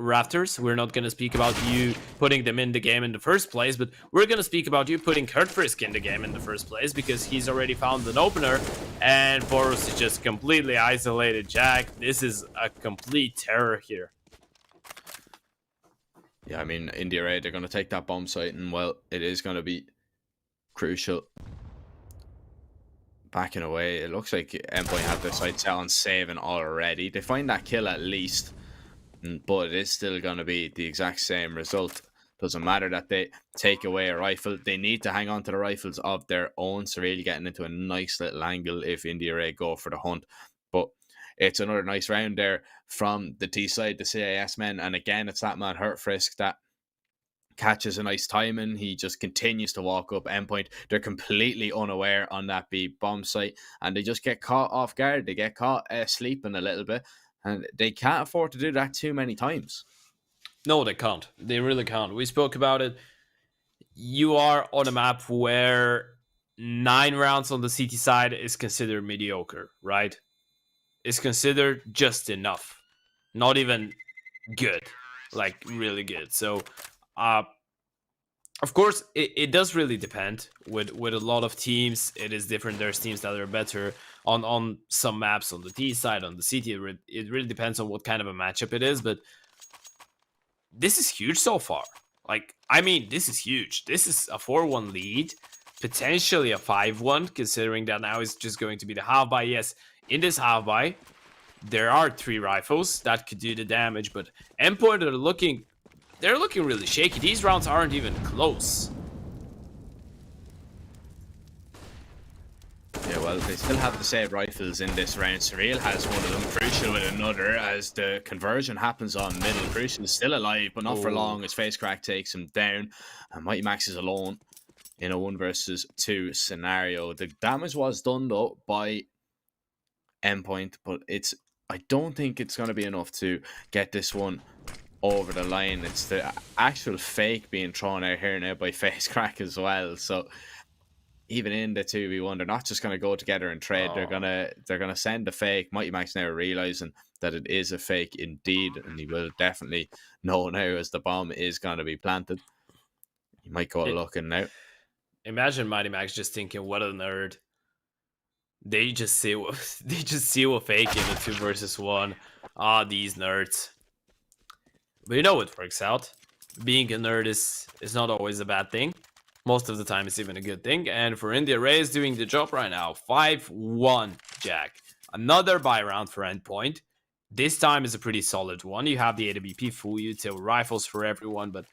Raptors. We're not going to speak about you putting them in the game in the first place, but we're going to speak about you putting Kurt Frisk in the game in the first place because he's already found an opener and Boros is just completely isolated. Jack, this is a complete terror here. Yeah, I mean, India Ray, they're going to take that bomb site, and well, it is going to be crucial. Backing away, it looks like Endpoint have their sights set on saving already. They find that kill at least, but it is still going to be the exact same result. Doesn't matter that they take away a rifle. They need to hang on to the rifles of their own. So really getting into a nice little angle if India Ray go for the hunt. But it's another nice round there from the T side, the CIS men. And again, it's that man Hurt Frisk that catches a nice timing. He just continues to walk up Endpoint. They're completely unaware on that B bomb site, and they just get caught off guard. They get caught sleeping a little bit, and they can't afford to do that too many times. No, they can't. They really can't. We spoke about it. You are on a map where 9 rounds on the CT side is considered mediocre, right? It's considered just enough. Not even good. Like, really good. So, of course, it does really depend. With a lot of teams, it is different. There's teams that are better on some maps on the T side, on the CT. It really depends on what kind of a matchup it is, but this is huge so far. Like, I mean, this is huge. This is a 4-1 lead, potentially a 5-1, considering that now it's just going to be the half buy. Yes, in this half buy, there are 3 rifles that could do the damage, but Endpoint are looking really shaky. These rounds aren't even close. Yeah, well, they still have the same rifles in this round. Surreal has one of them, Crucial with another, as the conversion happens on middle. Crucial is still alive, but not for long, as Face Crack takes him down. And Mighty Max is alone in a 1 versus 2 scenario. The damage was done, though, by Endpoint, but I don't think it's going to be enough to get this one over the line. It's the actual fake being thrown out here now by Face Crack as well. So even in the 2v1, they're not just going to go together and trade. They're gonna send the fake. Mighty Max now realizing that it is a fake indeed, and he will definitely know now as the bomb is going to be planted. He might go looking now. Imagine Mighty Max just thinking, "What a nerd." They just see what fake in a 2 versus 1. These nerds. But you know it works out. Being a nerd is not always a bad thing. Most of the time it's even a good thing. And for India, Ray is doing the job right now. 5-1, Jack. Another buy round for Endpoint. This time is a pretty solid one. You have the AWP full util rifles for everyone, but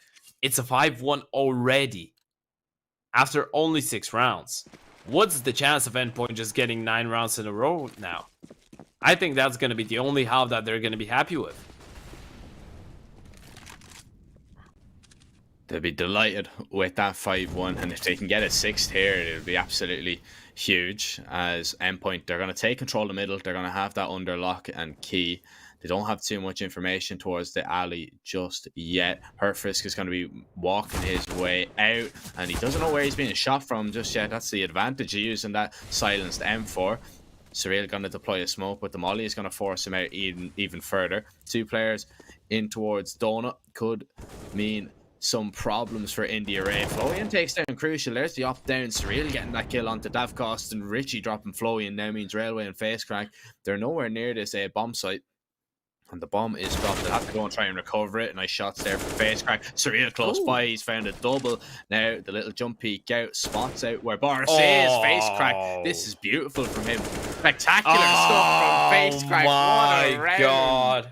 it's a 5-1 already. After only 6 rounds. What's the chance of Endpoint just getting 9 rounds in a row now? I think that's going to be the only half that they're going to be happy with. They'll be delighted with that 5-1, and if they can get a 6th here, it'll be absolutely huge. As Endpoint, they're going to take control of the middle. They're going to have that under lock and key. They don't have too much information towards the alley just yet. Hurt Frisk is going to be walking his way out, and he doesn't know where he's being shot from just yet. That's the advantage of using that silenced M4. Surreal going to deploy a smoke, but the molly is going to force him out even further. 2 players in towards Donut could mean some problems for India Ray. Florian takes down Crucial. There's the up down. Surreal getting that kill onto Davcost, and Richie dropping Florian now means Railway and Face Crack. They're nowhere near this bomb site, and the bomb is dropped. They'll have to go and try and recover it. Nice shots there for Face Crack. Surreal close by. He's found a double. Now the little jump peek out, spots out where Boris is. Face Crack. This is beautiful from him. Spectacular stuff from Face Crack. Oh my god.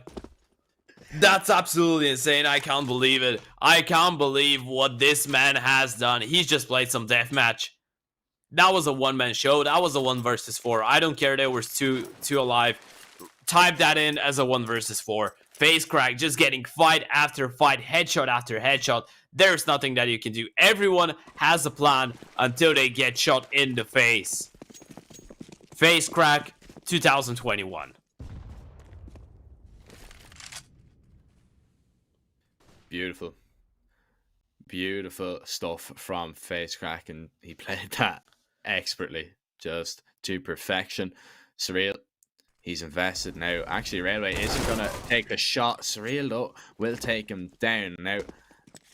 That's absolutely insane. I can't believe it. I can't believe what this man has done. He's just played some deathmatch. That was a one-man show. That was a 1 versus 4. I don't care there was two alive. Type that in as a 1 versus 4. Face Crack just getting fight after fight, headshot after headshot. There's nothing that you can do. Everyone has a plan until they get shot in the face. Face Crack 2021. Beautiful. Beautiful stuff from Face Crack, and he played that expertly, just to perfection. Surreal He's invested now. Actually, Railway isn't going to take the shot. Surreal, though, will take him down. Now,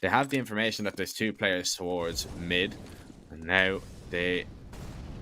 they have the information that there's 2 players towards mid. And now they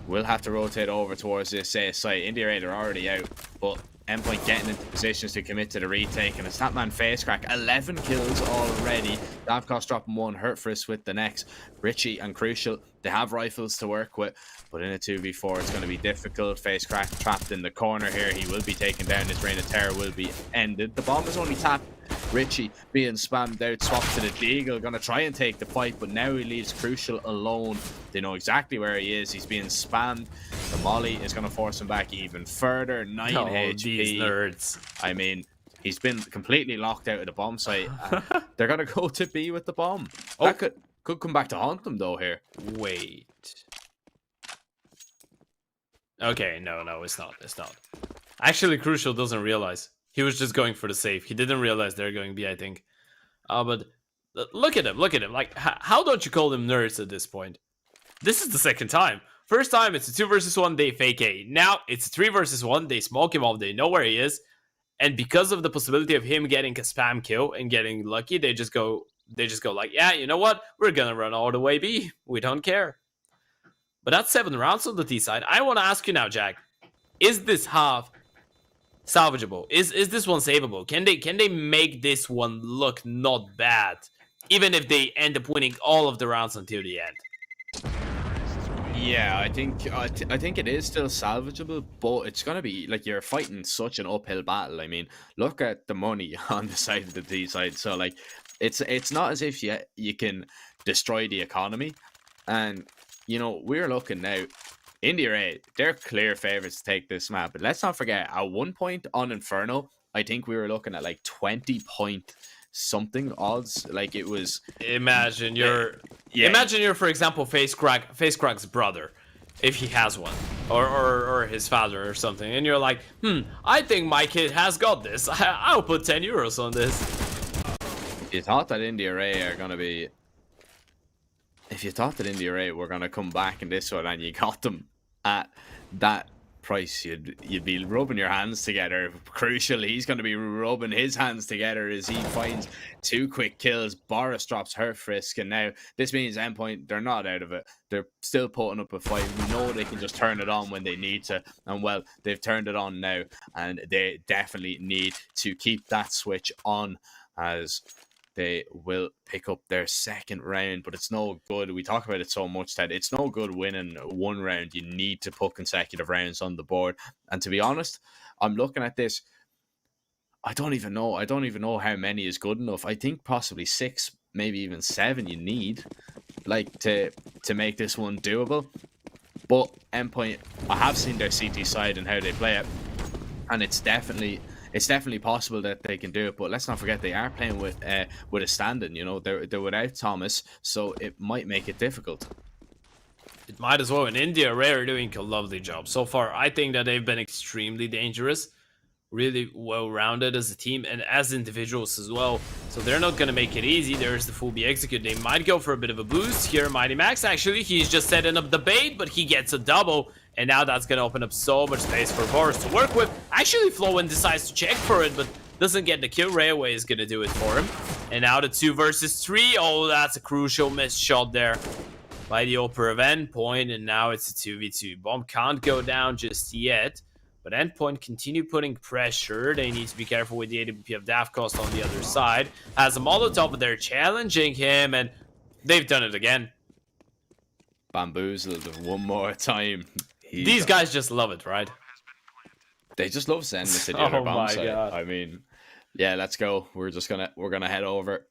will have to rotate over towards this site. India Raid are already out, but Endpoint getting into positions to commit to the retake, and it's that man face crack. 11 kills already. Davkos dropping 1, Hurtfris with the next. Richie and Crucial, they have rifles to work with, but in a 2v4 it's going to be difficult. Face crack trapped in the corner here. He will be taken down. His reign of terror will be ended. The bomb is only tapped. Richie being spammed out, swapped to the Deagle, gonna try and take the fight, but now he leaves Crucial alone. They know exactly where he is. He's being spammed. The Molly is gonna force him back even further. 9 HP. These nerds. I mean, he's been completely locked out of the bomb site. They're gonna go to B with the bomb. Oh. That could come back to haunt them though here. Wait. Okay, no, it's not. It's not. Actually, Crucial doesn't realize. He was just going for the save. He didn't realize they're going B, I think. But look at him. Look at him. Like, how don't you call them nerds at this point? This is the second time. First time, it's a 2 versus 1. They fake A. Now, it's a 3 versus 1. They smoke him off. They know where he is. And because of the possibility of him getting a spam kill and getting lucky, they just go like, yeah, you know what? We're going to run all the way B. We don't care. But that's 7 rounds on the T side. I want to ask you now, Jack. Is this half salvageable? Is this one savable? Can they make this one look not bad, even if they end up winning all of the rounds until the end? Yeah, I think it is still salvageable, but it's gonna be like you're fighting such an uphill battle. I mean, look at the money on the side of the D side. So like, it's not as if you can destroy the economy, and you know we're looking now. India 8, they're clear favorites to take this map. But let's not forget, at one point on Inferno, I think we were looking at like 20 point something odds. Like it was. Imagine you're, for example, Face Crack's brother, if he has one, or his father or something, and you're like, I think my kid has got this. I'll put 10 euros on this. If you thought that India 8 are gonna be. If you thought that India 8 were gonna come back in this one and you got them at that price, you'd be rubbing your hands together. Crucial, he's going to be rubbing his hands together as he finds 2 quick kills. Boris drops her frisk, and now this means Endpoint, they're not out of it. They're still putting up a fight. We know they can just turn it on when they need to, and well, they've turned it on now, and they definitely need to keep that switch on as they will pick up their second round. But it's no good. We talk about it so much that it's no good winning 1 round. You need to put consecutive rounds on the board. And to be honest, I'm looking at this. I don't even know how many is good enough. I think possibly 6, maybe even 7 you need, like, to make this one doable. But Endpoint, I have seen their CT side and how they play it, and it's definitely possible that they can do it. But let's not forget they are playing with a stand-in. You know, they're without Thomas, so it might make it difficult. It might as well. In India, Rare are doing a lovely job so far. I think that they've been extremely dangerous, really well-rounded as a team and as individuals as well. So they're not going to make it easy. There's the full B execute. They might go for a bit of a boost here. Mighty Max, actually, he's just setting up the bait, but he gets a double. And now that's going to open up so much space for Boris to work with. Actually, Flowen decides to check for it, but doesn't get the kill. Railway is going to do it for him. And now the 2 versus 3. Oh, that's a crucial missed shot there by the Opera of Endpoint. And now it's a 2v2. Bomb can't go down just yet. But Endpoint continue putting pressure. They need to be careful with the AWP of Davkos on the other side. Has a Molotov, but they're challenging him. And they've done it again. Bamboozled 1 more time. These guys just love it, right? They just love sending it to the other bomb site. God. I mean, yeah, let's go. We're gonna head over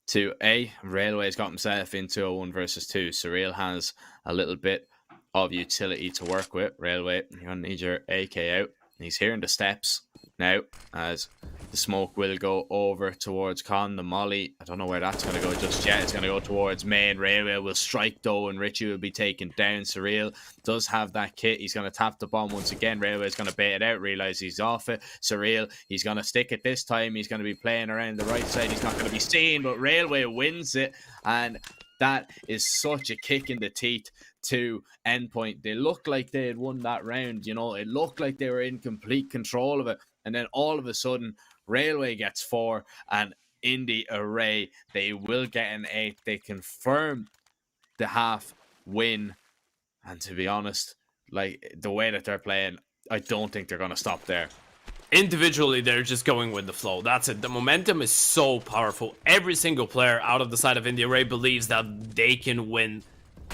to A. Railway's got himself into a 1 versus 2. Surreal has a little bit of utility to work with. Railway, you're gonna need your AK out. He's hearing the steps now as the smoke will go over towards Con. The Molly, I don't know where that's going to go just yet. It's going to go towards main. Railway will strike though, and Richie will be taken down. Surreal does have that kit. He's going to tap the bomb once again. Railway is going to bait it out, realize he's off it. Surreal, he's going to stick it this time. He's going to be playing around the right side. He's not going to be seen, but Railway wins it, and that is such a kick in the teeth to Endpoint. They looked like they had won that round, you know, it looked like they were in complete control of it. And then all of a sudden, Railway gets 4 and Indie Array, they will get an 8. They confirm the half win. And to be honest, like the way that they're playing, I don't think they're going to stop there. Individually, they're just going with the flow. That's it. The momentum is so powerful. Every single player out of the side of India Ray believes that they can win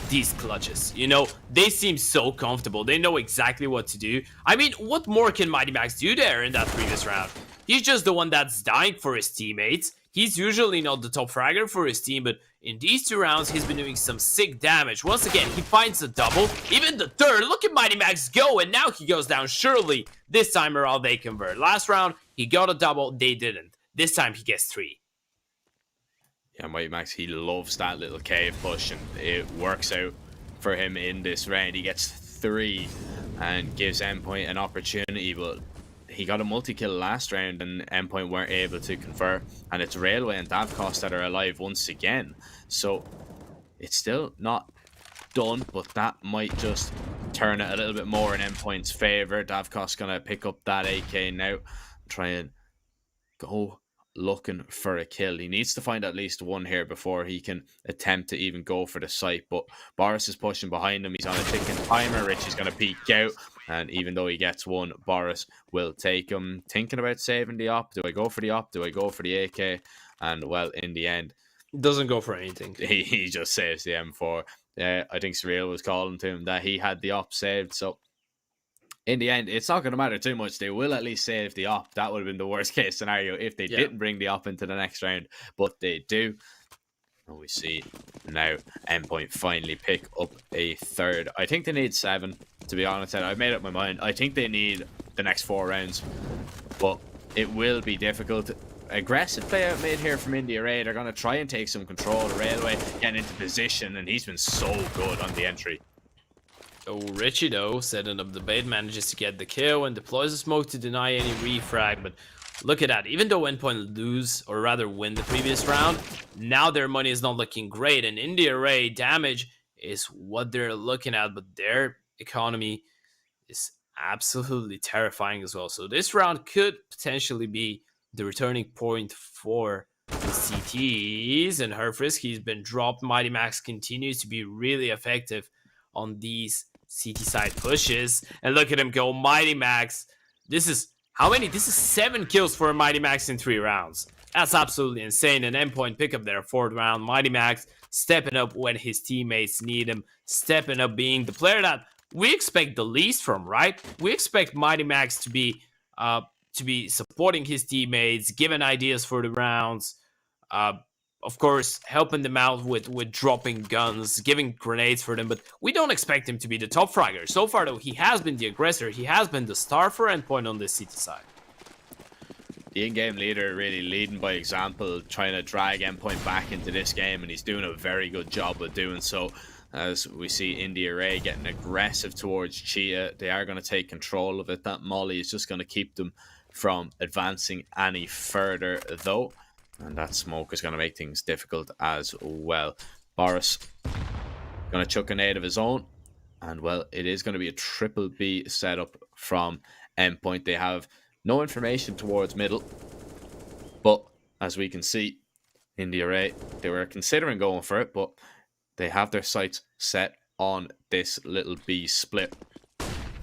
these clutches. You know, they seem so comfortable. They know exactly what to do. I mean, what more can Mighty Max do there in that previous round? He's just the one that's dying for his teammates. He's usually not the top fragger for his team, but in these 2 rounds, he's been doing some sick damage. Once again, he finds a double, even the third. Look at Mighty Max go, and now he goes down. Surely, this time around, they convert. Last round, he got a double, they didn't. This time, he gets 3. Yeah, Mighty Max, he loves that little cave push, and it works out for him in this round. He gets 3 and gives Endpoint an opportunity, but he got a multi-kill last round and Endpoint weren't able to convert, and it's Railway and Davkos that are alive once again. So it's still not done, but that might just turn it a little bit more in Endpoint's favor. Davkos gonna pick up that AK now, try and go looking for a kill. He needs to find at least 1 here before he can attempt to even go for the site, but Boris is pushing behind him. He's on a ticking timer. Richie's going to peek out, and even though he gets 1, Boris will take him. Thinking about saving the op. Do I go for the op? Do I go for the AK? And well, in the end, Doesn't go for anything. he just saves the M4. I think Surreal was calling to him that he had the op saved, so in the end, it's not going to matter too much. They will at least save the op. That would have been the worst case scenario if they didn't bring the op into the next round, but they do. And we see now Endpoint finally pick up a 3rd. I think they need 7, to be honest. I've made up my mind. I think they need the next 4 rounds, but it will be difficult. Aggressive play out made here from India Ray. They're going to try and take some control of Railway, getting into position, and he's been so good on the entry. Oh, Richie, though, setting up the bait, manages to get the kill and deploys a smoke to deny any refrag. But look at that. Even though Endpoint lose, or rather win the previous round, now their money is not looking great. And India Ray damage is what they're looking at, but their economy is absolutely terrifying as well. So this round could potentially be the returning point for the CTs. And her Frisky's been dropped. Mighty Max continues to be really effective on these CT side pushes, and look at him go. Mighty Max, this is how many? This is 7 kills for Mighty Max in 3 rounds. That's absolutely insane. And Endpoint pick up their 4th round. Mighty Max stepping up when his teammates need him, stepping up, being the player that we expect the least from, right? We expect Mighty Max to be supporting his teammates, giving ideas for the rounds, of course, helping them out with dropping guns, giving grenades for them, but we don't expect him to be the top fragger. So far, though, he has been the aggressor. He has been the star for Endpoint on this CT side. The in-game leader really leading by example, trying to drag Endpoint back into this game, and he's doing a very good job of doing so. As we see India Ray getting aggressive towards Chia, they are going to take control of it. That molly is just going to keep them from advancing any further, though. And that smoke is going to make things difficult as well. Boris going to chuck a nade of his own. And, well, it is going to be a triple B setup from Endpoint. They have no information towards middle. But, as we can see, India Ray, they were considering going for it. But they have their sights set on this little B split.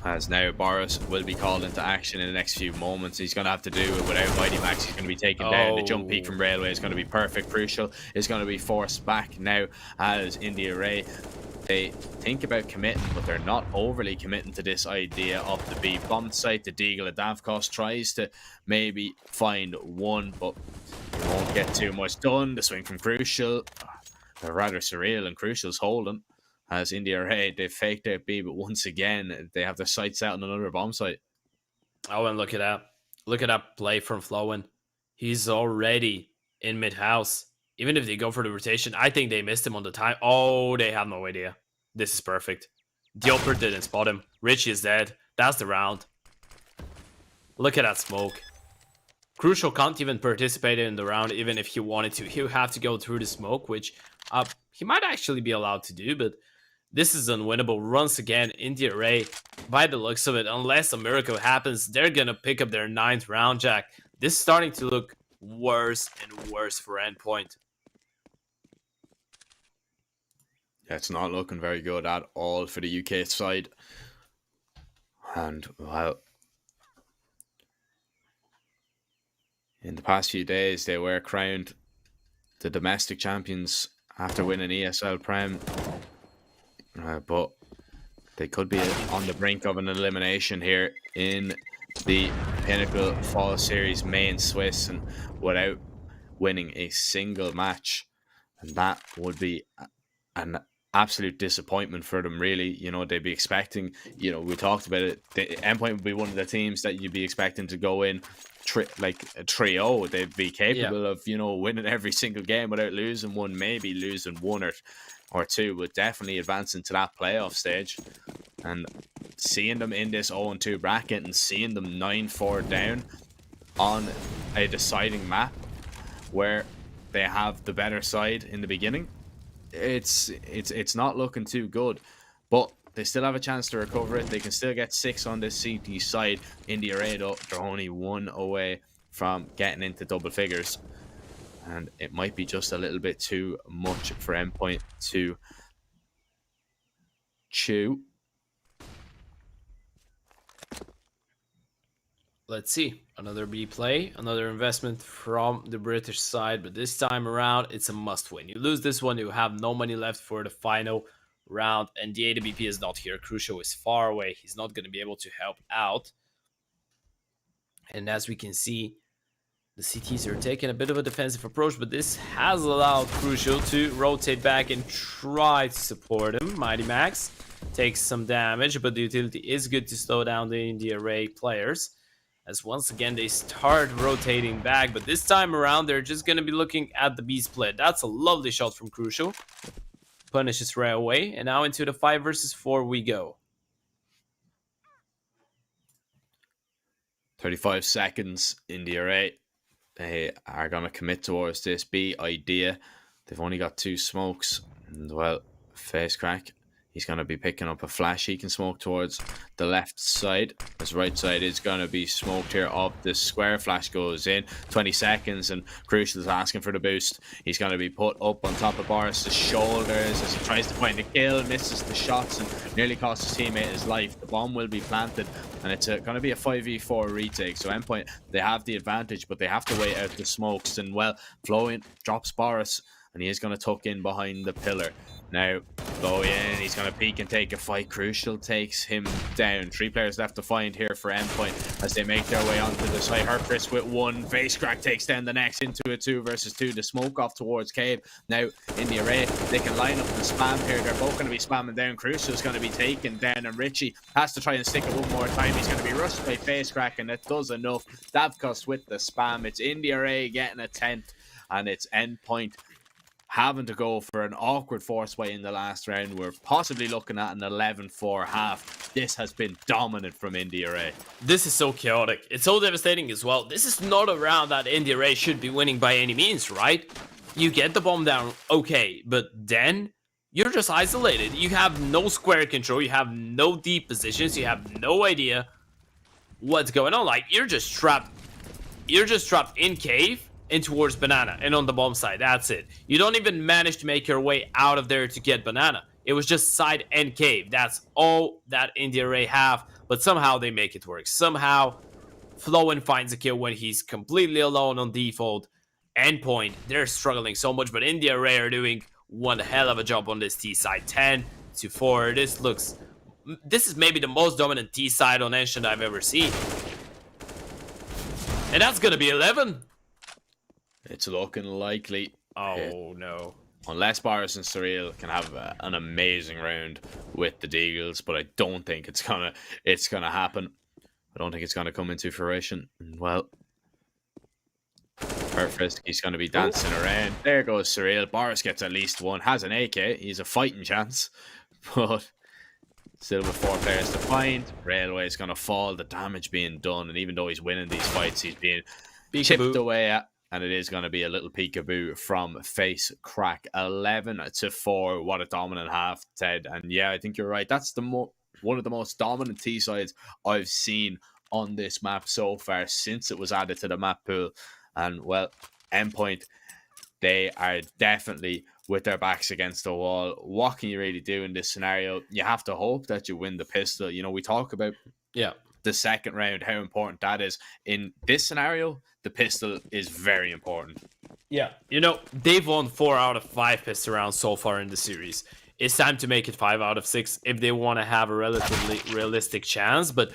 As now Boris will be called into action in the next few moments. He's going to have to do it without Mighty Max. He's going to be taken down. The jump peak from Railway is going to be perfect. Crucial is going to be forced back now as India Ray. They think about committing, but they're not overly committing to this idea of the B bomb site. The Deagle of Davkos tries to maybe find 1, but it won't get too much done. The swing from Crucial, they're rather surreal, and Crucial's holding. As India Ray, they faked out B, but once again, they have their sights out on another bomb site. Oh, and look at that. Look at that play from Flowen. He's already in mid-house. Even if they go for the rotation, I think they missed him on the time. Oh, they have no idea. This is perfect. Diopper didn't spot him. Richie is dead. That's the round. Look at that smoke. Crucial can't even participate in the round, even if he wanted to. He'll have to go through the smoke, which He might actually be allowed to do, but this is unwinnable. Once again, India Ray, by the looks of it, unless a miracle happens, they're gonna pick up their 9th round, Jack. This is starting to look worse and worse for Endpoint. Yeah, it's not looking very good at all for the UK side. And, well, in the past few days, they were crowned the domestic champions after winning ESL Prem. But they could be on the brink of an elimination here in the Pinnacle Fall Series main Swiss, and without winning a single match. And that would be an absolute disappointment for them, really. You know, they'd be expecting, you know, we talked about it, the Endpoint would be one of the teams that you'd be expecting to go in like a trio. They'd be capable of, you know, winning every single game without losing one, maybe losing one or two, but definitely advancing to that playoff stage. And seeing them in this 0-2 bracket and seeing them 9-4 down on a deciding map where they have the better side in the beginning, it's not looking too good. But they still have a chance to recover it. They can still get 6 on this CT side. India Ray, though, they're only 1 away from getting into double figures. And it might be just a little bit too much for Endpoint to chew. Let's see. Another B play, another investment from the British side, but this time around, it's a must win. You lose this one, you have no money left for the final round, and the AWP is not here. Crucial is far away. He's not going to be able to help out. And as we can see, the CTs are taking a bit of a defensive approach, but this has allowed Crucial to rotate back and try to support him. Mighty Max takes some damage, but the utility is good to slow down the India Ray players. As once again, they start rotating back, but this time around, they're just going to be looking at the B split. That's a lovely shot from Crucial. Punishes right away, and now into the 5 versus 4 we go. 35 seconds, India Ray. They are going to commit towards this B idea. They've only got 2 smokes. And, well, Face Crack, he's going to be picking up a flash. He can smoke towards the left side. His right side is going to be smoked here up the square. Flash goes in. 20 seconds, and Crucial is asking for the boost. He's going to be put up on top of Boris' shoulders as he tries to find a kill. Misses the shots and nearly costs his teammate his life. The bomb will be planted, and it's going to be a 5v4 retake. So Endpoint, they have the advantage, but they have to wait out the smokes. And, well, Flowing drops Boris, and he is going to tuck in behind the pillar. Now, Flowing, he's going to peek and take a fight. Crucial takes him down. 3 players left to find here for Endpoint as they make their way onto the side. Hercris with 1. Face Crack takes down the next into a 2 versus 2. The smoke off towards Cave. Now, in the array, they can line up the spam here. They're both going to be spamming down. Crucial's going to be taken down, and Richie has to try and stick it one more time. He's going to be rushed by Face Crack, and it does enough. Davkos with the spam. It's in the array getting a 10th, and it's Endpoint having to go for an awkward force way in the last round. We're possibly looking at an 11-4 half. This has been dominant from India Ray. This is so chaotic. It's so devastating as well. This is not a round that India Ray should be winning by any means, right? You get the bomb down, okay, but then you're just isolated. You have no square control. You have no deep positions. You have no idea what's going on. Like, you're just trapped. You're just trapped in cave and towards Banana and on the bomb side. That's it. You don't even manage to make your way out of there to get Banana. It was just side and cave. That's all that India Ray have, but somehow they make it work. Somehow Flowin finds a kill when he's completely alone on default. Endpoint, they're struggling so much, but India Ray are doing one hell of a job on this T side. 10-4. This is maybe the most dominant T side on Ancient I've ever seen. And that's gonna be 11. It's looking likely. Oh, no. Unless Boris and Surreal can have an amazing round with the Deagles, but I don't think it's gonna happen. I don't think it's gonna come into fruition. Well, Perfect. He's gonna be dancing around. There goes Surreal. Boris gets at least 1. Has an AK. He's a fighting chance, but still with 4 players to find. Railway is gonna fall. The damage being done, and even though he's winning these fights, he's being chipped away at. and it is going to be a little peekaboo from Face Crack. 11-4. What a dominant half, Ted. And yeah, I think you're right. That's one of the most dominant T sides I've seen on this map so far since it was added to the map pool. And well, Endpoint, they are definitely with their backs against the wall. What can you really do in this scenario? You have to hope that you win the pistol. You know, we talk about the second round, how important that is. In this scenario, the pistol is very important. Yeah, you know, they've won 4 out of 5 pistol rounds so far in the series. It's time to make it 5 out of 6 if they want to have a relatively realistic chance, but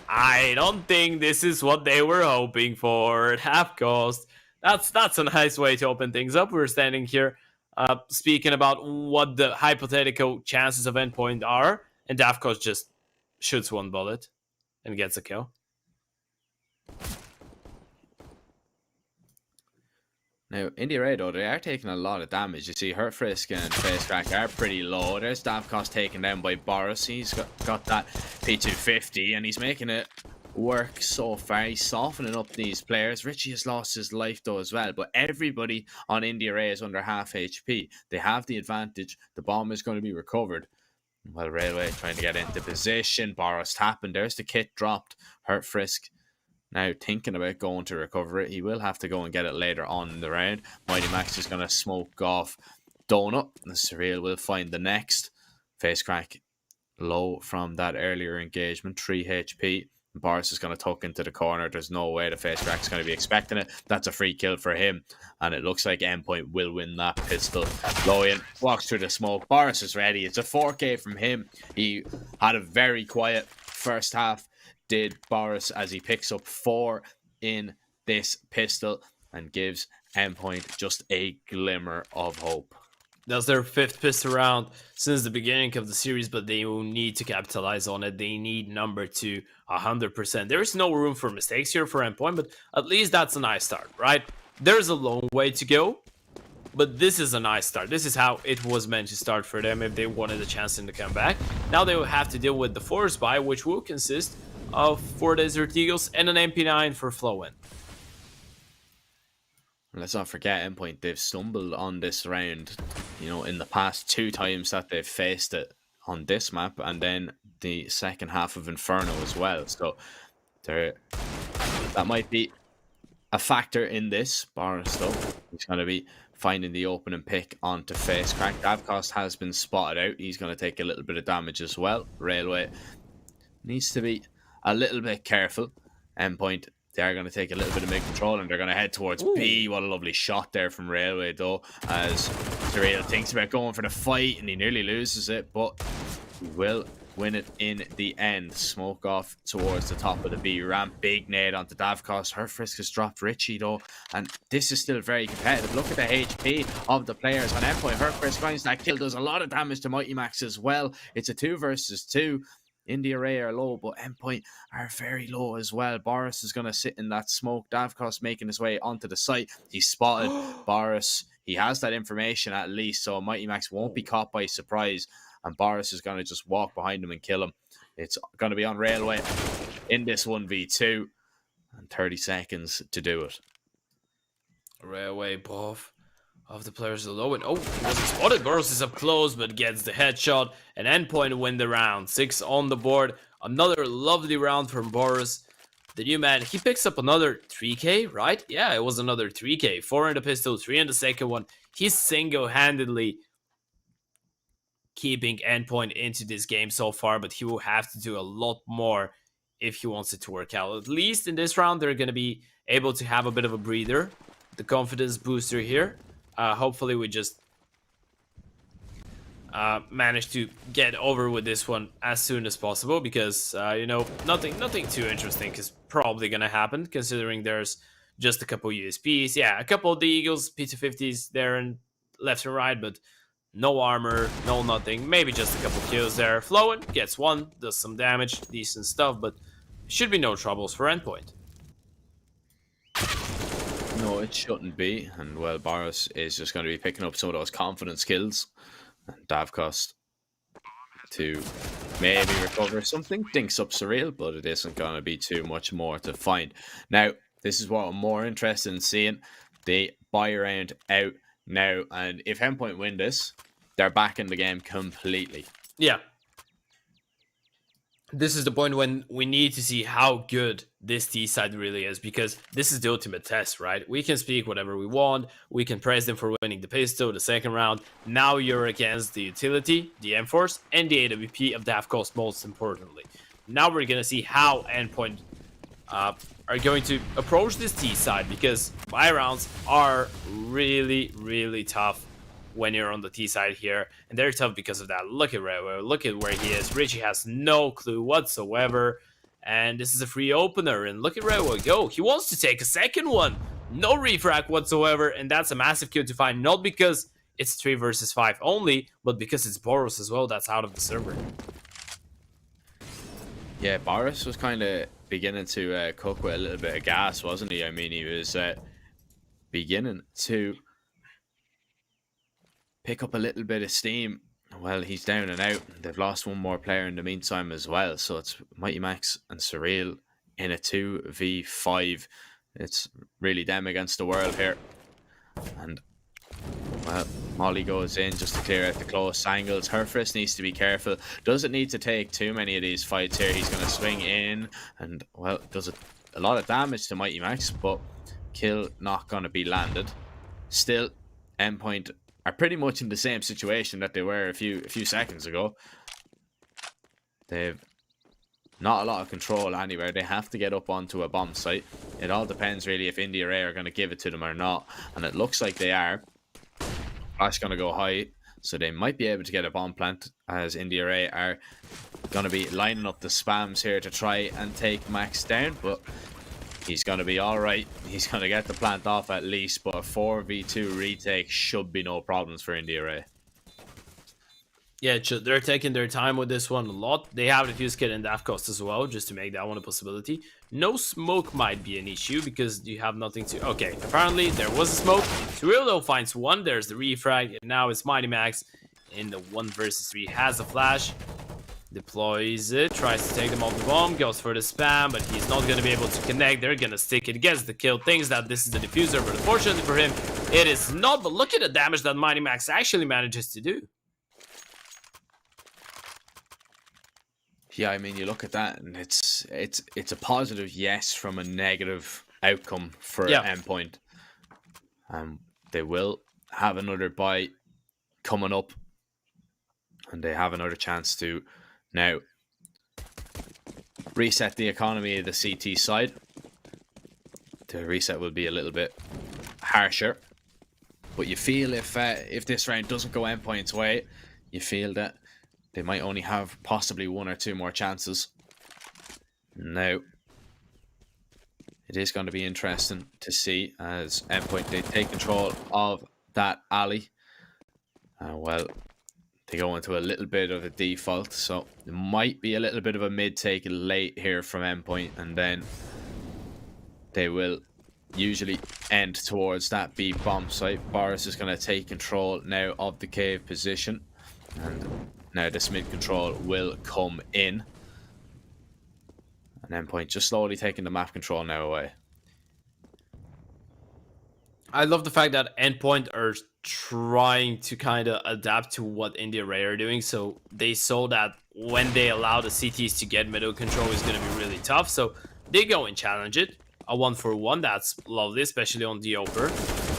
I don't think this is what they were hoping for at half cost. That's a nice way to open things up. We're standing here speaking about what the hypothetical chances of Endpoint are, and half cost just shoots one bullet and gets a kill. Now, India Ray, though, they are taking a lot of damage. You see, Hurt Frisk and Face Crack are pretty low. There's staff cost taken down by Boris. He's got that P250, and he's making it work so far. He's softening up these players. Richie has lost his life, though, as well. But everybody on India Ray is under half HP. They have the advantage. The bomb is going to be recovered. Well, Railway trying to get into position. Boris tapping. There's the kit dropped. Hurt Frisk now thinking about going to recover it. He will have to go and get it later on in the round. Mighty Max is going to smoke off Donut. The Surreal will find the next. Face Crack low from that earlier engagement. 3 HP. Boris is going to tuck into the corner. There's no way the Face Crack's going to be expecting it. That's a free kill for him. And it looks like Endpoint will win that pistol. Loyan walks through the smoke. Boris is ready. It's a 4K from him. He had a very quiet first half, did Boris, as he picks up 4 in this pistol and gives Endpoint just a glimmer of hope. That's their 5th pistol round since the beginning of the series, but they will need to capitalize on it. They need number 2 100%. There is no room for mistakes here for Endpoint, but at least that's a nice start, right? There's a long way to go, but this is a nice start. This is how it was meant to start for them if they wanted a chance in the comeback. Now they will have to deal with the forest buy, which will consist of 4 Desert Eagles and an MP9 for Flowin. Let's not forget Endpoint, they've stumbled on this round, you know, in the past 2 times that they've faced it on this map, and then the second half of Inferno as well. So that might be a factor in this. Boris, though, he's going to be finding the opening pick onto Face Crack. Davcost has been spotted out. He's going to take a little bit of damage as well. Railway needs to be a little bit careful. Endpoint, they're going to take a little bit of mid-control and they're going to head towards B. What a lovely shot there from Railway, though, as Surreal thinks about going for the fight and he nearly loses it, but he will win it in the end. Smoke off towards the top of the B ramp. Big nade onto Davcost. Her Frisk has dropped Richie, though, and this is still very competitive. Look at the HP of the players on Endpoint. Her Frisk finds that kill, does a lot of damage to Mighty Max as well. It's a 2 versus 2. India Ray are low, but Endpoint are very low as well. Boris is going to sit in that smoke. Davcost making his way onto the site. He's spotted Boris. He has that information at least, so Mighty Max won't be caught by surprise. And Boris is going to just walk behind him and kill him. It's going to be on Railway in this 1v2. And 30 seconds to do it. Railway buff of the players low, and he wasn't spotted. Boris is up close but gets the headshot, and Endpoint win the round. 6 on the board. Another lovely round from Boris. The new man, he picks up another 3k, right? Yeah, it was another 3k. 4 in the pistol, 3 in the second one. He's single-handedly keeping Endpoint into this game so far, but he will have to do a lot more if he wants it to work out. At least in this round, they're going to be able to have a bit of a breather. The confidence booster here. Hopefully we just manage to get over with this one as soon as possible, because you know, nothing too interesting is probably gonna happen, considering there's just a couple USPs. Yeah, a couple of the Eagles P250s there and left and right, but no armor, no nothing. Maybe just a couple kills there. Flowin gets 1, does some damage, decent stuff, but should be no troubles for Endpoint. No, it shouldn't be. And well, Boris is just going to be picking up some of those confidence kills. And Davcost to maybe recover something. Dinks up Surreal, but it isn't going to be too much more to find. Now, This is what I'm more interested in seeing. They buy around out now, and if Endpoint win this, they're back in the game completely. Yeah. This is the point when we need to see how good this T side really is, because this is the ultimate test, right? We can speak whatever we want. We can praise them for winning the pistol, the second round. Now you're against the utility, the M-Force, and the AWP of Daft Coast, most importantly. Now we're going to see how Endpoint are going to approach this T side, because buy rounds are really, really tough when you're on the T side here, and they're tough because of that. Look at Railway, look at where he is. Richie has no clue whatsoever, and this is a free opener, and look at Railway go. He wants to take a second one. No refrag whatsoever, and that's a massive kill to find, not because it's 3 versus 5 only, but because it's Boros as well that's out of the server. Yeah, Boris was kind of beginning to cook with a little bit of gas, wasn't he? I mean, he was beginning to pick up a little bit of steam. Well, he's down and out. They've lost one more player in the meantime as well. So it's Mighty Max and Surreal in a 2v5. It's really them against the world here. And, well, Molly goes in just to clear out the close angles. Herfris needs to be careful. Doesn't need to take too many of these fights here. He's going to swing in and, well, does a lot of damage to Mighty Max, but kill not going to be landed. Still, Endpoint are pretty much in the same situation that they were a few seconds ago. They've not a lot of control anywhere. They have to get up onto a bomb site. It all depends really if India Ray are going to give it to them or not, and it looks like they are. Flash going to go high, so they might be able to get a bomb plant, as India Ray are going to be lining up the spams here to try and take Max down, but he's going to be alright. He's going to get the plant off at least, but a 4v2 retake should be no problems for India Ray. Yeah, they're taking their time with this one a lot. They have the fuse kit and Daft Coast as well, just to make that one a possibility. No smoke might be an issue, because you have nothing to... Okay, apparently there was a smoke. Surreal though finds one. There's the refrag, and now it's Mighty Max in the 1 versus 3. Has a flash. Deploys it, tries to take them off the bomb, goes for the spam, but he's not going to be able to connect. They're going to stick it, gets the kill, thinks that this is the diffuser, but unfortunately for him, it is not. But look at the damage that Mighty Max actually manages to do. Yeah, I mean, you look at that, and it's a positive yes from a negative outcome for Endpoint. They will have another buy coming up, and they have another chance to now reset the economy of the CT side. The reset will be a little bit harsher, but you feel if this round doesn't go Endpoint's way, you feel that they might only have possibly 1 or 2 more chances. Now, it is going to be interesting to see as Endpoint, they take control of that alley. Well, they go into a little bit of a default, so it might be a little bit of a mid take late here from Endpoint, and then they will usually end towards that B bomb site. Boris is going to take control now of the cave position, and now this mid control will come in, and Endpoint just slowly taking the map control now away. I love the fact that Endpoint are trying to kind of adapt to what India Ray are doing. So they saw that when they allow the CTs to get middle control is going to be really tough. So they go and challenge it. A 1-for-1, that's lovely, especially on the Oper.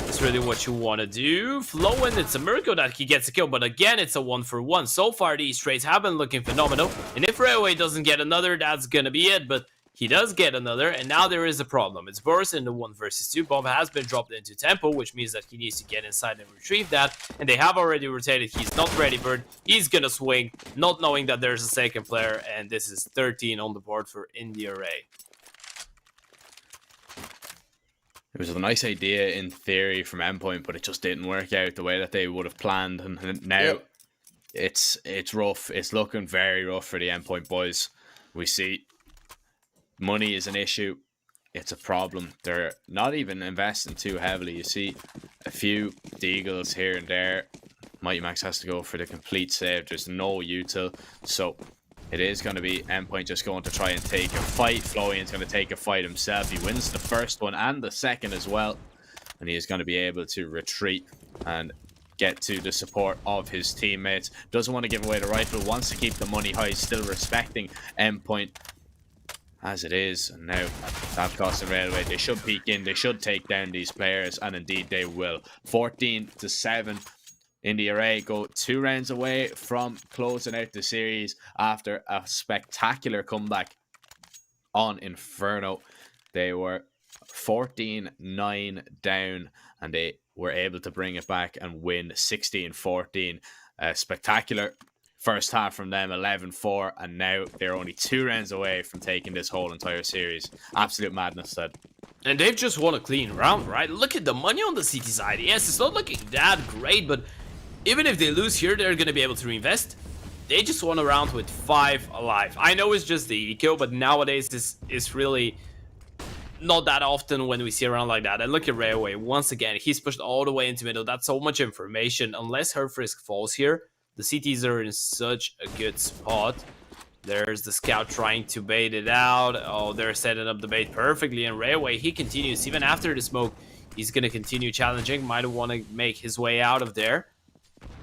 It's really what you want to do. Flowin, it's a miracle that he gets a kill, but again, it's a 1-for-1. So far, these trades have been looking phenomenal. And if Railway doesn't get another, that's going to be it. But he does get another, and now there is a problem. It's Boris in the 1 versus 2. Bomb has been dropped into tempo, which means that he needs to get inside and retrieve that. And they have already rotated. He's not ready for it. He's going to swing, not knowing that there's a second player. And this is 13 on the board for India Ray. It was a nice idea in theory from Endpoint, but it just didn't work out the way that they would have planned. And now it's rough. It's looking very rough for the Endpoint boys. We see money is an issue. It's a problem. They're not even investing too heavily. You see a few deagles here and there. Mighty Max has to go for the complete save. There's no util. So It is going to be Endpoint just going to try and take a fight. Florian's going to take a fight himself. He wins the first one and the second as well. And he is going to be able to retreat and get to the support of his teammates. Doesn't want to give away the rifle. Wants to keep the money high. Still respecting Endpoint as it is. And now that Costin Railway, they should peek in. They should take down these players. And indeed they will. 14-7. India Ray go 2 rounds away from closing out the series after a spectacular comeback on Inferno. They were 14-9 down and they were able to bring it back and win 16-14. Spectacular first half from them, 11-4, and now they're only 2 rounds away from taking this whole entire series. Absolute madness, Ted. And they've just won a clean round, right? Look at the money on the CT side. Yes, it's not looking that great, but even if they lose here, they're going to be able to reinvest. They just won a round with 5 alive. I know it's just the eco, but nowadays this is really not that often when we see a round like that. And look at Railway. Once again, he's pushed all the way into middle. That's so much information. Unless Herfrisk falls here, the CTs are in such a good spot. There's the scout trying to bait it out. Oh, they're setting up the bait perfectly. And Railway, he continues. Even after the smoke, he's going to continue challenging. Might want to make his way out of there.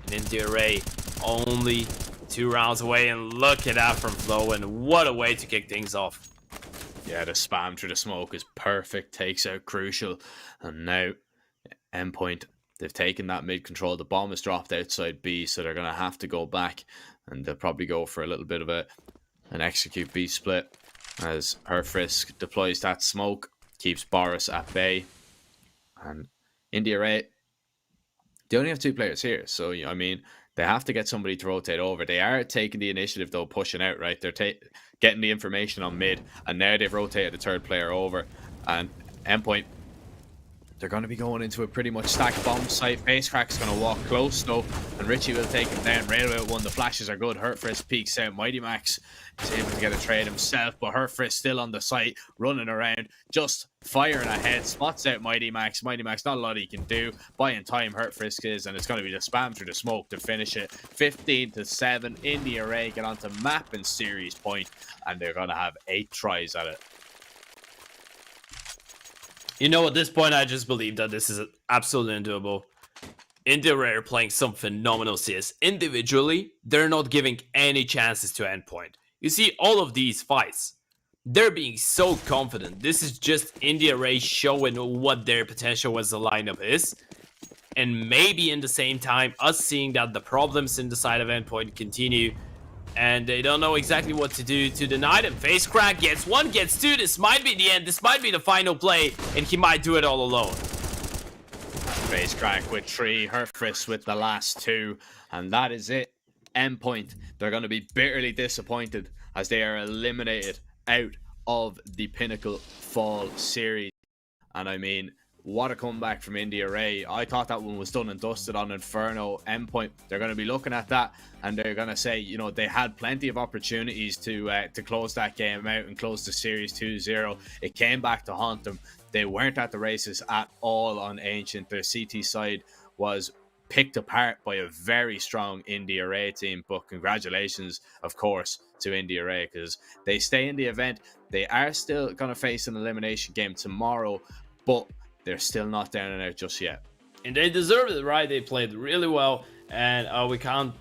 And India Ray only 2 rounds away. And look at that from Flo. And what a way to kick things off. Yeah, the spam through the smoke is perfect. Takes out Crucial. And now, Endpoint, they've taken that mid control. The bomb is dropped outside B, so they're going to have to go back. And they'll probably go for a little bit of an execute B split. As Herfrisk deploys that smoke. Keeps Boris at bay. And India Ray, they only have 2 players here. So, I mean, they have to get somebody to rotate over. They are taking the initiative, though, pushing out, right? They're getting the information on mid, and now they've rotated the 3rd player over. And Endpoint, they're going to be going into a pretty much stacked bomb site. Facecrack's going to walk close, though, and Richie will take him down. Railway with 1. The flashes are good. Herfrisk peeks out. Mighty Max is able to get a trade himself, but Herfrisk still on the site, running around, just firing ahead. Spots out Mighty Max. Mighty Max, not a lot he can do. Buying time, Herfrisk is, and it's going to be the spam through the smoke to finish it. 15-7. India Ray get onto map and series point, and they're going to have 8 tries at it. You know, at this point, I just believe that this is absolutely undoable. India Ray are playing some phenomenal CS. Individually, they're not giving any chances to Endpoint. You see, all of these fights, they're being so confident. This is just India Ray showing what their potential as a lineup is. And maybe in the same time, us seeing that the problems in the side of Endpoint continue. And they don't know exactly what to do to deny them. Facecrack gets 1, gets 2. This might be the end. This might be the final play. And he might do it all alone. Facecrack with 3. Herfrisk with the last 2. And that is it. Endpoint. They're going to be bitterly disappointed as they are eliminated out of the Pinnacle Fall Series. And I mean, what a comeback from India Ray. I thought that one was done and dusted on Inferno. Endpoint, they're going to be looking at that and they're going to say, you know, they had plenty of opportunities to close that game out and close the series 2-0. It came back to haunt them. They weren't at the races at all on Ancient. Their CT side was picked apart by a very strong India Ray team, but congratulations, of course, to India Ray because they stay in the event. They are still going to face an elimination game tomorrow, but they're still not down and out just yet. And they deserve it, right? They played really well, and we can't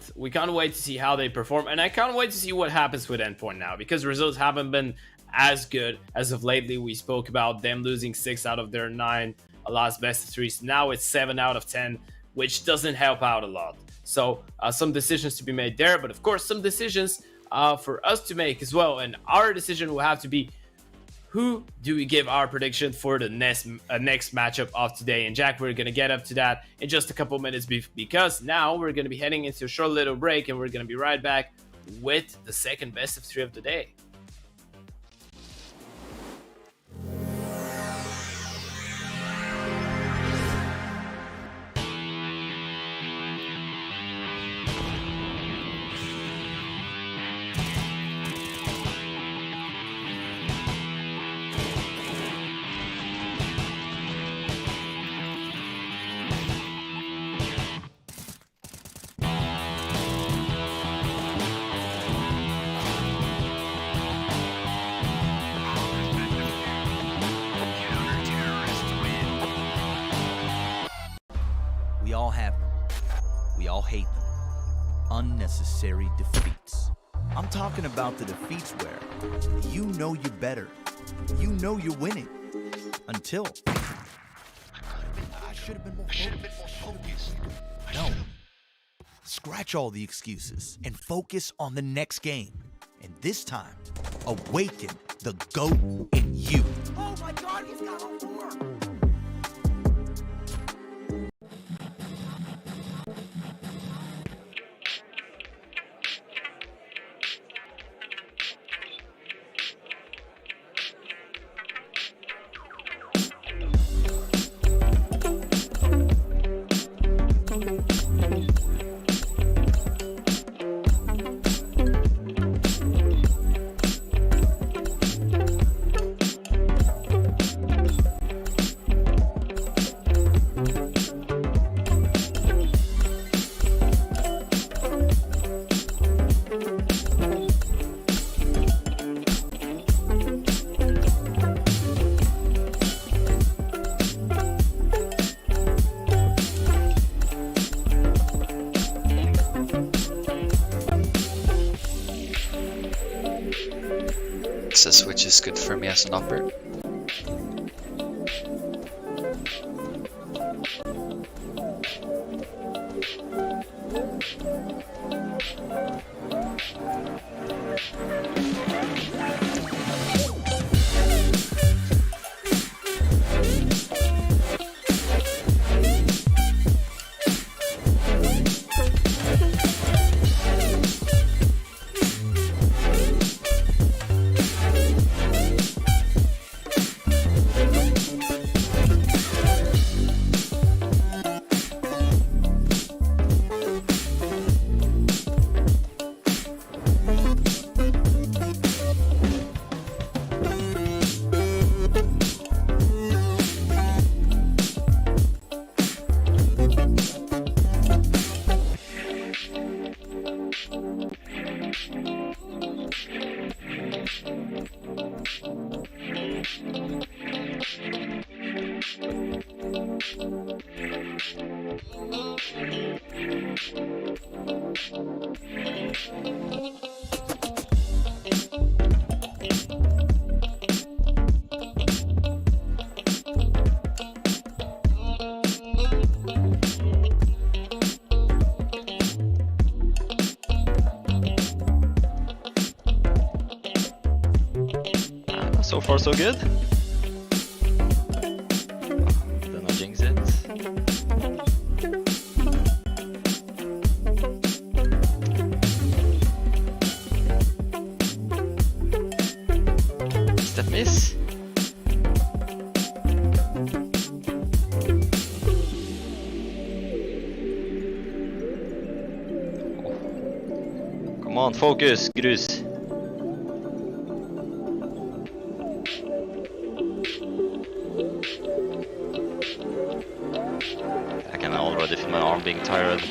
wait to see how they perform. And I can't wait to see what happens with Endpoint now, because results haven't been as good as of lately. We spoke about them losing 6 out of their 9 last best of 3s. Now it's 7 out of 10, which doesn't help out a lot. So some decisions to be made there, but of course some decisions for us to make as well. And our decision will have to be, who do we give our prediction for the next matchup of today? And Jack, we're going to get up to that in just a couple minutes because now we're going to be heading into a short little break and we're going to be right back with the second best of 3 of the day. all have them. We all hate them. Unnecessary defeats. I'm talking about the defeats where you know you're better. You know you're winning. Until I should have been more focused. No. Scratch all the excuses and focus on the next game. And this time, awaken the GOAT in you. Oh my God, he's got all four! This which is good for me as an upper. So far so good. Then I'll jinx it. Step miss. Come on, focus, grus. I can already feel my arm being tired.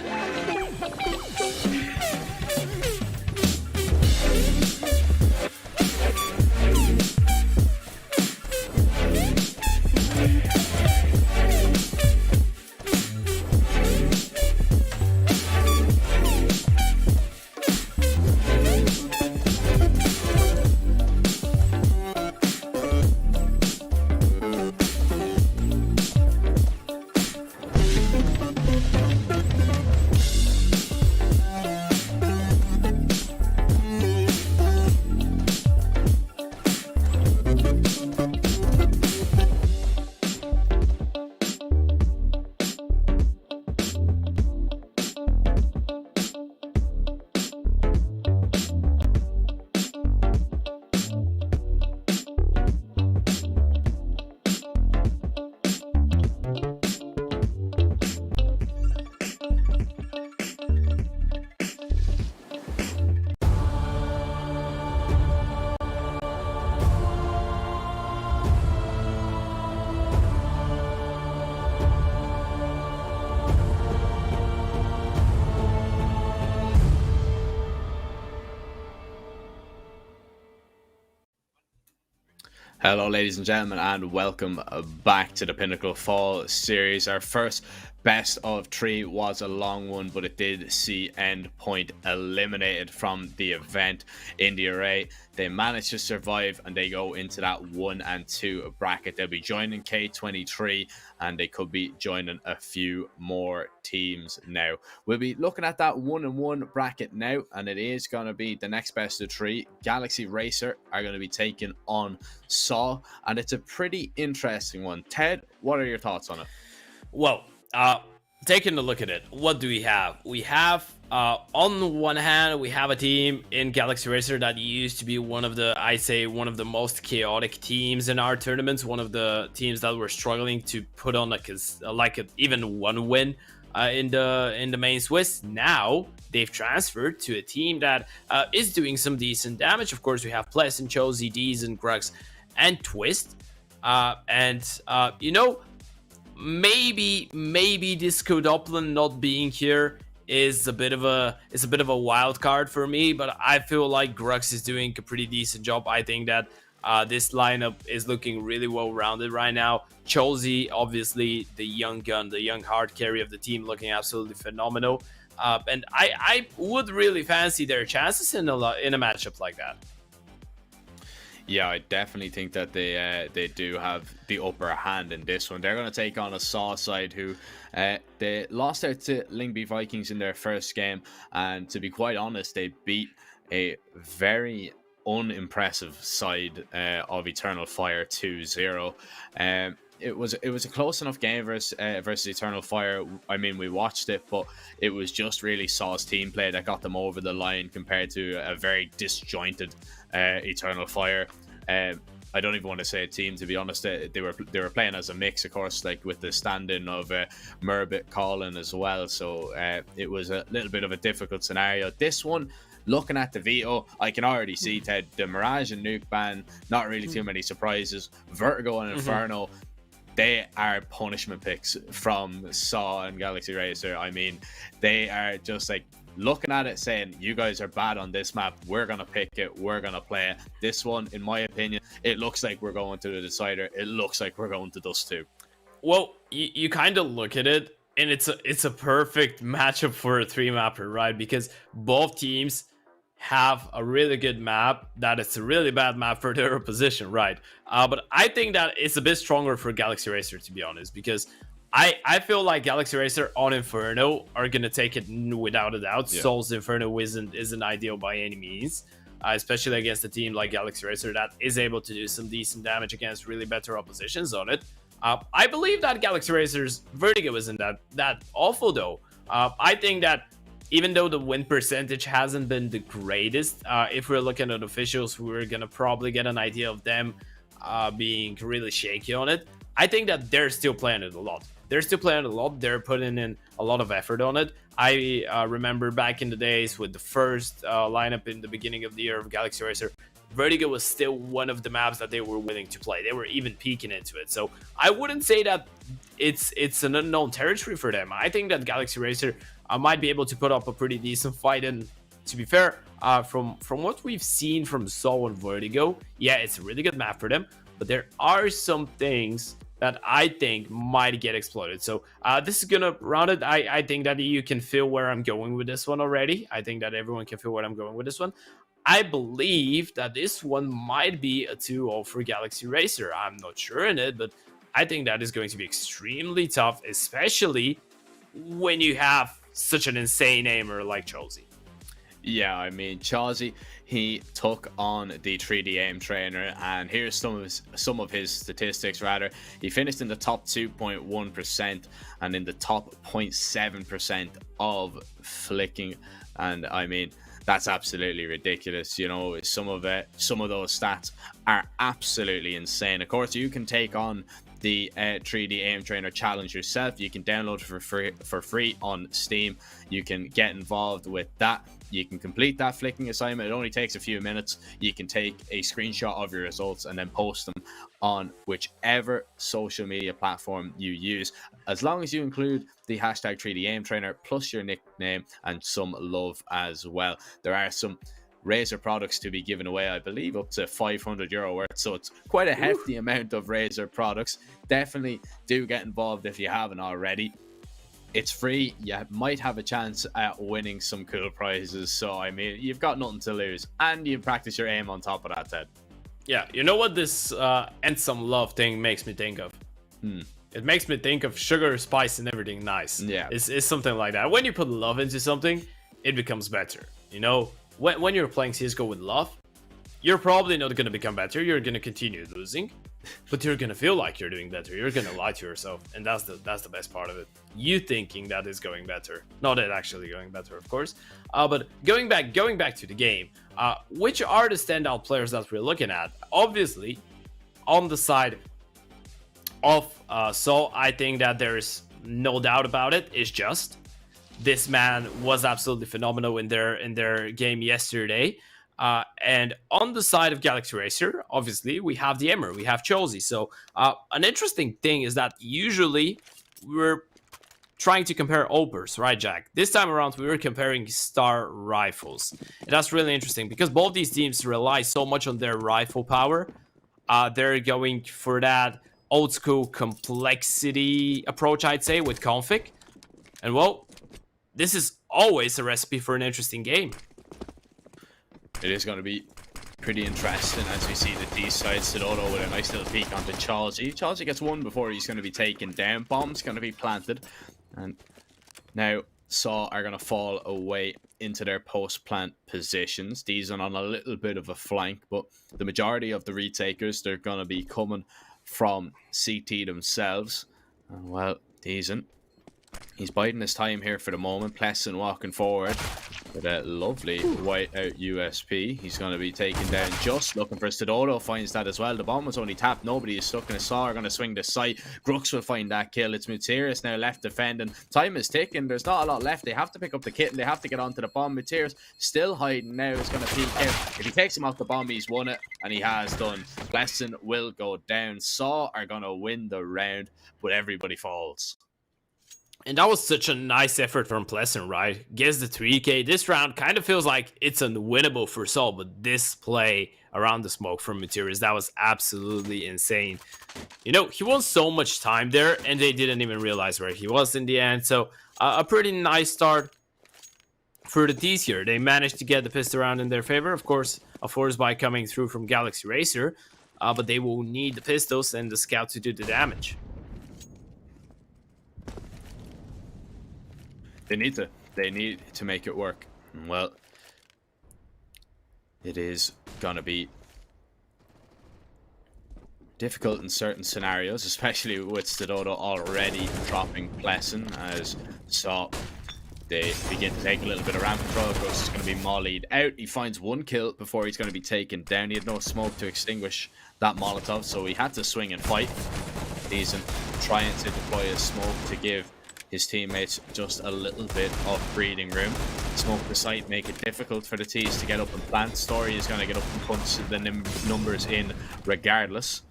Hello, ladies and gentlemen, and welcome back to the Pinnacle Fall Series, our first best of 3 was a long one, but it did see Endpoint eliminated from the event in the array. They managed to survive and they go into that 1 and 2 bracket. They'll be joining K23 and they could be joining a few more teams now. We'll be looking at that 1 and 1 bracket now, and it is going to be the next best of 3. Galaxy Racer are going to be taking on Saw, and it's a pretty interesting one. Ted, what are your thoughts on it? Well, taking a look at it, what do we have? We have, on the one hand, we have a team in Galaxy Racer that used to be one of the most chaotic teams in our tournaments. One of the teams that were struggling to put on even one win in the main Swiss. Now they've transferred to a team that is doing some decent damage. Of course, we have Pleasant, Josie, Deez, and Grux, and Twist, maybe Disco Dublin not being here is a bit of a wild card for me, but I feel like Grux is doing a pretty decent job. I think that this lineup is looking really well rounded right now. Chelsea, obviously the young gun, the young hard carry of the team, looking absolutely phenomenal. And I would really fancy their chances in a matchup like that. Yeah, I definitely think that they do have the upper hand in this one. They're going to take on a Saw side who they lost out to Lingby Vikings in their first game, and to be quite honest, they beat a very unimpressive side of Eternal Fire 2-0. It was a close enough game versus Eternal Fire. I mean, we watched it, but it was just really Saw's team play that got them over the line compared to a very disjointed Eternal Fire. I don't even want to say a team, to be honest. They were playing as a mix, of course, like with the stand-in of Murbit Colin as well. So it was a little bit of a difficult scenario. This one, looking at the veto, I can already see, Ted, the Mirage and Nuke ban, not really too many surprises. Vertigo and Inferno, they are punishment picks from Saw and Galaxy Racer. I mean, they are just like looking at it saying, you guys are bad on this map, we're gonna pick it, we're gonna play it. This one, in my opinion, it looks like we're going to the decider. It looks like we're going to Dust 2. Well, you kind of look at it, and it's a perfect matchup for a 3-mapper, right? Because both teams have a really good map that is a really bad map for their opposition, right? But I think that it's a bit stronger for Galaxy Racer, to be honest, because I feel like Galaxy Racer on Inferno are gonna take it without a doubt. Yeah. Soul's Inferno isn't ideal by any means, especially against a team like Galaxy Racer that is able to do some decent damage against really better oppositions on it. I believe that Galaxy Racer's Vertigo isn't that awful though. I think that even though the win percentage hasn't been the greatest, if we're looking at officials, we're gonna probably get an idea of them being really shaky on it. I think that they're still playing it a lot. They're putting in a lot of effort on it. I remember back in the days with the first lineup in the beginning of the year of Galaxy Racer, Vertigo was still one of the maps that they were willing to play. They were even peeking into it. So I wouldn't say that it's an unknown territory for them. I think that Galaxy Racer might be able to put up a pretty decent fight. And to be fair, from what we've seen from Saw and Vertigo, yeah, it's a really good map for them. But there are some things that I think might get exploited. So this is gonna round it. I think that you can feel where I'm going with this one already. I think that everyone can feel where I'm going with this one. I believe that this one might be a 2-0 for Galaxy Racer. I'm not sure in it, but I think that is going to be extremely tough, especially when you have such an insane aimer like Chelsea. Yeah, I mean, Chelsea, he took on the 3D aim trainer, and here's some of his statistics. Rather, he finished in the top 2.1% and in the top 0.7% of flicking, and I mean, that's absolutely ridiculous. You know, some of those stats are absolutely insane. Of course, you can take on the 3D aim trainer challenge yourself. You can download it for free on Steam. You can get involved with that. You can complete that flicking assignment. It only takes a few minutes. You can take a screenshot of your results and then post them on whichever social media platform you use, as long as you include the hashtag 3D aim trainer plus your nickname and some love as well. There are some Razer products to be given away, I believe up to €500 worth, so it's quite a hefty amount of Razer products. Definitely do get involved if you haven't already. it's free. You might have a chance at winning some cool prizes. So, I mean, you've got nothing to lose. And you practice your aim on top of that, Ted. Yeah, you know what this and some love thing makes me think of? It makes me think of sugar, spice, and everything nice. Yeah. It's something like that. When you put love into something, it becomes better. You know, when you're playing CSGO with love, you're probably not going to become better. You're going to continue losing, but you're going to feel like you're doing better. You're going to lie to yourself, and that's the best part of it. You thinking that is going better, not it actually going better, of course. But going back to the game, which are the standout players that we're looking at? Obviously, on the side of so I think that there's no doubt about it. It's just this man was absolutely phenomenal in their game yesterday. And on the side of Galaxy Racer, obviously, we have the Emmer, we have Chelsea. So an interesting thing is that usually we're trying to compare opers, right, Jack? This time around, we were comparing star rifles. And that's really interesting because both these teams rely so much on their rifle power. They're going for that old school complexity approach, I'd say, with config. And well, this is always a recipe for an interesting game. It is going to be pretty interesting as we see the D side. Sidoto with a nice little peek onto Chelsea. Chelsea gets one before he's going to be taken down. Bomb's going to be planted. And now Saw are going to fall away into their post-plant positions. These are on a little bit of a flank, but the majority of the retakers, they're going to be coming from CT themselves. Well, Deezen, he's biding his time here for the moment. Plesson walking forward with a lovely white out USP. He's going to be taken down, just looking for Sidoto. Finds that as well. The bomb was only tapped. Nobody is stuck in a Saw. Are going to swing the site. Grux will find that kill. It's Muterius now left defending. Time is ticking. There's not a lot left. They have to pick up the kit and they have to get onto the bomb. Muterius still hiding now. Is going to peek out. If he takes him off the bomb, he's won it, and he has done. Plesson will go down. Saw are going to win the round, but everybody falls. And that was such a nice effort from Plesson, right? Gets the 3K. This round kind of feels like it's unwinnable for Sol, but this play around the smoke from Materials, that was absolutely insane. You know, he won so much time there, and they didn't even realize where he was in the end. So, a pretty nice start for the D's here. They managed to get the pistol round in their favor, of course by coming through from Galaxy Racer, but they will need the pistols and the scout to do the damage. They need to make it work. Well, it is gonna be difficult in certain scenarios, especially with Sidoto already dropping Plesson, as Saw they begin to take a little bit of ramp control. Gross is going to be mollied out. He finds one kill before he's going to be taken down. He had no smoke to extinguish that Molotov, so he had to swing and fight. He's trying to deploy his smoke to give his teammates just a little bit of breathing room. Smoke the site, make it difficult for the T's to get up and plant. Story is going to get up and punch the numbers in regardless.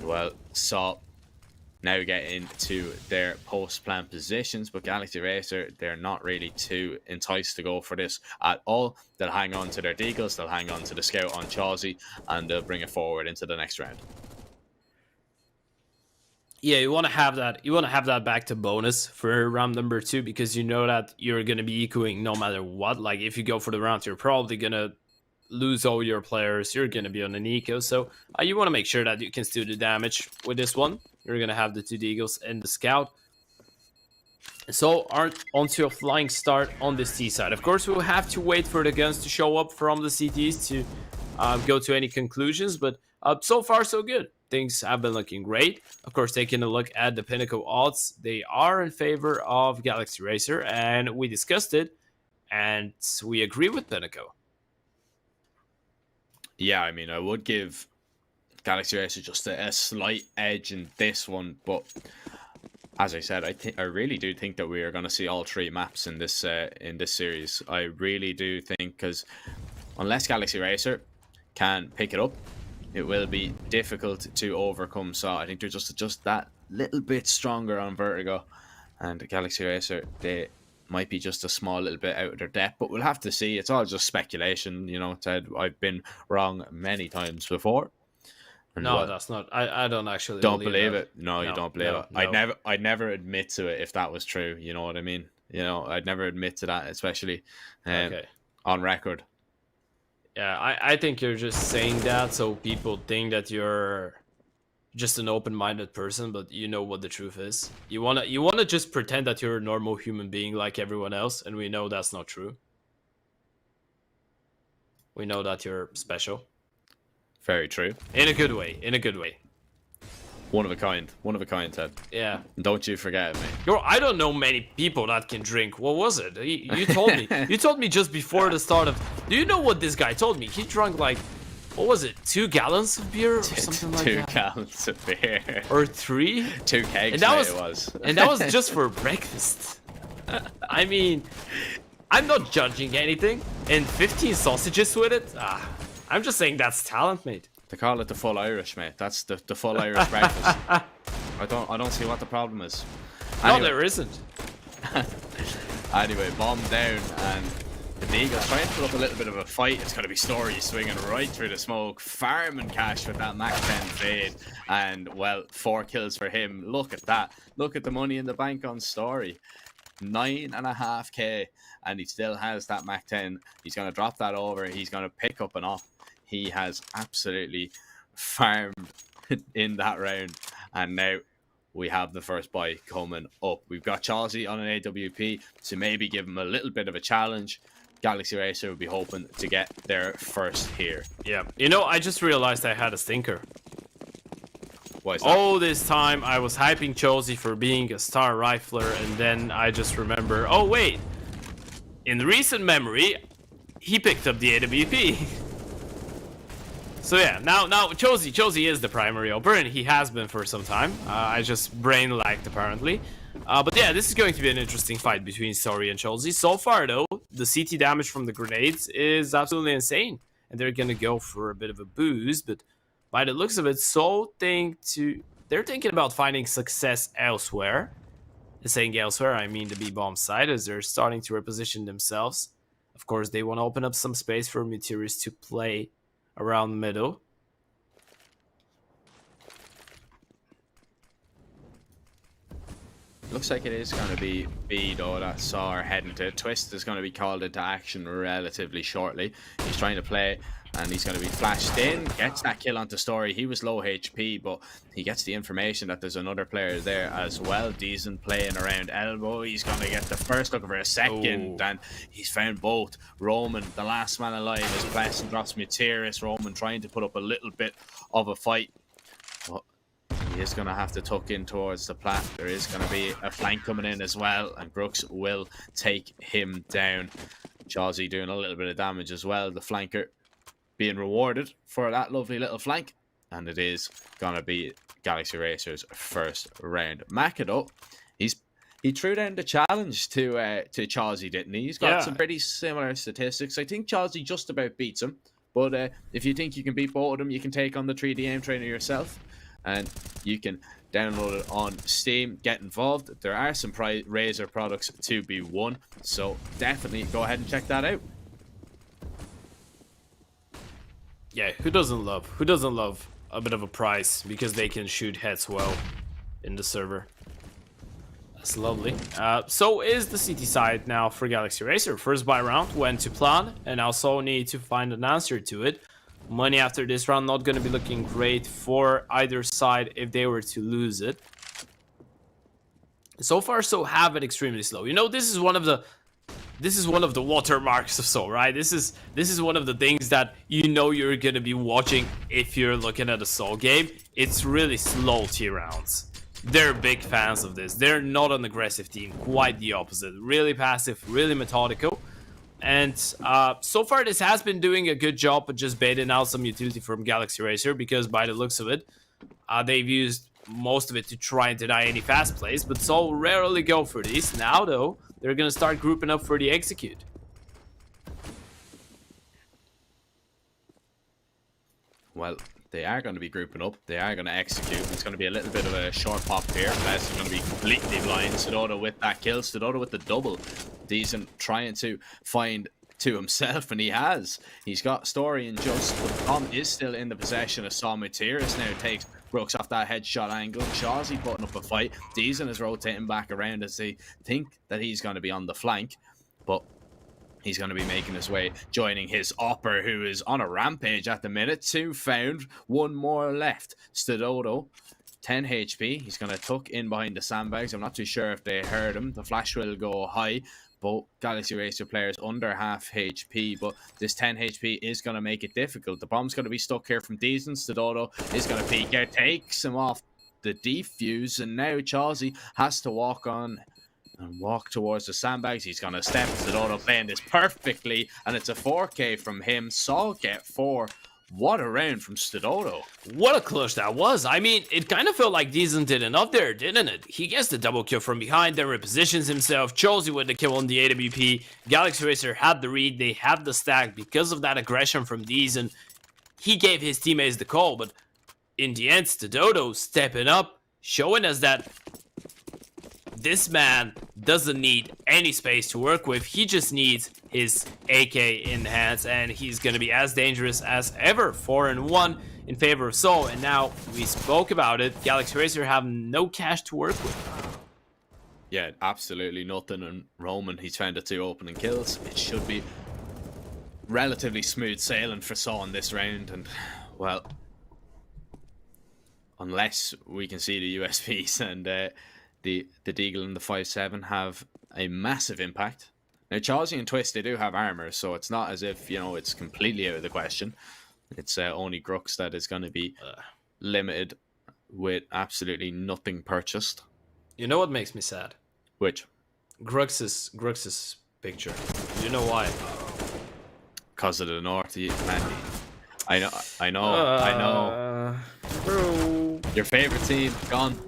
Well, Saw now get into their post-plant positions, but Galaxy Racer, they're not really too enticed to go for this at all. They'll hang on to their deagles, they'll hang on to the scout on Chelsea, and they'll bring it forward into the next round. Yeah, you want to have that. You want to have that back to bonus for round number 2, because you know that you're going to be ecoing no matter what. Like, if you go for the round, you're probably going to lose all your players. You're going to be on an eco. So you want to make sure that you can still do damage with this one. You're going to have the 2 Deagles and the Scout. So onto a flying start on this T side. Of course, we'll have to wait for the guns to show up from the CTs to go to any conclusions. But so far, so good. Things have been looking great. Of course, taking a look at the Pinnacle odds, they are in favor of Galaxy Racer, and we discussed it, and we agree with Pinnacle. Yeah, I mean, I would give Galaxy Racer just a slight edge in this one, but as I said, I really do think that we are going to see all 3 maps in this series. I really do think, because unless Galaxy Racer can pick it up, it will be difficult to overcome Saw. I think they're just that little bit stronger on Vertigo, and Galaxy Racer, they might be just a small little bit out of their depth, but we'll have to see. It's all just speculation, you know, Ted. I've been wrong many times before. And No, what- that's not. I don't actually don't believe that. it. No, you No, don't believe no, it. no. I'd never admit to it if that was true. You know what I mean? You know, I'd never admit to that, especially Okay. on record. Yeah, I think you're just saying that so people think that you're just an open-minded person, but you know what the truth is. You wanna just pretend that you're a normal human being like everyone else, and we know that's not true. We know that you're special. Very true. In a good way. In a good way. One of a kind. One of a kind, Ted. Yeah. Don't you forget it, mate. Yo, I don't know many people that can drink. What was it? You told me. You told me just before the start of... Do you know what this guy told me? He drank like... What was it? 2 gallons of beer or something like that? 2 gallons of beer. Or 3? 2 kegs, And that mate, was, it was. and that was just for breakfast. I mean, I'm not judging anything. And 15 sausages with it? I'm just saying that's talent, mate. They call it the full Irish, mate. That's the full Irish breakfast. I don't see what the problem is. No, Anyway, there isn't. anyway, bomb down, and the Eagles trying to put up a little bit of a fight. It's going to be Story swinging right through the smoke. Farming Cash with that Mac 10 fade, and well, 4 kills for him. Look at that. Look at the money in the bank on Story. 9.5k, and he still has that Mac 10. He's going to drop that over. He's going to pick up an op. He has absolutely farmed in that round, and now we have the first buy coming up. We've got Chelsea on an AWP to maybe give him a little bit of a challenge. Galaxy Racer will be hoping to get their first here. Yeah. You know, I just realized I had a stinker. Why is that? All this time I was hyping Chelsea for being a star rifler, and then I just remember, oh wait, in recent memory, he picked up the AWP. So yeah, now Chelsea is the primary opener, and he has been for some time. I just brain lagged apparently. But yeah, this is going to be an interesting fight between Story and Chelsea. So far though, the CT damage from the grenades is absolutely insane, and they're gonna go for a bit of a boost. But by the looks of it, they're thinking about finding success elsewhere. And saying elsewhere, I mean the B-bomb side, as they're starting to reposition themselves. Of course, they want to open up some space for Meteorist to play around middle. Looks like it is going to be B though that saw her heading to. Twist is going to be called into action relatively shortly. He's trying to play, and he's going to be flashed in. Gets that kill onto Story. He was low HP, but he gets the information that there's another player there as well. Deason playing around elbow. He's going to get the first look for a second, and he's found both. Roman, the last man alive, is blessed and drops Meteorist. Roman trying to put up a little bit of a fight. But he is going to have to tuck in towards the plat. There is going to be a flank coming in as well, and Brooks will take him down. Chelsea doing a little bit of damage as well. The flanker being rewarded for that lovely little flank, and it is going to be Galaxy Racer's first round. Makido, he threw down the challenge to Chelsea, didn't he? He's got some pretty similar statistics. I think Chelsea just about beats him, but if you think you can beat both of them, you can take on the 3D aim trainer yourself, and you can download it on Steam. Get involved. There are some Razer products to be won, so definitely go ahead and check that out. Yeah, who doesn't love a bit of a prize, because they can shoot heads well in the server. That's lovely. So is the CT side now for Galaxy Racer. First buy round went to plan, and also need to find an answer to it. Money after this round not going to be looking great for either side if they were to lose it. So far, so have it extremely slow. You know, this is one of the watermarks of Soul, right? This is one of the things that you know you're gonna be watching if you're looking at a Soul game. It's really slow tier rounds. They're big fans of this. They're not an aggressive team, quite the opposite. Really passive, really methodical. And so far this has been doing a good job of just baiting out some utility from Galaxy Racer, because by the looks of it, they've used most of it to try and deny any fast plays, but Soul rarely go for these. Now though, they're gonna start grouping up for the execute. Well, they are going to be grouping up. They are going to execute. It's going to be a little bit of a short pop here. Bless is going to be completely blind. Sidota with that kill. Sidota with the double. Decent trying to find to himself, and he has. He's got Story and Just, but the bomb is still in the possession of Saw Mutiris now. Takes Brooks off that headshot angle. Shawzy putting up a fight. Deezen is rotating back around as they think that he's going to be on the flank, but he's going to be making his way, joining his upper, who is on a rampage at the minute. 2 found, 1 more left. Stododo, 10 HP. He's going to tuck in behind the sandbags. I'm not too sure if they heard him. The flash will go high. Both Galaxy Racer players under half HP, but this 10 HP is going to make it difficult. The bomb's going to be stuck here from Deezen. Stododo is going to peek out, takes him off the defuse, and now Chelsea has to walk on and walk towards the sandbags. He's going to step. Stododo playing this perfectly, and it's a 4K from him. Saul get 4. What a round from Stododo. What a clutch that was. I mean, it kind of felt like Deezen did enough there, didn't it? He gets the double kill from behind, then repositions himself, Chelsea with the kill on the AWP. Galaxy Racer had the read, they had the stack. Because of that aggression from Deezen, he gave his teammates the call, but in the end, Stododo stepping up, showing us that this man doesn't need any space to work with. He just needs his AK in the hands, and he's going to be as dangerous as ever. 4-1 in favor of Soul, and now we spoke about it. Galaxy Racer have no cash to work with. Yeah, absolutely nothing. And Roman, he's found the 2 opening kills. It should be relatively smooth sailing for Saw in this round, and well, unless we can see the USPs and the Deagle and the 5-7 have a massive impact. Now, Chelsea and Twist, they do have armor, so it's not as if, you know, it's completely out of the question. It's only Grux that is going to be limited with absolutely nothing purchased. You know what makes me sad? Which? Grux's picture. You know why? Because of the North, man. I know. Bro. Your favorite team, gone.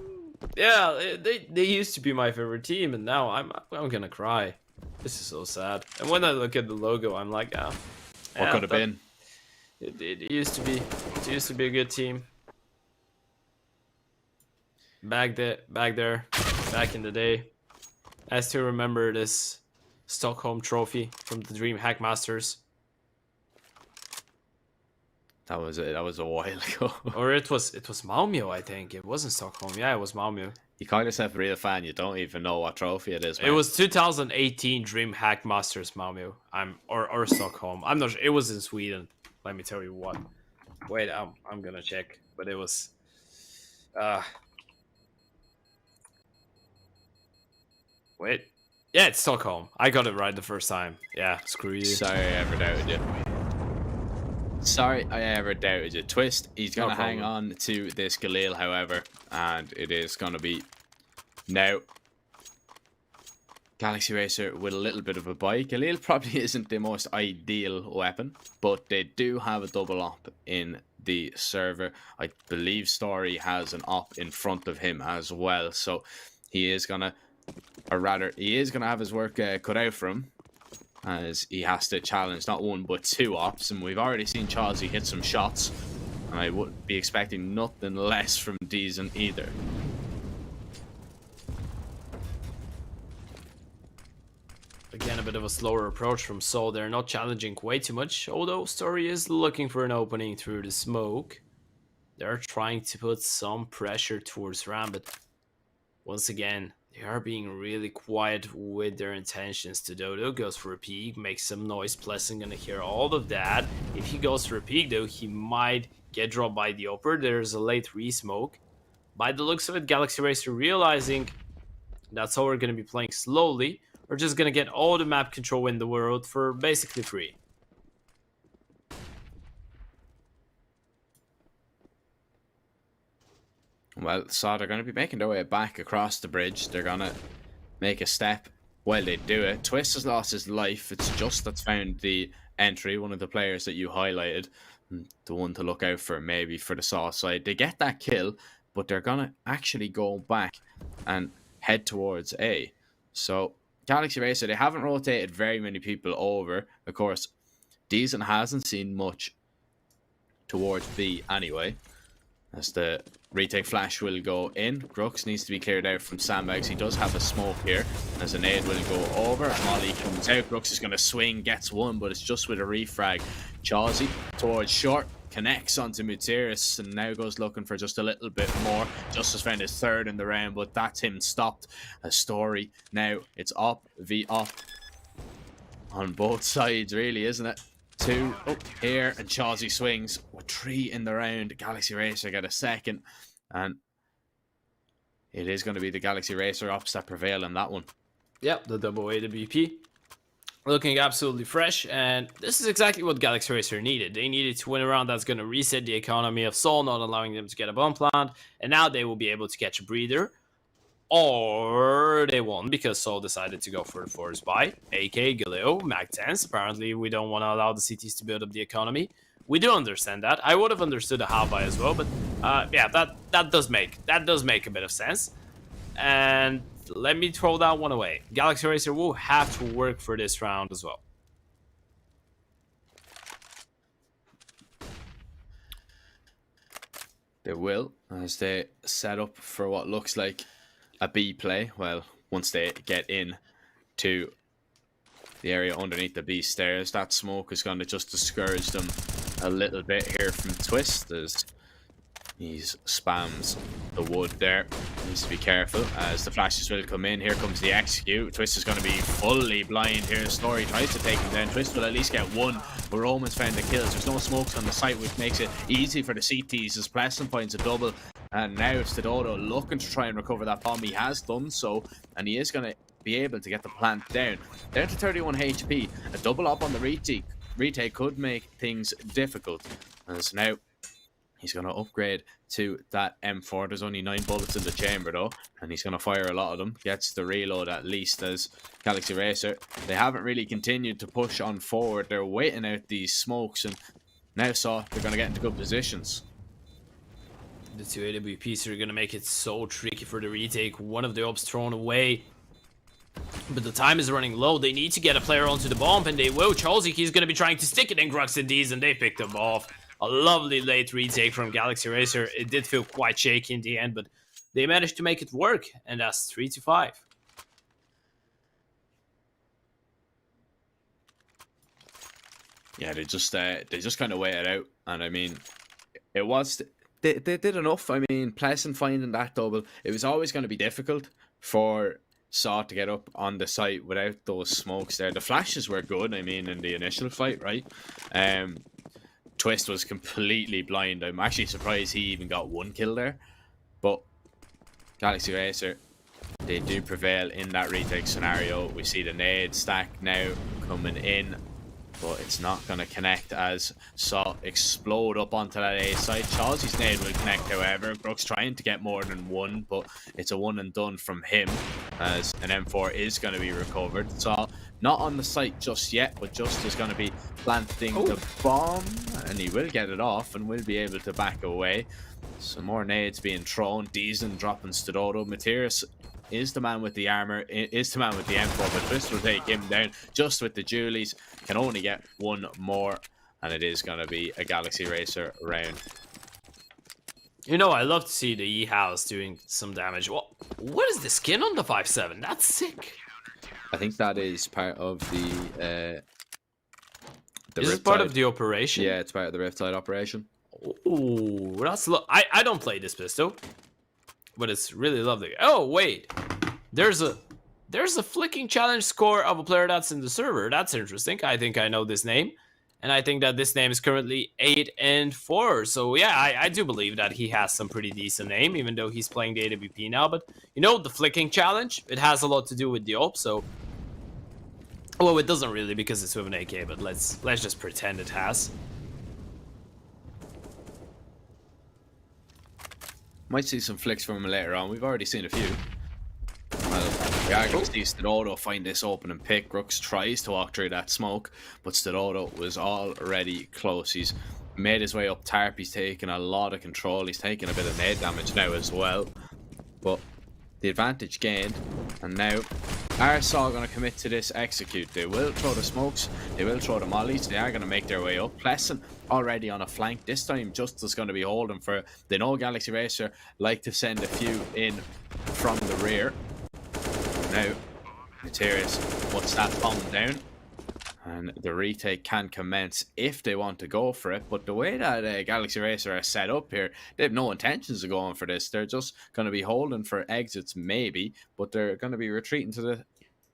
Yeah, they used to be my favorite team, and now I'm gonna cry. This is so sad. And when I look at the logo, I'm like, what could have been? It used to be. It used to be a good team. Back there, back in the day. I still remember this Stockholm trophy from the Dream Hack Masters. That was a while ago. Or it was Malmö, I think. It wasn't Stockholm. Yeah, it was Malmö. You call yourself a real fan, you don't even know what trophy it is, man. It was 2018 Dream Hack Masters Malmö. Or Stockholm. I'm not sure. It was in Sweden. Let me tell you what. Wait, I'm gonna check. But it was wait. Yeah, it's Stockholm. I got it right the first time. Yeah, screw you. Sorry I ever doubted you. Twist, he's going to hang on to this Galil, however, and it is going to be now Galaxy Racer with a little bit of a bite. Galil probably isn't the most ideal weapon, but they do have a double op in the server. I believe Story has an op in front of him as well, so he is going to have his work cut out for him, as he has to challenge not 1 but 2 ops, and we've already seen Chelsea hit some shots, and I wouldn't be expecting nothing less from Deezen either. Again, a bit of a slower approach from Soul. They're not challenging way too much, although Story is looking for an opening through the smoke. They're trying to put some pressure towards Ram, but once again, they are being really quiet with their intentions. Stododo goes for a peek, makes some noise. Pleasant gonna hear all of that. If he goes for a peek, though, he might get dropped by the upper. There's a late re-smoke. By the looks of it, Galaxy Racer realizing that's how we're gonna be playing slowly. We're just gonna get all the map control in the world for basically free. Well, so they're going to be making their way back across the bridge. They're going to make a step while they do it. Twist has lost his life. It's Just that's found the entry, one of the players that you highlighted, the one to look out for maybe for the Saw side. They get that kill, but they're going to actually go back and head towards A. So Galaxy Racer, they haven't rotated very many people over. Of course, Deezen hasn't seen much towards B anyway. As the retake flash will go in. Grux needs to be cleared out from sandbags. He does have a smoke here. As a nade will go over. Molly comes out. Grux is going to swing, gets one, but it's just with a refrag. Chawsey towards short. Connects onto Mutiris and now goes looking for just a little bit more. Justice found his third in the round, but that's him stopped. A story. Now it's up v up on both sides, really, isn't it? 2 up here, and Chawsey swings with 3 in the round. Galaxy Racer get a second, and it is going to be the Galaxy Racer ops that prevail in that one. Yep, the double AWP. Looking absolutely fresh, and this is exactly what Galaxy Racer needed. They needed to win a round that's going to reset the economy of Seoul, not allowing them to get a bomb plant, and now they will be able to catch a breather. Or they won't, because Seoul decided to go for the forest buy, AK, Galeo, Mag-10s. Apparently, we don't want to allow the CTs to build up the economy. We do understand that. I would have understood a half buy as well, but yeah, that does make a bit of sense. And let me throw that one away. Galaxy Racer will have to work for this round as well. They will, as they set up for what looks like a B play. Well, once they get in to the area underneath the B stairs, that smoke is going to just discourage them a little bit here from Twist, as he spams the wood there. Needs to be careful as the flashes will come in. Here comes the execute. Twist is going to be fully blind here. Story tries to take him down. Twist will at least get one, but Roman's found the kills. There's no smokes on the site, which makes it easy for the CTs as Pleasant finds a double. And now it's Dodo looking to try and recover that bomb. He has done so, and he is going to be able to get the plant down. Down to 31 HP. A double up on the retake could make things difficult. As now he's going to upgrade to that M4. There's only 9 bullets in the chamber though, and he's going to fire a lot of them. Gets the reload at least, as Galaxy Racer, they haven't really continued to push on forward. They're waiting out these smokes, and now they're going to get into good positions. The 2 AWPs are going to make it so tricky for the retake. One of the ops thrown away, but the time is running low. They need to get a player onto the bomb, and they will. Chawsey, he's going to be trying to stick it in Grux and D's, and they picked him off. A lovely late retake from Galaxy Racer. It did feel quite shaky in the end, but they managed to make it work, and that's 3-5. Yeah, they just kind of waited out, and I mean, it was they did enough. I mean, Pleasant finding that double. It was always going to be difficult for Saw to get up on the site without those smokes there. The flashes were good, I mean, in the initial fight, right? Twist was completely blind. I'm actually surprised he even got 1 kill there. But Galaxy Racer, they do prevail in that retake scenario. We see the nade stack now coming in, but it's not going to connect as Saw explode up onto that A side. Chawsey's nade will connect, however. Grux trying to get more than 1, but it's a 1 and done from him, as an M4 is going to be recovered. Saw not on the site just yet, but just is going to be planting the bomb, and he will get it off and will be able to back away. Some more nades being thrown. Deason dropping Stododo. Mutiris is the man with the armor, is the man with the M4, but Twist will take him down just with the Julies. Can only get 1 more, and it is going to be a Galaxy Racer round. You know, I love to see the E-House doing some damage. What is the skin on the 5.7? That's sick. I think that is part of the is it part of the operation? Yeah, it's part of the Riptide operation. Ooh, that's I don't play this pistol, but it's really lovely. Oh wait, there's a flicking challenge score of a player that's in the server. That's interesting. I think I know this name, and I think that this name is currently 8-4. So yeah, I do believe that he has some pretty decent name, even though he's playing the AWP now. But you know, the flicking challenge, it has a lot to do with the op. So, well, it doesn't really because it's with an AK, but let's just pretend it has. Might see some flicks from him later on. We've already seen a few. Well, Gargles sees Stododo find this opening pick. Grux tries to walk through that smoke, but Stododo was already close. He's made his way up tarp. He's taken a lot of control. He's taking a bit of nade damage now as well. But the advantage gained, and now Are Saw going to commit to this execute? They will throw the smokes. They will throw the mollies. They are going to make their way up. Pleasant already on a flank. This time Justice going to be holding for... They know Galaxy Racer like to send a few in from the rear. Now, Materius puts that bomb down. And the retake can commence if they want to go for it. But the way that Galaxy Racer are set up here, they have no intentions of going for this. They're just going to be holding for exits maybe, but they're going to be retreating to the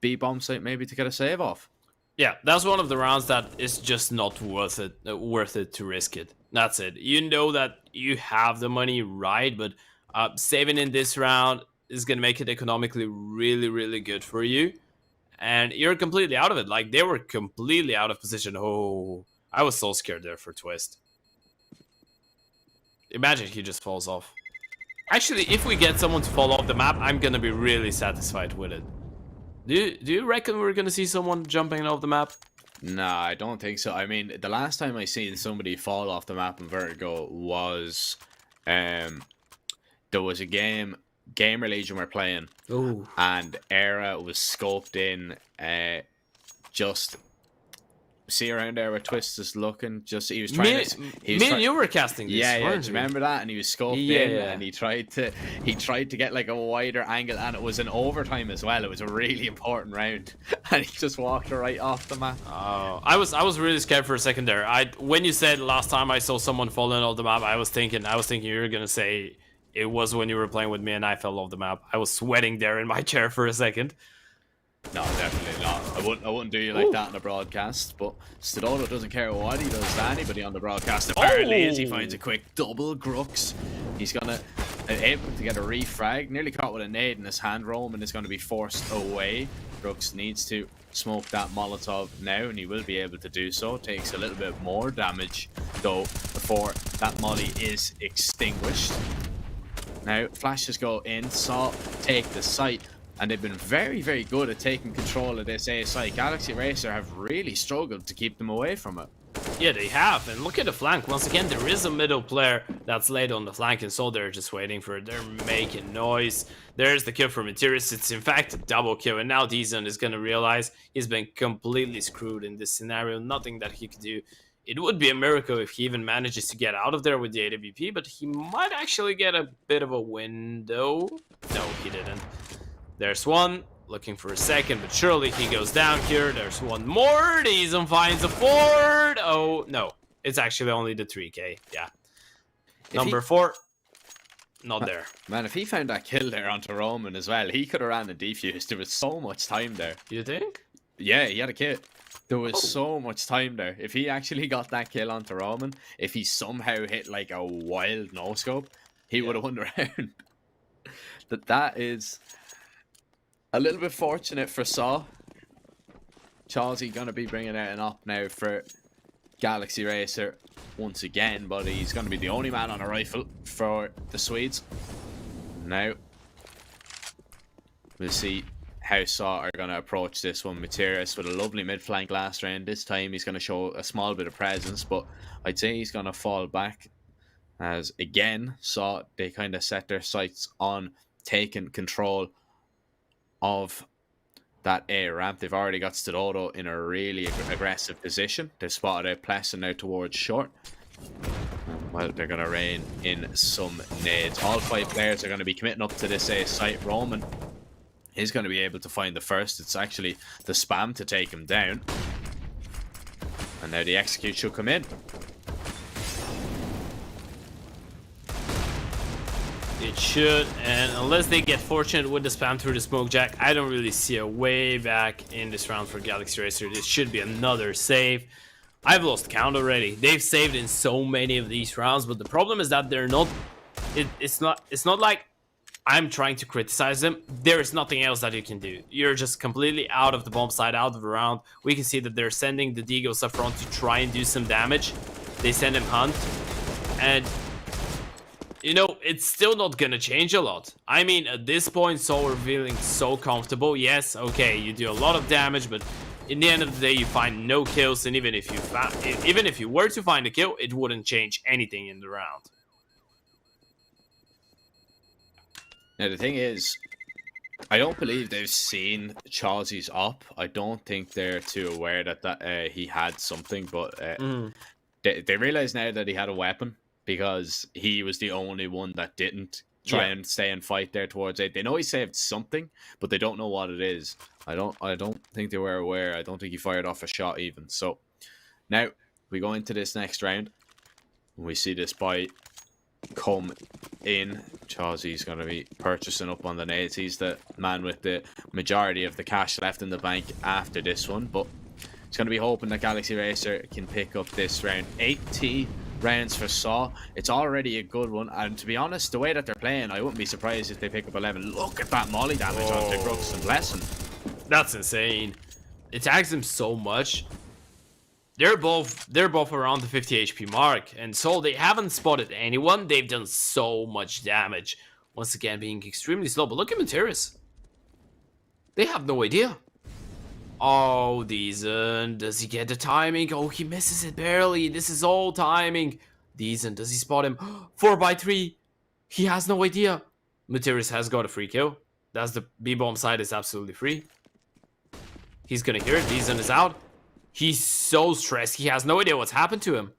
B bomb site maybe to get a save off. Yeah, that's one of the rounds that is just not worth it to risk it. That's it. You know that you have the money, right? But saving in this round is going to make it economically really, really good for you. And you're completely out of it. Like, they were completely out of position. Oh, I was so scared there for Twist. Imagine he just falls off. Actually, if we get someone to fall off the map, I'm gonna be really satisfied with it. Do you reckon we're gonna see someone jumping off the map? Nah, I don't think so. I mean, the last time I seen somebody fall off the map in Vertigo was... there was a Gamer Legion were playing. Ooh. And Era was scoped in, just see around there where Twist is looking. Just he was trying and you were casting this. Yeah, weren't do you we? remember that? And he was scoped in, and he tried to get like a wider angle, and it was an overtime as well. It was a really important round, and he just walked right off the map. Oh, I was really scared for a second there. When you said last time I saw someone falling off the map, I was thinking you were gonna say it was when you were playing with me and I fell off the map. I was sweating there in my chair for a second. No, definitely not. I wouldn't do you like that in a broadcast, but Stododo doesn't care what he does to anybody on the broadcast. Apparently, as he finds a quick double Grux, he's gonna able to get a refrag. Nearly caught with a nade in his hand. Roman is going to be forced away. Grux needs to smoke that Molotov now, and he will be able to do so. Takes a little bit more damage though before that molly is extinguished. Now, flashes go in, Saw take the site, and they've been very, very good at taking control of this A site. Galaxy Racer have really struggled to keep them away from it. Yeah, they have, and look at the flank. Once again, there is a middle player that's laid on the flank, and so they're just waiting for it. They're making noise. There's the kill for Materius. It's in fact a double kill, and now Dizon is going to realize he's been completely screwed in this scenario. Nothing that he could do. It would be a miracle if he even manages to get out of there with the AWP, but he might actually get a bit of a window. No, he didn't. There's one, looking for a second, but surely he goes down here. There's one more. Dizon finds a fort. Oh, no. It's actually only the 3K. Yeah. Number 4, not there. Man, if he found that kill there onto Roman as well, he could have ran the defuse. There was so much time there. You think? Yeah, he had a kill. There was so much time there. If he actually got that kill onto Roman, if he somehow hit like a wild no-scope, he would have won the round. That is a little bit fortunate for Saw. Chawsey going to be bringing out an op now for Galaxy Racer once again, but he's going to be the only man on a rifle for the Swedes. Now, we'll see how Saw are going to approach this one. Materius with a lovely mid-flank last round. This time he's going to show a small bit of presence, but I'd say he's going to fall back as, again, Saw, they kind of set their sights on taking control of that A ramp. They've already got Stododo in a really aggressive position. They've spotted out Pleasant now towards short. Well, they're going to rain in some nades. All 5 players are going to be committing up to this A site. Roman is going to be able to find the first. It's actually the spam to take him down. And now the execute should come in. It should, and unless they get fortunate with the spam through the smoke jack, I don't really see a way back in this round for Galaxy Racer. This should be another save. I've lost count already. They've saved in so many of these rounds, but the problem is that they're not... It's not like I'm trying to criticize them. There is nothing else that you can do. You're just completely out of the bomb side, out of the round. We can see that they're sending the Digos up front to try and do some damage. They send him Hunt, and you know, it's still not gonna change a lot. I mean, at this point, so we're feeling so comfortable. Yes, okay, you do a lot of damage, but in the end of the day, you find no kills, and even if you were to find a kill, it wouldn't change anything in the round. Now, the thing is, I don't believe they've seen Chalsey's up. I don't think they're too aware that he had something, but they realize now that he had a weapon because he was the only one that didn't try and stay and fight there towards 8. They know he saved something, but they don't know what it is. I don't think they were aware. I don't think he fired off a shot even. So now we go into this next round. We see this buy come in. Chauzy's going to be purchasing up on the nades. He's the man with the majority of the cash left in the bank after this one, but he's going to be hoping that Galaxy Racer can pick up this round. 80 rounds for Saw. It's already a good one, and to be honest, the way that they're playing, I wouldn't be surprised if they pick up 11. Look at that molly damage onto Grux and Blessing. That's insane. It tags them so much. They're both around the 50 HP mark, and so they haven't spotted anyone. They've done so much damage. Once again, being extremely slow. But look at Materis. They have no idea. Oh, Deezen. Does he get the timing? Oh, he misses it barely. This is all timing. Deezen, does he spot him? 4x3. He has no idea. Materis has got a free kill. That's the B-bomb side is absolutely free. He's gonna hear it. Deezen is out. He's so stressed. He has no idea what's happened to him.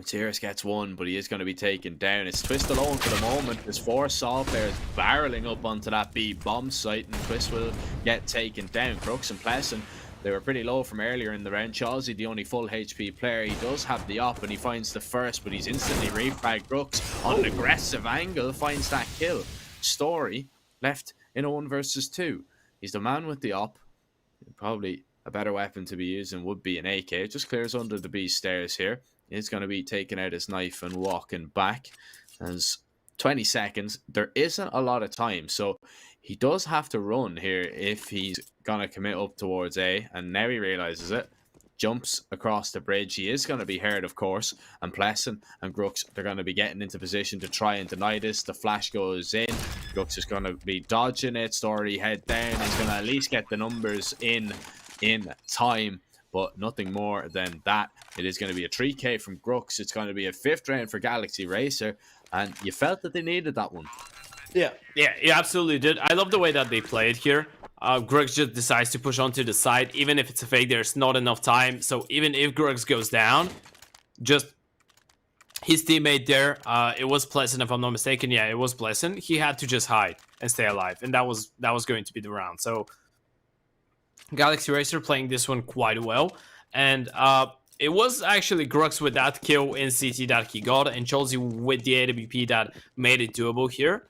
Materis gets one, but he is going to be taken down. It's Twist alone for the moment. There's 4 Saw players barreling up onto that B bomb site, and Twist will get taken down. Crooks and Pleasant, they were pretty low from earlier in the round. Chelsea, the only full HP player, he does have the op, and he finds the first, but he's instantly refragged. Crooks on an aggressive angle finds that kill. Story left in a 1 versus 2. He's the man with the op. Probably a better weapon to be using would be an AK. Just clears under the B stairs here. He's going to be taking out his knife and walking back. There's 20 seconds. There isn't a lot of time, so he does have to run here if he's going to commit up towards A. And now he realizes it. Jumps across the bridge. He is going to be heard, of course. And Pleasant and Grux, they're going to be getting into position to try and deny this. The flash goes in. Grux is going to be dodging it. Story head down. He's going to at least get the numbers in time, but nothing more than that. It is going to be a 3k from Grux. It's going to be a 5th round for Galaxy Racer, and you felt that they needed that one. Yeah, he absolutely did. I love the way that they played here. Grux just decides to push onto the side. Even if it's a fake, there's not enough time. So even if Grux goes down, just his teammate there, it was Pleasant if I'm not mistaken. Yeah, it was Pleasant. He had to just hide and stay alive, and that was going to be the round. So Galaxy Racer playing this one quite well, and it was actually Grux with that kill in CT that he got, and Chelsea with the AWP that made it doable here.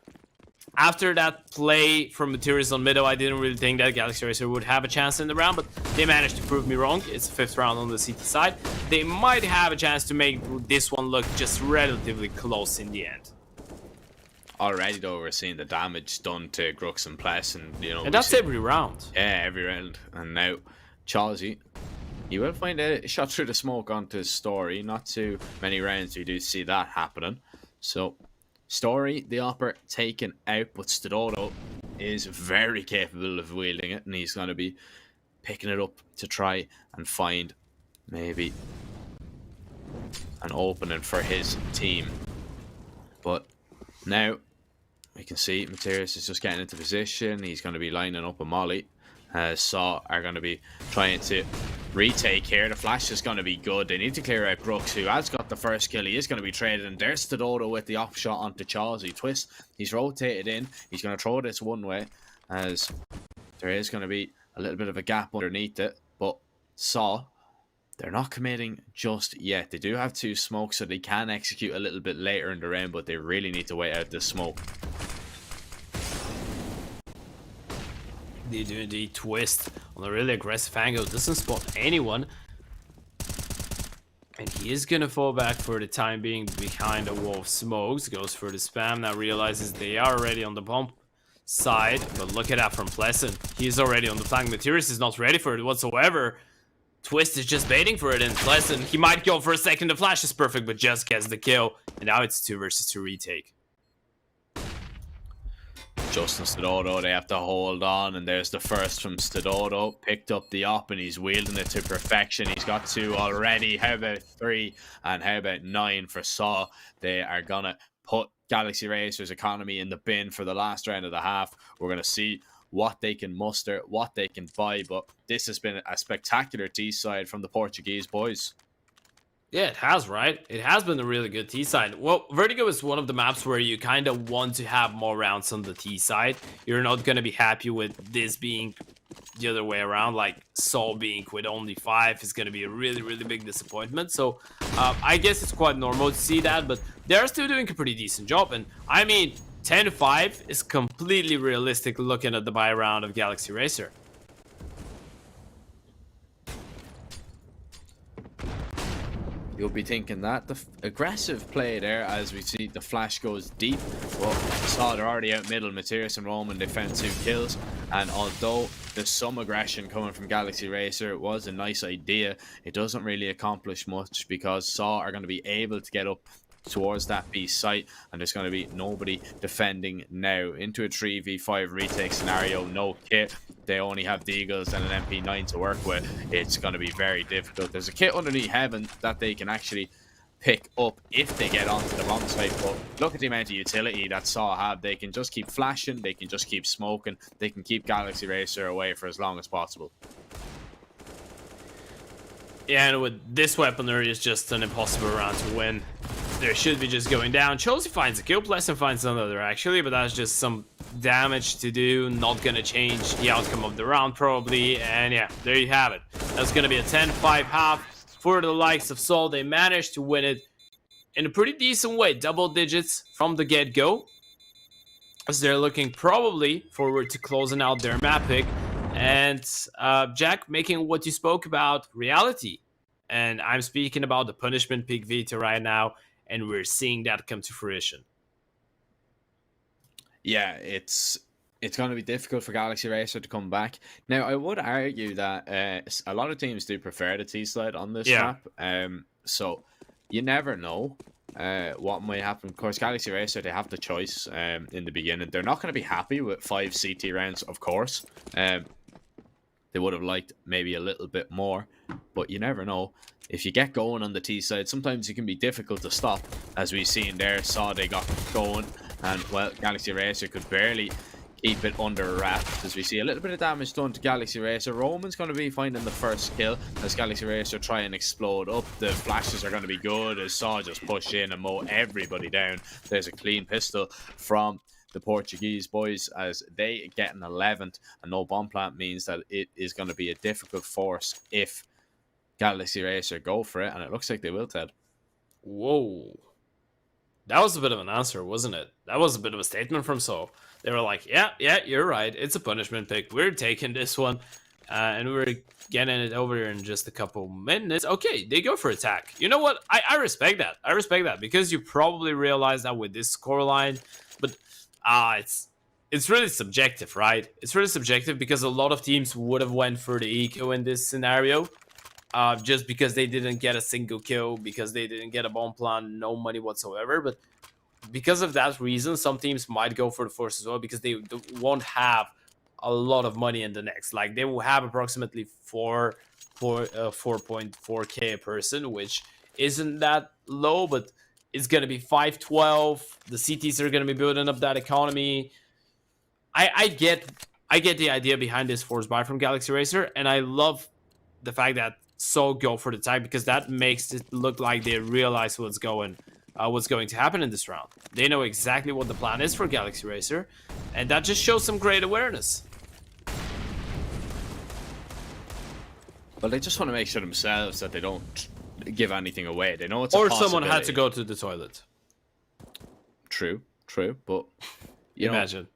After that play from Materials on middle, I didn't really think that Galaxy Racer would have a chance in the round, but they managed to prove me wrong. It's the 5th round on the CT side. They might have a chance to make this one look just relatively close in the end. Already though, we're seeing the damage done to Grux and Pless, and and that's every round. Yeah, every round. And now Chelsea, he will find a shot through the smoke onto his Story. Not too many rounds we do see that happening. So Story, the upper, taken out, but Stododo is very capable of wielding it, and he's going to be picking it up to try and find maybe an opening for his team. But now we can see Materis is just getting into position. He's going to be lining up a molly. Saw are going to be trying to retake here. The flash is going to be good. They need to clear out Brooks, who has got the first kill. He is going to be traded, and there's Stododo with the off shot onto Chelsea. Twist, he's rotated in. He's going to throw this one way, as there is going to be a little bit of a gap underneath it. But Saw, they're not committing just yet. They do have 2 smokes, so they can execute a little bit later in the round, but they really need to wait out this smoke. They do indeed. Twist on a really aggressive angle, doesn't spot anyone, and he is gonna fall back for the time being behind a wall of smokes. Goes for the spam, now realizes they are already on the bump side, but look at that from Pleasant. He is already on the flank. Materials is not ready for it whatsoever. Twist is just baiting for it, and Pleasant, he might go for a second. The flash is perfect, but just gets the kill, and now it's 2 versus 2 retake. Justin Stododo, they have to hold on, and there's the first from Stododo. Picked up the op, and he's wielding it to perfection. He's got 2 already. How about 3? And how about 9 for Saw? They are gonna put Galaxy Racer's economy in the bin for the last round of the half. We're going to see what they can muster, what they can buy. But this has been a spectacular T-side from the Portuguese boys. Yeah, it has, right? It has been a really good T side. Well, Vertigo is one of the maps where you kind of want to have more rounds on the T side. You're not going to be happy with this being the other way around, like Sol being with only 5 is going to be a really, really big disappointment. So I guess it's quite normal to see that, but they're still doing a pretty decent job. And I mean, 10-5 is completely realistic looking at the buy round of Galaxy Racer. You'll be thinking that. The aggressive play there as we see the flash goes deep. Well, saw they're already out middle. Matthias and Roman, they found 2 kills. And although there's some aggression coming from Galaxy Racer, it was a nice idea. It doesn't really accomplish much because Saw are going to be able to get up towards that B site, and there's going to be nobody defending now. Into a 3v5 retake scenario, no kit. They only have the Eagles and an MP9 to work with. It's going to be very difficult. There's a kit underneath Heaven that they can actually pick up if they get onto the bomb site, but look at the amount of utility that Saw have. They can just keep flashing, they can just keep smoking, they can keep Galaxy Racer away for as long as possible. Yeah, and with this weaponry, it's just an impossible round to win. There should be just going down. Chelsea finds a kill, Pleasant finds another actually, but that's just some damage to do. Not gonna change the outcome of the round probably. And yeah, there you have it. That's gonna be a 10-5 half for the likes of Sol. They managed to win it in a pretty decent way, double digits from the get-go, as they're looking probably forward to closing out their map pick. And Jack, making what you spoke about reality. And I'm speaking about the punishment pick veto right now, and we're seeing that come to fruition. Yeah, it's going to be difficult for Galaxy Racer to come back. Now, I would argue that a lot of teams do prefer the T-slide on this map. So you never know what might happen. Of course, Galaxy Racer, they have the choice in the beginning. They're not going to be happy with 5 CT rounds, of course. They would have liked maybe a little bit more, but you never know. If you get going on the T side, sometimes it can be difficult to stop. As we've seen there, Saw they got going, and well, Galaxy Racer could barely keep it under wraps. As we see a little bit of damage done to Galaxy Racer. Roman's going to be finding the first kill as Galaxy Racer try and explode up. The flashes are going to be good as Saw just push in and mow everybody down. There's a clean pistol from the Portuguese boys as they get an 11th, and no bomb plant means that it is going to be a difficult force if Galaxy Racer go for it, and it looks like they will, Ted. Whoa. That was a bit of an answer, wasn't it? That was a bit of a statement from So. They were like, yeah, you're right. It's a punishment pick. We're taking this one, and we're getting it over here in just a couple minutes. Okay, they go for attack. You know what? I respect that. I respect that because you probably realize that with this scoreline, but it's really subjective, right? It's really subjective because a lot of teams would have went for the eco in this scenario, just because they didn't get a single kill, because they didn't get a bomb plan, no money whatsoever. But because of that reason, some teams might go for the force as well because they won't have a lot of money in the next. Like they will have approximately 4.4k a person, which isn't that low, but it's going to be 512. The CTs are going to be building up that economy. I get the idea behind this force buy from Galaxy Racer, and I love the fact that So go for the tag because that makes it look like they realize what's going to happen in this round. They know exactly what the plan is for Galaxy Racer, and that just shows some great awareness. Well, they just want to make sure themselves that they don't give anything away. They know it's or a someone had to go to the toilet. True, but imagine.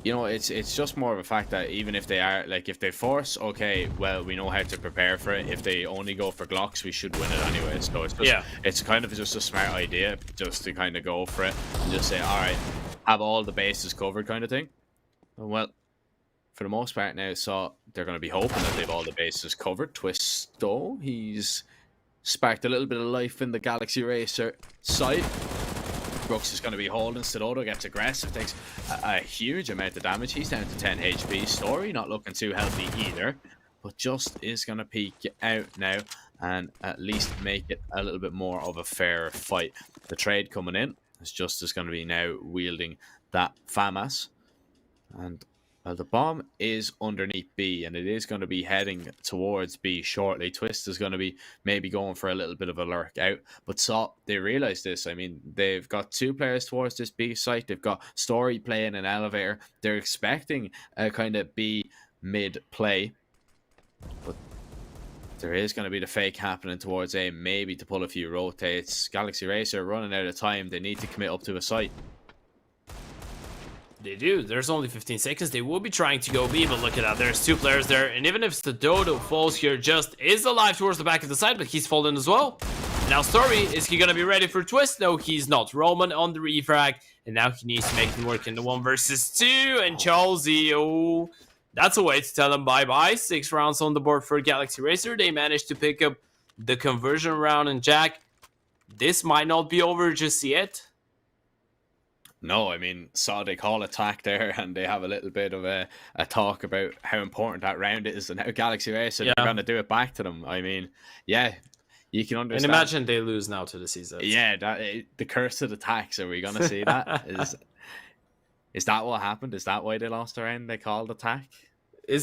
It's just more of a fact that even if they are, like, if they force, okay, well, we know how to prepare for it. If they only go for Glocks, we should win it anyway. So it's just, it's kind of just a smart idea just to kind of go for it and just say, all right, have all the bases covered kind of thing. Well, for the most part now, so they're going to be hoping that they've all the bases covered. Twisto, he's sparked a little bit of life in the Galaxy Racer side. Brooks is going to be holding. Sidoto gets aggressive, takes a huge amount of damage. He's down to 10 HP. Story not looking too healthy either, but just is going to peek out now and at least make it a little bit more of a fair fight. The trade coming in as Justice going to be now wielding that FAMAS. And well, the bomb is underneath B, and it is going to be heading towards B shortly. Twist is going to be maybe going for a little bit of a lurk out, but they realize this. I mean, they've got 2 players towards this B site. They've got Story playing an elevator. They're expecting a kind of B mid play, but there is going to be the fake happening towards A, maybe to pull a few rotates. Galaxy Racer running out of time. They need to commit up to a site. They do. There's only 15 seconds. They will be trying to go B, but look at that. There's 2 players there. And even if the Dodo falls here, Just is alive towards the back of the side, but he's fallen as well. Now Story, is he going to be ready for Twist? No, he's not. Roman on the refrag, and now he needs to make it work in the 1 versus 2. And Chelsea, oh, that's a way to tell them bye-bye. 6 rounds on the board for Galaxy Racer. They managed to pick up the conversion round, and Jack, this might not be over just yet. No, I mean, saw they call attack there, and they have a little bit of a talk about how important that round is, and how Galaxy Racer are going to do it back to them. I mean, yeah, you can understand. And imagine they lose now to the CZ. Yeah, the curse of the tax. Are we going to see that? Is that what happened? Is that why they lost the round? They called attack. Is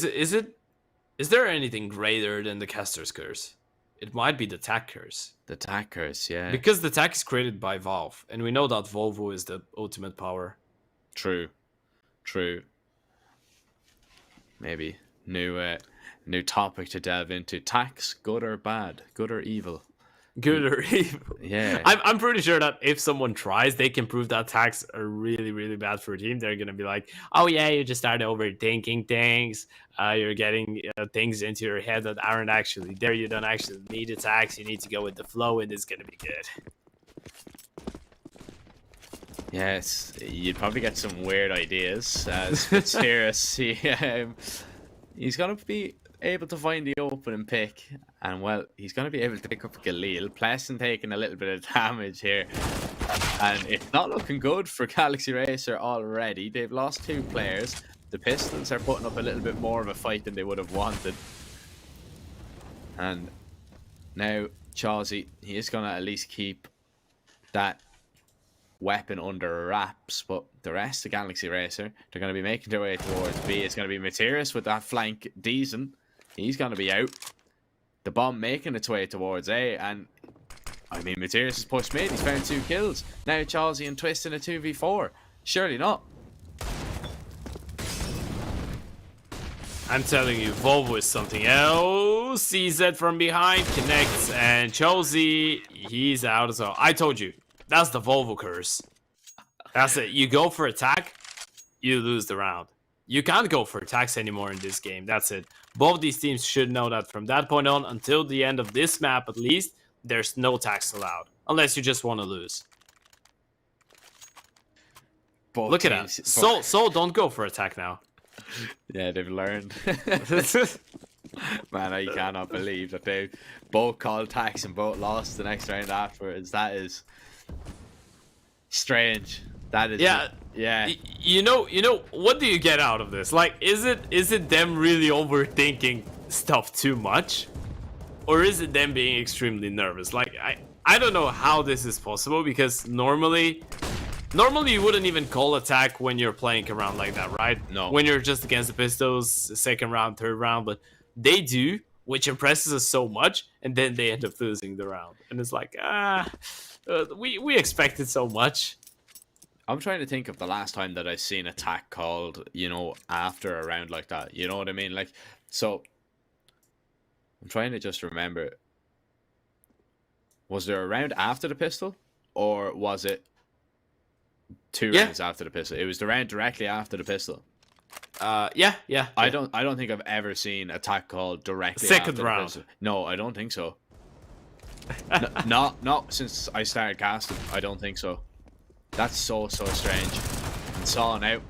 there anything greater than the caster's curse? It might be the tack curse. The tack curse, yeah. Because the tack is created by Valve, and we know that Volvo is the ultimate power. True. Maybe new topic to delve into. Tax, good or bad? Good or evil? Good or evil? Yeah. I'm pretty sure that if someone tries, they can prove that tax are really, really bad for a team. They're going to be like, oh yeah, you just started overthinking things. You're getting things into your head that aren't actually there. You don't actually need a tax. You need to go with the flow, and it's going to be good. Yes, you'd probably get some weird ideas. As Fitzgerald, he's going to be able to find the opening pick, and well, he's going to be able to pick up Galil. Pleasant taking a little bit of damage here, and it's not looking good for Galaxy Racer already. They've lost 2 players. The Pistols are putting up a little bit more of a fight than they would have wanted, and now Chelsea, he is going to at least keep that weapon under wraps, but the rest of Galaxy Racer, they're going to be making their way towards B. It's going to be Materis with that flank decent. He's going to be out. The bomb making its way towards A, and I mean, Materis has pushed mid. He's found 2 kills. Now Chelsea and Twist in a 2v4. Surely not. I'm telling you, Volvo is something else. CZ from behind connects, and Chelsea, he's out as well. I told you, that's the Volvo curse. That's it. You go for attack, you lose the round. You can't go for attacks anymore in this game. That's it. Both these teams should know that from that point on, until the end of this map at least, there's no attacks allowed. Unless you just want to lose. Both Look at teams, that. So don't go for attack now. Yeah, they've learned. Man, I cannot believe that they both called tax and both lost the next round afterwards. That is strange. That is, yeah. You know, what do you get out of this? Like, is it them really overthinking stuff too much, or is it them being extremely nervous? Like, I don't know how this is possible, because normally you wouldn't even call attack when you're playing around like that, right? No. When you're just against the Pistols, second round, third round, but they do, which impresses us so much, and then they end up losing the round, and it's like, we expected so much. I'm trying to think of the last time that I've seen attack called, after a round like that. You know what I mean? Like, so I'm trying to just remember. Was there a round after the pistol, or was it 2 rounds after the pistol? It was the round directly after the pistol. Yeah. I don't think I've ever seen attack called directly second after round. The pistol. No, I don't think so. Not since I started casting. I don't think so. That's so strange. And Saw now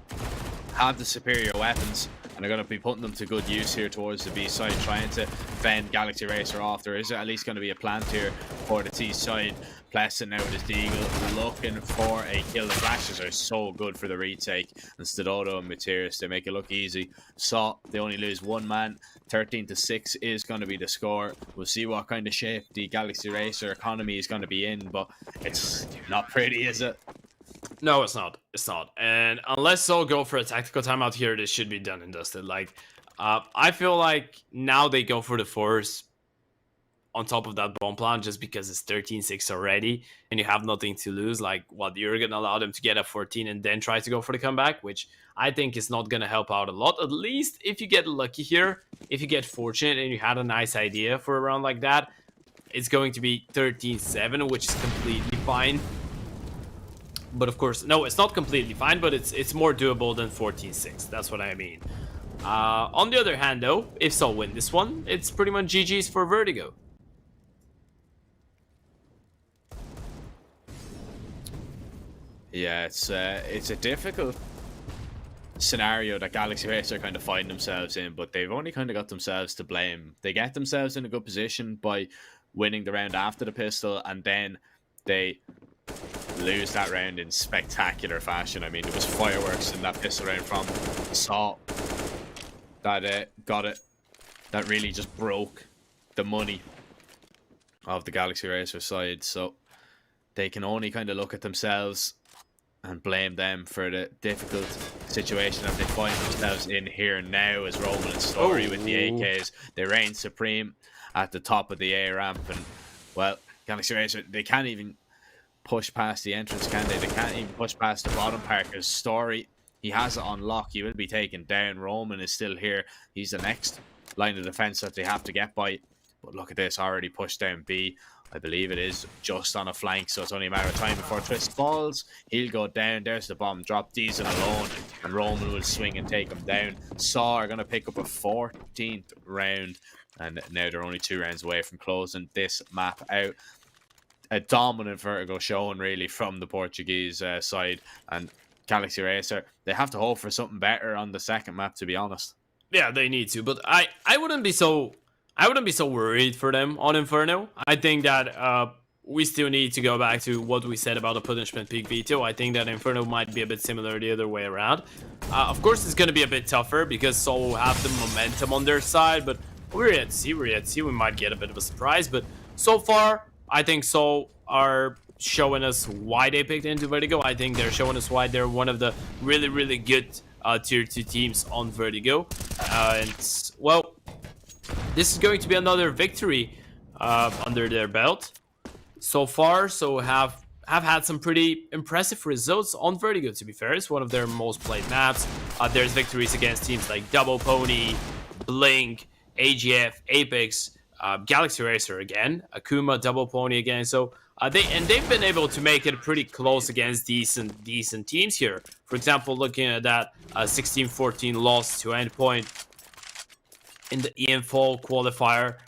have the superior weapons, and they're going to be putting them to good use here towards the B side, trying to fend Galaxy Racer off. There is at least going to be a plant here for the T side. Pleasant now with his Deagle, looking for a kill. The flashes are so good for the retake. And Stododo and Materis, they make it look easy. Saw, they only lose 1 man. 13-6 is going to be the score. We'll see what kind of shape the Galaxy Racer economy is going to be in, but it's not pretty, is it? No, it's not. It's not. And unless Seoul go for a tactical timeout here, this should be done and dusted. Like, I feel like now they go for the force on top of that bomb plan just because it's 13-6 already and you have nothing to lose. Like, what, you're going to allow them to get a 14 and then try to go for the comeback, which I think is not going to help out a lot. At least if you get lucky here, if you get fortunate and you had a nice idea for a round like that, it's going to be 13-7, which is completely fine. But of course, no, it's not completely fine, but it's more doable than 14-6. That's what I mean. On the other hand, though, if Seoul win this one, it's pretty much GG's for Vertigo. Yeah, it's a difficult scenario that Galaxy Racer kind of find themselves in, but they've only kind of got themselves to blame. They get themselves in a good position by winning the round after the pistol, and then they lose that round in spectacular fashion. I mean, there was fireworks in that pistol round from Saw that got it. That really just broke the money of the Galaxy Racer side. So they can only kind of look at themselves and blame them for the difficult situation that they find themselves in here now, as Roman and Story with the AKs. They reign supreme at the top of the A ramp, and well, Galaxy Racer, they can't even push past the entrance, can they? They can't even push past the bottom part, because Story, he has it on lock. He will be taken down. Roman is still here. He's the next line of defense that they have to get by. But look at this, already pushed down B. I believe it is just on a flank, so it's only a matter of time before Twist falls. He'll go down. There's the bomb drop. Diesel alone, and Roman will swing and take him down. Saw are going to pick up a 14th round, and now they're only 2 rounds away from closing this map out. A dominant Vertigo showing, really, from the Portuguese side, and Galaxy Racer, they have to hope for something better on the second map, to be honest. Yeah, they need to, but I wouldn't be so worried for them on Inferno. I think that we still need to go back to what we said about the punishment peak veto. I think that Inferno might be a bit similar the other way around. Of course, it's going to be a bit tougher because Soul will have the momentum on their side, but we're yet to see. We might get a bit of a surprise, but so far, I think Soul are showing us why they picked into Vertigo. I think they're showing us why they're one of the really, really good tier 2 teams on Vertigo. And, well, this is going to be another victory under their belt so far. So have had some pretty impressive results on Vertigo, to be fair. It's one of their most played maps. There's victories against teams like Double Pony, Blink, AGF, Apex, Galaxy Racer again, Akuma, Double Pony again. So they've been able to make it pretty close against decent teams here. For example, looking at that 16-14 loss to Endpoint in the EM4 qualifier.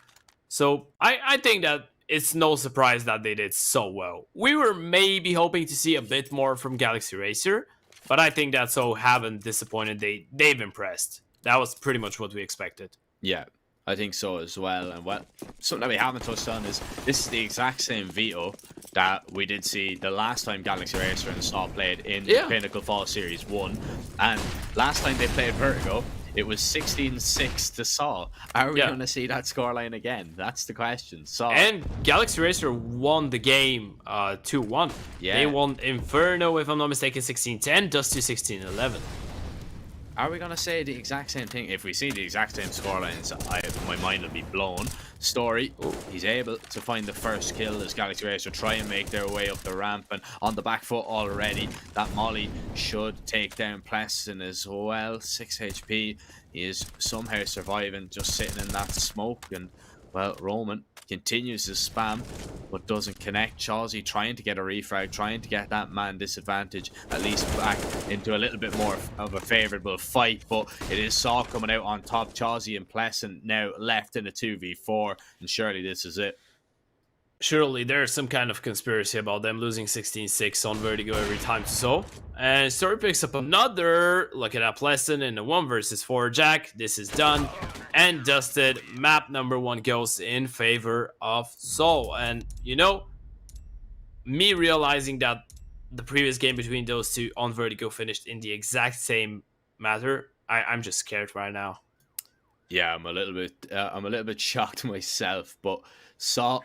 So I think that it's no surprise that they did so well. We were maybe hoping to see a bit more from Galaxy Racer, but I think that so haven't disappointed. They've impressed. That was pretty much what we expected. Yeah, I think so as well. And well, something that we haven't touched on is this is the exact same veto that we did see the last time Galaxy Racer and Saw played in the Pinnacle Fall Series 1. And last time they played Vertigo, it was 16-6 to Saw. Are we going to see that scoreline again? That's the question. Saw. And Galaxy Racer won the game 2-1. Yeah. They won Inferno, if I'm not mistaken, 16-10, Dusty 16-11. Are we going to say the exact same thing? If we see the exact same scorelines, my mind will be blown. Story, he's able to find the first kill as Galaxy Racer try and make their way up the ramp, and on the back foot already. That molly should take down Plesson as well. 6 HP. He is somehow surviving, just sitting in that smoke. And well, Roman continues to spam, but doesn't connect. Chawsey trying to get a refrag, trying to get that man disadvantage at least back into a little bit more of a favourable fight, but it is Saw coming out on top. Chawsey and Plesson now left in a 2v4, and surely this is it. Surely there's some kind of conspiracy about them losing 16-6 on Vertigo every time to Soul. And Story picks up another look at that Plesson in a 1 versus 4 Jack. This is done and dusted. Map number 1 goes in favor of Soul. And you know, me realizing that the previous game between those two on Vertigo finished in the exact same matter, I'm just scared right now. Yeah, I'm a little bit shocked myself, but Saw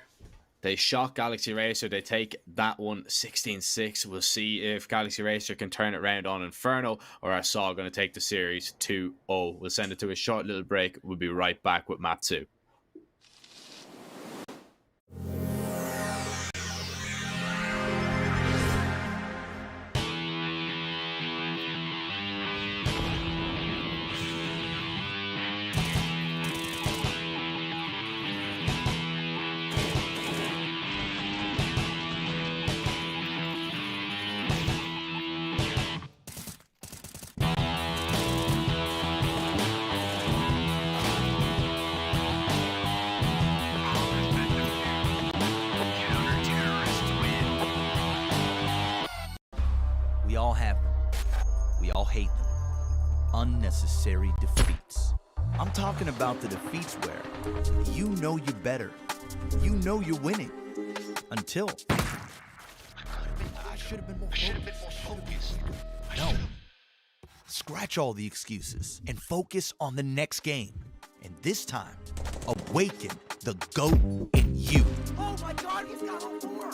They shot Galaxy Racer. They take that one 16-6. We'll see if Galaxy Racer can turn it around on Inferno, or are Saw going to take the series 2-0. We'll send it to a short little break. We'll be right back with map 2. We all have them. We all hate them. Unnecessary defeats. I'm talking about the defeats where you know you're better. You know you're winning. Until I should have been more focused. No. Scratch all the excuses and focus on the next game. And this time, awaken the GOAT in you. Oh my God, he's got a four!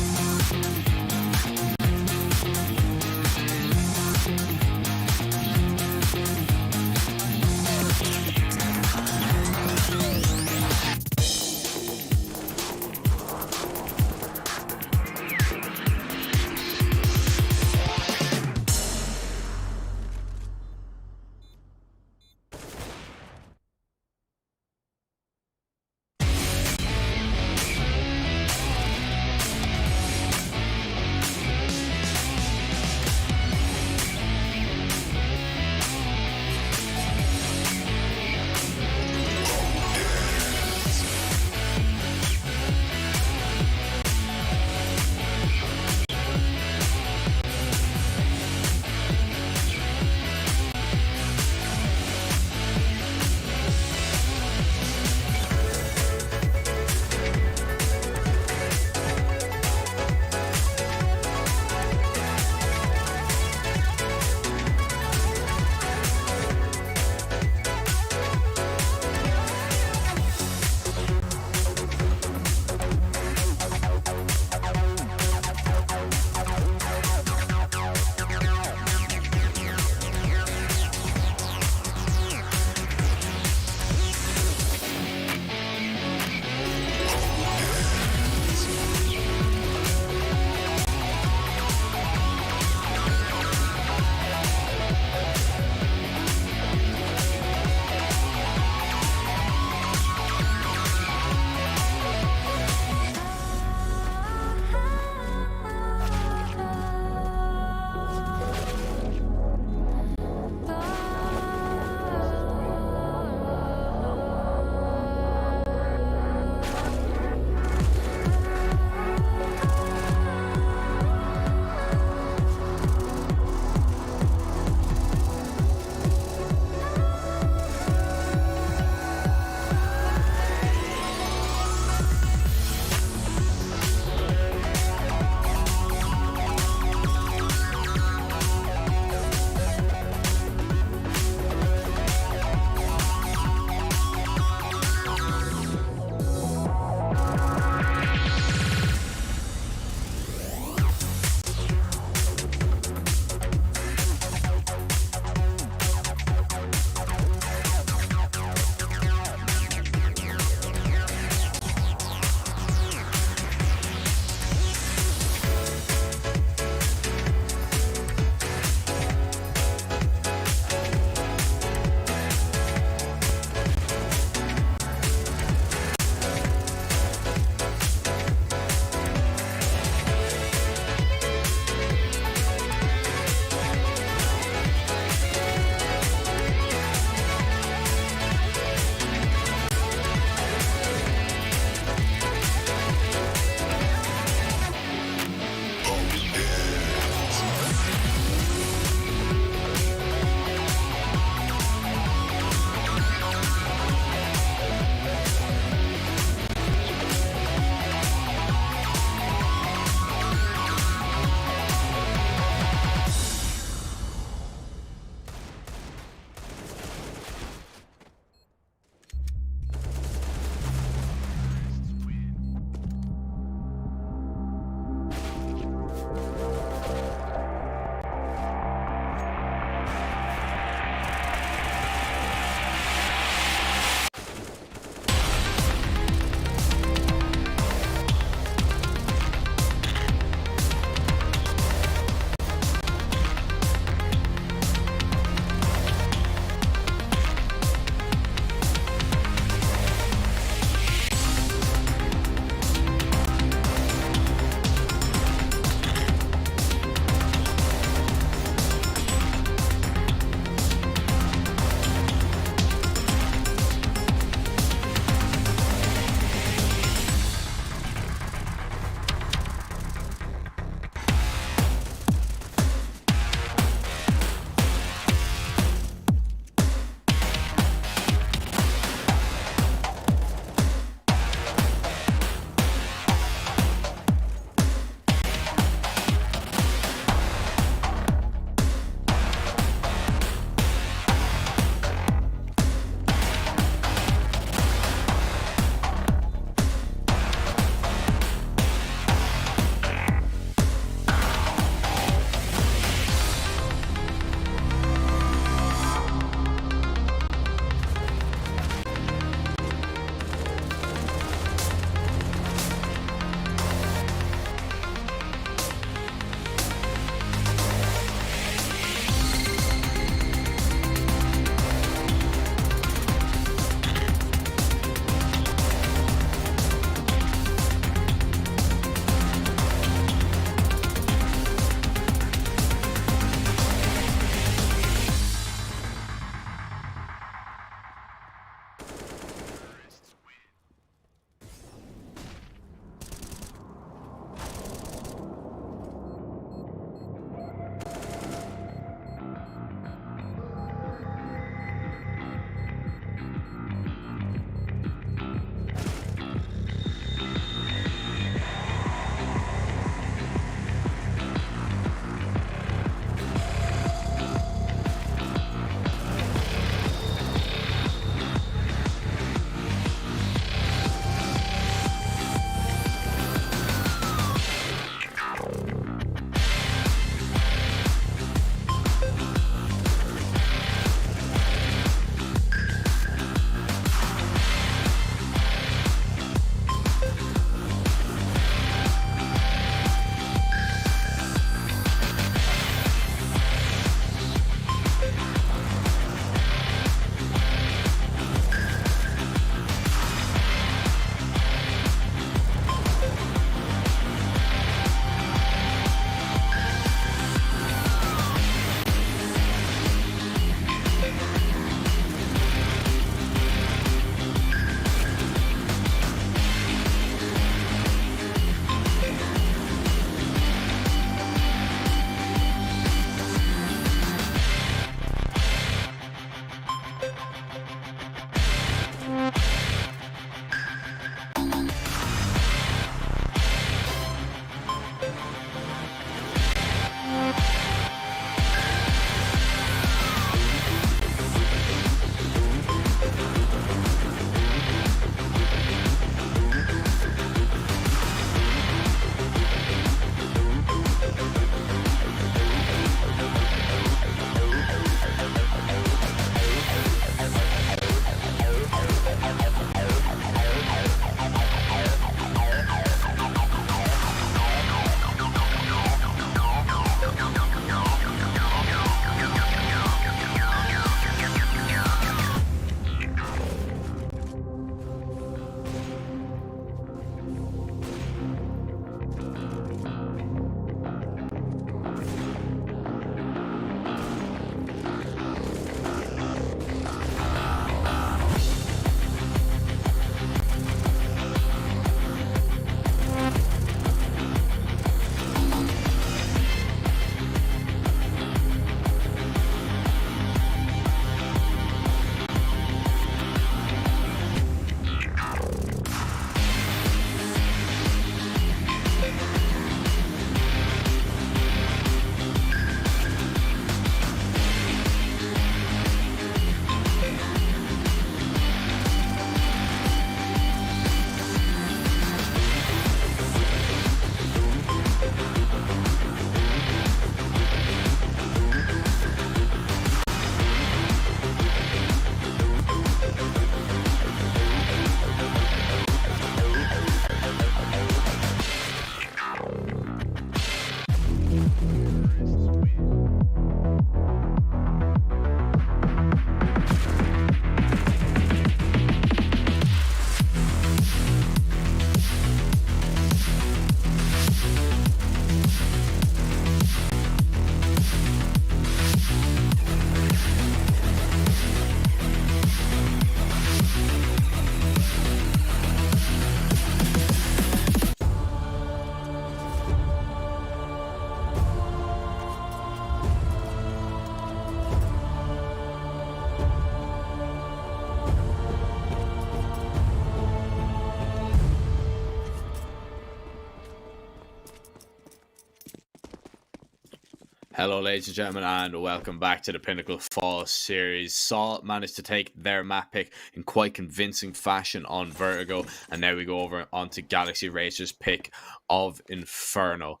Hello, ladies and gentlemen, and welcome back to the Pinnacle Fall series. Saw managed to take their map pick in quite convincing fashion on Vertigo, and now we go over onto Galaxy Racer's pick of Inferno.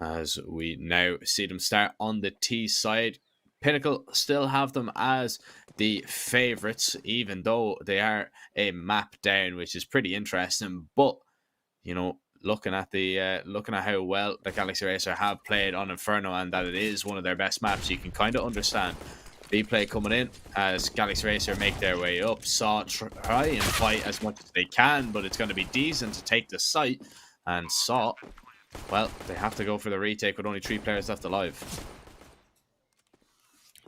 As we now see them start on the T side, Pinnacle still have them as the favourites, even though they are a map down, which is pretty interesting. But you know, looking at how well the Galaxy Racer have played on Inferno, and that it is one of their best maps, you can kind of understand B play coming in as Galaxy Racer make their way up. Saw try and fight as much as they can, but it's going to be decent to take the site. And Saw, well, they have to go for the retake with only 3 players left alive.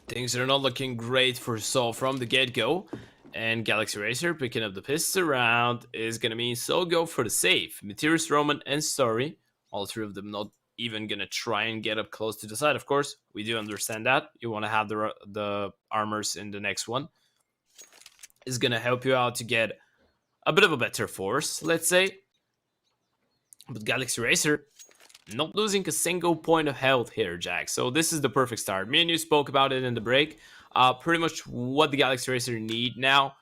Things are not looking great for Saw from the get-go. And Galaxy Racer picking up the pistol round is going to mean Saw go for the save. Meteorus, Roman, and Story, all 3 of them not even going to try and get up close to the side. Of course, we do understand that. You want to have the armors in the next one. Is going to help you out to get a bit of a better force, let's say. But Galaxy Racer not losing a single point of health here, Jack. So this is the perfect start. Me and you spoke about it in the break. Pretty much what the Galaxy Racer need now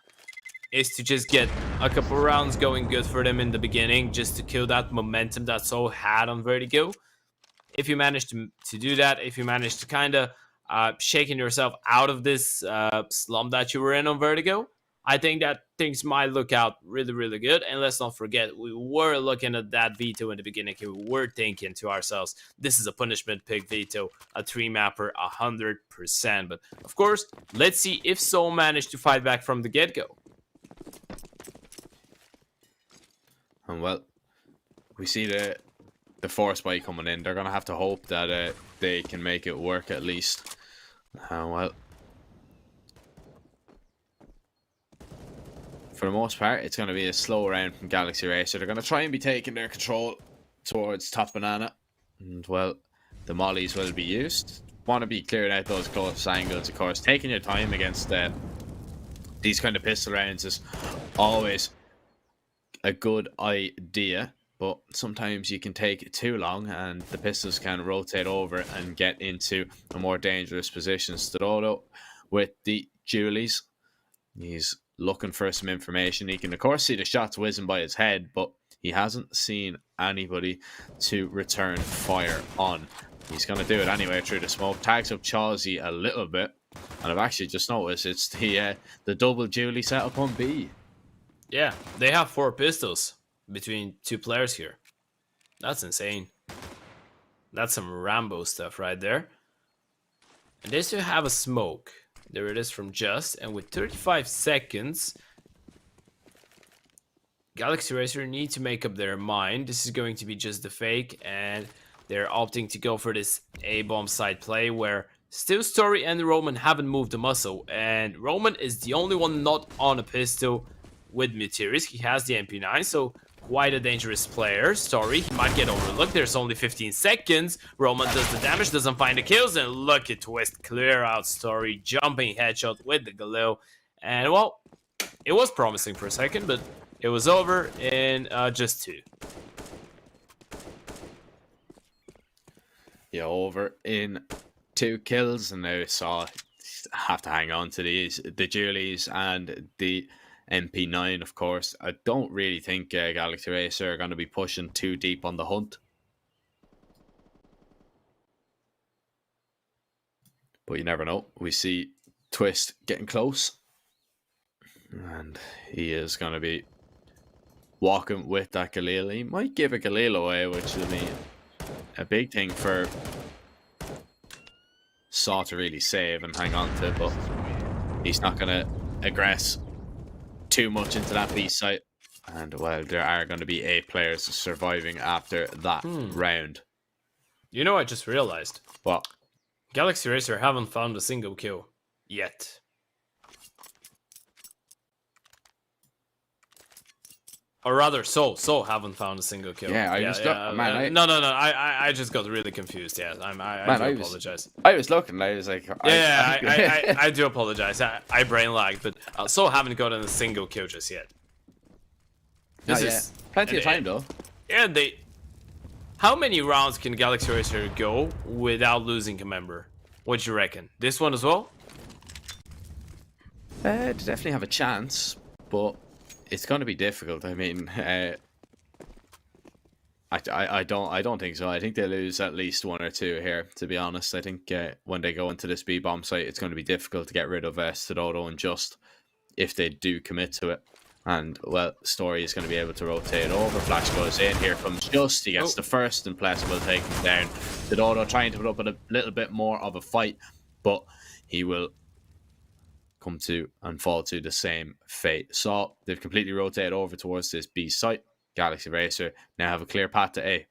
is to just get a couple rounds going good for them in the beginning, just to kill that momentum that Saw had on Vertigo. If you manage to do that, if you manage to kind of shaking yourself out of this slump that you were in on Vertigo, I think that things might look out really, really good. And let's not forget, we were looking at that veto in the beginning. We were thinking to ourselves, this is a punishment pick veto, a 3-mapper, 100%. But of course, let's see if Saw managed to fight back from the get-go. And well, we see the force bite coming in. They're going to have to hope that they can make it work at least. Well, for the most part, it's going to be a slow round from Galaxy Racer. They're going to try and be taking their control towards top banana. And, well, the mollies will be used. Want to be clearing out those close angles, of course. Taking your time against these kind of pistol rounds is always a good idea. But sometimes you can take too long and the pistols can rotate over and get into a more dangerous position. Stododo with the Julies. He's looking for some information. He can, of course, see the shots whizzing by his head, but he hasn't seen anybody to return fire on. He's going to do it anyway through the smoke. Tags up Chawsey a little bit. And I've actually just noticed it's the double Julie setup on B. Yeah, they have 4 pistols between 2 players here. That's insane. That's some Rambo stuff right there. And they still have a smoke. There it is from Just. And with 35 seconds, Galaxy Racer need to make up their mind. This is going to be just the fake. And they're opting to go for this A-bomb side play where still Story and Roman haven't moved the muscle. And Roman is the only one not on a pistol with Meteorus. He has the MP9, so quite a dangerous player. Story, he might get overlooked. There's only 15 seconds. Roman does the damage, doesn't find the kills, and look at Twist clear out Story. Jumping headshot with the Galil. And, well, it was promising for a second, but it was over in just 2. Yeah, over in 2 kills, and now Saw have to hang on to the Julies and the MP9, of course. I don't really think Galaxy Racer are going to be pushing too deep on the hunt. But you never know. We see Twist getting close. And he is going to be walking with that Galil. He might give a Galil away, which will be a big thing for Saw to really save and hang on to. But he's not going to aggress too much into that B site. And well, there are going to be 8 players surviving after that round. You know, I just realized. What? Galaxy Racer haven't found a single kill yet. Or rather, Soul haven't found a single kill. Yeah, I just got really confused. Yeah, I do apologize. I was looking, I was like, I do apologize. I brain lagged, but Soul haven't gotten a single kill just yet. This is plenty of time though. Yeah, How many rounds can Galaxy Racer go without losing a member? What do you reckon? This one as well? They definitely have a chance, but it's going to be difficult. I mean, I don't think so. I think they lose at least 1 or 2 here, to be honest. I think when they go into this B-bomb site, it's going to be difficult to get rid of Stododo and Just if they do commit to it. And, well, Story is going to be able to rotate over. Flash goes in. Here comes Just. He gets the first, and Pless will take him down. Stododo trying to put up a little bit more of a fight, but he will come to and fall to the same fate. So they've completely rotated over towards this B site. Galaxy Racer now have a clear path to A.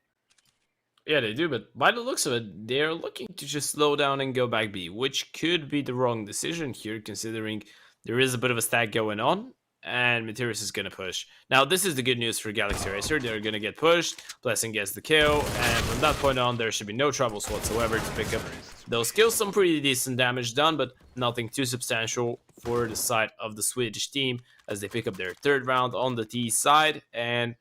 Yeah, they do, but by the looks of it, they're looking to just slow down and go back B, which could be the wrong decision here, considering there is a bit of a stack going on, and Materius is going to push. Now, this is the good news for Galaxy Racer. They're going to get pushed, Blessing gets the kill, and from that point on, there should be no troubles whatsoever to pick up those kills. Some pretty decent damage done, but nothing too substantial for the side of the Swedish team as they pick up their 3rd round on the T side. And,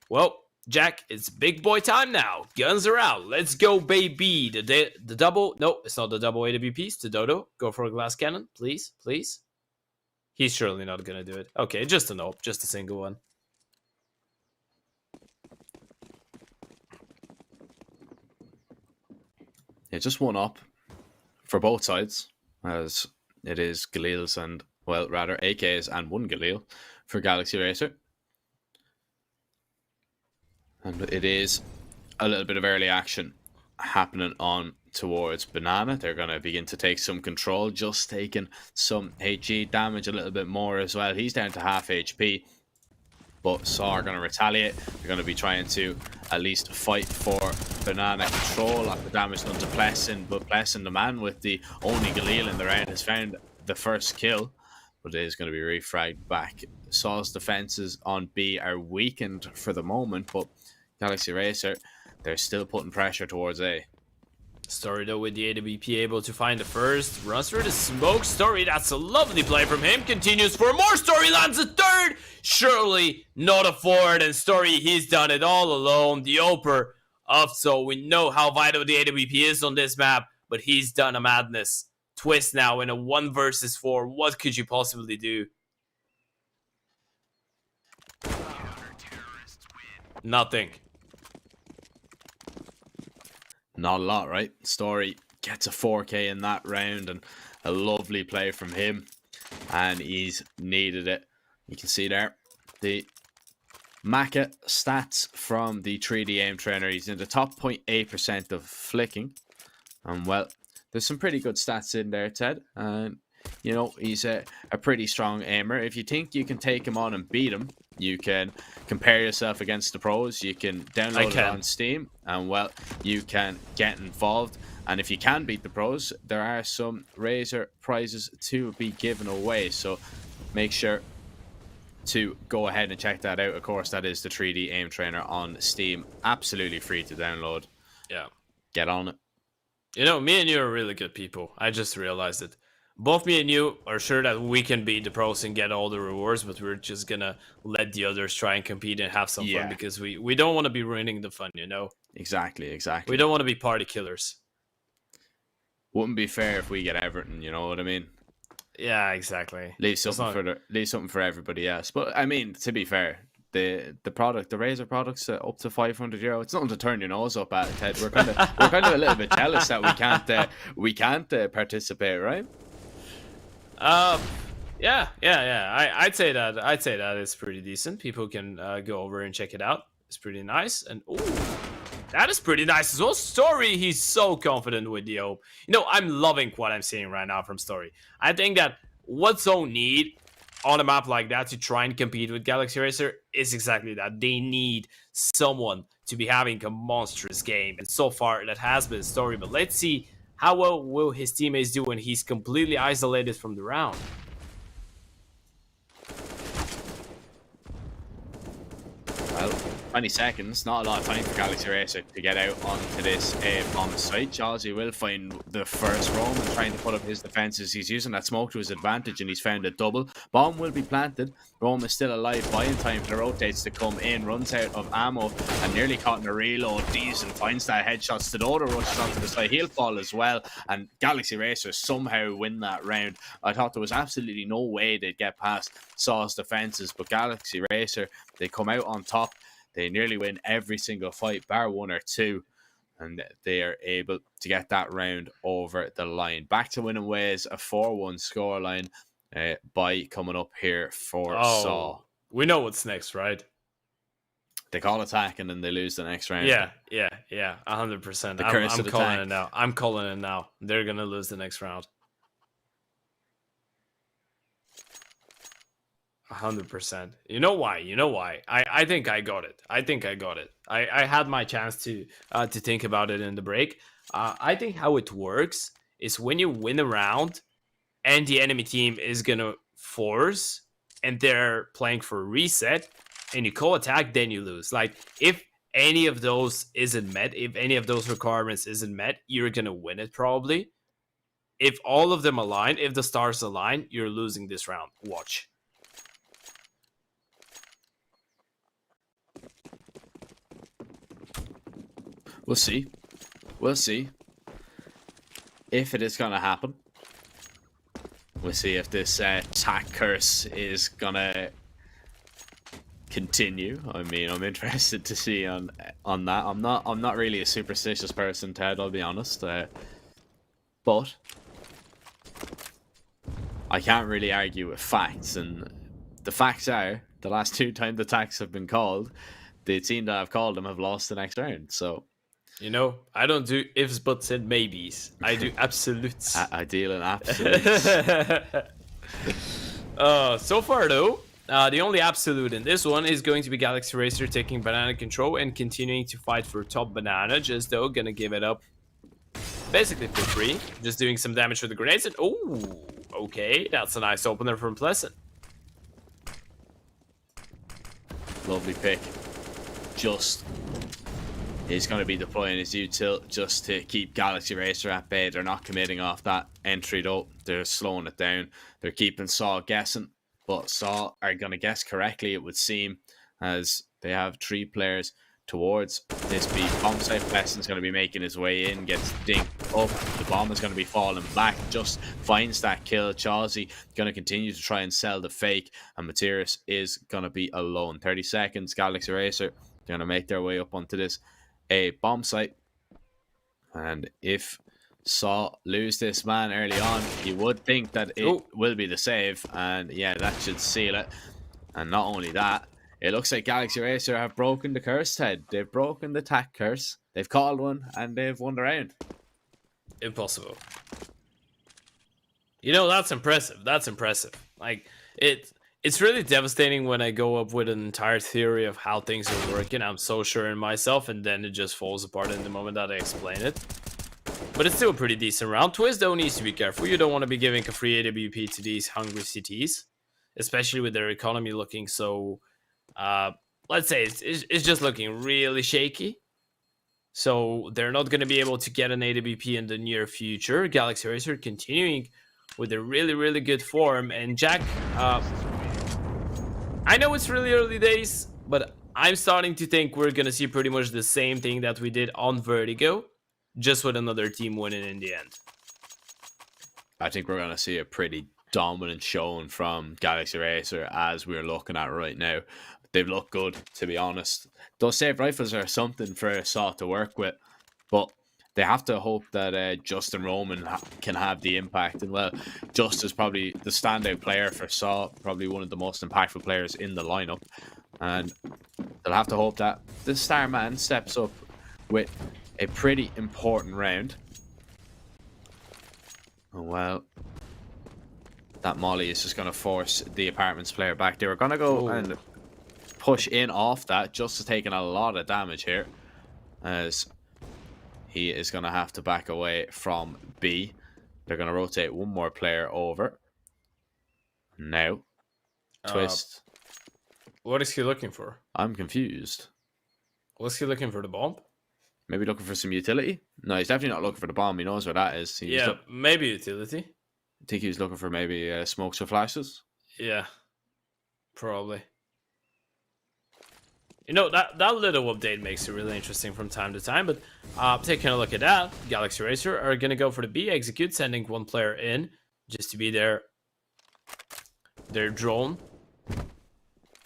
well, Jack, it's big boy time now. Guns are out. Let's go, baby. The double. No, it's not the double AWPs. To Dodo. Go for a glass cannon, please. Please. He's surely not going to do it. Okay, just a nope. Just a single one. Yeah, just one up for both sides, as it is Galil's and, well, rather AK's and 1 Galil for Galaxy Racer. And it is a little bit of early action happening on towards Banana. They're going to begin to take some control, Just taking some HE damage a little bit more as well. He's down to half HP, but Saw are going to retaliate. They're going to be trying to at least fight for Banana control after damage done to Plessin, but Plessin, the man with the only Galil in the round, has found the first kill, but it is going to be refragged back. Saw's defenses on B are weakened for the moment, but Galaxy Racer, they're still putting pressure towards A. Story, though, with the AWP able to find the first. Runs through the smoke. Story, that's a lovely play from him. Continues for more. Story lands a 3rd. Surely not a 4th. And Story, he's done it all alone. The Oper of So. We know how vital the AWP is on this map, but he's done a madness. Twist now in a 1 versus 4. What could you possibly do? Nothing. Not a lot, right? Story gets a 4K in that round, and a lovely play from him, and he's needed it. You can see there the Maka stats from the 3D aim trainer. He's in the top 0.8% of flicking, and, well, there's some pretty good stats in there, Ted, and you know, he's a pretty strong aimer. If you think you can take him on and beat him, you can compare yourself against the pros. You can download it on Steam, and, well, you can get involved. And if you can beat the pros, there are some Razor prizes to be given away. So make sure to go ahead and check that out. Of course, that is the 3D aim trainer on Steam. Absolutely free to download. Yeah. Get on it. You know, me and you are really good people. I just realized it. Both me and you are sure that we can beat the pros and get all the rewards, but we're just gonna let the others try and compete and have some fun, because we don't want to be ruining the fun, you know? Exactly. We don't want to be party killers. Wouldn't be fair if we get everything, you know what I mean? Yeah, exactly. Leave something for everybody else. But, I mean, to be fair, the Razor products up to €500. It's nothing to turn your nose up at, Ted. We're kind of a little bit jealous that we can't participate, right? Yeah. I'd say that it's pretty decent. People can go over and check it out. It's pretty nice, and ooh, that is pretty nice as well. Story, he's so confident with the OP. You know, I'm loving what I'm seeing right now from Story. I think that what Zone need on a map like that to try and compete with Galaxy Racer is exactly that. They need someone to be having a monstrous game, and so far that has been Story. But let's see how well will his teammates do when he's completely isolated from the round. Well, 20 seconds, not a lot of time for Galaxy Racer to get out onto this bomb site. Jazzy will find the first roam and trying to put up his defenses. He's using that smoke to his advantage and he's found a double. Bomb will be planted. Rome is still alive, buying time for the rotates to come in. Runs out of ammo and nearly caught in a reload. Diesel finds that headshot. Stododa rushes onto the side. He'll fall as well. And Galaxy Racer somehow win that round. I thought there was absolutely no way they'd get past Saw's defenses, but Galaxy Racer, they come out on top. They nearly win every single fight, bar one or two, and they are able to get that round over the line. Back to winning ways, a 4-1 scoreline by coming up here for Saw. We know what's next, right? They call attack and then they lose the next round. Yeah, 100%. I'm calling it now. I'm calling it now. They're going to lose the next round. 100%. You know why? I think I got it. I had my chance to think about it in the break. I think how it works is when you win a round and the enemy team is gonna force and they're playing for a reset and you call attack, then you lose. Like if any of those isn't met, if any of those requirements isn't met, you're gonna win it probably. If all of them align, if the stars align, you're losing this round. Watch. We'll see. We'll see if it is going to happen. We'll see if this attack curse is going to continue. I mean, I'm interested to see on that. I'm not really a superstitious person, Ted, I'll be honest. But I can't really argue with facts, and the facts are the last 2 times the attacks have been called, the team that have called them have lost the next round. So you know, I don't do ifs, buts, and maybes. I do absolutes. I deal in absolutes. So far, though, the only absolute in this one is going to be Galaxy Racer taking banana control and continuing to fight for top banana, just though gonna give it up basically for free. Just doing some damage with the grenades. And oh, okay, that's a nice opener from Pleasant. Lovely pick. Just is going to be deploying his util just to keep Galaxy Racer at bay. They're not committing off that entry though. They're slowing it down. They're keeping Saw guessing, but Saw are going to guess correctly, it would seem, as they have 3 players towards this B. Bomb site. Pleasant's going to be making his way in, gets dinked up. The bomb is going to be falling back, just finds that kill. Chelsea going to continue to try and sell the fake, and Materis is going to be alone. 30 seconds. Galaxy Racer, they're going to make their way up onto this bomb site, and if Saw lose this man early on, you would think that it will be the save, and yeah, that should seal it. And not only that, it looks like Galaxy Racer have broken the curse, Ted. They've broken the attack curse. They've called one and they've won the round. Impossible. You know, that's impressive. Like it's really devastating when I go up with an entire theory of how things are working. I'm so sure in myself, and then it just falls apart in the moment that I explain it. But it's still a pretty decent round. Twist, though, needs to be careful. You don't want to be giving a free AWP to these hungry CTs, especially with their economy looking so... let's say it's just looking really shaky. So they're not going to be able to get an AWP in the near future. Galaxy Racer continuing with a really, really good form. And Jack... I know it's really early days, but I'm starting to think we're going to see pretty much the same thing that we did on Vertigo, just with another team winning in the end. I think we're going to see a pretty dominant showing from Galaxy Racer as we're looking at right now. They've looked good, to be honest. Those safe rifles are something for Saw to work with, but they have to hope that Justin Roman can have the impact. And well, Just is probably the standout player for Saw, probably one of the most impactful players in the lineup. And they'll have to hope that the star man steps up with a pretty important round. Oh, well, that molly is just going to force the apartments player back. They were going to go and push in off that. Just is taking a lot of damage here, as he is going to have to back away from B. They're going to rotate one more player over. Now, Twist. What is he looking for? I'm confused. Was he looking for the bomb? Maybe looking for some utility? No, he's definitely not looking for the bomb. He knows where that is. Yeah, maybe utility. I think he was looking for maybe smokes or flashes. Yeah, probably. You know, that little update makes it really interesting from time to time, but taking a look at that, Galaxy Racer are going to go for the B execute, sending one player in just to be their drone,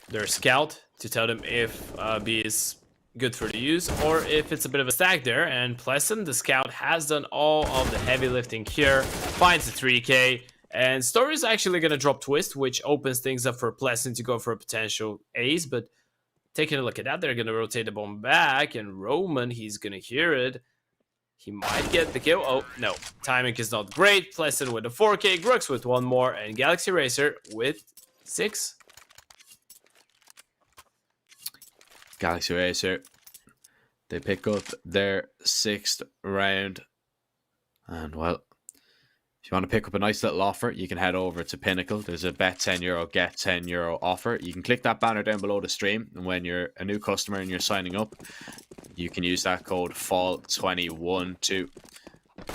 their scout, to tell them if B is good for the use or if it's a bit of a stack there. And Pleasant, the scout, has done all of the heavy lifting here, finds the 3k, and Story is actually going to drop Twist, which opens things up for Pleasant to go for a potential ace, but taking a look at that, they're going to rotate the bomb back, and Roman, he's going to hear it. He might get the kill. Oh, no. Timing is not great. Pleasant with a 4k, Grux with one more, and Galaxy Racer with 6. Galaxy Racer, they pick up their 6th round. And, well, if you want to pick up a nice little offer, you can head over to Pinnacle. There's a bet €10, get €10 offer. You can click that banner down below the stream, and when you're a new customer and you're signing up, you can use that code FALL21 to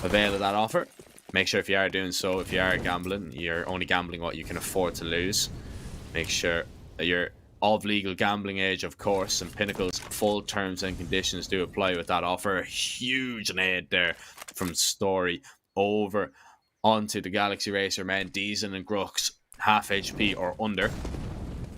avail of that offer. Make sure if you are doing so, if you are gambling, you're only gambling what you can afford to lose. Make sure that you're of legal gambling age, of course, and Pinnacle's full terms and conditions do apply with that offer. A huge nade there from Story over onto the Galaxy Racer men, Deezen and Grux, half HP or under.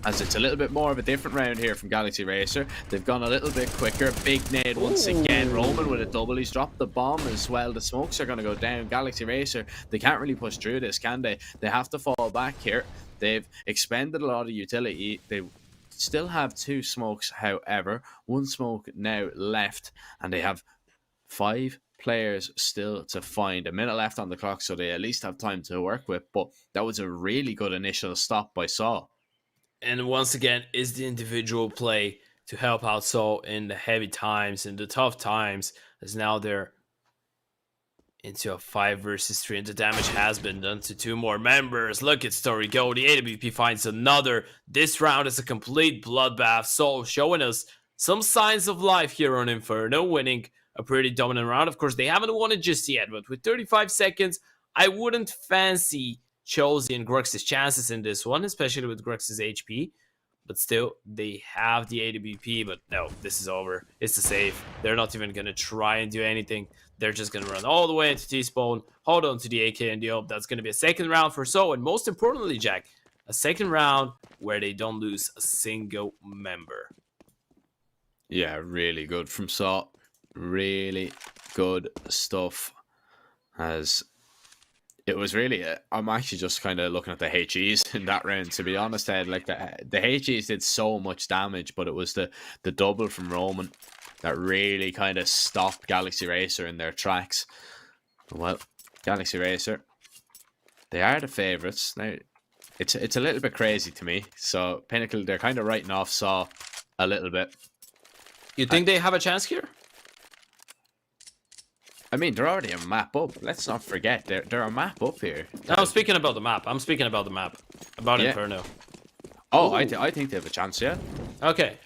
As it's a little bit more of a different round here from Galaxy Racer. They've gone a little bit quicker. Big nade once again. Roman with a double. He's dropped the bomb as well. The smokes are going to go down. Galaxy Racer, they can't really push through this, can they? They have to fall back here. They've expended a lot of utility. They still have 2 smokes, however. 1 smoke now left, and they have 5 players still to find. A minute left on the clock, so they at least have time to work with. But that was a really good initial stop by Saw. And once again, is the individual play to help out Saw in the heavy times, in the tough times, as now they're into a 5 versus 3, and the damage has been done to 2 more members. Look at Story go. The AWP finds another. This round is a complete bloodbath. Saw showing us some signs of life here on Inferno, winning a pretty dominant round. Of course, they haven't won it just yet, but with 35 seconds, I wouldn't fancy Chelsea and Grux's chances in this one, especially with Grux's HP. But still, they have the AWP, but no, this is over. It's a save. They're not even going to try and do anything. They're just going to run all the way into T-Spawn, hold on to the AK and the up. That's going to be a second round for So, and most importantly, Jack, a second round where they don't lose a single member. Yeah, really good from Saw. Really good stuff. As it was really, I'm actually just kind of looking at the HEs in that round, to be honest. Ed, like the HEs did so much damage, but it was the double from Roman that really kind of stopped Galaxy Racer in their tracks. Well, Galaxy Racer, they are the favourites. Now, it's a little bit crazy to me. So Pinnacle, they're kind of writing off Saw a little bit. You think they have a chance here? I mean, they're already a map up. Let's not forget, they're a map up here. No, I'm speaking about the map. About Inferno. Oh, I think they have a chance, yeah. Okay.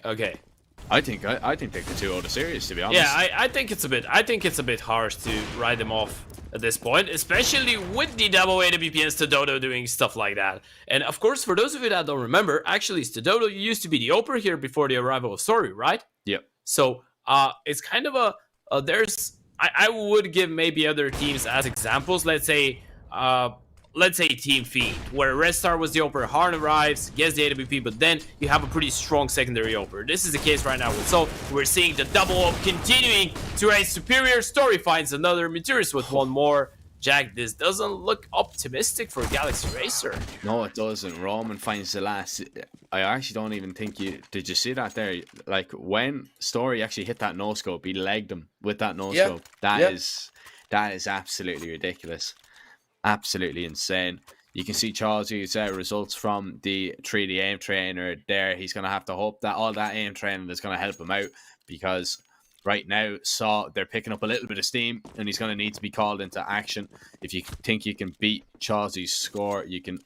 I think they could 2-0 the series, to be honest. Yeah, I think it's a bit harsh to write them off at this point, especially with the double AWP and Stododo doing stuff like that. And of course, for those of you that don't remember, actually Stododo used to be the opener here before the arrival of Story, right? Yep. So it's kind of I would give maybe other teams as examples. Let's say Team Fiend, where Red Star was the opener, Harn arrives, gets the AWP, but then you have a pretty strong secondary opener. This is the case right now with So. We're seeing the double up continuing to a superior. Story finds another. Meteorus with one more. Jack, this doesn't look optimistic for Galaxy Racer. No, it doesn't. Roman finds the last. I actually don't even think did you see that there? Like when Story actually hit that no scope, he legged him with that no scope. That is absolutely ridiculous. Absolutely insane. You can see Charles's results from the 3D aim trainer there. He's going to have to hope that all that aim training is going to help him out, because right now Saw, they're picking up a little bit of steam, and he's going to need to be called into action. If you think you can beat Charles's score, you can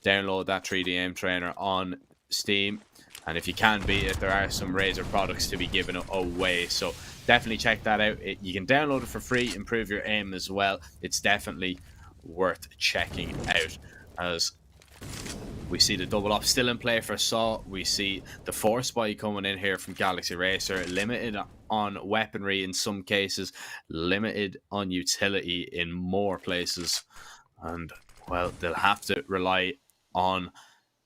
download that 3D aim trainer on Steam. And if you can beat it, there are some Razor products to be given away. So definitely check that out. You can download it for free, improve your aim as well. It's definitely worth checking out. As we see the double up still in play for Saw. We see the Force Spy coming in here from Galaxy Racer. Limited on weaponry in some cases. Limited on utility in more places. And, well, they'll have to rely on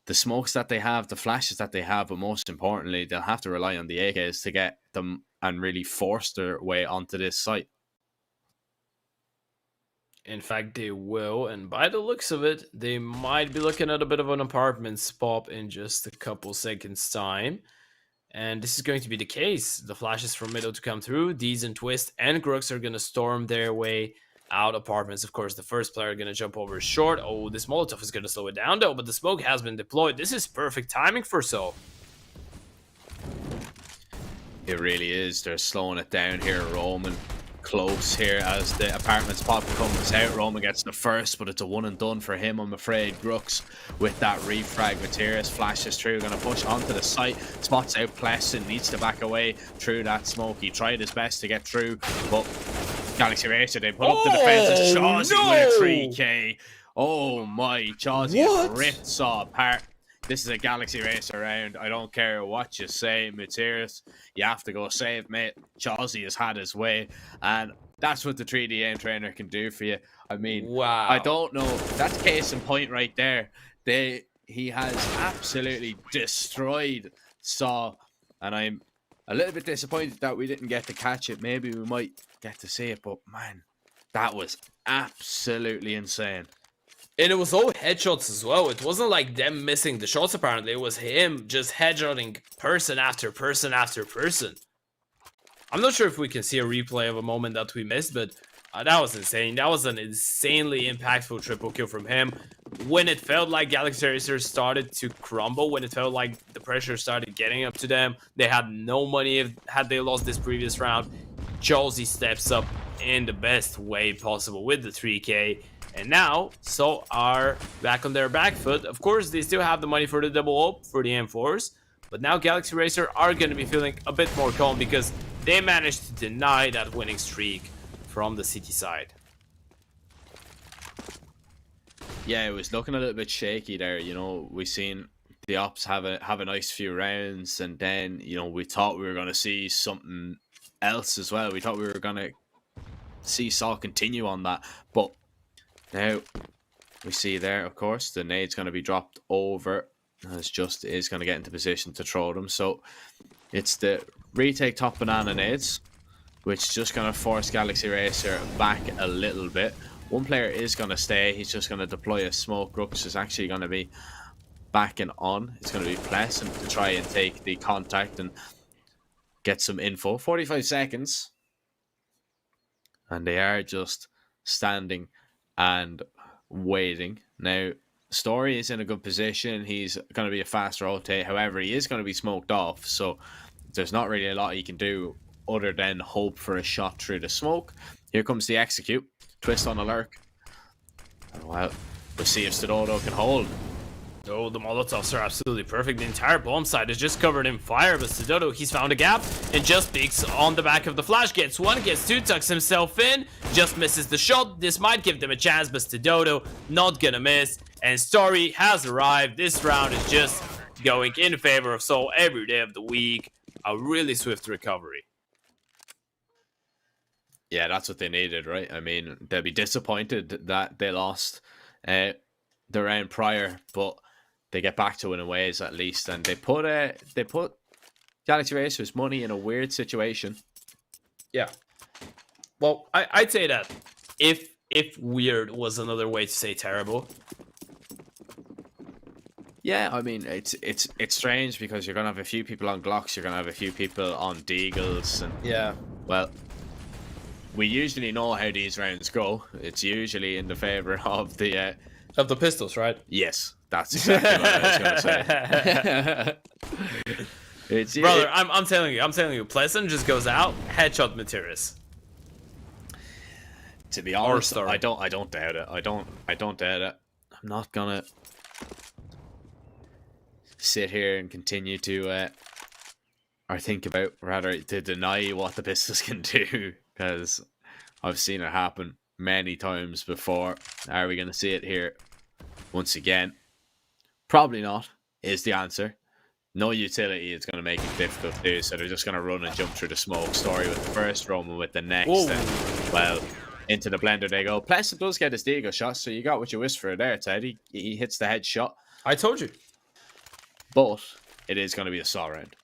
the smokes that they have, the flashes that they have, but most importantly, they'll have to rely on the AKs to get them and really force their way onto this site. In fact, they will, and by the looks of it, they might be looking at a bit of an apartment spot in just a couple seconds' time. And this is going to be the case. The flashes from middle to come through. Deez and Twist and Grux are going to storm their way out apartments. Of course, the first player going to jump over short. Oh, this Molotov is going to slow it down, though, but the smoke has been deployed. This is perfect timing for So. It really is. They're slowing it down here. Roman close here as the apartment spot comes out. Roman gets the first, but it's a one and done for him, I'm afraid. Grux with that refrag. Mateus flashes through, going to push onto the site. Spots out Plesson, needs to back away through that smoke. He tried his best to get through, but Galaxy Racer, they put up the defense. Chawsey with a 3k. Oh my, Chawsey ripped Saw apart. This is a Galaxy Racer round. I don't care what you say, Mateus. You have to go save, mate. Chawsey has had his way. And that's what the 3D aim trainer can do for you. I mean, wow. I don't know. That's case in point right there. He has absolutely destroyed Saw. And I'm a little bit disappointed that we didn't get to catch it. Maybe we might get to see it. But, man, that was absolutely insane. And it was all headshots as well. It wasn't like them missing the shots, apparently. It was him just headshotting person after person after person. I'm not sure if we can see a replay of a moment that we missed, but that was insane. That was an insanely impactful triple kill from him. When it felt like Galaxy Racer started to crumble, when it felt like the pressure started getting up to them, they had no money had they lost this previous round. Chawsey steps up in the best way possible with the 3k. And now, So are back on their back foot. Of course, they still have the money for the double up for the M4s. But now Galaxy Racer are going to be feeling a bit more calm because they managed to deny that winning streak from the city side. Yeah, it was looking a little bit shaky there. You know, we seen the ops have a nice few rounds. And then, you know, we thought we were going to see something else as well. We thought we were going to see Saw continue on that. But now, we see there, of course, the nade's going to be dropped over as Just is going to get into position to throw them. So, it's the retake top banana nades, which is just going to force Galaxy Racer back a little bit. One player is going to stay. He's just going to deploy a smoke. Grux is actually going to be backing on. It's going to be Pleasant to try and take the contact and get some info. 45 seconds. And they are just standing and waiting. Now, Story is in a good position. He's going to be a fast rotate. However, he is going to be smoked off. So there's not really a lot he can do other than hope for a shot through the smoke. Here comes the execute. Twist on the lurk. And well, we'll see if Stododo can hold. Oh, the Molotovs are absolutely perfect. The entire bomb site is just covered in fire, but Stododo, he's found a gap and just peeks on the back of the flash. Gets one, gets two, tucks himself in, just misses the shot. This might give them a chance, but Stododo not gonna miss. And Story has arrived. This round is just going in favor of Soul every day of the week. A really swift recovery. Yeah, that's what they needed, right? I mean, they'll be disappointed that they lost the round prior, but they get back to it in ways at least, and they put Galaxy Racer's money in a weird situation. Yeah. Well, I'd say that if weird was another way to say terrible. Yeah, I mean it's strange because you're gonna have a few people on Glocks, you're gonna have a few people on Deagles, and yeah, well, we usually know how these rounds go. It's usually in the favor of the pistols, right? Yes, that's exactly what I was gonna say. Brother, I'm telling you, Pleasant just goes out, headshot Materis. To be honest, I don't doubt it. I don't doubt it. I'm not gonna. sit here and continue to, or think about, rather, to deny what the Pistols can do, because I've seen it happen many times before. Are we going to see it here once again? Probably not, is the answer. No utility is going to make it difficult too, so they're just going to run and jump through the smoke. Story with the first, Roman with the next. Whoa. And, well, into the blender they go. Pleasant does get his deagle shot, so you got what you wished for there, Ted. He hits the headshot, I told you. but it is going to be a saw round.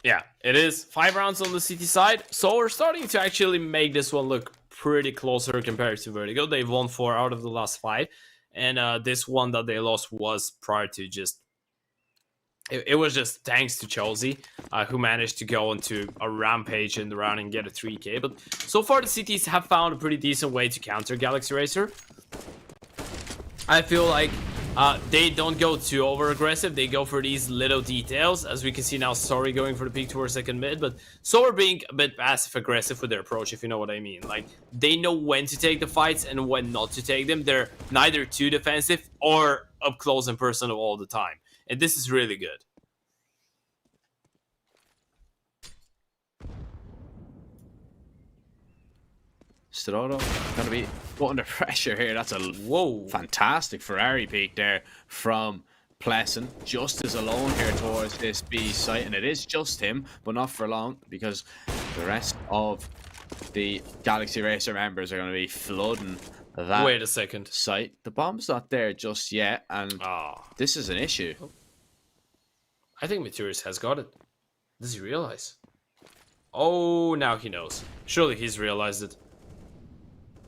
Yeah, it is. 5 rounds on the CT side. So we're starting to actually make this one look pretty closer compared to Vertigo. They've won 4 out of the last 5. And this one that they lost was prior to just... It was just thanks to Chelsea, who managed to go into a rampage in the round and get a 3k. But so far the CTs have found a pretty decent way to counter Galaxy Racer. I feel like they don't go too over aggressive. They go for these little details. As we can see now, Sorry going for the peek towards second mid, but Solar being a bit passive aggressive with their approach, if you know what I mean. Like, they know when to take the fights and when not to take them. They're neither too defensive or up close and personal all the time. And this is really good. Storado going to be put under pressure here. That's a fantastic Ferrari peek there from Pleasant. Just as alone here towards this B site, and it is just him, but not for long, because the rest of the Galaxy Racer members are going to be flooding that Wait a second. site. The bomb's not there just yet, and this is an issue. I think Meteorus has got it. Does he realize? Oh, now he knows. Surely he's realized it.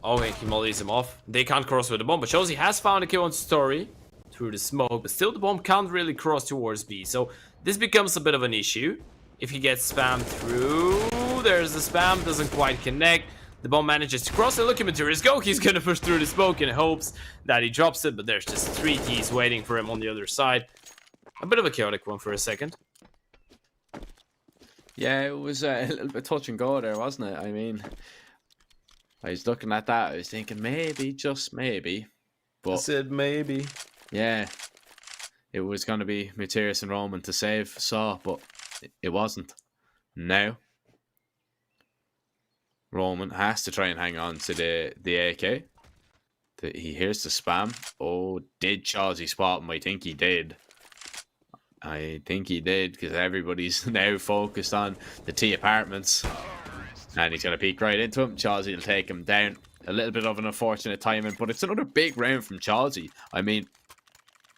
Oh, and he mollies him off. They can't cross with the bomb, but shows he has found a kill on Story through the smoke, but still the bomb can't really cross towards B. So this becomes a bit of an issue. If he gets spammed through, there's the spam, doesn't quite connect. The bomb manages to cross, and look at Meteorus go. He's gonna push through the smoke in hopes that he drops it, but there's just 3 Ts waiting for him on the other side. A bit of a chaotic one for a second. Yeah, it was a little bit touch and go there, wasn't it? I mean, I was looking at that, I was thinking maybe, just maybe. But I said maybe. yeah, it was going to be Meteorus and Roman to save Saw, but it wasn't. Now, Roman has to try and hang on to the AK. He hears the spam. Oh, did Chelsea spot him? I think he did. Because everybody's now focused on the T apartments. And he's going to peek right into him. Chelsea will take him down. A little bit of an unfortunate timing, but it's another big round from Chelsea. I mean,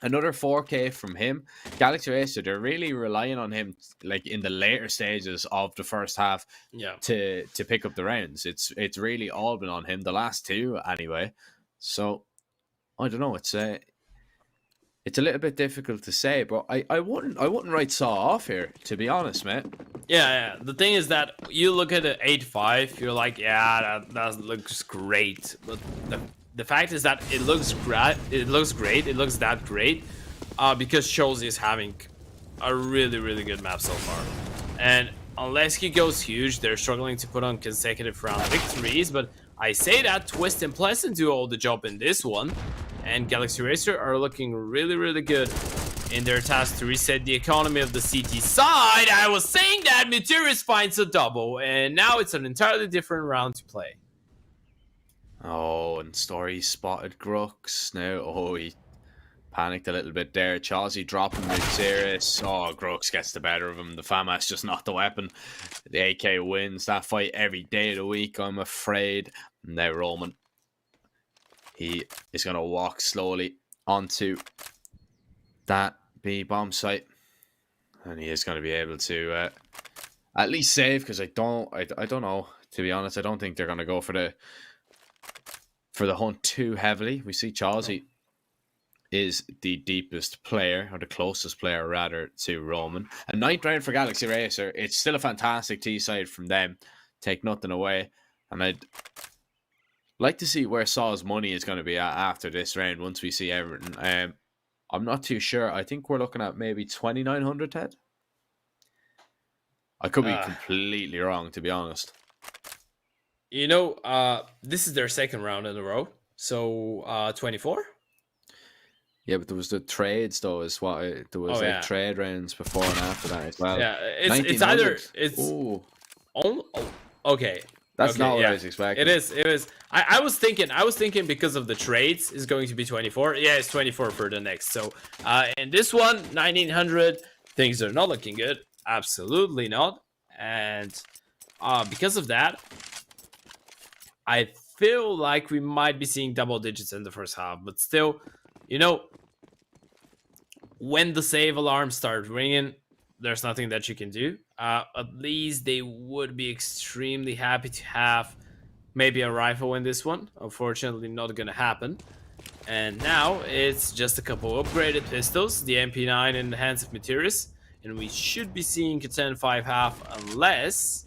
another 4k from him. Galaxy Racer, they're really relying on him, like, in the later stages of the first half, to pick up the rounds. It's really all been on him, the last 2 anyway. So I don't know. It's a little bit difficult to say, but I wouldn't write Saw off here, to be honest, mate. Yeah. The thing is that you look at the 8-5, you're like, yeah, that looks great. But the fact is that it looks great. It looks that great because Chelsea is having a really good map so far. And unless he goes huge, they're struggling to put on consecutive round victories. But I say that Twist and Pleasant do all the job in this one. And Galaxy Racer are looking really good in their task to reset the economy of the CT side. I was saying that Meteorus finds a double, and now it's an entirely different round to play. Oh, and Story spotted Grux. Now, he panicked a little bit there. Chelsea dropping Meteorus. Oh, Grux gets the better of him. The FAMAS just not the weapon. The AK wins that fight every day of the week, I'm afraid. Now Roman, he is going to walk slowly onto that B bomb site, and he is going to be able to at least save, because I don't know, to be honest. I don't think they're going to go for the hunt too heavily. We see Chelsea is the deepest player, or the closest player rather, to Roman. A 9th round for Galaxy Racer. It's still a fantastic T side from them. Take nothing away, and I'd like to see where Saw's money is going to be at after this round once we see everything. I'm not too sure. I think we're looking at maybe 2,900, Ted. I could be completely wrong, to be honest. You know, this is their second round in a row. So, 24? Yeah, but there was the trades though. There was Oh, like yeah. trade rounds before and after that as well. Yeah, it's 1900. either it's Ooh, okay. that's Okay, not what I yeah. was expecting. It is. I was thinking because of the trades is going to be 24. Yeah, it's 24 for the next. So in this one, 1900, things are not looking good. Absolutely not. And because of that, I feel like we might be seeing double digits in the first half. But still, you know, when the save alarm starts ringing, there's nothing that you can do. At least they would be extremely happy to have maybe a rifle in this one. Unfortunately, not gonna happen. And now it's just a couple upgraded pistols, the MP9 in the hands of Meteoris, and we should be seeing a 10-5 half unless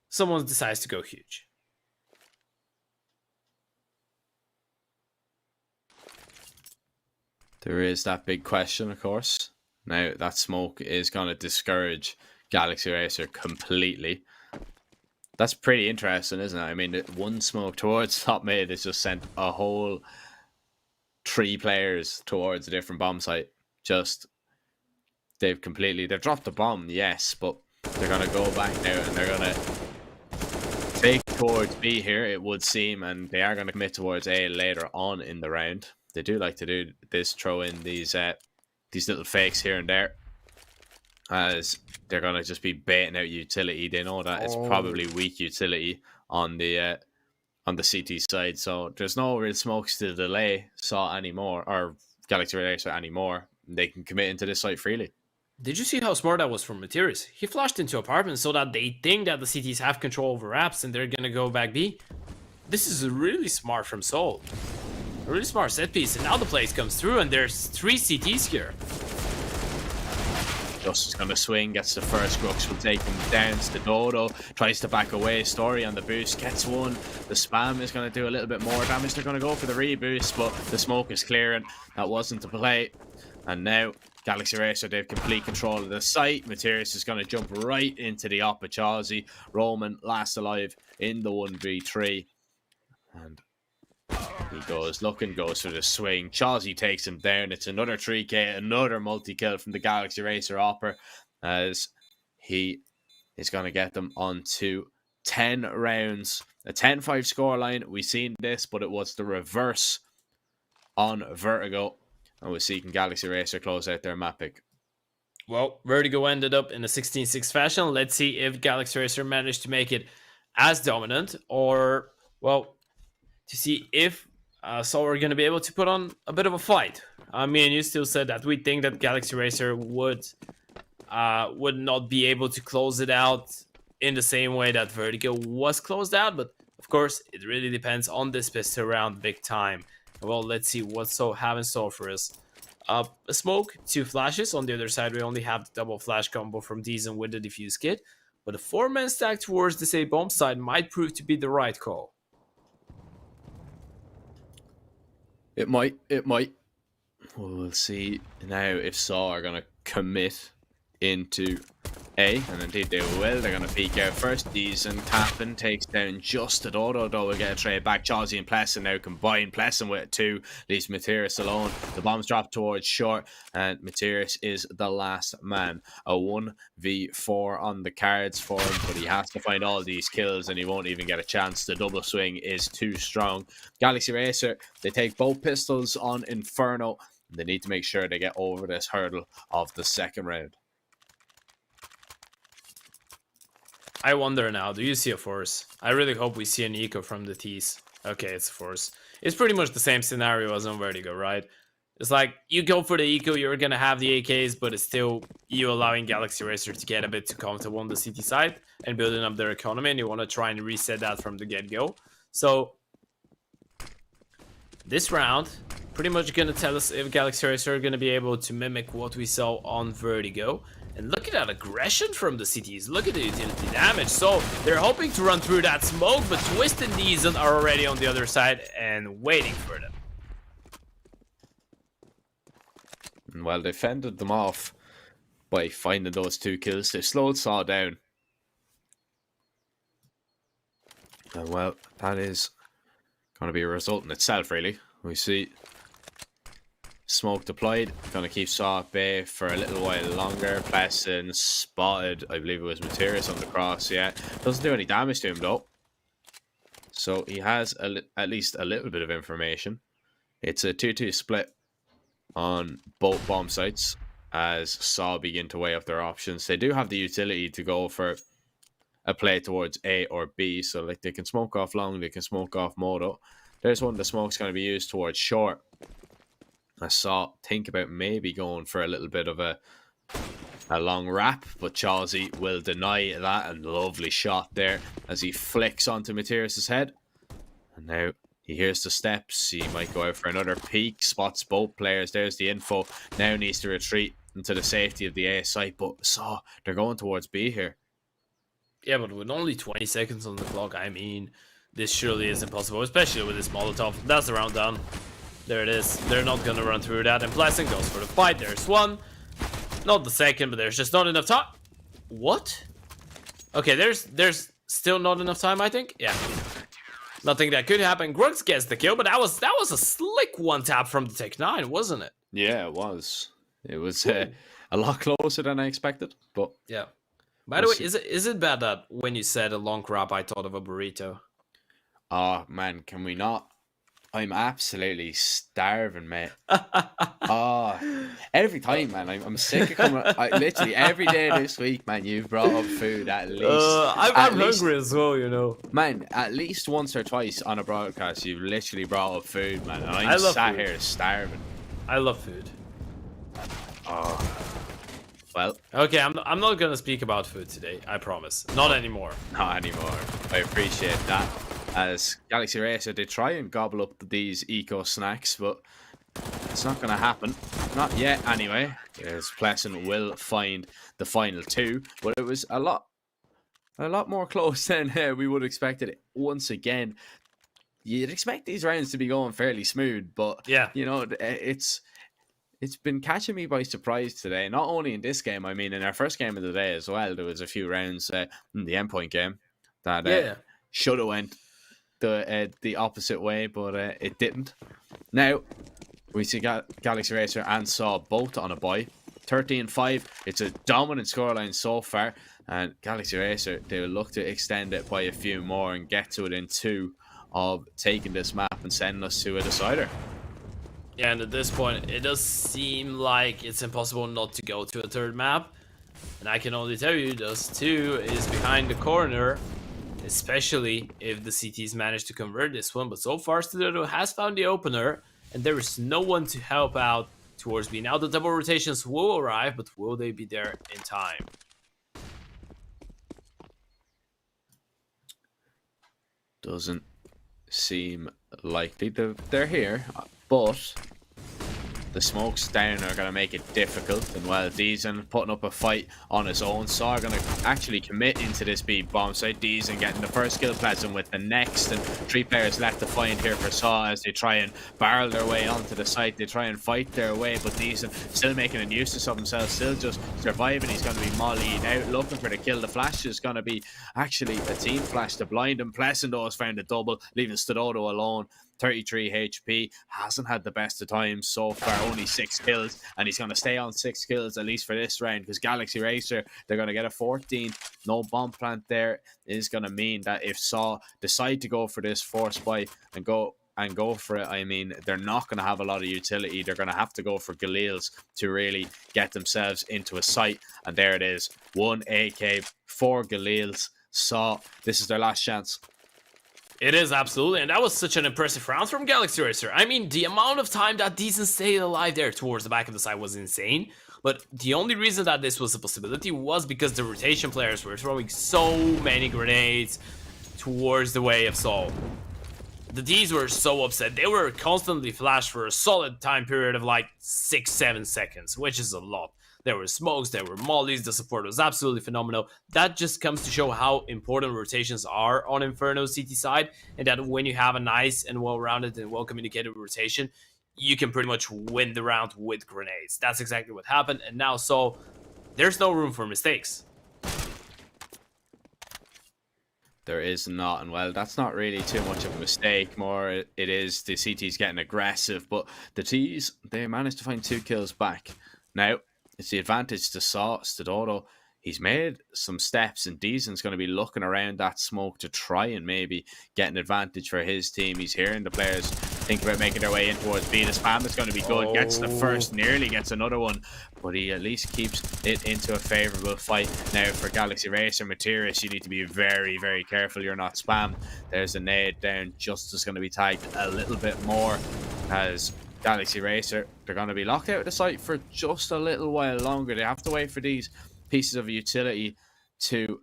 someone decides to go huge. There is that big question, of course. Now, that smoke is going to discourage Galaxy Racer completely. That's pretty interesting, isn't it? I mean, one smoke towards top mid has just sent a whole 3 players towards a different bomb site. They've dropped the bomb, yes, but they're going to go back now and they're going to take towards B here, it would seem, and they are going to commit towards A later on in the round. They do like to do this, throw in these little fakes here and there, as they're going to just be baiting out utility. They know that it's probably weak utility on the CT side, so there's no real smokes to delay Saw anymore, or Galaxy Racer anymore. They can commit into this site freely. Did you see how smart that was from Meteoris? He flashed into apartments so that they think that the CTs have control over apps and they're gonna go back B. This is really smart from Soul. A really smart set piece, and now the place comes through and there's 3 CTs here. Just is going to swing, gets the first. Grux will take him down. Dodo tries to back away. Story on the boost, gets one. The spam is going to do a little bit more damage. They're going to go for the reboost, but the smoke is clearing. That wasn't the play. And now, Galaxy Racer, they have complete control of the site. Meteoris is going to jump right into the op of Chazzy. Roman last alive in the 1v3. And he goes for the swing. Chazzy takes him down. It's another 3k, another multi-kill from the Galaxy Racer Opper, as he is going to get them on to 10 rounds. A 10-5 scoreline. We've seen this, but it was the reverse on Vertigo. And we'll see can Galaxy Racer close out their map pick. Well, Vertigo ended up in a 16-6 fashion. Let's see if Galaxy Racer managed to make it as dominant, or, well, to see if so we're going to be able to put on a bit of a fight. I mean, you still said that we think that Galaxy Racer would not be able to close it out in the same way that Vertigo was closed out, but of course, it really depends on this pistol round big time. Well, let's see what's have in store for us. A smoke, 2 flashes. On the other side, we only have the double flash combo from Deezen with the defuse kit, but a 4-man stack towards this A bomb side might prove to be the right call. It might. We'll see now if Saw are going to commit into A, and indeed they will. They're going to peek out first. Deezen tapping takes down just Dodo. Dodo will get a trade back. Chazzy and Plesson now combine. Plesson with 2 leaves Meteoris alone. The bombs drop towards short, and Meteoris is the last man. A 1v4 on the cards for him, but he has to find all these kills and he won't even get a chance. The double swing is too strong. Galaxy Racer, they take both pistols on Inferno. They need to make sure they get over this hurdle of the second round. I wonder now, do you see a force? I really hope we see an eco from the T's. Okay, it's a force. It's pretty much the same scenario as on Vertigo, right? It's like, you go for the eco, you're gonna have the AKs, but it's still you allowing Galaxy Racer to get a bit too comfortable on the CT side and building up their economy, and you want to try and reset that from the get-go. So, this round, pretty much gonna tell us if Galaxy Racer are gonna be able to mimic what we saw on Vertigo. And look at that aggression from the CTs. Look at the utility damage. So they're hoping to run through that smoke, but Twist and Deezen are already on the other side and waiting for them. Well, they fended them off by finding those 2 kills. They slowed Saw down. And well, that is going to be a result in itself, really. We see smoke deployed. Gonna keep Saw at bay for a little while longer. Pleasant spotted, I believe it was Materius on the cross. Yeah, doesn't do any damage to him though. So he has at least a little bit of information. It's a 2-2 split on both bomb sites as Saw begin to weigh up their options. They do have the utility to go for a play towards A or B, so like they can smoke off long, they can smoke off moto. There's one of the smokes going to be used towards short. I saw think about maybe going for a little bit of a long wrap, but Chawsey will deny that, and lovely shot there as he flicks onto Materius' head. And now he hears the steps. He might go out for another peek, spots both players. There's the info. Now needs to retreat into the safety of the A site, but Saw, they're going towards B here. Yeah, but with only 20 seconds on the clock, I mean, this surely is impossible, especially with this Molotov. That's the round done. There it is. They're not going to run through that. And Pleasant goes for the fight. There's one. Not the second, but there's just not enough time. What? Okay, there's still not enough time, I think. Yeah. Nothing that could happen. Grux gets the kill, but that was a slick one tap from the Tech 9, wasn't it? Yeah, it was. It was a lot closer than I expected, but yeah. By the way, is it bad that when you said a long wrap, I thought of a burrito? Oh man, can we not? I'm absolutely starving, mate. Every time, man. I'm sick of coming. Literally every day this week, man. You've brought up food at least. I'm hungry as well, you know. Man, at least once or twice on a broadcast, you've literally brought up food, man. And I'm sat here starving. I love food. Oh. Well. Okay, I'm not gonna speak about food today. I promise. Not anymore. Not anymore. I appreciate that. As Galaxy Racer, they try and gobble up these eco snacks, but it's not going to happen. Not yet, anyway. As Pleasant will find the final two, but it was a lot more close than we would have expected. Once again, you'd expect these rounds to be going fairly smooth, but yeah, you know, it's been catching me by surprise today. Not only in this game, I mean, in our first game of the day as well, there was a few rounds in the endpoint game that should have went the opposite way, but it didn't. Now we see Galaxy Racer and Saw both on a bye. 13-5. It's a dominant scoreline so far, and Galaxy Racer, they will look to extend it by a few more and get to it in 2 of taking this map and sending us to a decider. Yeah, and at this point it does seem like it's impossible not to go to a third map, and I can only tell you those 2 is behind the corner, especially if the CTs manage to convert this one. But so far, Stiletto has found the opener, and there is no one to help out towards B. Now the double rotations will arrive, but will they be there in time? Doesn't seem likely. They're here, but the smokes down are going to make it difficult. And while Deezen putting up a fight on his own, Saw are going to actually commit into this B bomb site. Deezen getting the first kill, Pleasant with the next, and 3 players left to find here for Saw as they try and barrel their way onto the site. They try and fight their way, but Deezen still making a nuisance of himself, still just surviving. He's going to be mollied out, looking for the kill. The flash is going to be actually a team flash to blind him. Pleasant though has found a double, leaving Stododo alone. 33 HP, hasn't had the best of times so far, only 6 kills, and he's going to stay on 6 kills at least for this round, because Galaxy Racer, they're going to get a 14. No bomb plant there is going to mean that if Saw decide to go for this force buy and go for it, I mean, they're not going to have a lot of utility. They're going to have to go for Galils to really get themselves into a site, and there it is, 1 AK, 4 Galils. Saw, this is their last chance. It is, absolutely, and that was such an impressive round from Galaxy Racer. I mean, the amount of time that Deezen stayed alive there towards the back of the side was insane, but the only reason that this was a possibility was because the rotation players were throwing so many grenades towards the way of Saw. The D's were so upset. They were constantly flashed for a solid time period of like 6-7 seconds, which is a lot. There were smokes, there were mollies, the support was absolutely phenomenal. That just comes to show how important rotations are on Inferno's CT side, and that when you have a nice and well-rounded and well-communicated rotation, you can pretty much win the round with grenades. That's exactly what happened, and now so there's no room for mistakes. There is not, and well, that's not really too much of a mistake. More, it is the CT's getting aggressive, but the T's, they managed to find 2 kills back. Now, it's the advantage to Stododo. He's made some steps, and Deason's going to be looking around that smoke to try and maybe get an advantage for his team. He's hearing the players think about making their way in towards B. The spam is going to be good. Gets the first, nearly gets another one, but he at least keeps it into a favourable fight. Now for Galaxy Racer, Materius, you need to be very, very careful you're not spammed. There's a nade down. Justice going to be tagged a little bit more as Galaxy Racer, they're going to be locked out of the site for just a little while longer. They have to wait for these pieces of utility to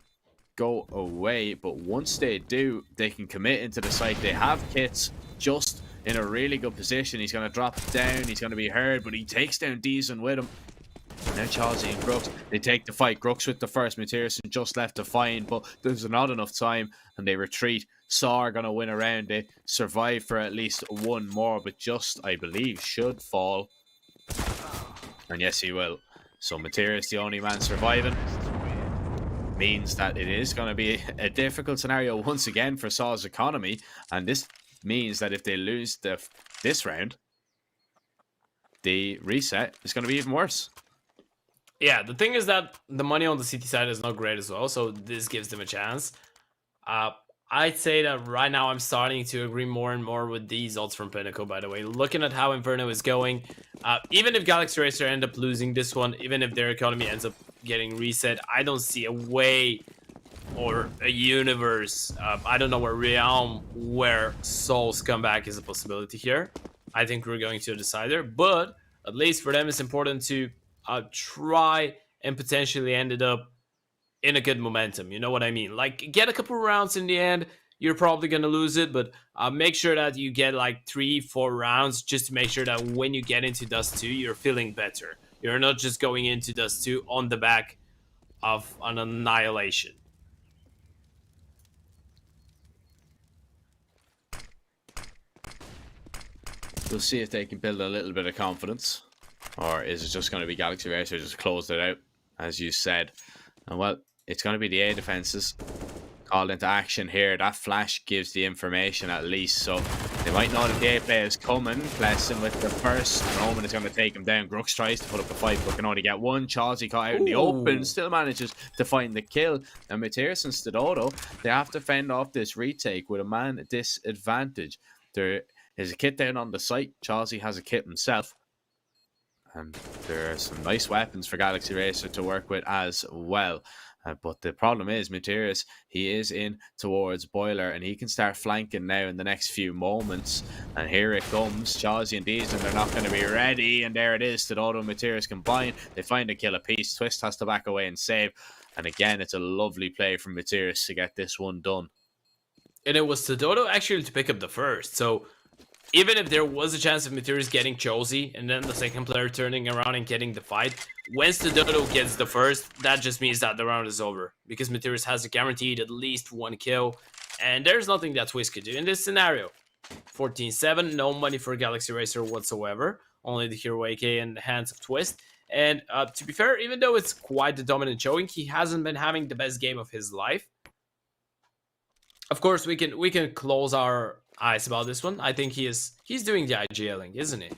go away, but once they do, they can commit into the site. They have kits just in a really good position. He's going to drop down, he's going to be heard, but he takes down Deason with him. Now Chelsea and Grux, they take the fight. Grux with the first, Materius just left to find, but there's not enough time and they retreat. Saw are going to win a round. They survive for at least one more, but just, I believe, should fall. And yes, he will. So Materius, the only man surviving, means that it is going to be a difficult scenario once again for Saw's economy. And this means that if they lose this round, the reset is going to be even worse. Yeah, the thing is that the money on the CT side is not great as well, so this gives them a chance. I'd say that right now I'm starting to agree more and more with these odds from Pinnacle, by the way. Looking at how Inferno is going, even if Galaxy Racer end up losing this one, even if their economy ends up getting reset, I don't see a way or a universe, I don't know, a realm where Soul's comeback is a possibility here. I think we're going to a decider, but at least for them it's important to try and potentially end it up in a good momentum. You know what I mean? Like, get a couple rounds in the end. You're probably going to lose it, but make sure that you get like 3-4 rounds just to make sure that when you get into Dust 2, you're feeling better. You're not just going into Dust 2 on the back of an annihilation. We'll see if they can build a little bit of confidence. Or is it just going to be Galaxy Racer just closed it out, as you said? And well, it's going to be the A defenses called into action here. That flash gives the information at least, so they might know that the A player is coming. Blessing with the first. Roman is going to take him down. Grux tries to put up a fight, but can only get one. Chelsea caught out in the open, still manages to find the kill. And Mateus and Stododo, they have to fend off this retake with a man disadvantage. There is a kit down on the site. Chelsea has a kit himself. And there are some nice weapons for Galaxy Racer to work with as well. But the problem is, Materius, he is in towards Boiler, and he can start flanking now in the next few moments. And here it comes. Chelsea and Deason, they're not going to be ready. And there it is. Stododo and Materius combine. They find a kill apiece. Twist has to back away and save. And again, it's a lovely play from Materius to get this one done. And it was Stododo actually to pick up the first. So even if there was a chance of Materius getting Chelsea and then the second player turning around and getting the fight, when Stododo gets the first, that just means that the round is over. Because Materius has guaranteed at least one kill, and there's nothing that Twist could do in this scenario. 14-7, no money for Galaxy Racer whatsoever. Only the Hero AK in the hands of Twist. And to be fair, even though it's quite the dominant showing, he hasn't been having the best game of his life. Of course, we can close our eyes about this one. I think he's doing the IGLing, isn't he?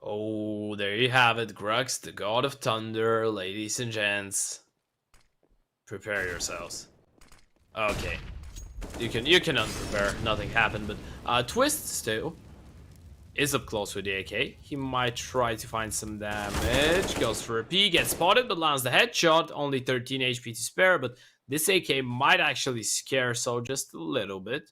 Oh, there you have it, Grux, the God of Thunder, ladies and gents. Prepare yourselves. Okay. You can unprepare, nothing happened, but Twist still is up close with the AK. He might try to find some damage. Goes for a P, gets spotted, but lands the headshot. Only 13 HP to spare, but this AK might actually scare Soul just a little bit.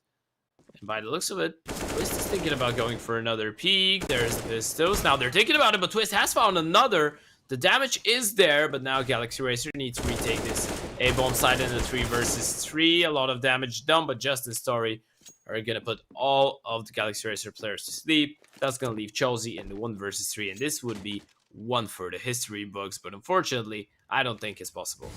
And by the looks of it, Twist is thinking about going for another peek. There's the pistols. Now they're thinking about it, but Twist has found another. The damage is there, but now Galaxy Racer needs to retake this A-bomb side in the 3 versus 3. A lot of damage done, but Justin's story are going to put all of the Galaxy Racer players to sleep. That's going to leave Chelsea in the 1 versus 3, and this would be one for the history books, but unfortunately, I don't think it's possible.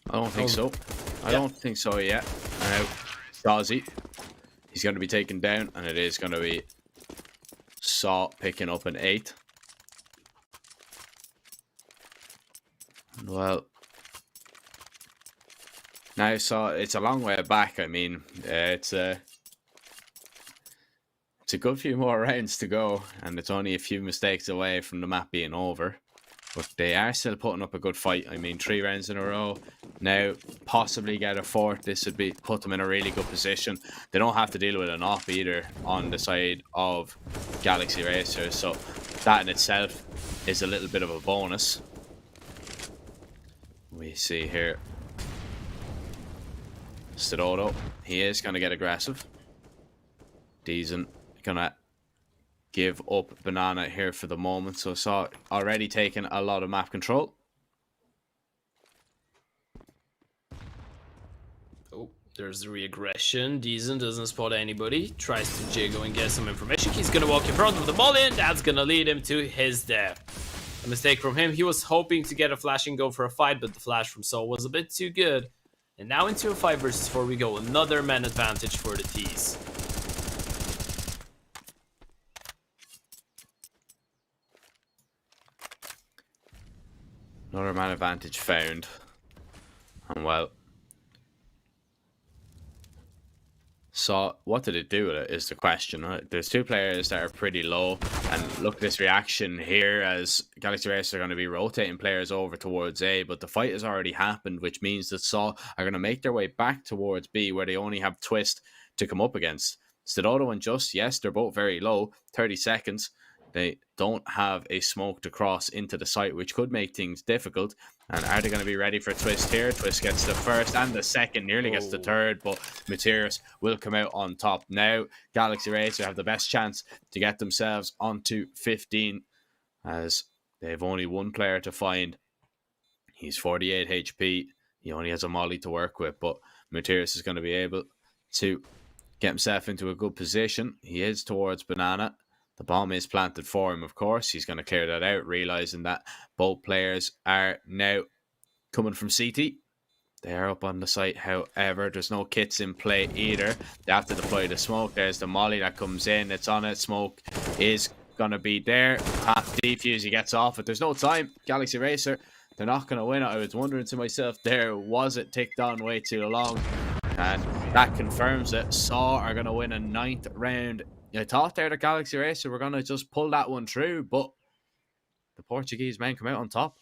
I don't think so. I don't think so yet. Now, Dazzy, he's going to be taken down, and it is going to be Saw picking up an 8. Well, now Saw, it's a long way back. I mean, it's a good few more rounds to go, and it's only a few mistakes away from the map being over. But they are still putting up a good fight. I mean, 3 rounds in a row. Now, possibly get a 4th. This would be put them in a really good position. They don't have to deal with an off either on the side of Galaxy Racers. So that in itself is a little bit of a bonus. We see here Stadodo. He is going to get aggressive. Deezen going to give up Banana here for the moment. So Saw already taking a lot of map control. Oh, there's the reaggression. Deezen doesn't spot anybody. Tries to jiggle and get some information. He's going to walk in front of the ball in. That's going to lead him to his death. A mistake from him. He was hoping to get a flash and go for a fight, but the flash from Saw was a bit too good. And now into a 5 versus 4 we go. Another man advantage for the T's. Another man advantage found. And well, so what did it do with it is the question. Right? There's 2 players that are pretty low, and look at this reaction here as Galaxy Racers are going to be rotating players over towards A, but the fight has already happened, which means that Saw are going to make their way back towards B, where they only have Twist to come up against. Stadodo and Just, yes, they're both very low, 30 seconds. They don't have a smoke to cross into the site, which could make things difficult. And are they going to be ready for Twist here? Twist gets the first and the second, nearly gets the third, but Mateus will come out on top. Now, Galaxy Racer have the best chance to get themselves onto 15, as they have only 1 player to find. He's 48 HP. He only has a molly to work with, but Mateus is going to be able to get himself into a good position. He is towards Banana. The bomb is planted for him, of course. He's going to clear that out, realizing that both players are now coming from CT. They are up on the site, however. There's no kits in play either. They have to deploy the smoke. There's the molly that comes in. It's on it. Smoke is going to be there. Tap defuse. He gets off it. There's no time. Galaxy Racer, they're not going to win it. I was wondering to myself, there was it ticked on way too long? And that confirms it. Saw are going to win a 9th round. I thought there the Galaxy Racer were going to just pull that one through, but the Portuguese men come out on top.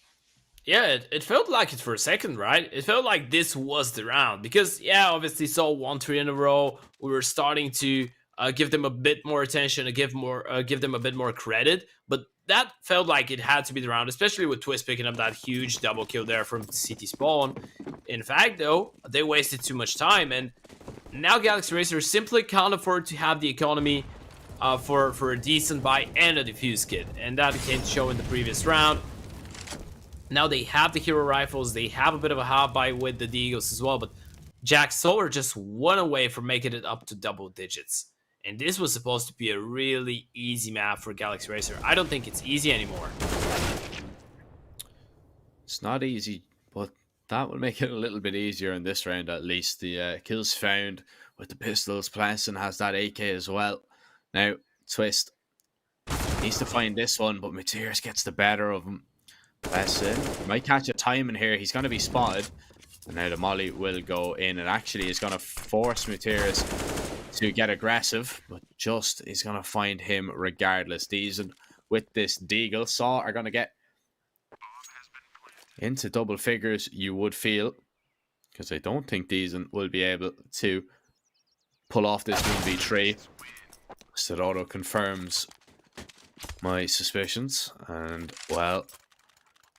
Yeah, it felt like it for a second, right? It felt like this was the round. Because, yeah, obviously Saw won 3 in a row. We were starting to give them a bit more attention and give them a bit more credit. But that felt like it had to be the round, especially with Twist picking up that huge double kill there from CT Spawn. In fact, though, they wasted too much time. And now Galaxy Racer simply can't afford to have the economy for a decent buy and a defuse kit, and that can't show in the previous round. Now they have the hero rifles, they have a bit of a hot buy with the Deagles as well, but Jack Solar just 1 away from making it up to double digits. And this was supposed to be a really easy map for Galaxy Racer. I don't think it's easy anymore. It's not easy, but that will make it a little bit easier in this round at least. The kills found with the pistols. Planson has that AK as well. Now, Twist needs to find this one, but Mateus gets the better of him. Planson might catch a time in here. He's going to be spotted. And now the molly will go in and actually is going to force Mateus to get aggressive, but Just is going to find him regardless. Deezen with this Deagle. Saw are going to get into double figures, you would feel, because I don't think Deezen will be able to pull off this 1v3. Stadodo confirms my suspicions, and well,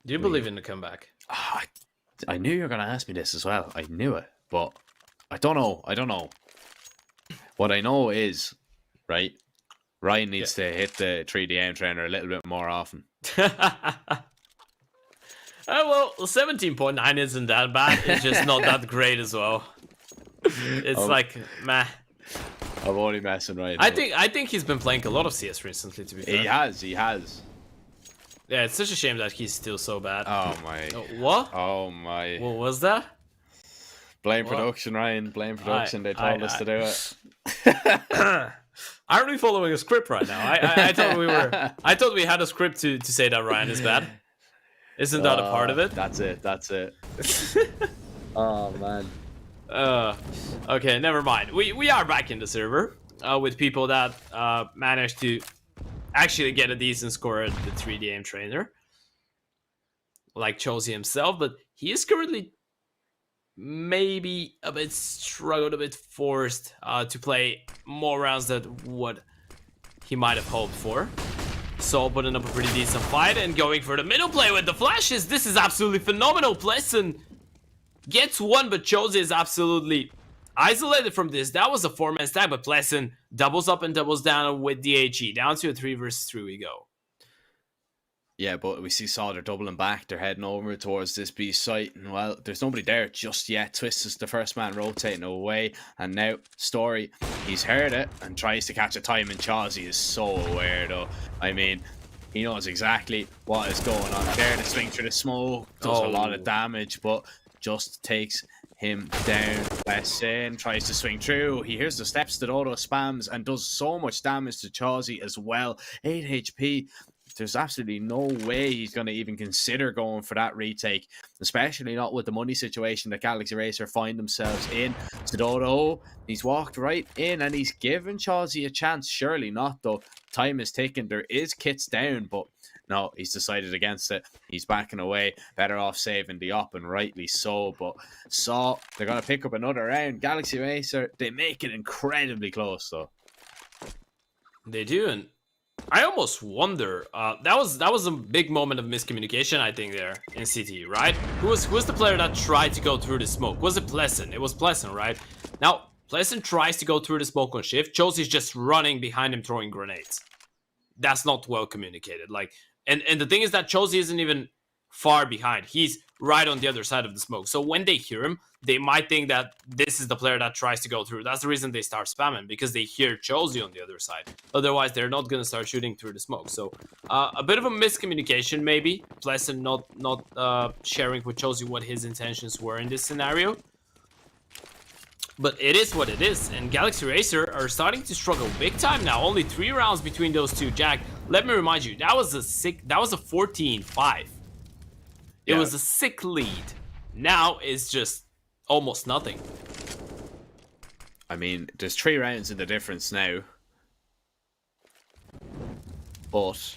Do you believe in the comeback? I knew you were going to ask me this as well. I knew it, but I don't know. What I know is, right, Ryan needs to hit the 3DM trainer a little bit more often. Well, 17.9 isn't that bad. It's just not that great as well. It's like, meh. I'm only messing right I now. think he's been playing a lot of CS recently, to be fair. He has. Yeah, it's such a shame that he's still so bad. Oh my. What? Oh my. What was that? Blame What? production, Ryan. Blame production. They told us to do it. Aren't we following a script right now? I thought we were. I thought we had a script to say that Ryan is bad. Isn't that a part of it? That's it. That's it. Oh man. Okay, never mind. We are back in the server with people that managed to actually get a decent score at the 3D aim trainer, like Chosy himself, but he is currently maybe a bit struggled, a bit forced to play more rounds than what he might have hoped for. So putting up a pretty decent fight and going for the middle play with the flashes. This is absolutely phenomenal. Pleasant gets one, but Chosy is absolutely isolated from this. That was a 4-man stack, but Pleasant doubles up and doubles down with the HE. Down to a 3 versus 3 we go. Yeah, but we see Saw they're doubling back. They're heading over towards this B site. And, well, there's nobody there just yet. Twist is the first man rotating away. And now, Story, he's heard it and tries to catch a time. And Chosy is so aware, though. I mean, he knows exactly what is going on there. The swing through the smoke does a lot of damage, but just takes him down. Lesson tries to swing through. He hears the steps that Auto spams and does so much damage to Chosy as well. 8 HP. There's absolutely no way he's going to even consider going for that retake, especially not with the money situation that Galaxy Racer find themselves in. Sidodo, he's walked right in and he's given Chosy a chance. Surely not, though. Time is ticking. There is kits down, but no, he's decided against it. He's backing away. Better off saving the up, and rightly so. But Saw, they're going to pick up another round. Galaxy Racer, they make it incredibly close, though. They do, and I almost wonder. That was a big moment of miscommunication, I think, there in CT, right? Who was the player that tried to go through the smoke? Was it Pleasant? It was Pleasant, right? Now, Pleasant tries to go through the smoke on shift. Chosy's just running behind him throwing grenades. That's not well communicated. Like, and the thing is that Chosy isn't even far behind. He's right on the other side of the smoke. So when they hear him, they might think that this is the player that tries to go through. That's the reason they start spamming, because they hear Chosy on the other side. Otherwise, they're not going to start shooting through the smoke. So a bit of a miscommunication, maybe. Pleasant not sharing with Chosy what his intentions were in this scenario. But it is what it is, and Galaxy Racer are starting to struggle big time now. Only 3 rounds between those two. Jack, let me remind you, that was a 14-5. It was a sick lead. Now it's just almost nothing. I mean, there's 3 rounds in the difference now. But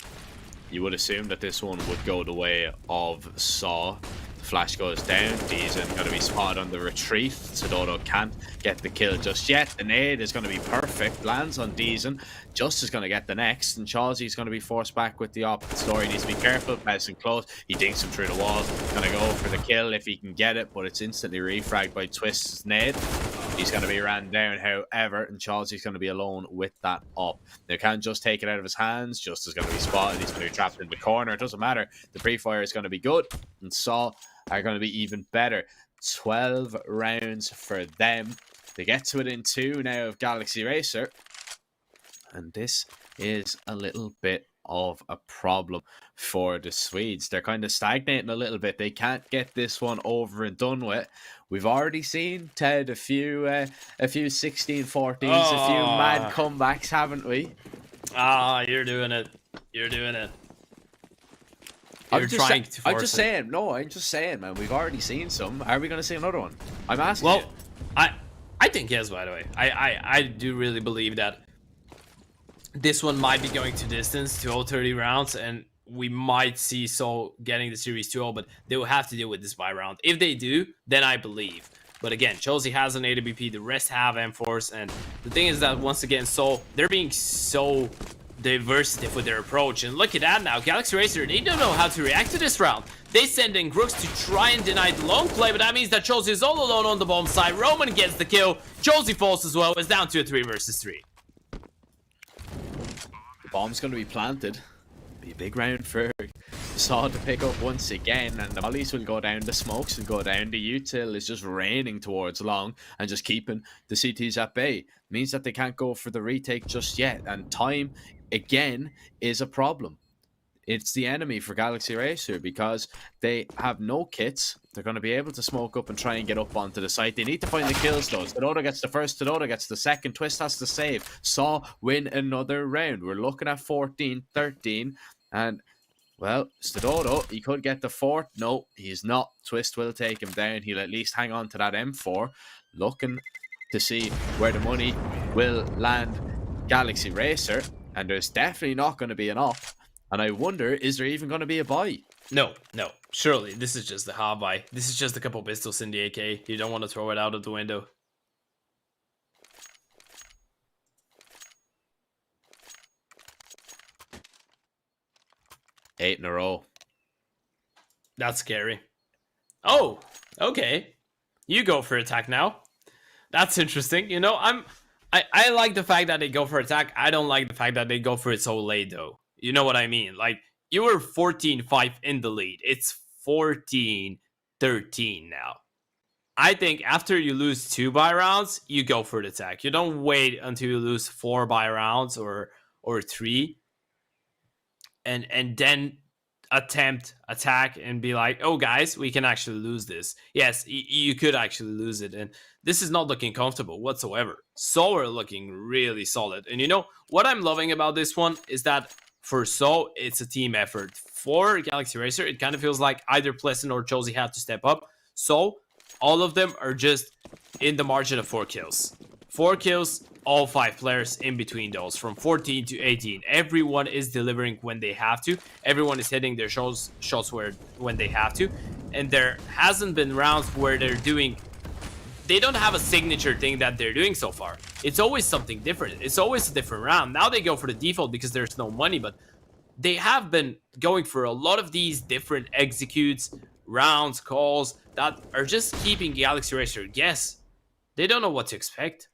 you would assume that this one would go the way of Saw. Flash goes down. Deezen going to be spotted on the retreat. Sidodo can't get the kill just yet. The nade is going to be perfect. Lands on Deezen. Just is going to get the next. And Chosy's going to be forced back with the op. Story needs to be careful. Pleasant close. He dinks him through the wall. Going to go for the kill if he can get it. But it's instantly refragged by Twist's nade. He's going to be ran down, however. And Chosy's going to be alone with that op. They can't just take it out of his hands. Just is going to be spotted. He's going to be trapped in the corner. It doesn't matter. The pre-fire is going to be good. And Saw are going to be even better. 12 rounds for them. They get to within 2 now of Galaxy Racer. And this is a little bit of a problem for the Swedes. They're kind of stagnating a little bit. They can't get this one over and done with. We've already seen, Ted, a few 16-14s, a few mad comebacks, haven't we? You're doing it. You're doing it. I'm just saying, man. We've already seen some. Are we going to see another one? I'm asking you. I think yes, by the way. I do really believe that this one might be going to distance to all 30 rounds, and we might see Seoul getting the series 2-0, but they will have to deal with this by round. If they do, then I believe. But again, Chosy has an AWP, the rest have M-Force, and the thing is that once again, Seoul, they're being so diversity with their approach, and look at that now. Galaxy Racer, they don't know how to react to this round. They send in Grooks to try and deny the long play, but that means that Chosy is all alone on the bomb side. Roman gets the kill. Chosy falls as well. It's down to a 3 versus 3. The bomb's going to be planted. Be a big round for Saw to pick up once again, and the volleys will go down, the smokes will go down. The util is just raining towards long and just keeping the CTs at bay. Means that they can't go for the retake just yet, and time again is a problem. It's the enemy for Galaxy Racer because they have no kits. They're going to be able to smoke up and try and get up onto the site. They need to find the kills though. Stododa gets the first, Stododa gets the second. Twist has to save. Saw win another round. We're looking at 14-13. And, well, Stododa, he could get the fourth. No, he's not. Twist will take him down. He'll at least hang on to that M4. Looking to see where the money will land Galaxy Racer. And there's definitely not going to be an op. And I wonder, is there even going to be a buy? No. Surely, this is just a half buy. This is just a couple pistols in the AK. You don't want to throw it out of the window. Eight in a row. That's scary. Oh, okay. You go for attack now. That's interesting. You know, I like the fact that they go for attack. I don't like the fact that they go for it so late, though. You know what I mean? Like, you were 14-5 in the lead. It's 14-13 now. I think after you lose 2 buy rounds, you go for the attack. You don't wait until you lose 4 buy rounds or 3 and then attempt attack and be like, oh guys, we can actually lose this. Yes, you could actually lose it, and this is not looking comfortable whatsoever. So we're looking really solid. And you know what I'm loving about this one is that for So, it's a team effort. For Galaxy Racer, it kind of feels like either Pleasant or Chelsea have to step up. So, all of them are just in the margin of 4 kills. 4 kills, all 5 players in between those, from 14 to 18. Everyone is delivering when they have to. Everyone is hitting their shots when they have to. And there hasn't been rounds where they don't have a signature thing that they're doing so far. It's always something different. It's always a different round. Now they go for the default because there's no money, but they have been going for a lot of these different executes, rounds, calls that are just keeping Galaxy Racer guess. They don't know what to expect.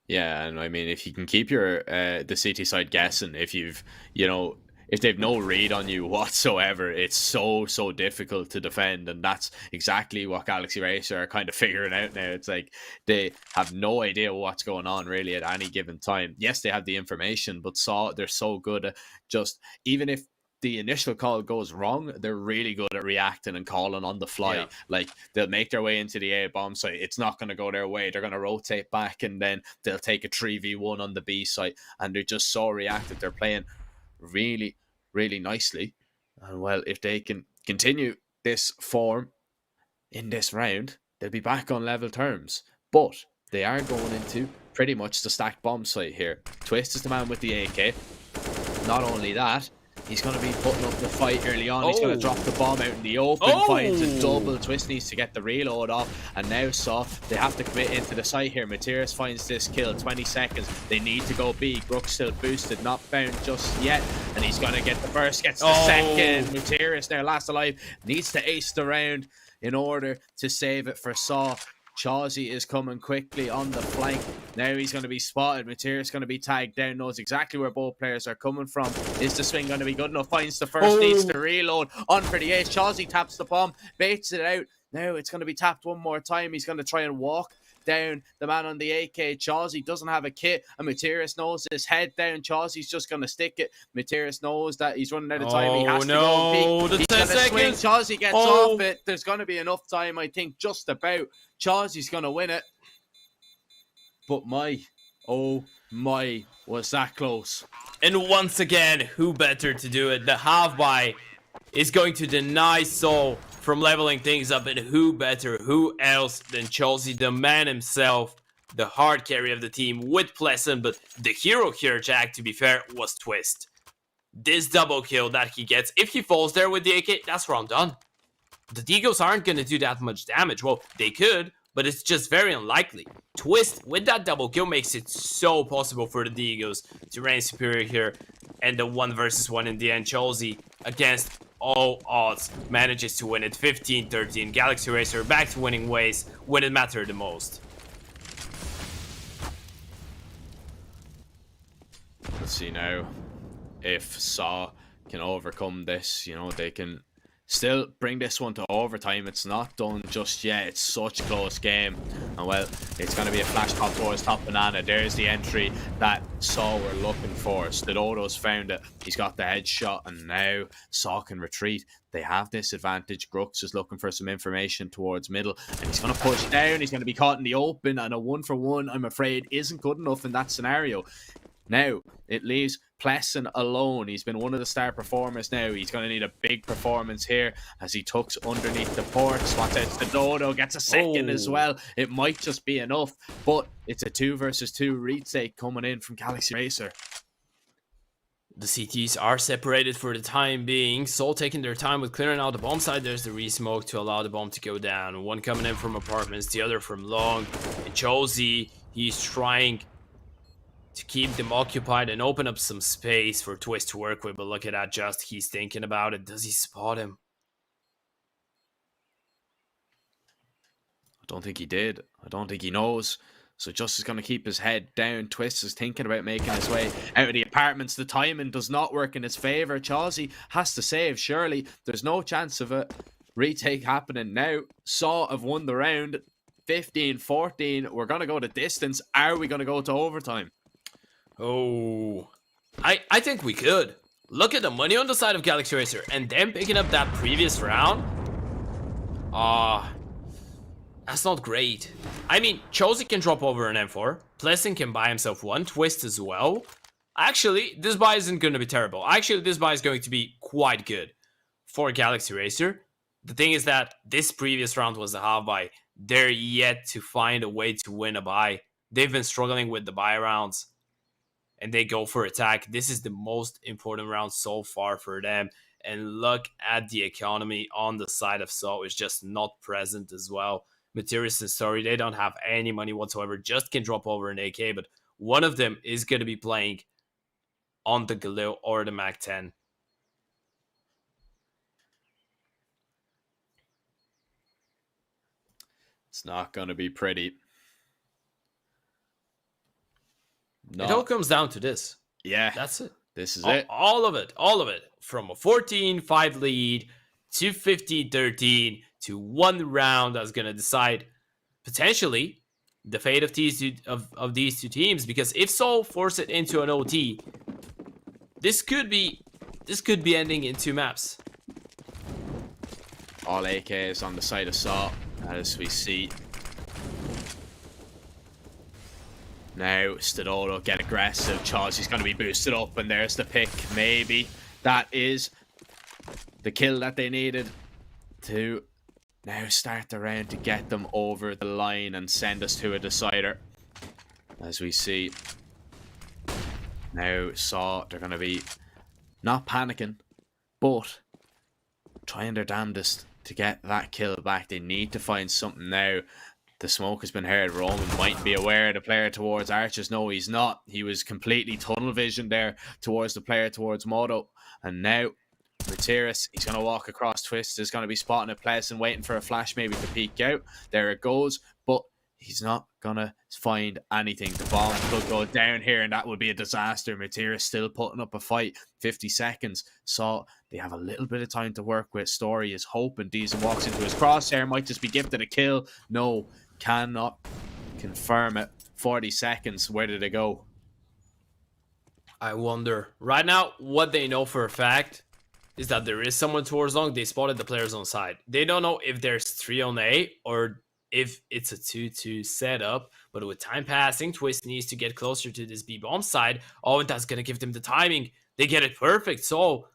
Yeah, and I mean, if you can keep your the CT side guessing, if they've no read on you whatsoever, it's so difficult to defend, and that's exactly what Galaxy Racer are kind of figuring out now. It's like they have no idea what's going on really at any given time. Yes, they have the information, but they're so good at just, even if the initial call goes wrong, they're really good at reacting and calling on the fly. Yeah. Like, they'll make their way into the A bomb site. It's not going to go their way. They're going to rotate back, and then they'll take a 3v1 on the B site, and they're just so reactive. They're playing really nicely. And well, if they can continue this form in this round, they'll be back on level terms. But they are going into pretty much the stacked bomb site here. Twist is the man with the AK. Not only that, he's going to be putting up the fight early on. He's going to drop the bomb out in the open. Finds a double. Twist needs to get the reload off. And now they have to commit into the site here. Materis finds this kill. 20 seconds. They need to go B. Brook still boosted. Not bound just yet. And he's going to get the first. Gets the second. Materis now last alive. Needs to ace the round in order to save it for Saw. Chawsey is coming quickly on the flank. Now he's going to be spotted. Materis going to be tagged down. Knows exactly where both players are coming from. Is the swing going to be good enough? Finds the first. Needs to reload. On for the ace. Chawsey taps the bomb. Baits it out. Now it's going to be tapped one more time. He's going to try and walk down the man on the AK. Chawsey doesn't have a kit, and Materis knows this. Head down. Chawsey's just going to stick it. Materis knows that he's running out of time. He has to go and peek. He's going to swing. Chawsey gets off it. There's going to be enough time, I think, just about. Chawsey's going to win it. But oh my, was that close. And once again, who better to do it? The half buy is going to deny Soul from leveling things up, and who else than Chelsea, the man himself, the hard carry of the team with Pleasant, but the hero here, Jack, to be fair, was Twist. This double kill that he gets, if he falls there with the AK, that's round done. The Deagles aren't going to do that much damage. Well, they could, but it's just very unlikely. Twist with that double kill makes it so possible for the Deagles to reign superior here, and the 1v1 in the end, Chelsea against all odds manages to win it 15-13. Galaxy Racer back to winning ways when it mattered the most. Let's see now if Saw can overcome this. You know, they can still bring this one to overtime. It's not done just yet. It's such a close game. And well, it's going to be a flash pop towards top banana. There's the entry that Saw were looking for. Stododo's found it. He's got the headshot, and now Saw can retreat. They have this advantage. Grux is looking for some information towards middle, and he's going to push down. He's going to be caught in the open, and a 1-for-1, I'm afraid, isn't good enough in that scenario. Now, it leaves Plesson alone. He's been one of the star performers now. He's going to need a big performance here as he tucks underneath the ports. Watch out, Stododo gets a second as well. It might just be enough, but it's a 2 versus 2 retake coming in from Galaxy Racer. The CTs are separated for the time being. Soul taking their time with clearing out the bomb side. There's the resmoke to allow the bomb to go down. One coming in from apartments, the other from long. And Josie, he's trying to keep them occupied and open up some space for Twist to work with. But look at that, just he's thinking about it. Does he spot him? I don't think he did. I don't think he knows. So Just is going to keep his head down. Twist is thinking about making his way out of the apartments. The timing does not work in his favour. Chelsea has to save, surely. There's no chance of a retake happening now. Saw have won the round. 15-14. We're going to go to distance. Are we going to go to overtime? Oh, I think we could. Look at the money on the side of Galaxy Racer and them picking up that previous round. That's not great. I mean, Chelsea can drop over an M4. Plesson can buy himself one. Twist as well. Actually, this buy isn't going to be terrible. Actually, this buy is going to be quite good for Galaxy Racer. The thing is that this previous round was a half buy. They're yet to find a way to win a buy. They've been struggling with the buy rounds. And they go for attack. This is the most important round so far for them. And look at the economy on the side of Saw. It's just not present as well. Materius and Story, they don't have any money whatsoever. Just can drop over an AK. But one of them is going to be playing on the Galil or the Mac-10. It's not going to be pretty. No. It all comes down to this. Yeah. That's it. This is it. All of it. All of it. From a 14-5 lead to 15-13 to one round that's going to decide potentially the fate of these two teams. Because if Seoul force it into an OT, this could be ending in 2 maps. All AKs on the side of Saw, as we see. Now, Stododo get aggressive. Chelsea's going to be boosted up, and there's the pick. Maybe that is the kill that they needed to now start the round to get them over the line and send us to a decider. As we see. Now, Saw, they're going to be not panicking, but trying their damnedest to get that kill back. They need to find something now. The smoke has been heard. Roman might be aware of the player towards Archers. No, he's not. He was completely tunnel vision there towards the player towards Moto. And now, Materis, he's going to walk across Twist. Is going to be spotting a place and waiting for a flash maybe to peek out. There it goes. But he's not going to find anything. The bomb could go down here, and that would be a disaster. Materis still putting up a fight. 50 seconds. So they have a little bit of time to work with. Story is hoping Deezen walks into his crosshair. Might just be gifted a kill. No. Cannot confirm it. 40 seconds. Where did it go? I wonder. Right now, what they know for a fact is that there is someone towards long. They spotted the players on side. They don't know if there's 3 on A or if it's a 2-2 setup. But with time passing, Twist needs to get closer to this B-bomb side. Oh, and that's going to give them the timing. They get it perfect. So,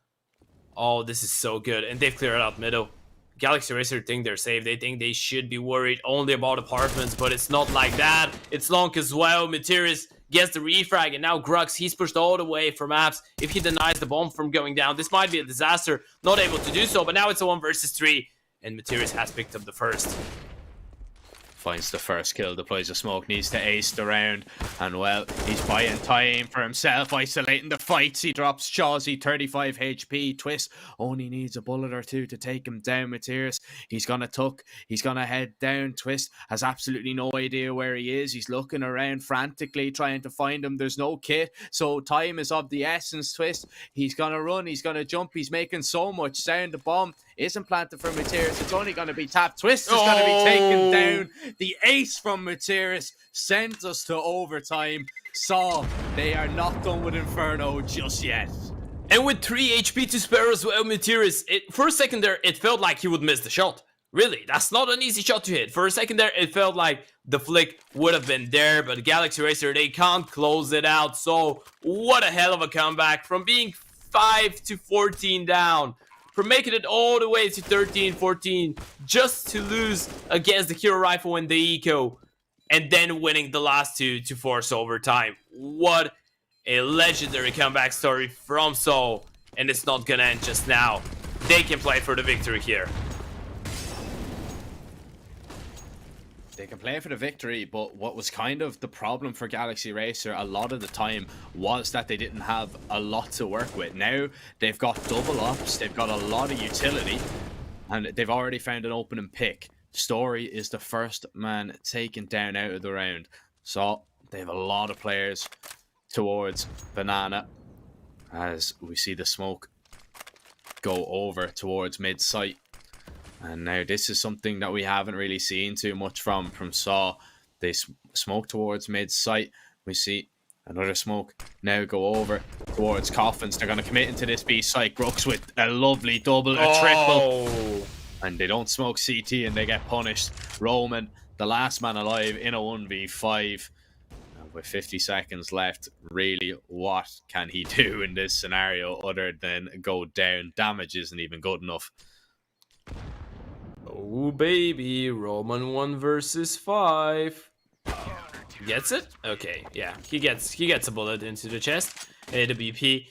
oh, this is so good. And they've cleared out middle. Galaxy Racer think they're safe. They think they should be worried only about apartments, but it's not like that. It's long as well. Materis gets the refrag, and now Grux, he's pushed all the way from apps. If he denies the bomb from going down, this might be a disaster. Not able to do so, but now it's a 1 versus 3, and Materis has picked up the first. finds the first kill, deploys a smoke, needs to ace the round, and well, he's buying time for himself, isolating the fights. He drops Chauzy, 35 HP. Twist only needs a bullet or two to take him down. Mateus, he's gonna tuck, he's gonna head down. Twist has absolutely no idea where he is. He's looking around frantically trying to find him. There's no kit, so time is of the essence. Twist, he's gonna run, he's gonna jump, he's making so much sound. The bomb isn't planted for Mateus, it's only gonna be tapped. Twist is gonna be taken down. The ace from Mateus sends us to overtime. Saw, they are not done with Inferno just yet. And with 3 HP to spare as well, Mateus, for a second there, it felt like he would miss the shot. Really, that's not an easy shot to hit. For a second there, it felt like the flick would have been there, but Galaxy Racer, they can't close it out. So, what a hell of a comeback from being 5 to 14 down. From making it all the way to 13-14, just to lose against the Hero Rifle and the Eco, and then winning the last two to force overtime. What a legendary comeback story from Seoul, and it's not gonna end just now. They can play for the victory here. They can play for the victory, but what was kind of the problem for Galaxy Racer a lot of the time was that they didn't have a lot to work with. Now they've got double ups, they've got a lot of utility, and they've already found an opening pick. Story is the first man taken down out of the round. So they have a lot of players towards Banana as we see the smoke go over towards mid-site. And now this is something that we haven't really seen too much from Saw. They smoke towards mid-site. We see another smoke now go over towards Coffins. They're going to commit into this B-site. Grux with a lovely double, a triple. And they don't smoke CT and they get punished. Roman, the last man alive in a 1v5. With 50 seconds left, really, what can he do in this scenario other than go down? Damage isn't even good enough. Oh baby, Roman 1 versus 5. Gets it? Okay, yeah, he gets a bullet into the chest. The BP,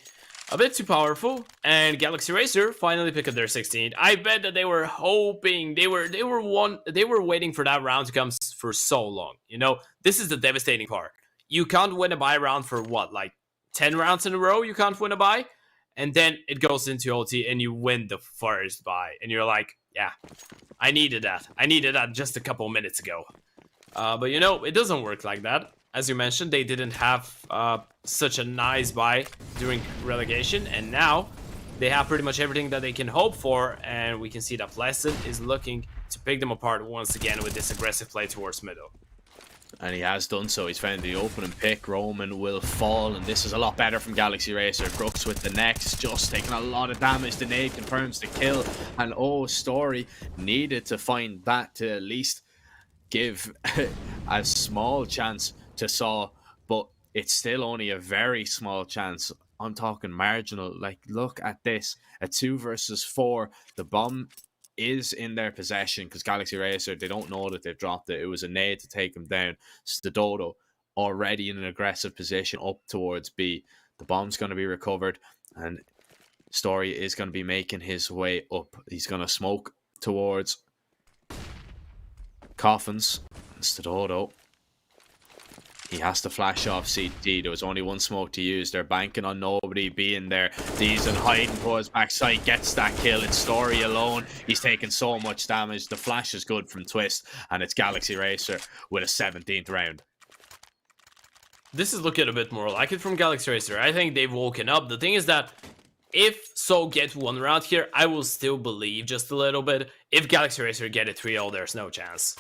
a bit too powerful, and Galaxy Racer finally pick up their 16th. I bet that they were hoping they were waiting for that round to come for so long. You know, this is the devastating part. You can't win a buy round for what, like 10 rounds in a row? You can't win a buy, and then it goes into OT and you win the first buy, and you're like, yeah, I needed that. I needed that just a couple minutes ago. But you know, it doesn't work like that. As you mentioned, they didn't have such a nice buy during relegation, and now they have pretty much everything that they can hope for, and we can see that Pleasant is looking to pick them apart once again with this aggressive play towards middle. And he has done so. He's found the opening pick. Roman will fall, and this is a lot better from Galaxy Racer. Grux with the next, just taking a lot of damage. The nade confirms the kill, and Story needed to find that to at least give a small chance to Saw, but it's still only a very small chance. I'm talking marginal. Like, look at this, a 2 versus 4. The bomb is in their possession because Galaxy Racer, they don't know that they've dropped it. It was a nade to take him down. Stadodo already in an aggressive position up towards B. The bomb's going to be recovered, and Story is going to be making his way up. He's going to smoke towards Coffins. And Stadodo, he has to flash off CT. There was only one smoke to use. They're banking on nobody being there. Deezen hiding towards backside, gets that kill. It's Story alone. He's taking so much damage. The flash is good from Twist, and it's Galaxy Racer with a 17th round. This is looking a bit more like it from Galaxy Racer. I think they've woken up. The thing is that if So get 1 round here, I will still believe just a little bit. If Galaxy Racer get it 3-0, there's no chance.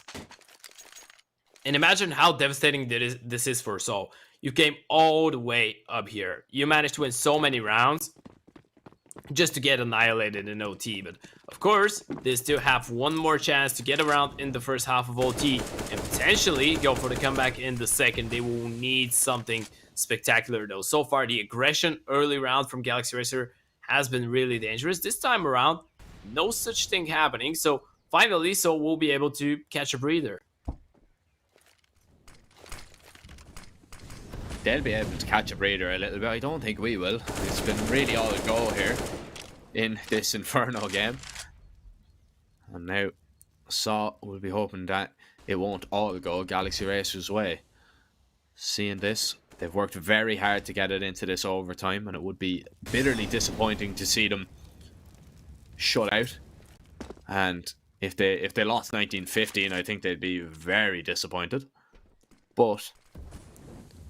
And imagine how devastating this is for Seoul. You came all the way up here. You managed to win so many rounds just to get annihilated in OT. But of course, they still have one more chance to get around in the first half of OT and potentially go for the comeback in the second. They will need something spectacular though. So far, the aggression early round from Galaxy Racer has been really dangerous. This time around, no such thing happening. So finally, Seoul will be able to catch a breather. They'll be able to catch a breather a little bit. I don't think we will. It's been really all go here in this Inferno game. And now Saw will be hoping that it won't all go Galaxy Racer's way. Seeing this, they've worked very hard to get it into this overtime, and it would be bitterly disappointing to see them shut out. And if they lost 19-15, I think they'd be very disappointed. But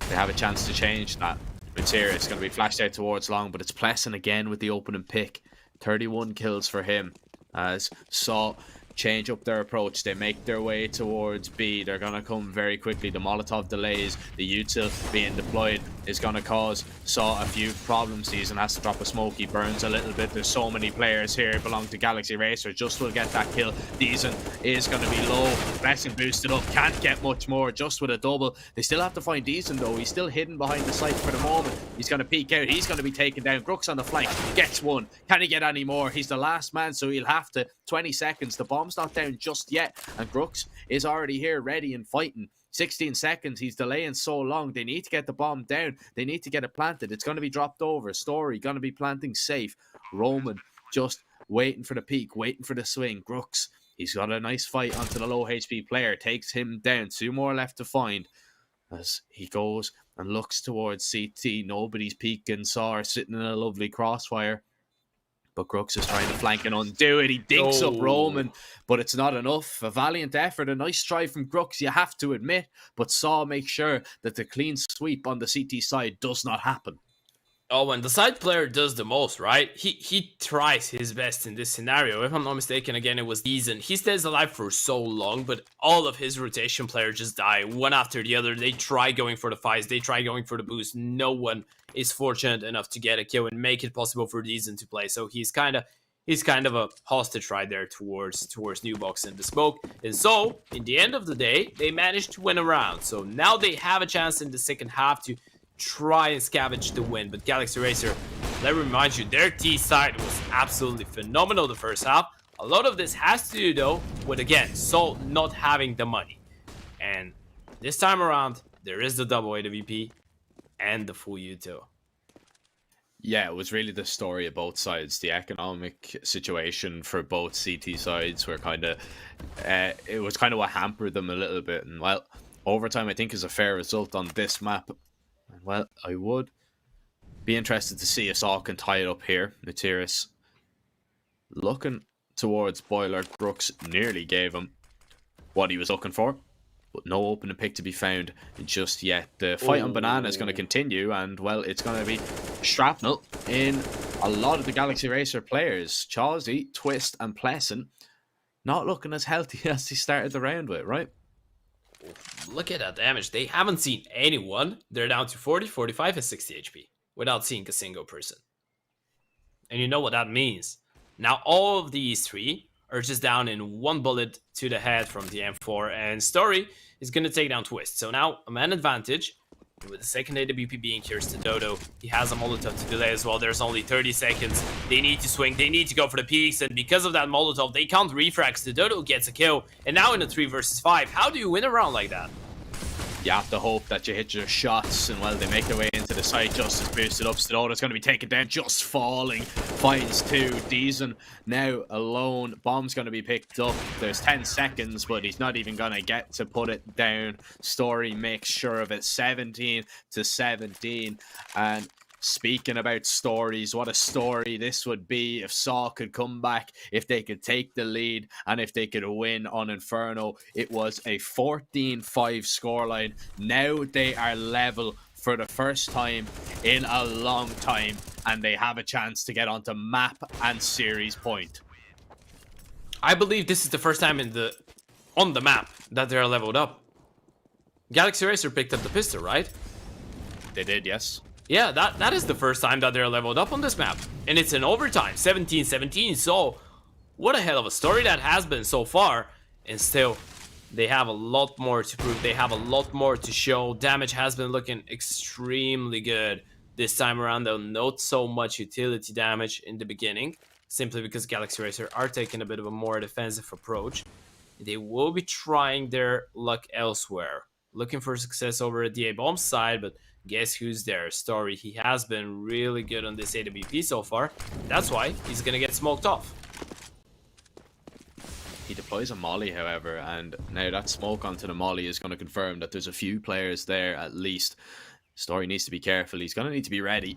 they have a chance to change that. It's here. It's going to be flashed out towards long, but it's Pleasant again with the opening pick. 31 kills for him as Saw change up their approach. They make their way towards B. They're going to come very quickly. The Molotov delays. The util being deployed is going to cause Saw a few problems. Season has to drop a smoke. He burns a little bit. There's so many players here belong to Galaxy Racer. Just will get that kill. Deason is going to be low. Blessing boosted up. Can't get much more. Just with a double. They still have to find Deason though. He's still hidden behind the site for the moment. He's going to peek out. He's going to be taken down. Grux on the flank. Gets one. Can he get any more? He's the last man, so he'll have to. 20 seconds. The bomb's not down just yet. And Grux is already here, ready and fighting. 16 seconds. He's delaying so long. They need to get the bomb down. They need to get it planted. It's going to be dropped over. Story going to be planting safe. Roman just waiting for the peak, waiting for the swing. Grux, he's got a nice fight onto the low HP player. Takes him down. 2 more left to find. As he goes and looks towards CT. Nobody's peeking. Saw sitting in a lovely crossfire. But Grux is trying to flank and undo it. He dinks up Roman, but it's not enough. A valiant effort, a nice try from Grux, you have to admit. But Saw makes sure that the clean sweep on the CT side does not happen. Oh, and the side player does the most, right? He tries his best in this scenario. If I'm not mistaken, again, it was Deason. He stays alive for so long, but all of his rotation players just die one after the other. They try going for the fights. They try going for the boost. No one is fortunate enough to get a kill and make it possible for Deason to play. So he's kind of a hostage right there towards New Box and the smoke. And so, in the end of the day, they managed to win a round. So now they have a chance in the second half to try and scavenge the win. But Galaxy Racer, let me remind you, their T side was absolutely phenomenal the first half. A lot of this has to do though with, again, Soul not having the money. And this time around, there is the double AWP and the full util. Yeah, it was really the story of both sides. The economic situation for both CT sides were it was kind of what hampered them a little bit. And well, overtime I think is a fair result on this map. Well, I would be interested to see if Saw can tie it up here. Natiris looking towards Boiler. Grux nearly gave him what he was looking for, but no opening pick to be found just yet. The fight on Banana is going to continue, and well, it's going to be shrapnel in a lot of the Galaxy Racer players. Chawsey, Twist, and Pleasant not looking as healthy as they started the round with, right? Look at that damage. They haven't seen anyone. They're down to 40, 45, and 60 HP without seeing a single person. And you know what that means. Now all of these 3 are just down in 1 bullet to the head from the M4, and Story is going to take down Twist. So now a man advantage. With the second AWP being here's to Dodo. He has a Molotov to delay as well. There's only 30 seconds. They need to swing. They need to go for the peaks. And because of that Molotov, they can't refrax. The Dodo gets a kill. And now in a 3 versus 5, how do you win a round like that? You have to hope that you hit your shots, and well, they make their way into the site. Just as boosted up, Stododa's going to be taken down, just falling. Finds 2. Deason now alone. Bomb's going to be picked up. There's 10 seconds, but he's not even going to get to put it down. Story makes sure of it. 17-17, and speaking about stories, what a story this would be if Saw could come back, if they could take the lead, and if they could win on Inferno. It was a 14-5 scoreline. Now they are level for the first time in a long time, and they have a chance to get onto map and series point. I believe this is the first time on the map that they're leveled up. Galaxy Racer picked up the pistol, right? They did, yes. Yeah, that is the first time that they're leveled up on this map. And it's in overtime, 17-17. So, what a hell of a story that has been so far. And still, they have a lot more to prove. They have a lot more to show. Damage has been looking extremely good this time around, though not so much utility damage in the beginning. Simply because Galaxy Racer are taking a bit of a more defensive approach. They will be trying their luck elsewhere. Looking for success over at the A-bomb side, but guess who's there? Story. He has been really good on this AWP so far. That's why he's gonna get smoked off. He deploys a molly, however, and now that smoke onto the molly is going to confirm that there's a few players there at least. Story needs to be careful. He's going to need to be ready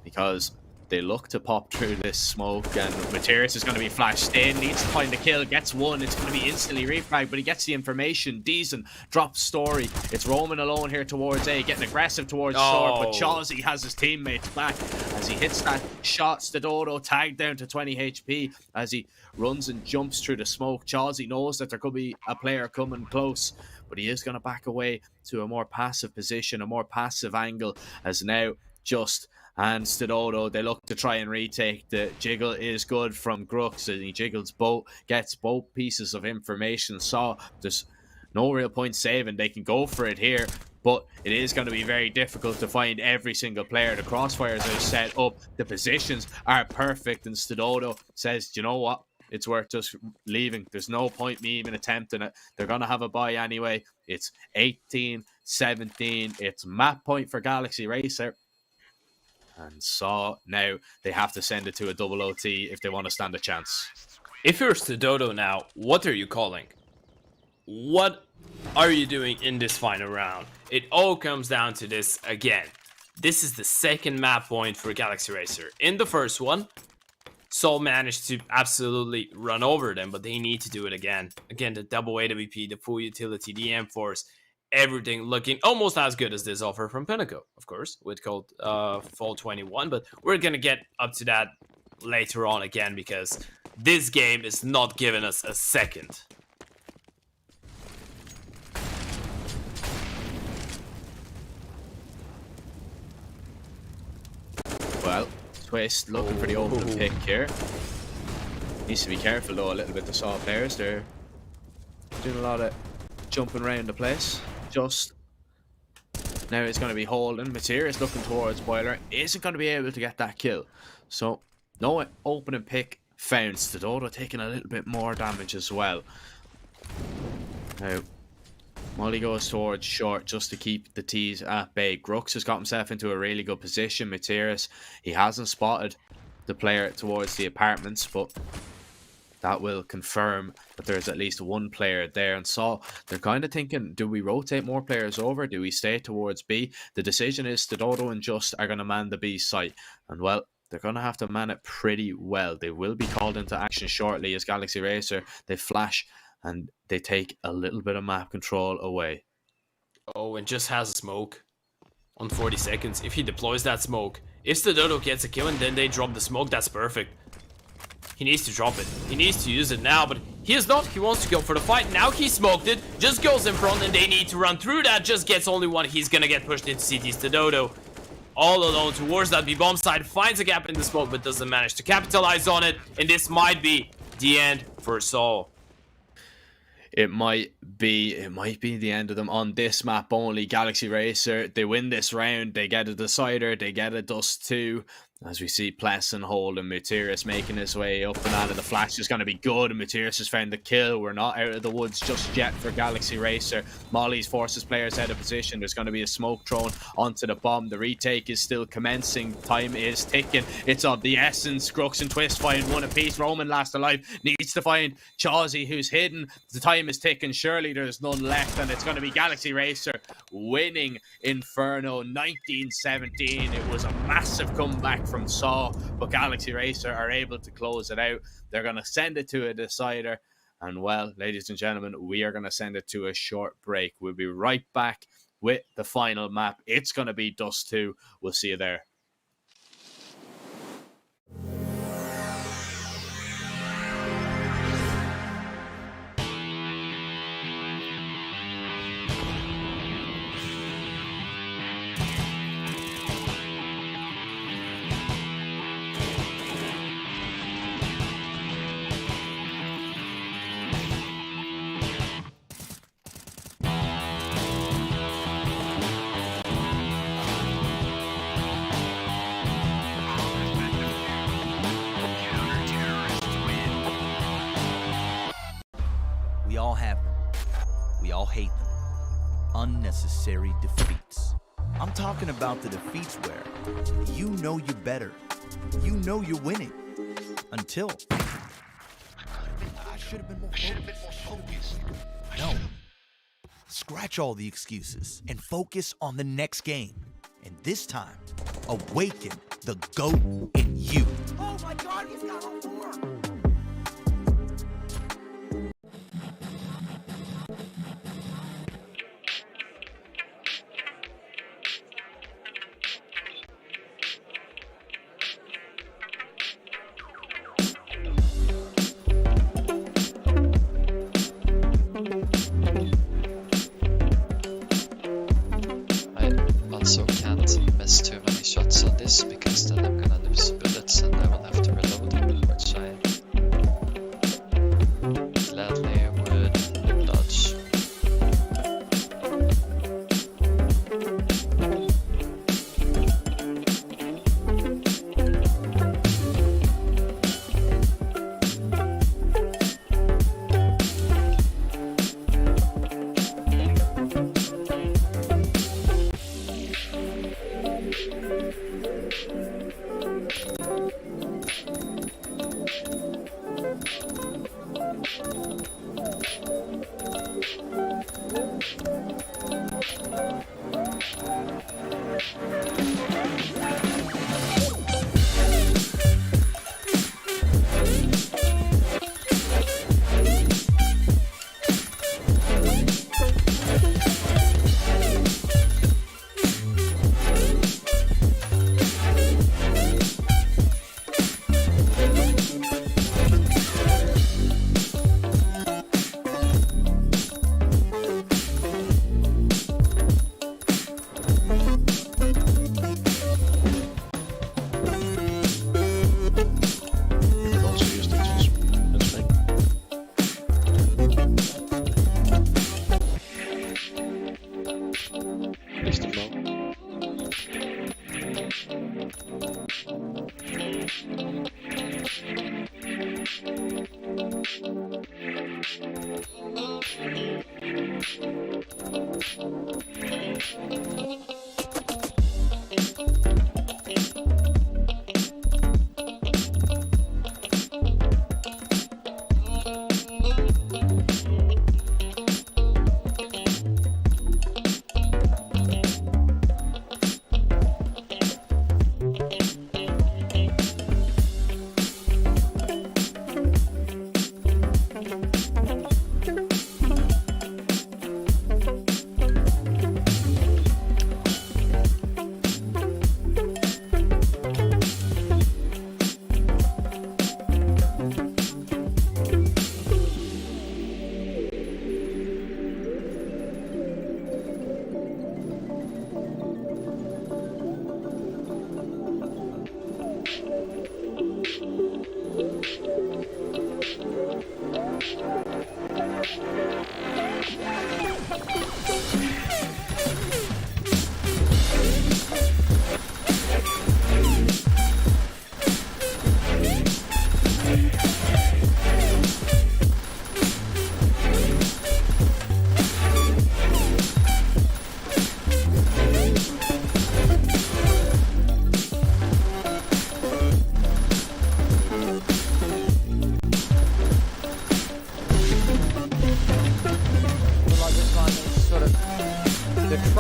because they look to pop through this smoke, and Materis is going to be flashed in, needs to find the kill, gets one. It's going to be instantly refragged, but he gets the information. Decent, drops Story. It's Roman alone here towards A, getting aggressive towards short, but Chawsey has his teammates back as he hits that shot. Stadodo tagged down to 20 HP as he runs and jumps through the smoke. Chawsey knows that there could be a player coming close, but he is going to back away to a more passive position, a more passive angle, as now Just and Stadodo, they look to try and retake. The jiggle is good from Grux, and he jiggles both, gets both pieces of information. So there's no real point saving. They can go for it here, but it is going to be very difficult to find every single player. The crossfires are set up, the positions are perfect, and Stadodo says, do you know what? It's worth just leaving. There's no point me even attempting it. They're going to have a bye anyway. It's 18-17. It's map point for Galaxy Racer. And so now they have to send it to a double OT if they want to stand a chance. If you're Stadodo now, what are you calling? What are you doing in this final round? It all comes down to this again. This is the second map point for Galaxy Racer. In the first one, Sol managed to absolutely run over them, but they need to do it again. Again, the double AWP, the full utility, the M-Force, everything looking almost as good as this offer from Pinnacle, of course, with called Fall 21. But we're going to get up to that later on again, because this game is not giving us a second. Well, Twist looking for the open pick here. Needs to be careful though a little bit. The Saw players, they're doing a lot of jumping around the place. Just now it's going to be holding. Materis looking towards Boiler. Isn't going to be able to get that kill. So no opening pick found. Stadodo taking a little bit more damage as well. Now Molly goes towards short just to keep the T's at bay. Grux has got himself into a really good position. Materis, he hasn't spotted the player towards the apartments, but that will confirm that there's at least one player there. And so they're kind of thinking, do we rotate more players over? Do we stay towards B? The decision is Stadodo and Just are going to man the B site. And well, they're going to have to man it pretty well. They will be called into action shortly as Galaxy Racer, they flash and they take a little bit of map control away. Oh, and Just has a smoke on 40 seconds. If he deploys that smoke, if Stadodo gets a kill and then they drop the smoke, that's perfect. He needs to drop it. He needs to use it now, but he is not. He wants to go for the fight. Now he smoked it. Just goes in front and they need to run through that. Just gets only one. He's gonna get pushed into CT. Stadodo all alone towards that B-bomb side. Finds a gap in the smoke, but doesn't manage to capitalize on it. And this might be the end for Saul. It might be the end of them on this map only. Galaxy Racer, they win this round. They get a decider. They get a Dust 2. As we see Plesson holding Materis making his way up and out of the flash is going to be good. And Materis has found the kill. We're not out of the woods just yet for Galaxy Racer. Molly's forces players out of position. There's going to be a smoke thrown onto the bomb. The retake is still commencing. Time is ticking. It's of the essence. Grux and Twist find one apiece. Roman last alive needs to find Chawsey, who's hidden. The time is ticking. Surely there's none left, and it's going to be Galaxy Racer winning Inferno 19-17. It was a massive comeback from Saw, but Galaxy Racer are able to close it out. They're going to send it to a decider, and well, ladies and gentlemen, we are going to send it to a short break. We'll be right back with the final map. It's going to be Dust 2. We'll see you there. We all have them. We all hate them. Unnecessary defeats. I'm talking about the defeats where you know you're better. You know you're winning. Until should have been more focused. No. Scratch all the excuses and focus on the next game. And this time, awaken the GOAT in you. Oh my God, he's got all four! I also can't miss too many shots on this because then I'm gonna lose bullets and I will have to reload, which I gladly would dodge.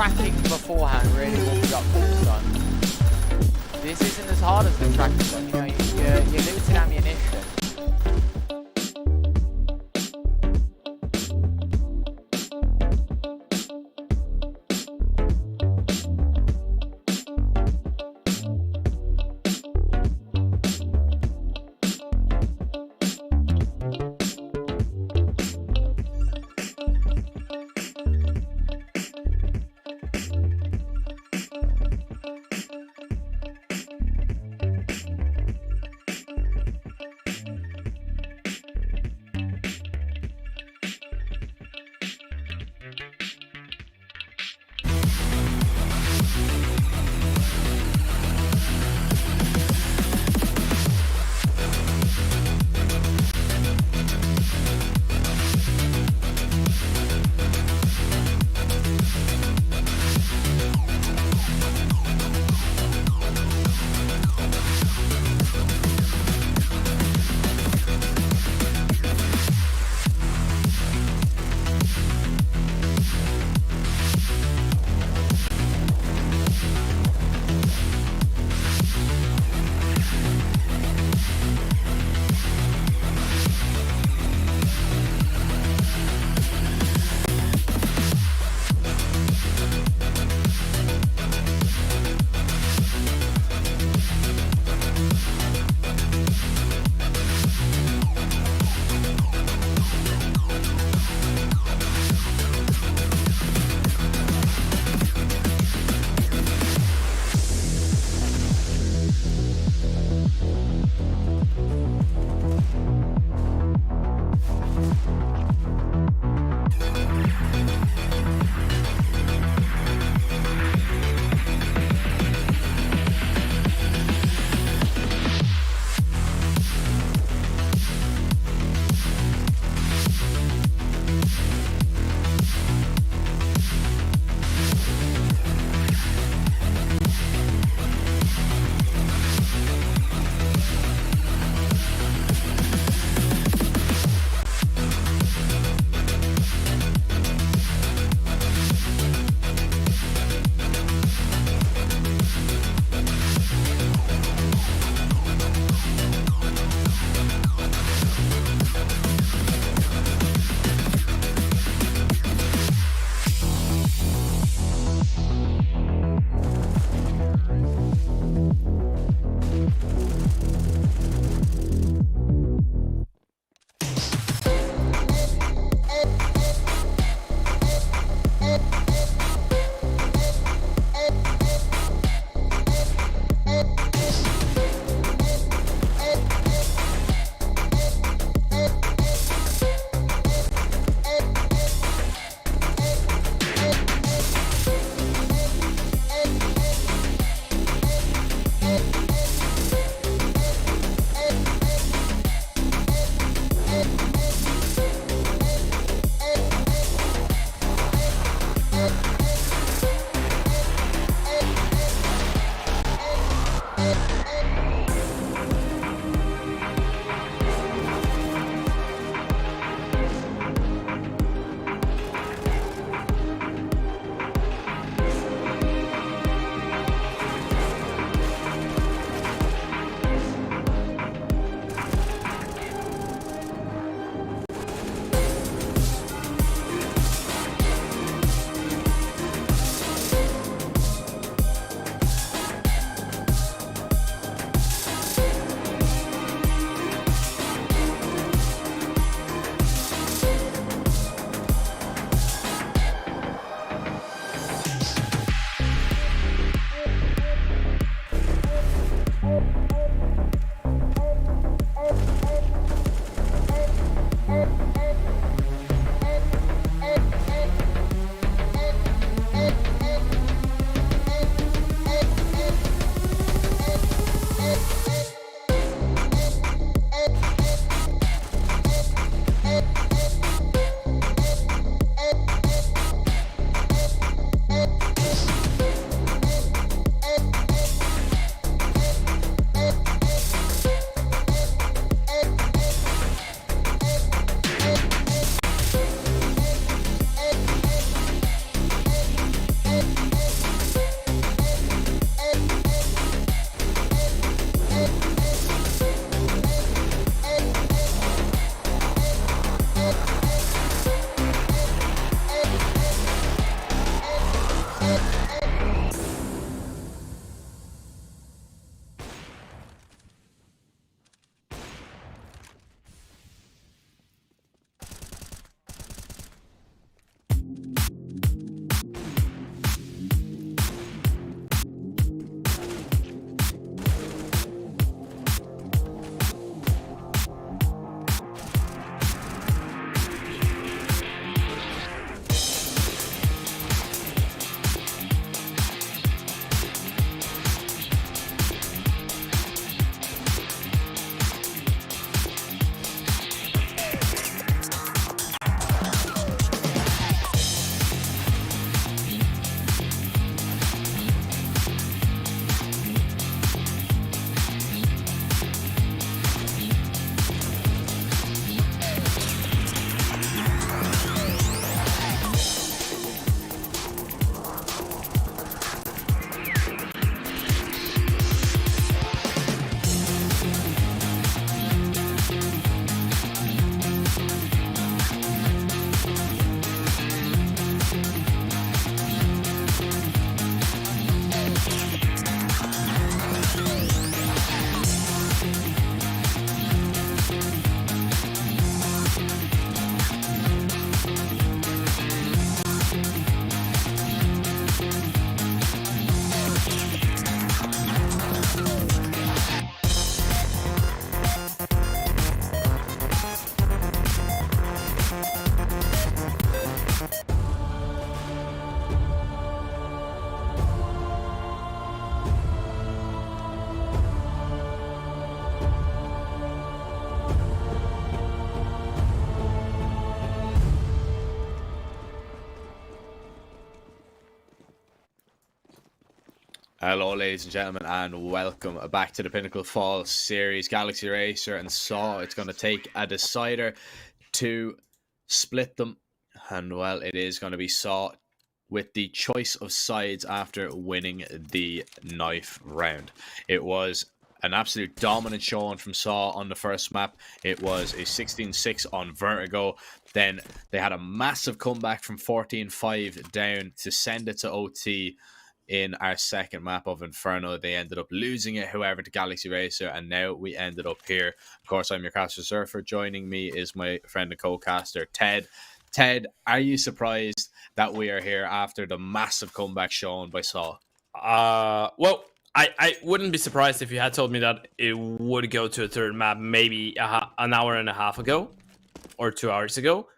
tracking beforehand really warms up for this one. This isn't as hard as the tracking one, you know, you're limited ammunition. Hello, ladies and gentlemen, and welcome back to the Pinnacle Fall Series. Galaxy Racer and Saw. It's going to take a decider to split them, and well, it is going to be Saw with the choice of sides after winning the knife round. It was an absolute dominant showing from Saw on the first map. It was a 16-6 on Vertigo. Then they had a massive comeback from 14-5 down to send it to OT in our second map of Inferno. They ended up losing it, however, to Galaxy Racer, and now we ended up here. Of course, I'm your caster Surfer. Joining me is my friend and co-caster, Ted. Ted, are you surprised that we are here after the massive comeback shown by Saw? Well, I wouldn't be surprised if you had told me that it would go to a third map maybe an hour and a half ago or 2 hours ago.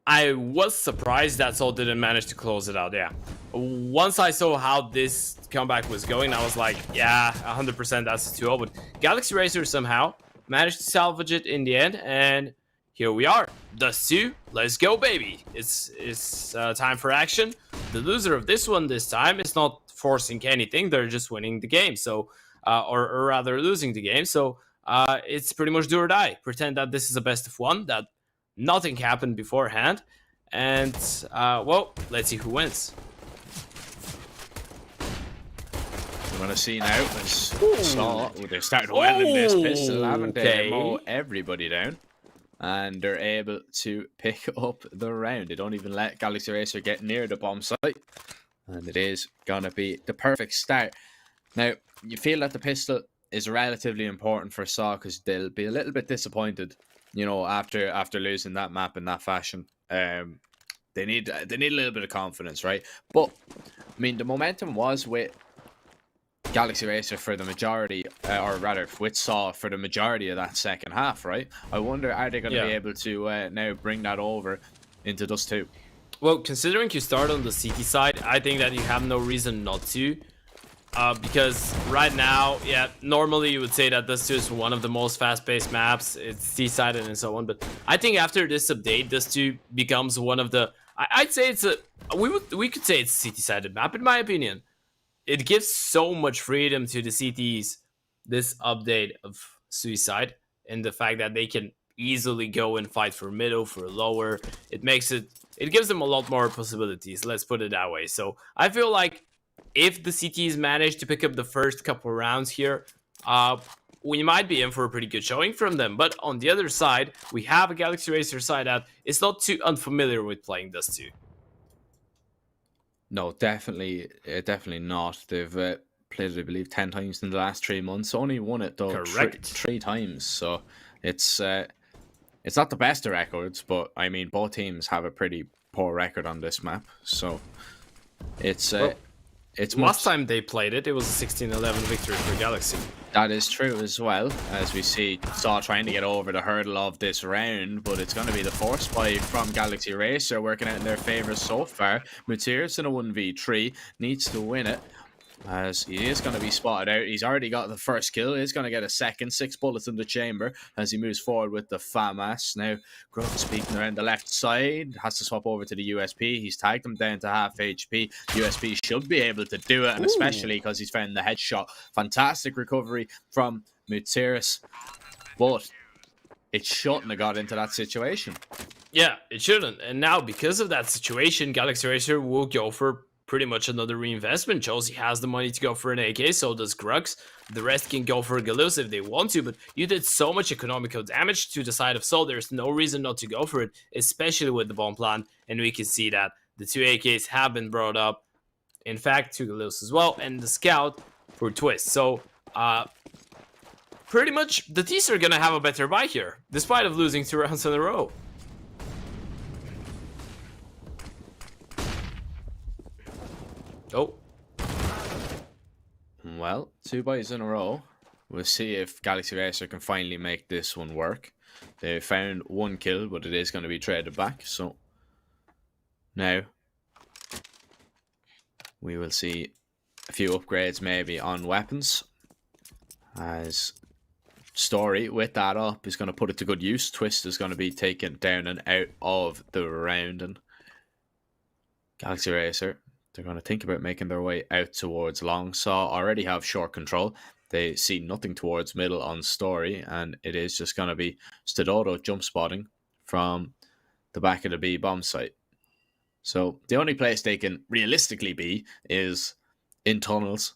I was surprised that Saul didn't manage to close it out, yeah. Once I saw how this comeback was going, I was like, yeah, 100% that's a 2-0. But Galaxy Racer somehow managed to salvage it in the end, and here we are. Dust 2, let's go, baby. It's time for action. The loser of this one this time is not forcing anything. They're just winning the game, so or rather losing the game. So it's pretty much do or die. Pretend that this is a best of one, that nothing happened beforehand, and well, let's see who wins. We're going to see now as Saw, they're starting well in this pistol, haven't they? They mow everybody down, and they're able to pick up the round. They don't even let Galaxy Racer get near the bomb site, and it is going to be the perfect start. Now, you feel that the pistol is relatively important for Saw because they'll be a little bit disappointed, you know, after losing that map in that fashion. They need a little bit of confidence, right? But I mean, the momentum was with Galaxy Racer for the majority, or rather with Saw for the majority of that second half, right? I wonder, are they going to be able to now bring that over into Dust 2? Well, considering you start on the CT side, I think that you have no reason not to. Because right now, yeah, normally you would say that Dust 2 is one of the most fast-paced maps. It's C-sided and so on. But I think after this update, Dust 2 becomes one of the... I'd say it's a... We could say it's a CT-sided map, in my opinion. It gives so much freedom to the CTs, this update of Suicide, and the fact that they can easily go and fight for middle, for lower. It gives them a lot more possibilities, let's put it that way. So I feel like if the CTs manage to pick up the first couple rounds here, we might be in for a pretty good showing from them. But on the other side, we have a Galaxy Racer side that is not too unfamiliar with playing Dust 2. No, definitely not. They've played it, I believe, 10 times in the last 3 months. Only won it, though, Correct. three times. So it's not the best of records, but I mean, both teams have a pretty poor record on this map. So it's last time they played it, it was a 16-11 victory for Galaxy. That is true as well, as we see Saw trying to get over the hurdle of this round, but it's going to be the force buy from Galaxy Racer working out in their favour so far. Mateus in a 1v3 needs to win it, as he is going to be spotted out. He's already got the first kill. He's going to get a second. 6 bullets in the chamber as he moves forward with the FAMAS. Now, Grunt speaking around the left side. Has to swap over to the USP. He's tagged him down to half HP. USP should be able to do it, and especially because he's found the headshot. Fantastic recovery from Mateus. But it shouldn't have got into that situation. Yeah, it shouldn't. And now, because of that situation, Galaxy Racer will go for pretty much another reinvestment. Josie has the money to go for an AK, so does Grux. The rest can go for Galus if they want to, but you did so much economical damage to the side of Soul, there's no reason not to go for it, especially with the bomb plan, and we can see that the 2 AKs have been brought up. In fact, 2 Galus as well, and the Scout for Twist. So, pretty much, the T's are gonna have a better buy here, despite of losing 2 rounds in a row. Oh. Well, 2 buys in a row. We'll see if Galaxy Racer can finally make this one work. They found 1 kill, but it is going to be traded back. So now we will see a few upgrades maybe on weapons, as Story with that up is going to put it to good use. Twist is going to be taken down and out of the round, and Galaxy Racer They're going to think about making their way out towards long. Saw already have short control. They see nothing towards middle on story, and it is just going to be Stododo jump spotting from the back of the B bomb site. So the only place they can realistically be is in tunnels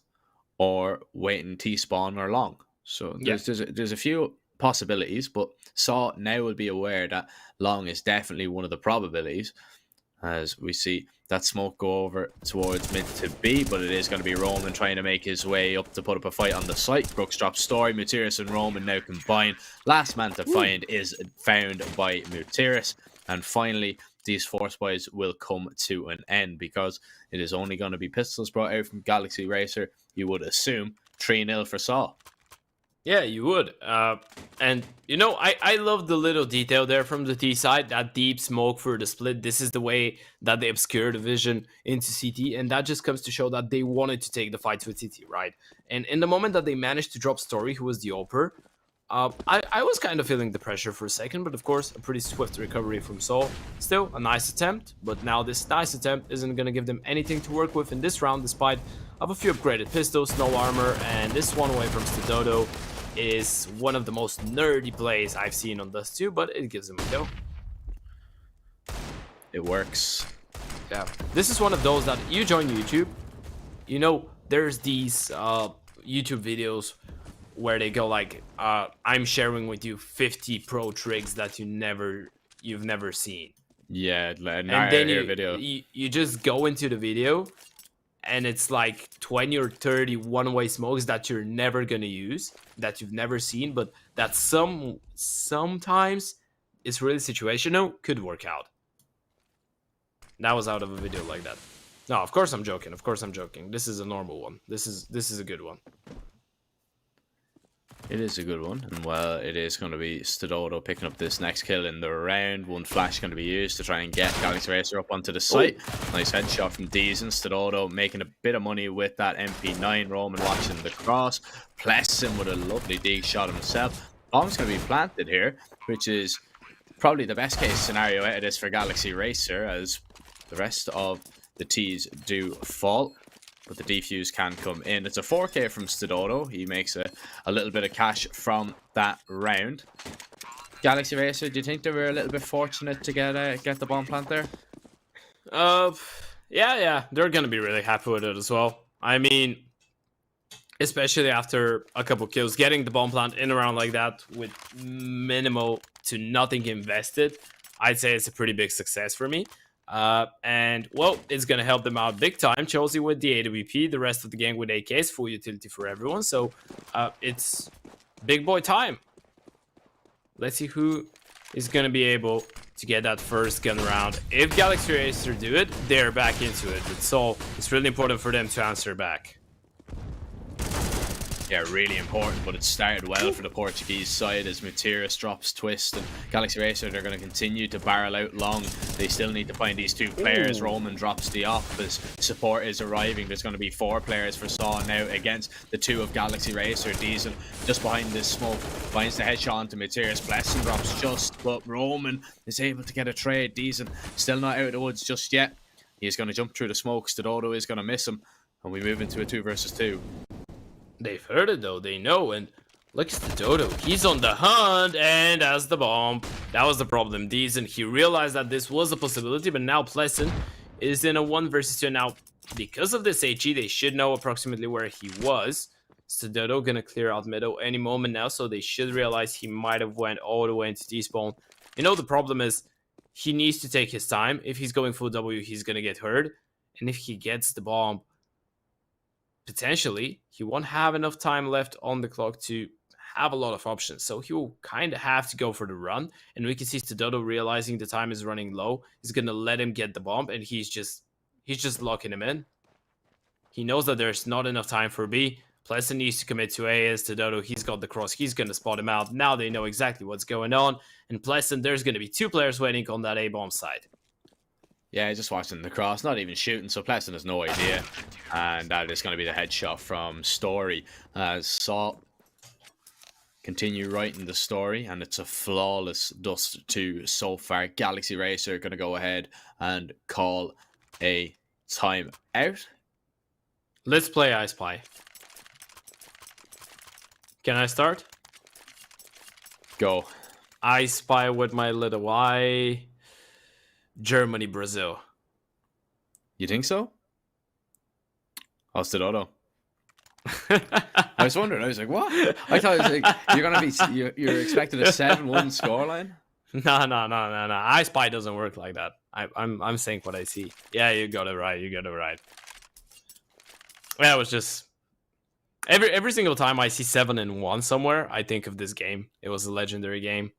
or waiting T-spawn or long. So there's a few possibilities, but Saw now will be aware that long is definitely one of the probabilities, as we see that smoke go over towards mid to B, but it is going to be Roman trying to make his way up to put up a fight on the site. Brooks drops story. Mutiris and Roman now combine. Last man to find is found by Mutiris. And finally, these force buys will come to an end, because it is only going to be pistols brought out from Galaxy Racer. You would assume 3-0 for Saw. Yeah, you would. And, you know, I love the little detail there from the T side, that deep smoke for the split. This is the way that they obscure the vision into CT, and that just comes to show that they wanted to take the fights with CT, right? And in the moment that they managed to drop Story, who was the oper, I was kind of feeling the pressure for a second, but of course, a pretty swift recovery from Saul. Still, a nice attempt, but now this nice attempt isn't going to give them anything to work with in this round, despite of a few upgraded pistols, no armor, and this one away from Stododo is one of the most nerdy plays I've seen on Dust 2, but it gives them a kill. It works. Yeah, this is one of those that you join YouTube, you know, there's these YouTube videos where they go like, I'm sharing with you 50 pro tricks that you've never seen. Yeah, and then video. You just go into the video, and it's like 20 or 30 one-way smokes that you're never gonna use, that you've never seen, but that sometimes it's really situational, could work out. That was out of a video like that. No, of course I'm joking. Of course I'm joking. This is a normal one. This is a good one. It is a good one, and well, it is going to be Stododo picking up this next kill in the round. One flash going to be used to try and get Galaxy Racer up onto the site. Nice headshot from Deezen. Stododo making a bit of money with that MP9. Roman watching the cross. Plessin with a lovely dig shot himself. Bomb's going to be planted here, which is probably the best case scenario out of this for Galaxy Racer, as the rest of the T's do fall. But the defuse can come in. It's a 4K from Stododo. He makes a little bit of cash from that round. Galaxy Racer, do you think they were a little bit fortunate to get the bomb plant there? Yeah, they're gonna be really happy with it as well. I mean, especially after a couple kills, getting the bomb plant in around like that with minimal to nothing invested, I'd say it's a pretty big success for me. And well, it's gonna help them out big time. Chelsea with the AWP, the rest of the gang with AKs, full utility for everyone. So it's big boy time. Let's see who is gonna be able to get that first gun round. If Galaxy Racer do it, they're back into it. But so it's really important for them to answer back. Yeah, really important, but it started well for the Portuguese side as Mutiris drops Twist, and Galaxy Racer, they're going to continue to barrel out long. They still need to find these two players. Roman drops the op as support is arriving. There's going to be 4 players for Saw now against the 2 of Galaxy Racer. Diesel just behind this smoke finds the headshot onto Mutiris. Blessing drops just, but Roman is able to get a trade. Diesel still not out of the woods just yet. He's going to jump through the smoke. Stododo is going to miss him, and we move into a 2 versus 2. They've heard it though, they know, and look at the Dodo. He's on the hunt, and as the bomb. That was the problem. Decent. He realized that this was a possibility, but now Pleasant is in a 1 versus 2. Now, because of this HE, they should know approximately where he was. Stododo gonna clear out middle any moment now, so they should realize he might have went all the way into despawn. You know, the problem is he needs to take his time. If he's going full W, he's gonna get hurt, and if he gets the bomb, potentially, he won't have enough time left on the clock to have a lot of options. So he will kind of have to go for the run. And we can see Stododo realizing the time is running low. He's going to let him get the bomb, and he's just locking him in. He knows that there's not enough time for B. Pleasant needs to commit to A as Stododo. He's got the cross. He's going to spot him out. Now they know exactly what's going on. And Pleasant, there's going to be 2 players waiting on that A bomb side. Yeah, just watching the cross, not even shooting, so Pleasant has no idea. And that is going to be the headshot from Story. As Saw continue writing the story, and it's a flawless Dust 2 so far. Galaxy Racer going to go ahead and call a time out. Let's play I Spy. Can I start? Go. I Spy with my little Y. Germany, Brazil. You think so? Oh, Stadodo. I was wondering. I was like, what? I thought it was like you're expecting a 7-1 scoreline. No. I Spy doesn't work like that. I'm saying what I see. Yeah, you got it right. Yeah, it was just every single time I see 7-1 somewhere, I think of this game. It was a legendary game.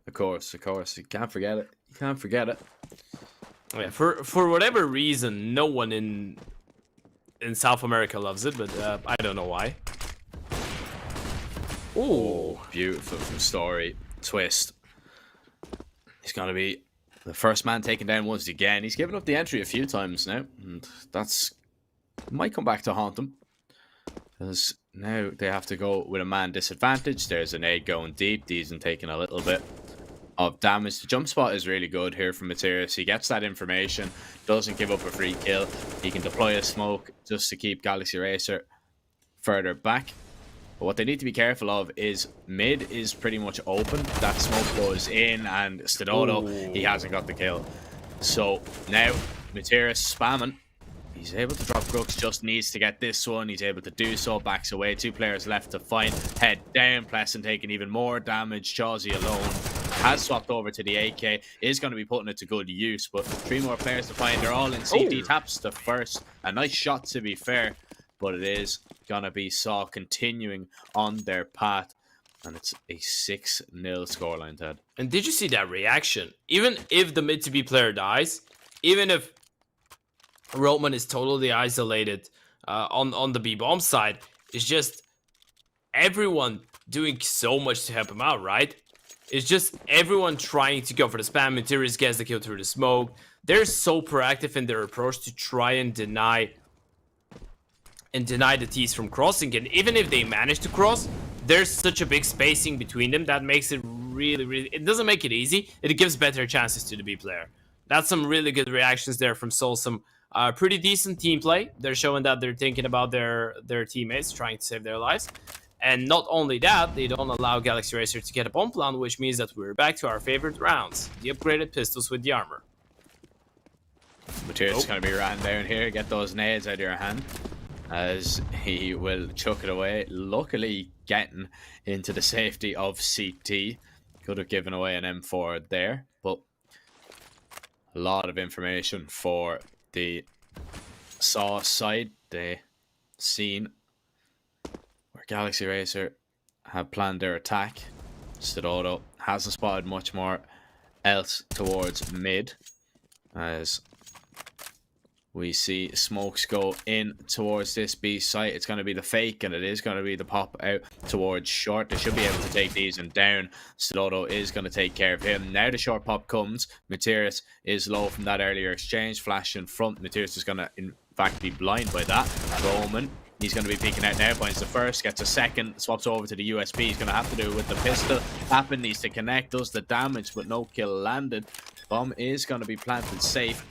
Of course. You can't forget it. Yeah, for whatever reason, no one in South America loves it, but I don't know why. Oh, beautiful from Story. Twist. He's going to be the first man taken down once again. He's given up the entry a few times now, and that's might come back to haunt him. Because now they have to go with a man disadvantage. There's an A going deep. Deezen taking a little bit of damage. The jump spot is really good here from Materius. He gets that information, doesn't give up a free kill. He can deploy a smoke just to keep Galaxy Racer further back. But what they need to be careful of is mid is pretty much open. That smoke goes in, and Stadodo, he hasn't got the kill. So now Materius spamming. He's able to drop Crooks, just needs to get this one. He's able to do so, backs away. 2 players left to fight. Head down, Pleasant taking even more damage. Chawsey alone has swapped over to the AK, is going to be putting it to good use, but 3 more players to find. They're all in CT. Taps the first. A nice shot, to be fair, but it is going to be Saw continuing on their path, and it's a 6-0 scoreline, Ted. And did you see that reaction? Even if the mid to be player dies, even if Roman is totally isolated on the B-bomb side, it's just everyone doing so much to help him out, right? It's just everyone trying to go for the spam. Materials gets the kill through the smoke. They're so proactive in their approach to try and deny the T's from crossing. And even if they manage to cross, there's such a big spacing between them that makes it really, it doesn't make it easy. It gives better chances to the B player. That's some really good reactions there from Soul. Some pretty decent team play. They're showing that they're thinking about their teammates, trying to save their lives. And not only that, they don't allow Galaxy Racer to get a bomb plant, which means that we're back to our favorite rounds. The upgraded pistols with the armor. Materials is going to be ran down here. Get those nades out of your hand, as he will chuck it away. Luckily getting into the safety of CT. Could have given away an M4 there, but a lot of information for the Saw side. They seen where Galaxy Racer have planned their attack. Stadodo hasn't spotted much more else towards mid, as we see smokes go in towards this B site. It's going to be the fake, and it is going to be the pop out towards short. They should be able to take these and down. Stadodo is going to take care of him. Now the short pop comes. Materius is low from that earlier exchange. Flash in front. Materius is going to, in fact, be blind by that. Roman, he's going to be peeking out now. Finds the first, gets a second, swaps over to the USB. He's going to have to do it with the pistol. Happen needs to connect, does the damage, but no kill landed. Bomb is going to be planted safe.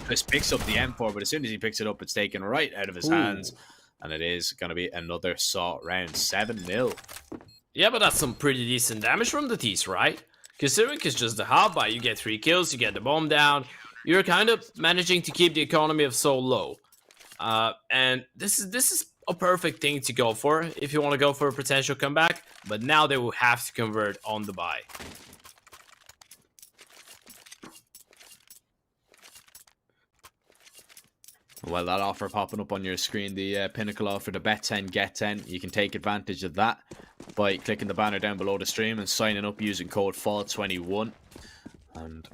Chris picks up the M4, but as soon as he picks it up, it's taken right out of his hands. And it is going to be another Saw round. 7-0. Yeah, but that's some pretty decent damage from the T's, right? Considering it's just the hard buy, you get 3 kills, you get the bomb down. You're kind of managing to keep the economy of Soul low. And this is a perfect thing to go for if you want to go for a potential comeback. But now they will have to convert on the buy. Well, that offer popping up on your screen, the Pinnacle offer, the bet 10, get 10. You can take advantage of that by clicking the banner down below the stream and signing up using code FALL21. And,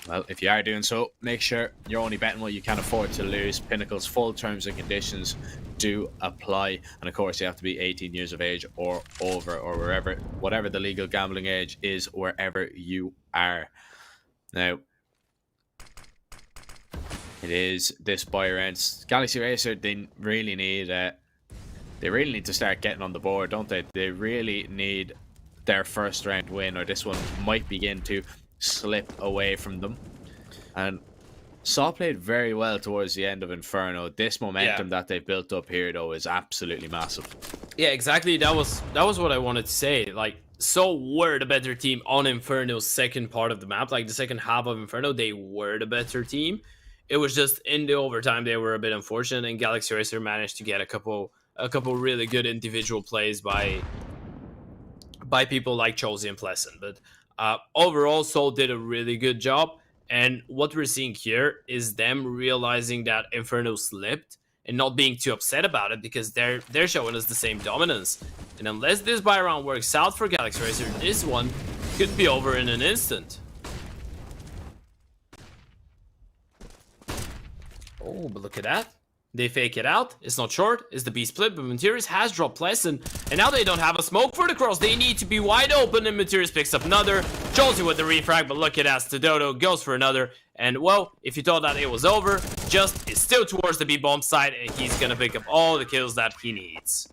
well, if you are doing so, make sure you're only betting what you can afford to lose. Pinnacle's full terms and conditions do apply. And, of course, you have to be 18 years of age or over, or whatever the legal gambling age is, wherever you are. Now, it is this buy round. Galaxy Racer, they really need to start getting on the board, don't they? They really need their first round win, or this one might begin to slip away from them. And Saw played very well towards the end of Inferno. This momentum that they built up here, though, is absolutely massive. Yeah, exactly. That was what I wanted to say. Like, so were the better team on Inferno's second part of the map. Like the second half of Inferno, they were the better team. It was just in the overtime they were a bit unfortunate, and Galaxy Racer managed to get a couple really good individual plays by people like Chelsea and Pleasant. But overall, Seoul did a really good job. And what we're seeing here is them realizing that Inferno slipped and not being too upset about it, because they're showing us the same dominance. And unless this buy round works out for Galaxy Racer, this one could be over in an instant. Oh, but look at that. They fake it out. It's not short. It's the B split, but Materius has dropped Pleasant. And now they don't have a smoke for the cross. They need to be wide open, and Materius picks up another. Josie with the refrag, but look at that. Dodo goes for another. And, well, if you thought that it was over, Just is still towards the B-bomb side, and he's going to pick up all the kills that he needs.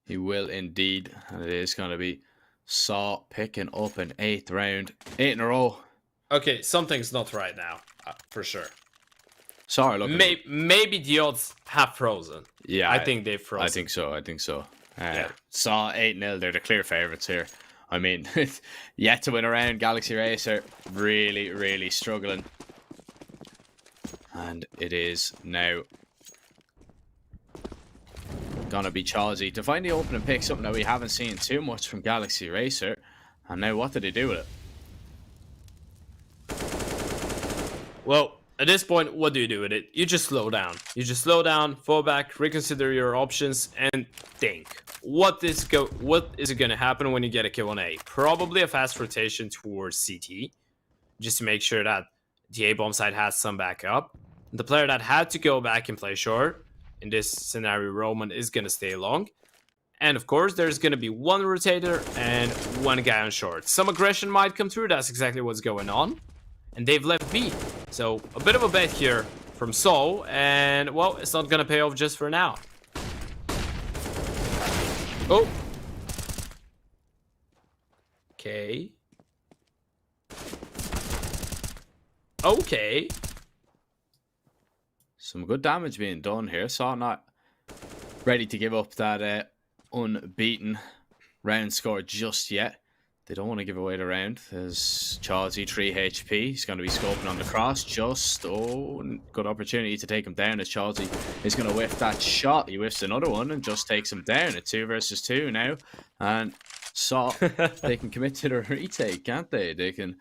He will indeed. And it is going to be Saw picking up an 8th round. 8 in a row. Okay, something's not right now, for sure. Sorry, look. Maybe the odds have frozen. Yeah, I think they've frozen. I think so. Yeah. Saw 8-0. They're the clear favourites here. I mean, yet to win a round. Galaxy Racer really, really struggling. And it is now gonna be Chelsea to find the opening pick, something that we haven't seen too much from Galaxy Racer. And now what do they do with it? Well, at this point, what do you do with it? You just slow down. You just slow down, fall back, reconsider your options, and think. What is it going to happen when you get a kill on A? Probably a fast rotation towards CT, just to make sure that the A-bomb side has some backup. The player that had to go back and play short, in this scenario, Roman, is going to stay long. And of course, there's going to be one rotator and one guy on short. Some aggression might come through. That's exactly what's going on. And they've left B. So a bit of a bet here from Seoul. And, well, it's not going to pay off just for now. Oh. Okay. Okay. Some good damage being done here. Saw not ready to give up that unbeaten round score just yet. They don't want to give away the round. There's Chelsea, 3 HP. He's going to be scoping on the cross. Just, good opportunity to take him down as Chelsea is going to whiff that shot. He whiffs another one and just takes him down. It's 2 versus 2 now. And Saw, they can commit to the retake, can't they? They can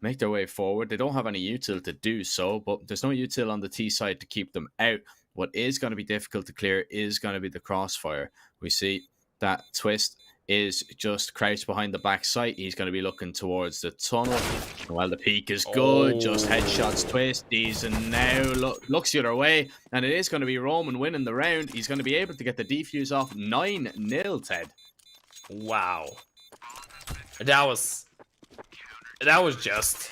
make their way forward. They don't have any util to do so, but there's no util on the T side to keep them out. What is going to be difficult to clear is going to be the crossfire. We see that Twist is just crouched behind the back sight. He's going to be looking towards the tunnel. Well, the peak is good. Just headshots Twist. He's now looks the other way. And it is going to be Roman winning the round. He's going to be able to get the defuse off. 9-0, Ted. Wow. That was just.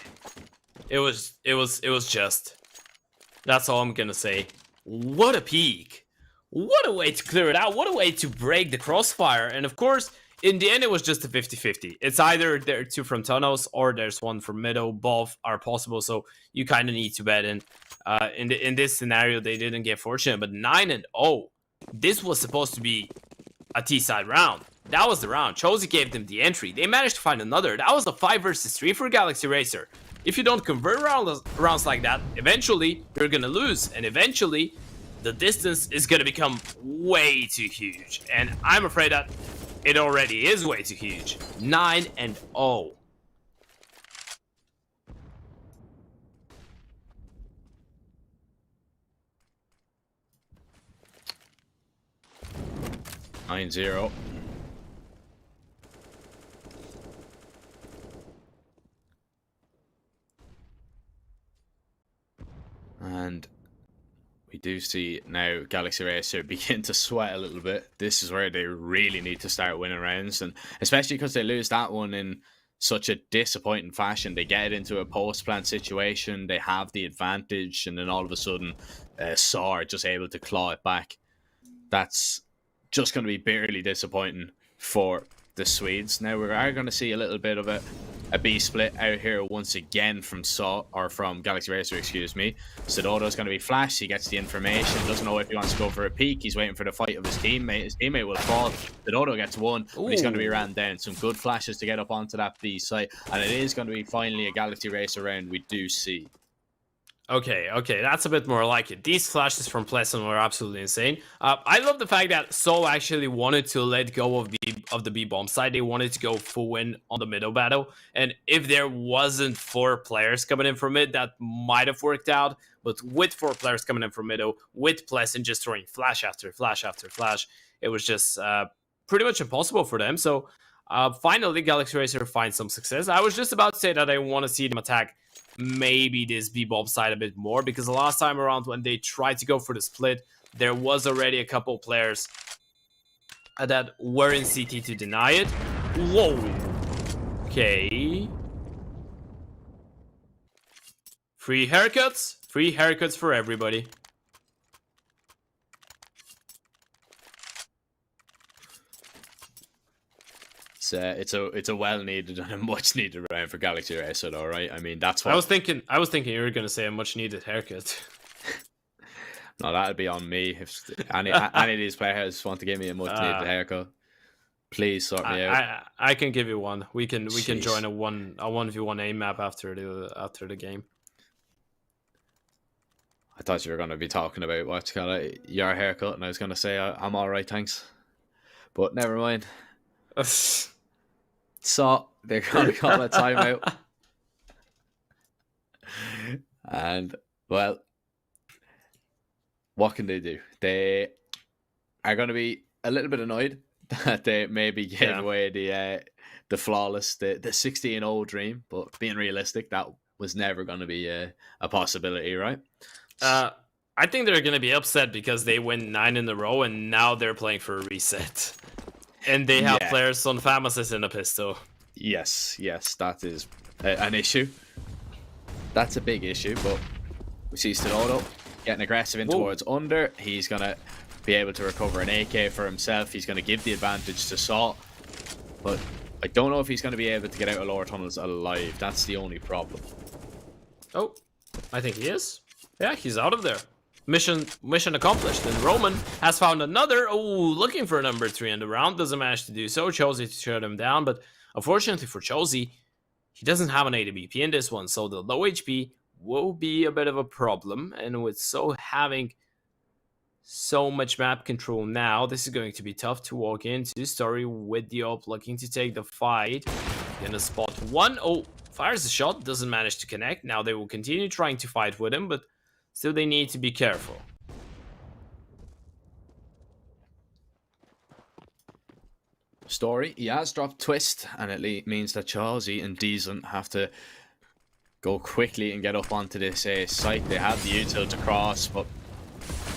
It was just. That's all I'm gonna say. What a peak. What a way to clear it out. What a way to break the crossfire. And of course, in the end, it was just a 50-50. It's either there are 2 from tunnels or there's 1 from middle. Both are possible, so you kind of need to bet in. In this scenario, they didn't get fortunate, but 9-0. This was supposed to be a T-side round. That was the round. Chelsea gave them the entry. They managed to find another. That was a 5 versus 3 for Galaxy Racer. If you don't convert rounds like that, eventually you're going to lose. And eventually, the distance is going to become way too huge. And I'm afraid that it already is way too huge. 9-0. And we do see now Galaxy Racer begin to sweat a little bit. This is where they really need to start winning rounds, and especially because they lose that one in such a disappointing fashion. They get into a post-plant situation, they have the advantage, and then all of a sudden Saw are just able to claw it back. That's just going to be bitterly disappointing for the Swedes. Now we are going to see a little bit of a a B split out here once again from from Galaxy Racer, excuse me. Sidodo's going to be flashed. He gets the information. Doesn't know if he wants to go for a peek. He's waiting for the fight of his teammate. His teammate will fall. Sidodo gets one, but he's going to be ran down. Some good flashes to get up onto that B site, and it is going to be finally a Galaxy Racer round we do see. Okay, that's a bit more like it. These flashes from Pleasant were absolutely insane. I love the fact that Seoul actually wanted to let go of the B-bomb side. They wanted to go full win on the middle battle. And if there wasn't 4 players coming in from mid, that might have worked out. But with 4 players coming in from middle, with Pleasant just throwing flash after flash after flash, it was just pretty much impossible for them. So finally, Galaxy Racer finds some success. I was just about to say that I want to see them attack maybe this B-bomb side a bit more, because the last time around when they tried to go for the split, there was already a couple players that were in CT to deny it. Whoa. Okay. Free haircuts for everybody. It's a well needed and a much needed round for Galaxy Racer, though, right? I mean, that's what I was thinking you were gonna say a much needed haircut. No, that'd be on me. If any of these players want to give me a much needed haircut, please sort me out. I can give you one. We can join a 1v1 aim map after the game. I thought you were going to be talking about what's called your haircut, and I was going to say I'm all right, thanks. But never mind. So they're going to call a timeout, and well, what can they do? They are going to be a little bit annoyed that they maybe gave away the flawless, the 16-0 dream, but being realistic, that was never going to be a possibility, right? I think they're going to be upset because they win 9 in a row and now they're playing for a reset. And they have players on Pharmacist in a pistol. Yes, that is an issue. That's a big issue, but we see Sidodo getting aggressive in towards under. He's going to be able to recover an AK for himself. He's going to give the advantage to Salt. But I don't know if he's going to be able to get out of lower tunnels alive. That's the only problem. Oh, I think he is. Yeah, he's out of there. Mission accomplished. And Roman has found another. Oh, looking for number 3 in the round. Doesn't manage to do so. Chosy to shut him down. But unfortunately for Chosy, he doesn't have an AWP in this one. So the low HP will be a bit of a problem. And with having so much map control now, this is going to be tough to walk into. Story with the op looking to take the fight. Gonna spot one. Oh, fires a shot. Doesn't manage to connect. Now they will continue trying to fight with him, but still they need to be careful. Story, he has dropped Twist, and it means that Chelsea and Decent have to go quickly and get up onto this site. They have the util to cross, but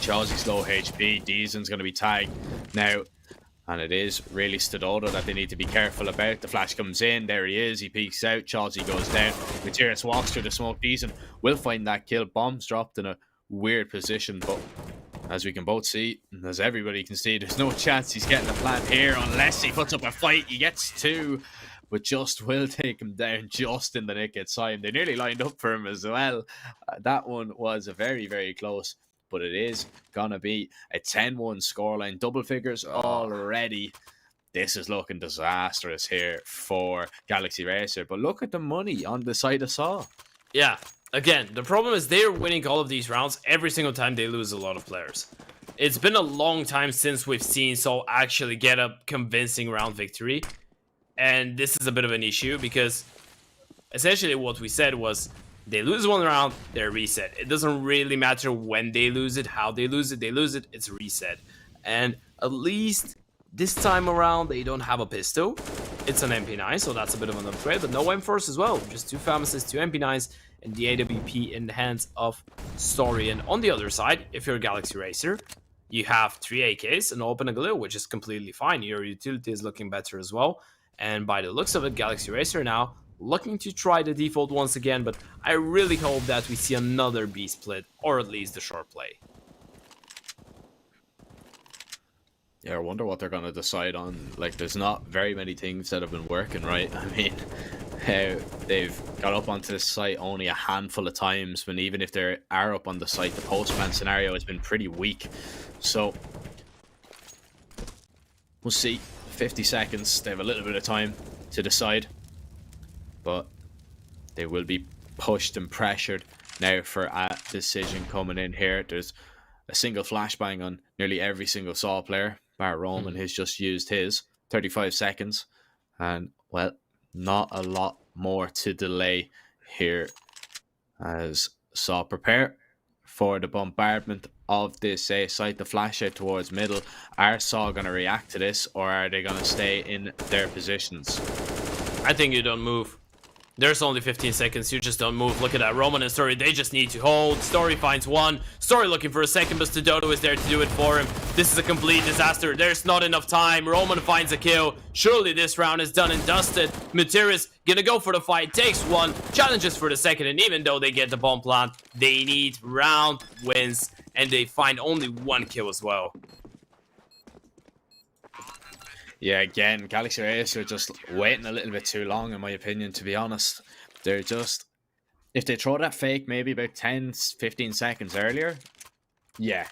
Chelsea's low HP. Decent's going to be tagged now, and it is really Sidodo that they need to be careful about. The flash comes in, there he is, he peeks out, Chelsea goes down. Materis walks through the smoke. Decent will find that kill. Bombs dropped in a weird position, but as we can both see, and as everybody can see, there's no chance he's getting the plant here unless he puts up a fight. He gets 2, but just will take him down just in the nick of time. They nearly lined up for him as well. That one was very, very close, but it is gonna be a 10-1 scoreline. Double figures already. This is looking disastrous here for Galaxy Racer, but look at the money on the side of Saw. Yeah. Again, the problem is they're winning all of these rounds. Every single time they lose a lot of players. It's been a long time since we've seen Seoul actually get a convincing round victory. And this is a bit of an issue because essentially what we said was they lose one round, they're reset. It doesn't really matter when they lose it, how they lose it, it's reset. And at least this time around, they don't have a pistol. It's an MP9, so that's a bit of an upgrade, but no M4s as well. Just 2 Pharmacists, 2 MP9s, and the AWP in the hands of Story. And on the other side, if you're a Galaxy Racer, you have 3 AKs and open a glue, which is completely fine. Your utility is looking better as well. And by the looks of it, Galaxy Racer now looking to try the default once again, but I really hope that we see another B split, or at least the short play. Yeah, I wonder what they're going to decide on. Like, there's not very many things that have been working, right? I mean, how they've got up onto the site only a handful of times, when even if they are up on the site, the post-plant scenario has been pretty weak. So we'll see. 50 seconds. They have a little bit of time to decide, but they will be pushed and pressured now for a decision coming in here. There's a single flashbang on nearly every single Saw player. Bar Roman has just used his 35 seconds, and well, not a lot more to delay here as Saw prepare for the bombardment of this site. The flash out towards middle. Are Saw going to react to this, or are they going to stay in their positions? I think you don't move. There's only 15 seconds, you just don't move. Look at that, Roman and Story, they just need to hold. Story finds one. Story looking for a second, but Stododo is there to do it for him. This is a complete disaster. There's not enough time. Roman finds a kill. Surely this round is done and dusted. Materis gonna go for the fight, takes one, challenges for the second, and even though they get the bomb plant, they need round wins, and they find only one kill as well. Yeah, again, Galaxy Race are just waiting a little bit too long, in my opinion, to be honest. They're just... If they throw that fake maybe about 10, 15 seconds earlier, yeah,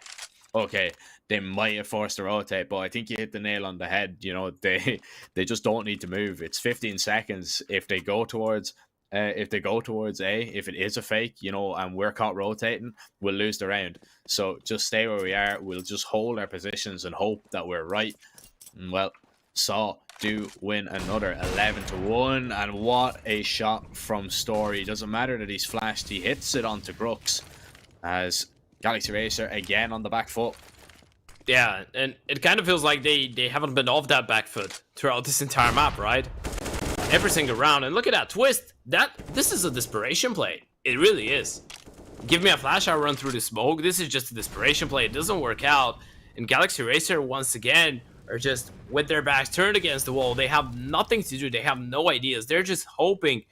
okay, they might have forced to rotate, but I think you hit the nail on the head. You know, they just don't need to move. It's 15 seconds. If they go towards A, if it is a fake, you know, and we're caught rotating, we'll lose the round. So just stay where we are. We'll just hold our positions and hope that we're right. And well, Saw do win another 11-1, and what a shot from Story. Doesn't matter that he's flashed, he hits it onto Grux as Galaxy Racer again on the back foot. Yeah, and it kind of feels like they haven't been off that back foot throughout this entire map, right? Every single round, and look at that twist. This is a desperation play. It really is. Give me a flash, I'll run through the smoke. This is just a desperation play. It doesn't work out, and Galaxy Racer once again are just with their backs turned against the wall. They have nothing to do. They have no ideas. They're just hoping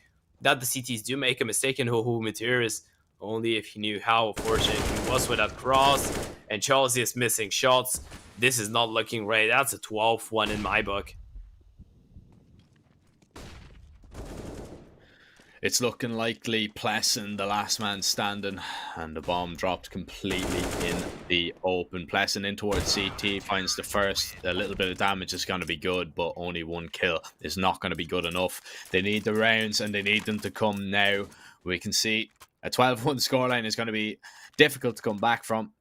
that the CTs do make a mistake in who Materis. Only if he knew how fortunate he was with that cross. And Chelsea is missing shots. This is not looking right. That's a 12-1 in my book. It's looking likely Plessin, the last man standing, and the bomb dropped completely in the open. Plessin in towards CT, finds the first. A little bit of damage is going to be good, but only one kill is not going to be good enough. They need the rounds, and they need them to come now. We can see a 12-1 scoreline is going to be difficult to come back from.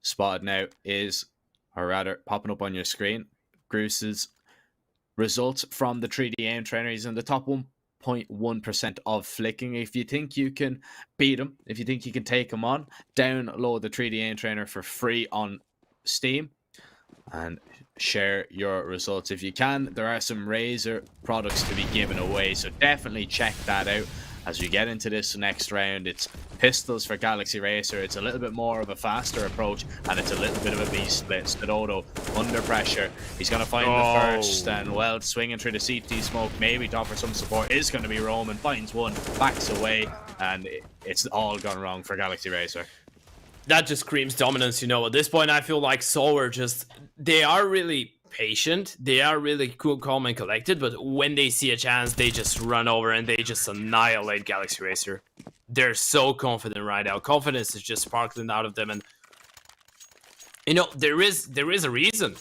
Spotted now is, or rather, popping up on your screen, Gruce's results from the 3D aim trainer. He's in the top 1.1% of flicking. If you think you can beat him, if you think you can take him on, download the 3D aim trainer for free on Steam and share your results if you can. There are some Razer products to be given away, so definitely check that out. As we get into this next round, it's pistols for Galaxy Racer. It's a little bit more of a faster approach, and it's a little bit of a beast split. Stododo under pressure. He's going to find the first, and well, swinging through the CT smoke, maybe to offer some support, is going to be Roman. Finds one, backs away, and it's all gone wrong for Galaxy Racer. That just screams dominance, you know. At this point, I feel like Soul are just... They are really patient. They are really cool, calm, and collected, but when they see a chance, they just run over and they just annihilate Galaxy Racer. They're so confident right now. Confidence is just sparkling out of them, and you know, there is a reason.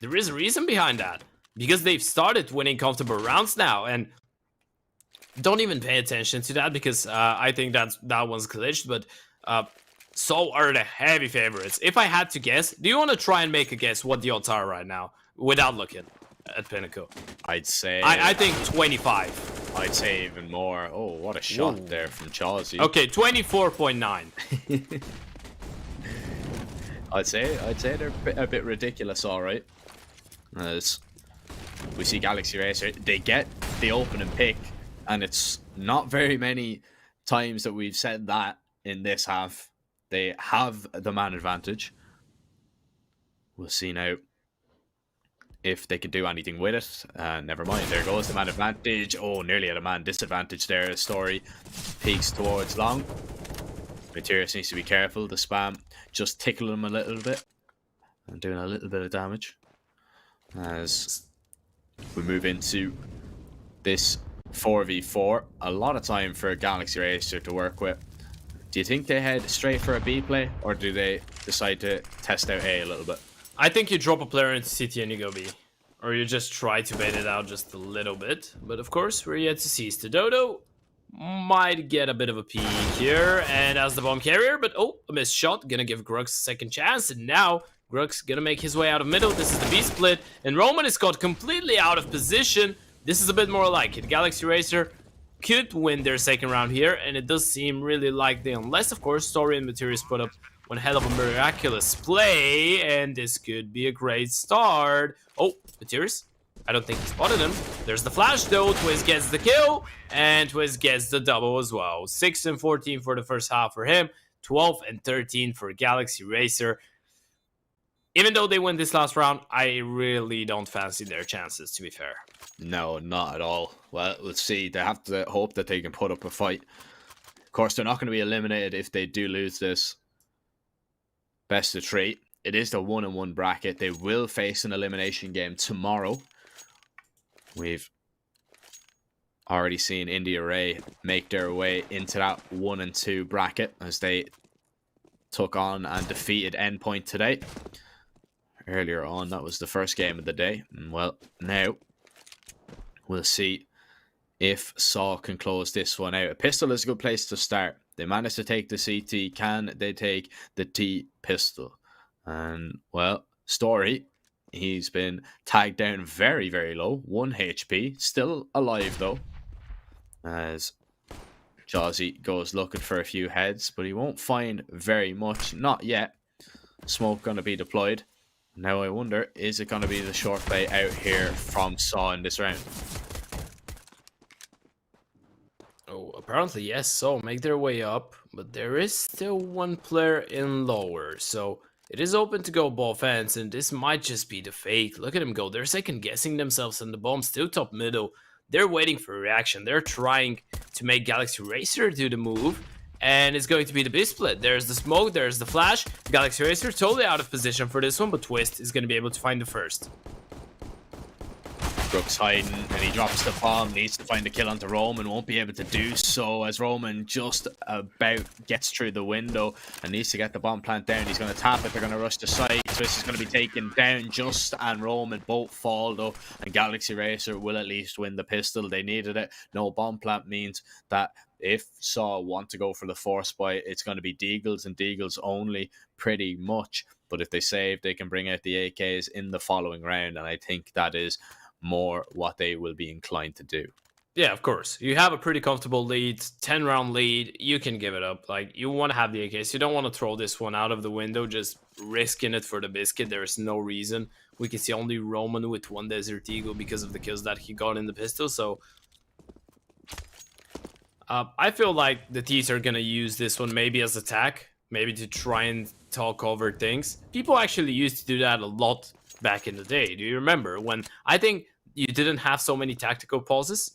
There is a reason behind that. Because they've started winning comfortable rounds now, and don't even pay attention to that because I think that one's glitched, but so are the heavy favorites. If I had to guess, do you want to try and make a guess what the odds are right now without looking at Pinnacle? I'd say... I think 25. I'd say even more. Oh, what a shot there from Chelsea. Okay, 24.9. I'd say they're a bit ridiculous, all right. As we see Galaxy Racer, they get the opening pick, and it's not very many times that we've said that in this half. They have the man advantage. We'll see now if they can do anything with it. Never mind. There goes the man advantage. Oh, nearly at a man disadvantage there. Story peeks towards long. Materis needs to be careful. The spam just tickling him a little bit and doing a little bit of damage. As we move into this 4v4. A lot of time for Galaxy Racer to work with. Do you think they head straight for a B play, or do they decide to test out A a little bit? I think you drop a player into City and you go B. Or you just try to bait it out just a little bit. But of course, we're yet to see. Dodo might get a bit of a peek here. And as the bomb carrier, but oh, a missed shot. Gonna give Grux a second chance. And now Grux gonna make his way out of middle. This is the B split. And Roman is caught completely out of position. This is a bit more like it. Galaxy Racer could win their second round here, and it does seem really likely, unless of course Story and Materials put up one hell of a miraculous play, and this could be a great start. Oh, Materials, I don't think he spotted him. There's the flash though. Twiz gets the kill, and Twiz gets the double as well. 6 and 14 for the first half for him, 12 and 13 for Galaxy Racer. Even though they win this last round, I really don't fancy their chances, to be fair. No, not at all. Well, let's see. They have to hope that they can put up a fight. Of course, they're not going to be eliminated if they do lose this. Best of 3. It is the 1-1 bracket. They will face an elimination game tomorrow. We've already seen India Ray make their way into that 1-2 bracket as they took on and defeated Endpoint today. Earlier on, that was the first game of the day. And well, now we'll see if Saw can close this one out. A pistol is a good place to start. They managed to take the CT. Can they take the T pistol? And well, Story, he's been tagged down very, very low. 1 HP. Still alive though. As Jazzy goes looking for a few heads, but he won't find very much. Not yet. Smoke going to be deployed. Now I wonder, is it going to be the short play out here from Saw in this round? Oh, apparently yes, so make their way up, but there is still one player in lower, so it is open to go both ends, and this might just be the fate. Look at them go, they're second guessing themselves, and the bomb still top middle. They're waiting for a reaction, they're trying to make Galaxy Racer do the move, and it's going to be the B split. There's the smoke, there's the flash. Galaxy Racer totally out of position for this one, but Twist is going to be able to find the first. Brooks hiding, and he drops the bomb, needs to find a kill onto Roman, won't be able to do so as Roman just about gets through the window and needs to get the bomb plant down. He's going to tap it, they're going to rush the side. Twist is going to be taken down, Just and Roman both fall though, and Galaxy Racer will at least win the pistol. They needed it. No bomb plant means that if Saw want to go for the force buy, it's going to be Deagles and Deagles only, pretty much. But if they save, they can bring out the AKs in the following round, and I think that is more what they will be inclined to do. Yeah, of course. You have a pretty comfortable lead, 10-round lead. You can give it up. Like, you want to have the AKs. You don't want to throw this one out of the window, just risking it for the biscuit. There is no reason. We can see only Roman with 1 Desert Eagle because of the kills that he got in the pistol, so I feel like the T's are going to use this one maybe as attack, maybe to try and talk over things. People actually used to do that a lot back in the day. Do you remember when I think you didn't have so many tactical pauses?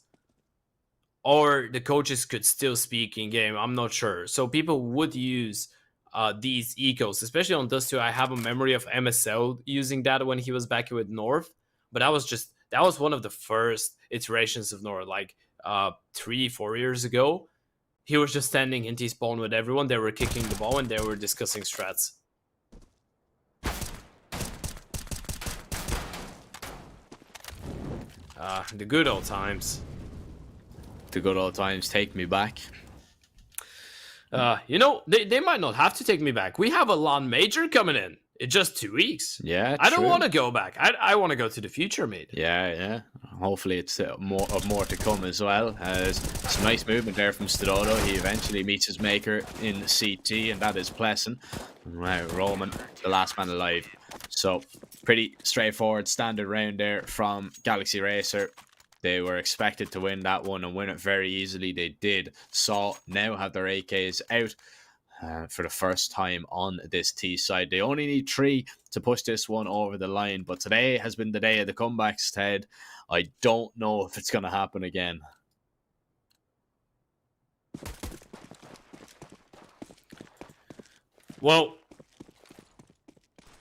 Or the coaches could still speak in game, I'm not sure. So people would use these ecos, especially on Dust 2. I have a memory of MSL using that when he was back with North. But that was one of the first iterations of North, like 3-4 years ago. He was just standing in T-spawn with everyone. They were kicking the ball and they were discussing strats. The good old times. The good old times take me back. You know, they might not have to take me back. We have a LAN major coming in just 2 weeks. Yeah, I don't true. want to go back. I want to go to the future, mate. Yeah. Hopefully it's more to come as well. As some nice movement there from Stododo. He eventually meets his maker in the CT, and that is Pleasant. Right, Roman, the last man alive. So, pretty straightforward standard round there from Galaxy Racer. They were expected to win that one and win it very easily. They did. Saw now have their AKs out for the first time on this T side. They only need 3 to push this one over the line. But today has been the day of the comebacks, Ted. I don't know if it's going to happen again. Well,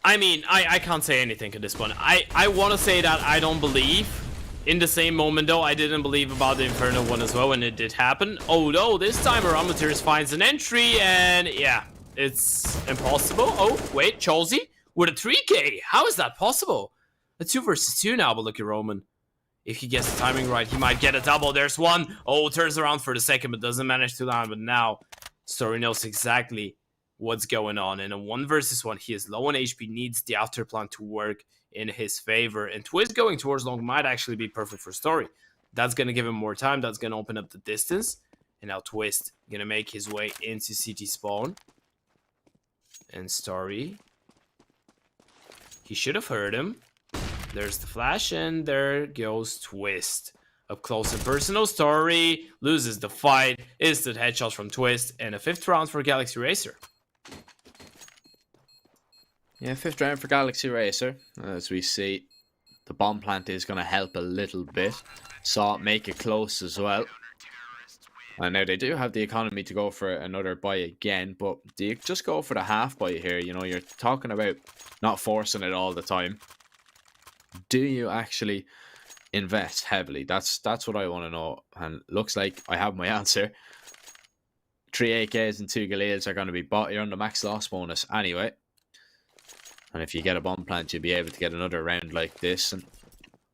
I mean, I can't say anything at this point. I want to say that I don't believe, In the same moment, though, I didn't believe about the Inferno one as well, and it did happen. Oh, no, this time Aromateurs finds an entry, and yeah, it's impossible. Oh, wait, Cholsey with a 3k. How is that possible? A 2 versus 2 now, but look at Roman. If he gets the timing right, he might get a double. There's one. Oh, turns around for the second, but doesn't manage to land. But now, Story knows exactly what's going on. In a 1 versus 1, he is low on HP, needs the after plan to work in his favor. And Twist going towards long might actually be perfect for Story. That's going to give him more time. That's going to open up the distance. And now Twist going to make his way into CT spawn. And Story, he should have heard him. There's the flash, and there goes Twist. Up close and personal, Story loses the fight. Instant headshots from Twist, and a 5th round for Galaxy Racer. Yeah, 5th round for Galaxy Racer. As we see, the bomb plant is going to help a little bit. Saw it make it close as well. And now they do have the economy to go for another buy again, but do you just go for the half buy here? You know, you're talking about not forcing it all the time. Do you actually invest heavily? That's what I want to know. And looks like I have my answer. 3 AKs and 2 Galeals are going to be bought here on the max loss bonus anyway. And if you get a bomb plant, you'll be able to get another round like this. And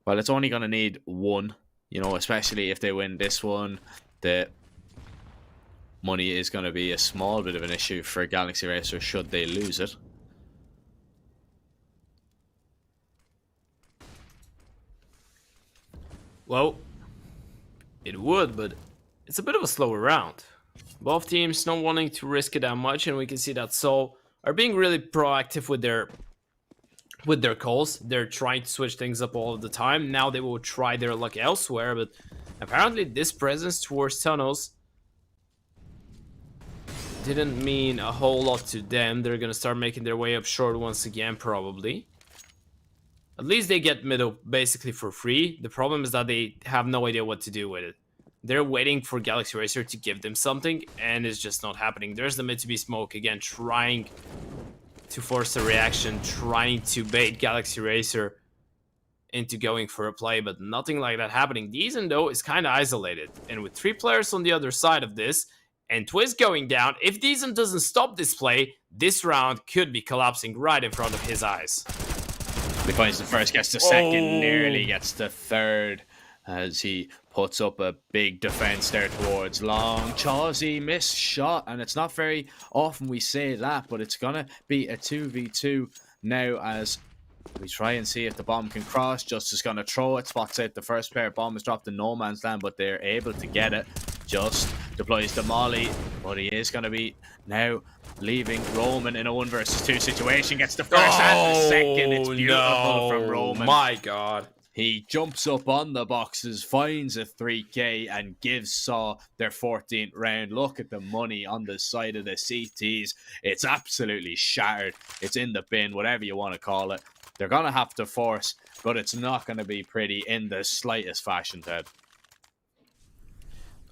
well, it's only going to need 1, you know, especially if they win this one. The money is going to be a small bit of an issue for Galaxy Racer should they lose it. Well, it would, but it's a bit of a slower round. Both teams not wanting to risk it that much, and we can see that Seoul are being really proactive with their calls. They're trying to switch things up all of the time. Now they will try their luck elsewhere, but apparently this presence towards tunnels didn't mean a whole lot to them. They're gonna start making their way up short once again, probably. At least they get middle basically for free. The problem is that they have no idea what to do with it. They're waiting for Galaxy Racer to give them something, and it's just not happening. There's the mid-to-be smoke again, trying to force a reaction, trying to bait Galaxy Racer into going for a play, but nothing like that happening. Deezen, though, is kind of isolated. And with 3 players on the other side of this, and Twist going down, if Deezen doesn't stop this play, this round could be collapsing right in front of his eyes. He finds the first, gets the second, nearly gets the third as he puts up a big defense there towards long. Chawsey missed shot, and it's not very often we say that, but it's gonna be a 2v2 now as we try and see if the bomb can cross. Just gonna throw it, spots out the first player. Bomb is dropped in no man's land, but they're able to get it. Just deploys the molly, but he is gonna be now leaving Roman in a 1 versus 2 situation. Gets the first and the second. It's beautiful from Roman. My God. He jumps up on the boxes, finds a 3k, and gives Saw their 14th round. Look at the money on the side of the CTs. It's absolutely shattered. It's in the bin, whatever you want to call it. They're going to have to force, but it's not going to be pretty in the slightest fashion, Ted.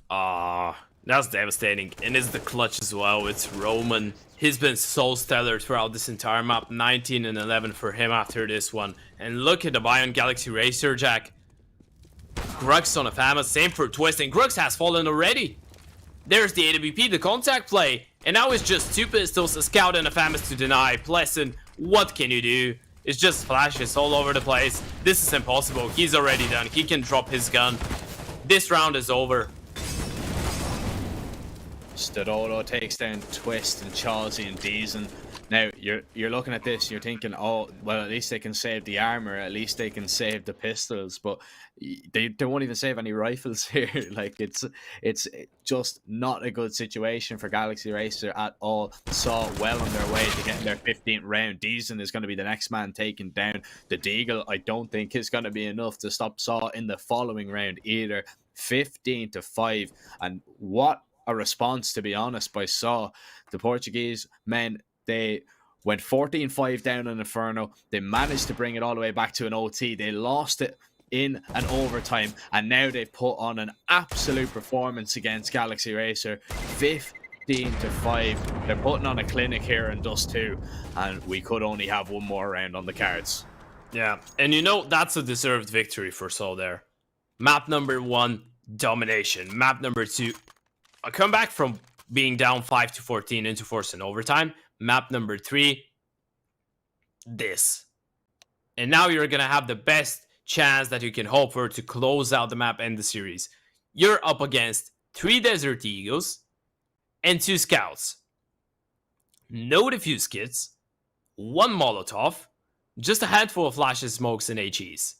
That's devastating. And it's the clutch as well. It's Roman. He's been so stellar throughout this entire map. 19 and 11 for him after this one. And look at the buy on Galaxy Racer, Jack. Grux on a Famous. Same for Twist. And Grux has fallen already. There's the AWP, the contact play. And now it's just 2 pistols, a Scout, and a Famous to deny. Pleasant, what can you do? It's just flashes all over the place. This is impossible. He's already done. He can drop his gun. This round is over. Stadolo takes down Twist and Chawsey and Deezen. Now, you're looking at this, you're thinking, oh, well, at least they can save the armor, at least they can save the pistols, but they won't even save any rifles here. Like, it's just not a good situation for Galaxy Racer at all. Saw well on their way to getting their 15th round. Deezen is going to be the next man taken down. The Deagle, I don't think, is going to be enough to stop Saw in the following round either. 15-5, and what a response, to be honest, by Saw. The Portuguese men, they went 14-5 down in Inferno. They managed to bring it all the way back to an OT. They lost it in an overtime, and now they put on an absolute performance against Galaxy Racer. 15-5. They're putting on a clinic here in Dust 2, and we could only have one more round on the cards. Yeah, and you know, that's a deserved victory for Sol there. Map number 1, domination. Map number 2, a comeback from being down 5-14 into forcing overtime. Map number 3, this. And now you're going to have the best chance that you can hope for to close out the map and the series. You're up against 3 Desert Eagles and 2 Scouts. No defuse kits, 1 Molotov, just a handful of flashes, smokes, and HEs.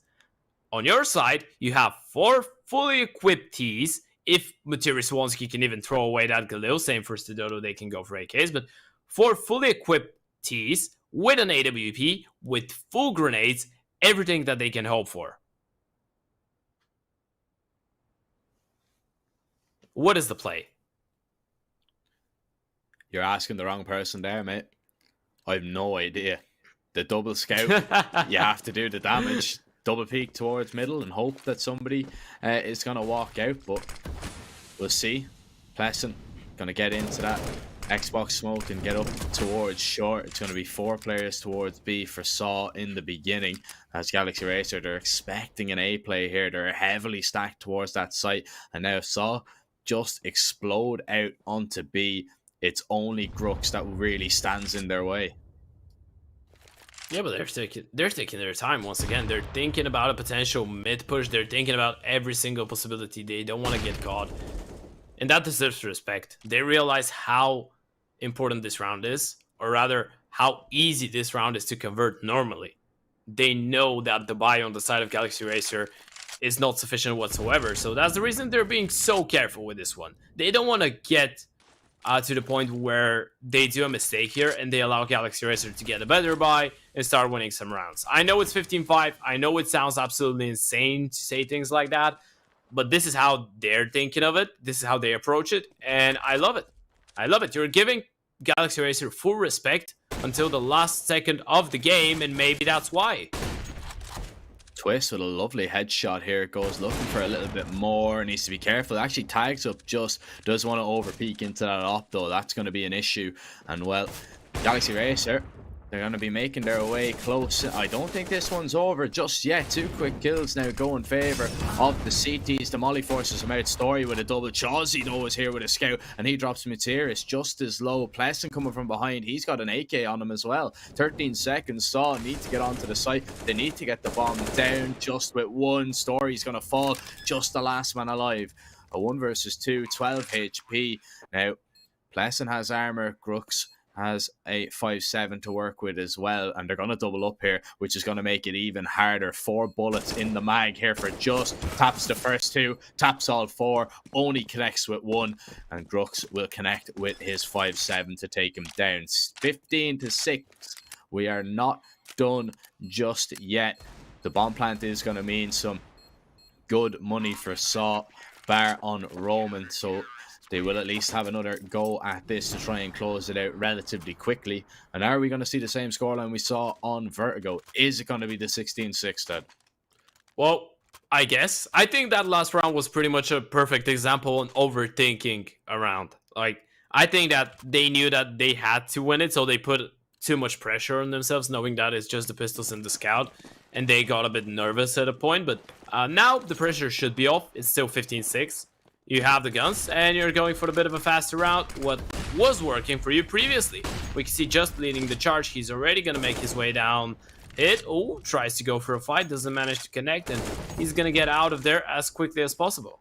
On your side, you have 4 fully equipped Ts. If Materia Swansky can even throw away that Galil, same for Stododo, they can go for AKs, but 4 fully equipped Ts with an AWP, with full grenades, everything that they can hope for. What is the play? You're asking the wrong person there, mate. I have no idea. The double scout, you have to do the damage. Double peek towards middle and hope that somebody is going to walk out, but we'll see. Pleasant going to get into that Xbox smoke and get up towards short. It's going to be 4 players towards B for Saw in the beginning. As Galaxy Racer, they're expecting an A play here. They're heavily stacked towards that site. And now Saw just explode out onto B. It's only Grux that really stands in their way. Yeah, but they're taking their time once again. They're thinking about a potential mid push. They're thinking about every single possibility. They don't want to get caught. And that deserves respect. They realize how important this round is, or rather, how easy this round is to convert normally. They know that the buy on the side of Galaxy Racer is not sufficient whatsoever. So that's the reason they're being so careful with this one. They don't want to get to the point where they do a mistake here and they allow Galaxy Racer to get a better buy and start winning some rounds. I know it's 15-5. I know it sounds absolutely insane to say things like that, but this is how they're thinking of it. This is how they approach it, and I love it. I love it. You're giving Galaxy Racer full respect until the last second of the game, and maybe that's why. Twist with a lovely headshot here. Goes looking for a little bit more. Needs to be careful. Actually tags up just. Does want to over peek into that op though. That's going to be an issue. And well, Galaxy Racer, they're going to be making their way close. I don't think this one's over just yet. 2 quick kills now go in favor of the CTs. The Molly forces him out. Story with a double. Chauzy though is here with a scout, and he drops Materis just as low. Pleasant coming from behind. He's got an AK on him as well. 13 seconds. Saw need to get onto the site. They need to get the bomb down just with 1. Story's going to fall. Just the last man alive. A 1 versus 2. 12 HP. Now, Pleasant has armor. Grux has a 5-7 to work with as well, and they're going to double up here, which is going to make it even harder. 4 bullets in the mag here for Just. Taps the first 2, taps all 4, only connects with 1, and Grux will connect with his 5-7 to take him down. 15-6. We are not done just yet. The bomb plant is going to mean some good money for Saw, bar on Roman, so they will at least have another go at this to try and close it out relatively quickly. And are we going to see the same scoreline we saw on Vertigo? Is it going to be the 16-6 then? Well, I guess. I think that last round was pretty much a perfect example on overthinking a round. Like, I think that they knew that they had to win it, so they put too much pressure on themselves, knowing that it's just the pistols and the scout, and they got a bit nervous at a point. But now the pressure should be off. It's still 15-6. You have the guns, and you're going for a bit of a faster route. What was working for you previously. We can see Just leading the charge. He's already going to make his way down. Hit. Oh, tries to go for a fight. Doesn't manage to connect, and he's going to get out of there as quickly as possible.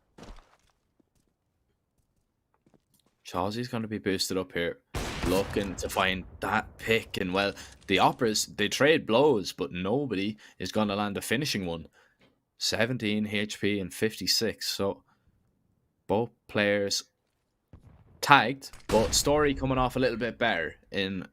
Chauzy's going to be boosted up here, looking to find that pick. And well, the Operas, they trade blows, but nobody is going to land a finishing one. 17 HP and 56. So both players tagged, but Story coming off a little bit better in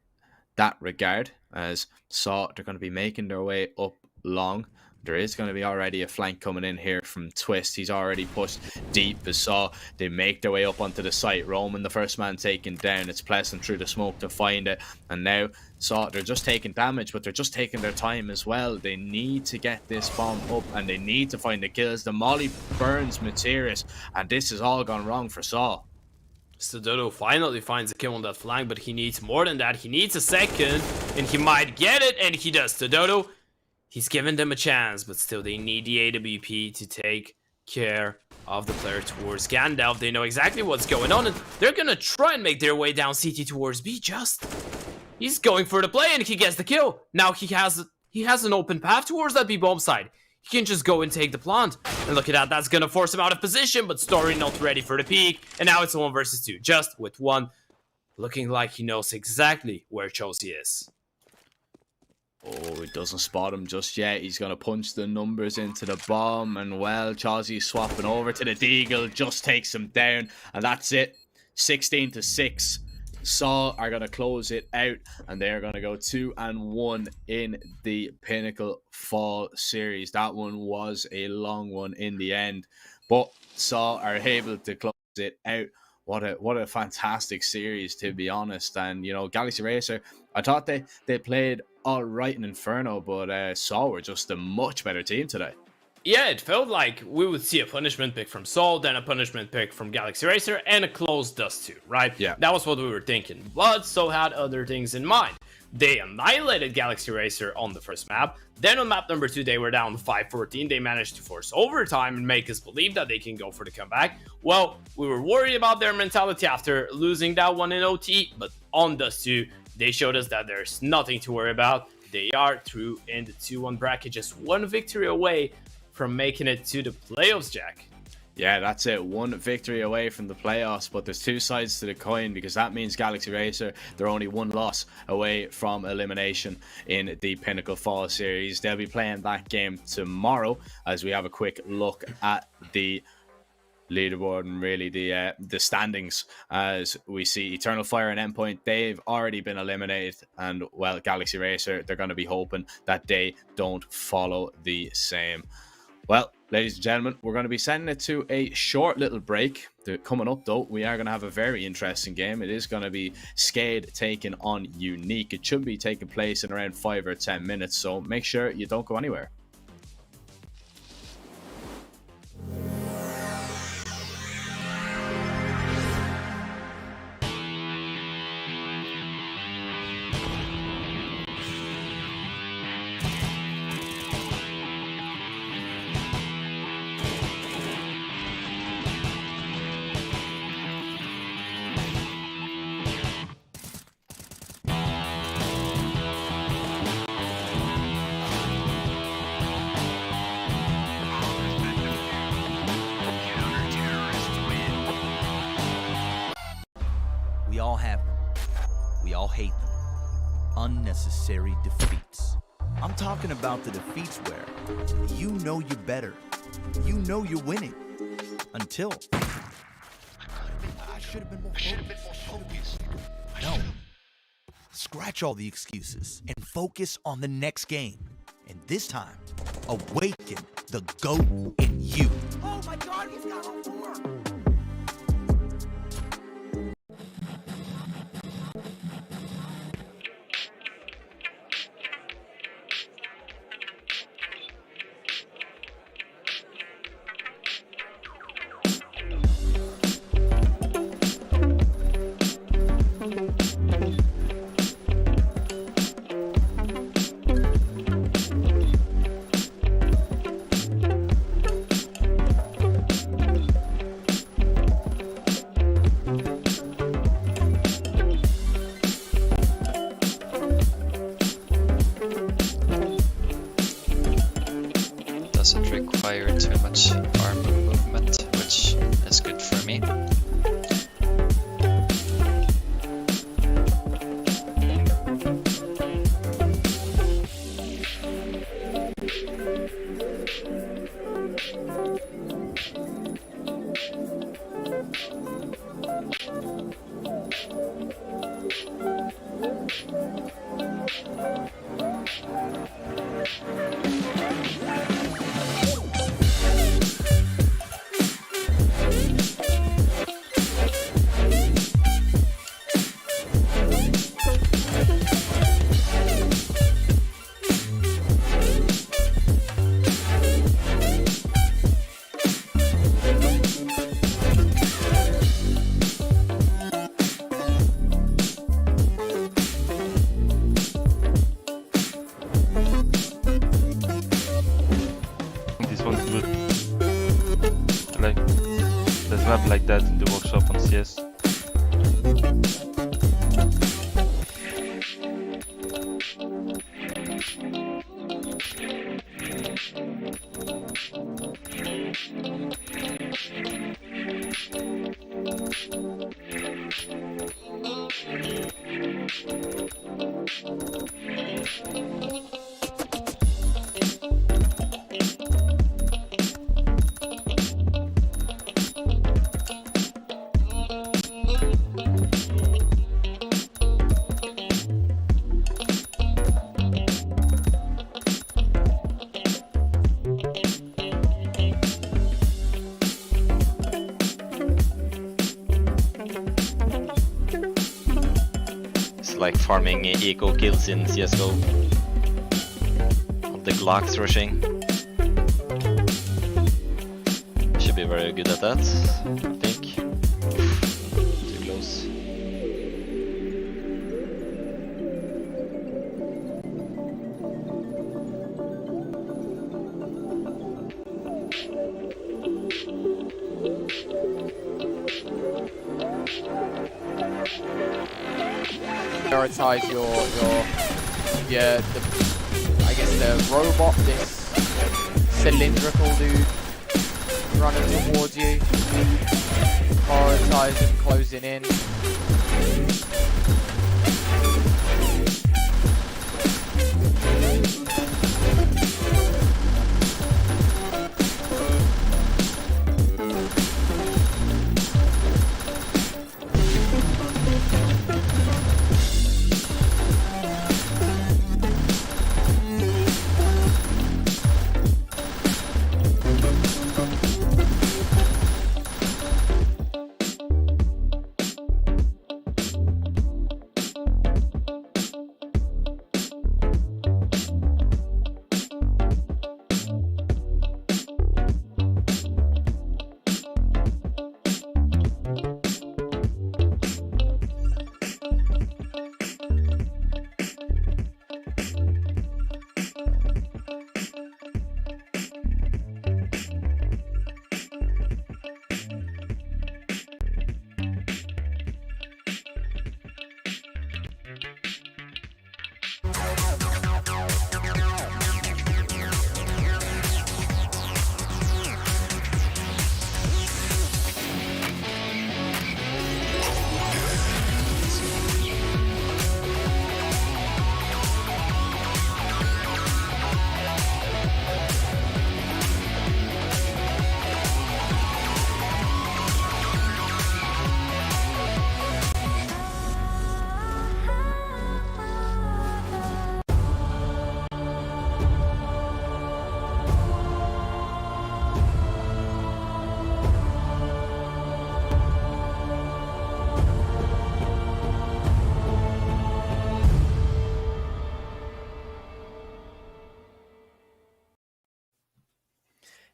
that regard, as Saw, they're going to be making their way up long. There is going to be already a flank coming in here from Twist. He's already pushed deep as Saw. They make their way up onto the site. Roman, the first man taken down. It's Pleasant through the smoke to find it. And now Saw, they're just taking damage, but they're just taking their time as well. They need to get this bomb up, and they need to find the kills. The Molly burns Materis, and this has all gone wrong for Saw. Stododo finally finds a kill on that flank, but he needs more than that. He needs a second, and he might get it, and he does. Stododo, he's given them a chance, but still they need the AWP to take care of the player towards Gandalf. They know exactly what's going on, and they're gonna try and make their way down CT towards B. He's going for the play, and he gets the kill. Now he has an open path towards that B bomb side. He can just go and take the plant. And look at that, that's gonna force him out of position, but Story not ready for the peek. And now it's a 1 versus 2, just with one. Looking like he knows exactly where Chelsea is. Oh, he doesn't spot him just yet. He's going to punch the numbers into the bomb. And, well, Chausy's swapping over to the Deagle. Just takes him down. And that's it. 16-6. Saw are going to close it out. And they're going to go 2-1 in the Pinnacle Fall Series. That one was a long one in the end. But Saw are able to close it out. What a fantastic series, to be honest. And, you know, Galaxy Racer, I thought they played all right in Inferno, but Saw were just a much better team today. Yeah, it felt like we would see a punishment pick from Saul, then a punishment pick from Galaxy Racer, and a close Dust 2, right? Yeah. That was what we were thinking, but Saul had other things in mind. They annihilated Galaxy Racer on the first map. Then on map number 2, they were down 5-14. They managed to force overtime and make us believe that they can go for the comeback. Well, we were worried about their mentality after losing that one in OT, but on Dust 2, they showed us that there's nothing to worry about. They are through in the 2-1 bracket, just one victory away from making it to the playoffs, Jack. Yeah, that's it. One victory away from the playoffs, but there's two sides to the coin, because that means Galaxy Racer, they're only one loss away from elimination in the Pinnacle Fall Series. They'll be playing that game tomorrow, as we have a quick look at the leaderboard and really the standings, as we see Eternal Fire and Endpoint, they've already been eliminated, and, well, Galaxy Racer, they're going to be hoping that they don't follow the same. Well, ladies and gentlemen, we're going to be sending it to a short little break. Coming up, though, we are going to have a very interesting game. It is going to be Skade taking on Unique. It should be taking place in around 5 or 10 minutes, so make sure you don't go anywhere. We all have them. We all hate them. Unnecessary defeats. I'm talking about the defeats where you know you're better. You know you're winning. Until I should have been more focused. No. Scratch all the excuses and focus on the next game. And this time, awaken the GOAT in you. Oh my God, he's got all 4. something like that in the workshop on CS. It's like farming eco kills in CSGO. Of the Glocks rushing. Should be very good at that, I think. Too close. Prioritize I guess the robot, this cylindrical dude running towards you. Prioritize him closing in.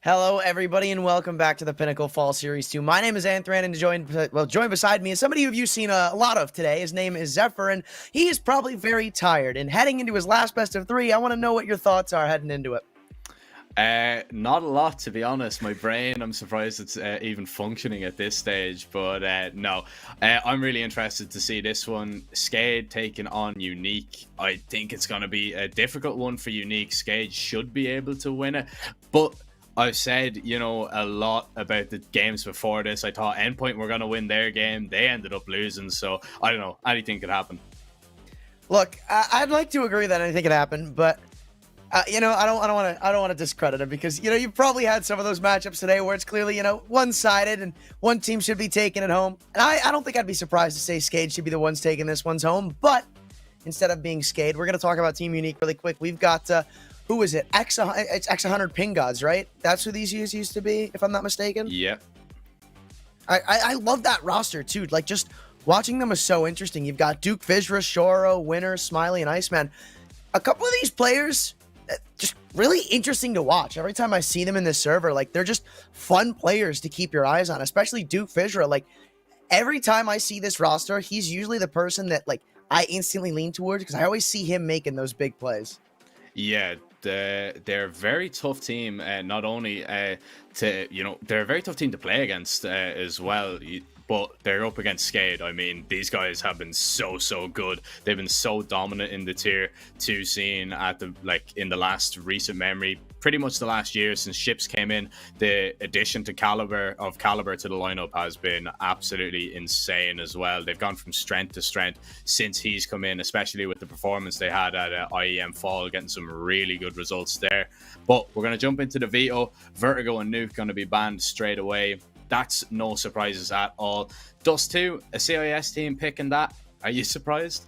Hello, everybody, and welcome back to the Pinnacle Fall Series 2. My name is Anthran, and joined beside me is somebody who you've seen a lot of today. His name is Zephyr, and he is probably very tired. And heading into his last best of 3, I want to know what your thoughts are heading into it. Not a lot, to be honest. My brain, I'm surprised it's even functioning at this stage, but no. I'm really interested to see this one. Skade taking on Unique. I think it's going to be a difficult one for Unique. Skade should be able to win it, but I've said, a lot about the games before this. I thought Endpoint were going to win their game. They ended up losing, so I don't know. Anything could happen. Look, I'd like to agree that anything could happen, but I don't want to discredit him because you've probably had some of those matchups today where it's clearly one-sided and one team should be taking it home. And I don't think I'd be surprised to say Skade should be the ones taking this one's home, but instead of being Skade, we're going to talk about Team Unique really quick. We've got who is it? It's X100 Ping Gods, right? That's who these used to be, if I'm not mistaken. Yeah. I love that roster too. Like, just watching them is so interesting. You've got Duke, Vizra, Shoro, Winner, Smiley, and Iceman. A couple of these players, just really interesting to watch. Every time I see them in this server, like, they're just fun players to keep your eyes on, especially Duke Vizra. Like, every time I see this roster, he's usually the person that, like, I instantly lean towards because I always see him making those big plays. Yeah, they're a very tough team. Not only they're a very tough team to play against as well. But they're up against Skade. I mean, these guys have been so good. They've been so dominant in the tier 2 scene in the last recent memory. Pretty much the last year since Ships came in, the addition to Caliber to the lineup has been absolutely insane as well. They've gone from strength to strength since he's come in, especially with the performance they had at IEM Fall, getting some really good results there. But we're going to jump into the veto. Vertigo and Nuke going to be banned straight away. That's no surprises at all. Dust 2, a CIS team picking that. Are you surprised?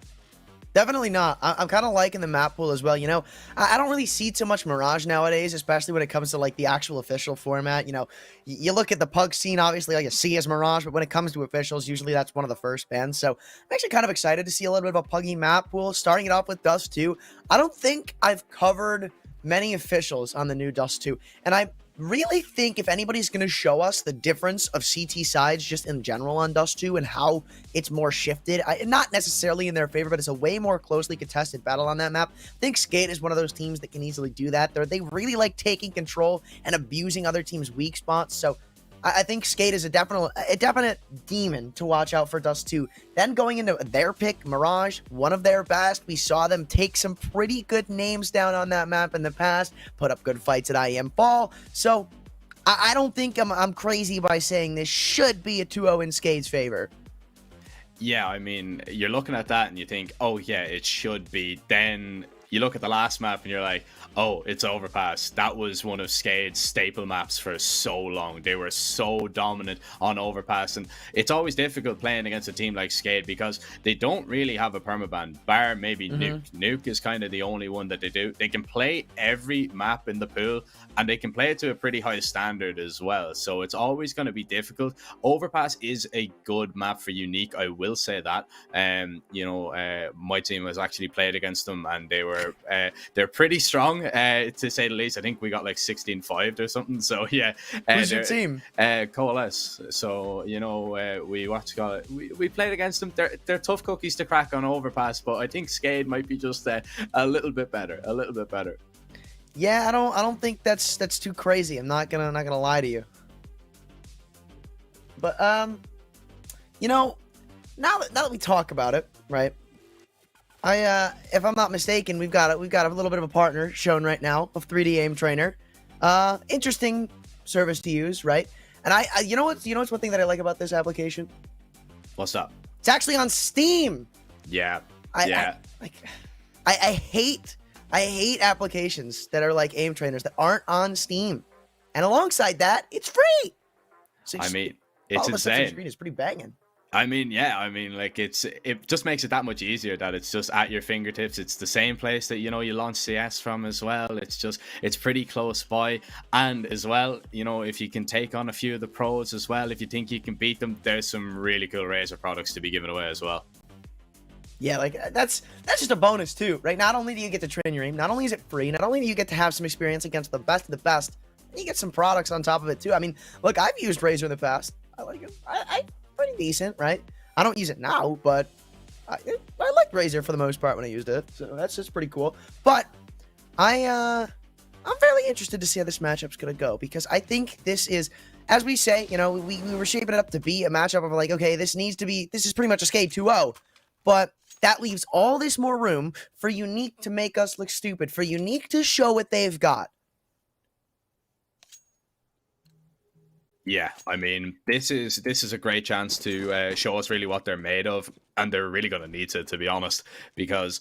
Definitely not. I'm kind of liking the map pool as well. You know, I don't really see too much Mirage nowadays, especially when it comes to like the actual official format. You know, you look at the pug scene, obviously, like you see as Mirage, but when it comes to officials, usually that's one of the first bans. So I'm actually kind of excited to see a little bit of a puggy map pool. Starting it off with Dust 2. I don't think I've covered many officials on the new Dust 2, and I really think if anybody's going to show us the difference of CT sides just in general on Dust 2 and how it's more shifted, not necessarily in their favor, but it's a way more closely contested battle on that map. I think Skate is one of those teams that can easily do that. They really like taking control and abusing other teams' weak spots, so I think Skate is a definite demon to watch out for Dust 2. Then going into their pick, Mirage, one of their best. We saw them take some pretty good names down on that map in the past, put up good fights at IEM Fall. So I don't think I'm crazy by saying this should be a 2-0 in Skate's favor. Yeah, I mean, you're looking at that and you think, oh yeah, it should be. Then you look at the last map and you're like, oh, it's Overpass. That was one of Skade's staple maps for so long. They were so dominant on Overpass, and it's always difficult playing against a team like Skade because they don't really have a permaban, bar maybe Nuke. Nuke is kind of the only one that they do. They can play every map in the pool, and they can play it to a pretty high standard as well, so it's always going to be difficult. Overpass is a good map for Unique, I will say that. My team has actually played against them, and they're pretty strong, to say the least. I think we got like 16-5 or something, so yeah. Who's your team? Coalesce. So we played against them. They're tough cookies to crack on Overpass, but I think Skade might be just a little bit better. Yeah, I don't think that's too crazy. I'm not gonna lie to you. But now that we talk about it, right? If I'm not mistaken, we've got a little bit of a partner shown right now of 3D Aim Trainer. Interesting service to use, right? And you know what's one thing that I like about this application? What's up? It's actually on Steam. Yeah. I hate applications that are like aim trainers that aren't on Steam. And alongside that, it's free. So it's insane. Screen is pretty banging. It just makes it that much easier that it's just at your fingertips. It's the same place that, you launch CS from as well. It's pretty close by. And as well, if you can take on a few of the pros as well, if you think you can beat them, there's some really cool Razer products to be given away as well. Yeah, that's just a bonus too, right? Not only do you get to train your aim, not only is it free, not only do you get to have some experience against the best of the best, you get some products on top of it too. I mean, look, I've used Razer in the past. I like it. I pretty decent, right? I don't use it now, but I liked Razer for the most part when I used it, so that's just pretty cool. But I'm fairly interested to see how this matchup's gonna go, because I think this is, as we say, we were shaping it up to be a matchup of like, okay, this is pretty much a Skate 2-0, but that leaves all this more room for Unique to make us look stupid, for Unique to show what they've got. Yeah, I mean, this is a great chance to show us really what they're made of, and they're really going to need to be honest, because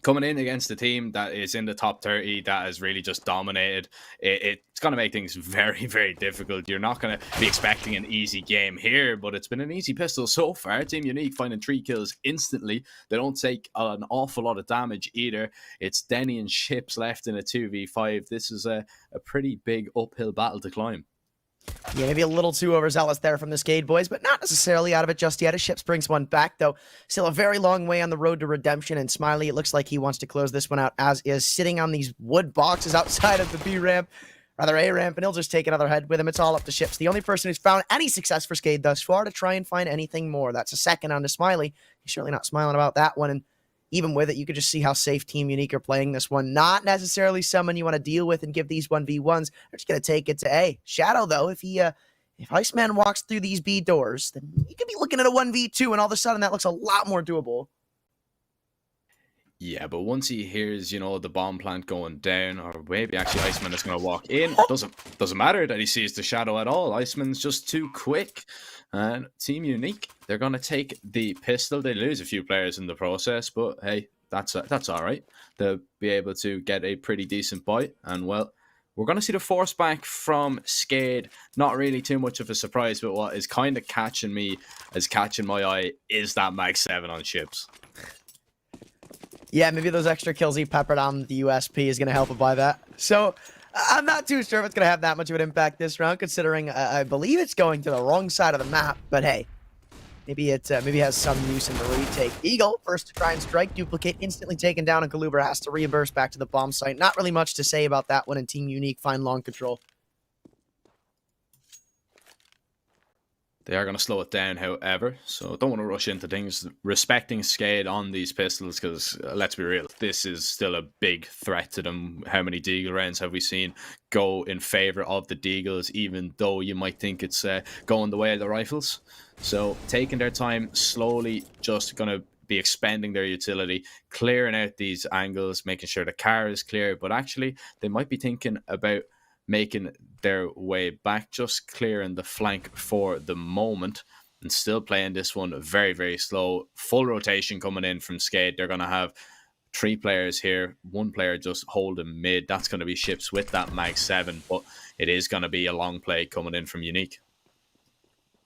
coming in against a team that is in the top 30, that has really just dominated, it's going to make things very, very difficult. You're not going to be expecting an easy game here, but it's been an easy pistol so far. Team Unique finding 3 kills instantly. They don't take an awful lot of damage either. It's Denny and Ships left in a 2v5. This is a pretty big uphill battle to climb. Yeah, maybe a little too overzealous there from the Skade boys, but not necessarily out of it just yet. As Ships brings one back, though. Still a very long way on the road to redemption, and Smiley, it looks like he wants to close this one out, as is sitting on these wood boxes outside of the B ramp, rather A ramp, and he'll just take another head with him. It's all up to Ships. The only person who's found any success for Skade thus far to try and find anything more. That's a second on to Smiley. He's certainly not smiling about that one, and even with it, you could just see how safe Team Unique are playing this one. Not necessarily someone you want to deal with and give these 1v1s. They're just going to take it to A. Shadow, though, if Iceman walks through these B doors, then you could be looking at a 1v2, and all of a sudden that looks a lot more doable. Yeah, but once he hears, the bomb plant going down, or maybe actually Iceman is going to walk in, doesn't matter that he sees the shadow at all. Iceman's just too quick. And Team Unique, they're going to take the pistol. They lose a few players in the process, but hey, that's all right. They'll be able to get a pretty decent bite. And well, we're going to see the force back from Skade. Not really too much of a surprise, but what is kind of catching my eye is that Mag 7 on ships. Yeah, maybe those extra kills he peppered on the USP is going to help him by that. So I'm not too sure if it's going to have that much of an impact this round, considering I believe it's going to the wrong side of the map. But hey, maybe it has some use in the retake. Eagle, first to try and strike, duplicate, instantly taken down, and Kaluber has to reimburse back to the bomb site. Not really much to say about that one, and Team Unique find long control. They are going to slow it down, however, so don't want to rush into things. Respecting Skade on these pistols, because let's be real, this is still a big threat to them. How many Deagle rounds have we seen go in favor of the Deagles, even though you might think it's going the way of the rifles? So taking their time, slowly just going to be expending their utility, clearing out these angles, making sure the car is clear, but actually they might be thinking about making their way back, just clearing the flank for the moment, and still playing this one very, very slow. Full rotation coming in from Skade. They're going to have 3 players here, 1 player just holding mid. That's going to be ships with that Mag 7, but it is going to be a long play coming in from Unique.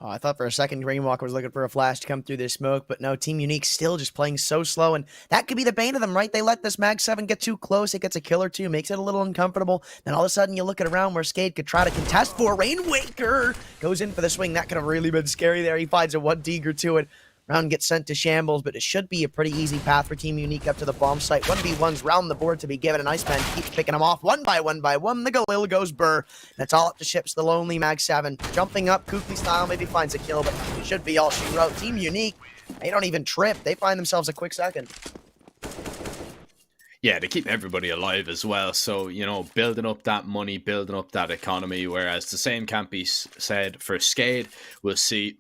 Oh, I thought for a second Greenwalker was looking for a flash to come through this smoke, but no, Team Unique still just playing so slow, and that could be the bane of them, right? They let this Mag 7 get too close, it gets a kill or two, makes it a little uncomfortable, then all of a sudden you look at a round where Skade could try to contest for Rainwaker, goes in for the swing. That could have really been scary there. He finds a 1 Deagle to it. Round gets sent to shambles, but it should be a pretty easy path for Team Unique up to the bomb site. 1v1s round the board to be given, and Iceman keeps picking them off one by one by one. The Galil goes burr, and it's all up to ships. The lonely Mag 7 jumping up, Kukli style, maybe finds a kill, but it should be all she wrote. Team Unique, they don't even trip. They find themselves a quick second. Yeah, they keep everybody alive as well. So, building up that money, building up that economy, whereas the same can't be said for Skade. We'll see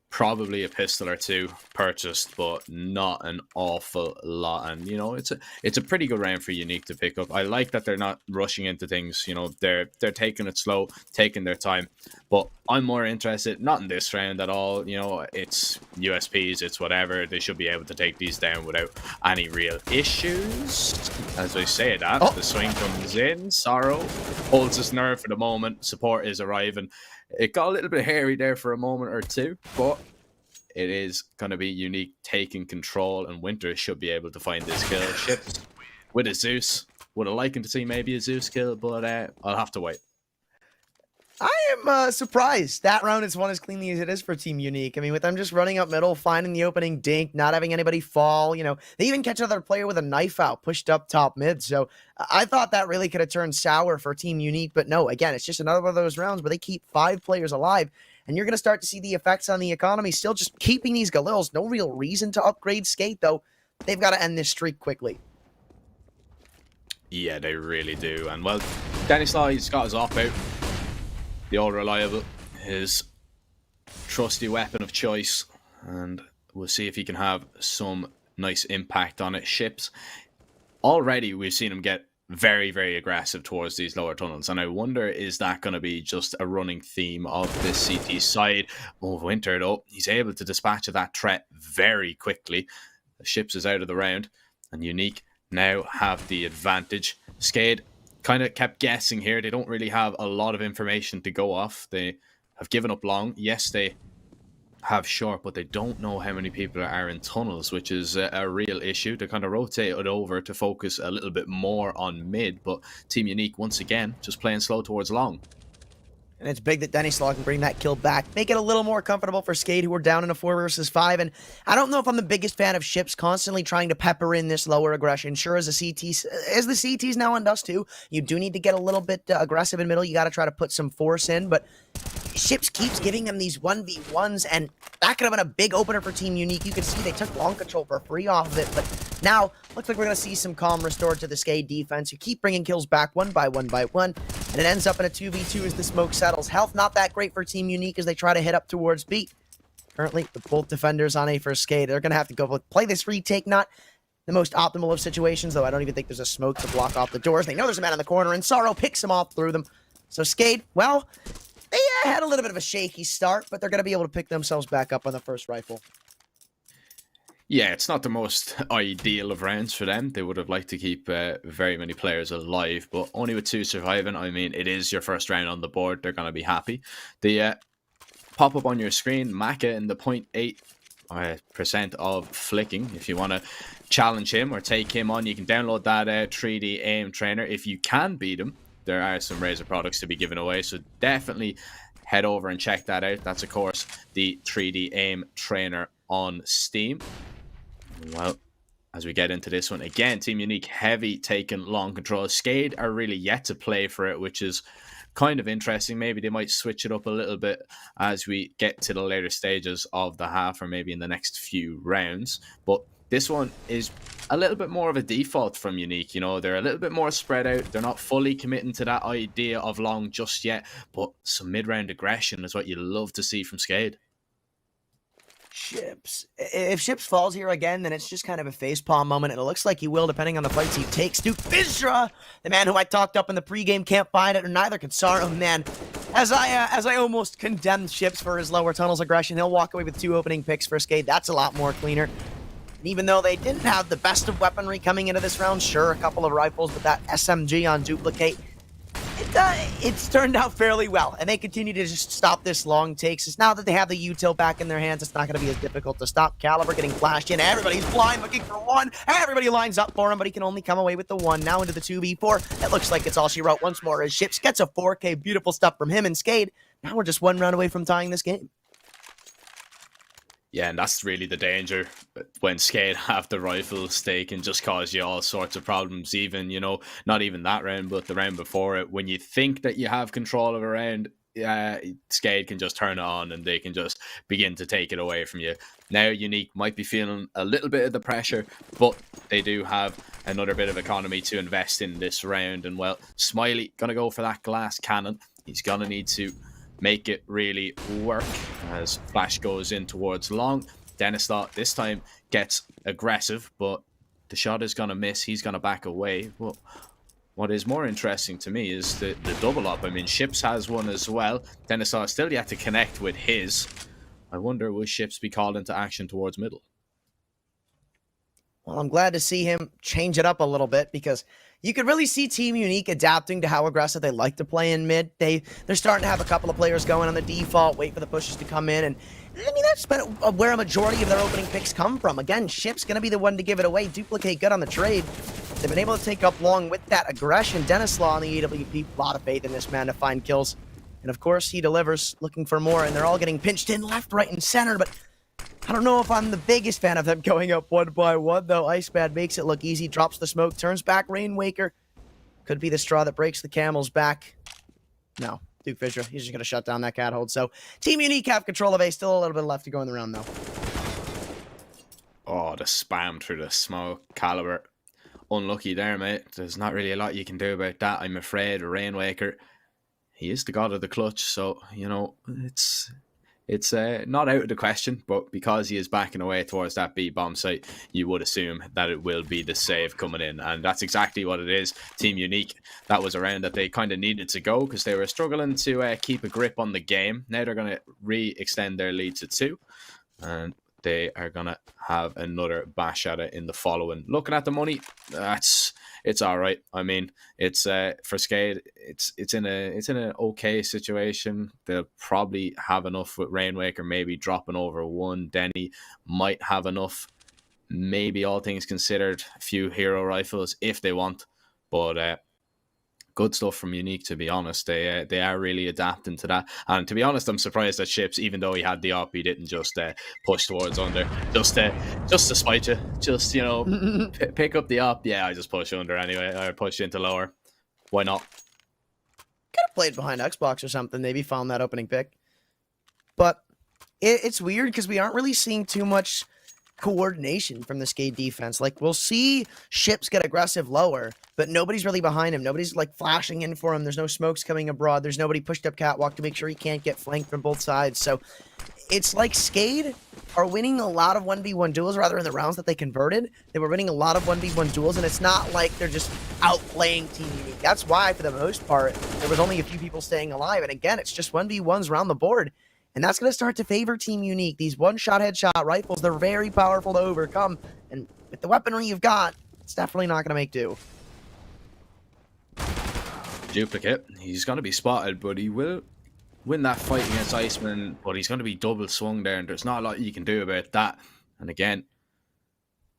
probably a pistol or 2 purchased, but not an awful lot. And it's a pretty good round for Unique to pick up. I like that they're not rushing into things. They're taking it slow, taking their time. But I'm more interested not in this round at all. It's USPs, it's whatever. They should be able to take these down without any real issues. As I say that, the swing comes in. Sorrow holds his nerve for the moment. Support is arriving. It got a little bit hairy there for a moment or 2, but it is going to be Unique taking control, and Winter should be able to find this kill. Ships with a Zeus. Would have liked to see maybe a Zeus kill, but I'll have to wait. I am surprised that round is won as cleanly as it is for Team Unique. I mean, with them just running up middle, finding the opening dink, not having anybody fall, they even catch another player with a knife out, pushed up top mid. So I thought that really could have turned sour for Team Unique, but no, again, it's just another one of those rounds where they keep 5 players alive, and you're going to start to see the effects on the economy. Still just keeping these Galils. No real reason to upgrade Skate, though. They've got to end this streak quickly. Yeah, they really do. And well, Dennis Law's got his op out. The all reliable, his trusty weapon of choice, and we'll see if he can have some nice impact on it. Ships, already we've seen him get very, very aggressive towards these lower tunnels, and I wonder, is that going to be just a running theme of this CT side? Winter, though, he's able to dispatch that threat very quickly. The Ships is out of the round, and Unique now have the advantage. Skade kind of kept guessing here. They don't really have a lot of information to go off. They have given up long. Yes, they have short, but they don't know how many people are in tunnels, which is a real issue. They kind of rotate it over to focus a little bit more on mid, but Team Unique, once again, just playing slow towards long. And it's big that Denny Slaw can bring that kill back. Make it a little more comfortable for Skade, who are down in a 4 versus 5. And I don't know if I'm the biggest fan of Ships constantly trying to pepper in this lower aggression. Sure, as the CTs now on Dust 2, you do need to get a little bit aggressive in middle. You got to try to put some force in. But Ships keeps giving them these 1v1s, and that could have been a big opener for Team Unique. You can see they took long control for free off of it, but Now, looks like we're going to see some calm restored to the Skade defense, who keep bringing kills back one by one, and it ends up in a 2v2 as the smoke settles. Health not that great for Team Unique as they try to hit up towards B. Currently, with both defenders on A for Skade, they're going to have to go play this retake, not the most optimal of situations, though I don't even think there's a smoke to block off the doors. They know there's a man in the corner, and Sorrow picks him off through them. So Skade, well, they had a little bit of a shaky start, but they're going to be able to pick themselves back up on the first rifle. Yeah, it's not the most ideal of rounds for them. They would have liked to keep very many players alive, but only with 2 surviving, I mean, it is your first round on the board. They're going to be happy. The pop up on your screen, Maka in the 0.8% of flicking. If you want to challenge him or take him on, you can download that 3D aim trainer. If you can beat him, there are some Razor products to be given away, so definitely head over and check that out. That's, of course, the 3D aim trainer on Steam. Well, as we get into this one, again, Team Unique heavy taking long control. Skade are really yet to play for it, which is kind of interesting. Maybe they might switch it up a little bit as we get to the later stages of the half, or maybe in the next few rounds. But this one is a little bit more of a default from Unique. You know, they're a little bit more spread out. They're not fully committing to that idea of long just yet, but some mid-round aggression is what you love to see from Skade. Ships. If Ships falls here again, then it's just kind of a facepalm moment, and it looks like he will, depending on the fights he takes. Duke Vizra, the man who I talked up in the pregame, can't find it, or neither can Sorrow. Man, as I almost condemned Ships for his lower tunnels aggression, he'll walk away with 2 opening picks for Skade. That's a lot more cleaner. And even though they didn't have the best of weaponry coming into this round, sure, a couple of rifles, but that SMG on Duplicate, it's turned out fairly well, and they continue to just stop this long takes. It's now that they have the util back in their hands, it's not going to be as difficult to stop. Caliber getting flashed in, everybody's blind looking for one, everybody lines up for him, but he can only come away with the 1. Now into the 2v4, it looks like it's all she wrote once more as Ships gets a 4K, beautiful stuff from him and Skade. Now we're just 1 round away from tying this game. Yeah, and that's really the danger when Skade have the rifles. They can just cause you all sorts of problems, even, you know, not even that round, but the round before it. When you think that you have control of a round, Skade can just turn it on and they can just begin to take it away from you. Now Unique might be feeling a little bit of the pressure, but they do have another bit of economy to invest in this round. And, well, Smiley going to go for that glass cannon. He's going to need to make it really work as Flash goes in towards long. Dennis thought this time gets aggressive, but the shot is going to miss. He's going to back away. Well, what is more interesting to me is the double up. I mean, Ships has one as well. Dennis thought still yet to connect with his. I wonder, will Ships be called into action towards middle? Well, I'm glad to see him change it up a little bit, because you could really see Team Unique adapting to how aggressive they like to play in mid. They're starting to have a couple of players going on the default, wait for the pushes to come in, and I mean, that's been where a majority of their opening picks come from. Again, Ship's going to be the one to give it away. Duplicate good on the trade. They've been able to take up long with that aggression. Dennis Law on the AWP, a lot of faith in this man to find kills. And of course, he delivers, looking for more, and they're all getting pinched in left, right, and center, but I don't know if I'm the biggest fan of them going up 1 by 1, though. Iceman makes it look easy, drops the smoke, turns back. Rainwaker could be the straw that breaks the camel's back. No, Duke Fisher, he's just going to shut down that cat hold. So Team Unique have control of A. Still a little bit left to go in the round, though. Oh, the spam through the smoke. Caliber, unlucky there, mate. There's not really a lot you can do about that, I'm afraid. Rainwaker, he is the god of the clutch, so, you know, it's not out of the question, but because he is backing away towards that B bomb site, you would assume that it will be the save coming in, and that's exactly what it is. Team Unique, that was a round that they kind of needed to go because they were struggling to keep a grip on the game. Now they're going to re-extend their lead to 2, and they are going to have another bash at it in the following. Looking at the money, it's all right. I mean, it's for Skade, it's in an okay situation. They'll probably have enough with Rainwaker, maybe dropping over 1. Denny might have enough, maybe, all things considered, a few hero rifles if they want. But good stuff from Unique, to be honest. They are really adapting to that. And to be honest, I'm surprised that Ships, even though he had the op, he didn't just push towards under. Just to spite you. Just, you know, pick up the op. Yeah, I just push under anyway. Or push into lower. Why not? Could have played behind Xbox or something. Maybe found that opening pick. But it's weird because we aren't really seeing too much coordination from the Skade defense. Like, we'll see ships get aggressive lower, but nobody's really behind him. Nobody's, like, flashing in for him. There's no smokes coming abroad. There's nobody pushed up catwalk to make sure he can't get flanked from both sides. So it's like Skade are winning a lot of 1v1 duels, rather in the rounds that they converted. They were winning a lot of 1v1 duels, and it's not like they're just outplaying Team Unique. That's why, for the most part, there was only a few people staying alive. And again, it's just 1v1s around the board. And that's going to start to favor Team Unique. These one-shot headshot rifles, they're very powerful to overcome. And with the weaponry you've got, it's definitely not going to make do. Duplicate, he's going to be spotted, but he will win that fight against Iceman, but he's going to be double swung there, and there's not a lot you can do about that. And again,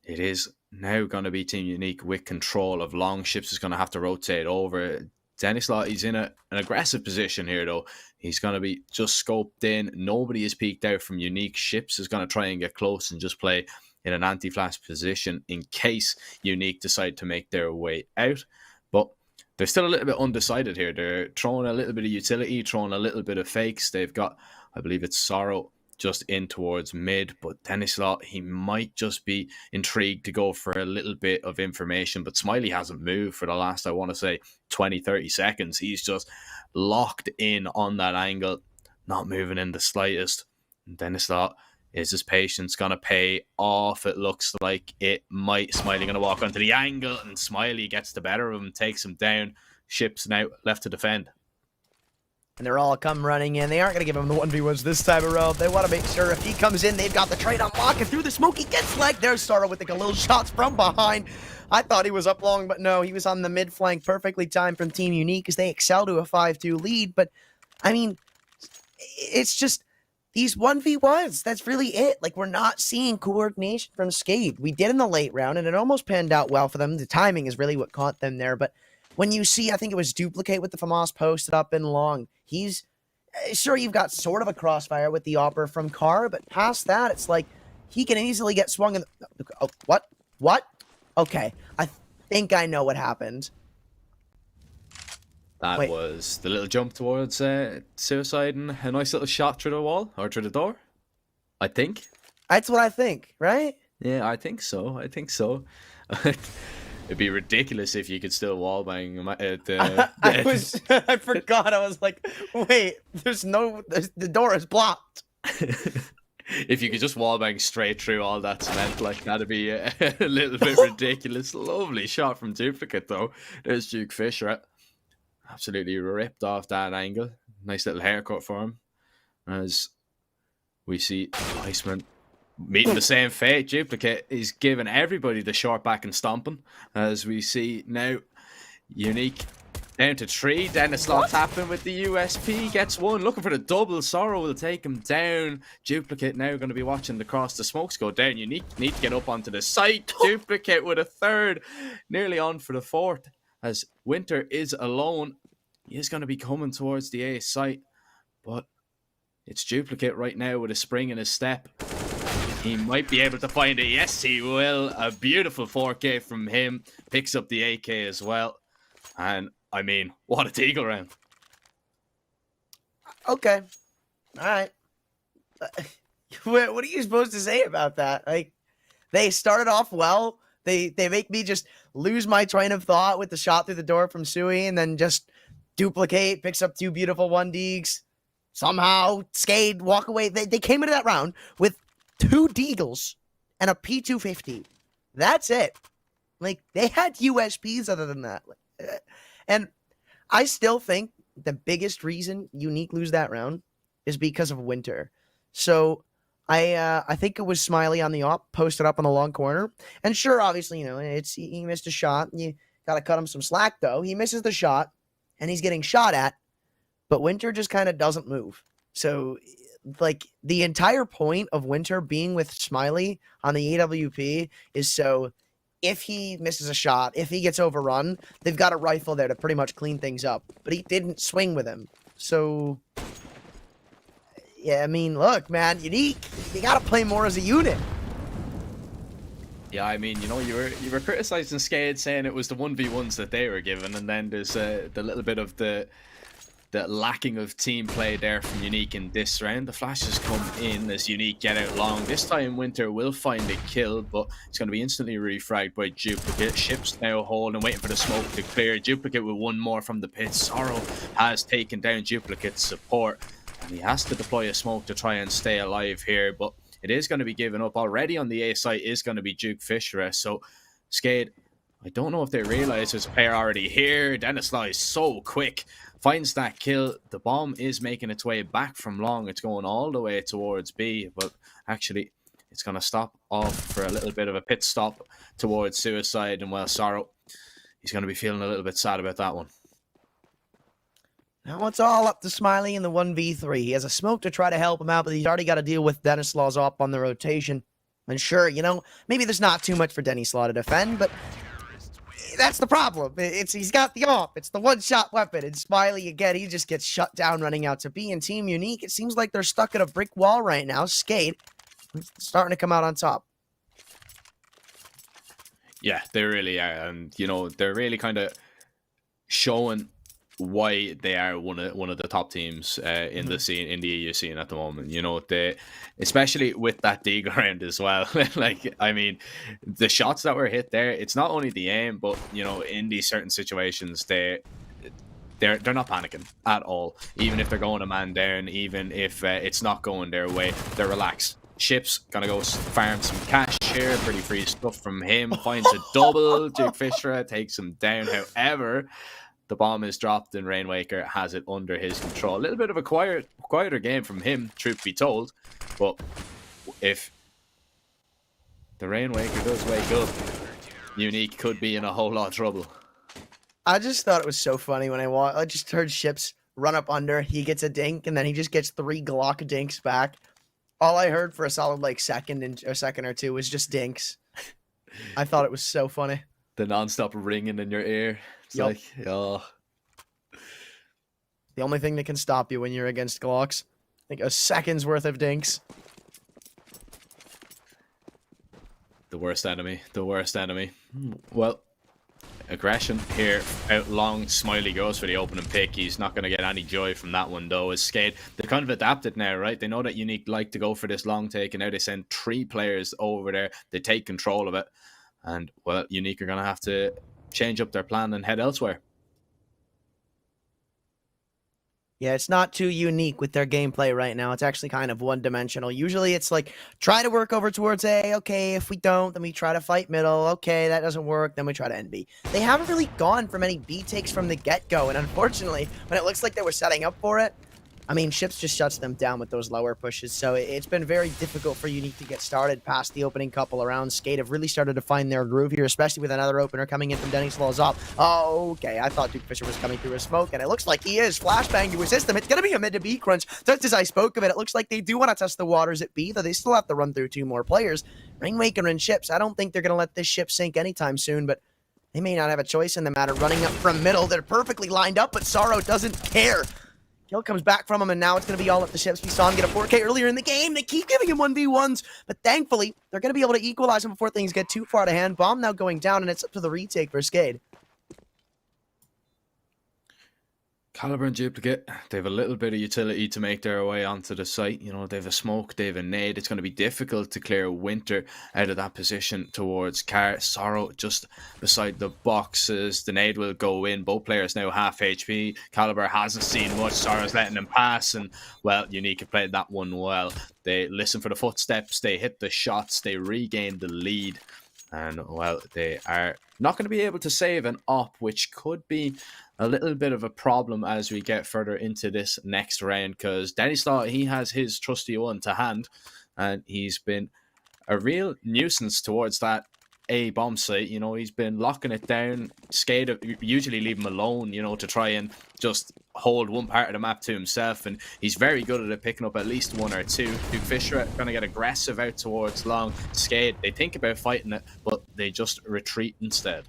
it is now going to be Team Unique with control of long ships. Is going to have to rotate over. Denislot, he's in an aggressive position here, though. He's going to be just scoped in. Nobody is peeked out from Unique. Ships is going to try and get close and just play in an anti-flash position in case Unique decide to make their way out. But they're still a little bit undecided here. They're throwing a little bit of utility, throwing a little bit of fakes. They've got, I believe it's Sorrow just in towards mid, but Denislot, he might just be intrigued to go for a little bit of information, but Smiley hasn't moved for the last, I want to say, 20-30 seconds. He's just locked in on that angle, not moving in the slightest. And Denislot, is his patience going to pay off? It looks like it might. Smiley going to walk onto the angle, and Smiley gets the better of him, takes him down. Ships now left to defend. And they're all come running in. They aren't going to give him the 1v1s this time around. They want to make sure if he comes in, they've got the trade on lock. And through the smoke, he gets flanked. There's Starter with the little shots from behind. I thought he was up long, but no, he was on the mid flank. Perfectly timed from Team Unique as they excel to a 5-2 lead. But, I mean, it's just these 1v1s. That's really it. Like, we're not seeing coordination from Skade. We did in the late round, and it almost panned out well for them. The timing is really what caught them there. But when you see, I think it was Duplicate with the FAMAS posted up in long, he's, sure, you've got sort of a crossfire with the Opera from Carr, but past that, it's like, he can easily get swung in the, oh, what? What? Okay, I think I know what happened. That was the little jump towards Suicide and a nice little shot through the wall, or through the door, I think. That's what I think, right? Yeah, I think so. I think so. It'd be ridiculous if you could still wallbang I forgot. I was like, wait, the door is blocked. If you could just wallbang straight through all that cement, like, that'd be a little bit ridiculous. Lovely shot from Duplicate, though. There's Duke Fisher. Absolutely ripped off that angle. Nice little haircut for him. As we see Iceman meeting the same fate. Duplicate is giving everybody the short back and stomping. As we see now, Unique down to 3. Denislot tapping with the USP. Gets one. Looking for the double. Sorrow will take him down. Duplicate now going to be watching the cross. The smokes go down. Unique need to get up onto the site. Duplicate with a third. Nearly on for the fourth. As Winter is alone. He is going to be coming towards the A site. But it's Duplicate right now with a spring in his step. He might be able to find it. Yes, he will. A beautiful 4K from him. Picks up the AK as well. And, I mean, what a Deagle round. Okay. All right. What are you supposed to say about that? Like, they started off well. They make me just lose my train of thought with the shot through the door from Sui, and then just Duplicate picks up 2 beautiful 1Deags. Somehow, Skade walk away. They came into that round with 2 Deagles and a P250. That's it. Like, they had USPs other than that. And I still think the biggest reason Unique lose that round is because of Winter. So I think it was Smiley on the op posted up on the long corner. And sure, obviously, you know, he missed a shot. You got to cut him some slack, though. He misses the shot, and he's getting shot at. But Winter just kind of doesn't move. So, like, the entire point of Winter being with Smiley on the AWP is so if he misses a shot, if he gets overrun, they've got a rifle there to pretty much clean things up. But he didn't swing with him. So, yeah, I mean, look, man, Unique, you got to play more as a unit. Yeah, I mean, you know, you were criticizing Skade, saying it was the 1v1s that they were given, and then there's the little bit of the the lacking of team play there from Unique in this round. The flashes come in as Unique get out long. This time Winter will find a kill, but it's going to be instantly refragged by Duplicate. Ships now holding, waiting for the smoke to clear. Duplicate with one more from the pit. Sorrow has taken down Duplicate's support, and he has to deploy a smoke to try and stay alive here, but it is going to be given up. Already on the A site is going to be Duke Fisher. So Skade, I don't know if they realize there's a player already here. Denislaw is so quick. Finds that kill. The bomb is making its way back from long. It's going all the way towards B, but actually it's going to stop off for a little bit of a pit stop towards Suicide. And well, Sorrow, he's going to be feeling a little bit sad about that one. Now it's all up to Smiley in the 1v3. He has a smoke to try to help him out, but he's already got to deal with Denislaw's op on the rotation. And sure, you know, maybe there's not too much for Denislaw to defend, but that's the problem. He's got the op. It's the one-shot weapon. And Smiley, again, he just gets shut down running out to B. And Team Unique, it seems like they're stuck at a brick wall right now. Skade starting to come out on top. Yeah, they really are. And, you know, they're really kind of showing why they are one of the top teams in the scene, in the EU scene at the moment. You know, they, especially with that dig round as well. Like, I mean, the shots that were hit there, it's not only the aim, but you know, in these certain situations, they're not panicking at all. Even if they're going a man down, even if it's not going their way, they're relaxed. Ship's gonna go farm some cash here. Pretty free stuff from him. Finds a double. Duke Fisher takes him down. However, the bomb is dropped and Rainwaker has it under his control. A little bit of a quieter game from him, truth be told. But if the Rainwaker does wake up, Unique could be in a whole lot of trouble. I just thought it was so funny when I just heard Ships run up under. He gets a dink, and then he just gets 3 Glock dinks back. All I heard for a solid like second or two was just dinks. I thought it was so funny. The non-stop ringing in your ear. It's Yep. like, oh. The only thing that can stop you when you're against Glocks. I think a second's worth of dinks. The worst enemy. The worst enemy. Well, aggression here. Out long, Smiley goes for the opening pick. He's not going to get any joy from that one, though. As Skade, they've kind of adapted now, right? They know that Unique like to go for this long take, and now they send 3 players over there. They take control of it. And, well, Unique are going to have to change up their plan and head elsewhere. Yeah, it's not too unique with their gameplay right now. It's actually kind of one-dimensional. Usually it's like, try to work over towards A. Okay, if we don't, then we try to fight middle. Okay, that doesn't work, then we try to end B. They haven't really gone for many B takes from the get-go, and unfortunately, when it looks like they were setting up for it, I mean, Ships just shuts them down with those lower pushes, so it's been very difficult for Unique to get started past the opening couple of rounds. Skade have really started to find their groove here, especially with another opener coming in from Denislaw's op. Oh, okay, I thought Duke Fisher was coming through a smoke, and it looks like he is. Flashbang to assist them. It's going to be a mid to B crunch. Just as I spoke of it, it looks like they do want to test the waters at B, though they still have to run through 2 more players. Rainwaker and Ships, I don't think they're going to let this ship sink anytime soon, but they may not have a choice in the matter. Running up from middle, they're perfectly lined up, but Sorrow doesn't care. Kill comes back from him, and now it's going to be all up to Ships. We saw him get a 4K earlier in the game. They keep giving him 1v1s, but thankfully, they're going to be able to equalize him before things get too far out of hand. Bomb now going down, and it's up to the retake for Skade. Caliber and Duplicate, they have a little bit of utility to make their way onto the site. You know, they have a smoke, they have a nade. It's going to be difficult to clear Winter out of that position towards Car. Sorrow just beside the boxes. The nade will go in. Both players now half HP. Caliber hasn't seen much. Sorrow's letting them pass. And, well, Unique have played that one well. They listen for the footsteps. They hit the shots. They regain the lead. And, well, they are not going to be able to save an op, which could be a little bit of a problem as we get further into this next round, because Denislaw, he has his trusty one to hand, and he's been a real nuisance towards that A bomb site. You know, he's been locking it down. Skade usually leave him alone, you know, to try and just hold one part of the map to himself, and he's very good at it, picking up at least 1 or 2. Duke Fisher going to get aggressive out towards long. Skade, they think about fighting it, but they just retreat instead.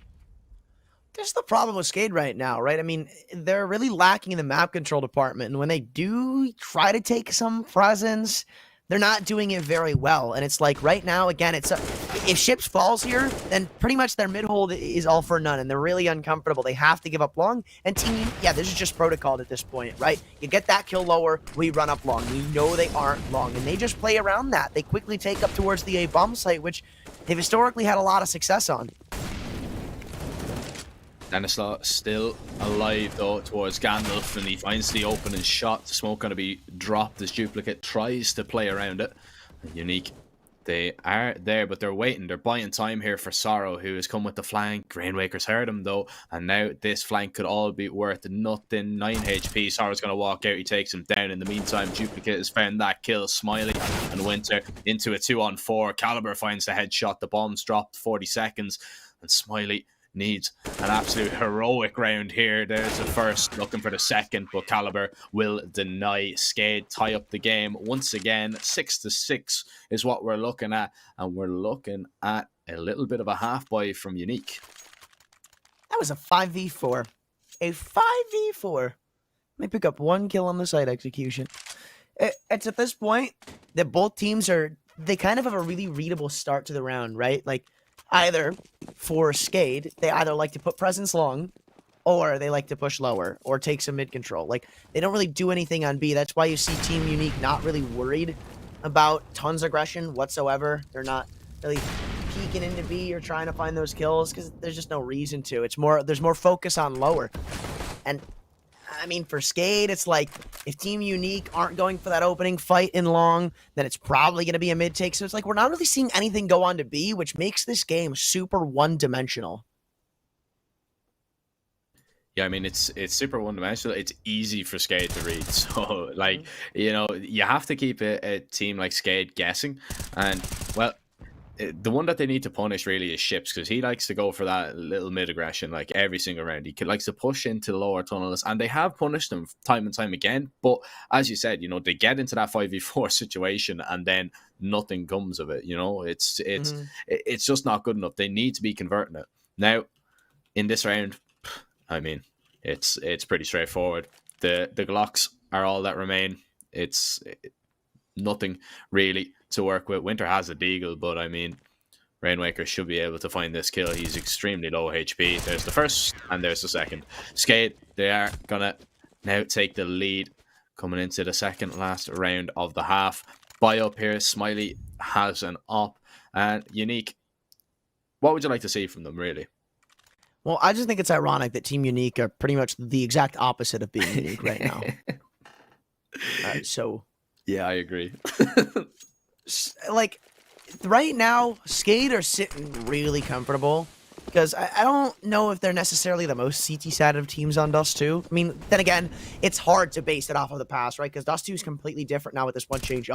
That's the problem with Skade right now, right? I mean, they're really lacking in the map control department, and when they do try to take some presence, they're not doing it very well. And it's like right now, again, if Ships falls here, then pretty much their mid-hold is all for none, and they're really uncomfortable. They have to give up long. And Team, yeah, this is just protocol at this point, right? You get that kill lower, we run up long. We know they aren't long, and they just play around that. They quickly take up towards the A bomb site, which they've historically had a lot of success on. Stanislaw still alive though towards Gandalf, and he finds the opening shot. The smoke going to be dropped as Duplicate tries to play around it. Unique, they are there, but they're waiting. They're buying time here for Sorrow, who has come with the flank. Rainwaker's heard him though, and now this flank could all be worth nothing. 9 HP. Sorrow's going to walk out. He takes him down. In the meantime, Duplicate has found that kill. Smiley and Winter into a 2-on-4. Caliber finds the headshot. The bomb's dropped. 40 seconds, and Smiley needs an absolute heroic round here. There's the first, looking for the second, but Caliber will deny. Skade tie up the game once again. 6-6 is what we're looking at, and we're looking at a little bit of a half buy from Unique. That was a 5v4. A 5v4. Let me pick up 1 kill on the side execution. It's at this point that both teams they kind of have a really readable start to the round, right? Like, either for Skade, they either like to put presence long, or they like to push lower, or take some mid control. Like, they don't really do anything on B. That's why you see Team Unique not really worried about tons of aggression whatsoever. They're not really peeking into B or trying to find those kills, because there's just no reason to. There's more focus on lower. And I mean, for Skade, it's like, if Team Unique aren't going for that opening fight in long, then it's probably going to be a mid-take. So it's like, we're not really seeing anything go on to B, which makes this game super one-dimensional. Yeah, I mean, it's super one-dimensional. It's easy for Skade to read. So, like, you know, you have to keep a team like Skade guessing. And, well, the one that they need to punish really is Ships, because he likes to go for that little mid aggression like every single round. He likes to push into the lower tunnels, and they have punished him time and time again. But as you said, you know, they get into that 5v4 situation and then nothing comes of it. You know, it's just not good enough. They need to be converting it. Now, in this round, I mean, it's pretty straightforward. The Glocks are all that remain. It's nothing really to work with. Winter has a deagle, but I mean, Rainwaker should be able to find this kill. He's extremely low HP. There's the first, and there's the second. Skade, they are gonna now take the lead coming into the second last round of the half. Buy up here. Smiley has an op, and Unique, what would you like to see from them, really? Well, I just think it's ironic that Team Unique are pretty much the exact opposite of being Unique right now. Yeah, I agree. Like, right now, Skade are sitting really comfortable, because I don't know if they're necessarily the most CT-sided of teams on Dust 2. I mean, then again, it's hard to base it off of the past, right? Because Dust 2 is completely different now with this one change.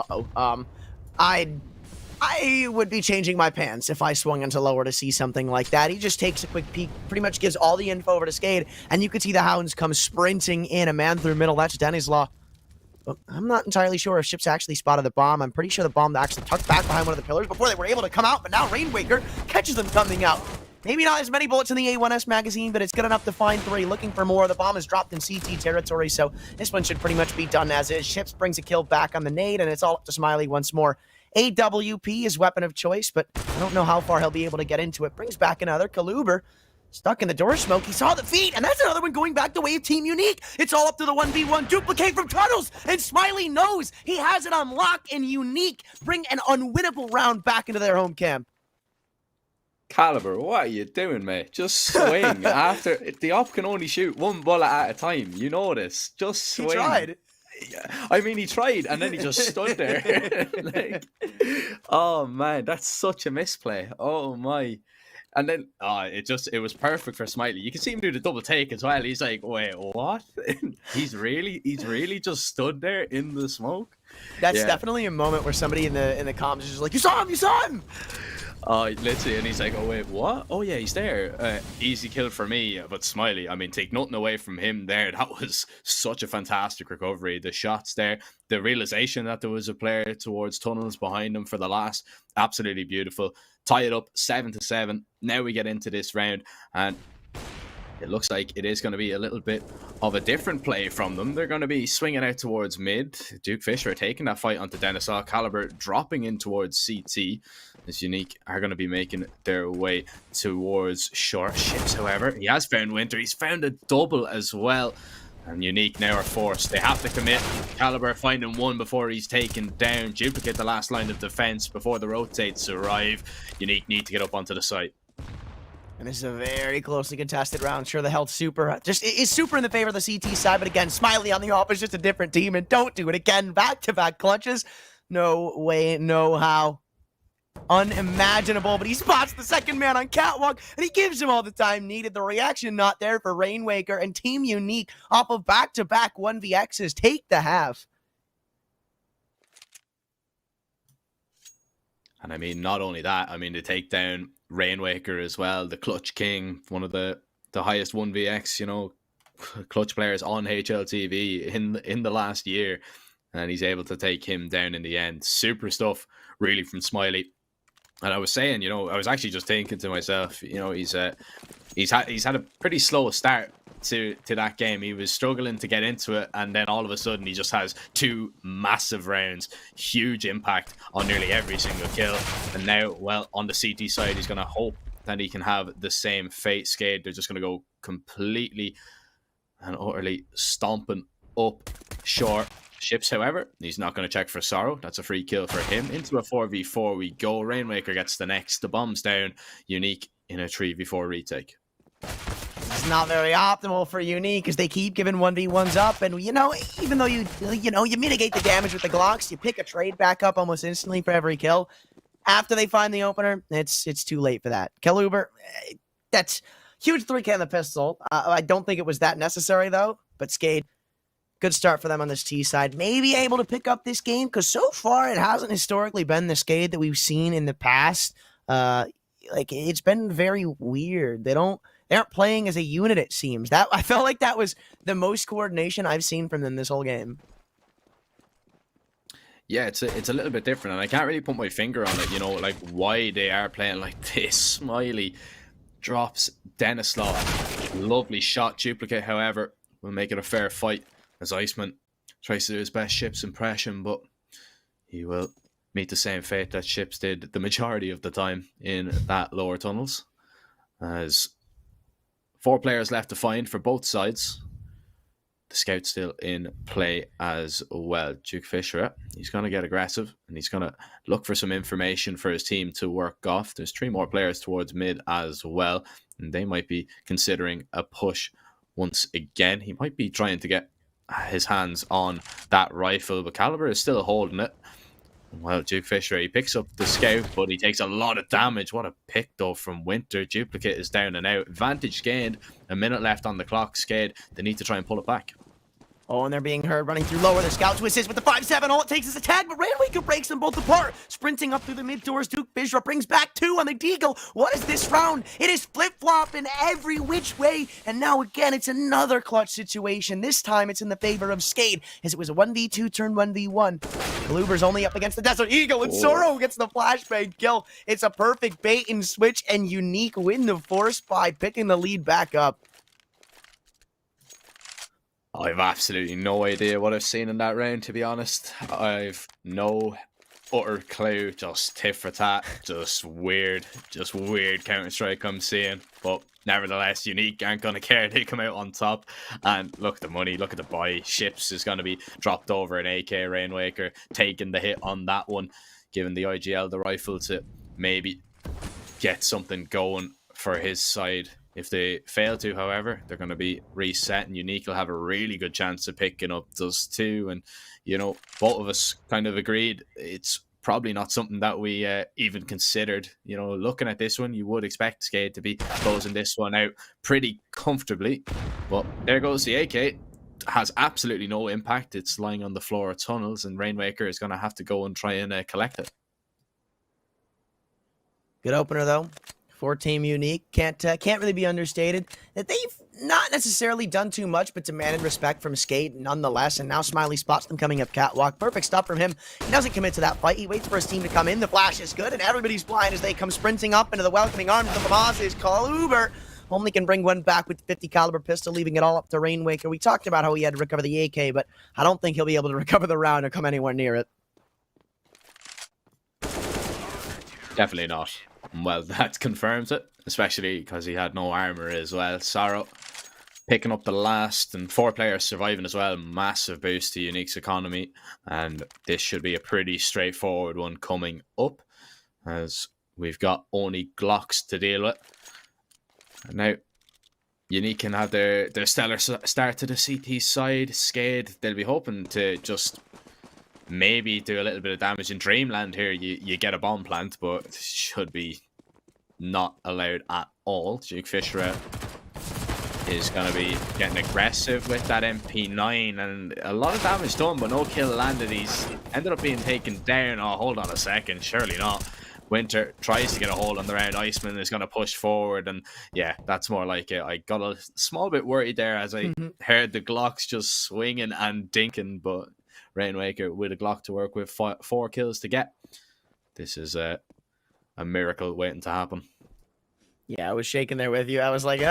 I would be changing my pants if I swung into lower to see something like that. He just takes a quick peek, pretty much gives all the info over to Skade, and you could see the Hounds come sprinting in, a man through middle. That's Stanislaw. I'm not entirely sure if Ships actually spotted the bomb. I'm pretty sure the bomb actually tucked back behind one of the pillars before they were able to come out, but now Rainwaker catches them coming out. Maybe not as many bullets in the A1S magazine, but it's good enough to find 3. Looking for more. The bomb is dropped in CT territory, so this one should pretty much be done as is. Ships brings a kill back on the nade, and it's all up to Smiley once more. AWP is weapon of choice, but I don't know how far he'll be able to get into it. Brings back another. Kaluber stuck in the door smoke. He saw the feet, and that's another one going back the way of Team Unique. It's all up to the 1v1. Duplicate from tunnels, and Smiley knows he has it on lock, and Unique bring an unwinnable round back into their home camp. Caliber, what are you doing, mate? Just swing. After the op can only shoot 1 bullet at a time. You know this. Just swing. He tried. I mean, he tried, and then he just stood there. Like, oh man, that's such a misplay. Oh my. And then it was perfect for Smiley. You can see him do the double take as well. He's like, wait, what? he's really just stood there in the smoke. That's definitely a moment where somebody in the comms is just like, you saw him! Literally, and he's like, oh wait, what? Oh yeah, he's there. Easy kill for me. But Smiley, I mean, take nothing away from him there. That was such a fantastic recovery. The shots there, the realization that there was a player towards tunnels behind him for the last, absolutely beautiful. Tie it up 7-7. Now we get into this round, and it looks like it is going to be a little bit of a different play from them. They're going to be swinging out towards mid. Duke Fisher taking that fight onto Dennisaw. Caliber dropping in towards CT. This Unique are going to be making their way towards short. Ships, however, he has found Winter. He's found a double as well. And Unique now are forced. They have to commit. Caliber finding one before he's taken down. Duplicate the last line of defense before the rotates arrive. Unique need to get up onto the site. And this is a very closely contested round. Sure, the health super just is super in the favor of the CT side, but again, Smiley on the off is just a different team, and don't do it again. Back-to-back clutches. No way, no how. Unimaginable, but he spots the second man on Catwalk, and he gives him all the time needed. The reaction not there for Rainwaker, and Team Unique off of back-to-back 1vx's take the half. And I mean, not only that, I mean, they take down Rainwaker as well, the Clutch King, one of the highest 1vx, you know, clutch players on HLTV in the last year, and he's able to take him down in the end. Super stuff, really, from Smiley. And I was saying, you know, I was actually just thinking to myself, you know, he's had a pretty slow start to that game. He was struggling to get into it, and then all of a sudden he just has 2 massive rounds, huge impact on nearly every single kill. And now, well, on the CT side, he's going to hope that he can have the same fate. Skade, they're just going to go completely and utterly stomping up short. Ships, however, he's not going to check for Sorrow. That's a free kill for him. Into a 4v4 we go. Rainwaker gets the next. The bomb's down. Unique in a 3v4 retake. It's not very optimal for Unique as they keep giving 1v1s up, and you know, even though you mitigate the damage with the Glocks, you pick a trade back up almost instantly for every kill. After they find the opener, it's too late for that. Kaluber, that's huge 3K on the pistol. I don't think it was that necessary though, but Skade, good start for them on this T side. Maybe able to pick up this game, because so far it hasn't historically been the Skade that we've seen in the past. Like, it's been very weird. They aren't playing as a unit, it seems. That I felt like that was the most coordination I've seen from them this whole game. Yeah, it's a little bit different, and I can't really put my finger on it, you know, like why they are playing like this. Smiley drops Denislaw. Lovely shot. Duplicate, however, will make it a fair fight as Iceman tries to do his best Ships impression, but he will meet the same fate that Ships did the majority of the time in that lower tunnels. As 4 players left to find for both sides. The scout still in play as well. Duke Fisher, he's going to get aggressive, and he's going to look for some information for his team to work off. There's 3 more players towards mid as well, and they might be considering a push once again. He might be trying to get his hands on that rifle, but Caliber is still holding it. Well, Duke Fisher, he picks up the scout, but he takes a lot of damage. What a pick, though, from Winter. Duplicate is down and out. Advantage gained. A minute left on the clock. Skade, they need to try and pull it back. Oh, and they're being heard running through lower. The scout to assist with the 5-7. All it takes is a tag, but Rainwaker breaks them both apart. Sprinting up through the mid doors, Duke Fisher brings back 2 on the Deagle. What is this round? It is flip-flopping every which way. And now, again, it's another clutch situation. This time, it's in the favor of Skade, as it was a 1v2 turn 1v1. Kaluber's only up against the Desert Eagle, and Sorrow gets the flashbang kill. It's a perfect bait and switch, and Unique win the force by picking the lead back up. I've absolutely no idea what I've seen in that round, to be honest. I've no utter clue. Just tit for tat. Just weird Counter-Strike I'm seeing. But nevertheless, Unique aren't going to care. They come out on top. And look at the money. Look at the buy. Ships is going to be dropped over an AK. Rainwaker taking the hit on that one. Giving the IGL the rifle to maybe get something going for his side. If they fail to, however, they're going to be reset, and Unique will have a really good chance of picking up those 2. And, you know, both of us kind of agreed it's probably not something that we even considered. You know, looking at this one, you would expect Skade to be closing this one out pretty comfortably. But there goes the AK. Has absolutely no impact. It's lying on the floor of tunnels, and Rainwaker is going to have to go and try and collect it. Good opener, though. For Team Unique, can't really be understated. That they've not necessarily done too much, but demanded respect from Skade nonetheless. And now Smiley spots them coming up catwalk. Perfect stop from him. He doesn't commit to that fight. He waits for his team to come in. The flash is good, and everybody's blind as they come sprinting up into the welcoming arms of the Hamas is Kaluber. only can bring one back with the 50 caliber pistol, leaving it all up to Rainwaker. We talked about how he had to recover the AK, but I don't think he'll be able to recover the round or come anywhere near it. Definitely not. Well, that confirms it, especially because he had no armor as well. Sorrow picking up the last, and 4 players surviving as well. Massive boost to Unique's economy, and this should be a pretty straightforward one coming up, as we've got only Glocks to deal with. And now, Unique can have their stellar start to the CT side. Skade, they'll be hoping to just maybe do a little bit of damage in Dreamland here. You get a bomb plant, but it should be not allowed at all. Duke Fisher is going to be getting aggressive with that MP9, and a lot of damage done, but no kill landed. He's ended up being taken down. Oh, hold on a second, surely not. Winter tries to get a hold on the round. Iceman is going to push forward, and yeah, that's more like it. I got a small bit worried there as I heard the Glocks just swinging and dinking, but Rainwaker with a Glock to work with, 4 kills to get. This is a miracle waiting to happen. Yeah, I was shaking there with you. I was like, hold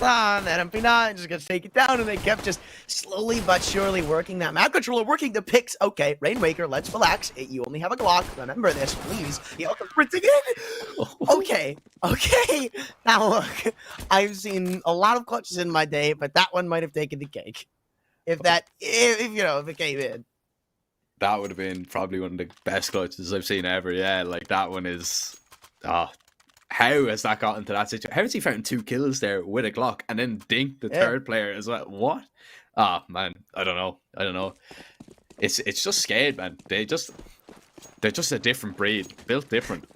on, that MP9 just gonna take it down, and they kept just slowly but surely working that map controller, working the picks. Okay, Rainwaker, let's relax. You only have a Glock. Remember this, please. Y'all come sprinting in. Okay. Now look, I've seen a lot of clutches in my day, but that one might have taken the cake. If it came in. That would have been probably one of the best clutches I've seen ever. Yeah, like that one is. How has that gotten to that situation? How has he found 2 kills there with a Glock and then dinked the third player as well? What? Man, I don't know. It's just scared, man. They're just a different breed, built different.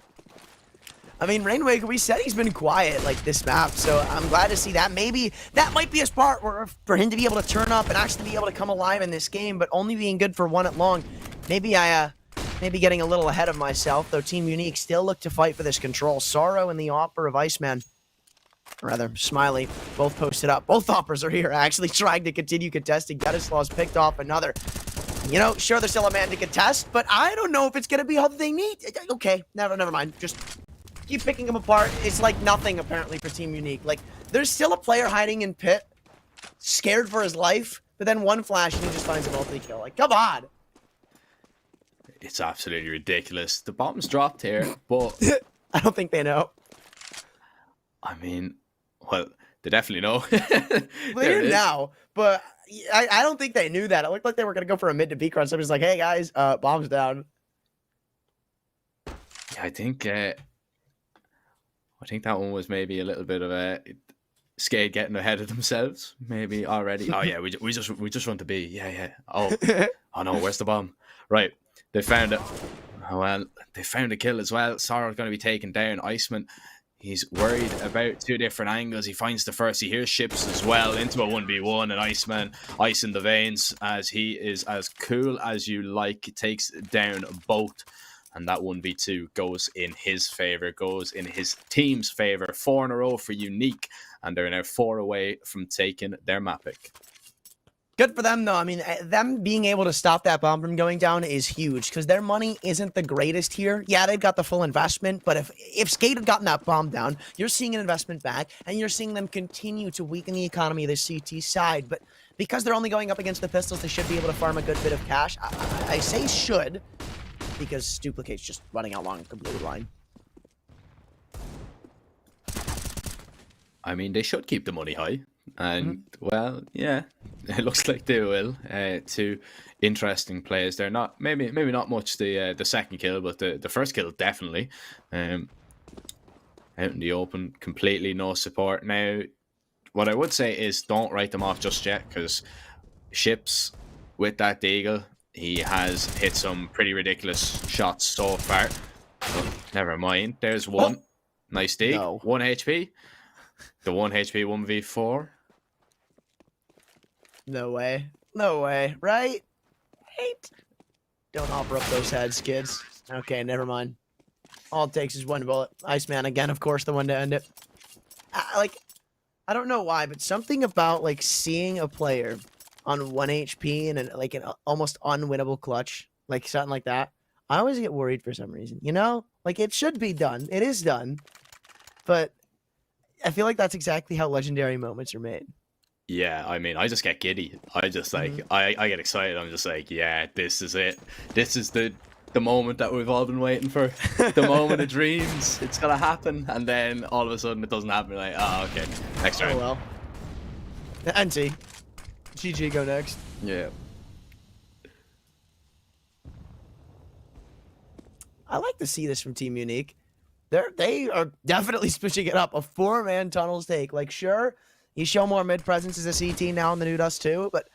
I mean, Rainwaker, we said he's been quiet like this map, so I'm glad to see that. Maybe that might be a spot where for him to be able to turn up and actually be able to come alive in this game, but only being good for 1 at long. Maybe getting a little ahead of myself, though Team Unique still look to fight for this control. Sorrow and the Opera of Iceman, rather, Smiley, both posted up. Both Operas are here, actually trying to continue contesting. Getislaw's picked off another. You know, sure, there's still a man to contest, but I don't know if it's going to be all that they need. Okay, never mind. Just keep picking them apart. It's like nothing, apparently, for Team Unique. Like, there's still a player hiding in pit, scared for his life, but then one flash and he just finds a multi-kill. Like, come on. It's absolutely ridiculous. The bomb's dropped here, but I don't think they know. I mean, well, they definitely know. Well, they do now, but I don't think they knew that. It looked like they were going to go for a mid to B crunch. Somebody's like, hey, guys, bomb's down. Yeah, I think that one was maybe a little bit of a Skade getting ahead of themselves, maybe already. Oh yeah, we just want to be. Yeah. Oh no, where's the bomb? Right, they found it. Well, they found a kill as well. Sorrow's going to be taken down. Iceman, he's worried about 2 different angles. He finds the first. He hears ships as well into a 1v1, and Iceman, ice in the veins, as he is as cool as you like, takes down both. And that 1v2 goes in his favor, goes in his team's favor. 4 in a row for Unique, and they're now 4 away from taking their map pick. Good for them, though. I mean, them being able to stop that bomb from going down is huge, because their money isn't the greatest here. Yeah, they've got the full investment, but if Skade had gotten that bomb down, you're seeing an investment back, and you're seeing them continue to weaken the economy of the CT side. But because they're only going up against the pistols, they should be able to farm a good bit of cash. I say should, because Duplicate's just running out long, completely blind. I mean, they should keep the money high. And, well, yeah, it looks like they will. 2 interesting plays. They're not, maybe not much the second kill, but the first kill, definitely. Out in the open, completely no support. Now, what I would say is don't write them off just yet, because Ships, with that Deagle, he has hit some pretty ridiculous shots so far. But never mind. There's one. Nice dig. No. 1 HP. The 1 HP 1v4. No way. No way. Right? Don't offer up those heads, kids. Okay, never mind. All it takes is 1 bullet. Iceman again, of course, the one to end it. I don't know why, but something about, like, seeing a player on 1 HP and an almost unwinnable clutch, like something like that, I always get worried for some reason. You know? Like, it should be done. It is done. But I feel like that's exactly how legendary moments are made. Yeah, I mean, I just get giddy. I just like I get excited. I'm just like, yeah, this is it. This is the moment that we've all been waiting for. The moment of dreams. It's gonna happen, and then all of a sudden it doesn't happen. You're like, oh, okay, next Oh round. well. NT. GG, go next. Yeah. I like to see this from Team Unique. They are definitely switching it up. A 4-man tunnels take. Like, sure, you show more mid presence as a CT now in the new Dust too, but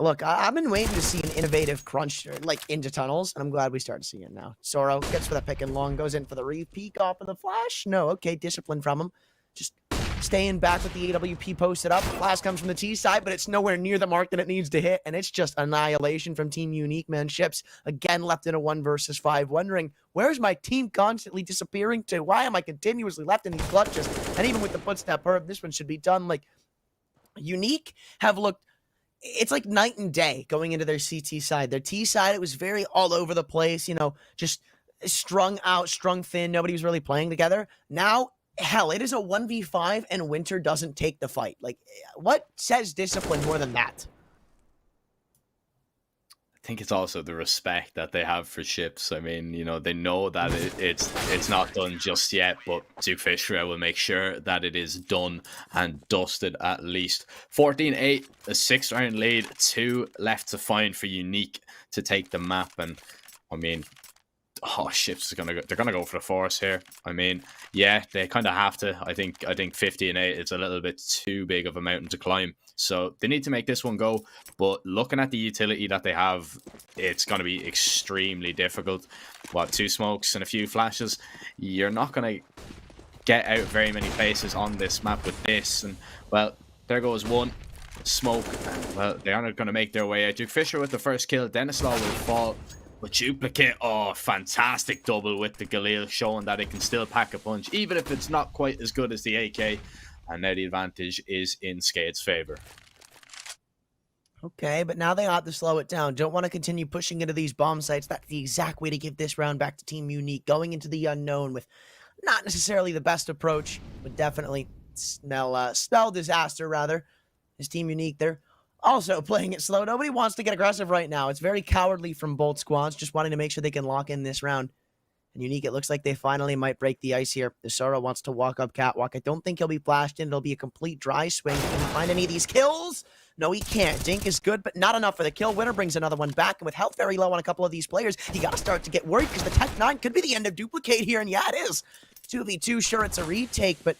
look, I've been waiting to see an innovative crunch like into tunnels, and I'm glad we started seeing it now. Soro gets for the pick and long, goes in for the re-peek off of the flash. No, okay, discipline from him. Just staying back with the AWP posted up. Flash comes from the T side, but it's nowhere near the mark that it needs to hit, and it's just annihilation from Team Unique, man. Ships again left in a 1 versus 5, wondering, where's my team constantly disappearing to? Why am I continuously left in these clutches? And even with the footstep herb, this one should be done. Like, Unique have looked, it's like night and day going into their CT side. Their T side, it was very all over the place, you know, just strung out, strung thin. Nobody was really playing together. Now, hell, it is a 1v5 and Winter doesn't take the fight. Like, what says discipline more than that? I think it's also the respect that they have for ships. I mean, you know, they know that it's not done just yet, but Duke Fisher will make sure that it is done and dusted at least. 14-8, a 6-round lead, 2 left to find for Unique to take the map. And I mean, ships are they're gonna go for the force here. I mean, yeah, they kind of have to. I think 50-8, it's a little bit too big of a mountain to climb. So they need to make this one go. But looking at the utility that they have, it's gonna be extremely difficult. What, 2 smokes and a few flashes? You're not gonna get out very many places on this map with this. And well, there goes 1 smoke. And, well, they aren't gonna make their way out. Duke Fisher with the first kill. Denislaw will fall. But Duplicate, oh, fantastic double with the Galil, showing that it can still pack a punch, even if it's not quite as good as the AK. And now the advantage is in Skade's favor. Okay, but now they have to slow it down. Don't want to continue pushing into these bomb sites. That's the exact way to give this round back to Team Unique. Going into the unknown with not necessarily the best approach, but definitely spell disaster, rather. Is Team Unique there? Also playing it slow. Nobody wants to get aggressive right now. It's very cowardly from both squads, just wanting to make sure they can lock in this round. And Unique, it looks like they finally might break the ice here. The Sora wants to walk up catwalk. I don't think he'll be flashed in. It'll be a complete dry swing. Can he find any of these kills? No, he can't. Dink is good, but not enough for the kill. Winner brings another one back, and with health very low on a couple of these players, you got to start to get worried because the Tech 9 could be the end of Duplicate here, and yeah, it is. 2v2, sure, it's a retake, but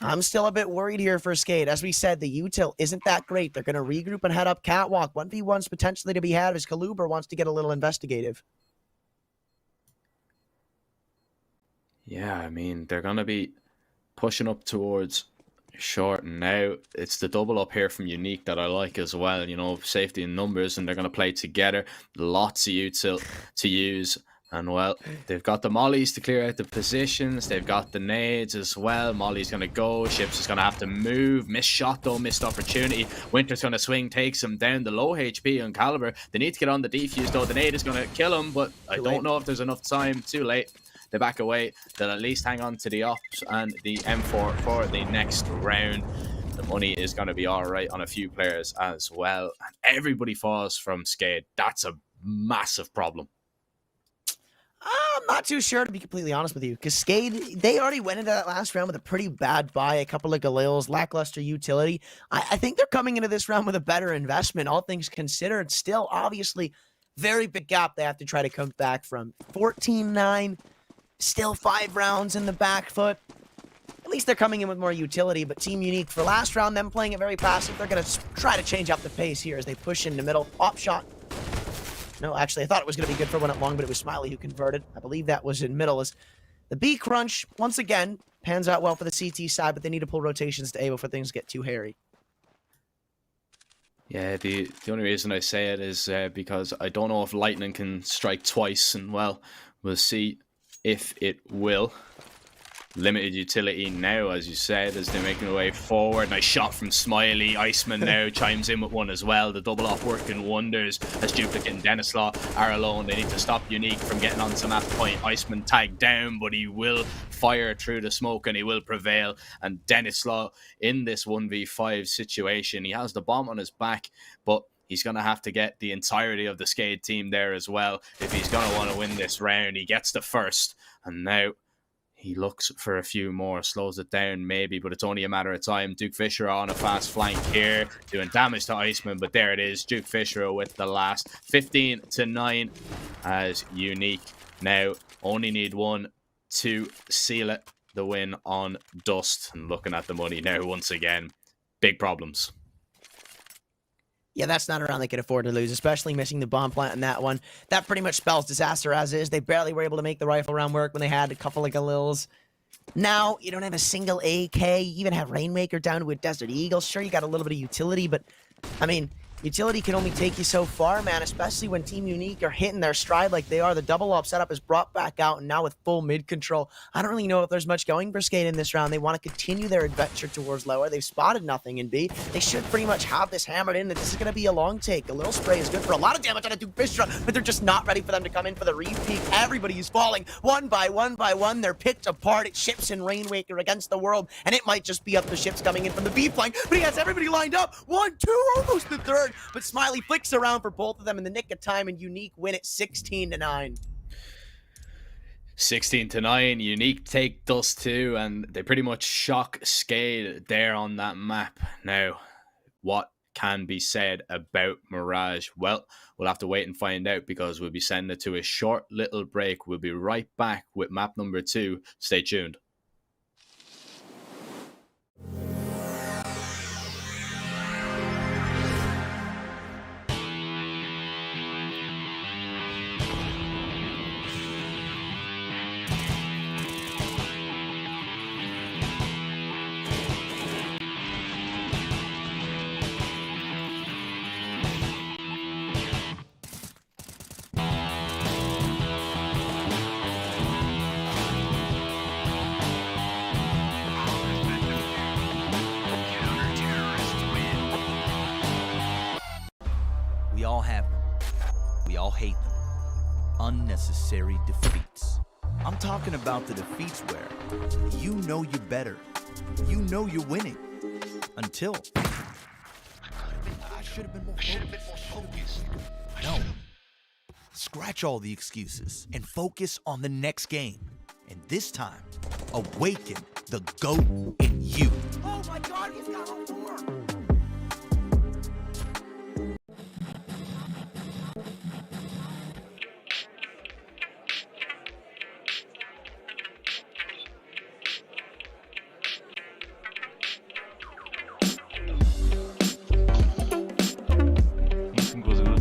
I'm still a bit worried here for Skade. As we said, the util isn't that great. They're going to regroup and head up catwalk. 1v1's potentially to be had as Kaluber wants to get a little investigative. Yeah, I mean, they're going to be pushing up towards short. And now it's the double up here from Unique that I like as well. You know, safety in numbers, and they're going to play together. Lots of util to use. And, well, they've got the mollies to clear out the positions. They've got the nades as well. Molly's going to go. Ships is going to have to move. Missed shot, though. Missed opportunity. Winter's going to swing, takes him down. The low HP on Caliber. They need to get on the defuse, though. The nade is going to kill him, but I don't know if there's enough time. Too late. They back away. They'll at least hang on to the ops and the M4 for the next round. The money is going to be all right on a few players as well. And everybody falls from Skade. That's a massive problem. I'm not too sure, to be completely honest with you, because Skade, they already went into that last round with a pretty bad buy, a couple of Galils, lackluster utility. I think they're coming into this round with a better investment, all things considered. Still, obviously, very big gap they have to try to come back from. 14-9, still 5 rounds in the back foot. At least they're coming in with more utility, but Team Unique, for last round, them playing it very passive, they're going to try to change up the pace here as they push in the middle. Pop shot. No, actually, I thought it was going to be good for one at long, but it was Smiley who converted. I believe that was in middle. As the B crunch, once again, pans out well for the CT side, but they need to pull rotations to A before things get too hairy. Yeah, the only reason I say it is because I don't know if lightning can strike twice, and, well, we'll see if it will. limited utility now, as you said, as they're making their way forward. Nice shot from Smiley. Iceman now chimes in with one as well. The double off working wonders as Duplicate and Denislaw are alone. They need to stop Unique from getting onto that point. Iceman tagged down, but he will fire through the smoke and he will prevail. And Denislaw in this 1v5 situation, he has the bomb on his back, but he's going to have to get the entirety of the Skade team there as well if he's going to want to win this round. He gets the first, and now he looks for a few more, slows it down maybe, but it's only a matter of time. Duke Fisher on a fast flank here, doing damage to Iceman, but there it is. Duke Fisher with the last. 15-9 as Unique now only need one to seal it, the win on Dust. And looking at the money now once again, big problems. Yeah, that's not a round they can afford to lose, especially missing the bomb plant in that one. That pretty much spells disaster as is. They barely were able to make the rifle round work when they had a couple of Galils. Now, you don't have a single AK. You even have Rainmaker down to a Desert Eagle. Sure, you got a little bit of utility, but, I mean, utility can only take you so far, man, especially when Team Unique are hitting their stride like they are. The double up setup is brought back out, and now with full mid control, I don't really know if there's much going for Skade in this round. They want to continue their adventure towards lower. They've spotted nothing in B. They should pretty much have this hammered in, that this is going to be a long take. A little spray is good for a lot of damage on a Duke Fisher, but they're just not ready for them to come in for the repeat. Everybody is falling one by one. They're picked apart. It ships in Rainmaker against the world, and it might just be up the ships coming in from the B flank, but he has everybody lined up. 1, 2, almost the third, but Smiley flicks around for both of them in the nick of time, and Unique win it 16-9. 16-9, Unique take Dust 2, and they pretty much shock Skade there on that map. Now, what can be said about Mirage? Well, we'll have to wait and find out, because we'll be sending it to a short little break. We'll be right back with map number 2. Stay tuned. We all have them. We all hate them. Unnecessary defeats. I'm talking about the defeats where you know you're better. You know you're winning. Until I should have been more focused. No. Scratch all the excuses and focus on the next game. And this time, awaken the GOAT in you. Oh my God, he's got all four! Nothing goes good.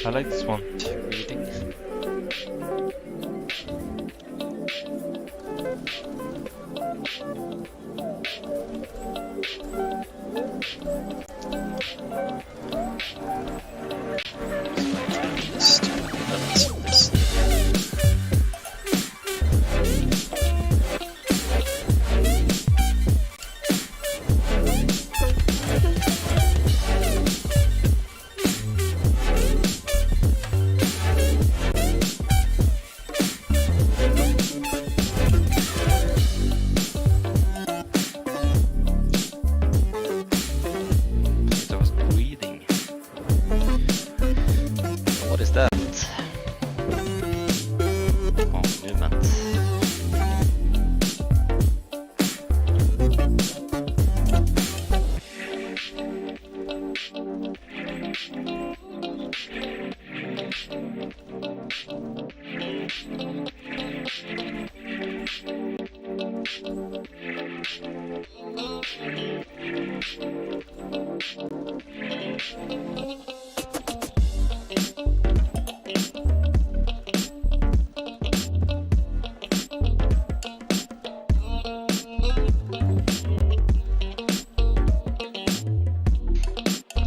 I like this one. Reading.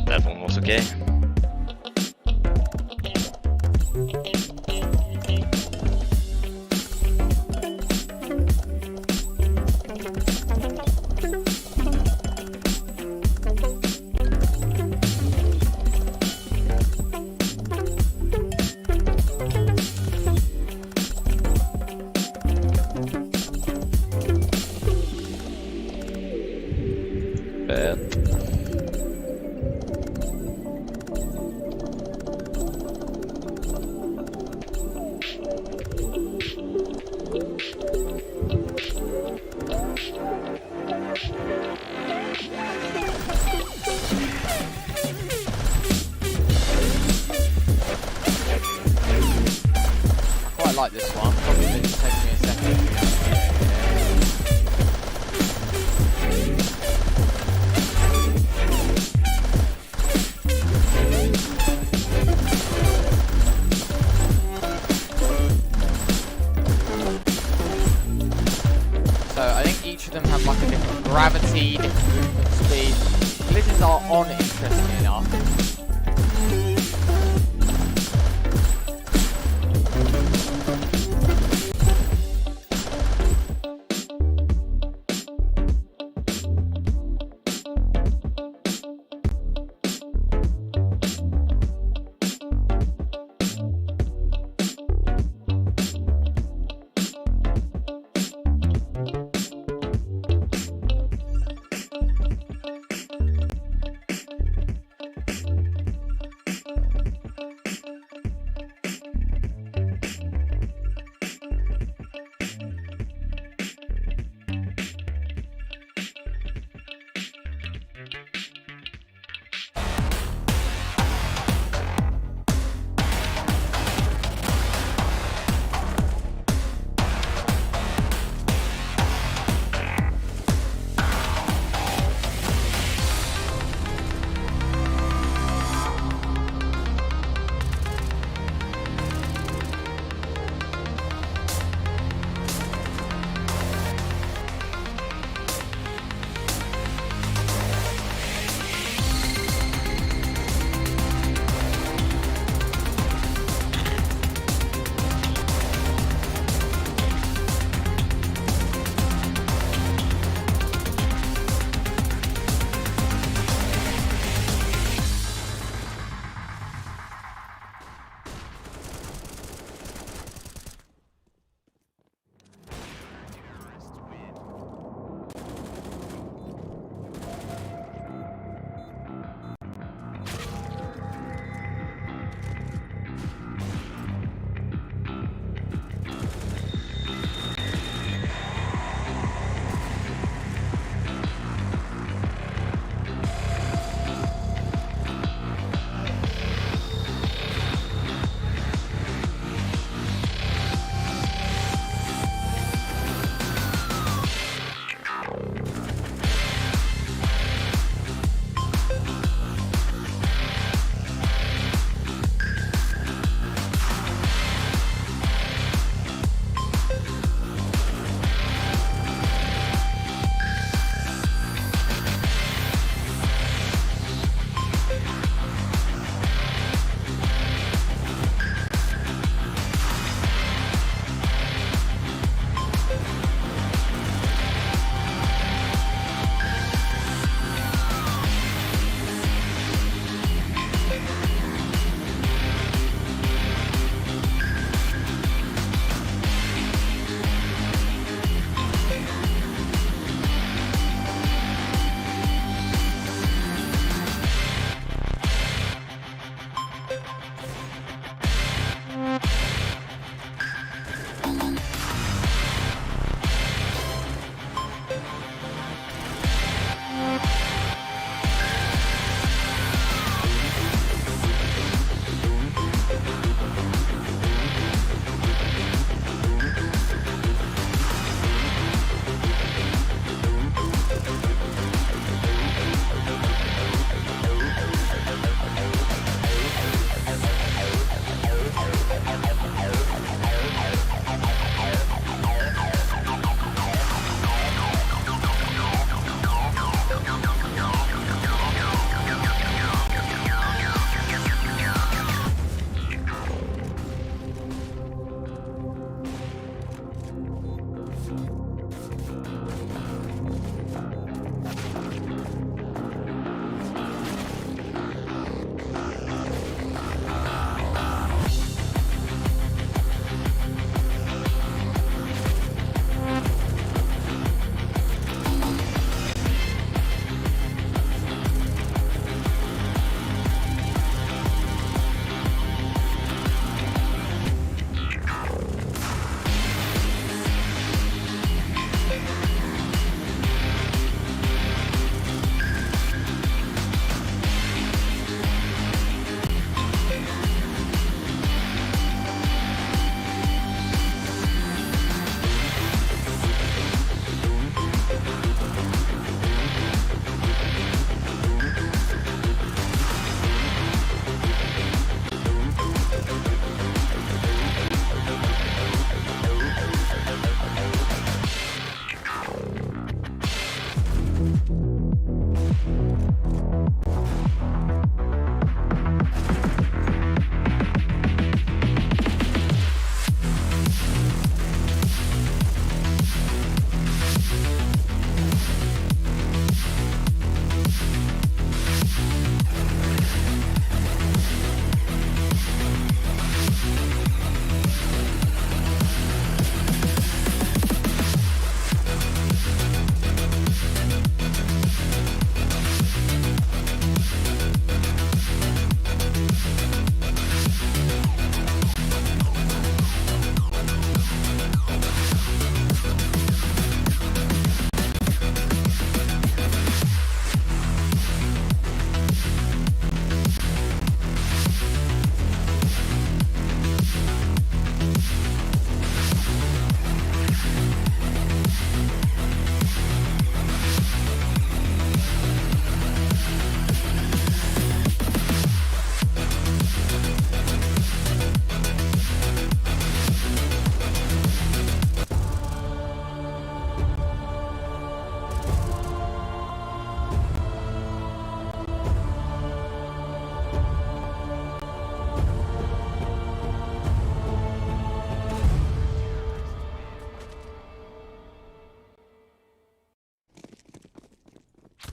That one was okay. Bad. Quite like this one. Probably going to take me a second. So I think each of them have like a different gravity, different movement speed. Collisions are on, interestingly enough.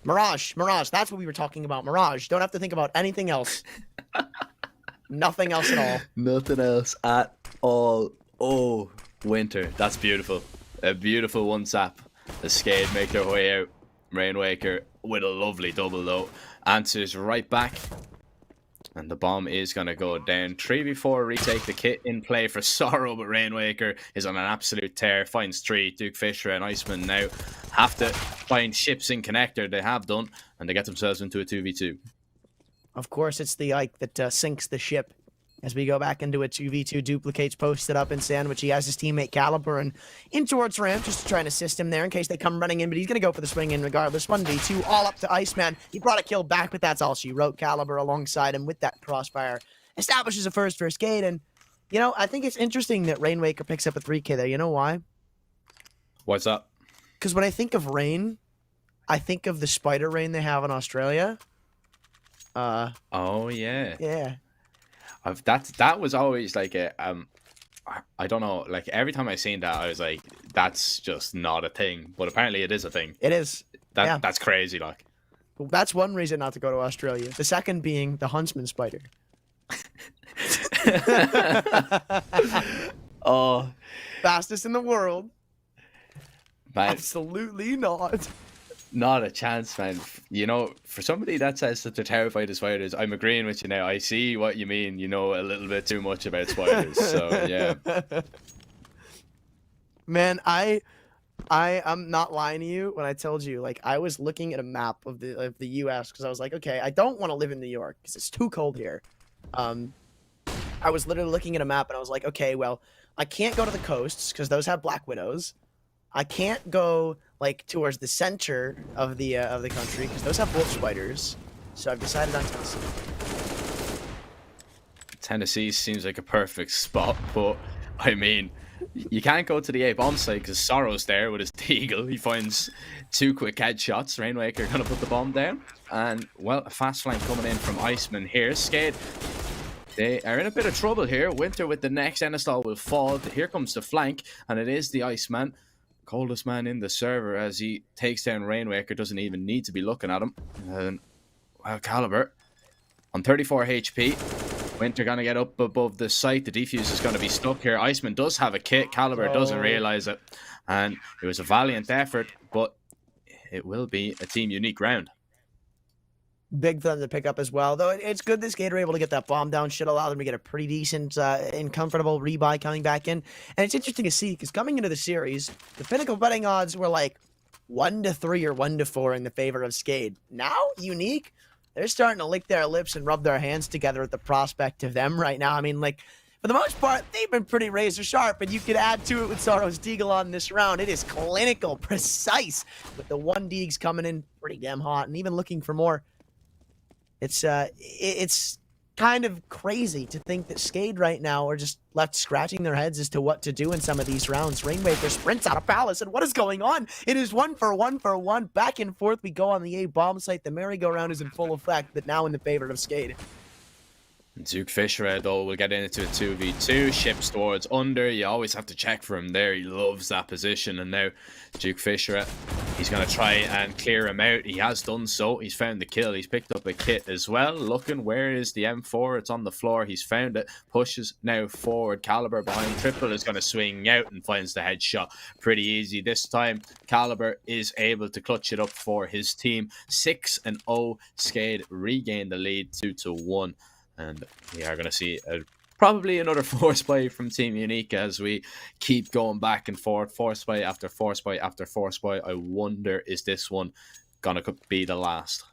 Mirage. That's what we were talking about. Mirage. Don't have to think about anything else. Nothing else at all. Nothing else at all. Oh, Winter. That's beautiful. A beautiful one zap. The Skade make their way out. Rainwaker with a lovely double though. Answers right back. And the bomb is going to go down. 3v4 retake the kit in play for Sorrow, but Rainwaker is on an absolute tear. Finds 3. Duke Fisher and Iceman now have to find ships in connector. They have done, and they get themselves into a 2v2. Of course, it's the Ike that sinks the ship. As we go back into a 2v2, Duplicates posted up in Sandwich. He has his teammate Caliber and in towards ramp just to try and assist him there in case they come running in, but he's going to go for the swing in regardless. 1v2, all up to Iceman. He brought a kill back, but that's all she wrote. Caliber alongside him with that crossfire. Establishes a first for Skade, and, you know, I think it's interesting that Rainwaker picks up a 3k there. You know why? What's up? Because when I think of rain, I think of the spider rain they have in Australia. Oh, yeah. Yeah. That was always like a I don't know, like every time I seen that I was like, that's just not a thing, but apparently it is a thing. It is. Yeah. That's crazy. Like, well, that's one reason not to go to Australia. The second being the huntsman spider. oh, fastest in the world. Man, absolutely not. Not a chance, man. You know, for somebody that says that they're terrified of spiders, I'm agreeing with you now. I see what you mean. You know a little bit too much about spiders, so yeah. Man, I'm not lying to you when I told you, like, I was looking at a map of the U.S. because I was like, okay, I don't want to live in New York because it's too cold here. I was literally looking at a map and I was like, okay, well, I can't go to the coasts because those have black widows. I can't go like towards the center of the country because those have wolf spiders. So I've decided on Tennessee. Tennessee seems like a perfect spot, but I mean, you can't go to the A bomb site because Sorrow's there with his deagle. He finds 2 quick headshots. Rainwaker gonna put the bomb down, and well, a fast flank coming in from Iceman here. Skade, they are in a bit of trouble here. Winter with the next Ennistal will fall. Here comes the flank, and it is the Iceman. Coldest man in the server as he takes down Rainwaker. Doesn't even need to be looking at him. And well, Caliber on 34 HP. Winter gonna get up above the site. The defuse is gonna be stuck here. Iceman does have a kit. Caliber doesn't realize it, and it was a valiant effort, but it will be a team unique round. Big for them to pick up as well, though it's good this Skade are able to get that bomb down. Should allow them to get a pretty decent and comfortable rebuy coming back in. And it's interesting to see because coming into the series, the Pinnacle betting odds were like 1-3 or 1-4 in the favor of Skade. Now, unique, they're starting to lick their lips and rub their hands together at the prospect of them right now. I mean, like, for the most part, they've been pretty razor sharp, and you could add to it with Sorrow's Deagle on this round. It is clinical, precise, with the 1 Deags coming in pretty damn hot, and even looking for more. It's kind of crazy to think that Skade right now are just left scratching their heads as to what to do in some of these rounds. Rainwaker sprints out of Palace, and what is going on? It is 1 for 1 for 1. Back and forth we go on the A bomb site. The merry-go-round is in full effect, but now in the favor of Skade. Duke Fisher, though, will get into a 2v2. Ships towards under. You always have to check for him there. He loves that position. And now Duke Fisher, he's going to try and clear him out. He has done so. He's found the kill. He's picked up a kit as well. Looking, where is the M4? It's on the floor. He's found it. Pushes now forward. Caliber behind Triple is going to swing out and finds the headshot. Pretty easy this time. Caliber is able to clutch it up for his team. 6-0. Skade regain the lead 2-1. And we are going to see probably another force buy from Team Unique as we keep going back and forth. Force buy after force buy after force buy. I wonder, is this one going to be the last?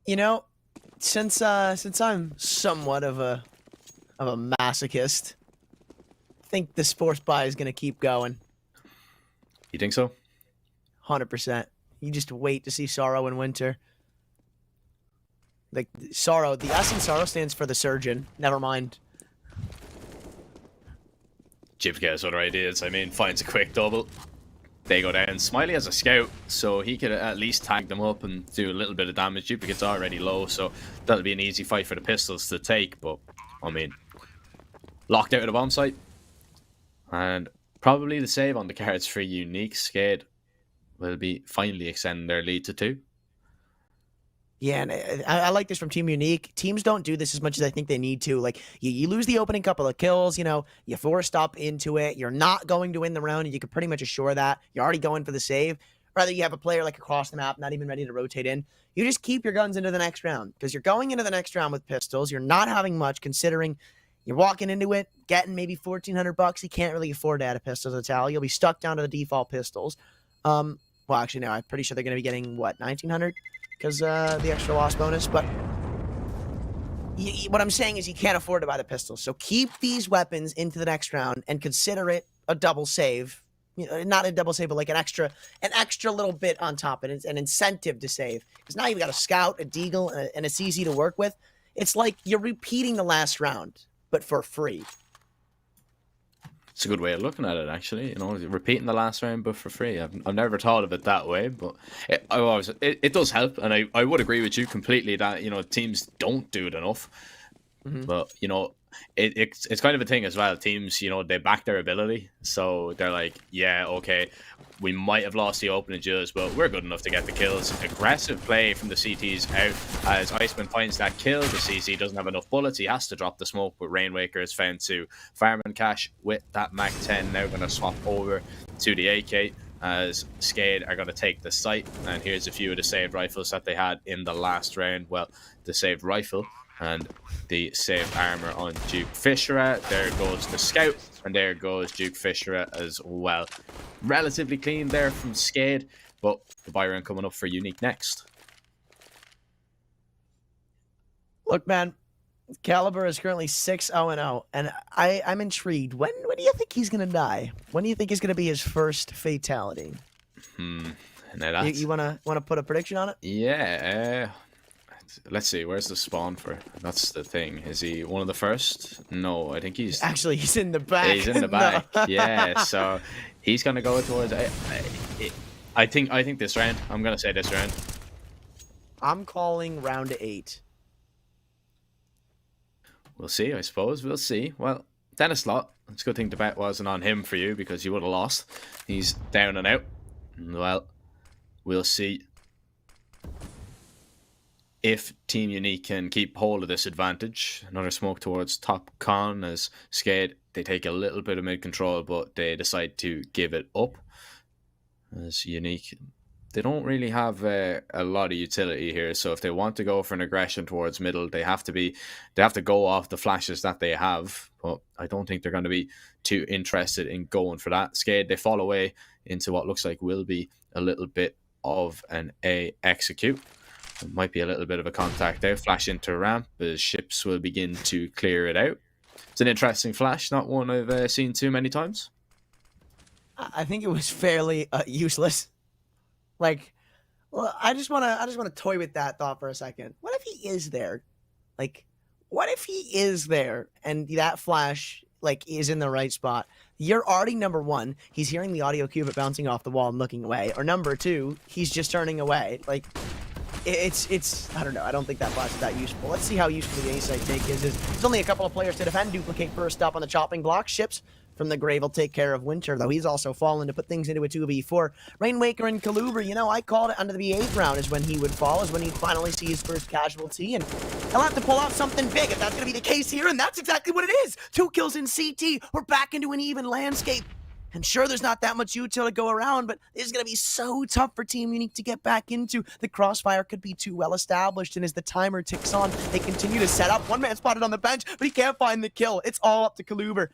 You know, since I'm somewhat of a masochist, I think this force buy is going to keep going. You think so? 100%. You just wait to see Sorrow and Winter. Like, Sorrow, the S in Sorrow stands for the surgeon. Never mind. Jib gets other ideas. I mean, finds a quick double. They go down. Smiley has a scout, so he could at least tag them up and do a little bit of damage. Duplicate's already low, so that'll be an easy fight for the pistols to take. But, I mean, locked out of the bomb site. And probably the save on the cards for Unique. Skade will be finally extending their lead to 2. Yeah, and I like this from Team Unique. Teams don't do this as much as I think they need to. Like, you lose the opening couple of kills, you know, you forced up into it. You're not going to win the round, and you can pretty much assure that. You're already going for the save. Rather, you have a player like across the map, not even ready to rotate in. You just keep your guns into the next round, because you're going into the next round with pistols. You're not having much, considering you're walking into it, getting maybe $1,400. You can't really afford to add a pistol to tally. You'll be stuck down to the default pistols. Well, actually, no, I'm pretty sure they're going to be getting, what, 1,900? Because the extra loss bonus. But what I'm saying is you can't afford to buy the pistols. So keep these weapons into the next round and consider it a double save. You know, not a double save, but like an extra little bit on top. And it's an incentive to save. Because now you've got a scout, a deagle, and it's easy to work with. It's like you're repeating the last round, but for free. It's a good way of looking at it, actually. You know, repeating the last round, but for free. I've never thought of it that way, but it does help, and I would agree with you completely that, you know, teams don't do it enough. Mm-hmm. But, you know, it's kind of a thing as well. Teams, you know, they back their ability, so they're like, yeah, okay, we might have lost the opening duels, but we're good enough to get the kills. Aggressive play from the CTs out as Iceman finds that kill. The CC doesn't have enough bullets. He has to drop the smoke, but Rainwaker is found to farm and cash with that Mac 10. Now going to swap over to the AK as Skade are going to take the site. And here's a few of the saved rifles that they had in the last round. Well, the saved rifle and the saved armor on Duke Fisher. There goes the scout, and there goes Duke Fisher as well. Relatively clean there from Skade, but the buy round coming up for Unique next. Look, man, Caliber is currently 6-0-0, and I'm intrigued. When do you think he's going to die? When do you think is going to be his first fatality? Now that's... You want to put a prediction on it? Yeah, let's see, where's the spawn for? That's the thing. Is he one of the first? No, I think he's... Actually, he's in the back. He's in the back, yeah. So he's going to go towards... I think this round. I'm going to say this round. I'm calling round 8. We'll see, I suppose. We'll see. Well, Dennis Lott, it's a good thing the bet wasn't on him for you, because you would have lost. He's down and out. Well, we'll see if Team Unique can keep hold of this advantage. Another smoke towards top con as Skade, they take a little bit of mid control, but they decide to give it up. As Unique, they don't really have a lot of utility here, so if they want to go for an aggression towards middle, they have to go off the flashes that they have, but I don't think they're going to be too interested in going for that. Skade, they fall away into what looks like will be a little bit of an A execute. It might be a little bit of a contact there. Flash into ramp as ships will begin to clear it out. It's an interesting flash, not one I've seen too many times. I think it was fairly useless. Like, well, I just want to toy with that thought for a second. What if he is there? Like, what if he is there and that flash like is in the right spot? You're already number 1. He's hearing the audio cue of it bouncing off the wall and looking away. Or number 2, he's just turning away. Like, it's I don't know. I don't think that flash is that useful. Let's see how useful the A-side take is. There's only a couple of players to defend. Duplicate first up on the chopping block. Ships from the grave will take care of Winter, though he's also fallen to put things into a 2v4. Rainwaker and Kaluber, you know, I called it under the 8th round is when he would fall, is when he'd finally see his first casualty, and he'll have to pull out something big if that's going to be the case here, and that's exactly what it is. 2 kills in CT. We're back into an even landscape. And sure, there's not that much util to go around, but this is going to be so tough for Team Unique to get back into. The crossfire could be too well established, and as the timer ticks on, they continue to set up. One man spotted on the bench, but he can't find the kill. It's all up to Kaluber.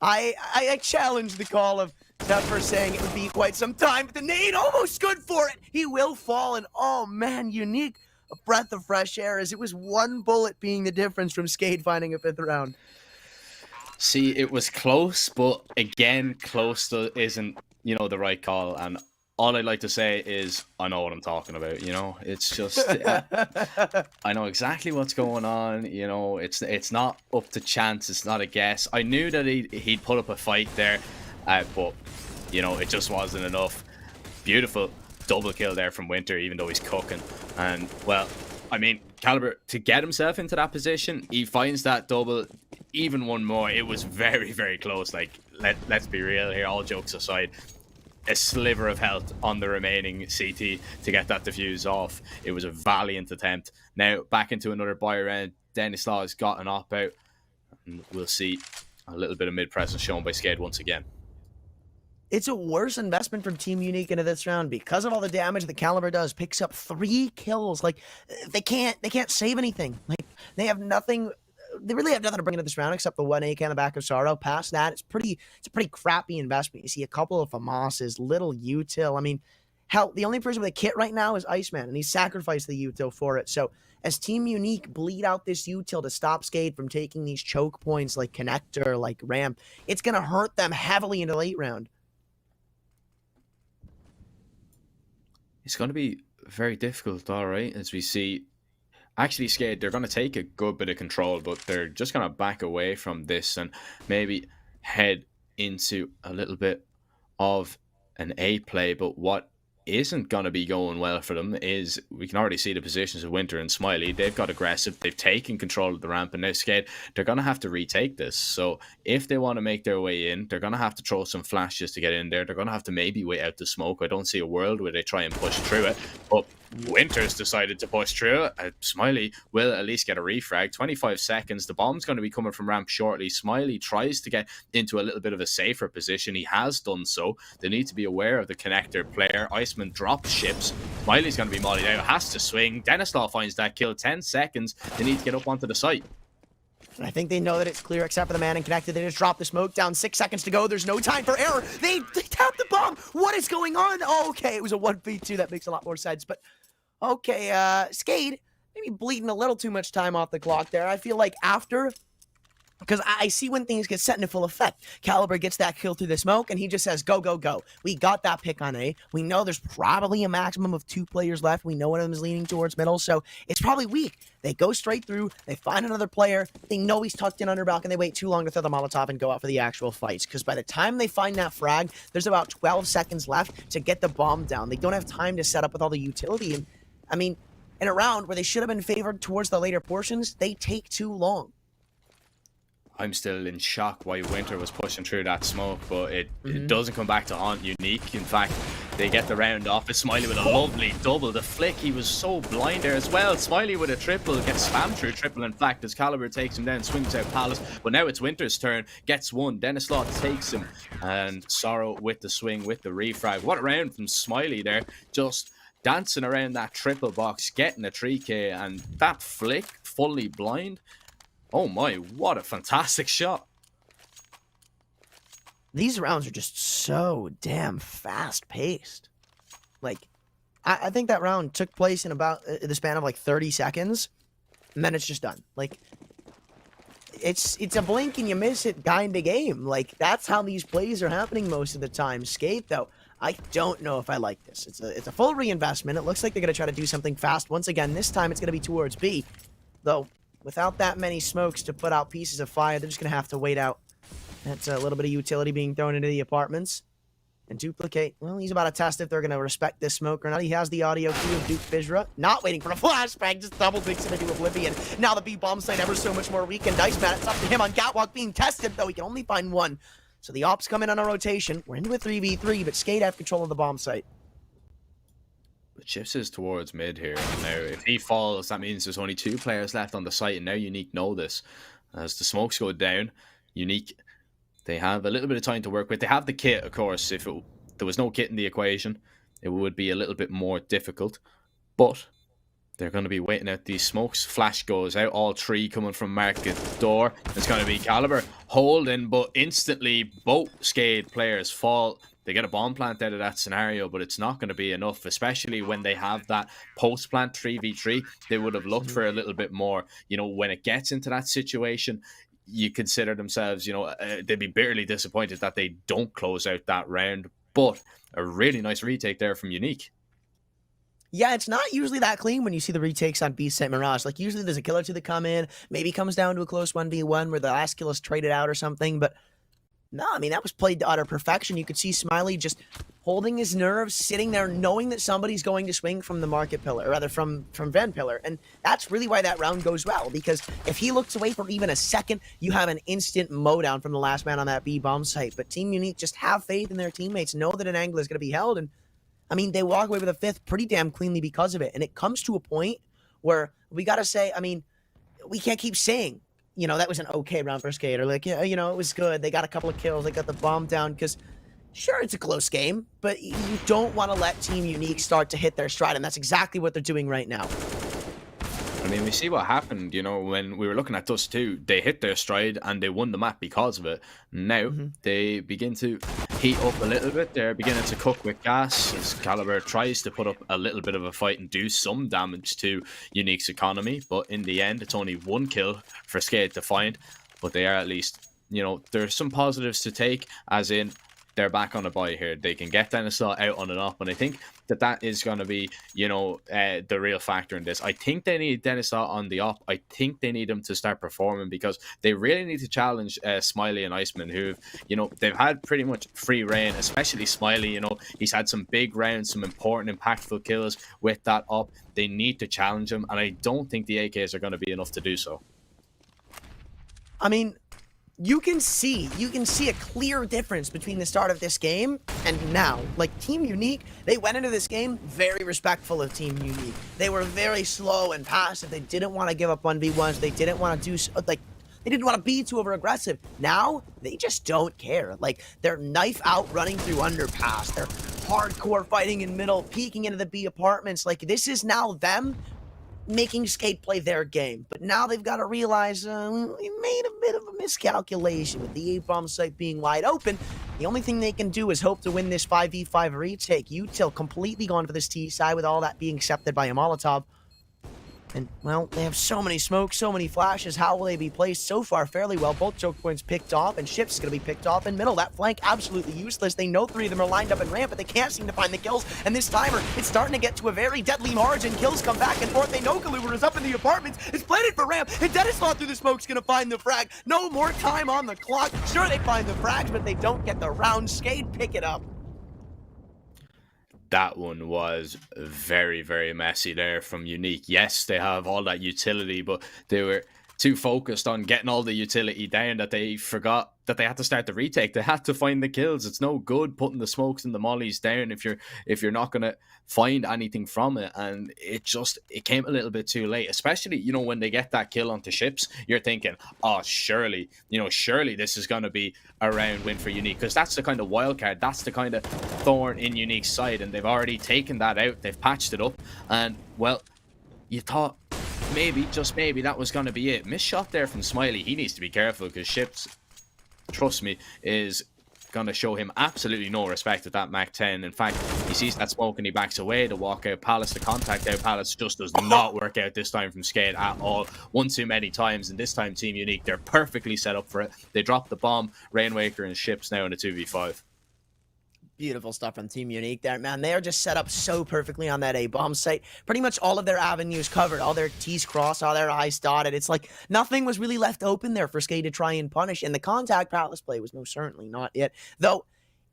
I challenge the call of Zephyr saying it would be quite some time, but the nade almost good for it. He will fall, and oh man, Unique, a breath of fresh air, as it was 1 bullet being the difference from Skade finding a 5th round. See, it was close, but again, close isn't, you know, the right call. And all I'd like to say is, I know what I'm talking about. You know, it's just, I know exactly what's going on. You know, it's not up to chance. It's not a guess. I knew that he'd put up a fight there, but you know, it just wasn't enough. Beautiful double kill there from Winter, even though he's cooking. And well, I mean, Caliber, to get himself into that position, he finds that double. Even one more, it was very, very close. Like, let's be real here, all jokes aside. a sliver of health on the remaining CT to get that defuse off. It was a valiant attempt. Now back into another buy round. Dennis Law has got an op out, and we'll see a little bit of mid presence shown by Skade once again. It's a worse investment from Team Unique into this round because of all the damage that Caliber does. Picks up 3 kills. Like, they can't save anything. Like, they have nothing. They really have nothing to bring into this round except the 1 AK on the back of Sorrow. Past that, it's a pretty crappy investment. You see a couple of FAMASs, little util. I mean, hell, the only person with a kit right now is Iceman, and he sacrificed the util for it. So as Team Unique bleed out this util to stop Skade from taking these choke points like Connector, like Ramp, it's going to hurt them heavily in the late round. It's going to be very difficult, all right, as we see. Actually, Skade, they're going to take a good bit of control, but they're just going to back away from this and maybe head into a little bit of an A play. But what isn't going to be going well for them is we can already see the positions of Winter and Smiley. They've got aggressive. They've taken control of the ramp, and now Skade, they're going to have to retake this. So if they want to make their way in, they're going to have to throw some flashes to get in there. They're going to have to maybe wait out the smoke. I don't see a world where they try and push through it, but Winter's decided to push through it. Smiley will at least get a refrag. 25 seconds. The bomb's going to be coming from ramp shortly. Smiley tries to get into a little bit of a safer position. He has done so. They need to be aware of the Connector player. Iceman drops ships. Smiley's going to be mollied out. Has to swing. Denislaw finds that kill. 10 seconds. They need to get up onto the site. And I think they know that it's clear except for the man in Connected. They just drop the smoke down. 6 seconds to go. There's no time for error. They tapped the bomb. What is going on? Oh, okay, it was a 1v2. That makes a lot more sense. But okay, Skade, maybe bleeding a little too much time off the clock there. I feel like after, because I see when things get set into full effect. Caliber gets that kill through the smoke, and he just says, go, go, go. We got that pick on A. We know there's probably a maximum of 2 players left. We know one of them is leaning towards middle, so it's probably weak. They go straight through. They find another player. They know he's tucked in under balcony, and they wait too long to throw the Molotov and go out for the actual fights, because by the time they find that frag, there's about 12 seconds left to get the bomb down. They don't have time to set up with all the utility, and I mean, in a round where they should have been favored towards the later portions, they take too long. I'm still in shock why Winter was pushing through that smoke, but it doesn't come back to haunt Unique. In fact, they get the round off. It's Smiley with a lovely double. The flick, he was so blind there as well. Smiley with a triple, gets spammed through triple, in fact, as Caliber takes him down, swings out Palace. But now it's Winter's turn, gets one. Dennis Law takes him, and Sorrow with the swing, with the refrag. What a round from Smiley there. Just dancing around that triple box, getting a 3k, and that flick, fully blind. Oh my, what a fantastic shot. These rounds are just so damn fast-paced. Like, I think that round took place in about the span of like 30 seconds, and then it's just done. Like, it's a blink and you miss it kind of game. Like, that's how these plays are happening most of the time. Skate, though, I don't know if I like this. It's a full reinvestment. It looks like they're going to try to do something fast. Once again, this time it's going to be towards B, though. Without that many smokes to put out pieces of fire, they're just going to have to wait out. That's a little bit of utility being thrown into the apartments. And Duplicate, well, he's about to test if they're going to respect this smoke or not. He has the audio cue of Duke Fizra, not waiting for a flashbang, just double digs him into Oblivion. Now the B-bomb site ever so much more weakened. Iceman, it's up to him on Catwalk being tested, though he can only find one. So the ops come in on a rotation. We're into a 3v3, but Skate have control of the bomb site. Chips is towards mid here. Now, if he falls, that means there's only 2 players left on the site, and now Unique know this. As the smokes go down, Unique, they have a little bit of time to work with. They have the kit, of course. If there was no kit in the equation, it would be a little bit more difficult. But they're going to be waiting out these smokes. Flash goes out, all 3 coming from Market door. It's going to be Caliber holding, but instantly both Skade players fall. They get a bomb plant out of that scenario, but it's not going to be enough, especially when they have that post-plant 3v3. They would have looked for a little bit more. You know, when it gets into that situation, you consider themselves, you know, they'd be bitterly disappointed that they don't close out that round. But a really nice retake there from Unique. Yeah, it's not usually that clean when you see the retakes on Beast Site Mirage. Like, usually there's a kill or two that come in, maybe comes down to a close 1v1 where the last kill is traded out or something, but No, I mean, that was played to utter perfection. You could see Smiley just holding his nerves, sitting there, knowing that somebody's going to swing from the market pillar, or rather from Van Pillar. And that's really why that round goes well, because if he looks away for even a second, you have an instant mowdown from the last man on that B bomb site. But Team Unique just have faith in their teammates, know that an angle is going to be held. And I mean, they walk away with a fifth pretty damn cleanly because of it. And it comes to a point where we got to say, I mean, we can't keep saying, you know, that was an okay round for Skater. Like, yeah, you know, it was good. They got a couple of kills. They got the bomb down because, sure, it's a close game, but you don't want to let Team Unique start to hit their stride, and that's exactly what they're doing right now. I mean, we see what happened, you know, when we were looking at Dust 2. They hit their stride and they won the map because of it. Now, they begin to heat up a little bit. They're beginning to cook with gas as Caliber tries to put up a little bit of a fight and do some damage to Unique's economy. But in the end, it's only one kill for Skate to find. But they are at least, you know, there's some positives to take, as in, they're back on a buy here. They can get Dennisaw out on an up, and I think that is going to be, you know, the real factor in this. I think they need Dennisaw on the up. I think they need him to start performing, because they really need to challenge Smiley and Iceman, who, you know, they've had pretty much free reign, especially Smiley. You know, he's had some big rounds, some important, impactful kills with that up. They need to challenge him, and I don't think the AKs are going to be enough to do so. I mean, you can see a clear difference between the start of this game and now. Like, Team Unique, they went into this game very respectful of Team Unique. They were very slow and passive. They didn't want to give up 1v1s. They didn't want to do, like, they didn't want to be too over aggressive. Now, they just don't care. Like, they're knife out running through underpass. They're hardcore fighting in middle, peeking into the B apartments. Like, this is now them making Skate play their game. But now they've got to realize we made a bit of a miscalculation with the A-bomb site being wide open. The only thing they can do is hope to win this 5v5 retake. Util completely gone for this T side, with all that being accepted by a Molotov. And, well, they have so many smokes, so many flashes. How will they be placed? So far, fairly well. Both choke points picked off, and Ships is going to be picked off in middle. That flank, absolutely useless. They know three of them are lined up in ramp, but they can't seem to find the kills. And this timer, it's starting to get to a very deadly margin. Kills come back and forth. They know Galuber is up in the apartments. It's planted for ramp, and Dennislaw through the smoke's going to find the frag. No more time on the clock. Sure, they find the frags, but they don't get the round. Skate pick it up. That one was very, very messy there from Unique. Yes, they have all that utility, but they were too focused on getting all the utility down that they forgot that they had to start the retake. They had to find the kills. It's no good putting the smokes and the mollies down if you're not going to find anything from it. And it came a little bit too late, especially, you know, when they get that kill onto Ships. You're thinking, oh, surely this is going to be a round win for Unique, because that's the kind of wild card, that's the kind of thorn in Unique's side, and they've already taken that out. They've patched it up, and, well, you thought maybe, just maybe, that was going to be it. Missed shot there from Smiley. He needs to be careful, because Ships, trust me, is going to show him absolutely no respect at that Mach 10. In fact, he sees that smoke and he backs away. The walkout palace, the contact out palace just does not work out this time from Skate at all. One too many times, and this time Team Unique, they're perfectly set up for it. They drop the bomb. Rainwaker and Ships now in a 2v5. Beautiful stuff from Team Unique there, man. They are just set up so perfectly on that A-bomb site. Pretty much all of their avenues covered, all their T's crossed, all their I's dotted. It's like nothing was really left open there for Skate to try and punish, and the contact palace play was most certainly not it. Though,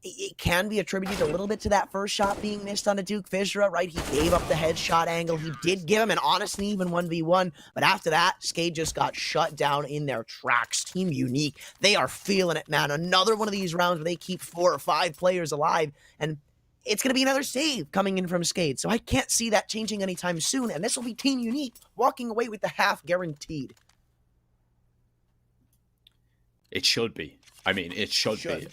it can be attributed a little bit to that first shot being missed on a Duke Fissura, right? He gave up the headshot angle. He did give him an honest and even 1v1, but after that, Skate just got shut down in their tracks. Team Unique, they are feeling it, man. Another one of these rounds where they keep 4 or 5 players alive, and it's going to be another save coming in from Skate, so I can't see that changing anytime soon, and this will be Team Unique walking away with the half guaranteed. It should be. I mean, it should be.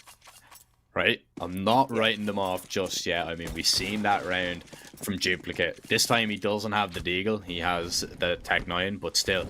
Right? I'm not writing them off just yet. I mean, we've seen that round from Duplicate. This time he doesn't have the Deagle. He has the Tech 9, but still,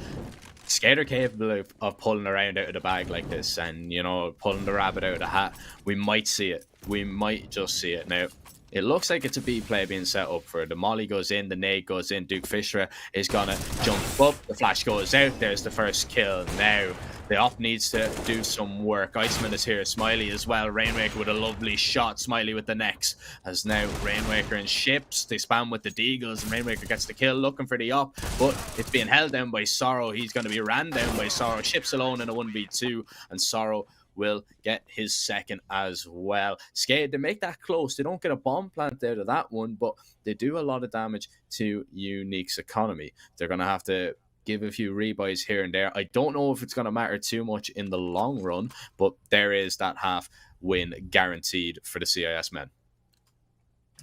Skate are capable of pulling around out of the bag like this and, you know, pulling the rabbit out of the hat. We might see it. We might just see it. Now, it looks like it's a B play being set up for it. The molly goes in, the nade goes in. Duke Fissura is going to jump up. The flash goes out. There's the first kill. Now, the op needs to do some work. Iceman is here. Smiley as well. Rainwaker with a lovely shot. Smiley with the next. As now Rainwaker and Ships, they spam with the Deagles, and Rainwaker gets the kill looking for the op, but it's being held down by Sorrow. He's going to be ran down by Sorrow. Ships alone in a 1v2, and Sorrow will get his second as well. Skade, they make that close. They don't get a bomb plant out of that one, but they do a lot of damage to Unique's economy. They're going to have to give a few rebuys here and there. I don't know if it's going to matter too much in the long run, but there is that half win guaranteed for the CIS men.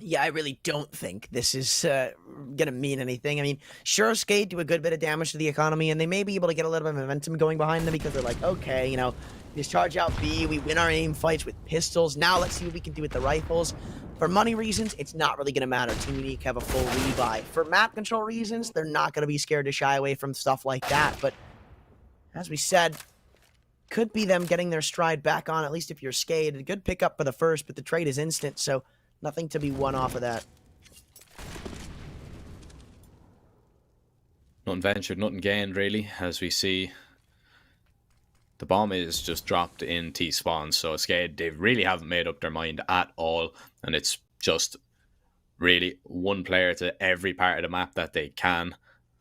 Yeah, I really don't think this is going to mean anything. I mean, sure, Skate do a good bit of damage to the economy, and they may be able to get a little bit of momentum going behind them because they're like, okay, you know, just charge out B, we win our aim fights with pistols. Now let's see what we can do with the rifles. For money reasons, it's not really going to matter. Team Unique have a full rebuy. For map control reasons, they're not going to be scared to shy away from stuff like that. But as we said, could be them getting their stride back on, at least if you're Skate. A good pickup for the first, but the trade is instant, so nothing to be won off of that. Nothing ventured, nothing gained, really, as we see the bomb is just dropped in T-spawn. So Skade, they really haven't made up their mind at all, and it's just really one player to every part of the map that they can.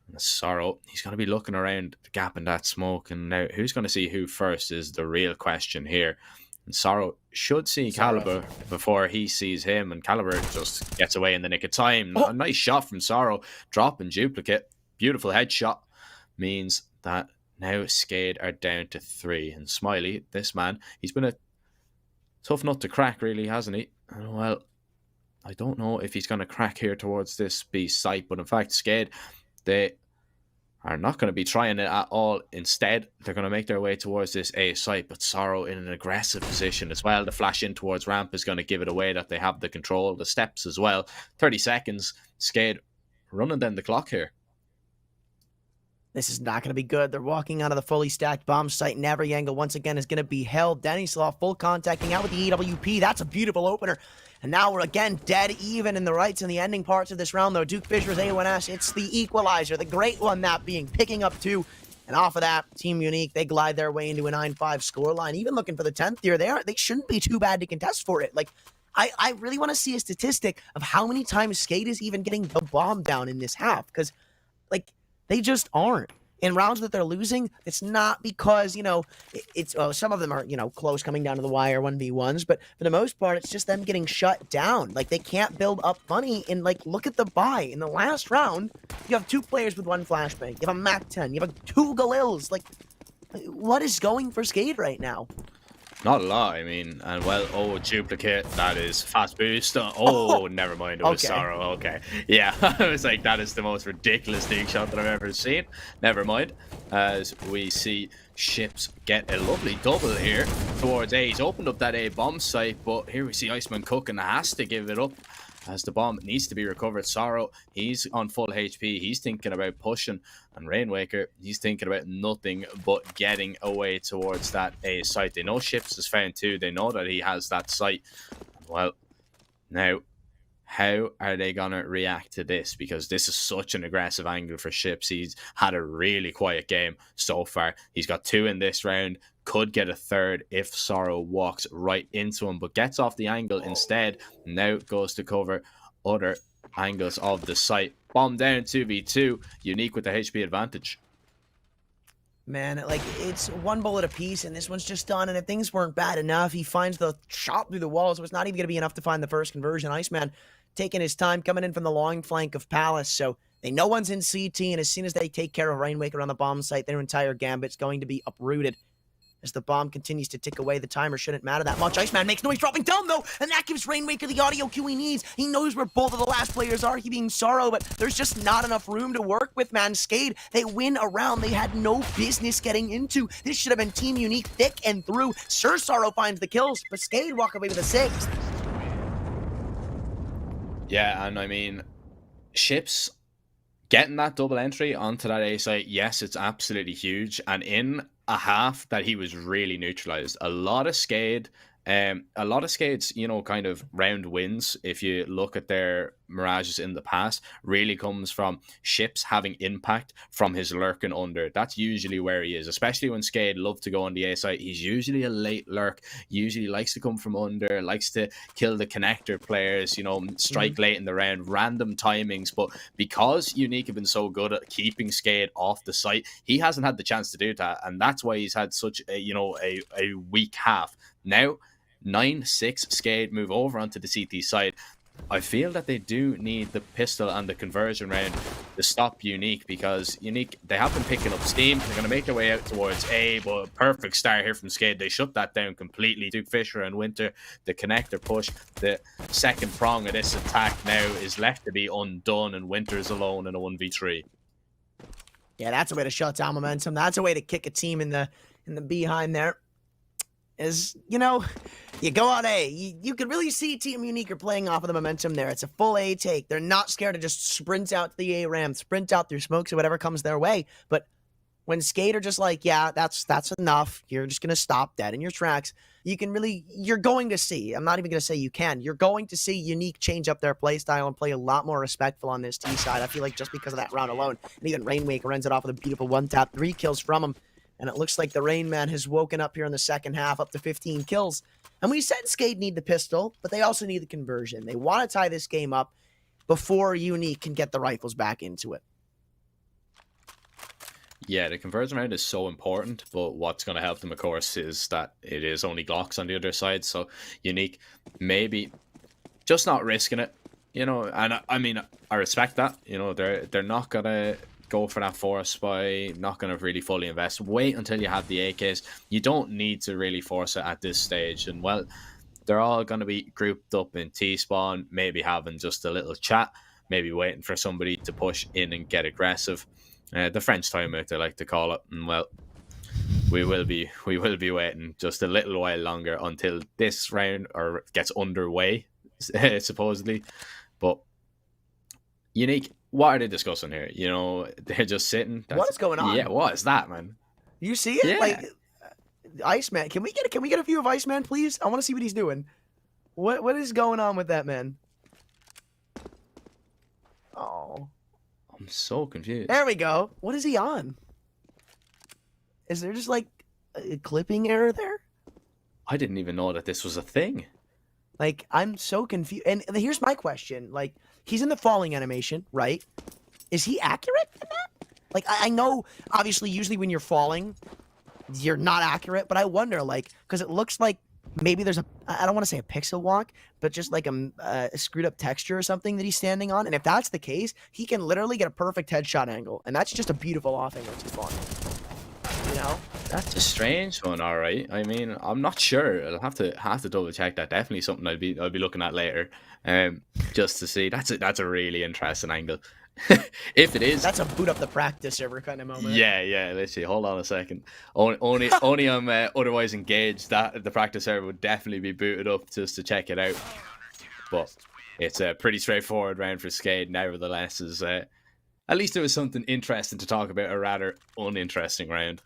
And Sorrow, he's going to be looking around the gap in that smoke, and now who's going to see who first is the real question here. And Sorrow should see Caliber before he sees him, and Caliber just gets away in the nick of time. A nice shot from Sorrow, drop and duplicate. Beautiful headshot. Means that now Skade are down to 3. And Smiley, this man, he's been a tough nut to crack, really, hasn't he? Well, I don't know if he's going to crack here towards this B site, but in fact, Skade, they are not going to be trying it at all. Instead, they're going to make their way towards this A site, but Sorrow in an aggressive position as well. The flash in towards ramp is going to give it away that they have the control. The steps as well. 30 seconds. Skade running down the clock here. This is not going to be good. They're walking out of the fully stacked bomb site, and every angle once again is going to be held. Denny Slaw full contacting out with the EWP. That's a beautiful opener. And now we're again dead even in the rights and the ending parts of this round, though. Duke Fisher's A1S, it's the equalizer, the great one, that being picking up 2. And off of that, Team Unique, they glide their way into a 9-5 scoreline. Even looking for the 10th here, they shouldn't be too bad to contest for it. Like, I really want to see a statistic of how many times Skate is even getting the bomb down in this half, because, like, they just aren't. In rounds that they're losing, it's not because, you know, it's some of them are, you know, close coming down to the wire 1v1s, but for the most part, it's just them getting shut down. Like, they can't build up money. And, like, look at the buy. In the last round, you have 2 players with 1 flashbang. You have a MAC-10. You have 2 Galils. Like, what is going for Skate right now? Not a lot, I mean, and well, duplicate, that is fast boost. Oh, never mind, it was Sorrow, okay. Yeah, I was like, that is the most ridiculous dig shot that I've ever seen. Never mind, as we see Ships get a lovely double here towards A. He's opened up that A bomb site, but here we see Iceman Cook and has to give it up as the bomb needs to be recovered. Sorrow, he's on full HP. He's thinking about pushing. And Rainwaker, he's thinking about nothing but getting away towards that A site. They know Ships is found too. They know that he has that site. Well, now, how are they going to react to this? Because this is such an aggressive angle for Ships. He's had a really quiet game so far. He's got 2 in this round. Could get a 3rd if Sorrow walks right into him, but gets off the angle instead. Now goes to cover other angles of the site. Bomb down 2v2. Unique with the HP advantage. Man, like, it's 1 bullet apiece, and this one's just done. And if things weren't bad enough, he finds the shot through the wall, so it's not even going to be enough to find the first conversion. Iceman taking his time, coming in from the long flank of Palace, so they know one's in CT, and as soon as they take care of Rainwaker on the bomb site, their entire gambit's going to be uprooted. As the bomb continues to tick away, the timer shouldn't matter that much. Iceman makes noise dropping down, though, and that gives Rainwaker the audio cue he needs. He knows where both of the last players are, he being Sorrow, but there's just not enough room to work with, man. Skade, they win a round they had no business getting into. This should have been Team Unique thick and through. Sure, Sorrow finds the kills, but Skade walk away with a 6th. Yeah, and I mean, Ships getting that double entry onto that A site, yes, it's absolutely huge. And in a half that he was really neutralized. A lot of Skade A lot of Skade's, kind of round wins, if you look at their Mirages in the past, really comes from ships having impact from his lurking under. That's usually where he is, especially when Skade love to go on the A side. He's usually a late lurk, usually likes to come from under, likes to kill the connector players, strike late in the round, random timings. But because Unique have been so good at keeping Skade off the site, he hasn't had the chance to do that. And that's why he's had such a weak half. Now, 9-6 Skade move over onto the CT side. I feel that they do need the pistol and the conversion round to stop Unique, because Unique, they have been picking up steam. They're going to make their way out towards A, but perfect start here from Skade. They shut that down completely. Duke Fisher and Winter, the connector push, the second prong of this attack now is left to be undone, and Winter is alone in a 1v3. Yeah, that's a way to shut down momentum. That's a way to kick a team in the behind there. Is, you go on A. You can really see Team Unique are playing off of the momentum there. It's a full A take. They're not scared to just sprint out to the A ramp, sprint out through smokes or whatever comes their way. But when Skade are just like, yeah, that's enough. You're just going to stop dead in your tracks. You're going to see, I'm not even going to say you can, you're going to see Unique change up their play style and play a lot more respectful on this T side. I feel like just because of that round alone. And even Rainmaker ends it off with a beautiful one-tap, 3 kills from him. And it looks like the Rain Man has woken up here in the second half, up to 15 kills. And we said Skade need the pistol, but they also need the conversion. They want to tie this game up before Unique can get the rifles back into it. Yeah, the conversion round is so important, but what's going to help them, of course, is that it is only Glocks on the other side. So Unique, maybe just not risking it, And I mean, I respect that. They're not going to go for that force by not going to really fully invest. Wait until you have the AKs. You don't need to really force it at this stage. And well, they're all going to be grouped up in T-spawn, maybe having just a little chat, maybe waiting for somebody to push in and get aggressive. The French timeout, they like to call it. And well, we will be waiting just a little while longer until this round gets underway, supposedly. But Unique, what are they discussing here? They're just sitting. What is going on? Yeah, what is that, man? You see it? Yeah. Like, Iceman. Can we get a view of Iceman, please? I want to see what he's doing. What is going on with that man? Oh. I'm so confused. There we go. What is he on? Is there just like a clipping error there? I didn't even know that this was a thing. Like, I'm so confused. And here's my question. Like, he's in the falling animation, right? Is he accurate in that? Like, I know, obviously, usually when you're falling, you're not accurate. But I wonder, like, because it looks like maybe there's I don't want to say a pixel walk, but just like a screwed up texture or something that he's standing on. And if that's the case, he can literally get a perfect headshot angle. And that's just a beautiful off angle to spawn. That's a strange one, all right. I mean, I'm not sure. I'll have to double check that. Definitely something I'll be looking at later, just to see. That's a really interesting angle. If it is, that's a boot up the practice server kind of moment. Yeah. Let's see. Hold on a second. Only I'm otherwise engaged. That the practice server would definitely be booted up just to check it out. But it's a pretty straightforward round for Skade. Nevertheless, at least it was something interesting to talk about. A rather uninteresting round.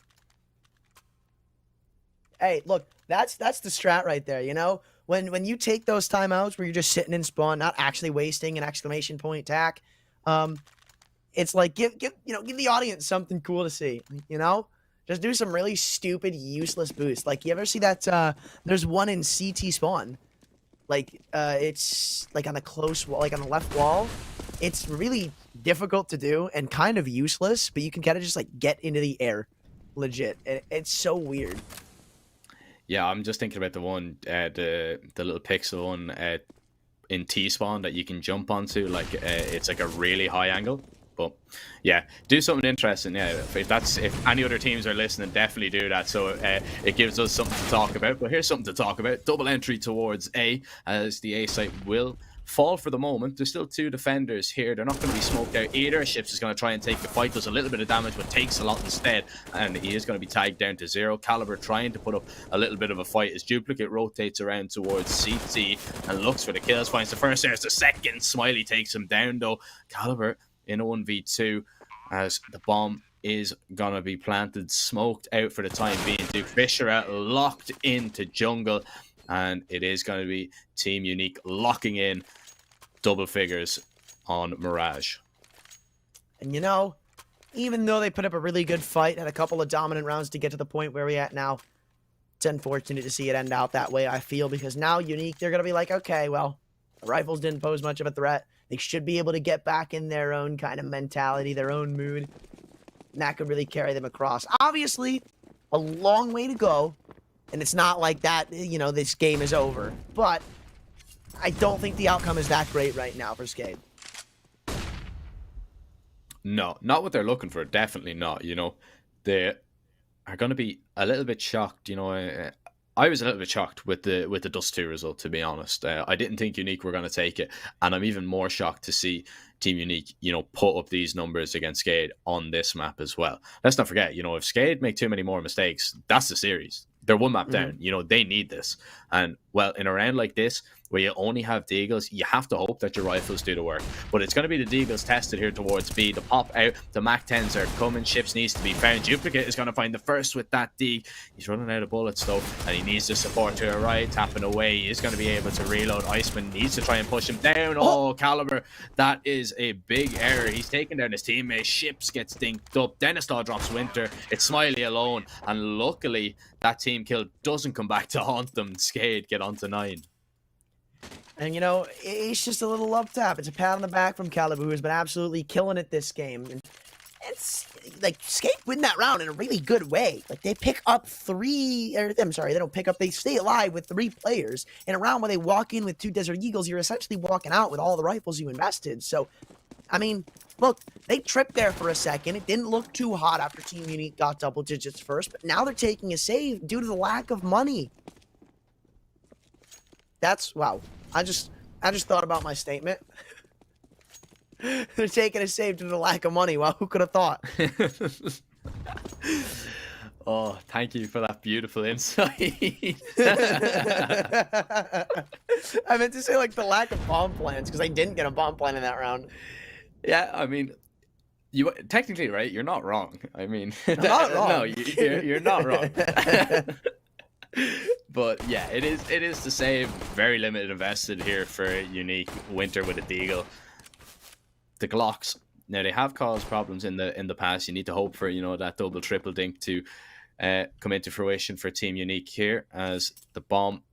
Hey, look, that's the strat right there, When you take those timeouts where you're just sitting in spawn, not actually wasting an exclamation point tack, it's like give the audience something cool to see, Just do some really stupid, useless boosts. Like, you ever see that there's one in CT spawn? Like, it's like on a close wall, like on the left wall. It's really difficult to do and kind of useless, but you can kind of just like get into the air. Legit. It's so weird. Yeah, I'm just thinking about the one, the little pixel one in T-spawn that you can jump onto. Like, it's like a really high angle. But yeah, do something interesting. Yeah, if any other teams are listening, definitely do that. So it gives us something to talk about. But here's something to talk about: double entry towards A, as the A site will fall for the moment. There's still 2 defenders here. They're not going to be smoked out either. Ships is going to try and take the fight, does a little bit of damage, but takes a lot instead. And he is going to be tagged down to 0. Caliber trying to put up a little bit of a fight as Duplicate rotates around towards CT and looks for the kills. Finds the first, there's the second. Smiley takes him down though. Caliber in a 1v2 as the bomb is going to be planted, smoked out for the time being. Duke Fisher out, locked into jungle. and it is going to be Team Unique locking in double figures on Mirage. And you know, even though they put up a really good fight, had a couple of dominant rounds to get to the point where we're at now, it's unfortunate to see it end out that way, I feel, because now Unique, they're going to be like, okay, well, the Rifles didn't pose much of a threat. They should be able to get back in their own kind of mentality, their own mood. And that could really carry them across. Obviously, a long way to go. And it's not like that, you know, this game is over. But I don't think the outcome is that great right now for Skade. No, not what they're looking for. Definitely not. You know, they are going to be a little bit shocked. You know, I was a little bit shocked with the Dust 2 result, to be honest. I didn't think Unique were going to take it, and I'm even more shocked to see Team Unique, you know, put up these numbers against Skade on this map as well. Let's not forget, you know, if Skade make too many more mistakes, that's the series. They're one map down. You know, they need this. And, well, in a round like this, where you only have Deagles, you have to hope that your Rifles do the work. But it's going to be the Deagles tested here towards B. The pop out, the Mac 10s are coming. Ships needs to be found. Duplicate is going to find the first with that Deag. He's running out of bullets, though, and he needs the support to the right. Tapping away. He is going to be able to reload. Iceman needs to try and push him down. Oh, Caliber. That is a big error. He's taking down his teammate. Ships gets dinked up. Dennislaw drops Winter. It's Smiley alone. And luckily, that team kill doesn't come back to haunt them. Skade get on to 9. And, you know, it's just a little love tap. It's a pat on the back from Caliber, who has been absolutely killing it this game. And it's like Skate win that round in a really good way. Like, they pick up they don't pick up, they stay alive with 3 players. In a round where they walk in with 2 Desert Eagles, you're essentially walking out with all the rifles you invested. So, I mean, look, they tripped there for a second. It didn't look too hot after Team Unique got double digits first, but now they're taking a save due to the lack of money. That's, wow. I just thought about my statement. They're taking a save due to the lack of money. Wow, who could have thought? Oh, thank you for that beautiful insight. I meant to say, like, the lack of bomb plans, because I didn't get a bomb plan in that round. Yeah, I mean, you technically, right? You're not wrong. I mean, I'm not wrong. No, you're not wrong. But yeah, it is the save. Very limited invested here for Unique. Winter with a Deagle. The Glocks, now they have caused problems in the past. You need to hope for, you know, that double triple dink to come into fruition for Team Unique here, as the bomb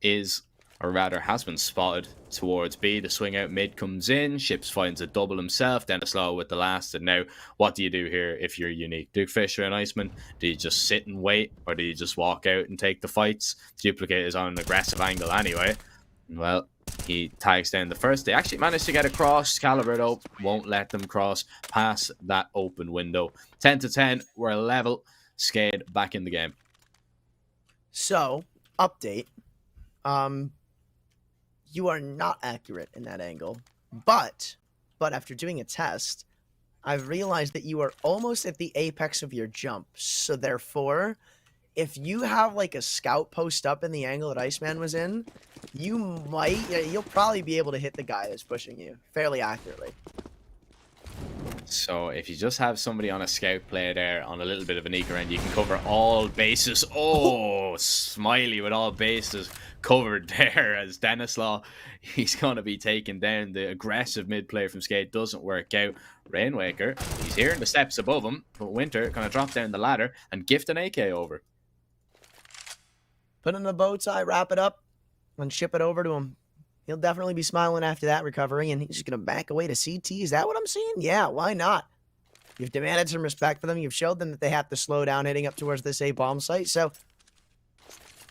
is, or rather has been spotted towards B. The swing out mid comes in. Ships finds a double himself. Dennislaw with the last. And now, what do you do here if you're Unique? Duke Fisher and Iceman, do you just sit and wait, or do you just walk out and take the fights? Duplicate is on an aggressive angle anyway. Well, he tags down the first. They actually managed to get across. Caliber, though, won't let them cross past that open window. 10-10, we're level. Skade back in the game. So, update. You are not accurate in that angle, but after doing a test, I've realized that you are almost at the apex of your jump. So therefore, if you have like a scout post up in the angle that Iceman was in, you'll probably be able to hit the guy that's pushing you fairly accurately. So if you just have somebody on a scout play there on a little bit of an eco end, you can cover all bases. Oh, Smiley with all bases covered there, as Dennislaw, he's going to be taken down. The aggressive mid play from Skate doesn't work out. Rainwaker, he's hearing the steps above him, but Winter going to drop down the ladder and gift an AK over. Put in the bow tie, wrap it up, and ship it over to him. He'll definitely be smiling after that recovery, and he's just going to back away to CT. Is that what I'm seeing? Yeah, why not? You've demanded some respect for them. You've showed them that they have to slow down heading up towards this A bomb site, so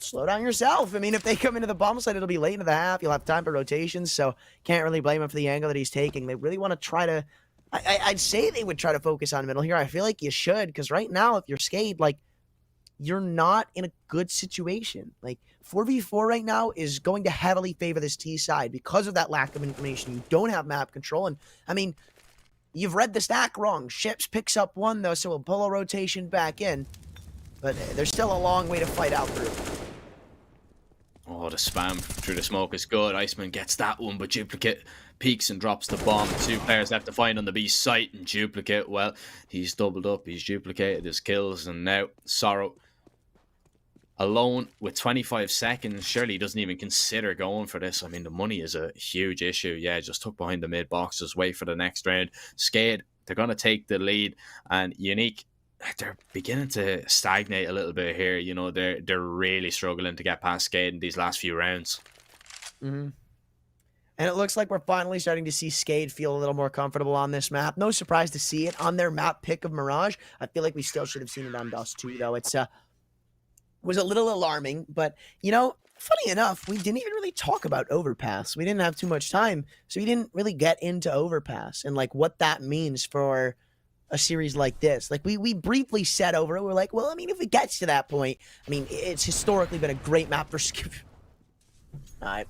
slow down yourself. I mean, if they come into the bomb site, it'll be late into the half. You'll have time for rotations, so can't really blame him for the angle that he's taking. They really want to try to... I'd say they would try to focus on middle here. I feel like you should, because right now, if you're Skade, like, you're not in a good situation. Like, 4v4 right now is going to heavily favor this T side because of that lack of information. You don't have map control. And, I mean, you've read the stack wrong. Ships picks up 1, though, so we'll pull a rotation back in. But there's still a long way to fight out through. Oh, the spam through the smoke is good. Iceman gets that one, but Duplicate peeks and drops the bomb. 2 players left to find on the B site, and Duplicate, well, he's doubled up. He's duplicated his kills, and now Sorrow alone with 25 seconds. Surely he doesn't even consider going for this. I mean, the money is a huge issue. Yeah, just tuck behind the mid boxes, wait for the next round. Skade, they're going to take the lead, and Unique, they're beginning to stagnate a little bit here. You know, they're really struggling to get past Skade in these last few rounds. Mm-hmm. And it looks like we're finally starting to see Skade feel a little more comfortable on this map. No surprise to see it on their map pick of Mirage. I feel like we still should have seen it on Dust 2, though. It's was a little alarming, but, you know, funny enough, we didn't even really talk about Overpass. We didn't have too much time, so we didn't really get into Overpass and, like, what that means for a series like this. Like, we briefly said over it. We're like, well, I mean, if it gets to that point, I mean, it's historically been a great map for Skip. I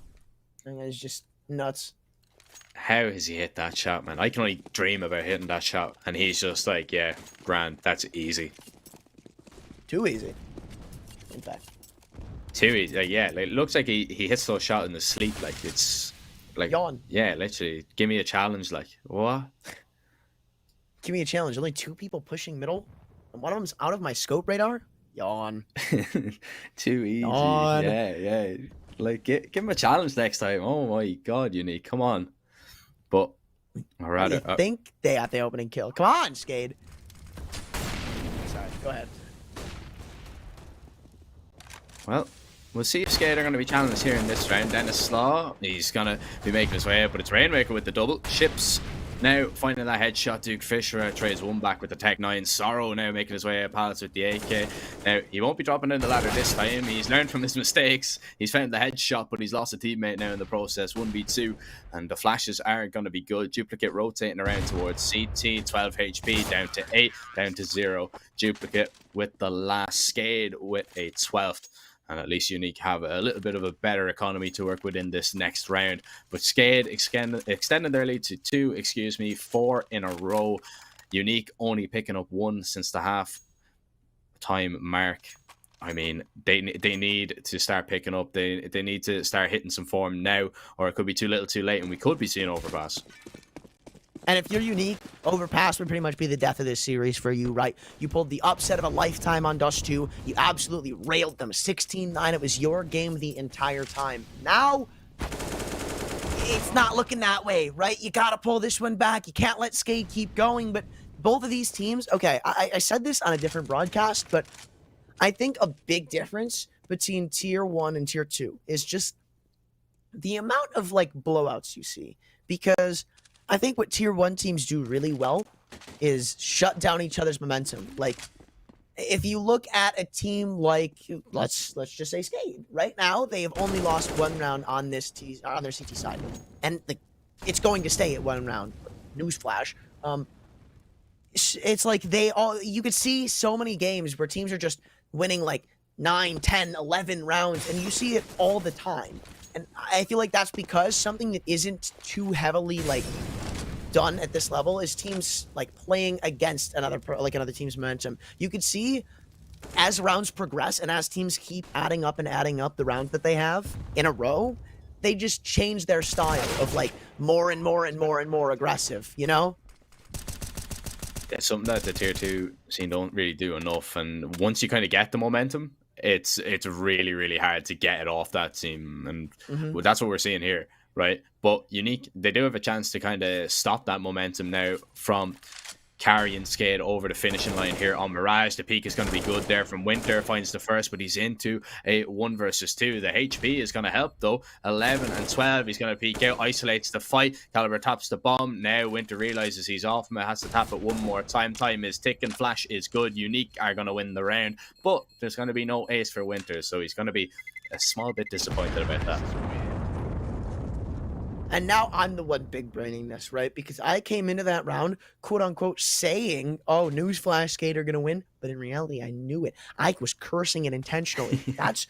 think it's just nuts. How has he hit that shot, man? I can only dream about hitting that shot, and he's just like, yeah, grand, that's easy. Too easy, in fact. Too easy, yeah. Like, it looks like he hits those shots in his sleep. Like, it's like, Yawn. yeah, literally. Give me a challenge. Like, what? Give me a challenge. Only 2 people pushing middle, and one of them's out of my scope radar. Yawn. Too easy. Yawn. Yeah. Like, give him a challenge next time. Oh my god, Unique, come on. But I'd rather You think they have the opening kill? Come on, Skade. Sorry, go ahead. Well, we'll see if Skade are going to be challenged here in this round. Dennis Slaw, he's going to be making his way out, but it's Rainmaker with the double. Ships now finding that headshot. Duke Fisher trades one back with the Tech 9. Sorrow now making his way out. Palace with the AK. Now, he won't be dropping down the ladder this time. He's learned from his mistakes. He's found the headshot, but he's lost a teammate now in the process. 1v2, and the flashes aren't going to be good. Duplicate rotating around towards CT. 12 HP, down to 8, down to 0. Duplicate with the last. Skade with a 12th. And at least Unique have a little bit of a better economy to work with in this next round. But Skade extended their lead to 4 in a row. Unique only picking up 1 since the half time mark. I mean, they need to start picking up. They need to start hitting some form now, or it could be too little too late, and we could be seeing Overpass. And if you're Unique, Overpass would pretty much be the death of this series for you, right? You pulled the upset of a lifetime on Dust 2. You absolutely railed them. 16-9. It was your game the entire time. Now, it's not looking that way, right? You got to pull this one back. You can't let Skade keep going. But both of these teams, okay, I said this on a different broadcast, but I think a big difference between Tier 1 and Tier 2 is just the amount of, like, blowouts you see. Because I think what Tier 1 teams do really well is shut down each other's momentum. Like, if you look at a team like, let's just say Skade, right now, they have only lost 1 round on their CT side. And it's going to stay at 1 round. Newsflash. It's like you could see so many games where teams are just winning like 9, 10, 11 rounds, and you see it all the time. And I feel like that's because something that isn't too heavily like done at this level is teams like playing against another team's momentum. You could see as rounds progress and as teams keep adding up the rounds that they have in a row, they just change their style of like more and more and more and more aggressive, you know? Yeah, something that the Tier 2 scene don't really do enough. And once you kind of get the momentum, it's really, really hard to get it off that team. And that's what we're seeing here, right? But Unique, they do have a chance to kind of stop that momentum now from carrying Skade over the finishing line here on Mirage. The peak is going to be good there from Winter. Finds the first, but he's into a 1 versus 2. The HP is going to help, though. 11 and 12. He's going to peek out, isolates the fight. Caliber taps the bomb. Now Winter realizes he's off him. Has to tap it one more time. Time is ticking. Flash is good. Unique are going to win the round, but there's going to be no ace for Winter, so he's going to be a small bit disappointed about that. And now I'm the one big braining this, right? Because I came into that round, quote unquote, saying, oh, newsflash, Skade are going to win. But in reality, I knew it. I was cursing it intentionally. That's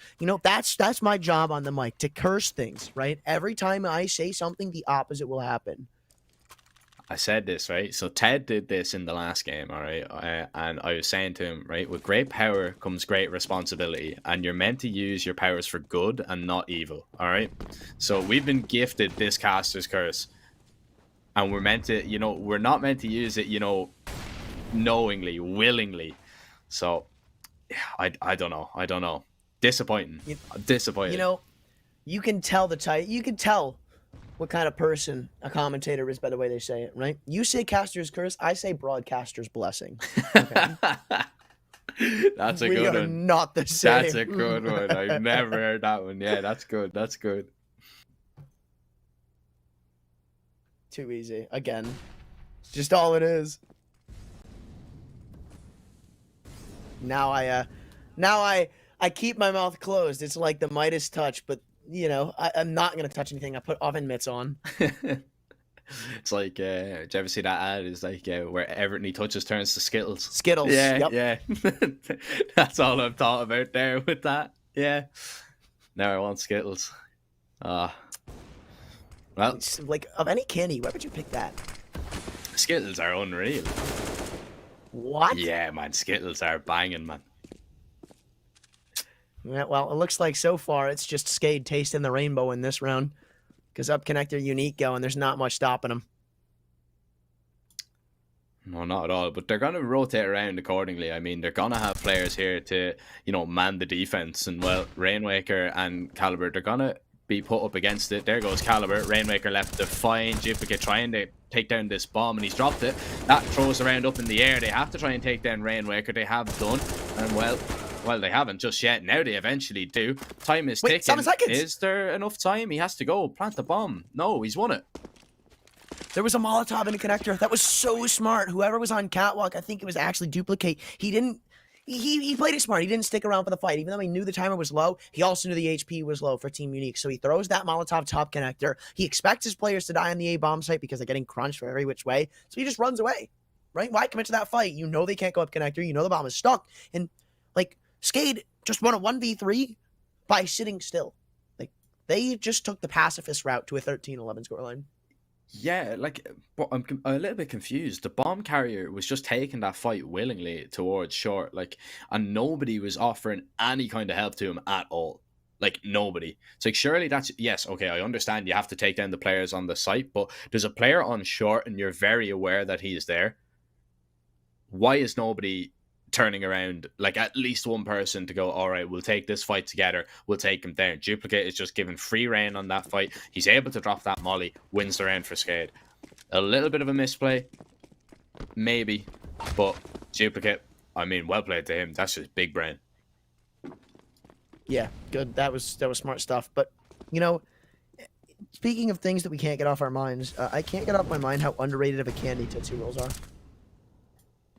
my job on the mic, to curse things, right? Every time I say something, the opposite will happen. I said this, right? So Ted did this in the last game, all right? And I was saying to him, right, with great power comes great responsibility, and you're meant to use your powers for good and not evil, all right? So we've been gifted this caster's curse, and we're meant to, we're not meant to use it, knowingly, willingly. So I don't know. Disappointing. Disappointing. You know, you can tell the type. You can tell what kind of person a commentator is by the way they say it, right? You say caster's curse, I say broadcaster's blessing. Okay? That's a we good are one. not the same. That's a good one. I've never heard that one. Yeah, that's good. That's good. Too easy. Again. It's just all it is. Now I keep my mouth closed. It's like the Midas touch, but you know, I'm not gonna touch anything. I put oven mitts on. It's like, did you ever see that ad? It's like where everything he touches turns to Skittles. Skittles. Yeah, Yep. yeah. That's all I've thought about there with that. Yeah. Now I want Skittles. Well, It's like of any candy, why would you pick that? Skittles are unreal. What? Yeah, man, Skittles are banging, man. Yeah, well, it looks like so far it's just Skade tasting the rainbow in this round. Because up connector unique going, there's not much stopping them. No, not at all. But they're going to rotate around accordingly. I mean, they're going to have players here to, you know, man the defense. And, well, Rainwaker and Caliber, they're going to be put up against it. There goes Caliber. Rainwaker left the fine Duplicate trying to take down this bomb, and he's dropped it. That throws around up in the air. They have to try and take down Rainwaker. They have done. And, well, they haven't just yet. Now they eventually do. Time is ticking. 7 seconds. Is there enough time? He has to go. Plant the bomb. No, he's won it. There was a Molotov in the connector. That was so smart. Whoever was on Catwalk, I think it was actually Duplicate. He didn't... He played it smart. He didn't stick around for the fight. Even though he knew the timer was low, he also knew the HP was low for Team Unique. So he throws that Molotov top connector. He expects his players to die on the A-bomb site because they're getting crunched from every which way. So he just runs away. Right? Why commit to that fight? You know they can't go up connector. You know the bomb is stuck. And, like, Skade just won a 1v3 by sitting still. Like, they just took the pacifist route to a 13-11 scoreline. Yeah, like, but I'm a little bit confused. The bomb carrier was just taking that fight willingly towards short, like, and nobody was offering any kind of help to him at all. Like, nobody. It's like, surely that's, yes, okay, I understand you have to take down the players on the site, but there's a player on short and you're very aware that he is there. Why is nobody turning around, like, at least one person to go, all right, we'll take this fight together, we'll take him down? Duplicate is just given free reign on that fight. He's able to drop that molly, wins the round for Skade. A little bit of a misplay, maybe, but Duplicate, I mean, well played to him. That's just big brain. Yeah, good. That was smart stuff. But, you know, speaking of things that we can't get off our minds, I can't get off my mind how underrated of a candy Tootsie Rolls are.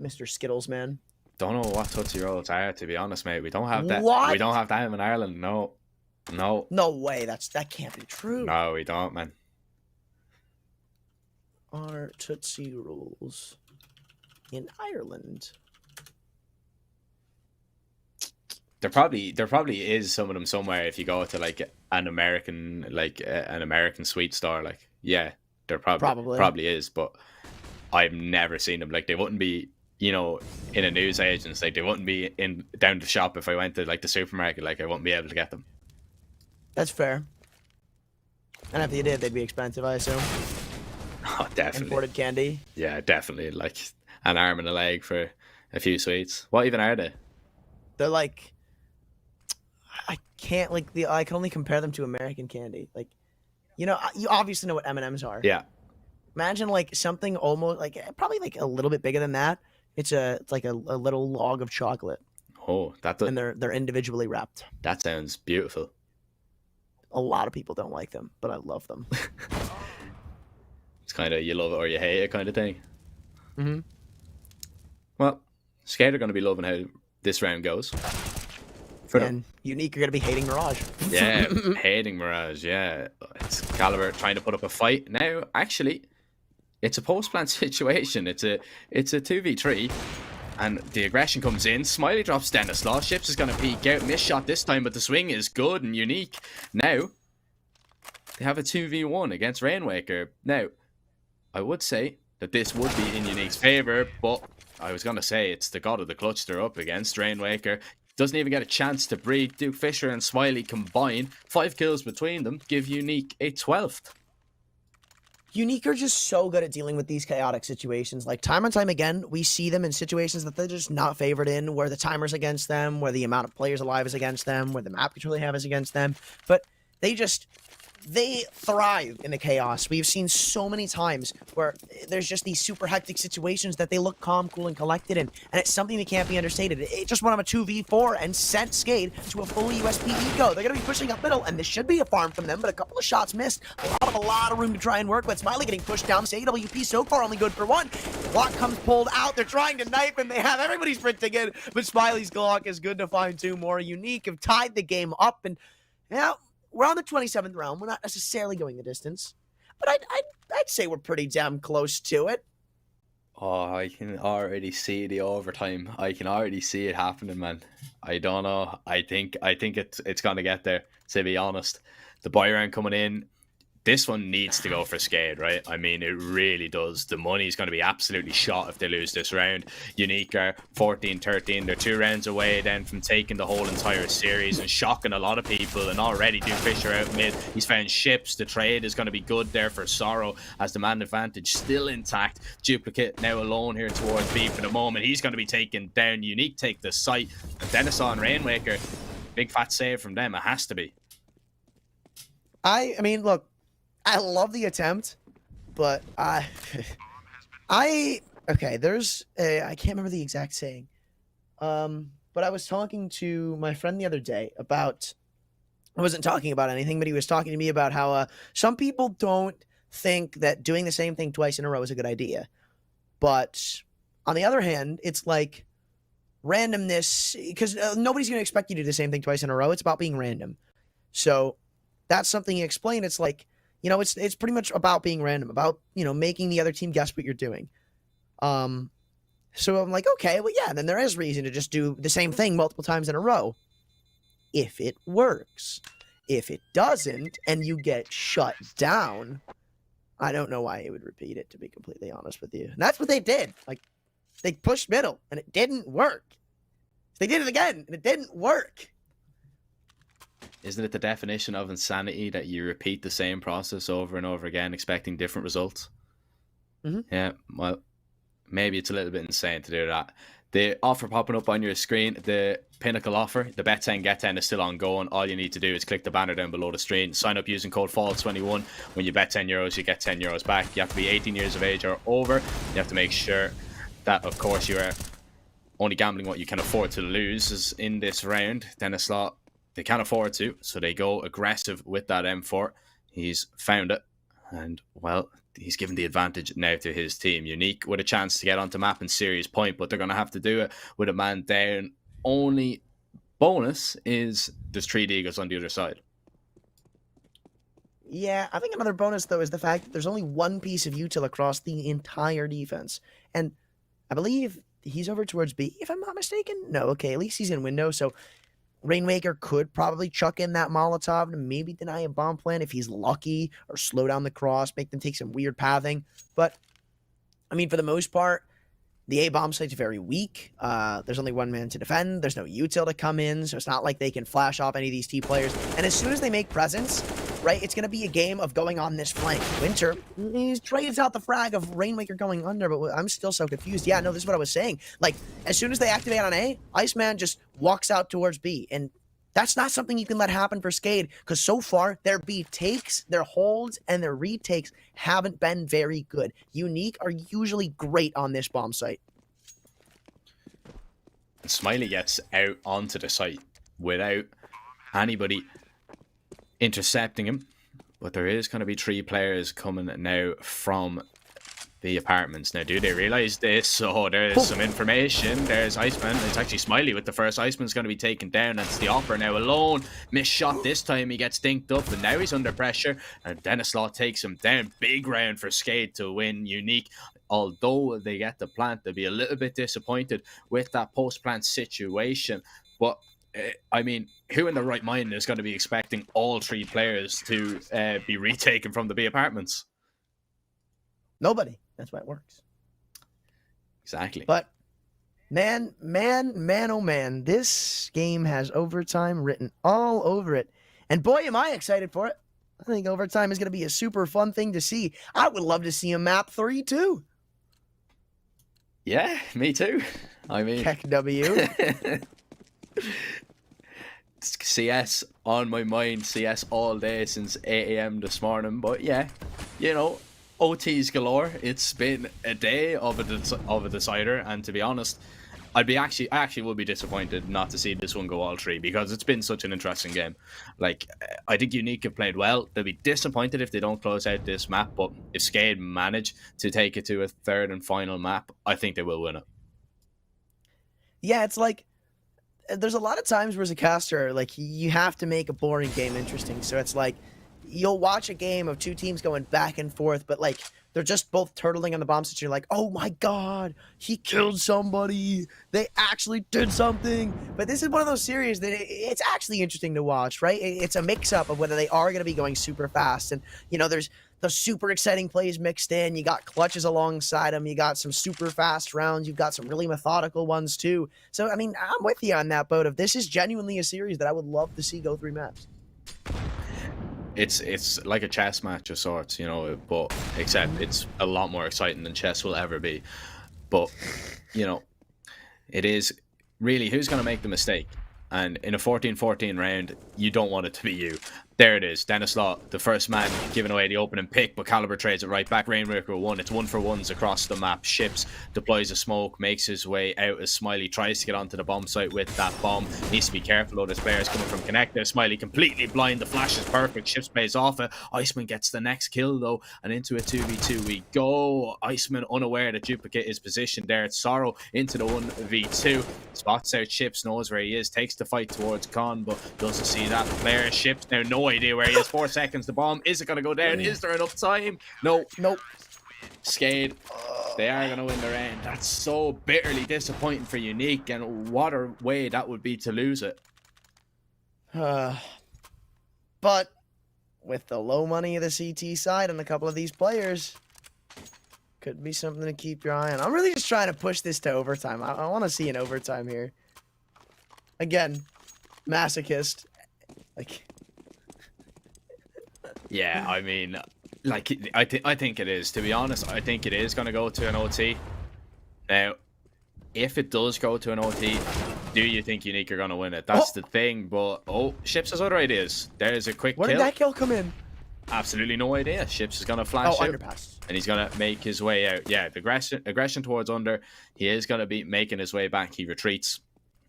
Mr. Skittles, man. Don't know what Tootsie Rolls are, to be honest, mate. We don't have that. What? We don't have that in Ireland. No. No way. That can't be true. No, we don't, man. Are Tootsie Rolls in Ireland? There probably is some of them somewhere. If you go to like an American sweet store, like, yeah, there probably is, but I've never seen them. Like, they wouldn't be, you know, in a news agents, like, they wouldn't be in down the shop. If I went to like the supermarket, like, I wouldn't be able to get them. That's fair. And if you did, they'd be expensive, I assume. Oh, definitely. Imported candy. Yeah, definitely. Like an arm and a leg for a few sweets. What even are they? They're like, I can't, like, I can only compare them to American candy. Like, you know, you obviously know what M&Ms are. Yeah. Imagine like something almost like probably like a little bit bigger than that. It's like a little log of chocolate. Oh, and they're individually wrapped. That sounds beautiful. A lot of people don't like them, but I love them. It's kind of you love it or you hate it kind of thing. Mm-hmm. Well, Skate are going to be loving how this round goes. And Unique are going to be hating Mirage. Yeah, hating Mirage, yeah. It's Caliber trying to put up a fight. Now, actually, it's a post-plant situation. It's a 2v3. And the aggression comes in. Smiley drops down a slot. Ships is going to peek out. Missed shot this time, but the swing is good and Unique. Now, they have a 2v1 against Rainwaker. Now, I would say that this would be in Unique's favour, but I was going to say it's the god of the clutch they're up against. Rainwaker doesn't even get a chance to breathe. Duke Fisher and Smiley combine. 5 kills between them give Unique a 12th. Unique are just so good at dealing with these chaotic situations. Like, time and time again, we see them in situations that they're just not favored in, where the timer's against them, where the amount of players alive is against them, where the map control they have is against them. But they thrive in the chaos. We've seen so many times where there's just these super hectic situations that they look calm, cool, and collected in, and it's something that can't be understated. It just went on a 2v4 and sent Skade to a full USP eco. They're going to be pushing up middle, and this should be a farm from them, but a couple of shots missed. A lot of room to try and work with. Smiley getting pushed down. AWP so far only good for one. Glock comes pulled out. They're trying to knife him. They have everybody sprinting in, but Smiley's Glock is good to find two more. Unique have tied the game up, and now we're on the 27th round. We're not necessarily going the distance, but I'd say we're pretty damn close to it. Oh, I can already see the overtime. I can already see it happening, man. I don't know. I think it's gonna get there, to be honest. The buy round coming in. This one needs to go for Skade, right? I mean, it really does. The money's going to be absolutely shot if they lose this round. Unique are 14-13. They're 2 rounds away then from taking the whole entire series and shocking a lot of people. And already Fisher out mid. He's found ships. The trade is going to be good there for Sorrow as the man advantage still intact. Duplicate now alone here towards B for the moment. He's going to be taken down. Unique take the site. And Denison and Rainmaker, big fat save from them. It has to be. I mean, look, I love the attempt, but okay, there's I can't remember the exact saying. But I was talking to my friend the other day about, I wasn't talking about anything, but he was talking to me about how some people don't think that doing the same thing twice in a row is a good idea. But on the other hand, it's like randomness, because nobody's going to expect you to do the same thing twice in a row. It's about being random. So that's something you explain. It's like, it's pretty much about being random, about, making the other team guess what you're doing. So I'm like, okay, well, yeah, then there is reason to just do the same thing multiple times in a row. If it works. If it doesn't, and you get shut down, I don't know why he would repeat it, to be completely honest with you. And that's what they did. Like, they pushed middle, and it didn't work. They did it again, and it didn't work. Isn't it the definition of insanity that you repeat the same process over and over again, expecting different results? Mm-hmm. Yeah, well, maybe it's a little bit insane to do that. The offer popping up on your screen, the Pinnacle offer, the bet 10 get 10 is still ongoing. All you need to do is click the banner down below the screen, sign up using code FALL21. When you bet €10, you get €10 back. You have to be 18 years of age or over. You have to make sure that, of course, you are only gambling what you can afford to lose. Is in this round, then a slot they can't afford to, so they go aggressive with that M4. He's found it, and, well, he's given the advantage now to his team. Unique with a chance to get onto map and serious point, but they're going to have to do it with a man down. Only bonus is there's 3 Deagles on the other side. Yeah, I think another bonus, though, is the fact that there's only one piece of util across the entire defense. And I believe he's over towards B, if I'm not mistaken. No, okay, at least he's in window, so Rainmaker could probably chuck in that Molotov and maybe deny a bomb plan if he's lucky, or slow down the cross, make them take some weird pathing. But, I mean, for the most part, the A-bomb site's very weak. There's only one man to defend. There's no util to come in, so it's not like they can flash off any of these T players. And as soon as they make presence, right, it's going to be a game of going on this flank. Winter, he trades out the frag of Rainmaker going under, but I'm still so confused. Yeah, no, this is what I was saying. Like, as soon as they activate on A, Iceman just walks out towards B, and that's not something you can let happen for Skade, because so far, their B takes, their holds, and their retakes haven't been very good. Unique are usually great on this bomb site. Smiley gets out onto the site without anybody intercepting him, but there is going to be 3 players coming now from the apartments. Now, do they realize this? So there's some information. There's Iceman. It's actually Smiley with the first. Iceman's going to be taken down. That's the offer now alone. Missed shot this time. He gets dinked up, and now he's under pressure. And Dennis Law takes him down. Big round for Skade to win. Unique, although they get the plant, they'll be a little bit disappointed with that post-plant situation. But I mean, who in their right mind is going to be expecting all 3 players to be retaken from the B apartments? Nobody. That's why it works. Exactly. But, man, oh man, this game has overtime written all over it. And boy, am I excited for it. I think overtime is going to be a super fun thing to see. I would love to see a map 3 too. Yeah, me too. I mean, Heck W. CS on my mind, CS all day since 8 a.m. this morning. But yeah, you know, OTs galore. It's been a day of a decider, and to be honest, I actually would be disappointed not to see this one go all three, because it's been such an interesting game. Like, I think Unique have played well. They'll be disappointed if they don't close out this map, but if Skade manage to take it to a third and final map, I think they will win it. Yeah, it's like there's a lot of times where as a caster, like, you have to make a boring game interesting. So it's like you'll watch a game of two teams going back and forth, but like they're just both turtling on the bomb, so you're like, oh my god, he killed somebody. They actually did something. But this is one of those series that it's actually interesting to watch, right? It's a mix-up of whether they are going to be going super fast. And, you know, there's the super exciting plays mixed in. You got clutches alongside them. You got some super fast rounds. You've got some really methodical ones too. So, I mean, I'm with you on that boat of this is genuinely a series that I would love to see go 3 maps. It's like a chess match of sorts, you know, but except it's a lot more exciting than chess will ever be. But, you know, it is really who's going to make the mistake. And in a 14-14 round, you don't want it to be you. There it is. Dennis Law, the first man giving away the opening pick, but Caliber trades it right back. Rainmaker 1. It's 1-for-1s across the map. Ships deploys a smoke, makes his way out as Smiley tries to get onto the bomb site with that bomb. Needs to be careful though. This player is coming from Connector. Smiley completely blind. The flash is perfect. Ships plays off it. Iceman gets the next kill though, and into a 2v2 we go. Iceman unaware that Duplicate is positioned there. It's Sorrow into the 1v2. Spots out Ships, knows where he is, takes the fight towards Con, but doesn't see that. The player Ships now no idea where he is. 4 seconds. The bomb, is it going to go down? Is there enough time? No. Nope. Skade, they are going to win the round. That's so bitterly disappointing for Unique, and what a way that would be to lose it. But with the low money of the CT side and a couple of these players, could be something to keep your eye on. I'm really just trying to push this to overtime. I want to see an overtime here. Again, masochist. Like, yeah, I mean, like, I think it is. To be honest, I think it is going to go to an OT. Now, if it does go to an OT, do you think Unique are going to win it? That's the thing. But, Ships has other ideas. There's a quick where kill. Did that kill come in? Absolutely no idea. Ships is going to flash out. Underpass. And he's going to make his way out. Yeah, the aggression towards under. He is going to be making his way back. He retreats.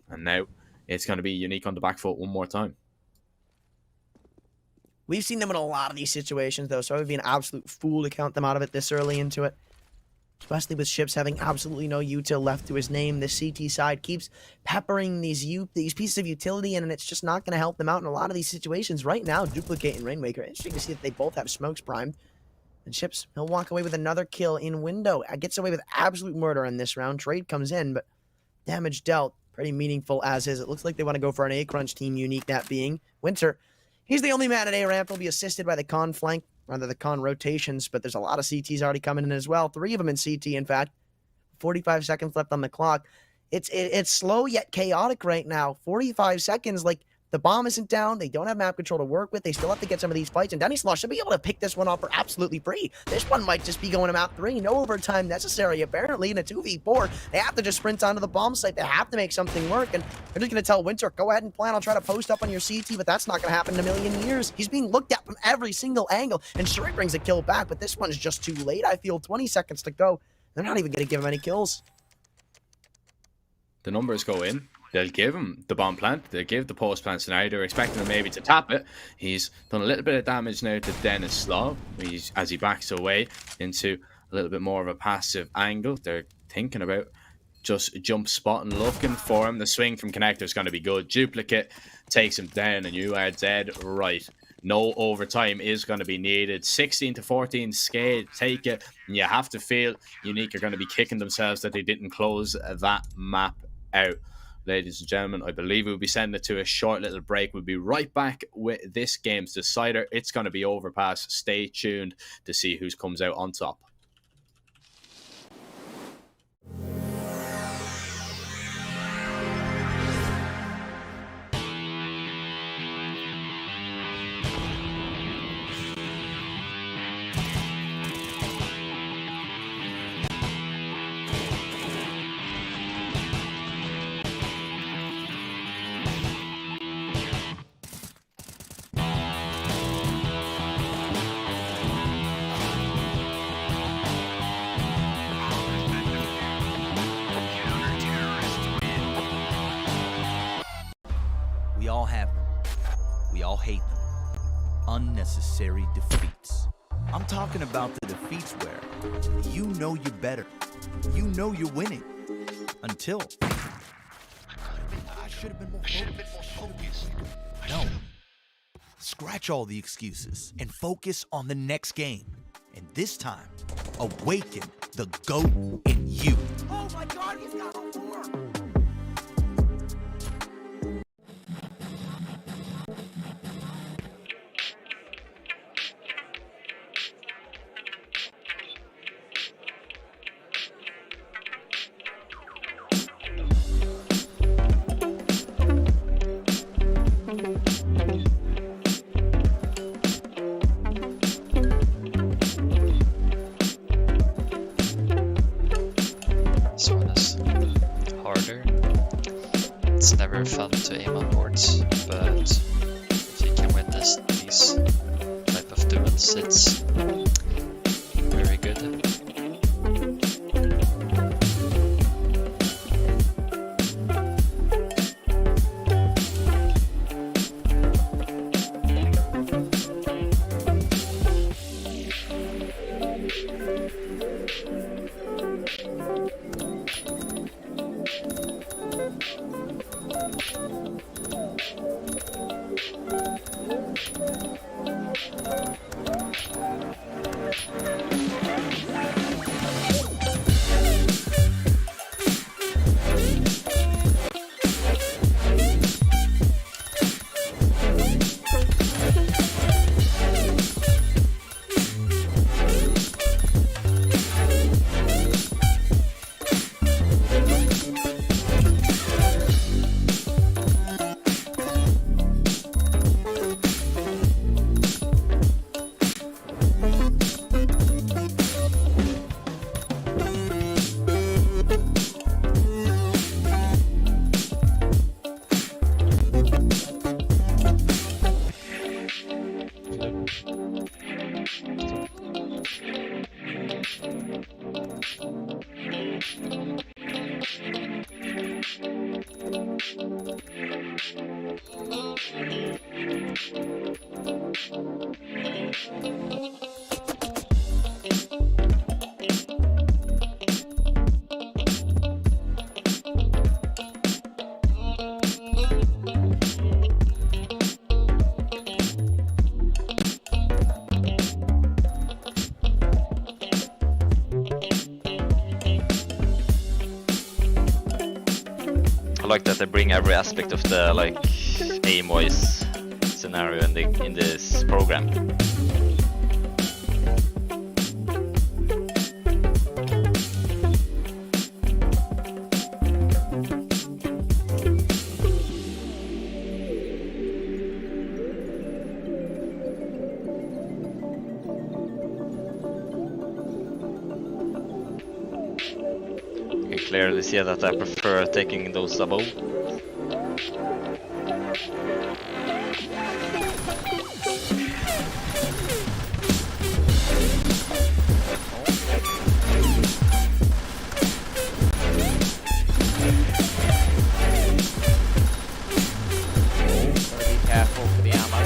And now it's going to be Unique on the back foot one more time. We've seen them in a lot of these situations, though, so I would be an absolute fool to count them out of it this early into it. Especially with Ships having absolutely no util left to his name. The CT side keeps peppering these pieces of utility in, and it's just not going to help them out in a lot of these situations. Right now, Duplicate and Rainmaker, interesting to see that they both have smokes primed. And Ships, he'll walk away with another kill in window. Gets away with absolute murder in this round. Trade comes in, but damage dealt. Pretty meaningful as is. It looks like they want to go for an A-Crunch team, Unique that being. Winter, he's the only man at A-Ramp. He'll be assisted by the Con flank, rather the Con rotations, but there's a lot of CTs already coming in as well. 3 of them in CT, in fact. 45 seconds left on the clock. It's slow yet chaotic right now. 45 seconds, like, the bomb isn't down. They don't have map control to work with. They still have to get some of these fights, and Danny Slosh should be able to pick this one off for absolutely free. This one might just be going to map 3. No overtime necessary, apparently, in a 2v4. They have to just sprint onto the bomb site. They have to make something work, and they're just going to tell Winter, go ahead and plan. I'll try to post up on your CT, but that's not going to happen in a million years. He's being looked at from every single angle, and sure, he brings a kill back, but this one's just too late. I feel 20 seconds to go. They're not even going to give him any kills. The numbers go in. They'll give him the bomb plant. They'll give the post plant scenario. They're expecting him maybe to tap it. He's done a little bit of damage now to Dennis Slaw as he backs away into a little bit more of a passive angle. They're thinking about just jump spot and looking for him. The swing from Connector is going to be good. Duplicate takes him down, and you are dead right. No overtime is going to be needed. 16-14, Skade, take it. And you have to feel Unique are going to be kicking themselves that they didn't close that map out. Ladies and gentlemen, I believe we'll be sending it to a short little break. We'll be right back with this game's decider. It's going to be Overpass. Stay tuned to see who comes out on top. hate them. Unnecessary defeats. I'm talking about the defeats where you know you're better. You know you're winning. Until I should have been more focused. No. Scratch all the excuses and focus on the next game. And this time, awaken the GOAT in you. Oh my God, he's got a four! This one is harder. It's never fun to aim on boards, but if you can win these type of duels, it's very good. I like that they bring every aspect of the like aim voice scenario in this program. You can clearly see that I prefer taking those above. Gotta be careful for the ammo.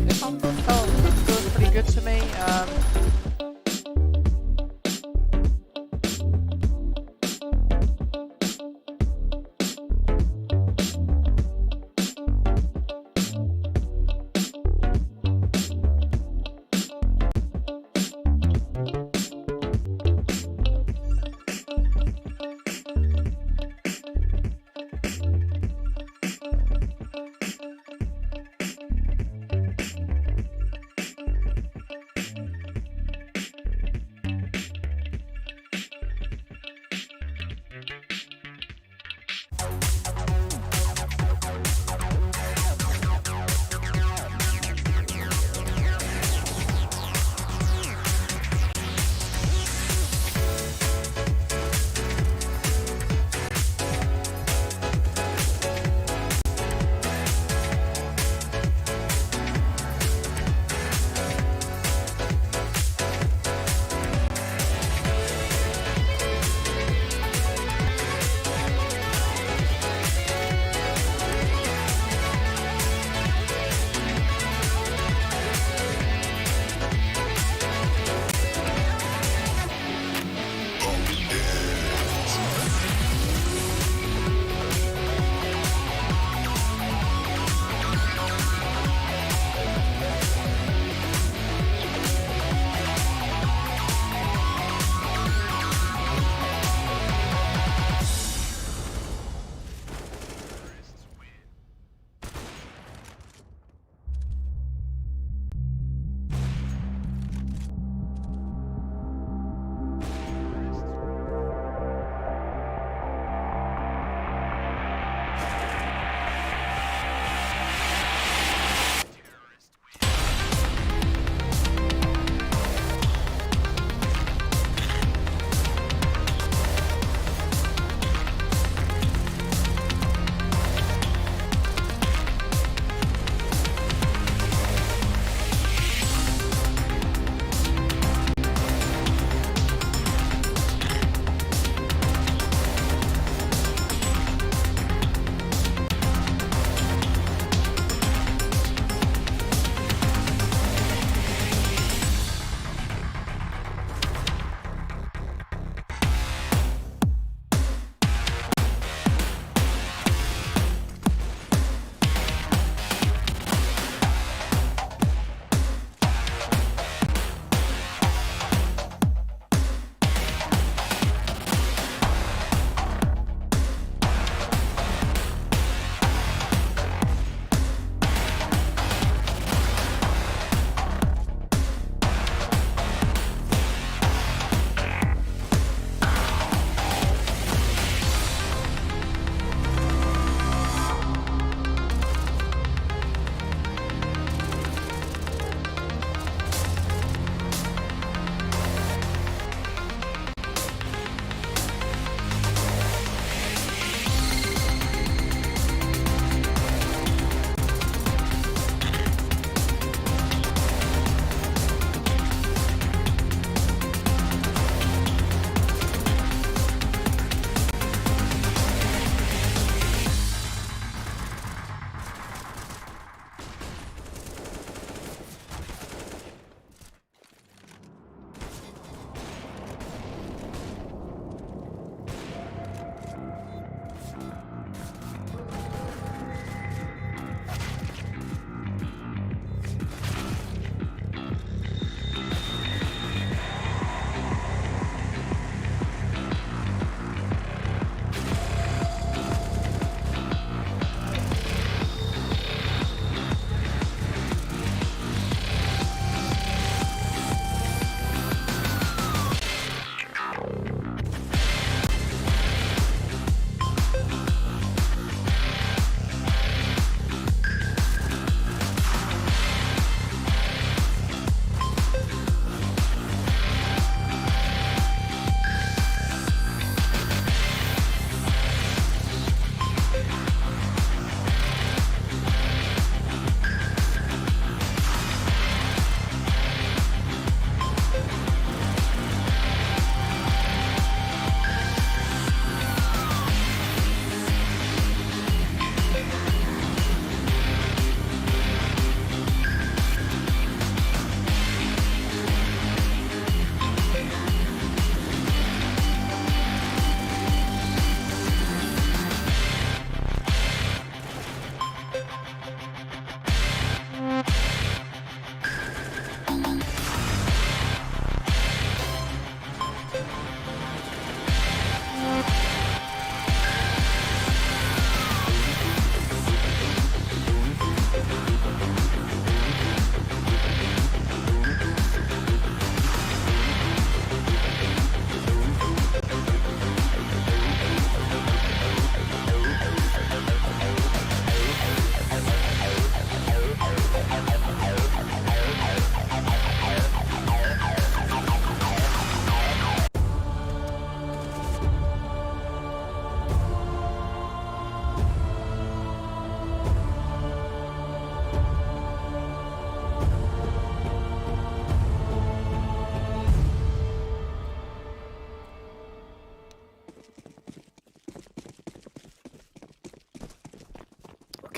This one feels pretty good to me.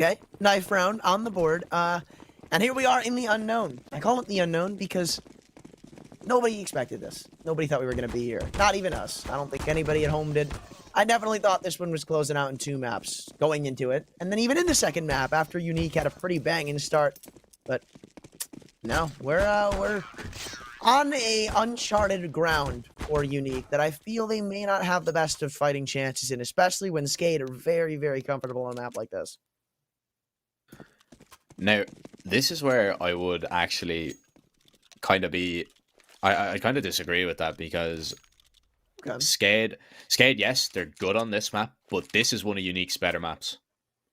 Okay, knife round on the board. And here we are in the unknown. I call it the unknown because nobody expected this. Nobody thought we were going to be here. Not even us. I don't think anybody at home did. I definitely thought this one was closing out in 2 maps going into it. And then even in the second map after Unique had a pretty banging start. But no, we're on a uncharted ground for Unique that I feel they may not have the best of fighting chances in, especially when Skate are very, very comfortable on a map like this. Now, this is where I would actually kind of be... I kind of disagree with that because Okay. Skade, yes, they're good on this map, but this is one of Unique's better maps.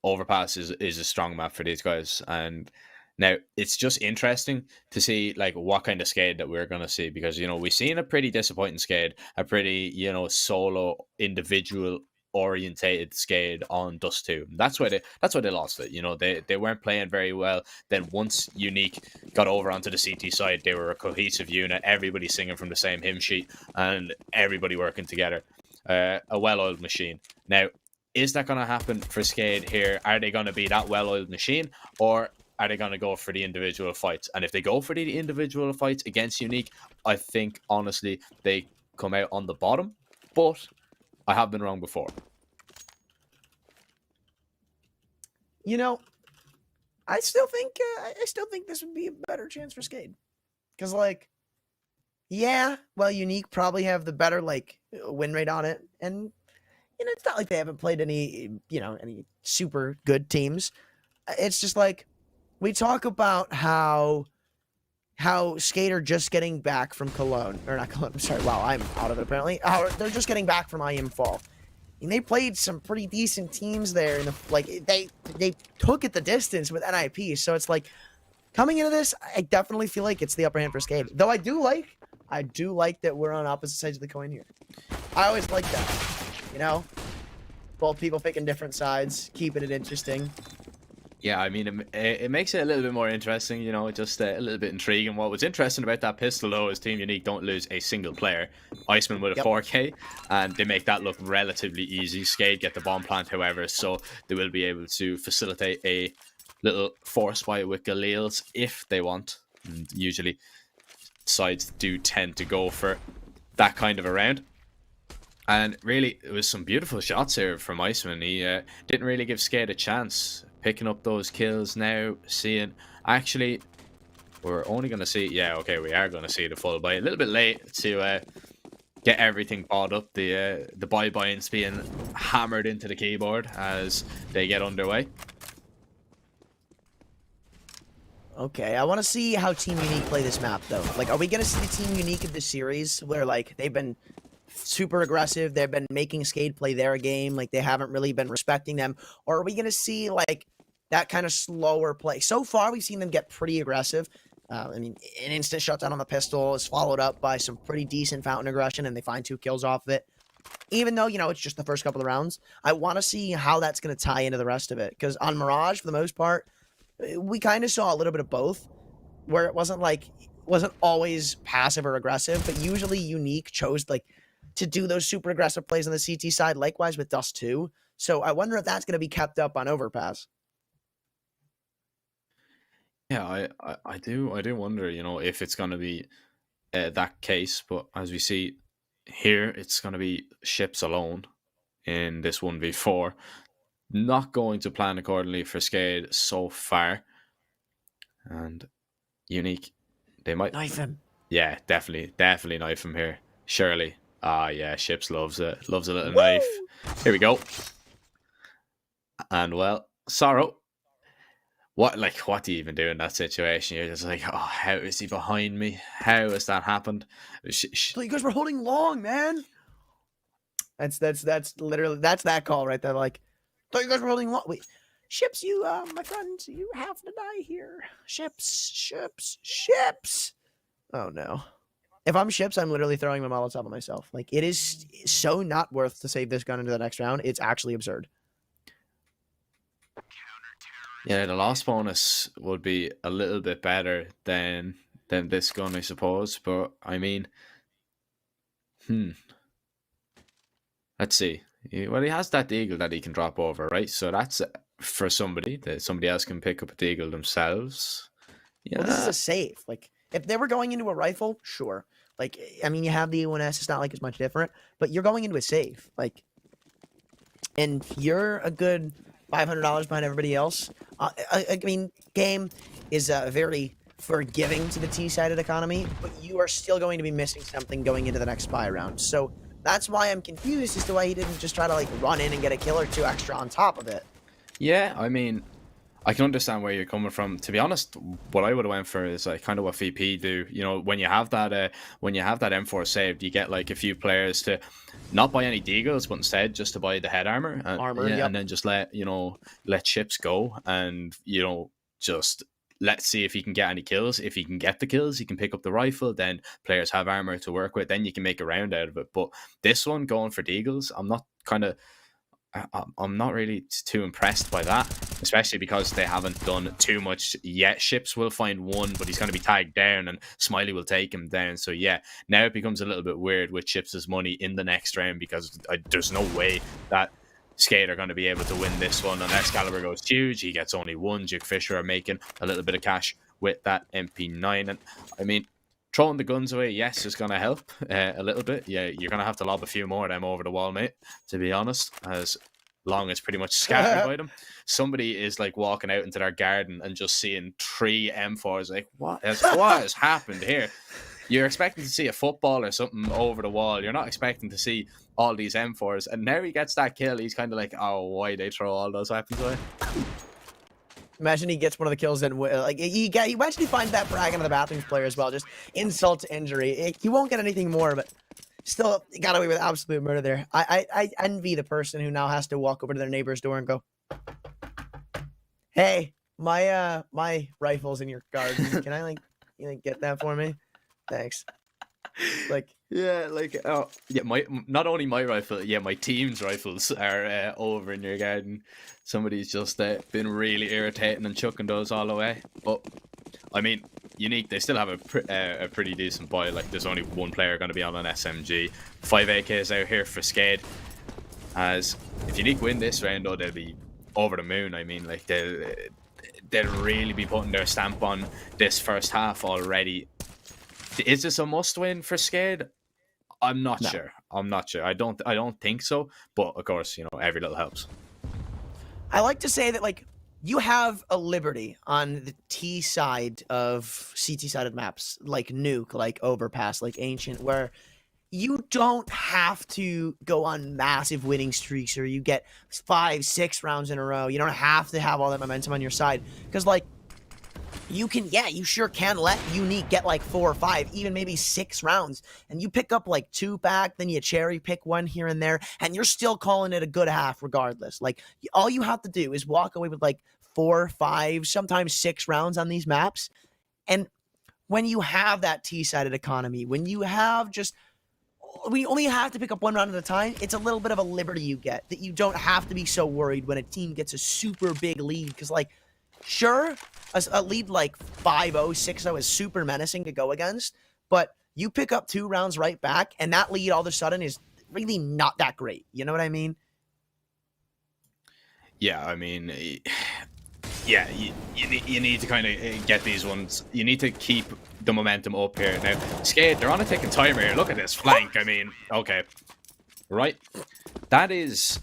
Overpass is a strong map for these guys, and now it's just interesting to see like what kind of Skade that we're gonna see, because we've seen a pretty disappointing Skade, a pretty solo individual orientated Skade on Dust 2. That's why they lost it. They weren't playing very well. Then once Unique got over onto the CT side, they were a cohesive unit, everybody singing from the same hymn sheet and everybody working together. A well-oiled machine. Now, is that going to happen for Skade here? Are they going to be that well-oiled machine, or are they going to go for the individual fights? And if they go for the individual fights against Unique, I think, honestly, they come out on the bottom. But I have been wrong before. I still think this would be a better chance for Skade. Because, Unique probably have the better, win rate on it. And it's not like they haven't played any super good teams. It's just we talk about how Skate are just getting back from Cologne, or not Cologne. I'm sorry. Wow, I'm out of it apparently. They're just getting back from IM Fall. And they played some pretty decent teams there. They took it the distance with NIP. So it's coming into this, I definitely feel like it's the upper hand for Skate. Though I do like that we're on opposite sides of the coin here. I always like that. Both people picking different sides, keeping it interesting. Yeah, I mean, it makes it a little bit more interesting, just a little bit intriguing. What was interesting about that pistol, though, is Team Unique don't lose a single player. Iceman with a 4K, and they make that look relatively easy. Skade get the bomb plant, however, so they will be able to facilitate a little force fight with Galils if they want. And usually, sides do tend to go for that kind of a round. And really, it was some beautiful shots here from Iceman. He didn't really give Skade a chance. Picking up those kills now, seeing... Actually, we're only going to see... Yeah, okay, we are going to see the full buy. A little bit late to get everything bought up. The buy-buy-ins being hammered into the keyboard as they get underway. Okay, I want to see how Team Unique play this map, though. Are we going to see the Team Unique of the series where, they've been super aggressive, they've been making Skade play their game, they haven't really been respecting them? Or are we going to see, that kind of slower play? So far, we've seen them get pretty aggressive. An instant shutdown on the pistol is followed up by some pretty decent fountain aggression, and they find 2 kills off of it. Even though, it's just the first couple of rounds, I want to see how that's going to tie into the rest of it. Because on Mirage, for the most part, we kind of saw a little bit of both, where it wasn't always passive or aggressive, but usually Unique chose to do those super aggressive plays on the CT side, likewise with Dust 2. So I wonder if that's going to be kept up on Overpass. Yeah, I do wonder, if it's going to be that case. But as we see here, it's going to be ships alone in this 1v4. Not going to plan accordingly for Skade so far. And Unique, they might... Knife him. Yeah, definitely knife him here. Surely. Ah, yeah, Ships loves it. Loves a little knife. Here we go. And, well, Sorrow. What do you even do in that situation? You're just oh, how is he behind me? How has that happened? So you guys were holding long, man. That's literally, that's that call right there. Thought you guys were holding long. Wait, Ships, you, my friend, you have to die here. Ships. Oh, no. If I'm Ships, I'm literally throwing my Molotov on myself. It is so not worth to save this gun into the next round. It's actually absurd. Yeah, the loss bonus would be a little bit better than this gun, I suppose. But, I mean... Let's see. Well, he has that eagle that he can drop over, right? So that's for somebody that somebody else can pick up a deagle themselves. Yeah, Well, this is a safe. Like, if they were going into a rifle, sure. Like, I mean, you have the A1S. It's not like it's much different, but you're going into a safe. Like, and you're a good $500 behind everybody else. I mean, game is very forgiving to the T-sided economy, but you are still going to be missing something going into the next spy round. So that's why I'm confused as to why he didn't just try to like run in and get a kill or two extra on top of it. yeah. I mean, I can understand where you're coming from. To be honest, what I would have went for is like kind of what VP do. You know, when you have that M4 saved, you get like a few players to not buy any deagles, but instead just to buy the head armor, and then just let ships go, and just let's see if he can get any kills. If he can get the kills, he can pick up the rifle. Then players have armor to work with. Then you can make a round out of it. But this one going for deagles, I'm not really too impressed by that, especially because they haven't done too much yet. Ships will find one, but he's going to be tagged down, and Smiley will take him down. So yeah, now it becomes a little bit weird with Chips' money in the next round, because there's no way that Skate are going to be able to win this one unless Caliber goes huge. He gets only one. Duke Fisher are making a little bit of cash with that MP9, and I mean, throwing the guns away, yes, is going to help a little bit. Yeah, you're going to have to lob a few more of them over the wall, mate, to be honest, as long as pretty much scattered by them. Somebody is like walking out into their garden and just seeing 3 M4s. Like, what has happened here? You're expecting to see a football or something over the wall. You're not expecting to see all these M4s. And now he gets that kill. He's kind of like, oh, why they throw all those weapons away? Imagine he gets one of the kills and like he eventually finds that frag into the bathrooms player as well. Just insult to injury. He won't get anything more, but still got away with absolute murder there. I envy the person who now has to walk over to their neighbor's door and go, "Hey, my rifle's in your garden. Can I get that for me? Thanks." Like, yeah, like, oh yeah, not only my rifle, yeah, my team's rifles are over in your garden. Somebody's just been really irritating and chucking those all away. But I mean, Unique, they still have a pretty decent buy. Like, there's only one player going to be on an SMG. 5 AKs out here for Skade. As if Unique win this round, though, they'll be over the moon. I mean, like, they'll really be putting their stamp on this first half already. Is this a must-win for Skade? I'm not sure. I'm not sure. I don't think so. But of course, every little helps. I like to say that, like, you have a liberty on the T side of CT-sided maps, like Nuke, like Overpass, like Ancient, where you don't have to go on massive winning streaks or you get 5-6 rounds in a row. You don't have to have all that momentum on your side. Because, like, you sure can let Unique get like 4 or 5, even maybe 6 rounds, and you pick up like 2 back, then you cherry pick one here and there, and you're still calling it a good half regardless. Like, all you have to do is walk away with like 4, 5, sometimes 6 rounds on these maps. And when you have that T-sided economy, when you have we only have to pick up 1 round at a time, it's a little bit of a liberty you get that you don't have to be so worried when a team gets a super big lead. Because, like, sure, a lead like 5-0, 6-0 is super menacing to go against, but you pick up 2 rounds right back, and that lead all of a sudden is really not that great. You know what I mean? Yeah, I mean, yeah, you need to kind of get these ones. You need to keep the momentum up here. Now, Skade, they're on a ticking timer here. Look at this flank. I mean, okay. Right. That is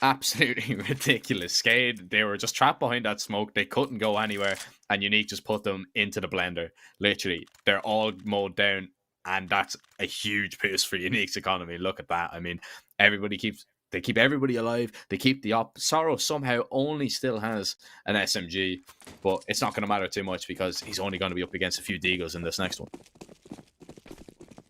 absolutely ridiculous. Skade, they were just trapped behind that smoke. They couldn't go anywhere, and Unique just put them into the blender. Literally, they're all mowed down, and that's a huge boost for Unique's economy. Look at that. I mean, they keep everybody alive. They keep the op. Sorrow somehow only still has an SMG, but it's not going to matter too much because he's only going to be up against a few Deagles in this next one.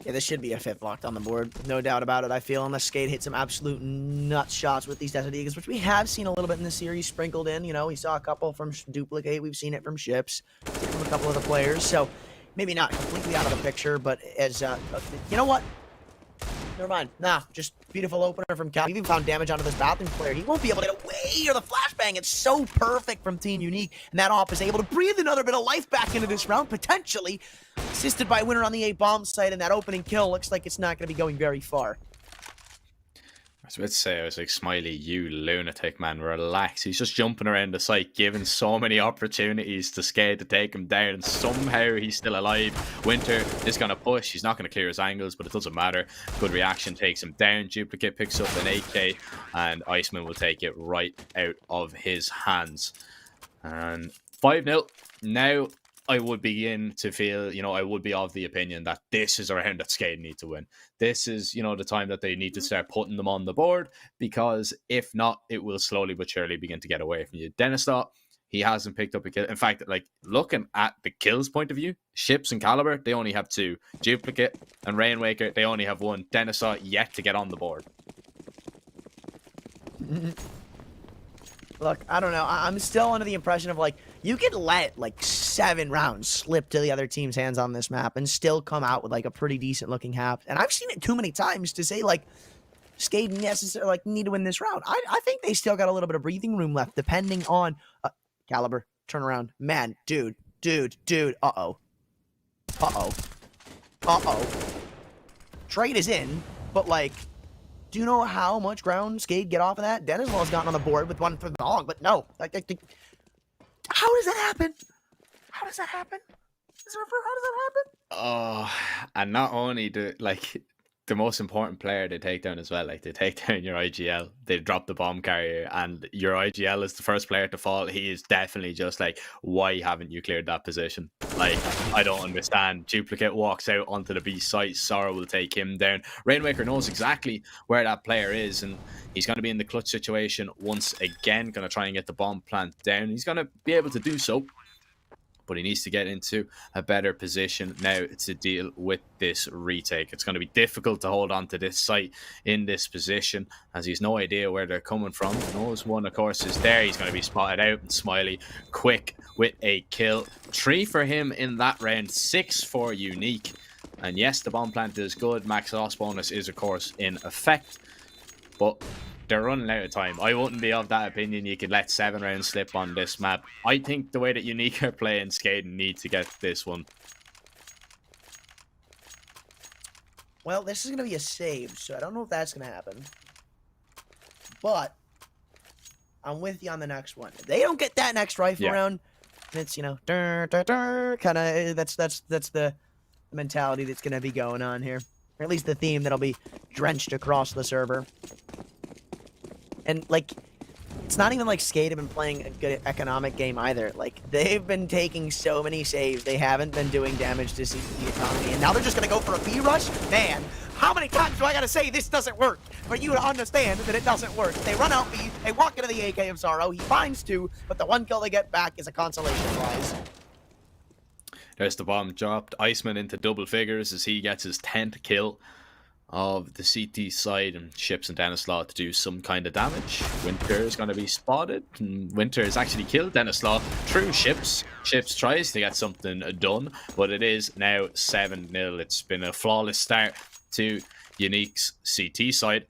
Yeah, this should be a 5th locked on the board. No doubt about it, I feel, unless Skate hits some absolute nut shots with these Desert Eagles, which we have seen a little bit in the series sprinkled in. We saw a couple from Duplicate. We've seen it from Ships, from a couple of the players. So maybe not completely out of the picture, but as, you know what? Never mind. Nah, just beautiful opener from Cal. We even found damage onto this bathroom player. He won't be able to get away, or the flashbang. It's so perfect from Team Unique, and that op is able to breathe another bit of life back into this round, potentially. Assisted by Winner on the A bomb site, and that opening kill looks like it's not going to be going very far. was about to say, I was like, Smiley, you lunatic, man, relax. He's just jumping around the site, giving so many opportunities to Skade to take him down, and somehow he's still alive. Winter is going to push. He's not going to clear his angles, but it doesn't matter. Good reaction takes him down. Duplicate picks up an AK, and Iceman will take it right out of his hands. And 5-0. Now, I would begin to feel, I would be of the opinion that this is a round that Skade need to win. This is, the time that they need to start putting them on the board, because if not, it will slowly but surely begin to get away from you. Denislaw, he hasn't picked up a kill. In fact, like, looking at the kills point of view, Ships and Caliber, they only have 2. Duplicate and Rainwaker, they only have 1. Denislaw yet to get on the board. Look, I don't know. I'm still under the impression of, like, you could let, like, 7 rounds slip to the other team's hands on this map and still come out with, like, a pretty decent-looking half. And I've seen it too many times to say, like, Skade necessarily, like, need to win this round. I think they still got a little bit of breathing room left, depending on... Caliber, turn around. Man, dude. Uh-oh. Trade is in, but, like... Do you know how much ground Skade get off of that? Denislaw's gotten on the board with 1 for the dog, but no. How does that happen? How does that happen? Oh, and not only the most important player they take down as well, like, they take down your IGL, they drop the bomb carrier, and your IGL is the first player to fall. He is definitely just like, why haven't you cleared that position? Like, I don't understand. Duplicate walks out onto the B site, Sorrow will take him down. Rainwaker knows exactly where that player is, and he's going to be in the clutch situation once again, going to try and get the bomb plant down. He's going to be able to do so, but he needs to get into a better position now to deal with this retake. It's going to be difficult to hold on to this site in this position, as he's no idea where they're coming from. Knows one, of course, is there. He's going to be spotted out, and Smiley quick with a kill. 3 for him in that round, 6 for Unique. And yes, the bomb plant is good. Max loss bonus is, of course, in effect, but they're running out of time. I wouldn't be of that opinion. You could let 7 rounds slip on this map. I think the way that Unique are playing, Skade need to get this one. Well, this is going to be a save, so I don't know if that's going to happen. But I'm with you on the next one. If they don't get that next rifle round, it's, kind of, that's the mentality that's going to be going on here. Or at least the theme that'll be drenched across the server. And, like, it's not even like Skade have been playing a good economic game either. Like, they've been taking so many saves. They haven't been doing damage to the economy. And now they're just going to go for a B rush? Man, how many times do I got to say this doesn't work for you to understand that it doesn't work? They run out B, they walk into the AK of Sorrow, he finds 2, but the 1 kill they get back is a consolation prize. There's the bomb dropped. Iceman into double figures as he gets his 10th kill of the CT side, and Ships and Denislaw to do some kind of damage. Winter is going to be spotted, and Winter has actually killed Denislaw through Ships. Ships tries to get something done, but it is now 7-0. It's been a flawless start to Unique's CT side.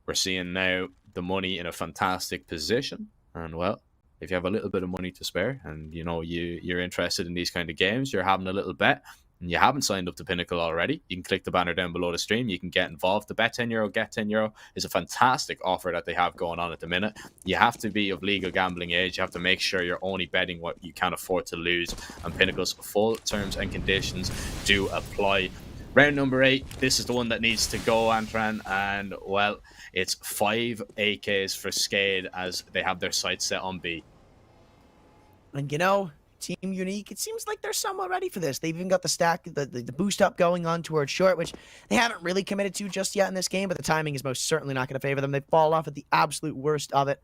We're seeing now the money in a fantastic position, and well, if you have a little bit of money to spare, and you're interested in these kind of games, you're having a little bet, and you haven't signed up to Pinnacle already, you can click the banner down below the stream. You can get involved. The bet €10, get €10 is a fantastic offer that they have going on at the minute. You have to be of legal gambling age. You have to make sure you're only betting what you can afford to lose. And Pinnacle's full terms and conditions do apply. Round number 8. This is the one that needs to go, Antran. And, well, it's 5 AKs for Skade as they have their sights set on B. And, Team Unique, it seems like they're somewhat ready for this. They've even got the stack, the boost up going on towards short, which they haven't really committed to just yet in this game, but the timing is most certainly not going to favor them. They fall off at the absolute worst of it.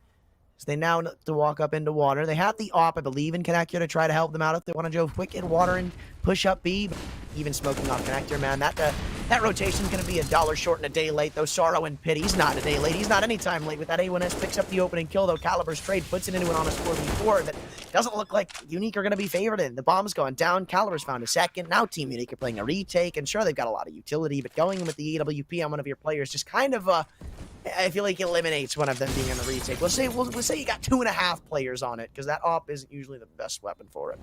So they now need to walk up into water. They have the op, I believe, in Connector to try to help them out if they want to go quick in water and push up B. But even smoking off Connector, man, that rotation's going to be $1 short and a day late, though. Sorrow and Pit, he's not a day late. He's not any time late with that A1S. Picks up the opening kill, though. Caliber's trade puts it into an honest 4v4 that doesn't look like Unique are going to be favored in. The bomb's gone down. Caliber's found a second. Now Team Unique are playing a retake, and sure, they've got a lot of utility, but going with the AWP on one of your players just kind of, I feel like eliminates one of them being on the retake. We'll say you got 2.5 players on it, because that op isn't usually the best weapon for it.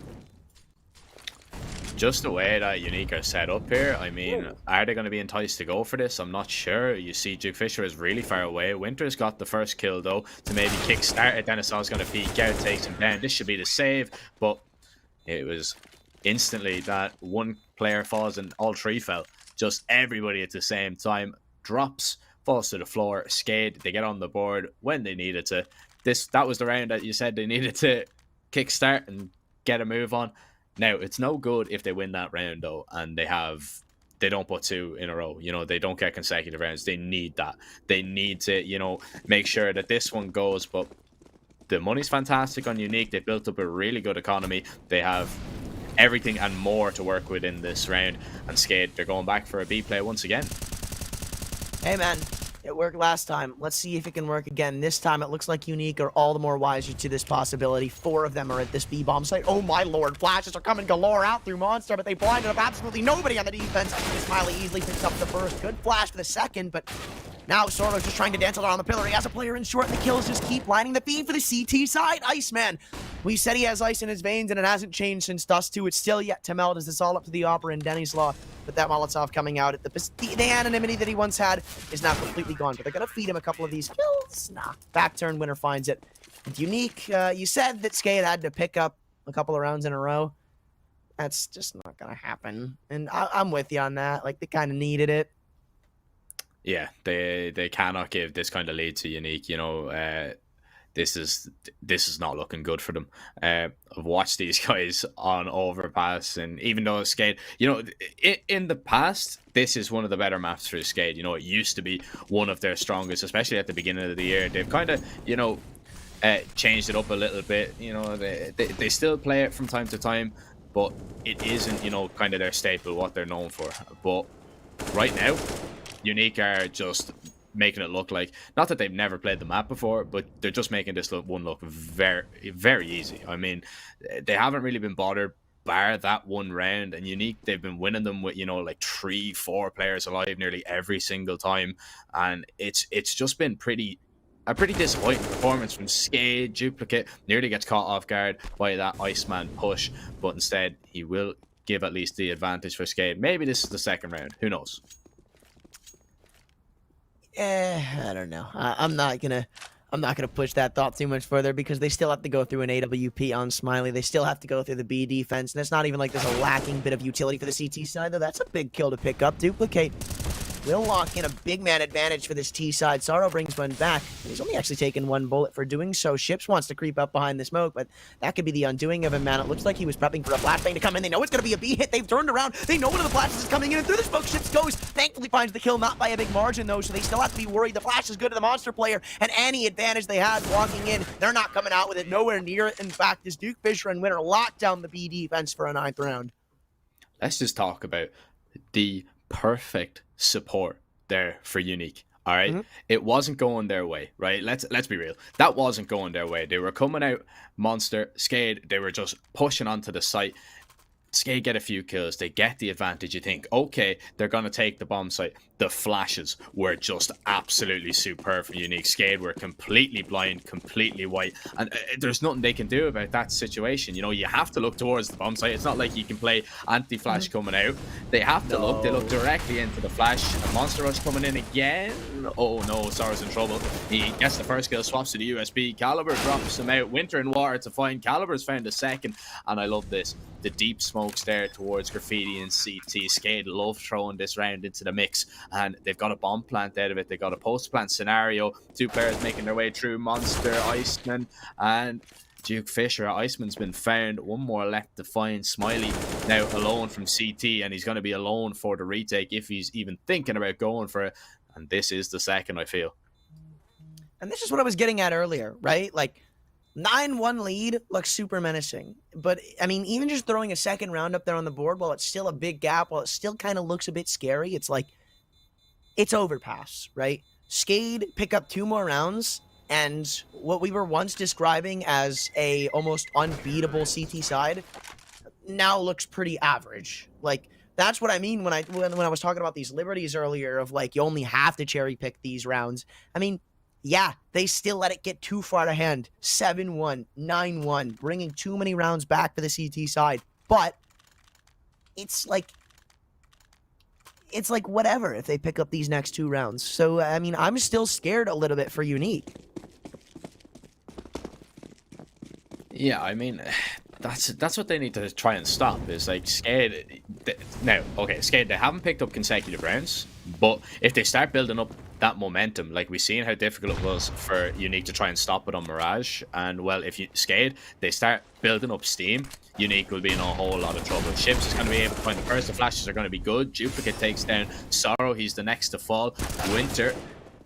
just the way that Unique are set up here, I mean, are they going to be enticed to go for this? I'm not sure. You see, Duke Fisher is really far away. Winter's got the first kill, though, to maybe kickstart it. Denisov's going to peek out, takes him down. This should be the save, but it was instantly that one player falls and all three fell. Just everybody at the same time drops, falls to the floor, Skade. They get on the board when they needed to. That was the round that you said they needed to kickstart and get a move on. Now, it's no good if they win that round, though, and they don't put 2 in a row. You know, they don't get consecutive rounds. They need that. They need to, you know, make sure that this one goes. But the money's fantastic on Unique. They built up a really good economy. They have everything and more to work with in this round. And Skade, they're going back for a B play once again. Hey, man. It worked last time. Let's see if it can work again. This time, it looks like Unique are all the more wiser to this possibility. 4 of them are at this B-bomb site. Oh, my lord. Flashes are coming galore out through Monster, but they blinded up absolutely nobody on the defense. Smiley easily picks up the first. Good flash for the second, but now Soro's just trying to dance around the pillar. He has a player in short, and the kills just keep lining the feed for the CT side. Iceman. We said he has ice in his veins, and it hasn't changed since Dust 2. It's still yet to melt as it's all up to the Opera and Denny's Law. But that Molotov coming out at the anonymity that he once had is now completely gone. But they're going to feed him a couple of these kills. Nah. Back turn, Winner finds it. With Unique, you said that Skade had to pick up a couple of rounds in a row. That's just not going to happen. And I'm with you on that. Like, they kind of needed it. Yeah, they cannot give this kind of lead to Unique. You know, this is not looking good for them. I've watched these guys on Overpass, and even though Skade, you know, in the past, this is one of the better maps for Skade. You know, it used to be one of their strongest, especially at the beginning of the year. They've kind of, you know, changed it up a little bit. You know, they still play it from time to time, but it isn't, you know, kind of their staple, what they're known for. But right now, Unique are just making it look like, not that they've never played the map before, but they're just making this one look very, very easy. I mean, they haven't really been bothered bar that one round, and Unique, they've been winning them with, you know, like 3-4 players alive nearly every single time, and it's just been a pretty disappointing performance from Skade. Duplicate nearly gets caught off guard by that Iceman push, but instead he will give at least the advantage for Skade. Maybe this is the second round, who knows. I don't know. I'm not gonna push that thought too much further because they still have to go through an AWP on Smiley. They still have to go through the B defense, and it's not even like there's a lacking bit of utility for the CT side, though. That's a big kill to pick up. Duplicate will lock in a big man advantage for this T side. Sorrow brings one back. He's only actually taken 1 bullet for doing so. Ships wants to creep up behind the smoke, but that could be the undoing of him, man. It looks like he was prepping for a flashbang to come in. They know it's going to be a B hit. They've turned around. They know one of the flashes is coming in, and through the smoke, Ships goes. Thankfully finds the kill, not by a big margin, though, so they still have to be worried. The flash is good to the Monster player, and any advantage they had walking in, they're not coming out with it. Nowhere near it. In fact, as Duke Fisher and Winner lock down the B defense for a 9th round. Let's just talk about the perfect support there for Unique. All right, It wasn't going their way, right? Let's be real. That wasn't going their way. They were coming out Monster, Skade. They were just pushing onto the site. Skade get a few kills. They get the advantage. You think, okay, they're going to take the bomb site. The flashes were just absolutely superb for Unique. Skade were completely blind, completely white. And there's nothing they can do about that situation. You know, you have to look towards the bomb site. It's not like you can play anti-flash coming out. They have to look. They look directly into the flash. A Monster Rush coming in again. Oh no, Sorrow's in trouble. He gets the first kill, swaps to the USB. Caliber drops him out. Winter and Water to find. Caliber's found the second. And I love this. The deep smokes there towards Graffiti and CT. Skade love throwing this round into the mix, and they've got a bomb plant out of it. They've got a post plant scenario. 2 players making their way through. Monster, Iceman, and Duke Fisher. Iceman's been found. 1 more left to find. Smiley now alone from CT, and he's going to be alone for the retake if he's even thinking about going for it. And this is the second, I feel. And this is what I was getting at earlier, right? Like, 9-1 lead looks super menacing. But, I mean, even just throwing a second round up there on the board, while it's still a big gap, while it still kind of looks a bit scary, it's like, it's Overpass, right? Skade pick up 2 more rounds, and what we were once describing as a almost unbeatable CT side now looks pretty average. Like, that's what I mean when I was talking about these liberties earlier of, like, you only have to cherry pick these rounds. I mean, yeah, they still let it get too far out of hand. 7-1, 9-1, bringing too many rounds back for the CT side. But it's like whatever if they pick up these next 2 rounds. So I mean, I'm still scared a little bit for Unique. Yeah, I mean, that's what they need to try and stop. Is like Skade. Now, okay, Skade, they haven't picked up consecutive rounds, but if they start building up that momentum, like we've seen how difficult it was for Unique to try and stop it on Mirage, and well, if you Skade, they start building up steam, Unique will be in a whole lot of trouble. Ships is going to be able to find the first. The flashes are going to be good. Duplicate takes down Sorrow. He's the next to fall. Winter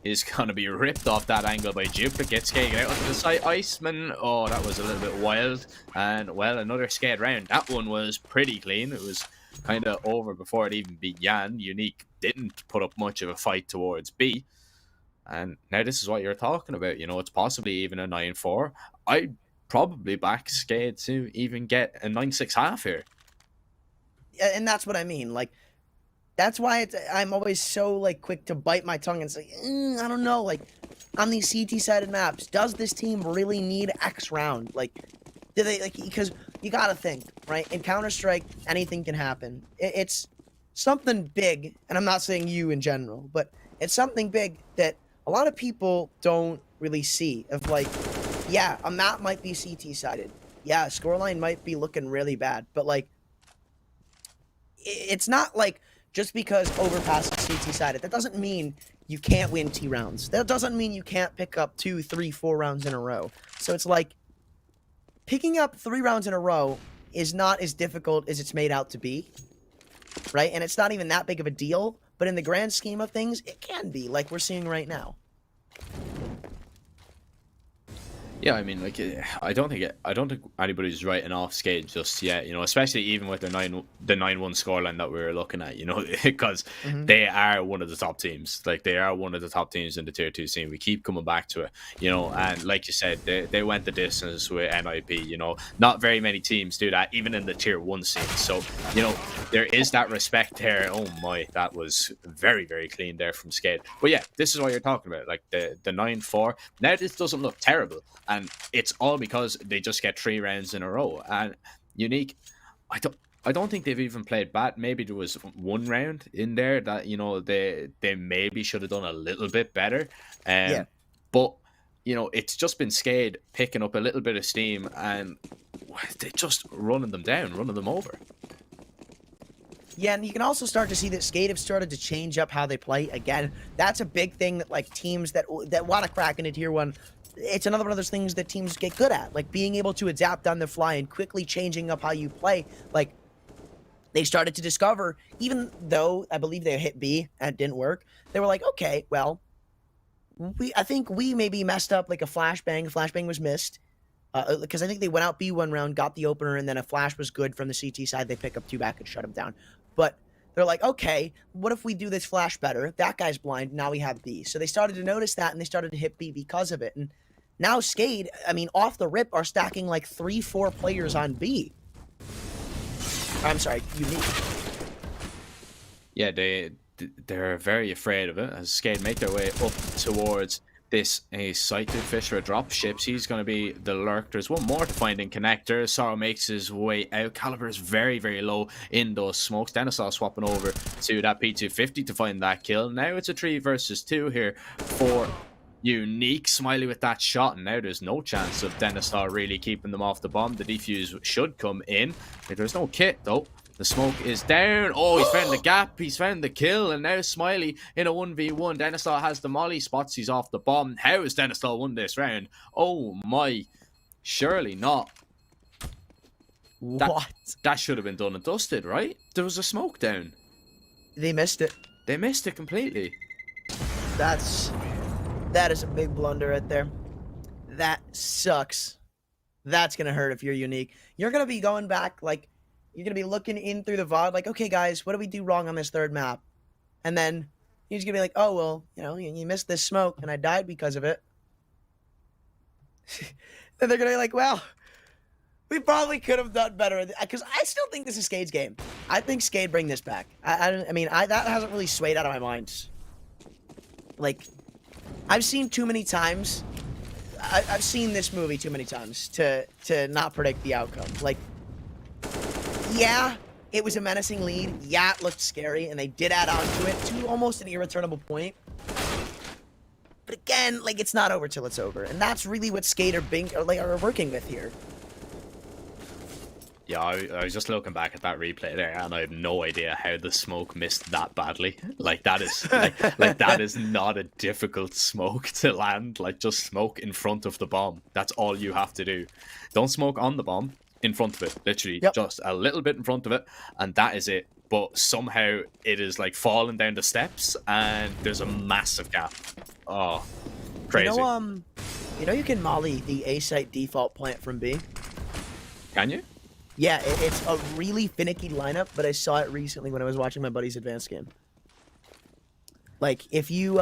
is going to be ripped off that angle by Duplicate. Skade out onto the side. Iceman. Oh, that was a little bit wild. And, well, another Skade round. That one was pretty clean. It was kind of over before it even began. Unique didn't put up much of a fight towards B. And now this is what you're talking about. You know, it's possibly even a 9-4. I'd probably back Skade to even get a 9-6 here. And that's what I mean. Like, that's why I'm always so, like, quick to bite my tongue and say, I don't know, like, on these CT-sided maps, does this team really need X round? Like, do they, like, because you gotta think, right? In Counter-Strike, anything can happen. It's something big, and I'm not saying you in general, but it's something big that a lot of people don't really see. Of, like, yeah, a map might be CT-sided. Yeah, a scoreline might be looking really bad, but, like, it's not like just because Overpass is CT-sided, that doesn't mean you can't win T rounds. That doesn't mean you can't pick up 2, 3, 4 rounds in a row. So it's like, picking up 3 rounds in a row is not as difficult as it's made out to be, right? And it's not even that big of a deal, but in the grand scheme of things, it can be, like we're seeing right now. Yeah, I mean, like, I don't think anybody's writing off Skade just yet, you know, especially even with the 9-1 scoreline that we were looking at, you know, because they are one of the top teams. Like, they are one of the top teams in the tier 2 scene. We keep coming back to it, you know, and like you said, they went the distance with NIP, you know. Not very many teams do that, even in the tier 1 scene. So, you know, there is that respect there. Oh my, that was very, very clean there from Skade. But yeah, this is what you're talking about, like the 9-4. Now this doesn't look terrible. And it's all because they just get 3 rounds in a row. And Unique, I don't think they've even played bad. Maybe there was 1 round in there that, you know, they maybe should have done a little bit better. Yeah. But, you know, it's just been Skade picking up a little bit of steam and they're just running them down, running them over. Yeah, and you can also start to see that Skade have started to change up how they play. Again, that's a big thing that, like, teams that want to crack into tier 1, it's another one of those things that teams get good at, like being able to adapt on the fly and quickly changing up how you play. Like, they started to discover, even though I believe they hit B and it didn't work, they were like, okay, well, I think we maybe messed up like a flashbang. A flashbang was missed because I think they went out B 1 round, got the opener, and then a flash was good from the CT side. They pick up 2 back and shut him down. But they're like, okay, what if we do this flash better? That guy's blind. Now we have B. So they started to notice that, and they started to hit B because of it. And now Skade, I mean, off the rip, are stacking like 3-4 players on B. I'm sorry, Unique. Yeah, they're very afraid of it as Skade make their way up towards this sighted fish or drop ships. He's going to be the lurk. There's one more to find in connector. Sorrow makes his way out. Caliber is very, very low in those smokes. Denisaw swapping over to that P250 to find that kill. Now it's a 3 versus 2 here for Unique. Smiley with that shot, and now there's no chance of Denisaw really keeping them off the bomb. The defuse should come in. There's no kit though. The smoke is down. Oh, he's found the gap. He's found the kill. And now Smiley in a 1v1. Denisaw has the molly spots. He's off the bomb. How has Denisaw won this round? Oh my. Surely not. What? That should have been done and dusted, right? There was a smoke down. They missed it. They missed it completely. That is a big blunder right there. That sucks. That's going to hurt if you're Unique. You're going to be going back, like, you're going to be looking in through the VOD, like, okay, guys, what did we do wrong on this 3rd map? And then you're just going to be like, oh, well, you know, you missed this smoke, and I died because of it. Then they're going to be like, well, we probably could have done better. Because I still think this is Skade's game. I think Skade bring this back. I mean, that hasn't really swayed out of my mind. Like, I've seen too many times. I've seen this movie too many times to not predict the outcome. Like, yeah, it was a menacing lead. Yeah, it looked scary, and they did add on to it to almost an irreturnable point. But again, like, it's not over till it's over, and that's really what Skate are working with here. Yeah, I was just looking back at that replay there, and I have no idea how the smoke missed that badly. Like, that is like that is not a difficult smoke to land. Like, just smoke in front of the bomb. That's all you have to do. Don't smoke on the bomb, in front of it. Literally, just a little bit in front of it, and that is it. But somehow it is like falling down the steps, and there's a massive gap. Oh, crazy. You know you can molly the A site default plant from B. Can you? Yeah, it's a really finicky lineup, but I saw it recently when I was watching my buddy's advanced game. Like, if you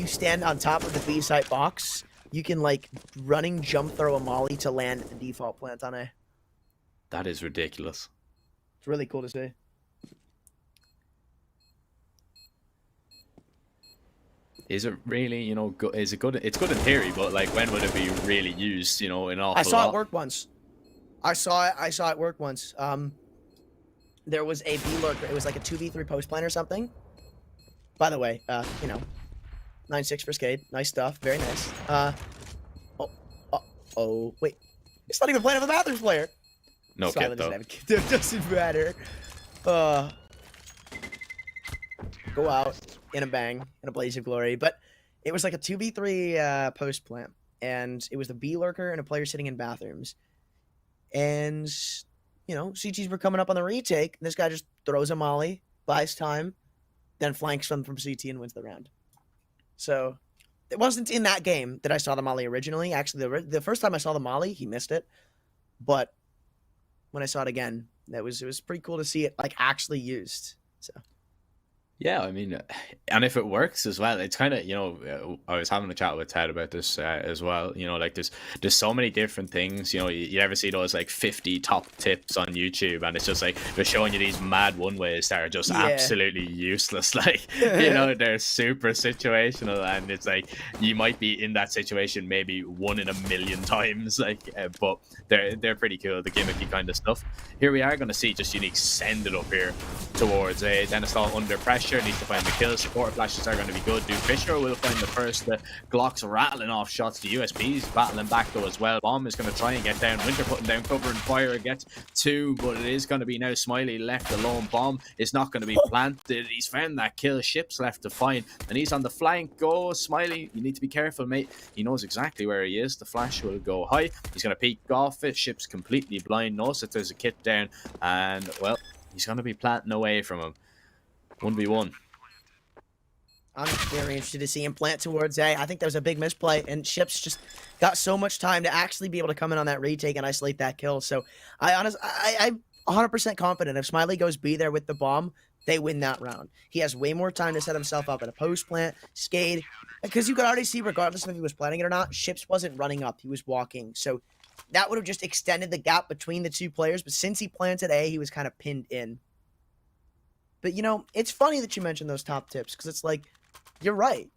stand on top of the B site box, you can, like, running jump throw a molly to land the default plant on A. That is ridiculous. It's really cool to see. Is it really, you know, good? Is it good? It's good in theory, but, like, when would it be really used, you know, in an awful lot? I saw it work once. I saw it work once. There was a B lurker. It was like a 2v3 post plan or something. By the way, you know, 9-6 for Skade. Nice stuff. Very nice. Oh, wait. It's not even playing with a Bathrooms player. No kit, though. It doesn't matter. Go out in a bang, in a blaze of glory. But it was like a 2v3 post plant. And it was the B lurker and a player sitting in bathrooms. And, you know, CTs were coming up on the retake. And this guy just throws a molly, buys time, then flanks from CT and wins the round. So it wasn't in that game that I saw the molly originally. Actually, the first time I saw the molly, he missed it. But when I saw it again, it was pretty cool to see it, like, actually used. So. Yeah, I mean, and if it works as well, it's kind of, you know, I was having a chat with Ted about this as well. You know, like, there's so many different things. You know, you ever see those, like, 50 top tips on YouTube, and it's just like they're showing you these mad one ways that are just absolutely useless. Like, you know, they're super situational, and it's like you might be in that situation maybe 1 in a million times. Like, but they're pretty cool, the gimmicky kind of stuff. Here we are going to see just Unique send it up here towards a Dennistal under pressure. Needs to find the kills. Supporter flashes are going to be good. Dude Fisher will find the first. The Glocks rattling off shots. The USP's battling back though as well. Bomb is going to try and get down. Winter putting down cover and fire. Gets 2, but it is going to be now Smiley left alone. Bomb is not going to be planted. He's found that kill. Ship's left to find, and he's on the flank. Go Smiley. You need to be careful, mate. He knows exactly where he is. The flash will go high. He's going to peek off it. Ship's completely blind. Knows that there's a kit down, and well, he's going to be planting away from him. 1v1. I'm very interested to see him plant towards A. I think that was a big misplay, and Ships just got so much time to actually be able to come in on that retake and isolate that kill. So I'm 100% confident if Smiley goes B there with the bomb, they win that round. He has way more time to set himself up in a post plant, Skade, because you could already see, regardless of if he was planning it or not, Ships wasn't running up, he was walking. So that would have just extended the gap between the two players, but since he planted A, he was kind of pinned in. But, you know, it's funny that you mentioned those top tips, because it's like, you're right.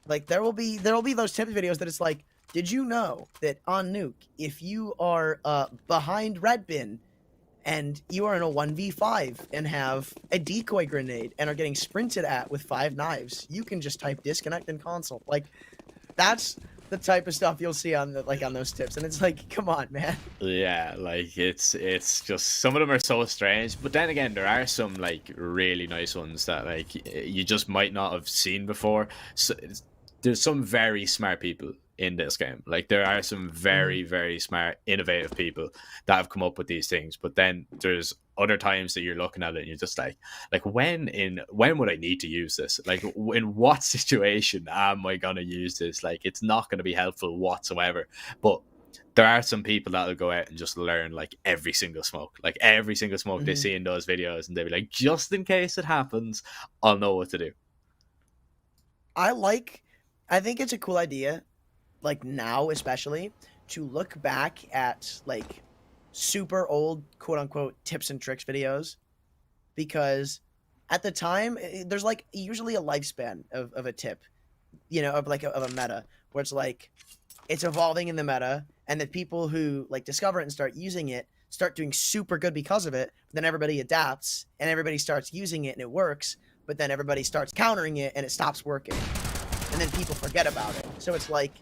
Like, there will be those tip videos that it's like, did you know that on Nuke, if you are behind Red Bin and you are in a 1v5 and have a decoy grenade and are getting sprinted at with 5 knives, you can just type disconnect in console. Like, that's the type of stuff you'll see on on those tips, and it's like, come on, man. Yeah, like, it's just, some of them are so strange, but then again, there are some, like, really nice ones that, like, you just might not have seen before. So there's some very smart people in this game. Like, there are some very, very smart, innovative people that have come up with these things, but then there's other times that you're looking at it and you're just like when would I need to use this? Like, in what situation am I gonna use this? Like, it's not gonna be helpful whatsoever. But there are some people that'll go out and just learn, like, every single smoke they see in those videos, and they'll be like, just in case it happens, I'll know what to do. I think it's a cool idea, like, now especially, to look back at, like, super old quote-unquote tips and tricks videos, because at the time there's, like, usually a lifespan of a tip, you know, of a meta, where it's like it's evolving in the meta, and the people who, like, discover it and start using it start doing super good because of it. Then everybody adapts and everybody starts using it and it works. But then everybody starts countering it and it stops working. And then people forget about it. So it's like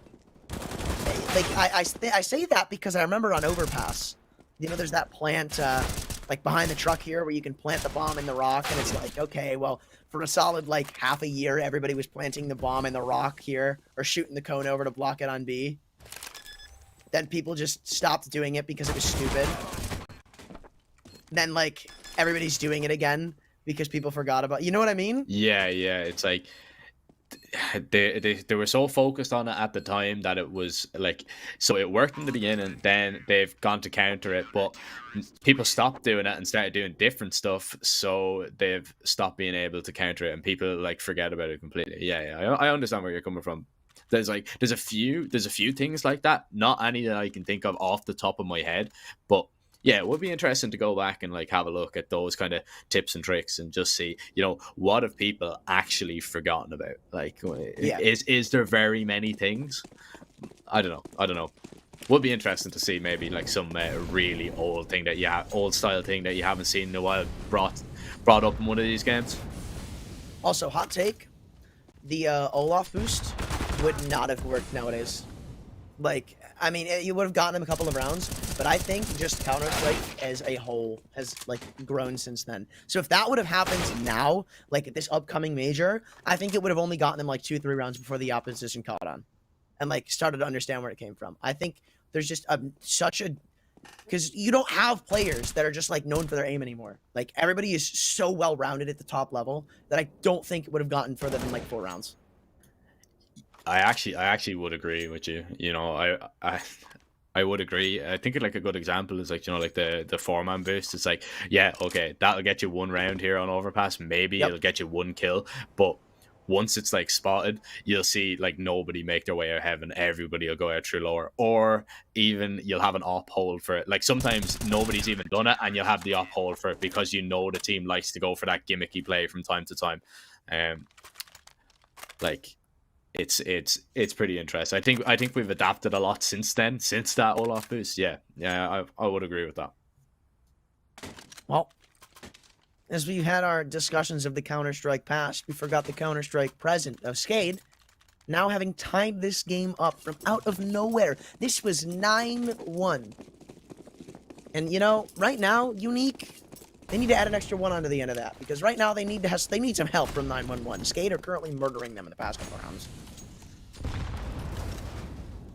I say that because I remember on Overpass, you know, there's that plant like behind the truck here where you can plant the bomb in the rock, and it's like, okay, well, for a solid like half a year, everybody was planting the bomb in the rock here or shooting the cone over to block it on B. Then people just stopped doing it because it was stupid. Then like everybody's doing it again because people forgot about, you know what I mean? Yeah, it's like they were so focused on it at the time that it was like, so it worked in the beginning, then they've gone to counter it, but people stopped doing it and started doing different stuff, so they've stopped being able to counter it and people like forget about it completely. I understand where you're coming from. There's a few things like that, not any that I can think of off the top of my head, but yeah, it would be interesting to go back and like have a look at those kind of tips and tricks and just see, you know, what have people actually forgotten about? Like, is there very many things? I don't know. Would be interesting to see maybe like some really old thing that old style thing that you haven't seen in a while brought up in one of these games. Also, hot take: the Olaf boost would not have worked nowadays. Like, I mean, you would have gotten him a couple of rounds, but I think just Counter-Strike as a whole has, like, grown since then. So if that would have happened now, like, at this upcoming major, I think it would have only gotten him, like, 2-3 rounds before the opposition caught on and, like, started to understand where it came from. I think there's just such a... Because you don't have players that are just, like, known for their aim anymore. Like, everybody is so well-rounded at the top level that I don't think it would have gotten further than, like, 4 rounds. I actually would agree with you. You know, I would agree. I think like a good example is like, you know, like the 4-man boost. It's like, yeah, okay, that'll get you 1 round here on Overpass. Maybe it'll get you 1 kill, but once it's like spotted, you'll see like nobody make their way out of heaven. Everybody will go out through lower, or even you'll have an op hold for it. Like sometimes nobody's even done it, and you'll have the op hold for it because you know the team likes to go for that gimmicky play from time to time. Like. It's pretty interesting. I think we've adapted a lot since then, since that Olaf boost. Yeah, I would agree with that. Well, as we had our discussions of the Counter-Strike past, we forgot the Counter-Strike present of Skade. Now having tied this game up from out of nowhere. This was 9-1. And you know, right now, Unique, they need to add an extra 1 onto the end of that, because right now they need some help from 9-1-1. Skade are currently murdering them in the past couple rounds.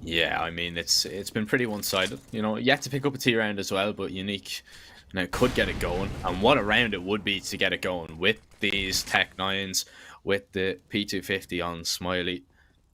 Yeah, I mean it's been pretty one-sided. You know, yet to pick up a T round as well, but Unique now could get it going, and what a round it would be to get it going with these Tech 9s, with the P250 on Smiley.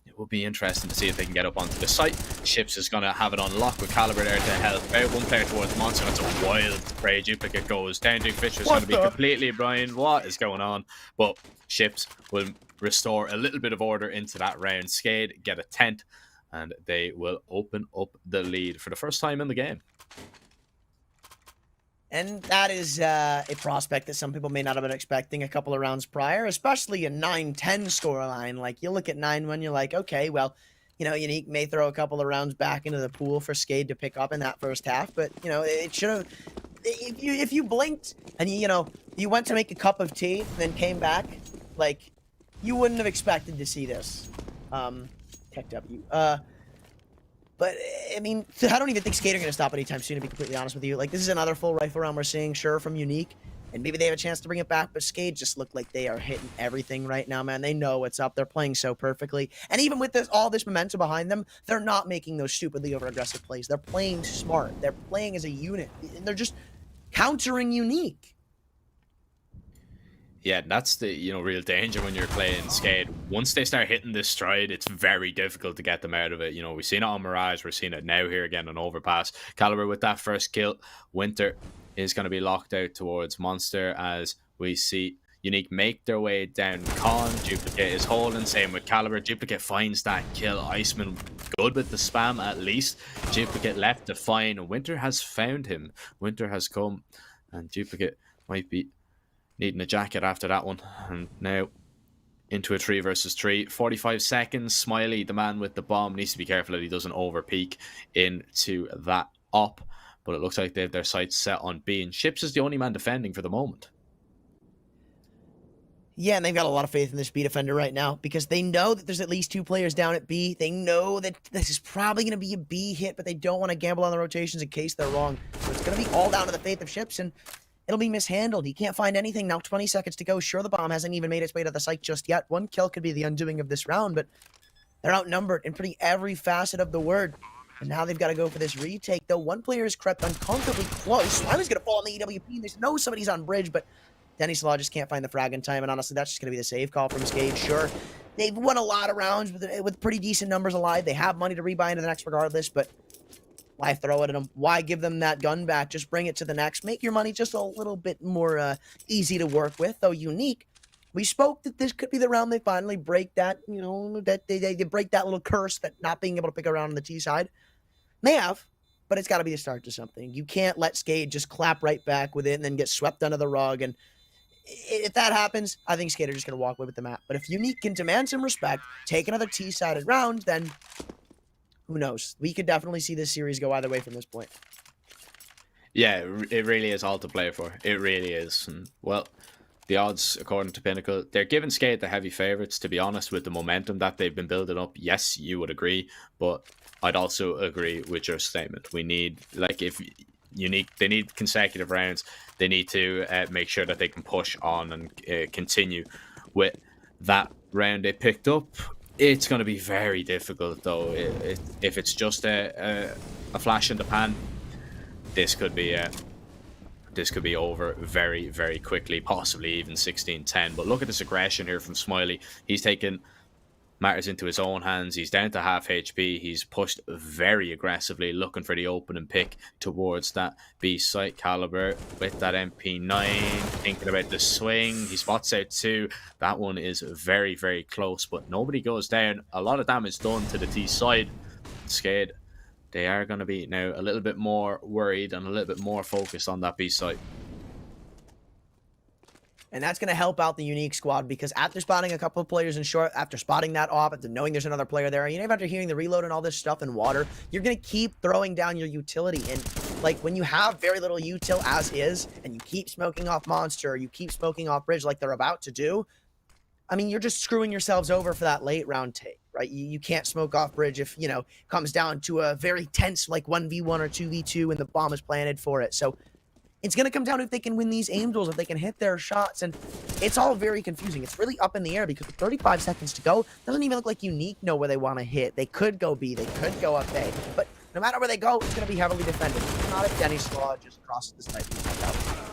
It would be interesting to see if they can get up onto the site. Ships is going to have it on lock with Caliber there to help out. 1 player towards Monster. That's a wild spray. Duplicate goes down. Duke Fisher's going to be completely blind. What is going on? But Ships will restore a little bit of order into that round. Skade get a tent, and they will open up the lead for the first time in the game. And that is a prospect that some people may not have been expecting a couple of rounds prior, especially a 9-10 scoreline. Like, you look at 9-1, you're like, okay, well, you know, Unique may throw a couple of rounds back into the pool for Skade to pick up in that first half, but, you know, it should have... If you blinked and, you know, you went to make a cup of tea, then came back, like, you wouldn't have expected to see this. Tech W. But, I mean, I don't even think Skate are going to stop anytime soon, to be completely honest with you. Like, this is another full rifle round we're seeing, sure, from Unique. And maybe they have a chance to bring it back, but Skate just look like they are hitting everything right now, man. They know what's up. They're playing so perfectly. And even with all this momentum behind them, they're not making those stupidly over-aggressive plays. They're playing smart. They're playing as a unit. They're just countering Unique. Yeah, that's the, you know, real danger when you're playing Skate. Once they start hitting this stride, it's very difficult to get them out of it. You know, we've seen it on Mirage, we're seeing it now here again on Overpass. Caliber with that first kill. Winter is going to be locked out towards Monster as we see Unique make their way down Con. Duplicate is holding, same with Caliber. Duplicate finds that kill. Iceman good with the spam at least. Duplicate left to find. Winter has found him. Winter has come, and Duplicate might be needing a jacket after that one. And now into a 3 versus 3. 45 seconds. Smiley, the man with the bomb, needs to be careful that he doesn't over peak into that op. but it looks like they have their sights set on B, and Ships is the only man defending for the moment. Yeah, and they've got a lot of faith in this B defender right now because they know that there's at least 2 players down at B. They know that this is probably going to be a B hit, but they don't want to gamble on the rotations in case they're wrong. So it's going to be all down to the faith of Ships, and it'll be mishandled. He can't find anything. Now 20 seconds to go. Sure, the bomb hasn't even made its way to the site just yet. 1 kill could be the undoing of this round, but they're outnumbered in pretty every facet of the word. And now they've got to go for this retake, though. 1 player has crept uncomfortably close. I was going to fall on the EWP, and they know somebody's on bridge, but Denny Slaw just can't find the frag in time, and honestly, that's just going to be the save call from Skade. Sure, they've won a lot of rounds with pretty decent numbers alive. They have money to rebuy into the next regardless, but why throw it at them? Why give them that gun back? Just bring it to the next. Make your money just a little bit more easy to work with, though unique. We spoke that this could be the round they finally break that, that they break that little curse that not being able to pick a round on the T side. They have, but it's got to be the start to something. You can't let Skade just clap right back with it and then get swept under the rug. And if that happens, I think Skate are just going to walk away with the map. But if Unique can demand some respect, take another T-sided round, then who knows? We could definitely see this series go either way from this point. Yeah, it really is all to play for. It really is. And, well, the odds, according to Pinnacle, they're giving Skate the heavy favourites, to be honest, with the momentum that they've been building up. Yes, you would agree, but I'd also agree with your statement. We need, if Unique, they need consecutive rounds. They need to make sure that they can push on and continue with that round they picked up. It's going to be very difficult, though. If it's just a flash in the pan, this could be over very, very quickly, possibly even 16-10. But look at this aggression here from Smiley. He's taken matters into his own hands. He's down to half HP. He's pushed very aggressively, looking for the opening pick towards that B site. Caliber with that MP9, thinking about the swing. He spots out 2. That one is very, very close, but nobody goes down. A lot of damage done to the T side. Skade, they are going to be now a little bit more worried and a little bit more focused on that B site. And that's going to help out the Unique squad because after spotting a couple of players in short, after spotting that off, after knowing there's another player there, after hearing the reload and all this stuff in water, you're going to keep throwing down your utility. And when you have very little util as is, and you keep smoking off Monster, or you keep smoking off Bridge like they're about to do, you're just screwing yourselves over for that late round take, right? You can't smoke off Bridge if, comes down to a very tense 1v1 or 2v2 and the bomb is planted for it. So it's going to come down to if they can win these aim duels, if they can hit their shots, and it's all very confusing. It's really up in the air because with 35 seconds to go, doesn't even look like Unique know where they want to hit. They could go B, they could go up A, but no matter where they go, it's going to be heavily defended. It's not if Denny Slaw just crosses the snipe.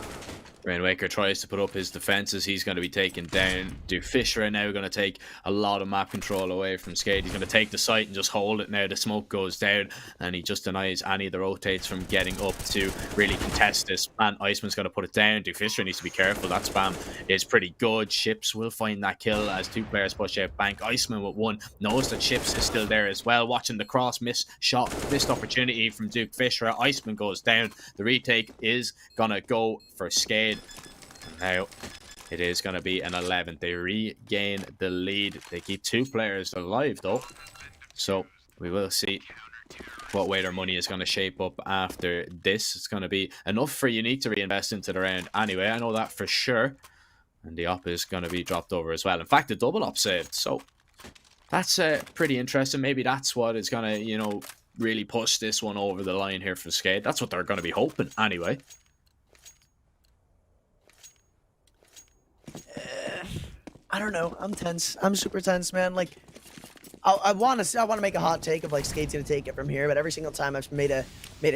Rainwaker tries to put up his defenses. He's going to be taken down. Fisher are now going to take a lot of map control away from Skade. He's going to take the site and just hold it now. The smoke goes down and he just denies any of the rotates from getting up to really contest this. And Iceman's going to put it down. Fisher needs to be careful. That spam is pretty good. Ships will find that kill as 2 players push out bank. Iceman with 1 knows that Ships is still there as well. Watching the cross, missed opportunity from Duke Fisher. Iceman goes down. The retake is going to go for Skade. Now it is going to be an 11. They regain the lead. They keep 2 players alive though, so we will see what way their money is going to shape up after this. It's going to be enough for Unique to reinvest into the round anyway, I know that for sure. And the op is going to be dropped over as well. In fact, the double op saved, so that's pretty interesting. Maybe that's what is going to really push this one over the line here for Skade. That's what they're going to be hoping anyway. I don't know. I'm tense. I'm super tense, man. I want to make a hot take of Skade's gonna take it from here, but every single time I've made a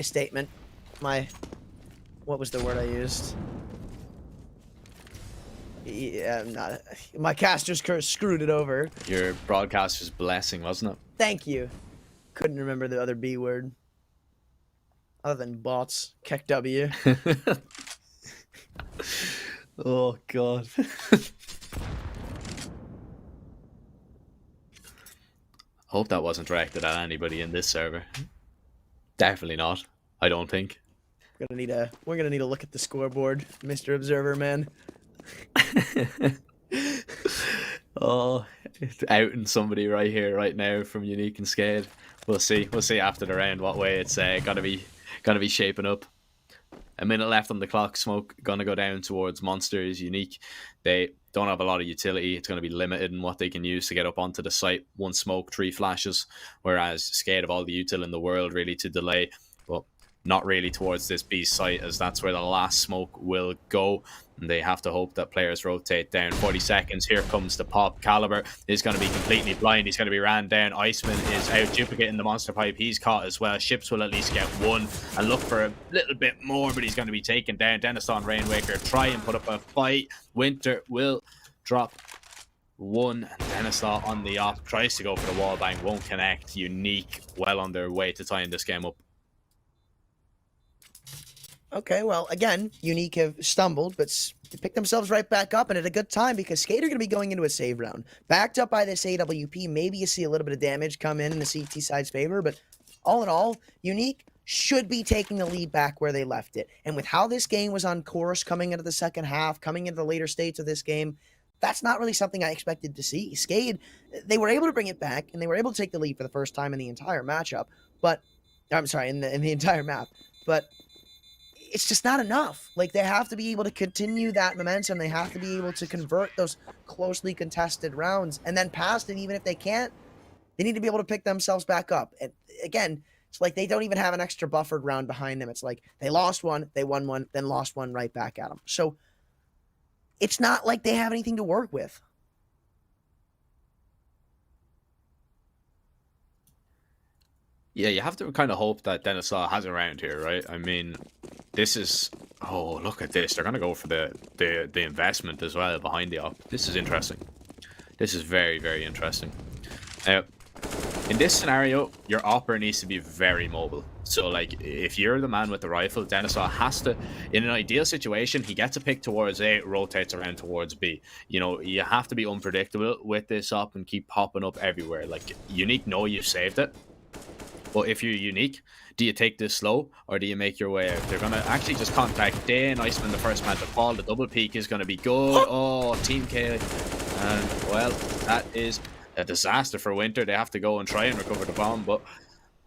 statement, what was the word I used? Yeah, my caster's curse screwed it over. Your broadcaster's blessing, wasn't it? Thank you. Couldn't remember the other B word. Other than bots. Keck W. Oh god. Hope that wasn't directed at anybody in this server. Definitely not. I don't think. We're gonna need a look at the scoreboard, Mr. Observer Man. Oh, it's outing somebody right here, right now from Unique and Skade. We'll see. We'll see after the round what way it's gonna be going to be shaping up. A minute left on the clock. Smoke going to go down towards Monsters. Unique. They don't have a lot of utility. It's going to be limited in what they can use to get up onto the site. One smoke, 3 flashes. Whereas Skate have all the util in the world really to delay. But not really towards this B site, as that's where the last smoke will go. And they have to hope that players rotate down. 40 seconds. Here comes the pop. Caliber is going to be completely blind. He's going to be ran down. Iceman is out duplicating the monster pipe. He's caught as well. Ships will at least get one and look for a little bit more, but he's going to be taken down. Dennis on Rainwaker try and put up a fight. Winter will drop one. And Dennis on the op tries to go for the wall bang. Won't connect. Unique well on their way to tying this game up. Okay, well, again, Unique have stumbled, but they picked themselves right back up and at a good time because Skate are going to be going into a save round. Backed up by this AWP, maybe you see a little bit of damage come in the CT side's favor, but all in all, Unique should be taking the lead back where they left it. And with how this game was on course coming into the second half, coming into the later states of this game, that's not really something I expected to see. Skate, they were able to bring it back, and they were able to take the lead for the first time in the entire matchup, but, I'm sorry, in the entire map, but it's just not enough. Like, they have to be able to continue that momentum. They have to be able to convert those closely contested rounds and then past it. Even if they can't, they need to be able to pick themselves back up. And again, it's like they don't even have an extra buffered round behind them. It's like they lost one, they won one, then lost one right back at them. So it's not like they have anything to work with. Yeah, you have to kind of hope that Dennis has around here, right? I mean, this is... Oh, look at this. They're going to go for the investment as well behind the op. This is interesting. This is very, very interesting. Now, in this scenario, your opper needs to be very mobile. So, like, if you're the man with the rifle, Dennis has to... In an ideal situation, he gets a pick towards A, rotates around towards B. You know, you have to be unpredictable with this op and keep popping up everywhere. Like, Unique know you've saved it. But if you're Unique, do you take this slow or do you make your way out? They're going to actually just contact Dane. Iceman, the first man to fall. The double peek is going to be good. Oh, Team K. And, well, that is a disaster for Winter. They have to go and try and recover the bomb. But,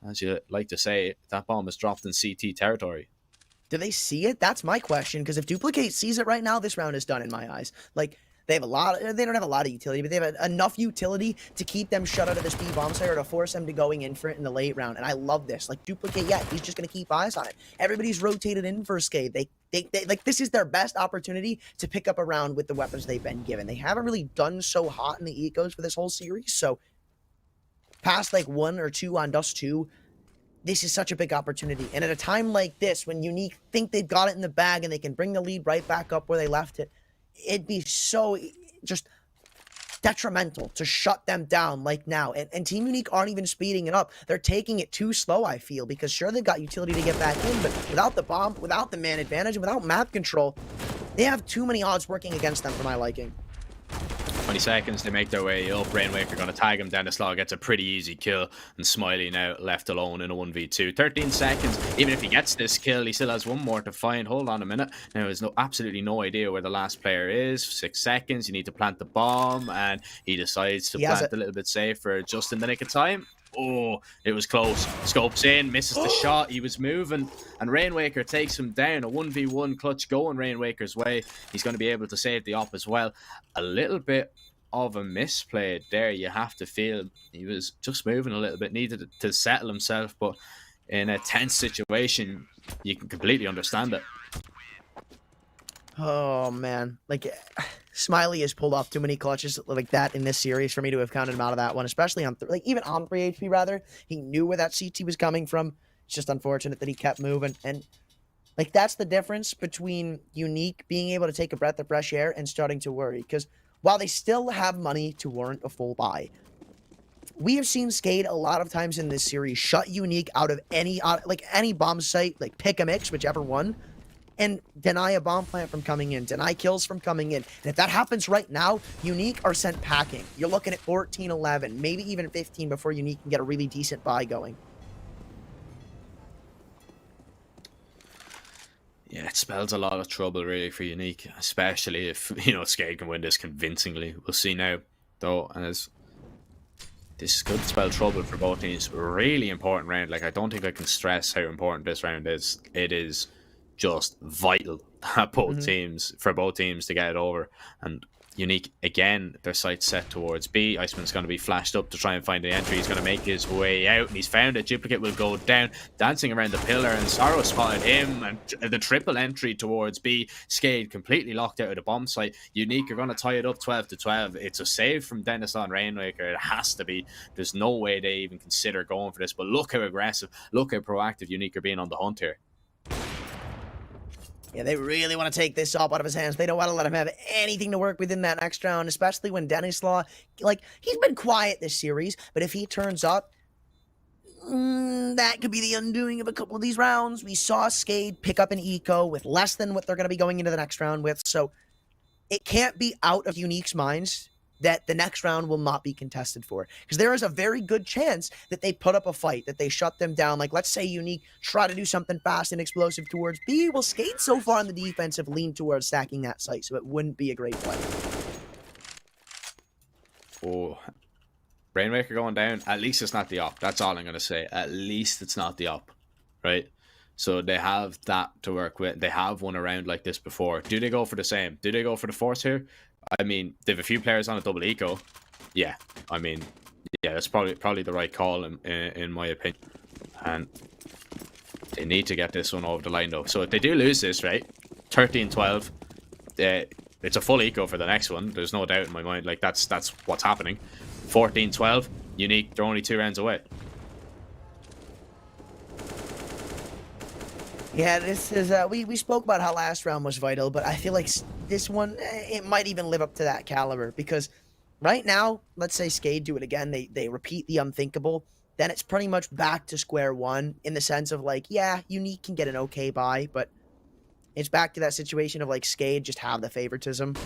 as you like to say, that bomb is dropped in CT territory. Do they see it? That's my question. Because if Duplicate sees it right now, this round is done in my eyes. Like, they don't have a lot of utility, but they have enough utility to keep them shut out of this B bomb site or to force them to going in for it in the late round. And I love this. Like, Duplicate, yeah, he's just going to keep eyes on it. Everybody's rotated in for Skate. They like, this is their best opportunity to pick up a round with the weapons they've been given. They haven't really done so hot in the ecos for this whole series. So, past like 1 or 2 on Dust 2, this is such a big opportunity. And at a time like this, when Unique think they've got it in the bag and they can bring the lead right back up where they left it, it'd be so just detrimental to shut them down like now. And Team Unique aren't even speeding it up. They're taking it too slow, I feel, because sure, they've got utility to get back in, but without the bomb, without the man advantage, and without map control, they have too many odds working against them for my liking. 20 seconds, they make their way up. Rainwaker going to tag him. Dennis gets a pretty easy kill. And Smiley now left alone in a 1v2. 13 seconds. Even if he gets this kill, he still has one more to find. Hold on a minute. Now, there's absolutely no idea where the last player is. 6 seconds. You need to plant the bomb. And he decides to plant a little bit safer just in the nick of time. Oh, it was close. Scopes in, misses the shot. He was moving, and Rainwaker takes him down. A 1v1 clutch going Rainwaker's way. He's going to be able to save the op as well. A little bit of a misplay there, you have to feel. He was just moving a little bit, needed to settle himself, but in a tense situation, you can completely understand it. Oh, man. Like, Smiley has pulled off too many clutches like that in this series for me to have counted him out of that one, especially on, even on 3 HP, rather. He knew where that CT was coming from. It's just unfortunate that he kept moving. And, like, that's the difference between Unique being able to take a breath of fresh air and starting to worry. Because while they still have money to warrant a full buy, we have seen Skate a lot of times in this series shut Unique out of any bomb site, like pick a mix, whichever one, and deny a bomb plant from coming in, deny kills from coming in. And if that happens right now, Unique are sent packing. You're looking at 14, 11, maybe even 15 before Unique can get a really decent buy going. Yeah, it spells a lot of trouble really for Unique, especially if, Skate can win this convincingly. We'll see now, though, as this could spell trouble for both teams. Really important round. Like, I don't think I can stress how important this round is. It is just vital that both teams to get it over. And Unique, again, their sights set towards B. Iceman's going to be flashed up to try and find the entry. He's going to make his way out, and he's found it. Duplicate will go down, dancing around the pillar, and Sorrow spotted him, and the triple entry towards B. Skade completely locked out of the bomb site. Unique are going to tie it up 12-12. It's a save from Dennis on Rainmaker. It has to be. There's no way they even consider going for this, but look how aggressive, look how proactive Unique are being on the hunt here. Yeah, they really want to take this up out of his hands. They don't want to let him have anything to work with in that next round, especially when Dennis Law, like, he's been quiet this series, but if he turns up, that could be the undoing of a couple of these rounds. We saw Skade pick up an eco with less than what they're going to be going into the next round with, so it can't be out of Unique's minds that the next round will not be contested for. Because there is a very good chance that they put up a fight, that they shut them down. Like, let's say Unique try to do something fast and explosive towards B. Well, Skade so far on the defensive leaned towards stacking that site, so it wouldn't be a great fight. Oh, Rainmaker going down. At least it's not the op. That's all I'm going to say. At least it's not the op, right? So they have that to work with. They have won a round like this before. Do they go for the same? Do they go for the force here? I mean, they have a few players on a double eco. Yeah, I mean, yeah, that's probably the right call in my opinion. And they need to get this one over the line though. So if they do lose this, right, 13-12, it's a full eco for the next one. There's no doubt in my mind. Like, that's what's happening. 14-12, Unique, they're only 2 rounds away. Yeah, this is, we spoke about how last round was vital, but I feel like this one, it might even live up to that caliber, because right now, let's say Skade do it again, they repeat the unthinkable, then it's pretty much back to square one, in the sense of, like, yeah, Unique can get an okay buy, but it's back to that situation of, like, Skade just have the favoritism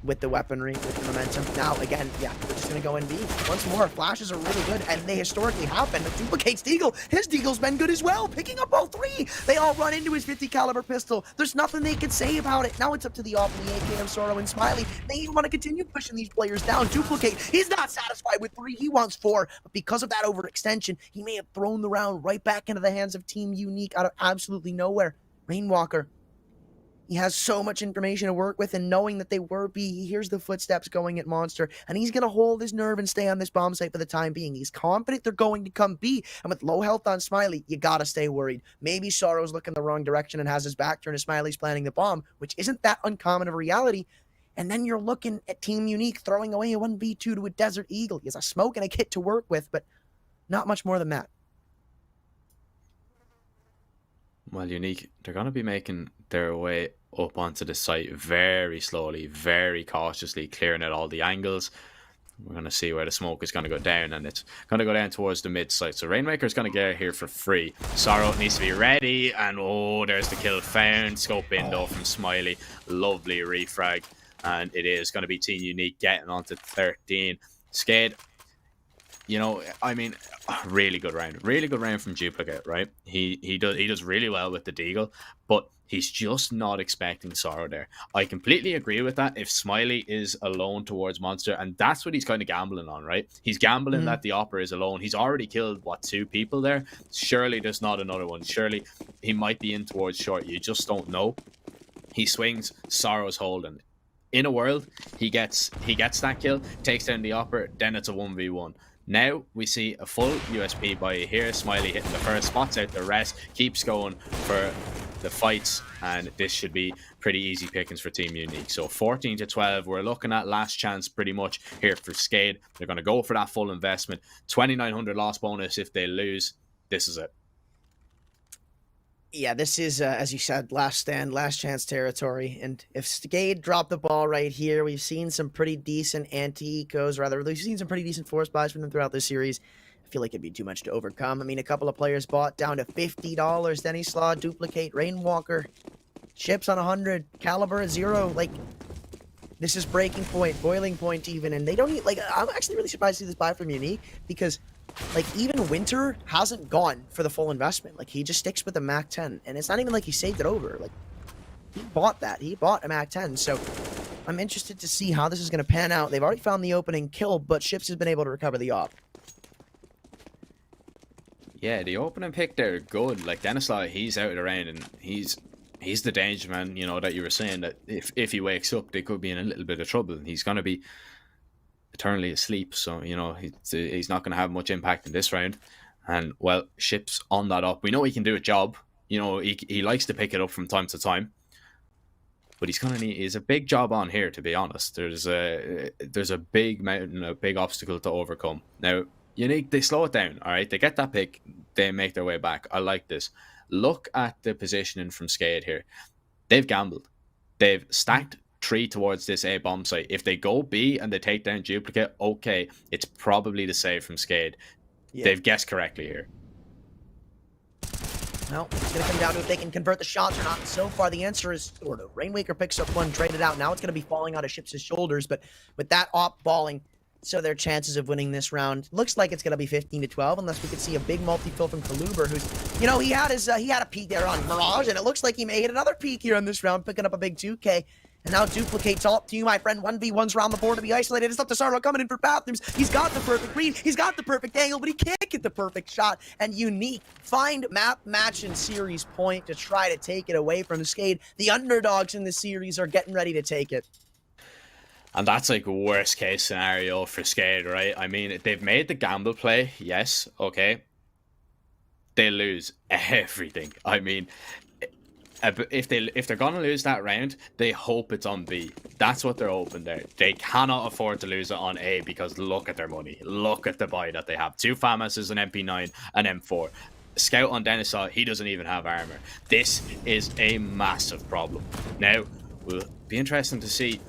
with the weaponry, with the momentum. Now, again, yeah, they're just going to go in B. Once more, flashes are really good, and they historically have been. Duplicates Deagle. His Deagle's been good as well, picking up all 3. They all run into his 50 caliber pistol. There's nothing they can say about it. Now it's up to the off and the AK of Sorrow and Smiley. They want to continue pushing these players down. Duplicate, he's not satisfied with 3. He wants 4, but because of that overextension, he may have thrown the round right back into the hands of Team Unique out of absolutely nowhere. Rainwalker, he has so much information to work with, and knowing that they were B, he hears the footsteps going at Monster, and he's going to hold his nerve and stay on this bomb site for the time being. He's confident they're going to come B, and with low health on Smiley, you got to stay worried. Maybe Sorrow's looking the wrong direction and has his back turned to Smiley's planting the bomb, which isn't that uncommon of a reality. And then you're looking at Team Unique throwing away a 1v2 to a Desert Eagle. He has a smoke and a kit to work with, but not much more than that. Well, Unique, they're going to be making their way up onto the site very slowly, very cautiously, clearing out all the angles. We're going to see where the smoke is going to go down, and it's going to go down towards the mid site. So Rainmaker's going to get here for free. Sorrow needs to be ready, and oh, there's the kill found. Scope in though from Smiley. Lovely refrag, and it is going to be Team Unique getting onto 13. Skade, you know, I mean, really good round from Duplicate, right? He does really well with the Deagle, but he's just not expecting Sorrow there. I completely agree with that. If Smiley is alone towards Monster, and that's what he's kind of gambling on, right? He's gambling that the Opera is alone. He's already killed, what, 2 people there? Surely there's not another one. Surely he might be in towards short. You just don't know. He swings, Sorrow's holding. In a world, he gets that kill, takes down the Opera, then it's a 1v1. Now we see a full USP by here. Smiley hitting the first, spots out the rest, keeps going for the fights, and this should be pretty easy pickings for Team Unique. So 14-12, we're looking at last chance pretty much here for Skade. They're going to go for that full investment. 2,900 loss bonus if they lose. This is it. Yeah, this is, as you said, last stand, last chance territory. And if Skade dropped the ball right here, we've seen some pretty decent anti-ecos, rather, we've seen some pretty decent force buys from them throughout this series. I feel like it'd be too much to overcome. I mean, a couple of players bought down to $50. Denny Slaw, Duplicate, Rainwalker, Ships on 100, Caliber at 0. Like, this is breaking point, boiling point even. And they don't need, like, I'm actually really surprised to see this buy from Unique, because like, even Winter hasn't gone for the full investment. Like, he just sticks with the Mac 10. And it's not even like he saved it over. Like, he bought that. He bought a Mac 10. So I'm interested to see how this is going to pan out. They've already found the opening kill, but Ships has been able to recover the op. Yeah, the opening pick there, good. Like Denislaw, he's out of the round, and he's the danger man. You know that you were saying that if he wakes up, they could be in a little bit of trouble. And he's gonna be eternally asleep, so you know he's not gonna have much impact in this round. And well, Ship's on that up. We know he can do a job. You know he likes to pick it up from time to time, but he's a big job on here. To be honest, there's a big mountain, a big obstacle to overcome. Now, Unique, they slow it down. All right, they get that pick, they make their way back. I like this. Look at the positioning from Skade here. They've gambled. They've stacked 3 towards this A bomb site. If they go B and they take down Duplicate, okay, it's probably the save from Skade. Yeah. They've guessed correctly here. Well, it's going to come down to if they can convert the shots or not. So far, the answer is sort of. Rainmaker picks up one, traded out. Now it's going to be falling out of Ships' shoulders, but with that op balling, so their chances of winning this round looks like it's going to be 15-12, unless we could see a big multi-fill from Kaluber, who's, you know, he had a peak there on Mirage, and it looks like he may hit another peak here in this round, picking up a big 2K. And now Duplicate's all up to you, my friend. 1v1's around the board to be isolated. It's up to Sardo coming in for bathrooms. He's got the perfect read. He's got the perfect angle, but he can't get the perfect shot. And Unique find map, match, and series point to try to take it away from Skade. The underdogs in the series are getting ready to take it. And that's like worst case scenario for Skade, right? I mean, they've made the gamble play. Yes, okay. They lose everything. I mean, if they're gonna lose that round, they hope it's on B. That's what they're hoping there. They cannot afford to lose it on A because look at their money. Look at the buy that they have. 2 FAMASs, an MP9, an M4. Scout on Denisaw, he doesn't even have armor. This is a massive problem. Now, will be interesting to see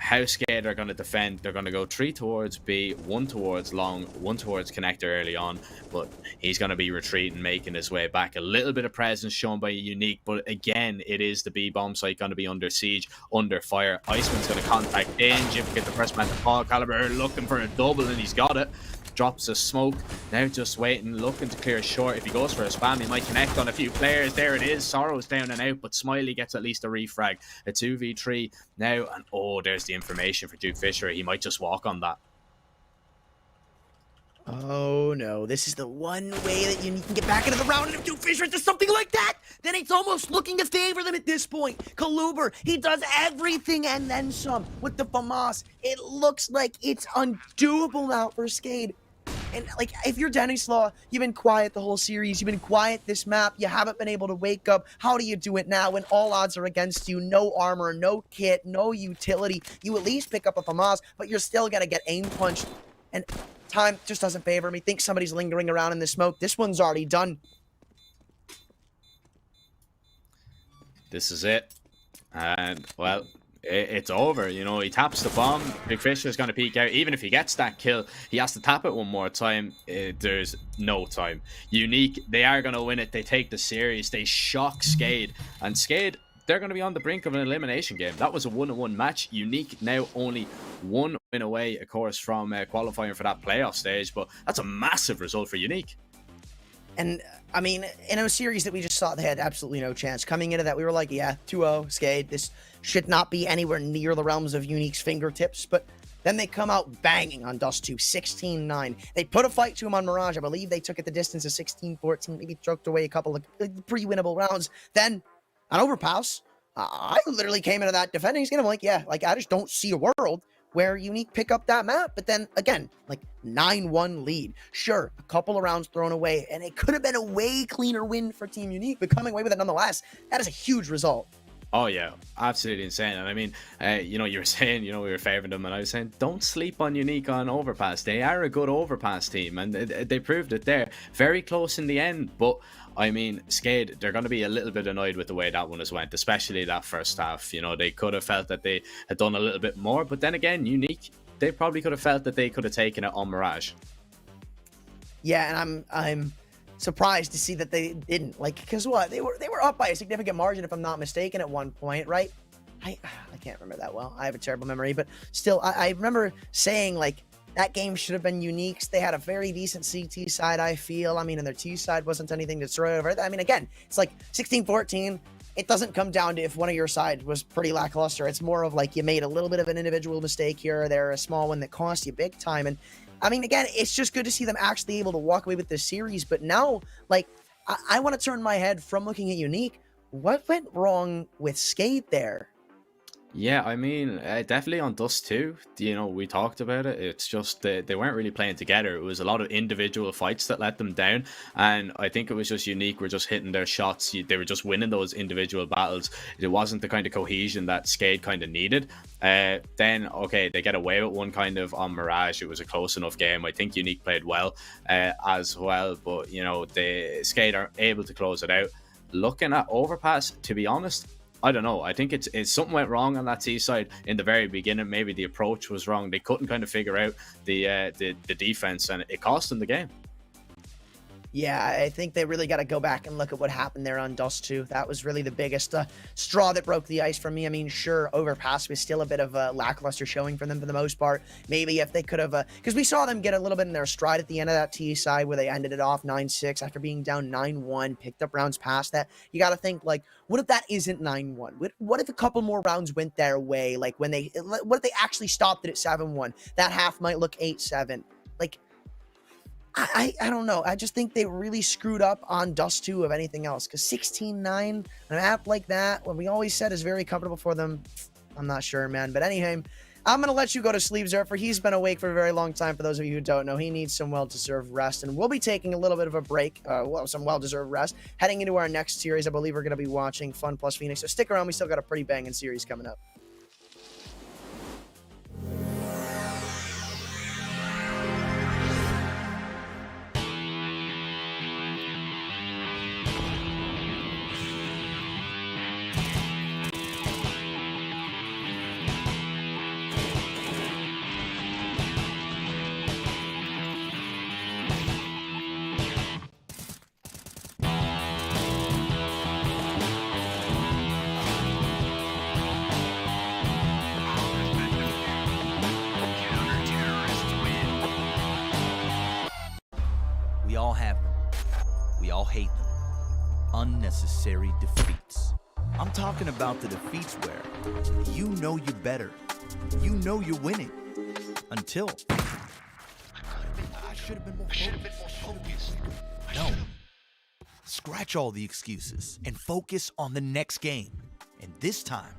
how Skade are going to defend. They're going to go 3 towards B, 1 towards long, 1 towards connector early on, but he's going to be retreating, making his way back. A little bit of presence shown by Unique, but again, it is the B bomb site going to be under siege, under fire. Iceman's going to contact in. Jim get the first man to Paul Caliber looking for a double, and he's got it. Drops a smoke, now just waiting, looking to clear short. If he goes for a spam, he might connect on a few players. There it is, Sorrow's down and out, but Smiley gets at least a refrag. A 2v3 now, and oh, there's the information for Duke Fisher. He might just walk on that. Oh no, this is the one way that you can get back into the round, and if Duke Fisher does something like that, then it's almost looking to favor them at this point. Kaluber, he does everything and then some with the FAMAS. It looks like it's undoable now for Skade. And like, if you're Denislaw, you've been quiet the whole series, you've been quiet this map, you haven't been able to wake up. How do you do it now when all odds are against you? No armor, no kit, no utility. You at least pick up a FAMAS, but you're still gonna get aim punched. And time just doesn't favor me. Think somebody's lingering around in the smoke. This one's already done. This is it. And, well, it's over. You know, he taps the bomb. Big Fisher's going to peek out. Even if he gets that kill, he has to tap it one more time. There's no time. Unique, they are going to win it. They take the series. They shock Skade. And Skade, they're going to be on the brink of an elimination game. That was a 1-1 match. Unique now only 1 win away, of course, from qualifying for that playoff stage. But that's a massive result for Unique. And, I mean, in a series that we just saw, they had absolutely no chance. Coming into that, we were like, yeah, 2-0, Skade. This should not be anywhere near the realms of Unique's fingertips. But then they come out banging on Dust 2, 16-9. They put a fight to him on Mirage. I believe they took it the distance of 16-14, maybe choked away a couple of pretty winnable rounds. Then, on Overpass, I literally came into that defending game. I'm like, yeah, like, I just don't see a world where Unique pick up that map. But then, again, like, 9-1 lead. Sure, a couple of rounds thrown away, and it could have been a way cleaner win for Team Unique, but coming away with it nonetheless, that is a huge result. Oh, yeah, absolutely insane. And I mean, you know, you were saying, you know, we were favoring them, and I was saying, don't sleep on Unique on Overpass. They are a good Overpass team, and they proved it there. Very close in the end, but I mean, Skade, they're going to be a little bit annoyed with the way that one has went, especially that first half. You know, they could have felt that they had done a little bit more, but then again, Unique, they probably could have felt that they could have taken it on Mirage. Yeah, and I'm surprised to see that they didn't. Like, because what? They were up by a significant margin, if I'm not mistaken, at one point, right? I can't remember that well. I have a terrible memory, but still, I remember saying, like, that game should have been Unique's. They had a very decent CT side, I feel. I mean, and their T side wasn't anything to throw over. I mean, again, it's like 16-14. it doesn't come down to if one of your side was pretty lackluster. It's more of like you made a little bit of an individual mistake here or there, a small one that cost you big time. And I mean, again, it's just good to see them actually able to walk away with this series. But now, like, I want to turn my head from looking at Unique. What went wrong with Skate there? Yeah, I mean, definitely on Dust 2, you know, we talked about it. It's just they weren't really playing together. It was a lot of individual fights that let them down. And I think it was just Unique. We're just hitting their shots. They were just winning those individual battles. It wasn't the kind of cohesion that Skade kind of needed. Then, okay, they get away with one kind of on Mirage. It was a close enough game. I think Unique played well as well. But, you know, the Skade are able to close it out. Looking at Overpass, to be honest, I don't know. I think it's something went wrong on that T side in the very beginning. Maybe the approach was wrong. They couldn't kind of figure out the defense, and it cost them the game. Yeah, I think they really got to go back and look at what happened there on Dust 2. That was really the biggest straw that broke the ice for me. I mean, sure, Overpass was still a bit of a lackluster showing for them for the most part. Maybe if they could have, because we saw them get a little bit in their stride at the end of that T side where they ended it off 9-6 after being down 9-1, picked up rounds past that. You got to think, like, what if that isn't 9-1? What if a couple more rounds went their way? Like, what if they actually stopped it at 7-1? That half might look 8-7. Like, I don't know. I just think they really screwed up on Dust 2 of anything else. Because 16-9, an app like that, when we always said is very comfortable for them, I'm not sure, man. But anyhow, I'm going to let you go to sleep, Zerfer. He's been awake for a very long time. For those of you who don't know, he needs some well-deserved rest. And we'll be taking a little bit of a break, some well-deserved rest. Heading into our next series, I believe we're going to be watching Fun plus Phoenix. So stick around. We still got a pretty banging series coming up. We all have them. We all hate them. Unnecessary defeats. I'm talking about the defeats where you know you're better. You know you're winning. Until I should have been more focused. No. Scratch all the excuses and focus on the next game. And this time,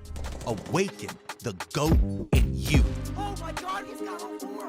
awaken the GOAT in you. Oh my God, he's got all four!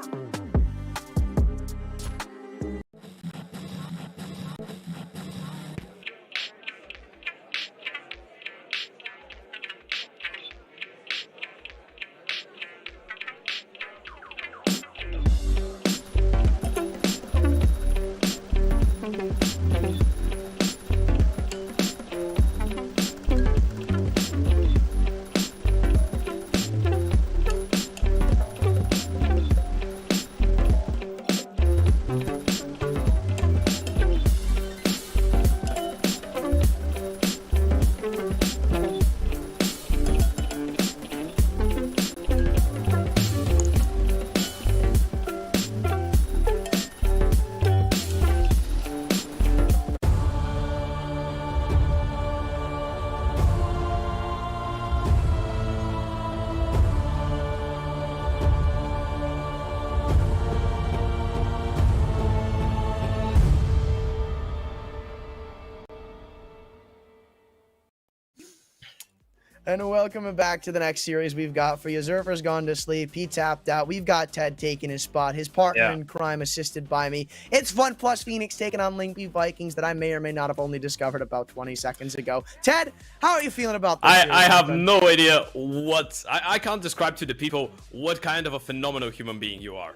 And welcome back to the next series we've got for you. Zerfer's gone to sleep. He tapped out. We've got Ted taking his spot. His partner in crime, assisted by me. It's Fun plus Phoenix taking on Linkby Vikings that I may or may not have only discovered about 20 seconds ago. Ted, how are you feeling about this? I have no idea what... I can't describe to the people what kind of a phenomenal human being you are.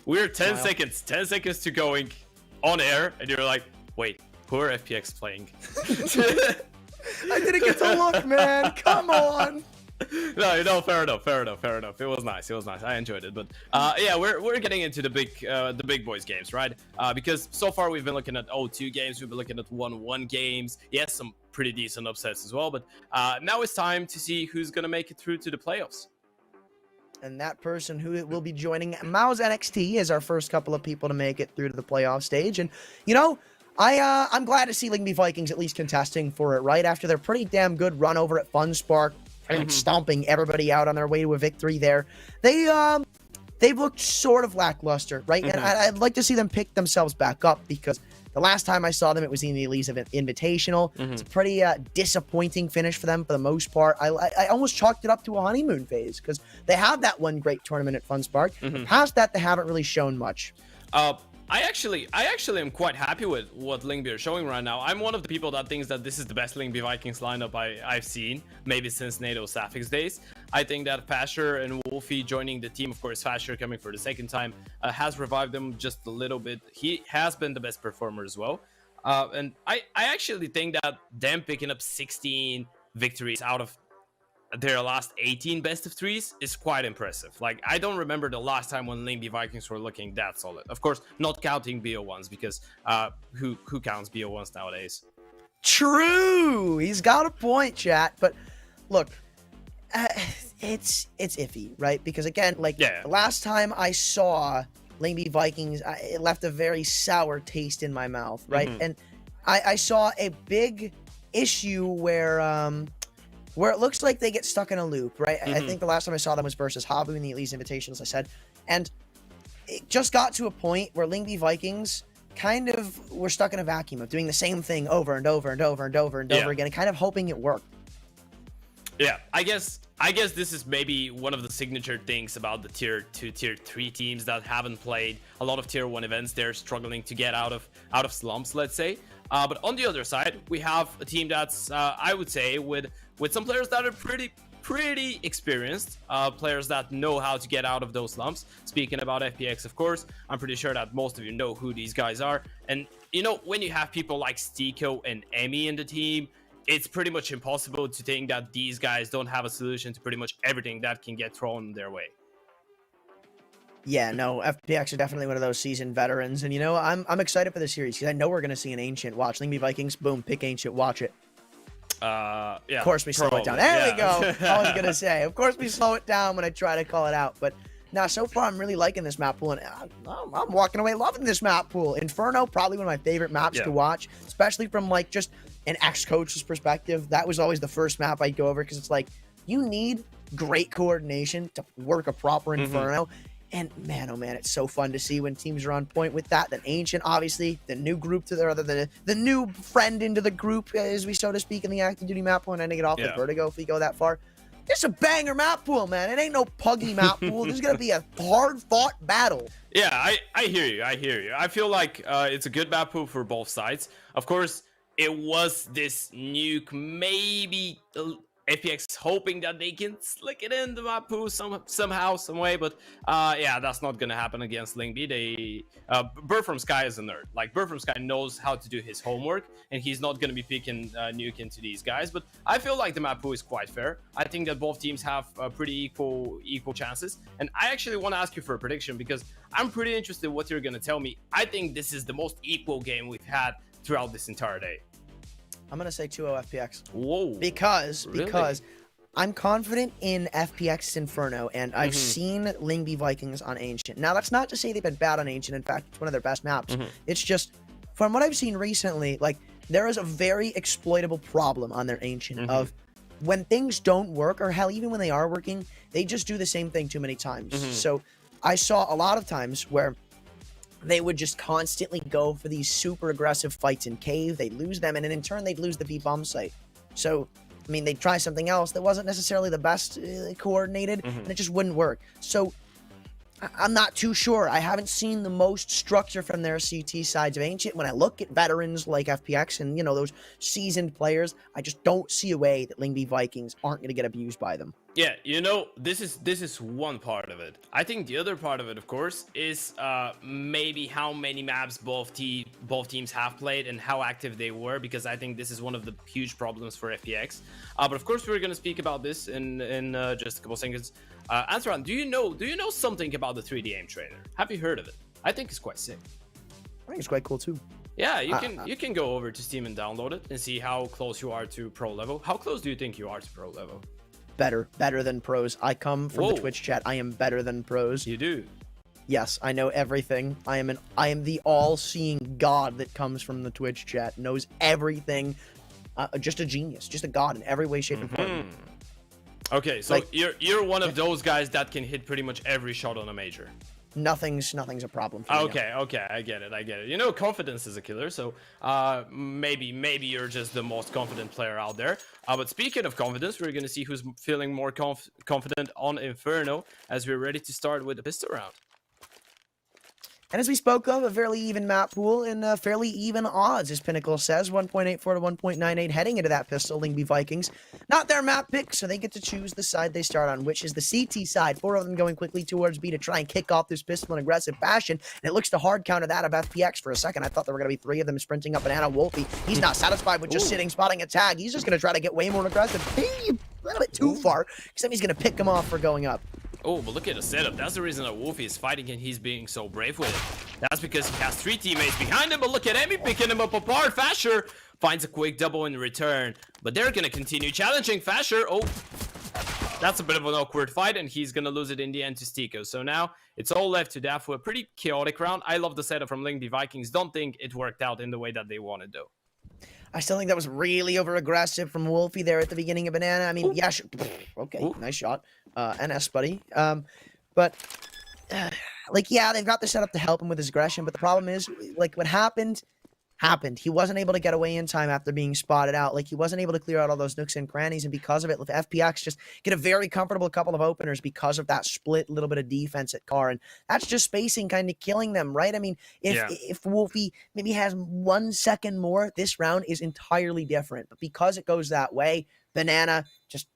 We're 10 seconds to going on air, and you're like, wait, who are FPX playing? I didn't get to look, man. Come on. No, fair enough. It was nice. I enjoyed it. But yeah, we're getting into the big boys games, right? Because so far we've been looking at 0-2 games, we've been looking at 1-1 games. Yes, some pretty decent upsets as well. But now it's time to see who's gonna make it through to the playoffs. And that person who will be joining Mao's NXT is our first couple of people to make it through to the playoff stage. And you know, I'm glad to see Lingby Vikings at least contesting for it, right? After their pretty damn good run over at Fun Spark, pretty much stomping everybody out on their way to a victory there. They've looked sort of lackluster, right? And I'd like to see them pick themselves back up, because the last time I saw them, it was in the Elise Invitational. It's a pretty disappointing finish for them for the most part. I almost chalked it up to a honeymoon phase, because they have that one great tournament at Fun Spark. Past that, they haven't really shown much. I actually am quite happy with what Lingby are showing right now. I'm one of the people that thinks that this is the best Lingby Vikings lineup I've seen, maybe since NATO Sapphics days. I think that Fasher and Wolfie joining the team, of course, Fasher coming for the second time, has revived them just a little bit. He has been the best performer as well. And I actually think that them picking up 16 victories out of their last 18 best of threes is quite impressive. Like, I don't remember the last time when Lingby Vikings were looking that solid. Of course, not counting BO1s, because who counts BO1s nowadays? True, he's got a point, chat. But look, it's iffy, right? Because again, like the last time I saw Lingby Vikings, it left a very sour taste in my mouth, right? And I saw a big issue where it looks like they get stuck in a loop, right? I think the last time I saw them was versus Habu in the Elise Invitational, as I said. And it just got to a point where Lingby Vikings kind of were stuck in a vacuum of doing the same thing over and over and over and over and over again, and kind of hoping it worked. Yeah, I guess this is maybe one of the signature things about the tier 2, tier 3 teams that haven't played a lot of tier 1 events. They're struggling to get out of slumps, let's say. But on the other side, we have a team that's, I would say, with some players that are pretty experienced, players that know how to get out of those slumps. Speaking about FPX, of course, I'm pretty sure that most of you know who these guys are. And, you know, when you have people like Stiko and Emmy in the team, it's pretty much impossible to think that these guys don't have a solution to pretty much everything that can get thrown their way. Yeah, no, FPX are definitely one of those seasoned veterans. And, you know, I'm excited for the series, because I know we're going to see an Ancient. Watch Lingby Vikings, boom, pick Ancient, watch it. Yeah. Of course we slow it down. There we go. I was going to say, of course we slow it down when I try to call it out. But now, so far, I'm really liking this map pool, and I'm walking away loving this map pool. Inferno, probably one of my favorite maps to watch, especially from, like, just an ex-coach's perspective. That was always the first map I'd go over, because it's like, you need great coordination to work a proper Inferno. And man, oh man, it's so fun to see when teams are on point with that. Then Ancient, obviously, the new group to the new friend into the group, as we so to speak, in the active duty map pool. And I think it off with Vertigo if we go that far. It's a banger map pool, man. It ain't no puggy map pool. This is gonna be a hard-fought battle. Yeah, I hear you. I feel like it's a good map pool for both sides. Of course, it was this nuke, maybe FPX hoping that they can slick it in the map pool somehow, some way, but yeah, that's not gonna happen against Lingby. They Bird from Sky is a nerd. Like, Bird from Sky knows how to do his homework, and he's not gonna be picking nuke into these guys. But I feel like the map pool is quite fair. I think that both teams have pretty equal chances, and I actually want to ask you for a prediction, because I'm pretty interested in what you're gonna tell me. I think this is the most equal game we've had throughout this entire day. I'm going to say 2-0 FPX. Whoa. Because I'm confident in FPX's Inferno, and I've seen Lingby Vikings on Ancient. Now, that's not to say they've been bad on Ancient. In fact, it's one of their best maps. It's just, from what I've seen recently, like, there is a very exploitable problem on their Ancient of when things don't work, or hell, even when they are working, they just do the same thing too many times. So I saw a lot of times where they would just constantly go for these super aggressive fights in cave. They'd lose them, and then in turn, they'd lose the B-bomb site. So, I mean, they'd try something else that wasn't necessarily the best coordinated, and it just wouldn't work. So, I'm not too sure. I haven't seen the most structure from their CT sides of Ancient. When I look at veterans like FPX and, you know, those seasoned players, I just don't see a way that Lingby Vikings aren't going to get abused by them. Yeah, you know, this is one part of it. I think the other part of it, of course, is maybe how many maps both teams have played and how active they were, because I think this is one of the huge problems for FPX. But of course, we're going to speak about this in just a couple seconds. Antoine, do you know something about the 3D aim trainer? Have you heard of it? I think it's quite sick. I think it's quite cool too. Yeah, you can go over to Steam and download it and see how close you are to pro level. How close do you think you are to pro level? Better than pros. I come from the Twitch chat. I am better than pros. You do? Yes, I know everything. I am the all-seeing god that comes from the Twitch chat. Knows everything. Just a genius. Just a god in every way, shape, and form. Okay, so Like- you're one of those guys that can hit pretty much every shot on a major. Nothing's a problem for me. Okay, I get it. You know, confidence is a killer, so maybe you're just the most confident player out there. But speaking of confidence, we're gonna see who's feeling more confident on Inferno as we're ready to start with the pistol round. And as we spoke of, a fairly even map pool and fairly even odds, as Pinnacle says, 1.84 to 1.98 heading into that pistol. Lingby Vikings, not their map pick, so they get to choose the side they start on, which is the CT side. 4 of them going quickly towards B to try and kick off this pistol in aggressive fashion. And it looks to hard counter that of FPX for a second. I thought there were going to be 3 of them sprinting up Banana. Wolfie, he's not satisfied with just sitting, spotting a tag. He's just going to try to get way more aggressive. Maybe a little bit too far, because then he's going to pick him off for going up. Oh, but look at the setup. That's the reason that Wolfie is fighting and he's being so brave with it. That's because he has 3 teammates behind him, but look at Emmy picking him up apart. Fasher finds a quick double in return, but they're gonna continue challenging Fasher. Oh, that's a bit of an awkward fight, and he's gonna lose it in the end to Stiko. So now it's all left to Dafu. A pretty chaotic round. I love the setup from Lingby Vikings. Don't think it worked out in the way that they wanted, though. I still think that was really over-aggressive from Wolfie there at the beginning of Banana. I mean, yeah, sure. Okay, nice shot. NS, buddy. But, like, yeah, they've got the setup to help him with his aggression, but the problem is, like, what happened. He wasn't able to get away in time after being spotted out. Like, he wasn't able to clear out all those nooks and crannies, and because of it, FPX just get a very comfortable couple of openers because of that split little bit of defense at car, and that's just spacing kind of killing them, right? I mean, if Wolfie maybe has 1 second more, this round is entirely different, but because it goes that way, Banana just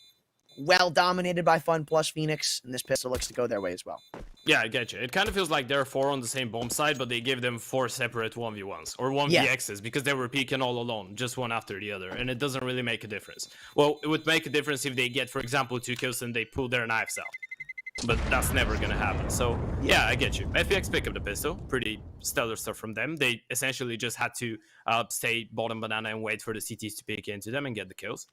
well dominated by Fun plus Phoenix, and this pistol looks to go their way as well. Yeah, I get you. It kind of feels like they're 4 on the same bomb side, but they give them 4 separate 1v1s or 1vx's because they were peeking all alone, just one after the other, and it doesn't really make a difference. Well, it would make a difference if they get, for example, 2 kills and they pull their knives out, but that's never gonna happen. So yeah, I get you. FPX pick up the pistol, pretty stellar stuff from them. They essentially just had to stay bottom Banana and wait for the CTs to pick into them and get the kills.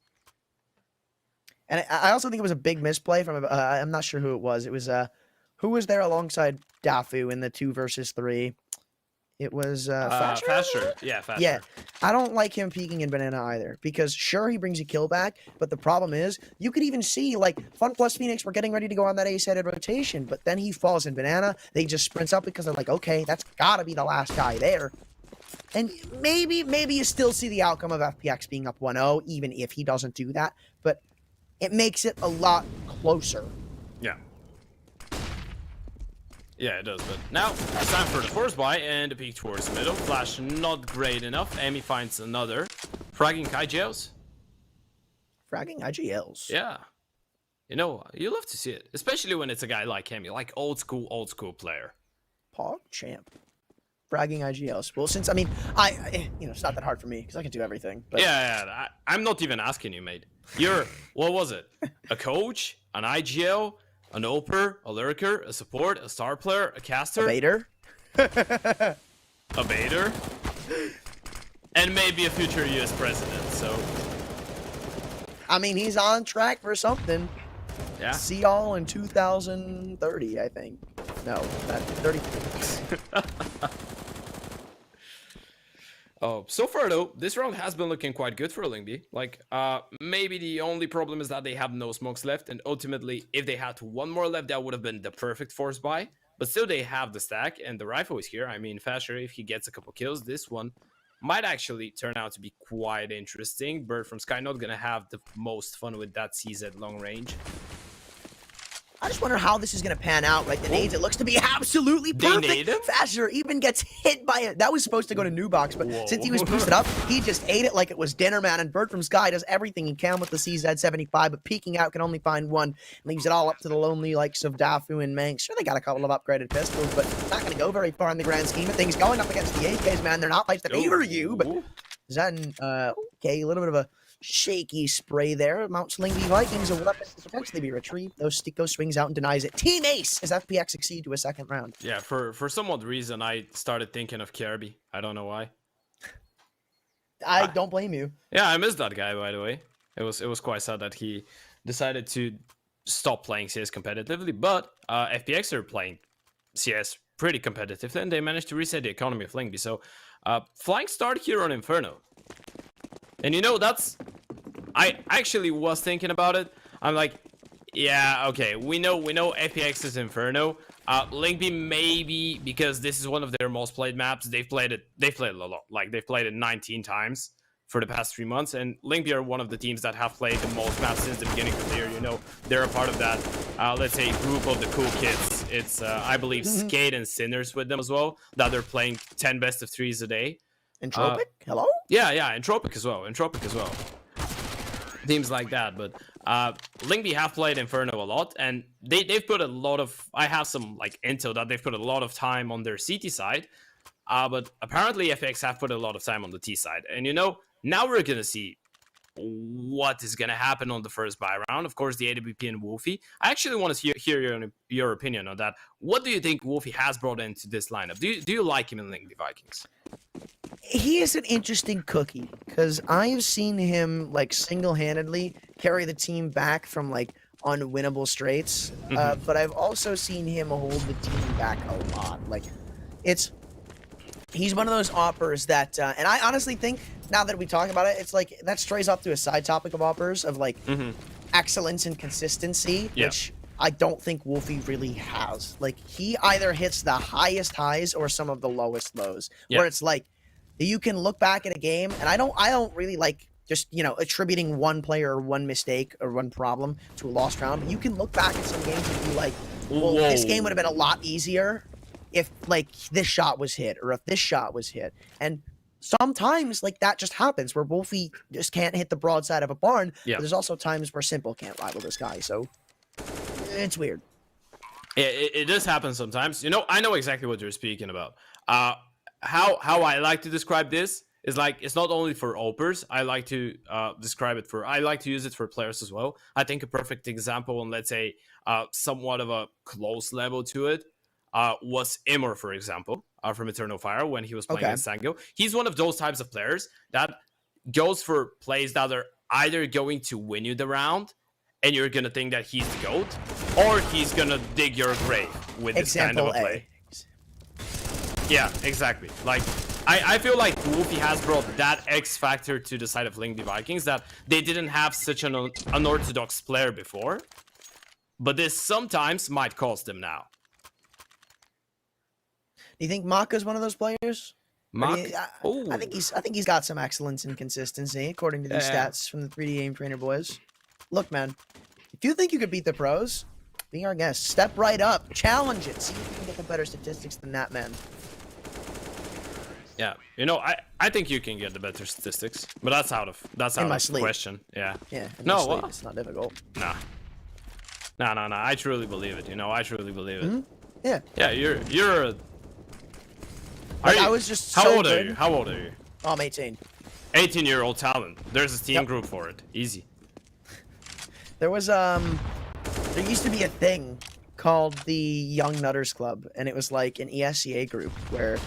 And I also think it was a big misplay from, I'm not sure who it was. It was, who was there alongside Dafu in the 2 versus 3? It was, Fasher. Yeah, Fasher. Yeah, I don't like him peeking in Banana either, because sure, he brings a kill back, but the problem is, you could even see, like, Fun plus Phoenix were getting ready to go on that ace-headed rotation, but then he falls in Banana, they just sprints up because they're like, okay, that's gotta be the last guy there. And maybe you still see the outcome of FPX being up 1-0, even if he doesn't do that, but it makes it a lot closer. Yeah. Yeah, it does, but now it's time for the first buy and the peek towards the middle. Flash not great enough. Amy finds another. Fragging IGLs. Fragging IGLs. Yeah. You know, you love to see it, especially when it's a guy like him, like old school player. Pog champ. Fragging IGLs. Well, since, I mean, it's not that hard for me because I can do everything. But... Yeah, I'm not even asking you, mate. You're, what was it? A coach, an IGL, an oper, a lurker, a support, a star player, a caster, a baiter, a baiter, and maybe a future US president. So, I mean, he's on track for something. Yeah. See y'all in 2030, I think. No, not 30. Oh, so far though, this round has been looking quite good for Lingby. Like, maybe the only problem is that they have no smokes left, and ultimately, if they had 1 more left, that would have been the perfect force buy. But still, they have the stack, and the rifle is here. I mean, Fasher, if he gets a couple kills, this one might actually turn out to be quite interesting. Bird from Sky not gonna have the most fun with that CZ long range. I just wonder how this is going to pan out, right? The nades, it looks to be absolutely perfect. They nade him? Fasher even gets hit by it. That was supposed to go to New Box, but since he was boosted up, he just ate it like it was dinner, man. And Bird from Sky does everything he can with the CZ75, but peeking out can only find one. Leaves it all up to the lonely likes of Dafu and Manx. Sure, they got a couple of upgraded pistols, but it's not going to go very far in the grand scheme of things. Going up against the AKs, man, they're not fights that favor you, but Zen, okay, a little bit of a shaky spray there. Mount Lingby Vikings, a weapon to potentially be retrieved. Stiko swings out and denies it. Team Ace as FPX succeed to a second round. Yeah, for some odd reason, I started thinking of Kirby. I don't know why. I don't blame you. Yeah, I missed that guy, by the way. It was quite sad that he decided to stop playing CS competitively, but FPX are playing CS pretty competitive, and they managed to reset the economy of Lingby. So, flying start here on Inferno. And you know, I actually was thinking about it. I'm like, yeah, okay, we know FPX is Inferno. Lingby maybe because this is one of their most played maps. They've played it a lot. Like they've played it 19 times for the past 3 months, and Lingby are one of the teams that have played the most maps since the beginning of the year. You know, they're a part of that, let's say, group of the cool kids. It's, I believe, Skate and Sinners with them as well, that they're playing 10 best of 3s a day. Entropic? Hello? Yeah, Entropic as well. Teams like that, but Lingby have played Inferno a lot, and they've put a lot of, I have some like intel that they've put a lot of time on their CT side, but apparently FX have put a lot of time on the T side. And you know, now we're gonna see what is gonna happen on the first buy round. Of course, the AWP and Wolfie. I actually want to hear your opinion on that. What do you think Wolfie has brought into this lineup? Do you like him in Lingby Vikings? He is an interesting cookie because I have seen him like single-handedly carry the team back from like unwinnable straights, but I've also seen him hold the team back a lot. Like, he's one of those oppers that, and I honestly think now that we talk about it, it's like that strays off to a side topic of oppers of like excellence and consistency, which I don't think Wolfie really has. Like, he either hits the highest highs or some of the lowest lows, where it's like you can look back at a game, and I don't really like just, you know, attributing one player or one mistake or one problem to a lost round. You can look back at some games and be like, well, this game would have been a lot easier if like this shot was hit or if this shot was hit. And sometimes like that just happens where Wolfie just can't hit the broadside of a barn. But there's also times where Simple can't rival this guy. So it's weird. It does happen sometimes. You know, I know exactly what you're speaking about. How I like to describe this is like, it's not only for oppers. I like to I like to use it for players as well. I think a perfect example, and let's say somewhat of a close level to it, was Imor, for example, from Eternal Fire when he was playing against Sango. He's one of those types of players that goes for plays that are either going to win you the round and you're going to think that he's the GOAT, or he's going to dig your grave with this kind of a play. Yeah, exactly. Like, I feel like Wolfie has brought that X factor to the side of Lingby Vikings that they didn't have such an unorthodox player before, but this sometimes might cost them now. Do you think Maka's one of those players? Maka? I think he's got some excellence and consistency according to these stats from the 3D Aim Trainer boys. Look, man, if you think you could beat the pros, be our guest. Step right up, challenge it, see if you can get the better statistics than that man. Yeah, you know, I think you can get the better statistics, but that's out of the question. Yeah. Yeah. No, what? It's not difficult. Nah. I truly believe it. You know, I truly believe it. Yeah. Yeah, you're. I was just. How so old good. are you? How old are you? Oh, I'm 18. 18-year-old talent. There's a Steam group for it. Easy. There was there used to be a thing called the Young Nutters Club, and it was like an ESCA group where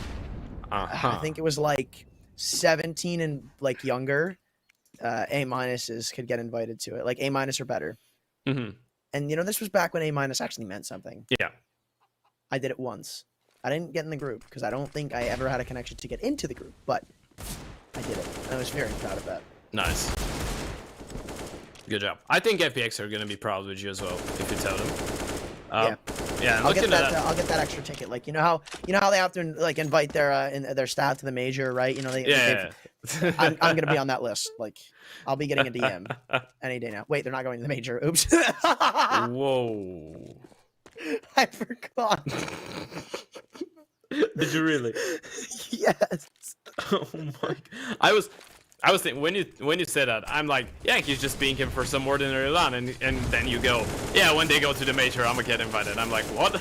I think it was like 17 and like younger A minuses could get invited to it, like A minus or better. And you know, this was back when A minus actually meant something. Yeah. I did it once. I didn't get in the group because I don't think I ever had a connection to get into the group, but I did it. I was very proud of that. Nice. Good job. I think FPX are gonna be proud with you as well if you tell them. Yeah. I'll get that. I'll get that extra ticket. Like, you know how they have to like invite their staff to the major, right? You know I'm gonna be on that list. Like, I'll be getting a DM any day now. Wait, they're not going to the major. Oops. Whoa. I forgot. Did you really? Yes. Oh my! I was thinking when you said that, I'm like, yeah, he's just being him for some ordinary LAN, and then you go, yeah, when they go to the major, I'm gonna get invited. I'm like, what?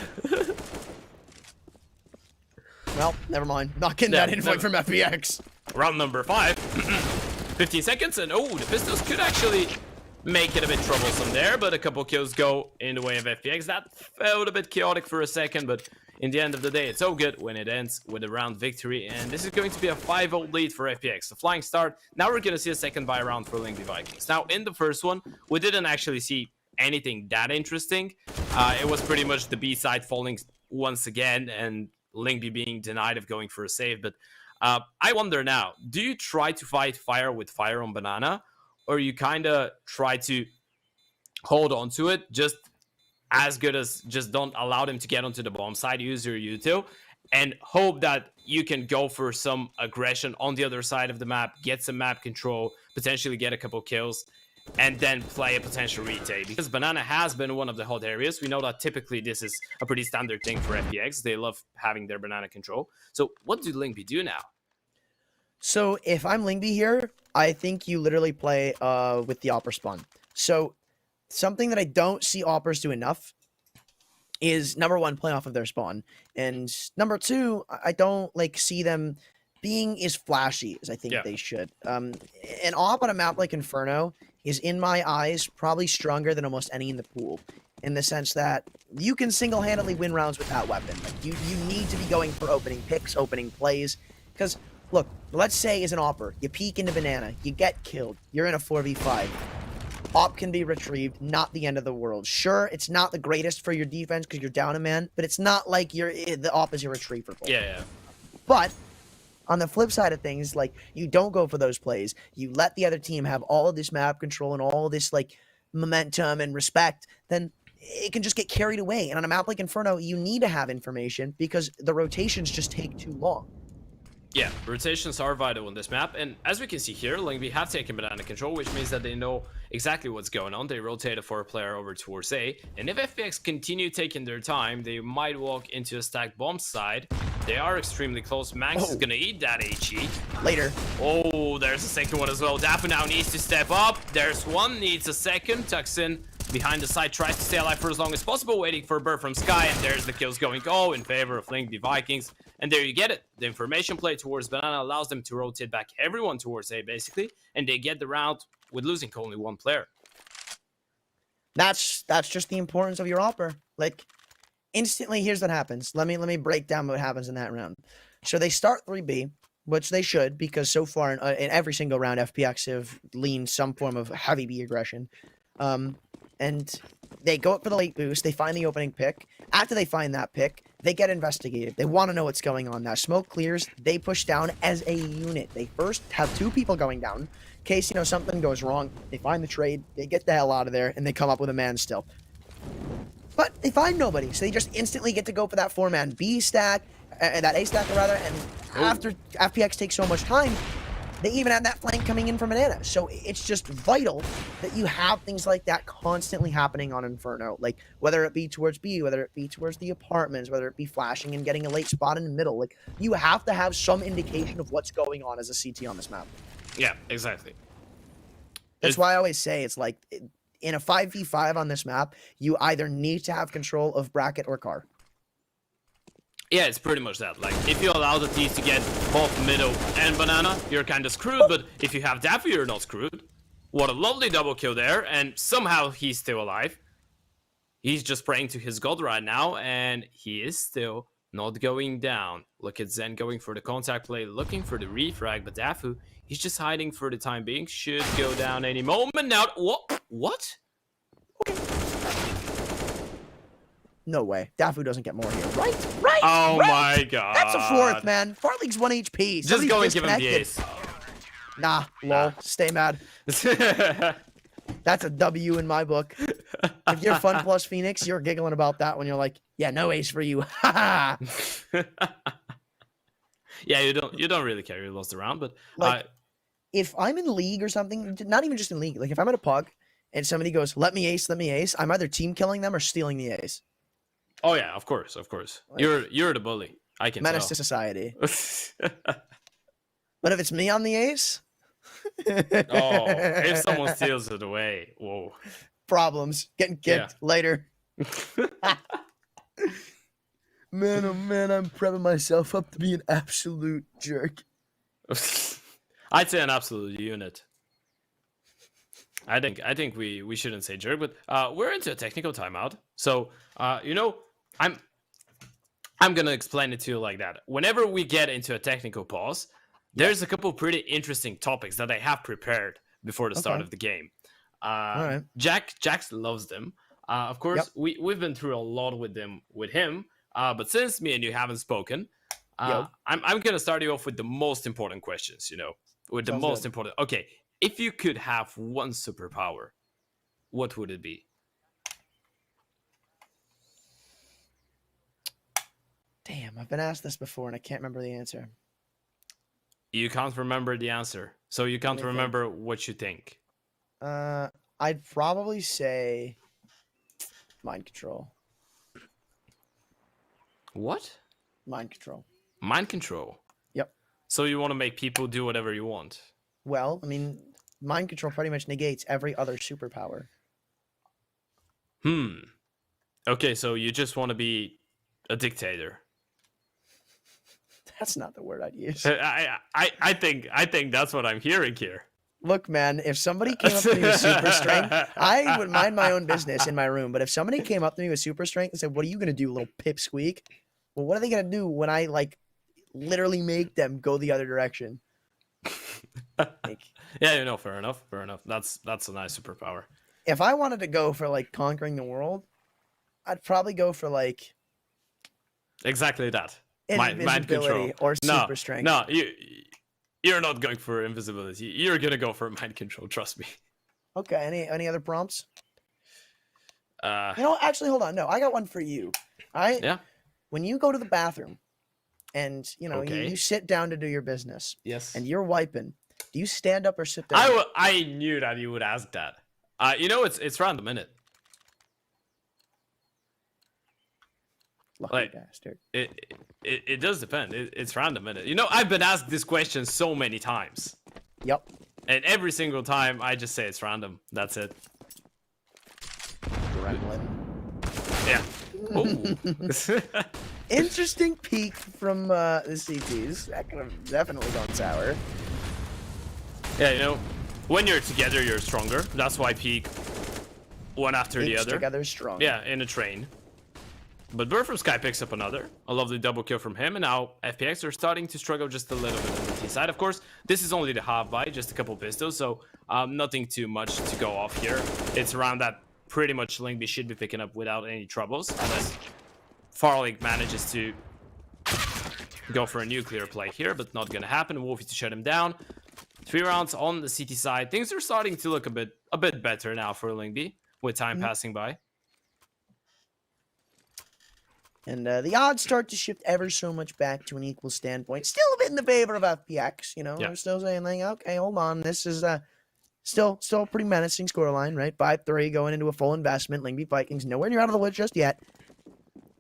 Well, never mind. Not getting that invite from FPX. Round number 5. 15 seconds, and the pistols could actually make it a bit troublesome there, but a couple kills go in the way of FPX. That felt a bit chaotic for a second, but in the end of the day, it's so good when it ends with a round victory, and this is going to be a 5-0 lead for FPX. The flying start. Now we're going to see a second buy round for Lingby Vikings. Now, in the first one, we didn't actually see anything that interesting. It was pretty much the B side falling once again, and Lingby being denied of going for a save. But I wonder now, do you try to fight fire with fire on Banana, or you kind of try to hold on to it just as good as just don't allow them to get onto the bomb side, use your util, and hope that you can go for some aggression on the other side of the map, get some map control, potentially get a couple kills, and then play a potential retake? Because Banana has been one of the hot areas. We know that typically this is a pretty standard thing for FPX. They love having their Banana control. So what do Lingby do now? So if I'm Lingby here, I think you literally play with the Opera spawn. So something that I don't see Operas do enough is, number one, play off of their spawn. And number two, I don't like see them being as flashy as I think they should. An op on a map like Inferno is, in my eyes, probably stronger than almost any in the pool, in the sense that you can single-handedly win rounds with that weapon. Like, you need to be going for opening picks, opening plays, because, look, let's say as an opper, you peek into Banana, you get killed, you're in a 4v5. Op can be retrieved, not the end of the world. Sure, it's not the greatest for your defense because you're down a man, but it's not like the op is irretrievable. Yeah. But on the flip side of things, like, you don't go for those plays. You let the other team have all of this map control and all of this, like, momentum and respect, then it can just get carried away. And on a map like Inferno, you need to have information because the rotations just take too long. Yeah, rotations are vital on this map, and as we can see here, Lingby have taken Banana control, which means that they know exactly what's going on. They rotate a 4-player over towards A, and if FPX continue taking their time, they might walk into a stacked bomb side. They are extremely close. Manx is gonna eat that HE. Later. Oh, there's a second one as well. Dafu now needs to step up. There's one, needs a second. Tucks in behind the side, tries to stay alive for as long as possible, waiting for a burst from Sky, and there's the kills going in favor of Lingby Vikings. And there you get it. The information play towards Banana allows them to rotate back everyone towards A, basically, and they get the round with losing only one player. That's just the importance of your opera. Like, instantly, here's what happens. Let me break down what happens in that round. So they start 3B, which they should, because so far in every single round, FPX have leaned some form of heavy B aggression. And they go up for the late boost. They find the opening pick. After they find that pick, they get investigated. They want to know what's going on. Now, smoke clears. They push down as a unit. They first have 2 people going down. In case, something goes wrong, they find the trade. They get the hell out of there, and they come up with a man still. But they find nobody, so they just instantly get to go for that 4-man B stack, that A stack, rather, and after FPX takes so much time, they even have that flank coming in from Banana. So it's just vital that you have things like that constantly happening on Inferno. Like, whether it be towards B, whether it be towards the apartments, whether it be flashing and getting a late spot in the middle. Like, you have to have some indication of what's going on as a CT on this map. Yeah, exactly. That's why I always say it's like, in a 5v5 on this map, you either need to have control of bracket or car. Yeah, it's pretty much that. Like, if you allow the teams to get both middle and Banana, you're kind of screwed. But if you have Daffy, you're not screwed. What a lovely double kill there. And somehow he's still alive. He's just praying to his god right now. And he is still not going down. Look at Zen going for the contact play, looking for the refrag. But Dafu, he's just hiding for the time being. Should go down any moment now. What? Okay. No way. Dafu doesn't get more here. Right? Oh my god. That's a 4th, man. Fart League's 1 HP. Just go and give him the ace. Nah, lol. Stay mad. That's a W in my book. If you're Fun Plus Phoenix, you're giggling about that when you're like, yeah, no ace for you. Yeah, you don't really care. You lost the round, but like, if I'm in league or something, not even just in league, like if I'm at a pug and somebody goes, let me ace, I'm either team killing them or stealing the ace. Oh yeah, of course. Like, you're the bully. I can menace tell. to society. But if it's me on the ace, if someone steals it away, whoa. Problems. Getting kicked later. Man, oh man, I'm prepping myself up to be an absolute jerk. I'd say an absolute unit. I think we shouldn't say jerk, but we're into a technical timeout. So I'm gonna explain it to you like that. Whenever we get into a technical pause, there's a couple pretty interesting topics that I have prepared before the start of the game. All right. Jax loves them. Of course, we've been through a lot with him. But since me and you haven't spoken, I'm gonna start you off with the most important questions. With the Sounds most good. important. Okay, if you could have one superpower, what would it be? Damn, I've been asked this before and I can't remember the answer. You can't remember the answer, so you can't me think. remember what you think. I'd probably say mind control. What? Mind control. Mind control. Yep. So you want to make people do whatever you want? Well, I mean, mind control pretty much negates every other superpower. Okay, so you just want to be a dictator. That's not the word I'd use. I think that's what I'm hearing here. Look, man, if somebody came up to me with super strength, I would mind my own business in my room. But if somebody came up to me with super strength and said, "What are you gonna do, little pipsqueak?" Well, what are they gonna do when I literally make them go the other direction? Yeah, fair enough. That's a nice superpower. If I wanted to go for conquering the world, I'd probably go for exactly that. Mind invisibility control or super strength. No, you're not going for invisibility. You're gonna go for mind control. Trust me. Okay. Any other prompts? Uh, Actually, hold on. No, I got one for you. All right. Yeah. When you go to the bathroom, and Okay. you sit down to do your business, yes. and you're wiping, do you stand up or sit down? I knew that you would ask that. It's random, innit? Lucky bastard. It does depend. It's random, innit? I've been asked this question so many times. Yep. And every single time I just say it's random. That's it. Gremlin. Yeah. Oh. Interesting peek from the CTs. That could have definitely gone sour. Yeah, when you're together, you're stronger. That's why peak one after the Each other. together strong. Yeah, in a train. But Bird from Sky picks up another. A lovely double kill from him, and now FPX are starting to struggle just a little bit on the T side. Of course, this is only the half buy, just a couple pistols, so nothing too much to go off here. It's around that pretty much Lingby should be picking up without any troubles, unless Farlink manages to go for a nuclear play here, but not gonna happen. Wolfie to shut him down. 3 rounds on the CT side. Things are starting to look a bit better now for Lingby with time passing by. And the odds start to shift ever so much back to an equal standpoint. Still a bit in the favor of FPX, Yeah. I'm still saying, okay, hold on. This is still a pretty menacing scoreline, right? 5-3 going into a full investment. Lingby Vikings nowhere near out of the woods just yet.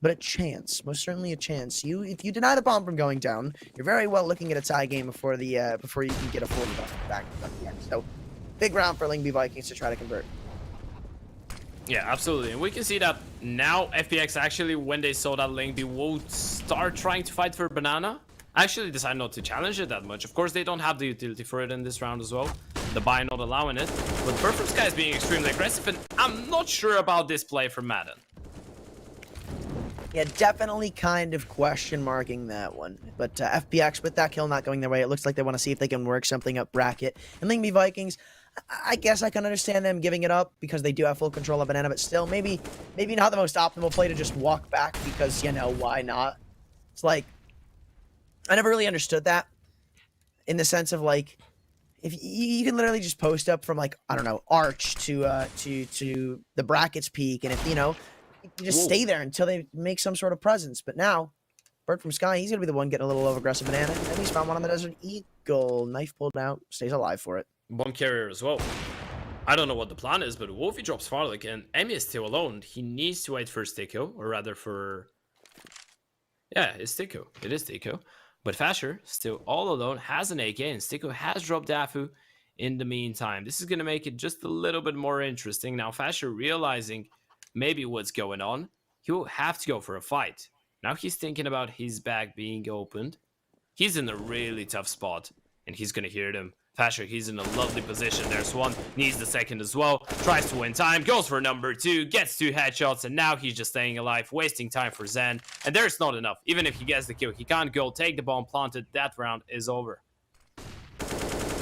But a chance, most certainly a chance. If you deny the bomb from going down, you're very well looking at a tie game before you can get a full investment back from FPX. So big round for Lingby Vikings to try to convert. Yeah, absolutely. And we can see that now FPX actually, when they saw that Lingby will start trying to fight for Banana, actually decided not to challenge it that much. Of course, they don't have the utility for it in this round as well. The buy not allowing it. But Bird from Sky is being extremely aggressive, and I'm not sure about this play from Madden. Yeah, definitely kind of question marking that one. But FPX, with that kill not going their way, it looks like they want to see if they can work something up bracket. And Lingby Vikings, I guess I can understand them giving it up because they do have full control of Banana, but still, maybe not the most optimal play to just walk back because, why not? It's I never really understood that in the sense of if you can literally just post up from I don't know, arch to the brackets peak, and if you just stay there until they make some sort of presence. But now, Bird from Sky, he's gonna be the one getting a little over-aggressive Banana, and he's found one on the Desert Eagle. Knife pulled out, stays alive for it. Bomb carrier as well. I don't know what the plan is, but Wolfie drops Farlick, and Emmy is still alone. He needs to wait for Sticko, or rather for... Yeah, it's Sticko. It is Sticko. But Fasher, still all alone, has an AK, and Sticko has dropped Dafu in the meantime. This is going to make it just a little bit more interesting. Now, Fasher realizing maybe what's going on, he will have to go for a fight. Now he's thinking about his bag being opened. He's in a really tough spot, and he's going to hear them. Fasher, he's in a lovely position. There's one, needs the second as well. Tries to win time, goes for number 2, gets 2 headshots, and now he's just staying alive, wasting time for Zen. And there's not enough. Even if he gets the kill, he can't go, take the bomb planted. That round is over.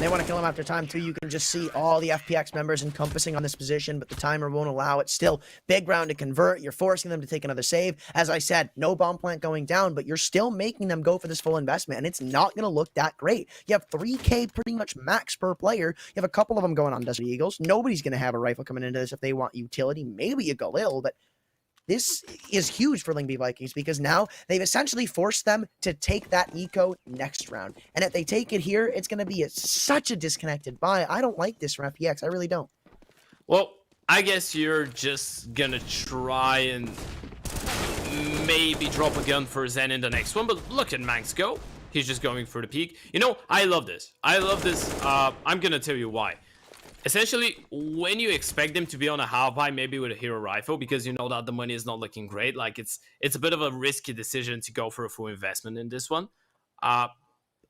They want to kill him after time 2. You can just see all the FPX members encompassing on this position, but the timer won't allow it. Still, big round to convert. You're forcing them to take another save. As I said, no bomb plant going down, but you're still making them go for this full investment, and it's not going to look that great. You have 3K pretty much max per player. You have a couple of them going on Desert Eagles. Nobody's going to have a rifle coming into this if they want utility. Maybe you Galil, but this is huge for Lingby Vikings because now they've essentially forced them to take that eco next round. And if they take it here, it's going to be such a disconnected buy. I don't like this from FPX. I really don't. Well, I guess you're just going to try and maybe drop a gun for Zen in the next one. But look at Manx go. He's just going for the peak. You know, I love this. I love this. I'm going to tell you why. Essentially, when you expect them to be on a half buy, maybe with a hero rifle, because you know that the money is not looking great, like it's a bit of a risky decision to go for a full investment in this one.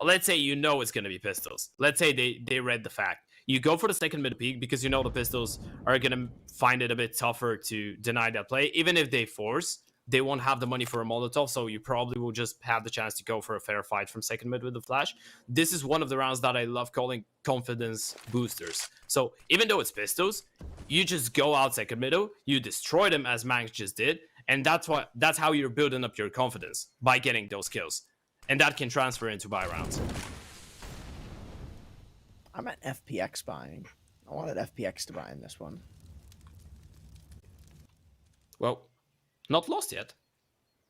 Let's say you know it's going to be pistols. Let's say they read the fact. You go for the second mid peak because you know the pistols are going to find it a bit tougher to deny that play. Even if they force, they won't have the money for a Molotov, so you probably will just have the chance to go for a fair fight from second mid with the flash. This is one of the rounds that I love calling confidence boosters. So even though it's pistols, you just go out second middle, you destroy them as Manx just did, and that's how you're building up your confidence, by getting those kills. And that can transfer into buy rounds. I'm at FPX buying. I wanted FPX to buy in this one. Well, not lost yet.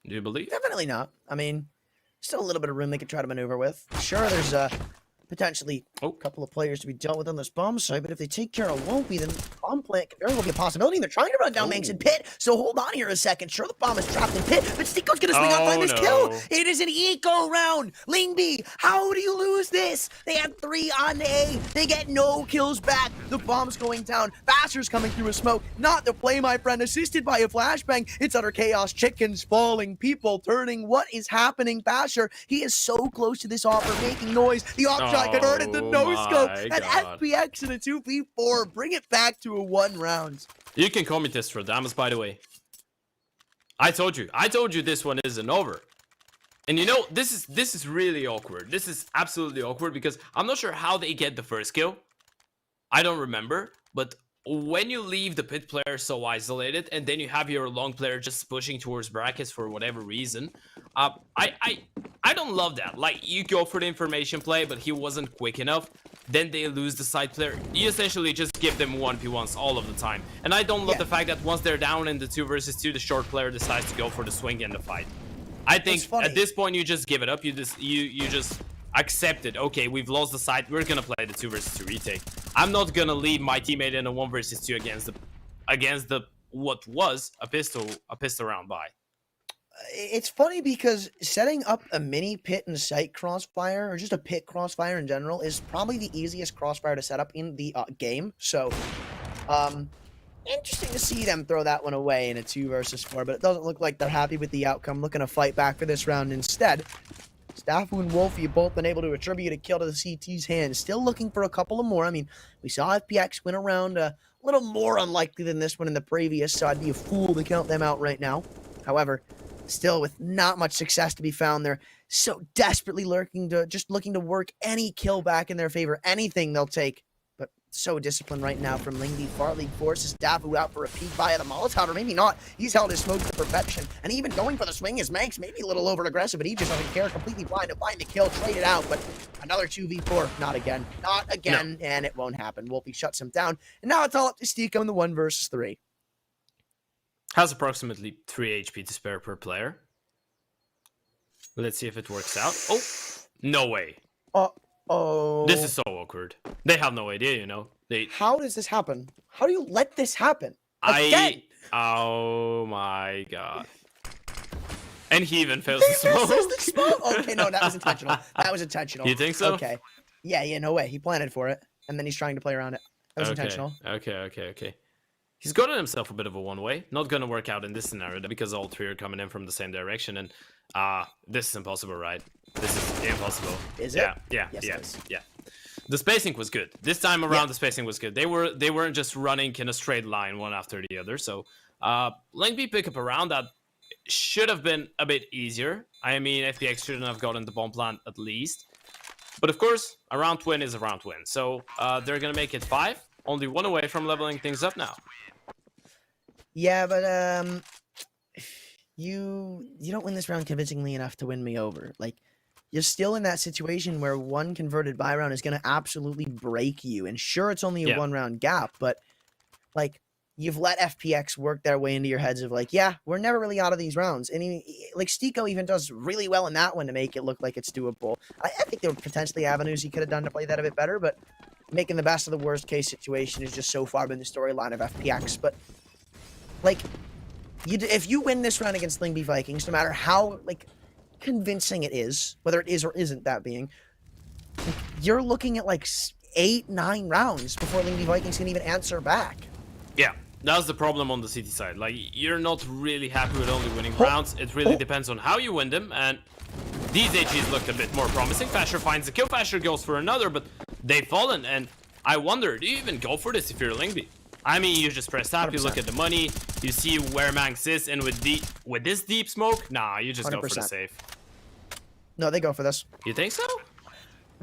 Do you believe? Definitely not. I mean, still a little bit of room they could try to maneuver with. Sure, there's potentially a couple of players to be dealt with on this bomb site, but if they take care of Lumpy, then bomb plant can very well be a possibility. And they're trying to run down Manx and Pit, so hold on here a second. Sure, the bomb is trapped in Pit, but Stico's gonna swing on find this kill. It is an eco round. Lingby, how do you lose this? They had 3 on A. They get no kills back. The bomb's going down. Basher's coming through a smoke. Not the play, my friend. Assisted by a flashbang. It's utter chaos. Chickens falling. People turning. What is happening? Basher, he is so close to this offer, making noise. The op shot converted the no-scope. And FPX in a 2v4. Bring it back to a 1 round. You can call me Testradamus, by the way. I told you this one isn't over. And you know, this is really awkward. This is absolutely awkward because I'm not sure how they get the first kill. I don't remember, but when you leave the pit player so isolated and then you have your long player just pushing towards brackets for whatever reason, I don't love that. Like, you go for the information play, but he wasn't quick enough. Then they lose the side player. You essentially just give them 1v1s all of the time. And I don't love the fact that once they're down in the 2 versus 2, the short player decides to go for the swing and the fight. I think at this point you just give it up. You just accept it. Okay, we've lost the side. We're gonna play the 2 versus 2 retake. I'm not gonna leave my teammate in a 1 versus 2 against the what was a pistol round by. It's funny because setting up a mini pit and site crossfire, or just a pit crossfire in general, is probably the easiest crossfire to set up in the game. So, interesting to see them throw that one away in a 2 versus 4, but it doesn't look like they're happy with the outcome, looking to fight back for this round instead. Staffu and Wolfie have both been able to attribute a kill to the CT's hands. Still looking for a couple of more. I mean, we saw FPX win a round a little more unlikely than this one in the previous, so I'd be a fool to count them out right now. However, still with not much success to be found, they're so desperately looking to work any kill back in their favor. Anything they'll take. But so disciplined right now from Lingby. Fartley forces Dafu out for a peek via the Molotov, or maybe not. He's held his smoke to perfection. And even going for the swing is Manx, maybe a little over-aggressive, but he just doesn't care. Completely blind to find the kill, trade it out. But another 2v4, not again. Not again, no. And it won't happen. Wolfie shuts him down. And now it's all up to Stico in the 1 versus 3. Has approximately 3 HP to spare per player. Let's see if it works out. Oh, no way. Uh-oh. This is so awkward. They have no idea, you know. How does this happen? How do you let this happen? Again? Oh my god. And he even fails the smoke. The smoke. Okay, no, that was intentional. That was intentional. You think so? Okay. Yeah, no way. He planted for it, and then he's trying to play around it. That was intentional. Okay. He's gotten himself a bit of a one-way. Not gonna work out in this scenario because all 3 are coming in from the same direction, and this is impossible, right? This is impossible. Is it? Yeah. The spacing was good. This time around, the spacing was good. They weren't just running in a straight line one after the other. So, Lingby pick up a round that should have been a bit easier. I mean, FPX shouldn't have gotten the bomb plant at least. But of course, a round win is a round win. So they're going to make it 5. Only 1 away from leveling things up now. Yeah, but you don't win this round convincingly enough to win me over. Like, you're still in that situation where one converted buy round is going to absolutely break you. And sure, it's only a 1 round gap, but like, you've let FPX work their way into your heads of like, yeah, we're never really out of these rounds. And like Stiko even does really well in that one to make it look like it's doable. I think there were potentially avenues he could have done to play that a bit better, but making the best of the worst case situation has just so far been the storyline of FPX. But like, if you win this round against Lingby Vikings, no matter how like convincing it is, whether it is or isn't that being, like, you're looking at like 8-9 rounds before Lingby Vikings can even answer back. Yeah, that's the problem on the City side. Like, you're not really happy with only winning rounds. It really depends on how you win them, and these AGs looked a bit more promising. Fasher finds the kill, Fasher goes for another, but they've fallen, and I wonder, do you even go for this if you're Lingby? I mean, you just press tab, 100%. You look at the money, you see where Manx is, and with this deep smoke, nah, you just 100%. Go for the safe. No, they go for this. You think so?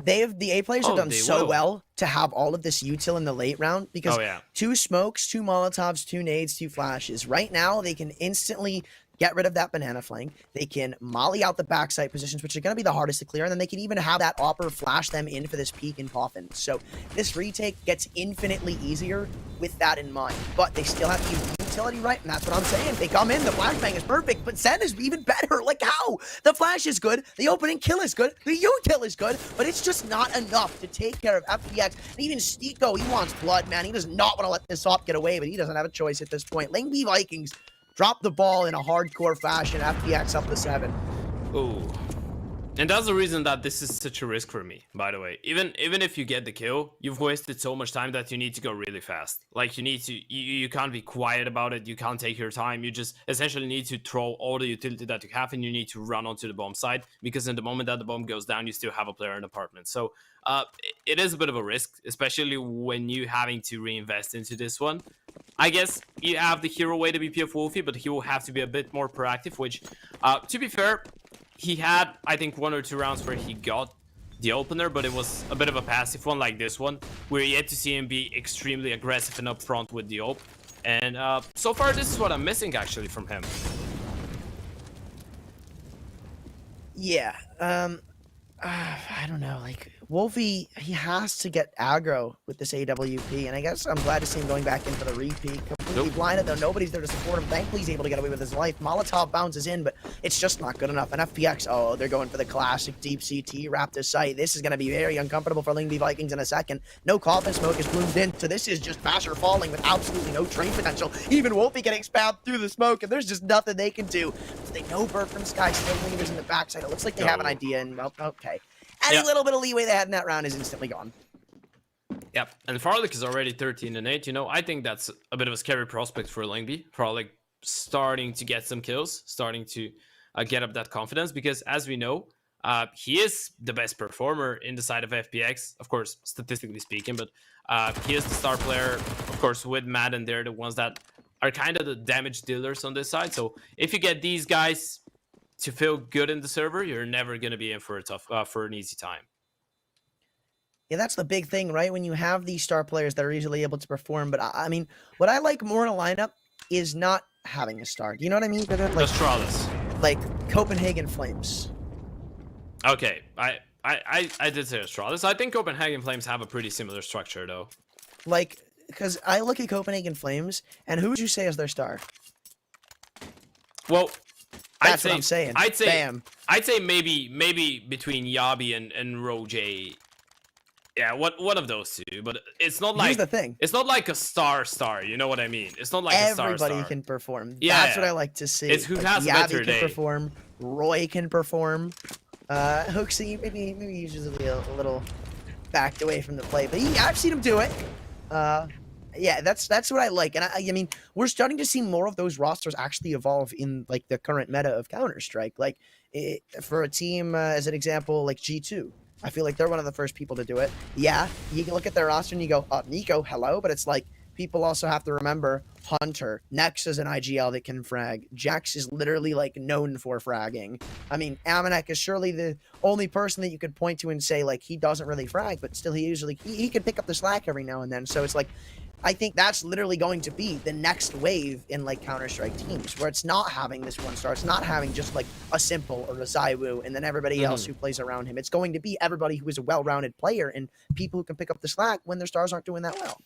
The A players have done so well to have all of this util in the late round because 2 smokes, 2 molotovs, 2 nades, 2 flashes. Right now, they can instantly get rid of that banana flank. They can molly out the backside positions, which are going to be the hardest to clear, and then they can even have that opper flash them in for this peek and coffin. So this retake gets infinitely easier with that in mind, but they still have to use utility right, and that's what I'm saying. They come in, the flashbang is perfect, but Zen is even better. Like, how? The flash is good, the opening kill is good, the util is good, but it's just not enough to take care of FPX. And even Stiko, he wants blood, man. He does not want to let this op get away, but he doesn't have a choice at this point. Lingby Vikings drop the ball in a hardcore fashion. FPX up to 7. Ooh. And that's the reason that this is such a risk for me, by the way. Even if you get the kill, you've wasted so much time that you need to go really fast. Like, you can't be quiet about it. You can't take your time. You just essentially need to throw all the utility that you have, and you need to run onto the bomb side, because in the moment that the bomb goes down, you still have a player in the apartment. So it is a bit of a risk, especially when you're having to reinvest into this one. I guess you have the hero way to be PF Wolfie, but he will have to be a bit more proactive, which, to be fair, he had, I think, 1 or 2 rounds where he got the opener, but it was a bit of a passive one like this one. We're yet to see him be extremely aggressive and upfront with the op. And so far, this is what I'm missing, actually, from him. Yeah, I don't know, like, Wolfie, he has to get aggro with this AWP, and I guess I'm glad to see him going back in for the repeat. Completely blinded, though. Nobody's there to support him. Thankfully, he's able to get away with his life. Molotov bounces in, but it's just not good enough. And FPX, oh, they're going for the classic deep CT Raptor sight. This is going to be very uncomfortable for Lingby Vikings in a second. No coffin smoke is bloomed in, so this is just Fasher falling with absolutely no train potential. Even Wolfie getting spammed through the smoke, and there's just nothing they can do. They know Bird from Sky still lingers in the backside. It looks like they have an idea, and, well, okay. Any little bit of leeway they had in that round is instantly gone. Yep, and Farlick is already 13-8. You know, I think that's a bit of a scary prospect for Lingby. Farlick starting to get some kills, starting to get up that confidence, because as we know, he is the best performer in the side of FPX, of course, statistically speaking, but he is the star player, of course, with Madden. They're the ones that are kind of the damage dealers on this side. So if you get these guys to feel good in the server, you're never going to be in for a tough, for an easy time. Yeah, that's the big thing, right? When you have these star players that are easily able to perform. But I mean, what I like more in a lineup is not having a star. Do you know what I mean? Like Astralis. Like Copenhagen Flames. Okay, I did say Astralis. I think Copenhagen Flames have a pretty similar structure, though. Like, because I look at Copenhagen Flames, and who would you say is their star? Well, that's what I'm saying. I'd say, Bam. I'd say maybe between Yabi and Roje. Yeah, one of those two. But it's not like, here's the thing. It's not like a star. You know what I mean? It's not like everybody a star. can perform. Yeah, that's what I like to see. It's who like, has a better Yabi day. can perform. Roy can perform. Hooksy maybe usually a little backed away from the play, but I've seen him do it. Yeah, that's what I like, and I mean, we're starting to see more of those rosters actually evolve in like the current meta of Counter-Strike. Like for a team, as an example, like G2, I feel like they're one of the first people to do it. Yeah, you can look at their roster and you go, Nico, hello, but it's like people also have to remember Hunter. Nex is an IGL that can frag. Jax is literally like known for fragging. I mean, Amanek is surely the only person that you could point to and say like he doesn't really frag, but still he can pick up the slack every now and then. So it's like, I think that's literally going to be the next wave in like Counter-Strike teams, where it's not having this one star. It's not having just like a Simple or a Zywoo and then everybody else who plays around him. It's going to be everybody who is a well-rounded player and people who can pick up the slack when their stars aren't doing that well.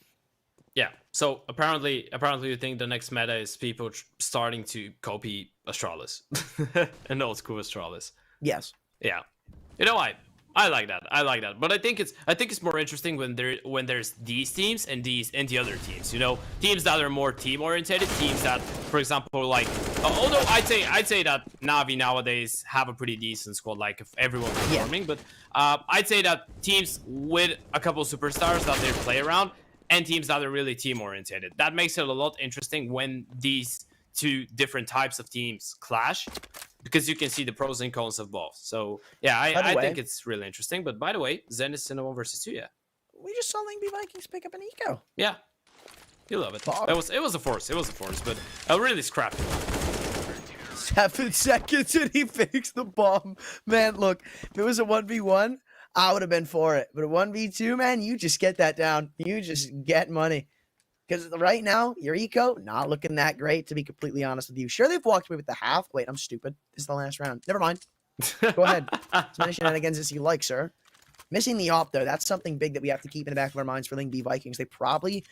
Yeah. So apparently you think the next meta is people starting to copy Astralis, an old school Astralis. Yes. Yeah. You know, I like that. I like that. But I think it's more interesting when there's these teams and the other teams. You know, teams that are more team oriented, teams that, for example, like although I'd say that Navi nowadays have a pretty decent squad, like if everyone's performing. But I'd say that teams with a couple superstars that they play around and teams that are really team oriented. That makes it a lot interesting when these two different types of teams clash, because you can see the pros and cons of both. So yeah, I think it's really interesting. But by the way, Zen is in a 1 versus 2. Yeah, we just saw Lingby Vikings pick up an eco. Yeah, you love it. It was a force. It was a force, but a really scrappy one. 7 seconds and he fakes the bomb. Man, look, if it was a 1v1, I would have been for it. But a 1v2, man, you just get that down. You just get money. Because right now, your eco, not looking that great, to be completely honest with you. Sure, they've walked away with the half. Wait, I'm stupid. This is the last round. Never mind. Go ahead. As many shenanigans as you like, sir. Missing the op, though, that's something big that we have to keep in the back of our minds for Lingby Vikings. They probably,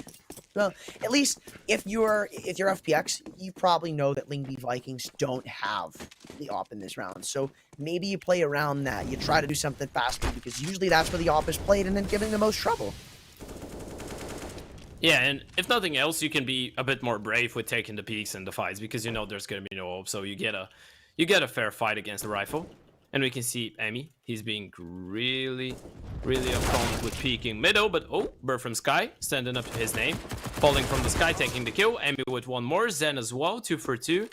well, at least if you're FPX, you probably know that Lingby Vikings don't have the op in this round. So maybe you play around that. You try to do something faster, because usually that's where the op is played and then giving the most trouble. Yeah, and if nothing else, you can be a bit more brave with taking the peaks and the fights, because you know there's gonna be no op, so you get a fair fight against the rifle. And we can see Emmy, he's being really upfront with peeking middle, but oh, Bird from Sky, standing up to his name. Falling from the sky, taking the kill. Emmy with one more, Zen as well, 2 for 2.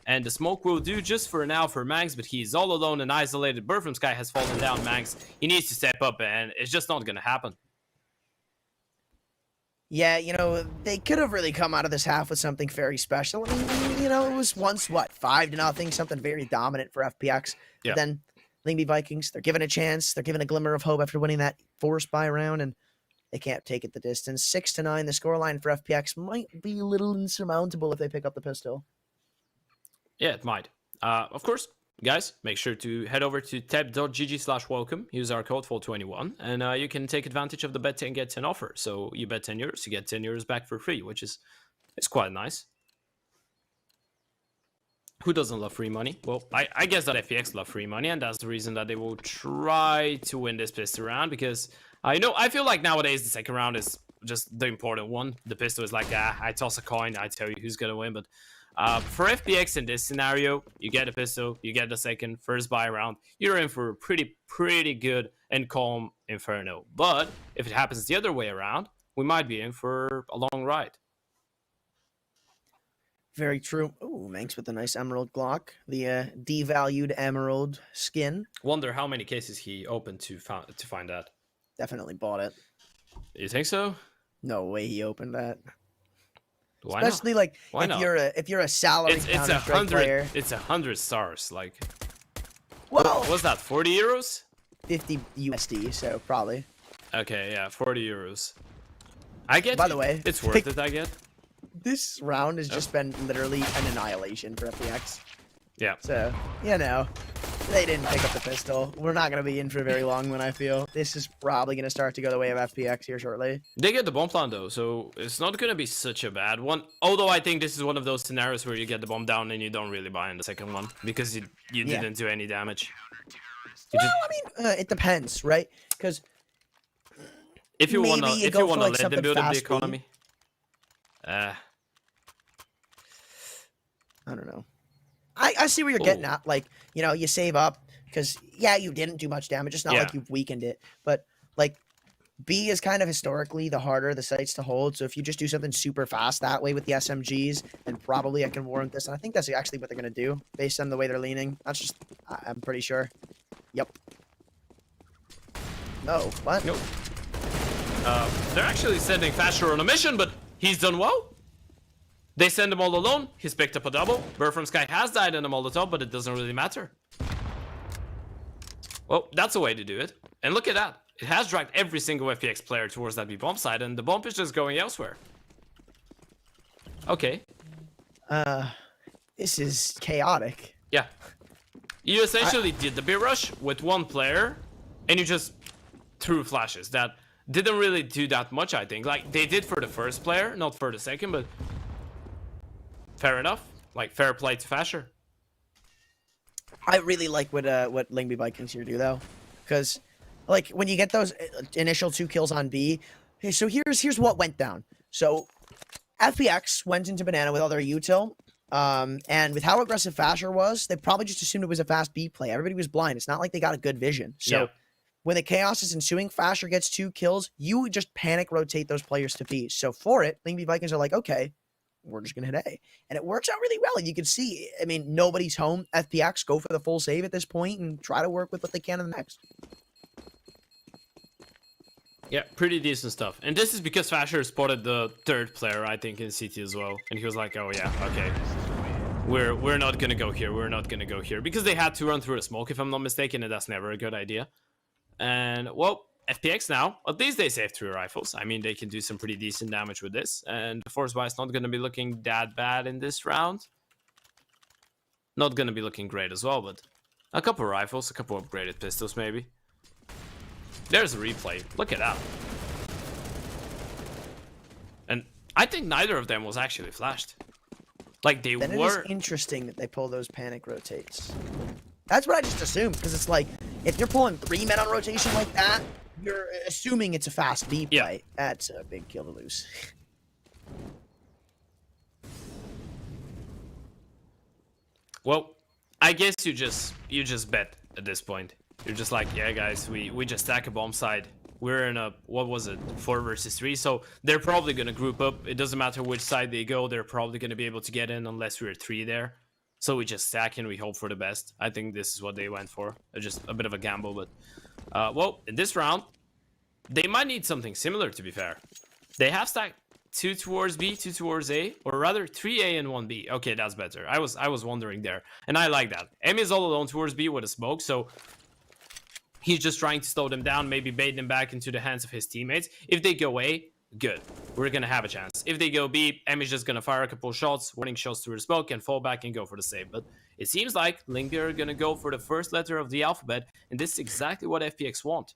And the smoke will do just for now for Mags, but he's all alone and isolated. Bird from Sky has fallen down, Mags. He needs to step up, and it's just not gonna happen. Yeah, you know, they could have really come out of this half with something very special. I mean, you know, it was once, what, 5-0, something very dominant for FPX. Yeah. But then Lingby Vikings, they're given a chance. They're given a glimmer of hope after winning that forced buy round, and they can't take it the distance. 6-9, the scoreline for FPX might be a little insurmountable if they pick up the pistol. Yeah, it might. Of course, guys, make sure to head over to tab.gg/welcome, use our code FULL21, and you can take advantage of the bet 10 get 10 offer. So you bet €10, you get €10 back for free, which is quite nice. Who doesn't love free money? Well, I guess that FPX love free money, and that's the reason that they will try to win this pistol round, because I feel like nowadays the second round is just the important one. The pistol is like, I toss a coin, I tell you who's gonna win, but for FPX in this scenario, you get a pistol, you get the first buy round, you're in for a pretty good and calm Inferno. But if it happens the other way around, we might be in for a long ride. Very true. Oh, Manx with a nice Emerald Glock. The devalued Emerald skin. Wonder how many cases he opened to find that. Definitely bought it. You think so? No way he opened that. Why Especially not? like Why if not? you're a salary Counter-Strike player. It's 100 stars. Like, Well, what's that? 40 euros? 50 USD, so probably. Okay, yeah, 40 euros. I get. By the way, it's worth it. I get. This round has just been literally an annihilation for FPX. Yeah. So, you know, they didn't pick up the pistol. We're not going to be in for a very long one, I feel. This is probably going to start to go the way of FPX here shortly. They get the bomb plant, though, so it's not going to be such a bad one. Although I think this is one of those scenarios where you get the bomb down and you don't really buy in the second one, because you didn't do any damage. Well, I mean, it depends, right? Because if you want to like let them build up the economy. I don't know. I see where you're getting at. Like, you know, you save up because, yeah, you didn't do much damage. It's not like you've weakened it. But, like, B is kind of historically the harder the sites to hold. So if you just do something super fast that way with the SMGs, then probably I can warrant this. And I think that's actually what they're going to do based on the way they're leaning. That's just, I'm pretty sure. Yep. No, what? Nope. They're actually sending Fasher on a mission, but He's done well. They send him all alone. He's picked up a double. Bird from Sky has died in a Molotov, but it doesn't really matter. Well, that's a way to do it. And look at that. It has dragged every single FPX player towards that B bomb side, and the bomb is just going elsewhere. Okay. This is chaotic. Yeah. You essentially did the B rush with one player, and you just threw flashes that didn't really do that much, I think. Like, they did for the first player, not for the second, but fair enough. Like, fair play to Fasher. I really like what Lingby Vikings here do though, because like when you get those initial 2 kills on B, okay, so here's what went down. So FPX went into banana with all their util, and with how aggressive Fasher was, they probably just assumed it was a fast B play. Everybody was blind. It's not like they got a good vision. So Yeah. when the chaos is ensuing, Fasher gets 2 kills. You just panic rotate those players to B. So for it, Lingby Vikings are like, okay, we're just gonna hit A, and it works out really well. You can see, I mean, nobody's home. FPX go for the full save at this point and try to work with what they can in the next. Yeah, pretty decent stuff. And this is because Fasher spotted the third player, I think, in CT as well. And he was like, oh yeah, okay. We're not gonna go here. We're not gonna go here. Because they had to run through a smoke, if I'm not mistaken, and that's never a good idea. And, well, FPX now, at least they save 3 rifles. I mean, they can do some pretty decent damage with this. And the Force Buy is not gonna be looking that bad in this round. Not gonna be looking great as well, but a couple rifles, a couple upgraded pistols maybe. There's a replay. Look at that. And I think neither of them was actually flashed. Like, they Then were... it is interesting that they pull those panic rotates. That's what I just assumed, because it's like, if you're pulling 3 men on rotation like that, you're assuming it's a fast B play. Yeah. That's a big kill to lose. Well, I guess you just bet at this point. You're just like, yeah, guys, we just stack a bomb side. We're in a, what was it, 4 versus 3, so they're probably going to group up. It doesn't matter which side they go, they're probably going to be able to get in unless we're 3 there. So we just stack and we hope for the best. I think this is what they went for. Just a bit of a gamble, but... well, in this round, they might need something similar, to be fair. They have stacked 2 towards B, 2 towards A, or rather 3A and 1B. Okay, that's better. I was wondering there, and I like that. M is all alone towards B with a smoke, so he's just trying to slow them down, maybe bait them back into the hands of his teammates. If they go A, good. We're gonna have a chance. If they go B, M is just gonna fire a couple shots, warning shots through the smoke, and fall back and go for the save. But it seems like Lingby are gonna go for the first letter of the alphabet, and this is exactly what FPX want.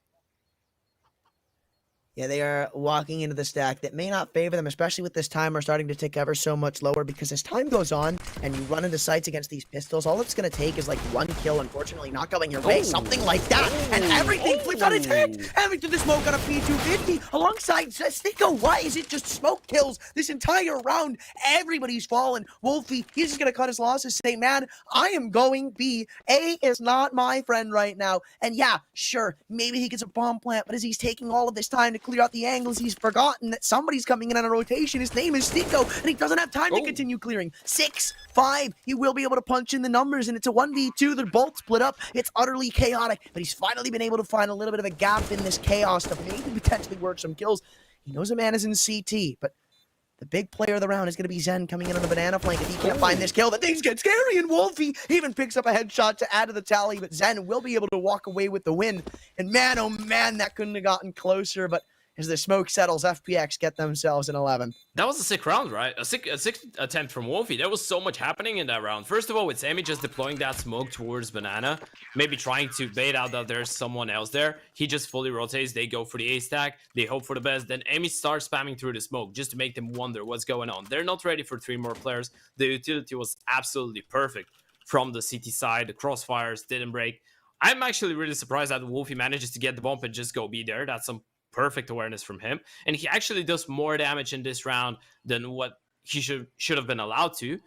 Yeah, they are walking into the stack that may not favor them, especially with this timer starting to tick ever so much lower, because as time goes on and you run into sights against these pistols, all it's going to take is like 1 kill, unfortunately not going your way, something like that, and everything flips on its head. Everything to the smoke on a P250 alongside Sneeko. Why is it just smoke kills this entire round? Everybody's fallen. Wolfie, he's just going to cut his losses, say, man, I am going B. A is not my friend right now. And yeah, sure, maybe he gets a bomb plant, but as he's taking all of this time to clear out the angles, he's forgotten that somebody's coming in on a rotation. His name is Sneeko, and he doesn't have time to continue clearing. 6-5. He will be able to punch in the numbers, and it's a 1v2. They're both split up. It's utterly chaotic, but he's finally been able to find a little bit of a gap in this chaos to maybe potentially work some kills. He knows a man is in CT, but the big player of the round is going to be Zen coming in on the banana flank. If he can't find this kill, then things get scary, and Wolfie even picks up a headshot to add to the tally, but Zen will be able to walk away with the win. And man, oh man, that couldn't have gotten closer, but as the smoke settles, FPX get themselves an 11. That was a sick round, right? A sick attempt from Wolfie. There was so much happening in that round. First of all, with Sammy just deploying that smoke towards Banana, maybe trying to bait out that there's someone else there. He just fully rotates. They go for the A stack. They hope for the best. Then Emi starts spamming through the smoke just to make them wonder what's going on. They're not ready for 3 more players. The utility was absolutely perfect from the CT side. The crossfires didn't break. I'm actually really surprised that Wolfie manages to get the bump and just go be there. That's some perfect awareness from him, and he actually does more damage in this round than what he should have been allowed to.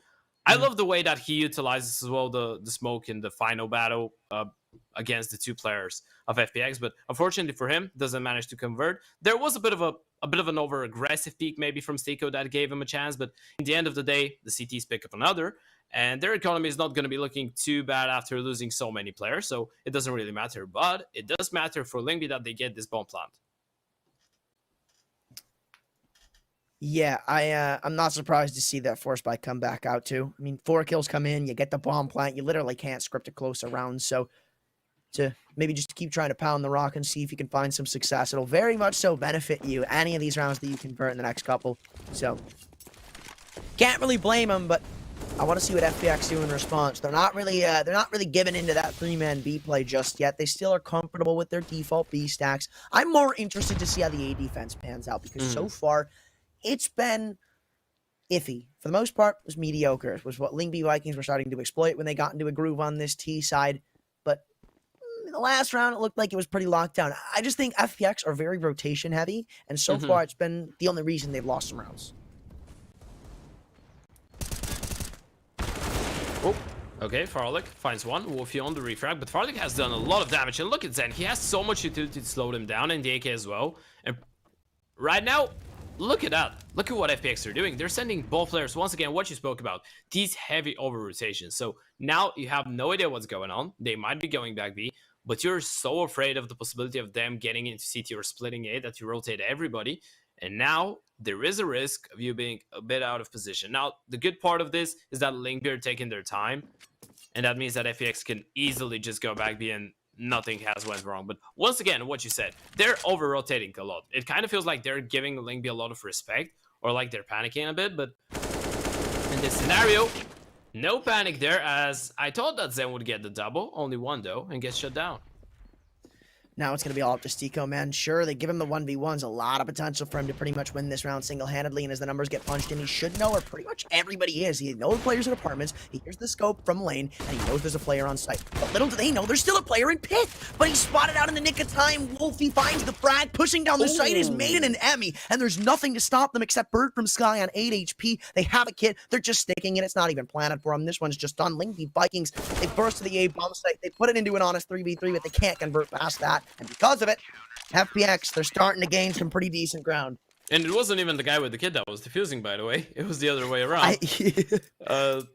I love the way that he utilizes as well the smoke in the final battle against the 2 players of FPX, but unfortunately for him, doesn't manage to convert. There was a bit of an over aggressive peak maybe from Sneeko that gave him a chance, but in the end of the day, the CTs pick up another, and their economy is not going to be looking too bad after losing so many players, so it doesn't really matter. But it does matter for Lingby that they get this bomb plant. Yeah, I'm not surprised to see that force buy come back out too. I mean, 4 kills come in, you get the bomb plant, you literally can't script a closer round. So to maybe just keep trying to pound the rock and see if you can find some success, it'll very much so benefit you any of these rounds that you convert in the next couple. So can't really blame them, but I want to see what FPX do in response. They're not really giving into that 3-man B play just yet. They still are comfortable with their default B stacks. I'm more interested to see how the A defense pans out because so far it's been iffy. For the most part, it was mediocre. It was what Ling B Vikings were starting to exploit when they got into a groove on this T side. But in the last round, it looked like it was pretty locked down. I just think FPX are very rotation heavy, and so far it's been the only reason they've lost some rounds. Oh, okay, Farlick finds one. Wolfie on the refrag, but Farlick has done a lot of damage. And look at Zen. He has so much utility to slow them down, and the AK as well. And right now, look at that. Look at what FPX are doing. They're sending both players, once again, what you spoke about, these heavy over rotations. So now you have no idea what's going on. They might be going back B, but you're so afraid of the possibility of them getting into CT or splitting A that you rotate everybody. And now there is a risk of you being a bit out of position. Now, the good part of this is that Lingby are taking their time. And that means that FPX can easily just go back B and nothing has went wrong. But once again, what you said, they're over-rotating a lot. It kind of feels like they're giving Lingby a lot of respect, or like they're panicking a bit. But in this scenario, no panic there, as I thought that Zen would get the double. Only one, though, and get shut down. Now it's going to be all up to Stico, man. Sure, they give him the 1v1s, a lot of potential for him to pretty much win this round single-handedly, and as the numbers get punched in, he should know where pretty much everybody is. He knows players in apartments, he hears the scope from lane, and he knows there's a player on site. But little do they know, there's still a player in pit, but he's spotted out in the nick of time. Wolfie finds the frag, pushing down the site is Maiden and Emmy, and there's nothing to stop them except Bird from Sky on 8 HP. They have a kit, they're just sticking it, it's not even planted for them. This one's just done. Lingby Vikings, they burst to the A bomb site, they put it into an honest 3v3, but they can't convert past that, and because of it, FPX, they're starting to gain some pretty decent ground. And it wasn't even the guy with the kid that was defusing, by the way. It was the other way around.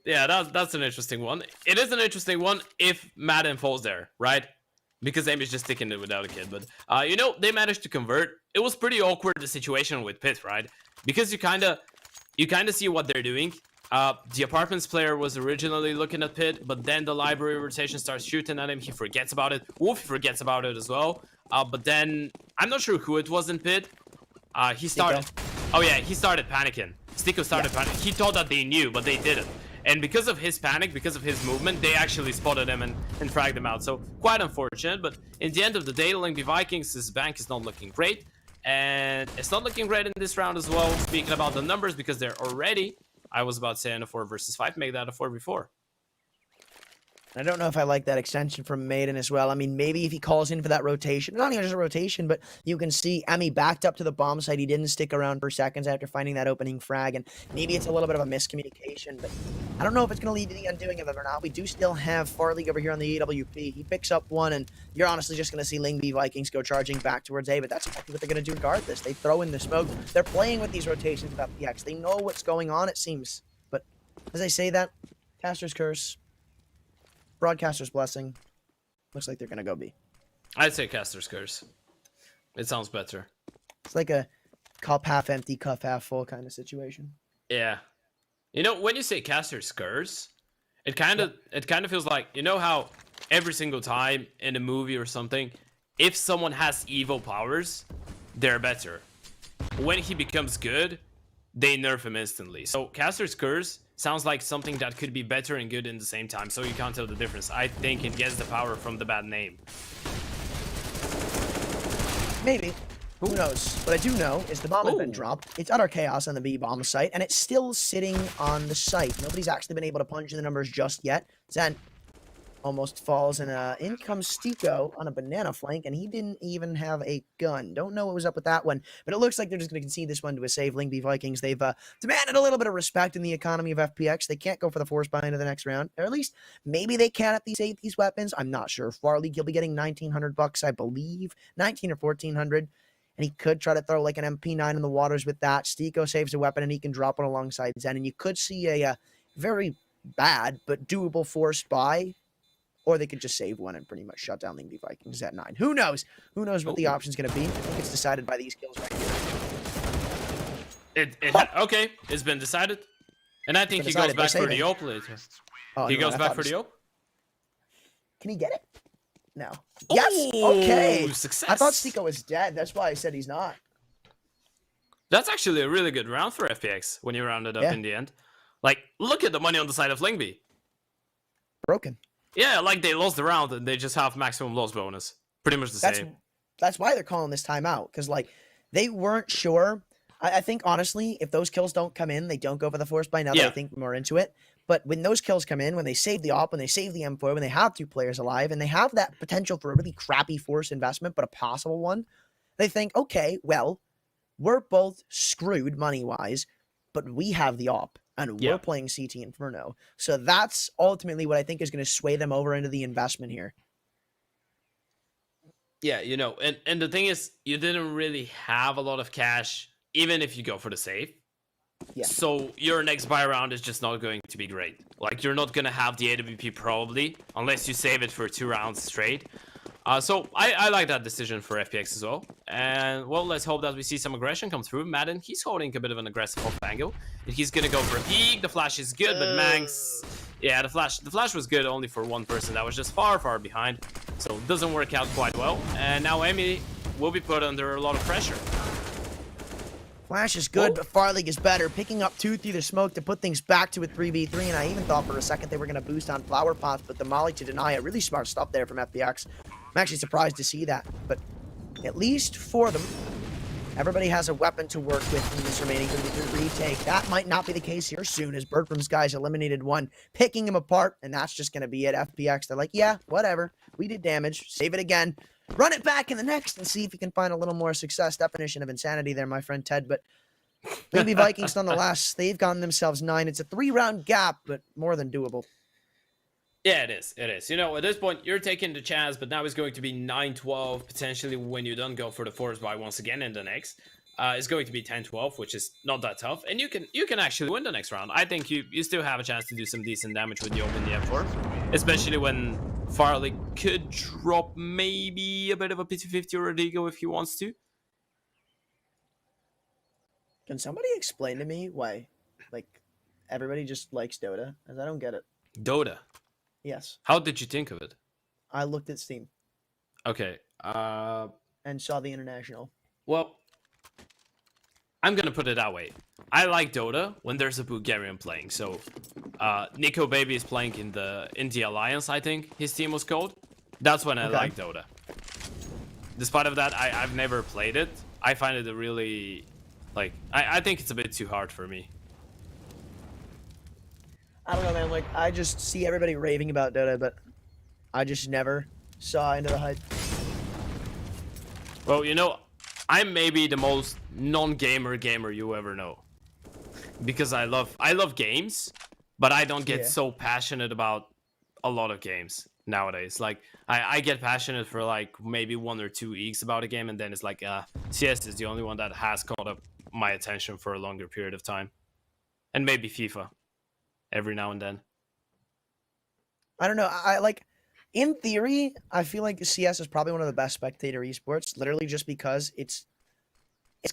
Yeah, that's an interesting one. It is an interesting one if Madden falls there, right? Because Amy's just sticking it without a kid. But, you know, they managed to convert. It was pretty awkward, the situation with Pitt, right? Because you kind of see what they're doing. The apartments player was originally looking at Pitt, but then the library rotation starts shooting at him. He forgets about it. Wolfie forgets about it as well. But then I'm not sure who it was in Pit. He started. Oh yeah, he started panicking. Stico started panicking. He thought that they knew, but they didn't. And because of his panic, because of his movement, they actually spotted him and fragged him out. So quite unfortunate. But in the end of the day, Lingby Vikings' bank is not looking great, and it's not looking great in this round as well. Speaking about the numbers, because they're already, I was about to say, in a 4 versus 5, make that a 4v4. I don't know if I like that extension from Maiden as well. I mean, maybe if he calls in for that rotation, not even just a rotation, but you can see Emmy backed up to the bomb site. He didn't stick around for seconds after finding that opening frag, and maybe it's a little bit of a miscommunication, but I don't know if it's going to lead to the undoing of it or not. We do still have Farley over here on the AWP. He picks up one, and you're honestly just going to see Lingby Vikings go charging back towards A, but that's exactly what they're going to do regardless. They throw in the smoke. They're playing with these rotations with FPX. They know what's going on, it seems. But as I say that, Caster's Curse, Broadcaster's Blessing. Looks like they're going to go B. I'd say Caster's Curse. It sounds better. It's like a cup half empty, cup half full kind of situation. Yeah. You know, when you say Caster's Curse, it kind of feels like, you know how every single time in a movie or something, if someone has evil powers, they're better. When he becomes good, they nerf him instantly. So Caster's Curse sounds like something that could be better and good in the same time, so you can't tell the difference. I think it gets the power from the bad name. Maybe. Who knows? What I do know is the bomb has been dropped. It's utter chaos on the B bomb site, and it's still sitting on the site. Nobody's actually been able to punch in the numbers just yet. Zen almost falls, and in comes Stico on a banana flank, and he didn't even have a gun. Don't know what was up with that one, but it looks like they're just going to concede this one to a save. Lingby Vikings, they've demanded a little bit of respect in the economy of FPX. They can't go for the force buy into the next round, or at least maybe they can if they save these weapons. I'm not sure. Farley, he'll be getting $1,900, I believe, 19 or 1,400. And he could try to throw like an MP9 in the waters with that. Stico saves a weapon, and he can drop it alongside Zen. And you could see a very bad but doable force buy, or they could just save one and pretty much shut down Lingby Vikings at 9. Who knows? Who knows what the option's going to be? I think it's decided by these kills right here. Okay, it's been decided. And I think he decided, goes back they're for the saving. op later. Oh, He never goes mind, I back thought for it the was- op? Can he get it? No. Yes. Ooh, Okay. success. I thought Stico was dead. That's why I said he's not. That's actually a really good round for FPX when you round it up Yeah. in the end. Like, look at the money on the side of Lingby. Broken. Yeah, like they lost the round and they just have maximum loss bonus. Pretty much the same. That's why they're calling this timeout, because like they weren't sure. I think honestly, if those kills don't come in, they don't go for the force by now. Yeah. I think more into it. But when those kills come in, when they save the op, when they save the M4, when they have 2 players alive, and they have that potential for a really crappy force investment, but a possible one, they think, okay, well, we're both screwed money wise, but we have the op. And Yeah. we're playing CT Inferno. So that's ultimately what I think is going to sway them over into the investment here. Yeah, and the thing is, you didn't really have a lot of cash, even if you go for the save. Yeah. So your next buy round is just not going to be great. Like, you're not going to have the AWP probably, unless you save it for 2 rounds straight. So I like that decision for FPX as well. And, well, let's hope that we see some aggression come through. Madden, he's holding a bit of an aggressive off angle. And he's going to go for a peek. The flash is good, but Manx... Yeah, the flash was good only for one person that was just far behind. So it doesn't work out quite well. And now Emi will be put under a lot of pressure. Flash is good, but Farley is better. Picking up 2 through the smoke to put things back to a 3v3, and I even thought for a second they were going to boost on flower pots, but the molly to deny it. Really smart stuff there from FPX. I'm actually surprised to see that, but at least for them, everybody has a weapon to work with in this remaining 3v3 retake. That might not be the case here soon, as Bertram's guys eliminated one, picking him apart, and that's just going to be it. FPX, they're like, yeah, whatever. We did damage. Save it again. Run it back in the next and see if you can find a little more success. Definition of insanity there, my friend Ted. But maybe Vikings nonetheless. They've gotten themselves 9. It's a 3-round gap, but more than doable. Yeah, it is. It is. At this point, you're taking the chance, but now it's going to be 9-12, potentially when you don't go for the force buy once again in the next. It's going to be 10-12, which is not that tough. And you can actually win the next round. I think you still have a chance to do some decent damage with the open the F4. Especially when Farley could drop maybe a bit of a P250 or a Digo if he wants to. Can somebody explain to me why, like, everybody just likes Dota? Because I don't get it. Dota. Yes. How did you think of it? I looked at Steam Okay. and saw the international. Well, I'm gonna put it that way. I like Dota when there's a Bulgarian playing. So, Nico Baby is playing in the Alliance, I think his team was called. That's when I like Dota. Despite of that, I've never played it. I find it a really, like, I think it's a bit too hard for me. I don't know, man. Like, I just see everybody raving about Dota, but I just never saw into the hype. Well, I'm maybe the most non-gamer gamer you ever know. Because I love games, but I don't get so passionate about a lot of games nowadays. Like, I get passionate for like maybe 1 or 2 weeks about a game, and then it's like CS is the only one that has caught up my attention for a longer period of time. And maybe FIFA every now and then. I don't know. I like, in theory, I feel like CS is probably one of the best spectator esports, literally just because it's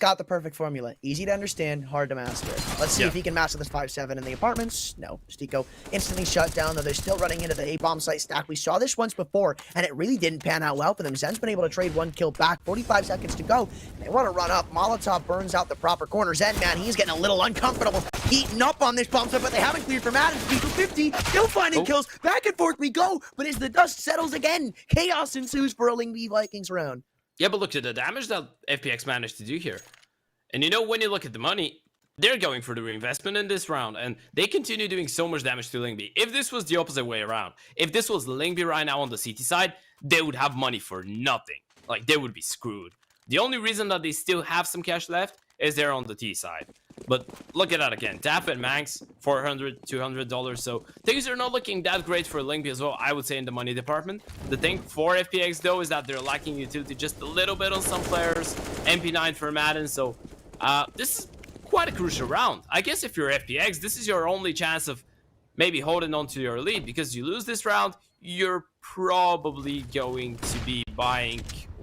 got the perfect formula. Easy to understand, hard to master. Let's see if he can master this 5-7 in the apartments. No. Stico instantly shut down, though they're still running into the A-bomb site stack. We saw this once before, and it really didn't pan out well for them. Zen's been able to trade 1 kill back. 45 seconds to go. They want to run up. Molotov burns out the proper corner. Zen, man, he's getting a little uncomfortable. Heating up on this bomb site, but they haven't cleared from Adams. People 50, still finding kills. Back and forth we go, but as the dust settles again, chaos ensues for a Lingby Vikings round. Yeah, but look at the damage that FPX managed to do here. And when you look at the money, they're going for the reinvestment in this round, and they continue doing so much damage to Lingby. If this was the opposite way around, if this was Lingby right now on the CT side, they would have money for nothing. Like, they would be screwed. The only reason that they still have some cash left is they're on the T side. But look at that again. Tap and Manx, $400, $200. So things are not looking that great for Lingby as well, I would say, in the money department. The thing for FPX, though, is that they're lacking utility just a little bit on some players. MP9 for Madden, so this is quite a crucial round. I guess if you're FPX, this is your only chance of maybe holding on to your lead, because you lose this round, you're probably going to be buying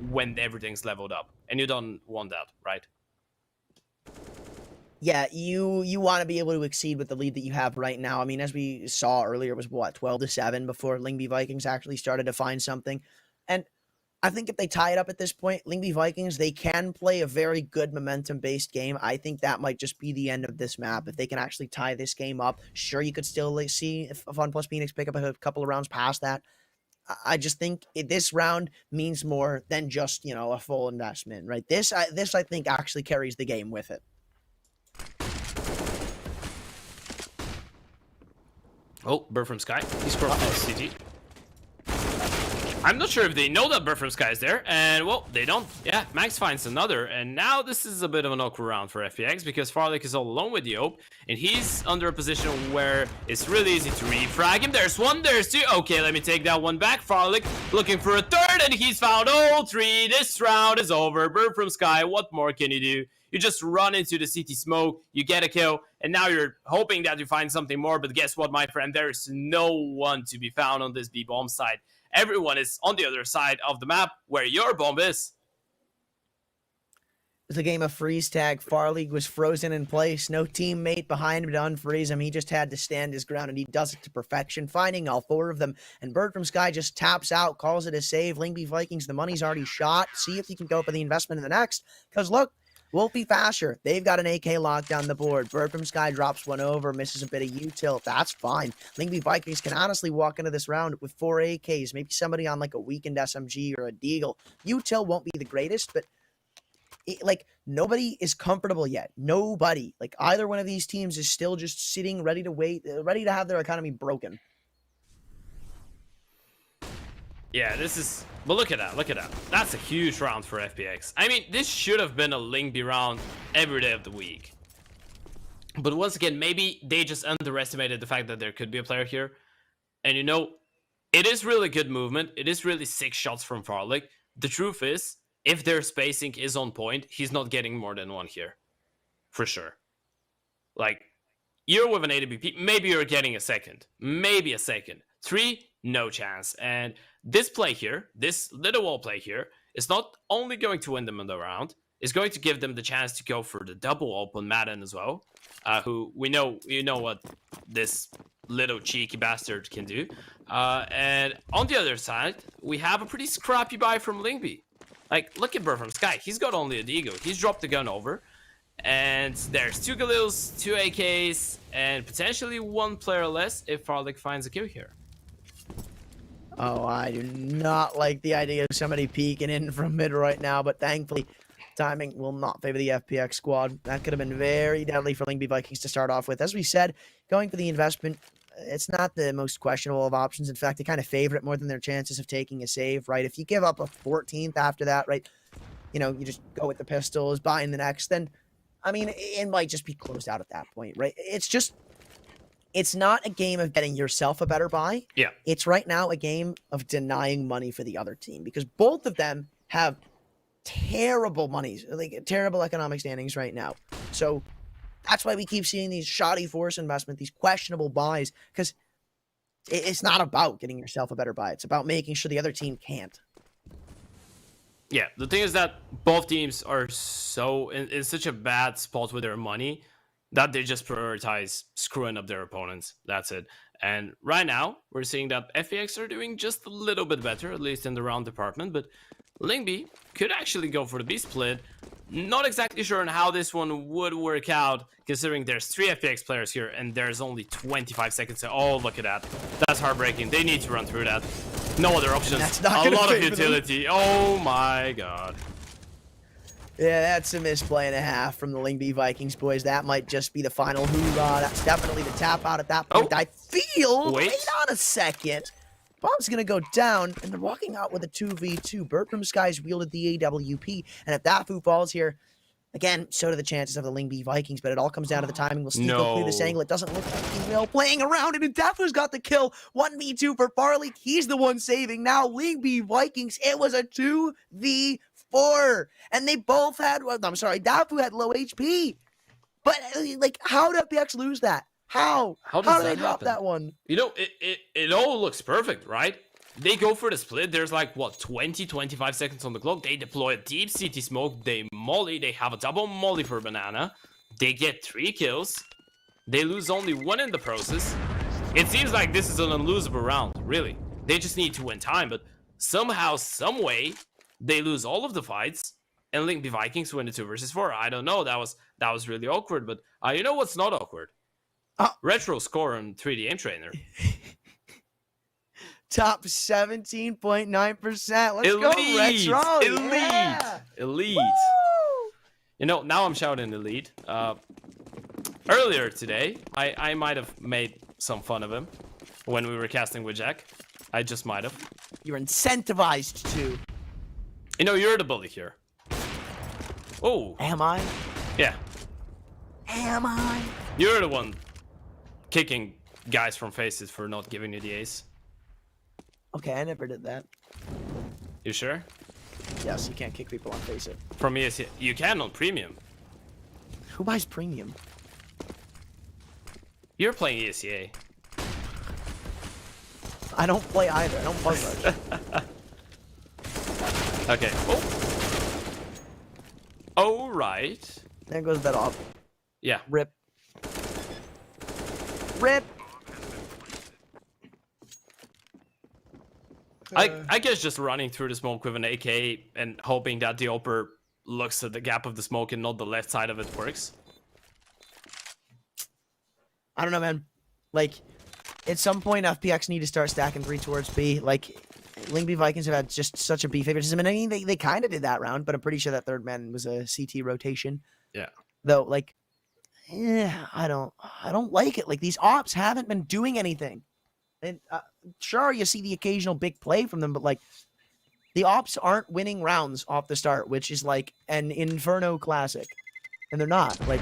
when everything's leveled up. And you don't want that, right? Yeah, you want to be able to exceed with the lead that you have right now. I mean, as we saw earlier, it was what, 12-7 before Lingby Vikings actually started to find something. And I think if they tie it up at this point, Lingby Vikings, they can play a very good momentum-based game. I think that might just be the end of this map. If they can actually tie this game up, sure, you could still see if OnePlus Phoenix pick up a couple of rounds past that. I just think this round means more than just, a full investment, right? This I think actually carries the game with it. Oh, Bird from Sky. He's crossed CT. I'm not sure if they know that Bird from Sky is there, and well, they don't. Yeah, Max finds another, and now this is a bit of an awkward round for FPX because Farlick is all alone with the Ope, and he's under a position where it's really easy to refrag him. There's one, there's two. Okay, let me take that one back. Farlick looking for a third, and he's found all three. This round is over. Bird from Sky, what more can you do? You just run into the CT smoke, you get a kill, and now you're hoping that you find something more, but guess what, my friend? There is no one to be found on this B-bomb side. Everyone is on the other side of the map where your bomb is. It was a game of freeze tag. Farley was frozen in place. No teammate behind him to unfreeze him. He just had to stand his ground, and he does it to perfection, finding all four of them. And Bird from Sky just taps out, calls it a save. Lingby Vikings, the money's already shot. See if you can go for the investment in the next. Because look, Wolfie Fasher, they've got an AK locked down the board. Bird from Sky drops one over, misses a bit of util. That's fine. Lingby Vikings can honestly walk into this round with 4 AKs, maybe somebody on like a weakened SMG or a Deagle. Util won't be the greatest, but nobody is comfortable yet. Nobody. Like either one of these teams is still just sitting ready to wait, ready to have their economy broken. Yeah, this is... But look at that, look at that. That's a huge round for FPX. I mean, this should have been a Lingby round every day of the week. But once again, maybe they just underestimated the fact that there could be a player here. And it is really good movement. It is really 6 shots from Farlick. The truth is, if their spacing is on point, he's not getting more than one here. For sure. Like, you're with an AWP, maybe you're getting a second. Maybe a second. 3, no chance. And this play here, this little wall play here, is not only going to win them in the round, it's going to give them the chance to go for the double open Madden as well. Who we know what this little cheeky bastard can do. And on the other side, we have a pretty scrappy buy from Lingby. Like, look at Bird from Sky. He's got only a Deagle. He's dropped the gun over. And there's 2 Galils, 2 AKs, and potentially 1 player less if Farlick finds a kill here. Oh, I do not like the idea of somebody peeking in from mid right now, but thankfully, timing will not favor the FPX squad. That could have been very deadly for Lingby Vikings to start off with. As we said, going for the investment, it's not the most questionable of options. In fact, they kind of favor it more than their chances of taking a save, right? If you give up a 14th after that, right, you just go with the pistols, buying the next, then, I mean, it might just be closed out at that point, right? It's not a game of getting yourself a better buy. Yeah. It's right now a game of denying money for the other team because both of them have terrible monies, like terrible economic standings right now. So that's why we keep seeing these shoddy force investment, these questionable buys, because it's not about getting yourself a better buy. It's about making sure the other team can't. Yeah, the thing is that both teams are so in such a bad spot with their money that they just prioritize screwing up their opponents. That's it. And right now, we're seeing that FPX are doing just a little bit better, at least in the round department. But Lingby could actually go for the B split. Not exactly sure on how this one would work out, considering there's 3 FPX players here and there's only 25 seconds. Oh, look at that. That's heartbreaking. They need to run through that. No other options. That's not a gonna lot of favor them. utility. Oh my god. Yeah, that's a misplay and a half from the Lingby Vikings, boys. That might just be the final hoorah. That's definitely the tap out at that point. Oh. I feel. Wait. Wait on a second. Bomb's going to go down, and they're walking out with a 2v2. Bird from Skies wielded the AWP, and if that foo falls here, again, so do the chances of the Lingby Vikings, but it all comes down to the timing. We'll see go through this No. angle. It doesn't look like he will. Playing around, and Dafu's got the kill. 1v2 for Farley. He's the one saving. Now, Lingby Vikings, it was a 2v4, and they both had, well, I'm sorry, Dafu had low HP. But, like, how did FPX lose that? How? How How does did they that drop happen? that one? It all looks perfect, right? They go for the split. There's like, what, 20-25 seconds on the clock. They deploy a deep CT smoke. They molly. They have a double molly for Banana. They get 3 kills. They lose only 1 in the process. It seems like this is an unlosable round, really. They just need to win time, but somehow, some way, they lose all of the fights, and Link the Vikings win the 2 versus 4. I don't know. That was really awkward, but you know what's not awkward? Retro score on 3D Aim Trainer. Top 17.9%. Let's Elite! go, Retro. Elite! Yeah. Elite! Woo! You know, now I'm shouting elite. Earlier today, I might have made some fun of him when we were casting with Jack. I just might have. You're incentivized to. You know, you're the bully here. Oh. Am I? Yeah. Am I? You're the one kicking guys from faces for not giving you the ace. Okay, I never did that. You sure? Yes, you can't kick people on face it. From ESC, you can on premium. Who buys premium? You're playing ESCA. I don't play either. I don't bug rush. Okay. Oh. Oh, right. There goes that off. Yeah. Rip. Rip. I guess just running through the smoke with an AK and hoping that the Oper looks at the gap of the smoke and not the left side of it works. I don't know, man. Like, at some point, FPX need to start stacking 3 towards B. Like, Link B Vikings have had just such a B favoritism. And I mean, they kind of did that round, but I'm pretty sure that third man was a CT rotation. Yeah. Though, like, I don't like it. Like, these ops haven't been doing anything. And sure, you see the occasional big play from them, but like, the ops aren't winning rounds off the start, which is like an Inferno classic. And they're not. Like,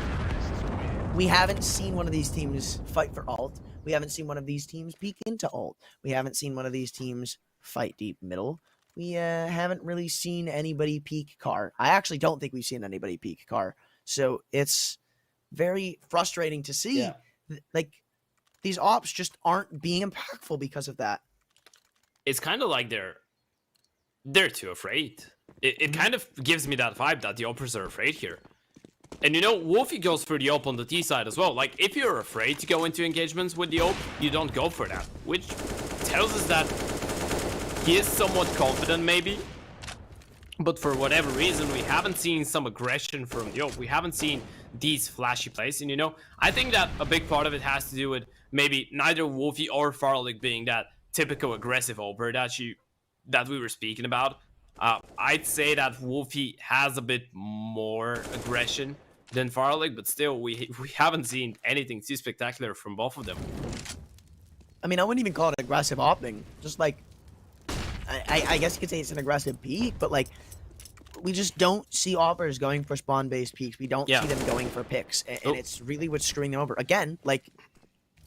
we haven't seen one of these teams fight for ult. We haven't seen one of these teams peek into ult. We haven't seen one of these teams fight deep middle. We haven't really seen anybody peek car. I actually don't think we've seen anybody peek car. So it's very frustrating to see. Yeah. Like, these ops just aren't being impactful because of that. It's kind of like they're too afraid. It kind of gives me that vibe that the Opers are afraid here. And you know, Wolfie goes for the op on the T side as well. Like, if you're afraid to go into engagements with the op, you don't go for that. Which tells us that he is somewhat confident, maybe. But for whatever reason, we haven't seen some aggression from the op. We haven't seen these flashy plays. And you know, I think that a big part of it has to do with maybe neither Wolfie or Farlick being that typical aggressive oper that we were speaking about. I'd say that Wolfie has a bit more aggression than Farlick, but still, we haven't seen anything too spectacular from both of them. I mean, I wouldn't even call it aggressive opting. Just like, I guess you could say it's an aggressive peak, but like, we just don't see offers going for spawn-based peaks. We don't see them going for picks, and it's really what's screwing them over. Again, like,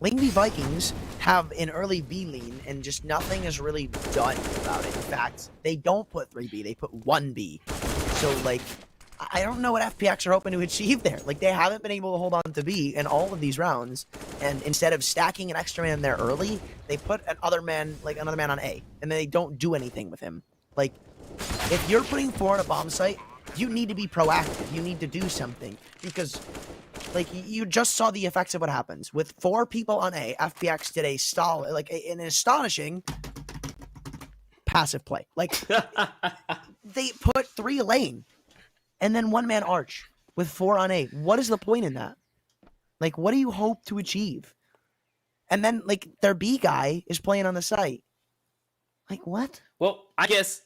Link V Vikings have an early B lean, and just nothing is really done about it. In fact, they don't put 3B, they put 1B. So, like, I don't know what FPX are hoping to achieve there. Like, they haven't been able to hold on to B in all of these rounds, and instead of stacking an extra man there early, they put another man on A, and then they don't do anything with him. Like, if you're putting 4 on a bomb site, you need to be proactive. You need to do something, because like, you just saw the effects of what happens. With 4 people on A, FPX did a stall, like an astonishing passive play. Like, they put 3 lane and then 1 man arch with 4 on A. What is the point in that? Like, what do you hope to achieve? And then, like, their B guy is playing on the site. Like, what? Well, I guess,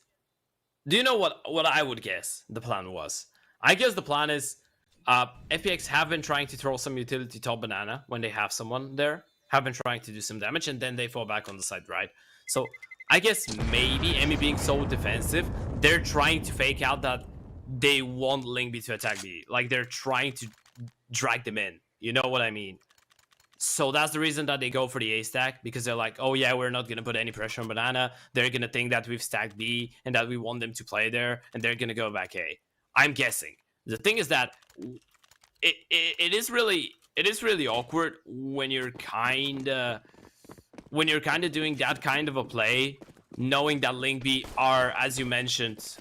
do you know what I would guess the plan was? I guess the plan is, FPX have been trying to throw some utility top banana when they have someone there, have been trying to do some damage, and then they fall back on the side, right? So I guess maybe Emmy being so defensive, they're trying to fake out that they want Link B to attack B. Like, they're trying to drag them in. You know what I mean? So that's the reason that they go for the A stack, because they're like, oh yeah, we're not going to put any pressure on banana. They're going to think that we've stacked B and that we want them to play there, and they're going to go back A. I'm guessing. The thing is that it is really awkward when you're kind of doing that kind of a play knowing that Lingby are, as you mentioned,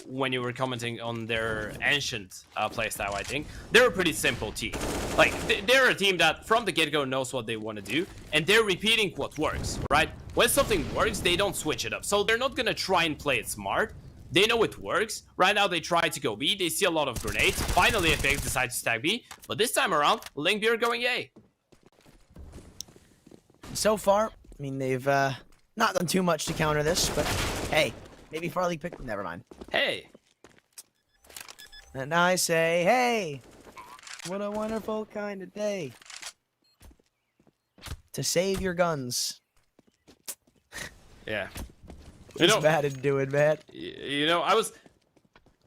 when you were commenting on their ancient playstyle, I think they're a pretty simple team. Like they're a team that from the get-go knows what they want to do, and they're repeating what works, right? When something works, they don't switch it up. So they're not gonna try and play it smart. They know it works. Right now, they try to go B. They see a lot of grenades. Finally, FPX decides to tag B. But this time around, Lingby are going A. So far, I mean, they've not done too much to counter this, but hey, maybe Farley picked. Never mind. Hey. And I say, hey, what a wonderful kind of day to save your guns. Yeah. It's bad at doing, man. You know,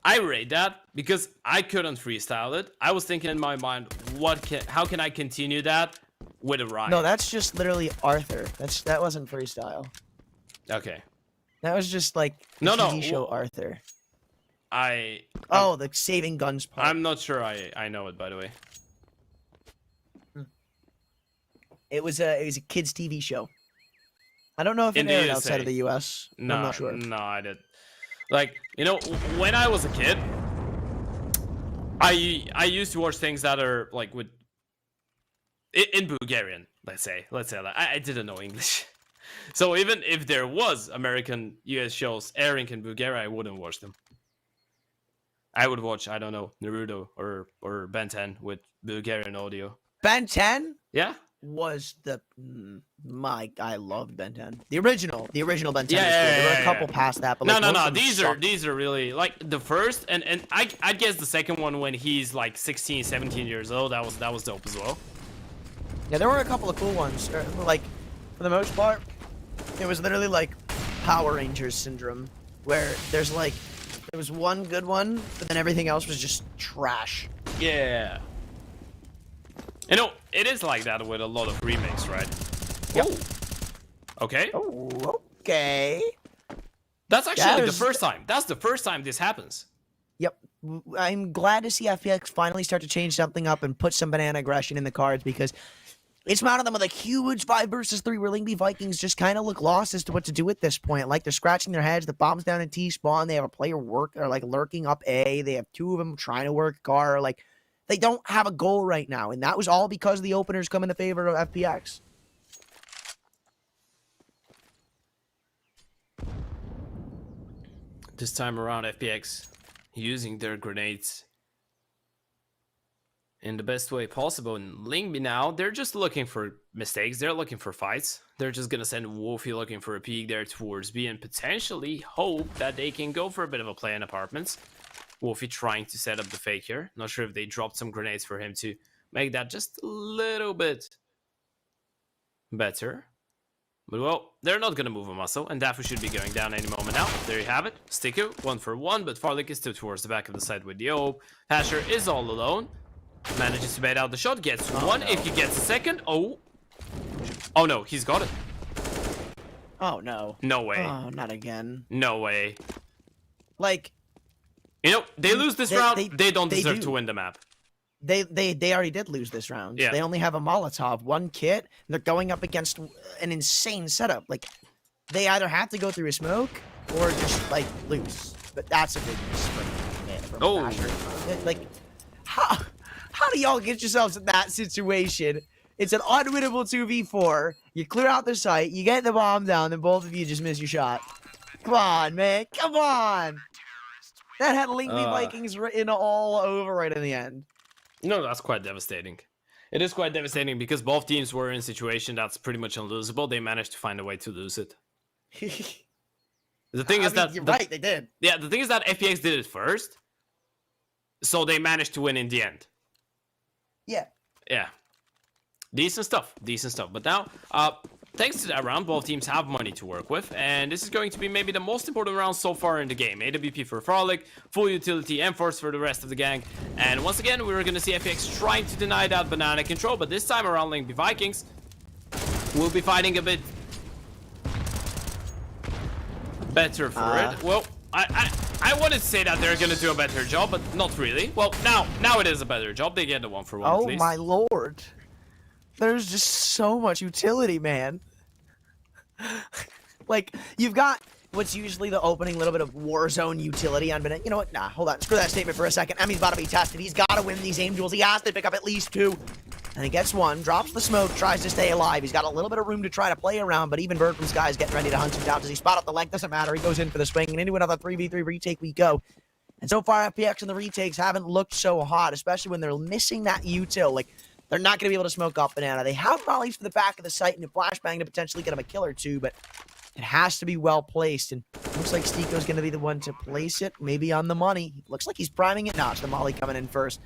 I rate that because I couldn't freestyle it. I was thinking in my mind, how can I continue that with a rhyme? No, that's just literally Arthur. That wasn't freestyle. Okay. That was just like the TV show Arthur. The saving guns part. I'm not sure I know it, by the way. It was a kids TV show. I don't know if it aired outside of the US. No, I'm not sure. No, I did. Like, you know, when I was a kid, I used to watch things that are like in Bulgarian, let's say that. I didn't know English. So even if there was American US shows airing in Bulgaria, I wouldn't watch them. I would watch, I don't know, Naruto or Ben 10 with Bulgarian audio. Ben 10? Yeah? Was I loved Ben 10. The original Ben 10 was cool. Yeah, there were a couple past that, but like, no. These are really like the first and I guess the second one when he's like 16, 17 years old. That was dope as well. Yeah, there were a couple of cool ones. Like for the most part, it was literally like Power Rangers syndrome, where there was one good one, but then everything else was just trash. Yeah. You know, it is like that with a lot of remakes, right? Yep. Oh. Okay. Oh, okay. That's actually the first time. That's the first time this happens. Yep. I'm glad to see FPX finally start to change something up and put some banana aggression in the cards, because it's mounted them with a huge 5 versus 3 where Lingby Vikings just kind of look lost as to what to do at this point. Like, they're scratching their heads. The bomb's down in T-spawn. They have a player lurking up A. They have 2 of them trying to work car. Like, they don't have a goal right now, and that was all because the openers come in the favor of FPX. This time around, FPX using their grenades in the best way possible. And Lingby now, they're just looking for mistakes. They're looking for fights. They're just gonna send Wolfie looking for a peek there towards B and potentially hope that they can go for a bit of a play in apartments. Wolfie trying to set up the fake here. Not sure if they dropped some grenades for him to make that just a little bit better. But well, they're not going to move a muscle, and Dafu should be going down any moment now. There you have it. Sticko, 1 for 1, but Farlik is still towards the back of the side with the AWP. Pasher is all alone. Manages to bait out the shot, gets one. No. If he gets a second, oh no, he's got it. Oh no. No way. Oh, not again. No way. Like, you know, they lose this round, they don't deserve to win the map. They already did lose this round. Yeah. They only have a Molotov, 1 kit, and they're going up against an insane setup. Like, they either have to go through a smoke or just, like, lose. But that's a big miss from Basher. Like, how do y'all get yourselves in that situation? It's an unwinnable 2v4. You clear out the site, you get the bomb down, then both of you just miss your shot. Come on, man. Come on. That had Lingby Vikings written all over right in the end. No, that's quite devastating. It is quite devastating because both teams were in a situation that's pretty much unlosable. They managed to find a way to lose it. The thing is that... You're right, they did. Yeah, the thing is that FPX did it first, so they managed to win in the end. Yeah. Yeah. Decent stuff. But now, thanks to that round, both teams have money to work with, and this is going to be maybe the most important round so far in the game. AWP for Frolic, full utility and force for the rest of the gang. And once again, we're going to see FPX trying to deny that banana control, but this time around, Lingby Vikings will be fighting a bit better for it. Well, I wanted to say that they're going to do a better job, but not really. Well, now it is a better job. They get the 1 for 1 at least. Oh my lord. There's just so much utility, man. Like, you've got what's usually the opening little bit of Warzone utility on Bennett. You know what? Nah, hold on. Screw that statement for a second. Emmy's about to be tested. He's got to win these aim duels. He has to pick up at least 2. And he gets 1, drops the smoke, tries to stay alive. He's got a little bit of room to try to play around, but even Bird from Sky is getting ready to hunt him down. Does he spot up the leg? Doesn't matter. He goes in for the swing, and into another 3v3 retake we go. And so far, FPX and the retakes haven't looked so hot, especially when they're missing that util. Like, they're not going to be able to smoke off Banana. They have mollies for the back of the site and a flashbang to potentially get him a kill or 2, but it has to be well placed. And looks like Stiko's going to be the one to place it, maybe on the money. Looks like he's priming it. No, it's the molly coming in first.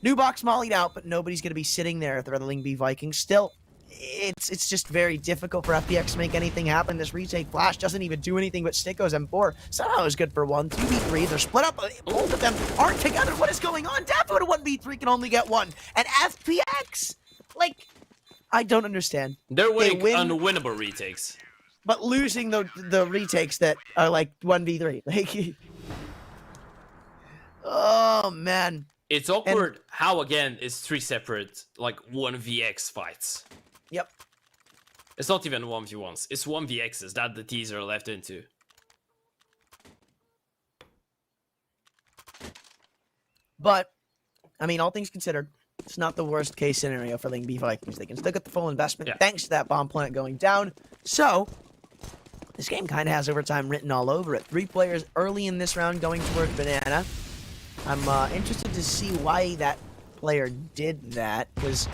New box mollied out, but nobody's going to be sitting there if they're the Ling B Vikings. Still, it's just very difficult for FPX to make anything happen. This retake Flash doesn't even do anything but Stiko's M4. Somehow is good for 1. 2v3, they're split up. Both of them aren't together. What is going on? Dafu to 1v3 can only get 1. And FPX, like, I don't understand. They're winning unwinnable retakes. But losing the retakes that are like 1v3. Like, oh, man. It's awkward how, again, it's 3 separate, like, 1vx fights. Yep. It's not even 1v1s. It's 1vxs that the teaser left into. But, I mean, all things considered, it's not the worst case scenario for Ling B Vikings. They can still get the full investment thanks to that bomb plant going down. So, this game kind of has overtime written all over it. 3 players early in this round going towards Banana. I'm interested to see why that player did that, because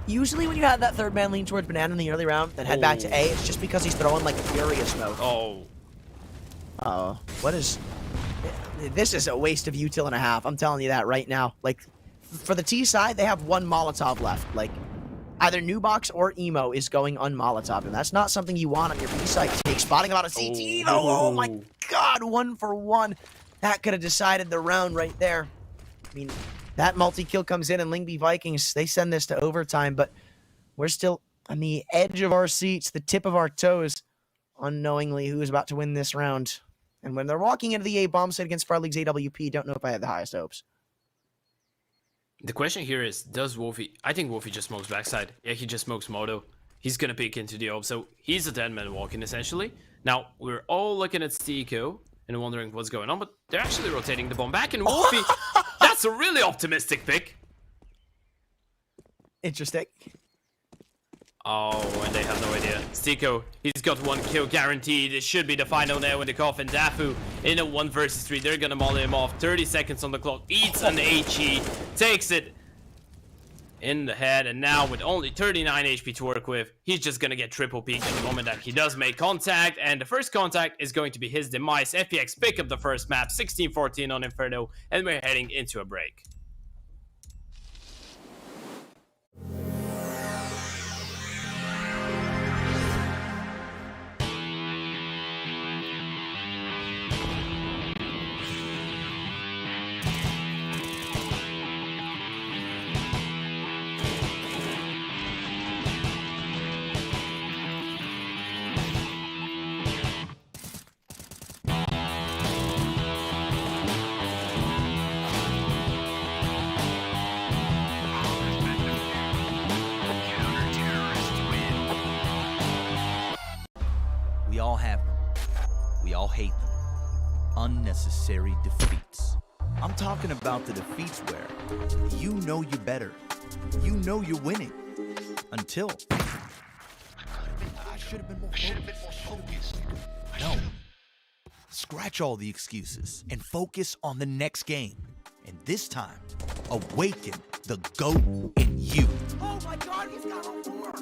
usually when you have that third man lean towards Banana in the early round, then head back to A, it's just because he's throwing like a furious smoke. What is... This is a waste of util and a half. I'm telling you that right now. Like, for the T side, they have 1 Molotov left. Like, either Nubox or Emo is going un-Molotov, and that's not something you want on your B side. Take spotting about a CT. Oh my god, 1 for 1. That could have decided the round right there. I mean, that multi-kill comes in, and Ling B Vikings, they send this to overtime, but we're still on the edge of our seats, the tip of our toes, unknowingly who's about to win this round. And when they're walking into the A bomb site against Far League's AWP, don't know if I had the highest hopes. The question here is, does Wolfie... I think Wolfie just smokes backside. Yeah, he just smokes Moto. He's gonna peek into the op, so he's a dead man walking, essentially. Now, we're all looking at Stiko and wondering what's going on, but they're actually rotating the bomb back, and Wolfie... That's a really optimistic pick. Interesting. Oh, and they have no idea. Stiko, he's got 1 kill guaranteed. It should be the final nail in the coffin. Dafu in a 1 versus 3. They're gonna molly him off. 30 seconds on the clock. Eats an HE. Takes it in the head. And now with only 39 HP to work with, he's just gonna get triple peek at the moment that he does make contact. And the first contact is going to be his demise. FPX pick up the first map. 16-14 on Inferno. And we're heading into a break. We all have them. We all hate them. Unnecessary defeats. I'm talking about the defeats where you know you're better. You know you're winning. Until... I should have been more focused. No. Scratch all the excuses and focus on the next game. And this time, awaken the GOAT in you. Oh my god, he's got all 4!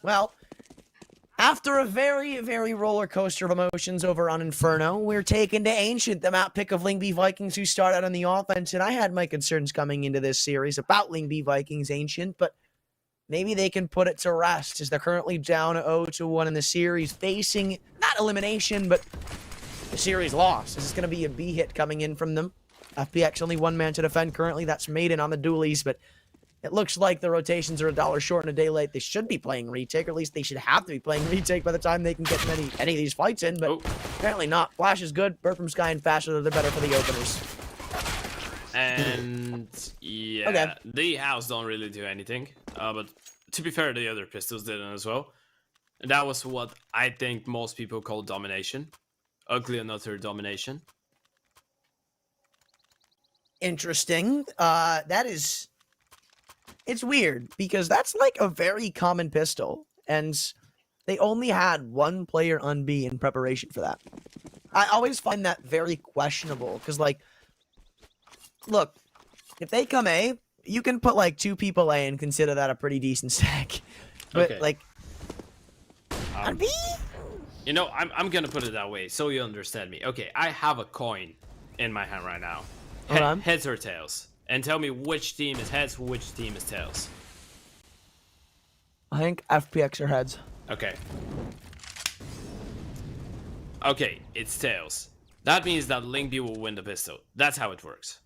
Well, after a very, very roller coaster of emotions over on Inferno, we're taken to Ancient, the map pick of Lingby Vikings, who start out on the offense. And I had my concerns coming into this series about Lingby Vikings Ancient, but maybe they can put it to rest as they're currently down 0-1 in the series, facing not elimination, but the series loss. This is going to be a B hit coming in from them. FPX only one man to defend currently. That's Maiden on the dualies, but it looks like the rotations are $1 short and a day late. They should be playing retake, or at least they should have to be playing retake by the time they can get any of these fights in, but apparently not. Flash is good. Bird from Sky and Faster, they're better for the openers. And yeah, Okay. the house don't really do anything. But to be fair, the other pistols didn't as well. And that was what I think most people call domination. Ugly and utter domination. Interesting. It's weird because that's like a very common pistol, and they only had one player on B in preparation for that. I always find that very questionable because, like, look, if they come A, you can put like 2 people A and consider that a pretty decent stack. But Okay. like, on B, You know, I'm gonna put it that way so you understand me. Okay, I have a coin in my hand right now. Hold on. Heads or tails? And tell me which team is heads, which team is tails. I think FPX are heads. Okay. Okay, it's tails. That means that Lingby will win the pistol. That's how it works.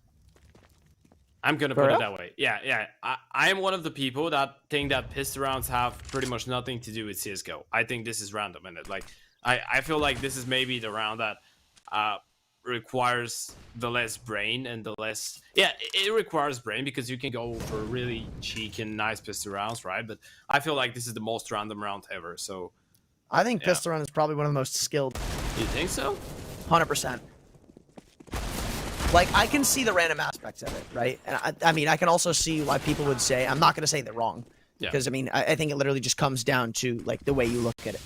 I'm gonna For put it real? that way. Yeah. I am one of the people that think that pistol rounds have pretty much nothing to do with CSGO. I think this is random in it. Like, I feel like this is maybe the round that requires the less brain and the less... Yeah, it requires brain because you can go for really cheeky and nice pistol rounds, right? But I feel like this is the most random round ever, so... I think Yeah. pistol round is probably one of the most skilled. You think so? 100%. Like, I can see the random aspects of it, right? And I mean, I can also see why people would say, I'm not going to say they're wrong. Yeah. Because, I mean, I think it literally just comes down to, like, the way you look at it.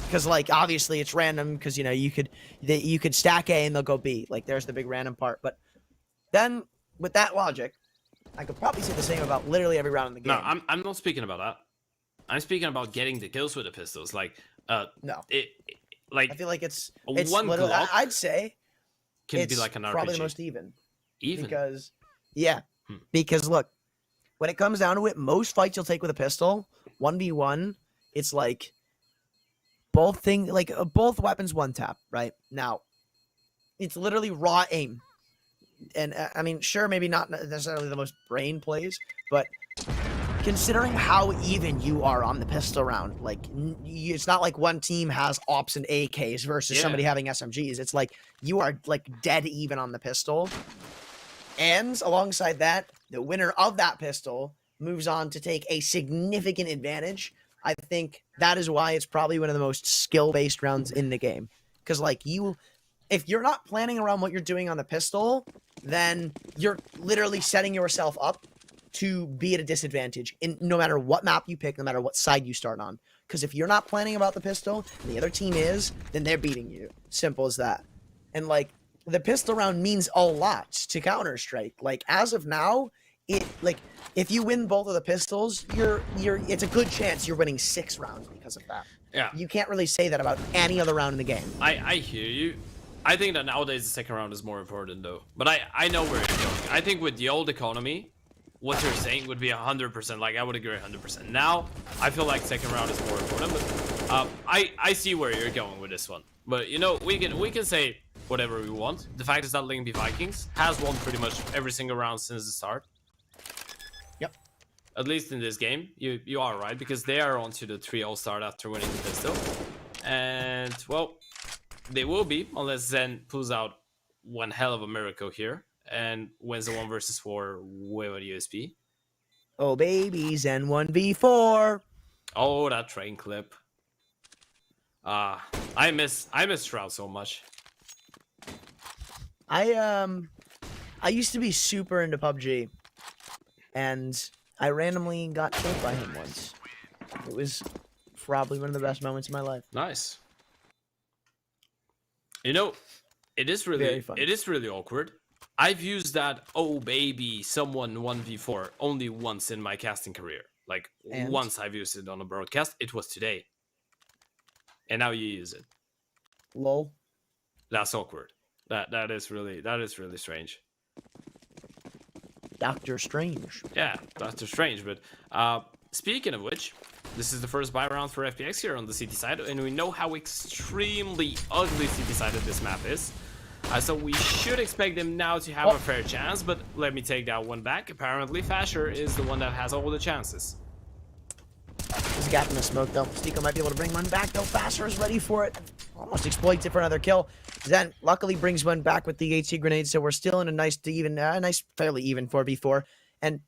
Because, like, obviously it's random because, you know, you could stack A and they'll go B. Like, there's the big random part. But then, with that logic, I could probably say the same about literally every round in the game. No, I'm not speaking about that. I'm speaking about getting the kills with the pistols. Like, No. like I feel like it's one literally, Glock I'd say can it's be like an RPG. probably the most even. Even. Because, yeah. Hmm. Because, look, when it comes down to it, most fights you'll take with a pistol, 1v1, it's like both weapons one tap, right? Now, it's literally raw aim. And, I mean, sure, maybe not necessarily the most brain plays, but considering how even you are on the pistol round, like, it's not like one team has ops and AKs versus Yeah. somebody having SMGs. It's like you are like dead even on the pistol. And alongside that, the winner of that pistol moves on to take a significant advantage. I think that is why it's probably one of the most skill-based rounds in the game. Because, like, if you're not planning around what you're doing on the pistol, then you're literally setting yourself up to be at a disadvantage in no matter what map you pick, no matter what side you start on. Because if you're not planning about the pistol and the other team is, then they're beating you. Simple as that. And, like, the pistol round means a lot to Counter-Strike. Like, as of now, if you win both of the pistols, it's a good chance you're winning 6 rounds because of that. Yeah. You can't really say that about any other round in the game. I hear you. I think that nowadays the second round is more important though. But I know where you're going. I think with the old economy, what you're saying would be 100%. Like, I would agree 100%. Now, I feel like second round is more important. But I see where you're going with this one. But, you know, we can say whatever we want. The fact is that Lingby Vikings has won pretty much every single round since the start. Yep. At least in this game, you are right, because they are on to the 3-0 start after winning the pistol. And, well, they will be, unless Zen pulls out one hell of a miracle here and wins the 1 versus 4 with a USP. Oh, babies, and 1v4. Oh, that train clip. I miss Shroud so much. I used to be super into PUBG, and I randomly got killed by him once. It was probably one of the best moments of my life. Nice. You know, it is really awkward. I've used that "oh baby, someone 1v4" only once in my casting career. Like, And? once I've used it on a broadcast, it was today. And now you use it. Lol. That's awkward. That is really strange. Doctor Strange. Yeah, Doctor Strange. But speaking of which, this is the first buy round for FPX here on the CT side, and we know how extremely ugly CT sided this map is. So we should expect them now to have a fair chance, but let me take that one back. Apparently, Fasher is the one that has all the chances. There's a gap in the smoke, though. Stico might be able to bring one back, though. Fasher is ready for it. Almost exploits it for another kill. Zen luckily brings one back with the HC grenade, so we're still in a nice, fairly even 4v4. And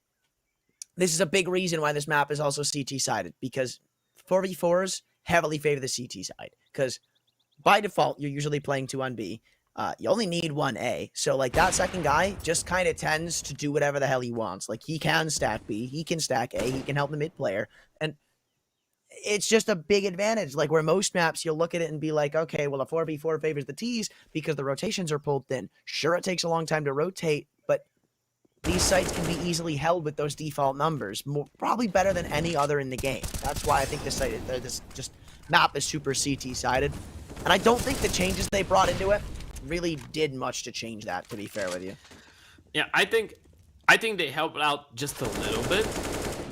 this is a big reason why this map is also CT-sided, because 4v4s heavily favor the CT side. Because by default, you're usually playing 2 on B. You only need 1A. So, like, that second guy just kind of tends to do whatever the hell he wants. Like, he can stack B, he can stack A, he can help the mid player. And it's just a big advantage. Like, where most maps, you'll look at it and be like, okay, well, a 4v4 favors the Ts because the rotations are pulled thin. Sure, it takes a long time to rotate, but these sites can be easily held with those default numbers. Probably better than any other in the game. That's why I think this map is super CT-sided. And I don't think the changes they brought into it really did much to change that, to be fair with you. Yeah, I think they helped out just a little bit,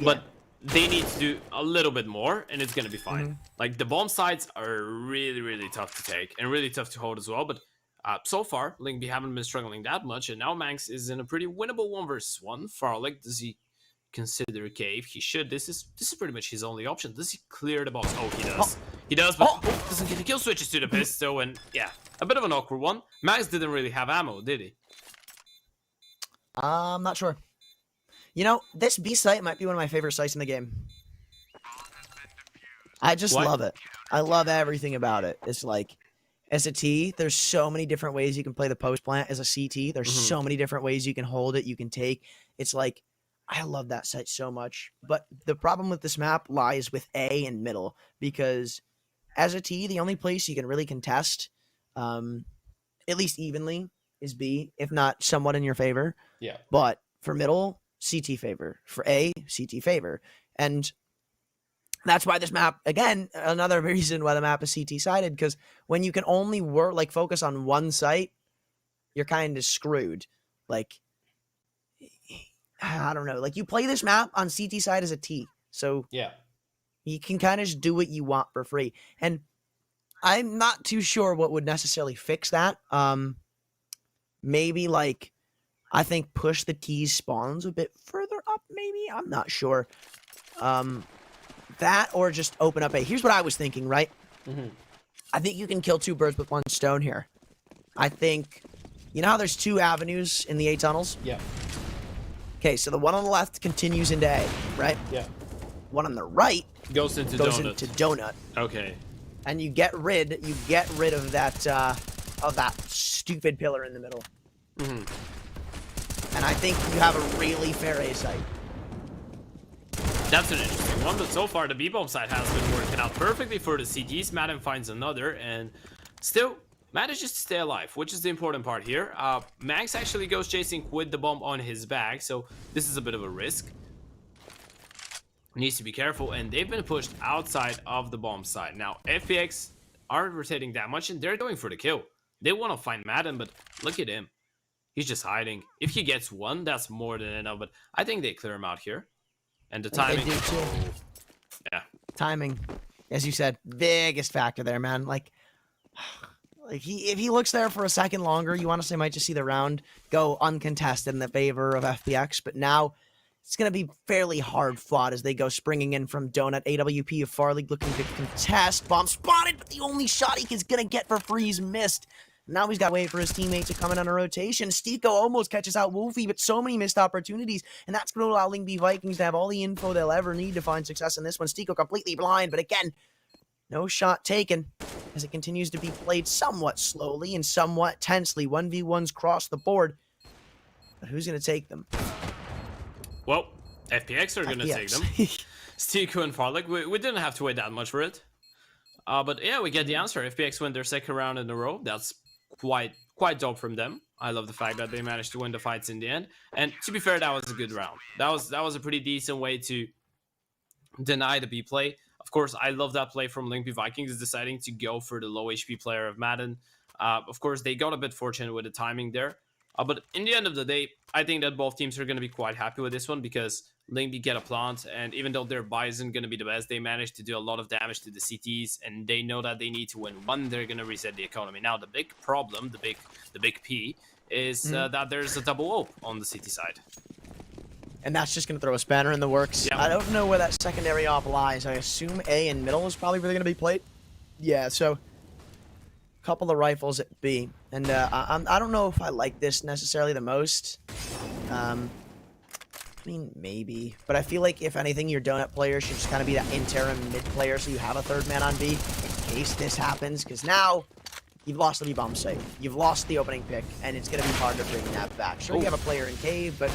but they need to do a little bit more, and it's gonna be fine. Like, the bomb sites are really tough to take and really tough to hold as well, but so far Lingby haven't been struggling that much, and now Manx is in a pretty winnable 1 versus 1. Farlick, does he consider a cave? He should. This is pretty much his only option. Does he clear the box? Oh, he does. He does, but doesn't get the kill, switches to the pistol, and yeah, a bit of an awkward one. Max didn't really have ammo, did he? I'm not sure. You know, this B site might be one of my favorite sites in the game. I just love it. I love everything about it. It's like, as a T, there's so many different ways you can play the post plant. As a CT, there's so many different ways you can hold it, you can take. It's like, I love that site so much. But the problem with this map lies with A and middle, because as a T, the only place you can really contest, at least evenly, is B, if not somewhat in your favor. Yeah. But for middle, CT favor. For A, CT favor. And that's why this map, again, another reason why the map is CT-sided, because when you can only focus on one site, you're kind of screwed. Like, I don't know. Like, you play this map on CT side as a T, so yeah, you can kind of just do what you want for free. And I'm not too sure what would necessarily fix that. Maybe, like, I think push the T's spawns a bit further up, maybe? I'm not sure. That or just open up A. Here's what I was thinking, right? I think you can kill 2 birds with 1 stone here. I think, you know how there's 2 avenues in the A tunnels? Yeah. Okay, so the one on the left continues into A, right? Yeah. One on the right goes into donut. Okay. And you get rid of that stupid pillar in the middle. And I think you have a really fair A site. That's an interesting one, but so far the B-bomb side has been working out perfectly for the CTs. Madden finds another and still manages to stay alive, which is the important part here. Max actually goes chasing with the bomb on his back, so this is a bit of a risk. Needs to be careful, and they've been pushed outside of the bomb side. Now, FPX aren't rotating that much, and they're going for the kill. They want to find Madden, but look at him. He's just hiding. If he gets 1, that's more than enough, but I think they clear him out here. And the timing. They do too. Yeah. Timing, as you said, biggest factor there, man. Like if he looks there for a second longer, you honestly might just see the round go uncontested in the favor of FPX. But now it's going to be fairly hard fought as they go springing in from Donut. AWP of Farleague looking to contest. Bomb spotted, but the only shot he is going to get for free is missed. Now he's got to wait for his teammate to come in on a rotation. Stico almost catches out Wolfie, but so many missed opportunities. And that's going to allow Lingby Vikings to have all the info they'll ever need to find success in this one. Stico completely blind, but again, no shot taken as it continues to be played somewhat slowly and somewhat tensely. 1v1s cross the board. But who's going to take them? Well, FPX are going to take them. Stico and Farlick, we didn't have to wait that much for it. But yeah, we get the answer. FPX win their 2nd round in a row. That's quite dope from them. I love the fact that they managed to win the fights in the end. And to be fair, that was a good round. That was a pretty decent way to deny the B play. Of course, I love that play from Linkby Vikings deciding to go for the low HP player of Madden. Of course, they got a bit fortunate with the timing there. But in the end of the day, I think that both teams are going to be quite happy with this one because Linkby get a plant, and even though their buy isn't going to be the best, they managed to do a lot of damage to the CTs, and they know that they need to win one. They're going to reset the economy. Now, the big problem, the big P, is that there's a double op on the CT side. And that's just going to throw a spanner in the works. Yep. I don't know where that secondary op lies. I assume A and middle is probably where they're going to be played. Yeah, so a couple of rifles at B. And I don't know if I like this necessarily the most. I mean, maybe. But I feel like, if anything, your donut player should just kind of be that interim mid player so you have a third man on B in case this happens. Because now you've lost the B-bomb site. You've lost the opening pick, and it's going to be hard to bring that back. Sure, you have a player in cave, but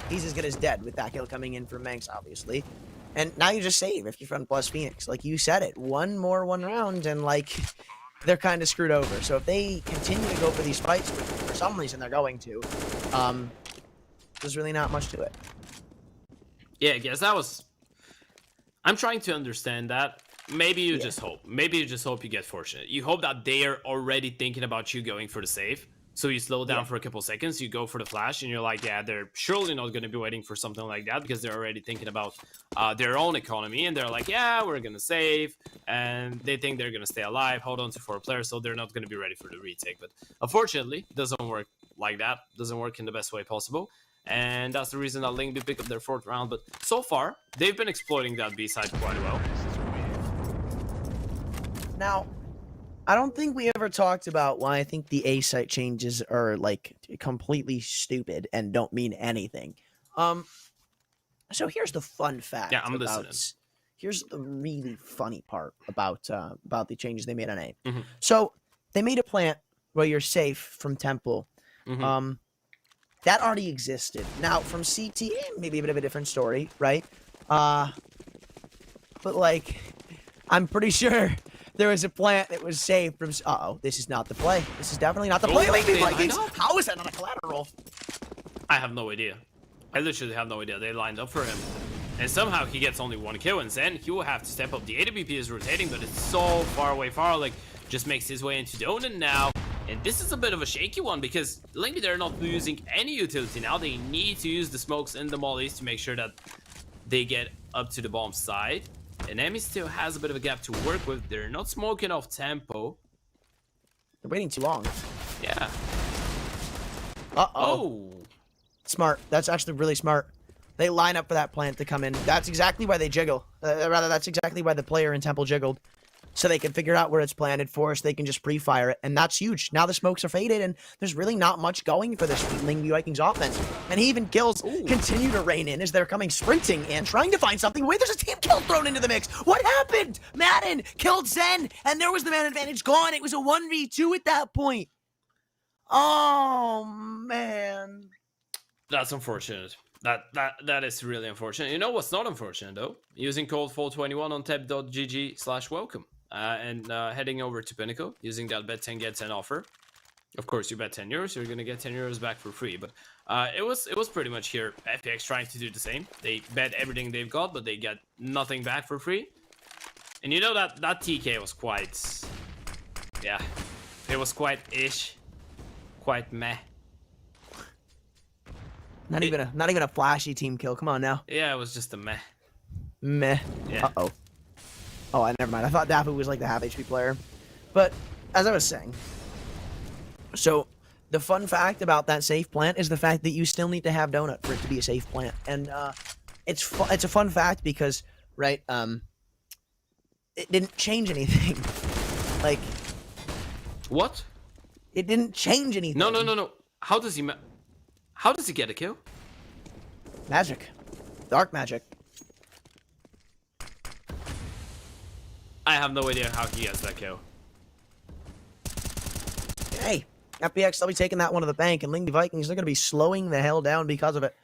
he's as good as dead with that kill coming in from Manx, obviously. And now you just save if you run plus Phoenix. Like you said it, one round, and like they're kind of screwed over. So if they continue to go for these fights, which for some reason they're going to, there's really not much to it. Yeah, I guess that was... I'm trying to understand that. Maybe you just hope. Maybe you just hope you get fortunate. You hope that they're already thinking about you going for the save. So you slow down for a couple seconds, you go for the flash, and you're like, yeah, they're surely not going to be waiting for something like that because they're already thinking about their own economy. And they're like, yeah, we're going to save. And they think they're going to stay alive, hold on to 4 players, so they're not going to be ready for the retake. But unfortunately, it doesn't work like that. It doesn't work in the best way possible. And that's the reason that Linkby picked up their 4th round. But so far, they've been exploiting that B side quite well. Now, I don't think we ever talked about why I think the A site changes are like completely stupid and don't mean anything. So here's the fun fact. Yeah, I'm listening. Here's the really funny part about the changes they made on A. Mm-hmm. So they made a plant where you're safe from Temple. Mm-hmm. That already existed. Now from CT, maybe a bit of a different story, right? But like, I'm pretty sure there was a plant that was saved from... Uh-oh, this is not the play. This is definitely not the play. Vikings. How is that not a collateral? I have no idea. I literally have no idea. They lined up for him. And somehow he gets only 1 kill, and then he will have to step up. The AWP is rotating, but it's so far away. Like, just makes his way into Donan now. And this is a bit of a shaky one, because Linkby, they're not using any utility now. They need to use the smokes and the mollies to make sure that they get up to the bomb side. And Emi still has a bit of a gap to work with. They're not smoking off tempo. They're waiting too long. Yeah. Uh-oh. Oh. Smart. That's actually really smart. They line up for that plant to come in. That's exactly why they jiggle. Rather, that's exactly why the player in Temple jiggled. So they can figure out where it's planted for, so they can just pre-fire it. And that's huge. Now the smokes are faded, and there's really not much going for this Linkby Vikings offense. And even kills continue to rain in as they're coming sprinting and trying to find something. Wait, there's a team kill thrown into the mix. What happened? Madden killed Zen, and there was the man advantage gone. It was a 1v2 at that point. Oh, man. That's unfortunate. That is really unfortunate. You know what's not unfortunate, though? Using code 421 on tap.gg/welcome. And heading over to Pinnacle, using that bet 10 get 10 offer. Of course, you bet 10 euros, you're gonna get 10 euros back for free. But it was pretty much here FPX trying to do the same. They bet everything they've got, but they get nothing back for free. And you know that TK was quite, yeah, it was quite meh. Not even a flashy team kill. Come on now. Yeah, it was just a meh. Meh. Yeah. Uh-oh. Oh, never mind. I thought Dafu was like the half HP player. But as I was saying, so the fun fact about that safe plant is the fact that you still need to have Donut for it to be a safe plant. And it's a fun fact because, right, it didn't change anything. Like, what? It didn't change anything. No. How does he get a kill? Magic. Dark magic. I have no idea how he gets that kill. Hey, FPX, they'll be taking that one to the bank, and Linkby Vikings, they're going to be slowing the hell down because of it.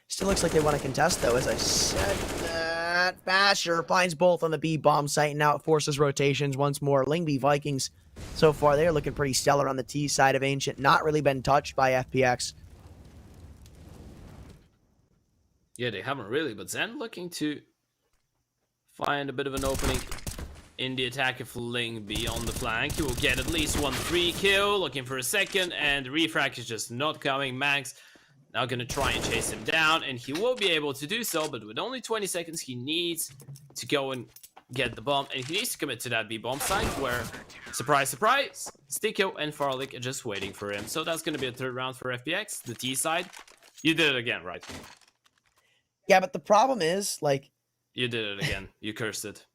Still looks like they want to contest, though, as I said that. Basher finds both on the B bomb site, and now it forces rotations once more. Linkby Vikings, so far, they're looking pretty stellar on the T side of Ancient. Not really been touched by FPX. Yeah, they haven't really, but Zen looking to find a bit of an opening in the attack of Ling B on the flank. He will get at least 1 free kill, looking for a second, and the refrag is just not coming. Max now gonna try and chase him down, and he will be able to do so, but with only 20 seconds, he needs to go and get the bomb, and he needs to commit to that B bomb site where, surprise, surprise, Sticko and Farlik are just waiting for him. So that's gonna be a third round for FPX, the T side. You did it again, right? Yeah, but the problem is, like, You did it again. You cursed it.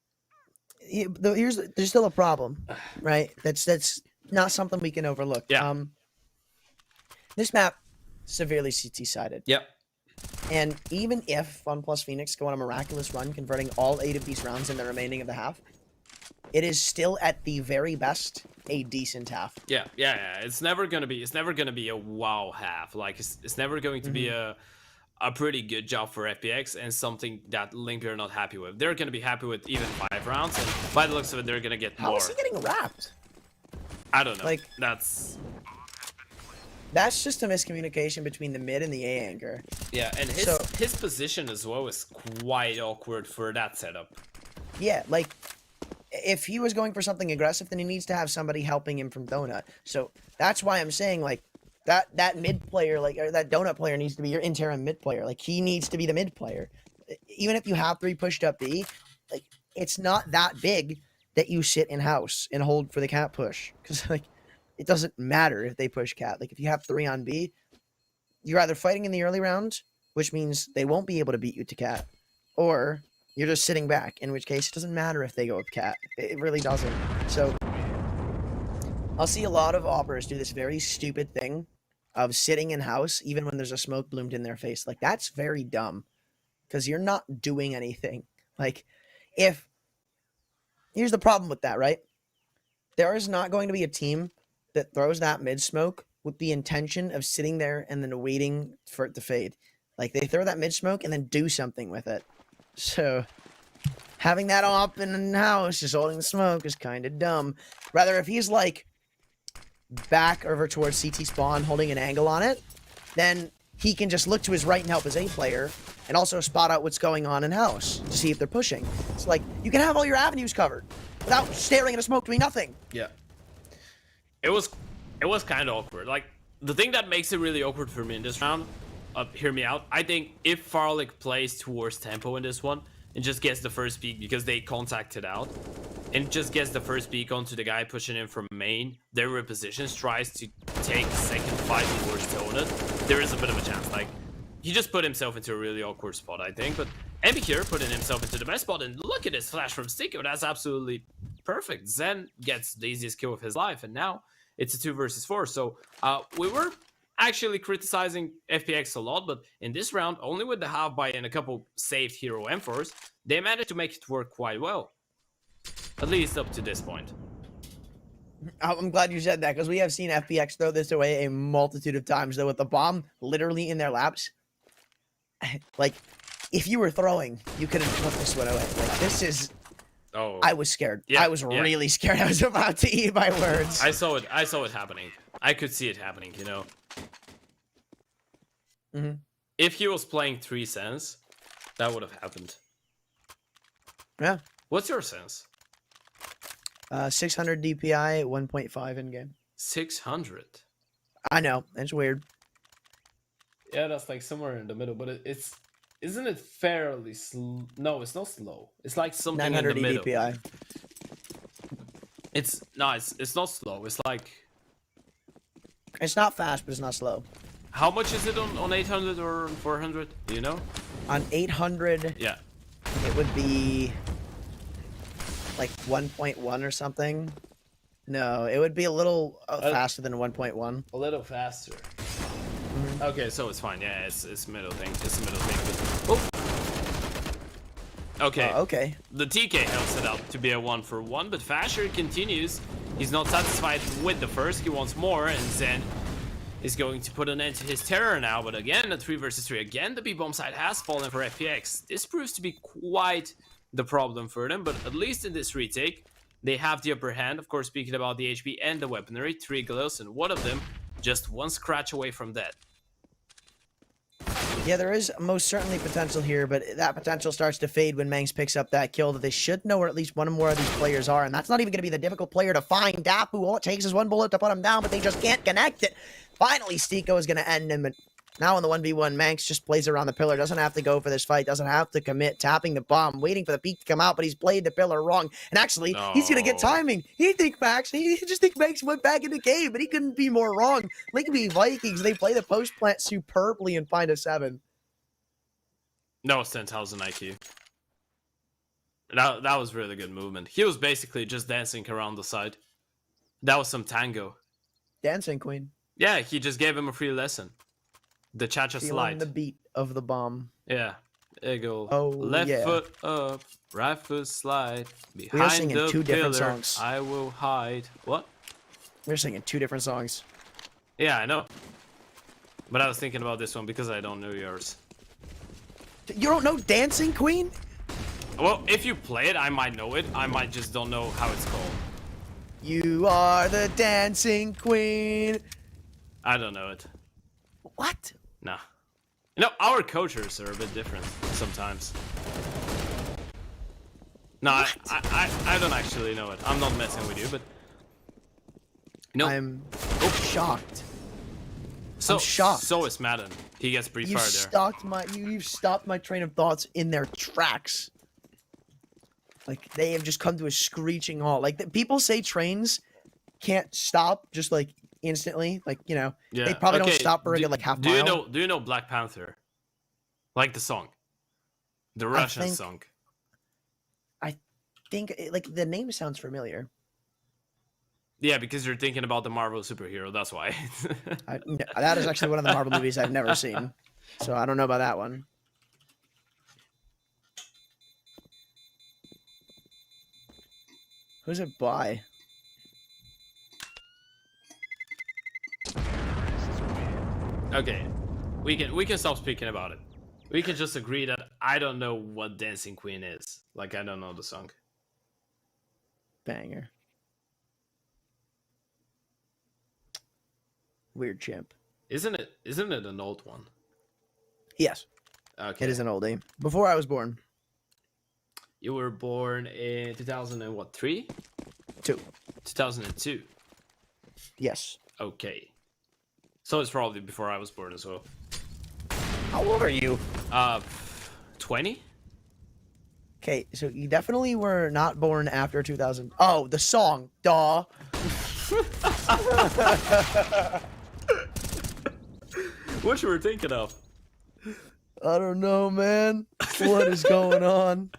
there's still a problem, right? That's not something we can overlook. Yeah. This map severely CT sided. Yep. And even if OnePlus Phoenix go on a miraculous run, converting all 8 of these rounds in the remaining of the half, it is still at the very best a decent half. Yeah. It's never gonna be a wow half. Like it's never going to be a pretty good job for FPX and something that Link are not happy with. They're gonna be happy with even 5 rounds, and by the looks of it, they're gonna get How more. is he getting wrapped? I don't know. Like, that's just a miscommunication between the mid and the A anchor. yeah, and his position as well is quite awkward for that setup. Yeah, like, if he was going for something aggressive, then he needs to have somebody helping him from Donut. So that's why I'm saying, like, that mid player, like, or that Donut player needs to be your interim mid player. Like, he needs to be the mid player. Even if you have 3 pushed up B, like, it's not that big that you sit in house and hold for the cat push. Because, like, it doesn't matter if they push cat. Like, if you have 3 on B, you're either fighting in the early round, which means they won't be able to beat you to cat, or you're just sitting back, in which case it doesn't matter if they go with cat. It really doesn't. So I'll see a lot of operas do this very stupid thing of sitting in house even when there's a smoke bloomed in their face. Like, that's very dumb, because you're not doing anything. Like, here's the problem with that, right? There is not going to be a team that throws that mid smoke with the intention of sitting there and then waiting for it to fade. Like, they throw that mid smoke and then do something with it. So having that up in the house, just holding the smoke, is kind of dumb. Rather, if he's like back over towards CT spawn, holding an angle on it, then he can just look to his right and help his A player, and also spot out what's going on in house to see if they're pushing. It's like, you can have all your avenues covered without staring at a smoke doing nothing. Yeah. It was kind of awkward. Like, the thing that makes it really awkward for me in this round, hear me out, I think if Farlik plays towards tempo in this one and just gets the first peek because they contacted out, and just gets the first peek onto the guy pushing in from main, their repositions, tries to take second fight towards Donut, there is a bit of a chance. Like, he just put himself into a really awkward spot, I think, but Embikir putting himself into the best spot, and look at this flash from Sticko, that's absolutely perfect. Zen gets the easiest kill of his life, and now it's a 2 versus 4. So we were actually criticizing FPX a lot, but in this round, only with the half buy and a couple saved hero M4s, they managed to make it work quite well. At least up to this point. I'm glad you said that, because we have seen FPX throw this away a multitude of times, though, with the bomb literally in their laps. Like, if you were throwing, you could have put this one away. Like, this is... Oh, I was scared. Yeah, I was really scared. I was about to eat my words. I saw it happening. I could see it happening, you know. If he was playing 3 cents, that would have happened. Yeah. What's your sense? 600 DPI, 1.5 in game. 600. I know, it's weird. Yeah, that's like somewhere in the middle, but isn't it fairly slow? No, it's not slow. It's like something in the 900 middle. DPI. It's not slow. It's like, It's not fast, but it's not slow. how much is it on 800 or on 400? Do you know? On 800, Yeah. it would be like 1.1 or something. No, it would be a little faster than 1.1. A little faster. Okay, so it's fine. Yeah, it's middle thing. It's a middle thing. But... Okay. Okay. The TK helps it out to be a 1-for-1, but Fasher continues. He's not satisfied with the first. He wants more, and Zen is going to put an end to his terror now. But again, a 3 versus 3. Again, the B-bomb side has fallen for FPX. This proves to be quite the problem for them, but at least in this retake, they have the upper hand. Of course, speaking about the HP and the weaponry, 3 gills, and one of them just 1 scratch away from death. Yeah, there is most certainly potential here, but that potential starts to fade when Mangs picks up that kill that they should know where at least one or more of these players are, and that's not even going to be the difficult player to find. Dapu, all it takes is one bullet to put him down, but they just can't connect it. Finally, Stiko is going to end him, but now in the 1v1, Manx just plays around the pillar, doesn't have to go for this fight, doesn't have to commit, tapping the bomb, waiting for the peak to come out, but he's played the pillar wrong. And actually, he's going to get timing. He just think Manx went back in the cave, but he couldn't be more wrong. Linkby Vikings, they play the post plant superbly and find a 7. No, it's 10,000 IQ. That was really good movement. He was basically just dancing around the side. That was some tango. Dancing Queen. Yeah, he just gave him a free lesson. The cha-cha Feeling slide. the beat of the bomb. Yeah. There you go. Oh, Left yeah. foot up, right foot slide. We are Behind singing the 2 different pillar, songs. I will hide. What? We're singing 2 different songs. Yeah, I know. But I was thinking about this one because I don't know yours. You don't know Dancing Queen? Well, if you play it, I might know it. I might just don't know how it's called. You are the Dancing Queen. I don't know it. What? Nah. You know, our cultures are a bit different sometimes. No, I don't actually know it. I'm not messing with you, but... No. I'm shocked. I'm shocked. So is Madden. He gets pretty far there. You've stopped my train of thoughts in their tracks. Like, they have just come to a screeching halt. Like, people say trains can't stop just, like, instantly. Like, you know, Yeah. they probably don't Okay, stop for a good, like, half do mile. Do you know Black Panther? Like the song? The Russian think- song. I think, like, the name sounds familiar. Yeah, because you're thinking about the Marvel superhero, that's why. That is actually one of the Marvel movies I've never seen. So I don't know about that one. Who's it by? Okay, we can stop speaking about it. We can just agree that I don't know what Dancing Queen is. Like, I don't know the song. Banger. Weird chimp. Isn't it an old one? Yes, Okay. it is an oldie. Before I was born. You were born in 2003? 2. 2002. Yes. Okay. So it's probably before I was born as well. How old are you? 20? Okay, so you definitely were not born after 2000. Oh, the song. Duh. What you were thinking of? I don't know, man. What is going on?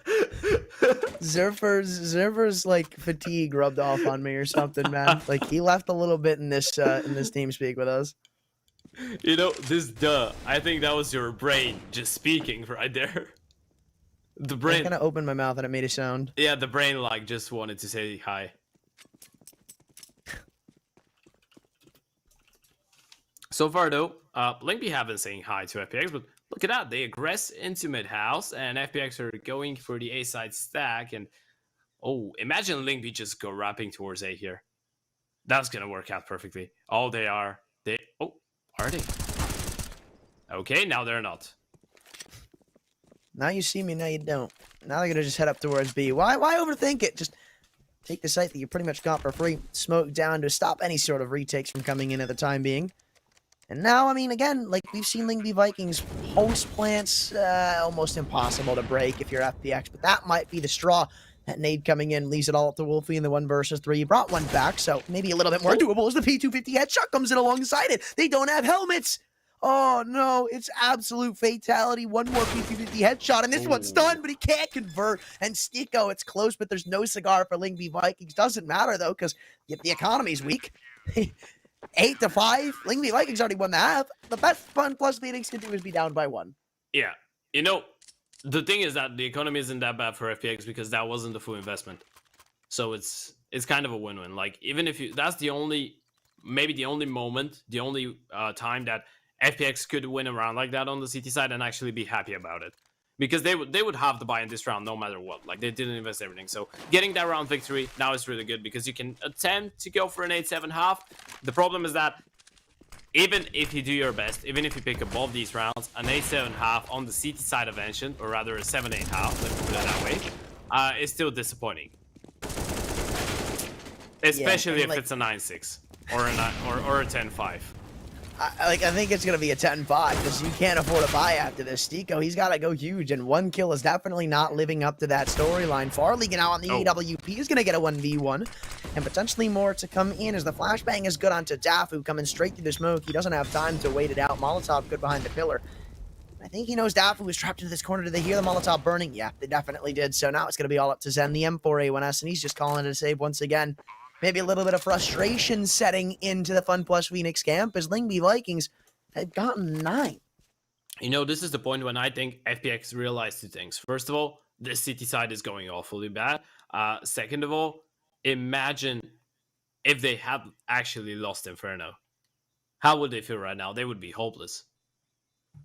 Zerfer's like fatigue rubbed off on me or something, man. Like he left a little bit in this team speak with us. You know, this duh. I think that was your brain just speaking right there. The I brain. kind of opened my mouth and it made a sound. Yeah, the brain like just wanted to say hi. So far though, Linkby have been saying hi to FPX, but look at that. They aggress into mid house and FPX are going for the A side stack. And oh, imagine Linkby just go rapping towards A here. That's gonna work out perfectly. Oh, they are. Are they? Okay, now they're not. Now you see me, now you don't. Now they're gonna just head up towards B. Why overthink it? Just take the site that you pretty much got for free, smoke down to stop any sort of retakes from coming in at the time being. And now, I mean, again, like we've seen Linkby Vikings post plants, almost impossible to break if you're FPX, but that might be the straw. That nade coming in leaves it all up to Wolfie in the 1 versus 3. Brought one back, so maybe a little bit more doable as the P250 headshot comes in alongside it. They don't have helmets. Oh no, it's absolute fatality. One more P250 headshot, and this one's done, but he can't convert. And Stiko, it's close, but there's no cigar for Linkby Vikings. Doesn't matter though, because the economy's weak. 8-5. Linkby Vikings already won the half. The best fun plus leadings can do is be down by 1. Yeah, you know, the thing is that the economy isn't that bad for FPX because that wasn't the full investment. So it's kind of a win-win. Like, even if you, that's the only, maybe the only moment, the only time that FPX could win a round like that on the CT side and actually be happy about it. Because they would have to buy in this round no matter what. Like, they didn't invest everything. So getting that round victory now is really good because you can attempt to go for an 8-7 half. The problem is that even if you do your best, even if you pick above these rounds, an 8.5 on the CT side of Ancient, or rather a 7.5, let's put it that way, is still disappointing. Especially if like, it's a 9.6 or a 10.5. I think it's gonna be a 10-5 because you can't afford a buy after this. Stico, he's got to go huge, and 1 kill is definitely not living up to that storyline. Farley now on the AWP is gonna get a 1v1, and potentially more to come in as the flashbang is good onto Dafu coming straight through the smoke. He doesn't have time to wait it out. Molotov good behind the pillar. I think he knows Dafu was trapped into this corner. Did they hear the Molotov burning? Yeah, they definitely did. So now it's gonna be all up to Zen, the M4A1S, and he's just calling it a save once again. Maybe a little bit of frustration setting into the Fun Plus Phoenix camp as Lingby Vikings had gotten 9. You know, this is the point when I think FPX realized 2 things. First of all, this city side is going awfully bad. Second of all, imagine if they had actually lost Inferno. How would they feel right now? They would be hopeless.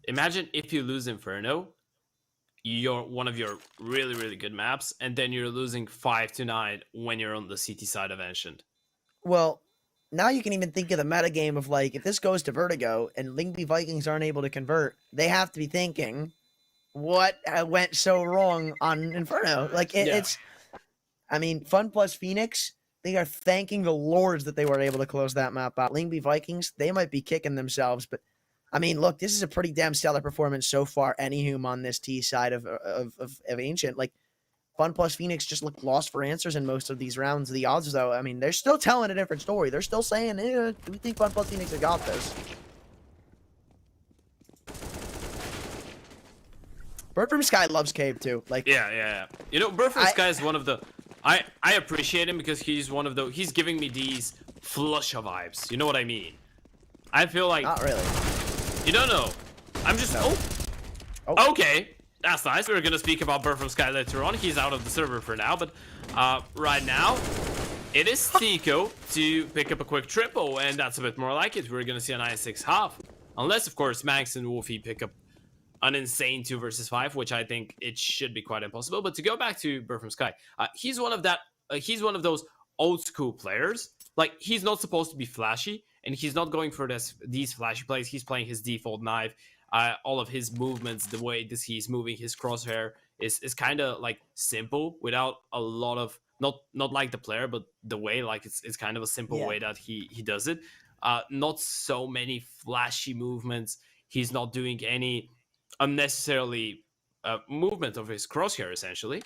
Imagine if you lose Inferno, you're one of your really, really good maps, and then you're losing 5-9 when you're on the CT side of Ancient. Well, now you can even think of the metagame of, like, if this goes to Vertigo and Lingby Vikings aren't able to convert, they have to be thinking, what went so wrong on Inferno? Like, it's... I mean, Fun Plus Phoenix, they are thanking the lords that they were able to close that map out. Lingby Vikings, they might be kicking themselves, but I mean, look, this is a pretty damn stellar performance so far, anywhom, on this T side of Ancient. Like, Fun Plus Phoenix just looked lost for answers in most of these rounds. The odds, though, I mean, they're still telling a different story. They're still saying, do we think Fun Plus Phoenix have got this? Bird from Sky loves Cave, too. Like, Yeah. You know, Bird from Sky is one of the... I appreciate him because he's one of the... He's giving me these flusha vibes. You know what I mean? I feel like... Not really. You don't know. I'm just... No. Oh. Okay. That's nice. We're going to speak about Bird from Sky later on. He's out of the server for now. But right now, it is Tico to pick up a quick triple. And that's a bit more like it. We're going to see a 9-6 half. Unless, of course, Max and Wolfie pick up an insane 2 versus 5, which I think it should be quite impossible. But to go back to Bird from Sky, he's one of those old school players. Like, he's not supposed to be flashy, and he's not going for these flashy plays. He's playing his default knife. All of his movements, the way that he's moving his crosshair is kind of like simple, without a lot of not like the player, but the way, like it's kind of a simple way that he does it. Not so many flashy movements. He's not doing any unnecessarily movement of his crosshair, essentially.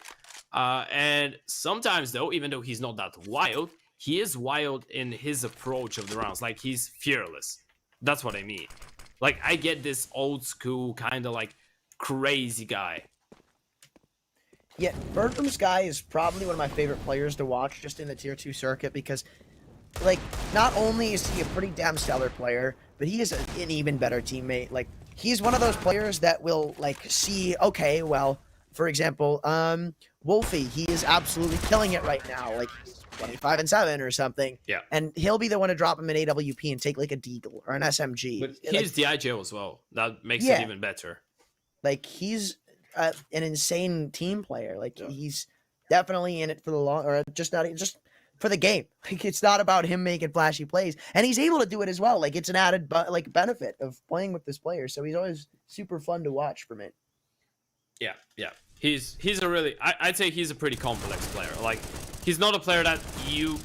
And sometimes, though, even though he's not that wild, he is wild in his approach of the rounds. Like, he's fearless. That's what I mean. Like, I get this old school kind of like crazy guy. Yeah, Bird from Sky is probably one of my favorite players to watch just in the tier 2 circuit because, like, not only is he a pretty damn stellar player, but he is an even better teammate. Like, he's one of those players that will, like, see, okay, well, for example, Wolfie, he is absolutely killing it right now. Like, 25-7 or something. Yeah. And he'll be the one to drop him an AWP and take like a Deagle or an SMG. But he's the IGO as well. That makes it even better. Like, he's an insane team player. Like, he's definitely in it for the long, or just for the game. Like, it's not about him making flashy plays, and he's able to do it as well. Like, it's an added benefit of playing with this player. So he's always super fun to watch from it. Yeah. He's a really, I'd say he's a pretty complex player. Like, he's not a player that you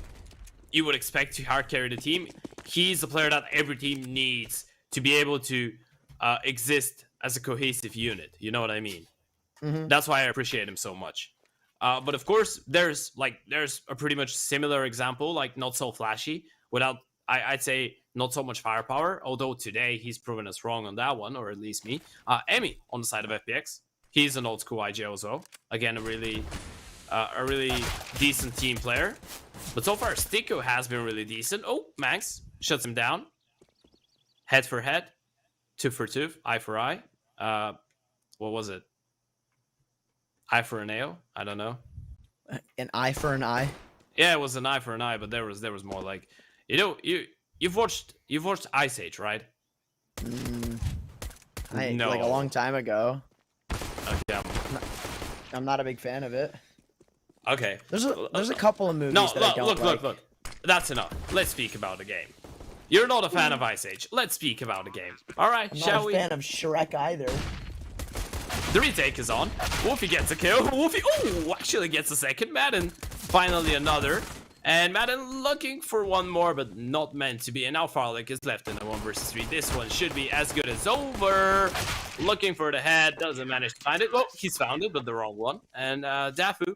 would expect to hard carry the team. He's a player that every team needs to be able to exist as a cohesive unit. You know what I mean? Mm-hmm. That's why I appreciate him so much. But of course, there's a pretty much similar example, like not so flashy, without, I'd say, not so much firepower. Although today he's proven us wrong on that one, or at least me. Emmy on the side of FPX. He's an old school IGO as well. Again, a really decent team player. But so far, Stico has been really decent. Oh, Max shuts him down. Head for head. Tooth for tooth. Eye for eye. What was it? Eye for a nail? I don't know. An eye for an eye? Yeah, it was an eye for an eye, but there was more like... You know, you've watched Ice Age, right? No. Like a long time ago. Okay. I'm not a big fan of it. Okay. There's a couple of movies that I don't like. Look. That's enough. Let's speak about the game. You're not a fan of Ice Age. Let's speak about the game. All right, I'm shall not a we? fan of Shrek either. The retake is on. Wolfie gets a kill. Wolfie, oh, actually gets a second. Madden, finally another. And Madden looking for one more, but not meant to be. And now Farlick is left in the 1 versus 3. This one should be as good as over. Looking for the head, doesn't manage to find it. Well, he's found it, but the wrong one. And Dafu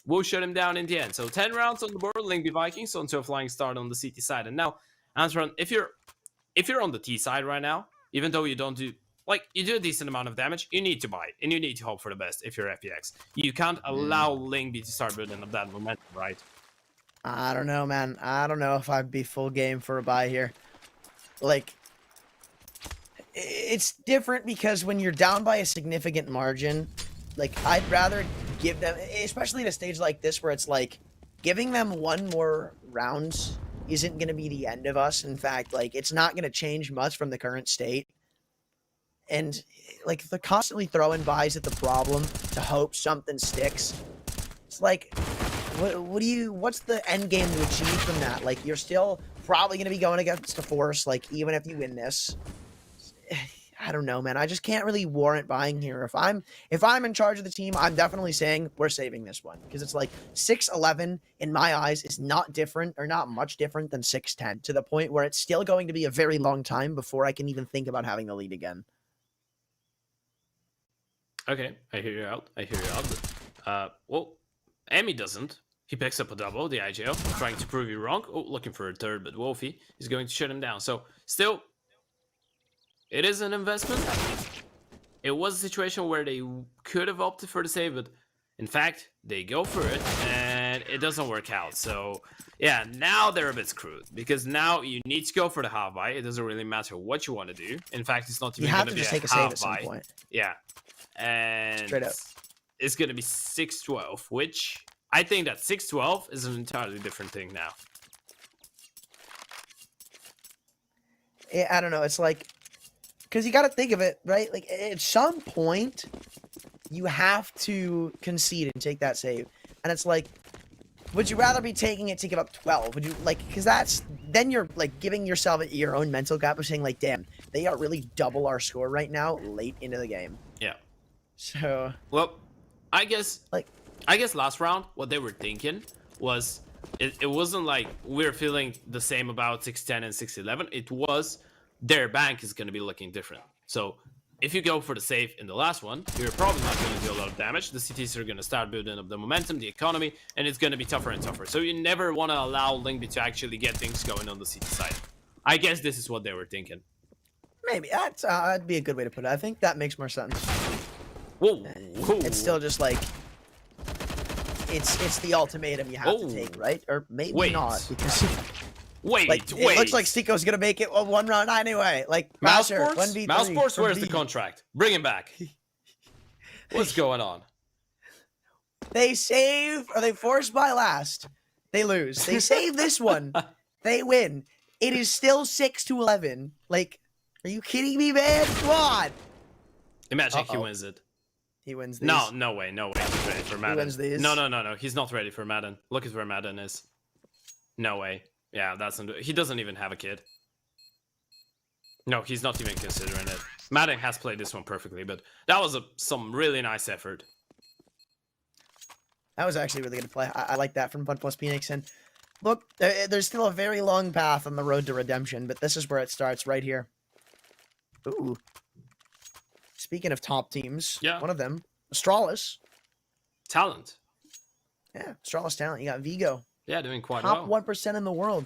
will shut him down in the end. So 10 rounds on the board, Lingby Vikings onto a flying start on the CT side. And now, Antron, if you're on the T side right now, even though you don't do, like, you do a decent amount of damage, you need to buy, and you need to hope for the best if you're FPX. You can't allow Lingby to start building up that momentum, right? I don't know, man. I don't know if I'd be full game for a buy here. Like, it's different because when you're down by a significant margin, like, I'd rather give them, especially at a stage like this where it's like, giving them one more round isn't going to be the end of us. In fact, like, it's not going to change much from the current state. And, like, they're constantly throwing buys at the problem to hope something sticks. It's like, what's the end game to achieve from that? Like, you're still probably going to be going against a force, like, even if you win this. I don't know, man. I just can't really warrant buying here. If I'm in charge of the team, I'm definitely saying we're saving this one, because it's like 6-11 in my eyes is not different, or not much different than 6-10, to the point where it's still going to be a very long time before I can even think about having the lead again. Okay, I hear you out. Well, Emmy doesn't. He picks up a double, the IGL, trying to prove you wrong. Oh, looking for a third, but Wolfie is going to shut him down. So, still, it is an investment. It was a situation where they could have opted for the save, but in fact, they go for it, and it doesn't work out. So, yeah, now they're a bit screwed, because now you need to go for the half buy. It doesn't really matter what you want to do. In fact, it's not even going to be a take a half save at some buy. point. Yeah, and Straight up. it's going to be 6-12, which I think that 6-12 is an entirely different thing now. Yeah, I don't know. It's like, because you got to think of it, right? Like, at some point, you have to concede and take that save. And it's like, would you rather be taking it to give up 12? Would you, like, because then you're, like, giving yourself your own mental gap of saying, like, damn, they are really double our score right now late into the game. Yeah. So. Well, I guess last round, what they were thinking was, it wasn't like we're feeling the same about 6-10 and 6-11. It was their bank is going to be looking different. So if you go for the save in the last one, you're probably not going to do a lot of damage. The CTs are going to start building up the momentum, the economy, and it's going to be tougher and tougher. So you never want to allow Lingby to actually get things going on the CT side. I guess this is what they were thinking. Maybe. That'd be a good way to put it. I think that makes more sense. Whoa. It's still just like, it's the ultimatum you have to take, right? Or maybe not, because Wait. it looks like Stico's gonna make it one round anyway. Like, Mousesports, 1v3. Mousesports, where's the contract? Bring him back. What's going on? They save, or they force buy last. They lose. They save this one. They win. It is still 6-11. Like, are you kidding me, man? Come on. Imagine he wins it. He wins these. No way. He's ready for Madden. He wins these. No. He's not ready for Madden. Look at where Madden is. No way. Yeah, he doesn't even have a kid. No, he's not even considering it. Madden has played this one perfectly, but that was some really nice effort. That was actually really good to play. I like that from Bud plus Phoenix. And look, there's still a very long path on the road to redemption, but this is where it starts, right here. Ooh. Speaking of top teams, one of them, Astralis. Talent. Yeah, Astralis talent. You got Vigo. Yeah, doing quite top well. 1% in the world.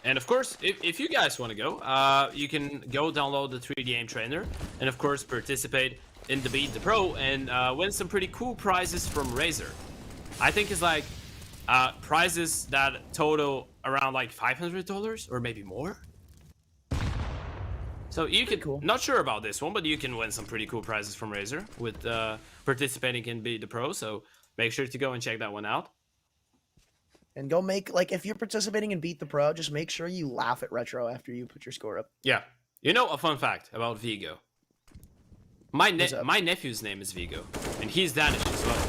And of course, if you guys want to go, you can go download the 3D Aim Trainer and of course participate in the Beat the Pro and win some pretty cool prizes from Razer. I think it's like prizes that total around like $500 or maybe more. So you could, not sure about this one, but you can win some pretty cool prizes from Razer with participating in Beat the Pro. So make sure to go and check that one out. And go make, like, if you're participating in Beat the Pro, just make sure you laugh at Retro after you put your score up. Yeah. You know, a fun fact about Vigo. My nephew's name is Vigo, and he's Danish as well.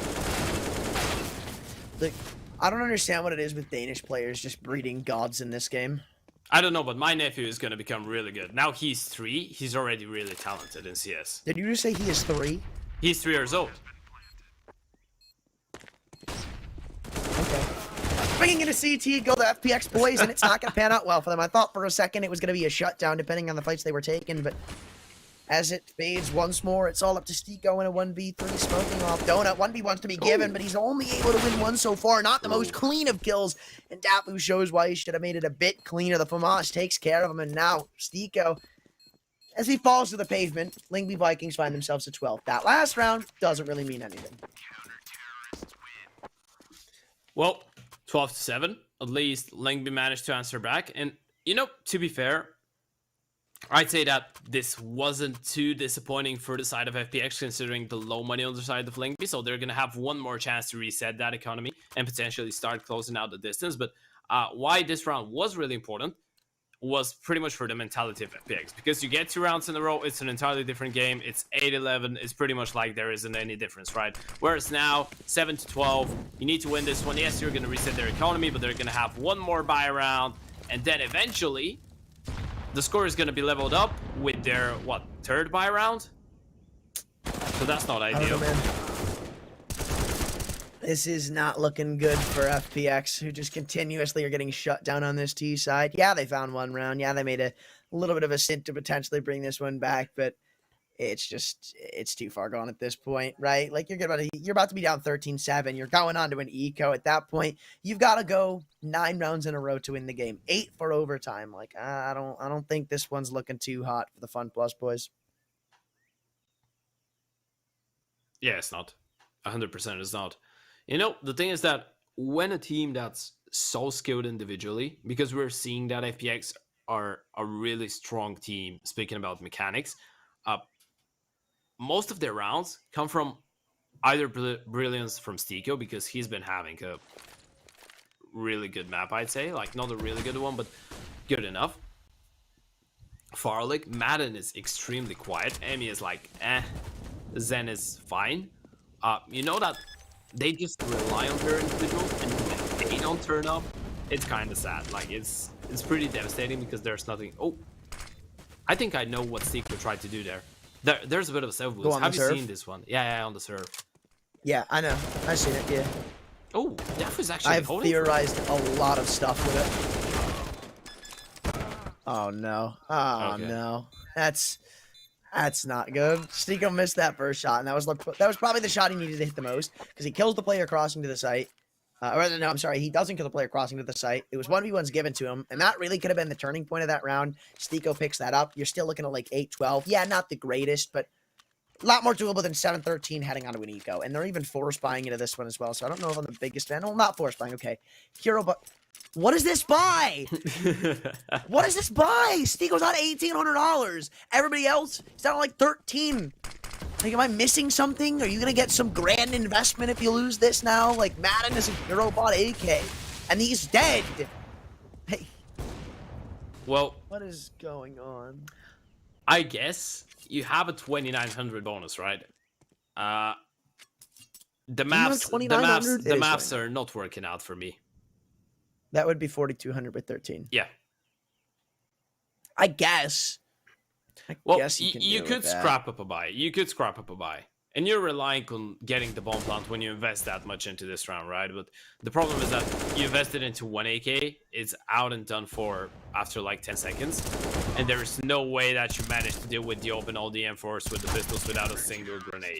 Like, I don't understand what it is with Danish players just breeding gods in this game. I don't know, but my nephew is gonna become really good. Now he's 3. He's already really talented in CS. Did you just say he is 3? He's 3 years old. Okay. Bringing in a CT, go the FPX boys, and it's not going to pan out well for them. I thought for a second it was going to be a shutdown, depending on the fights they were taking, but as it fades once more, it's all up to Stiko in a 1v3, smoking off Donut. 1v wants to be given, but he's only able to win one so far. Not the most clean of kills, and Dapu shows why he should have made it a bit cleaner. The FAMAS takes care of him, and now Stiko, as he falls to the pavement, Lingby Vikings find themselves at 12. That last round doesn't really mean anything. Well, 12-7. At least Lingby managed to answer back. And, you know, to be fair, I'd say that this wasn't too disappointing for the side of FPX, considering the low money on the side of Lingby. So they're going to have one more chance to reset that economy and potentially start closing out the distance. But why this round was really important was pretty much for the mentality of FPX. Because you get 2 rounds in a row, it's an entirely different game. It's 8-11. It's pretty much like there isn't any difference, right? Whereas now, 7-12, you need to win this one. Yes, you're going to reset their economy, but they're going to have one more buy round. And then eventually, the score is going to be leveled up with their, what, 3rd buy round? So that's not ideal. I don't know, man. This is not looking good for FPX, who just continuously are getting shut down on this T side. Yeah, they found one round. Yeah, they made a little bit of a stint to potentially bring this one back, but it's too far gone at this point, right? Like, you're about to be down 13-7. You're going on to an eco. At that point, you've got to go 9 rounds in a row to win the game. 8 for overtime. Like, I don't think this one's looking too hot for the Fun Plus boys. Yeah, it's not. 100% it's not. You know, the thing is that when a team that's so skilled individually, because we're seeing that FPX are a really strong team, speaking about mechanics, most of their rounds come from either brilliance from Stiko, because he's been having a really good map, I'd say. Like, not a really good one, but good enough. Farlick, Madden is extremely quiet. Emi is like, Zen is fine. You know that they just rely on their individuals, and when they don't turn up, it's kind of sad. Like, it's pretty devastating, because there's nothing. Oh, I think I know what Stiko tried to do there. There's a bit of a self boost. Have you seen this one? Yeah, on the serve. Yeah, I know. I've seen it. Yeah. Oh, that was actually. I've theorized a lot of stuff with it. Oh no! Oh Okay. no! That's not good. Stiko missed that first shot, and that was probably the shot he needed to hit the most, because he kills the player crossing to the site. No, I'm sorry, he doesn't kill the player crossing to the site. It was 1v1s given to him, and that really could have been the turning point of that round. Stiko picks that up. You're still looking at like 8-12. Yeah, not the greatest, but a lot more doable than 7-13 heading onto an eco. And they're even force buying into this one as well, so I don't know if I'm the biggest fan. Well, not force buying, okay. Hero, but what is this buy? What is this buy? Stiko's on $1,800. Everybody else is down like 13. Like, am I missing something? Are you gonna get some grand investment if you lose this now? Like, Madden is a hero bought AK, and he's dead. Hey, Well, what is going on? I guess you have a 2,900 bonus, right? The maths are not working out for me. That would be 4,200 with 13. Yeah. I guess. Well, guess you could scrap up a buy. You could scrap up a buy. And you're relying on getting the bomb plant when you invest that much into this round, right? But the problem is that you invested into 1 AK. It's out and done for after like 10 seconds. And there's no way that you manage to deal with the open all the M4s with the pistols without a single grenade.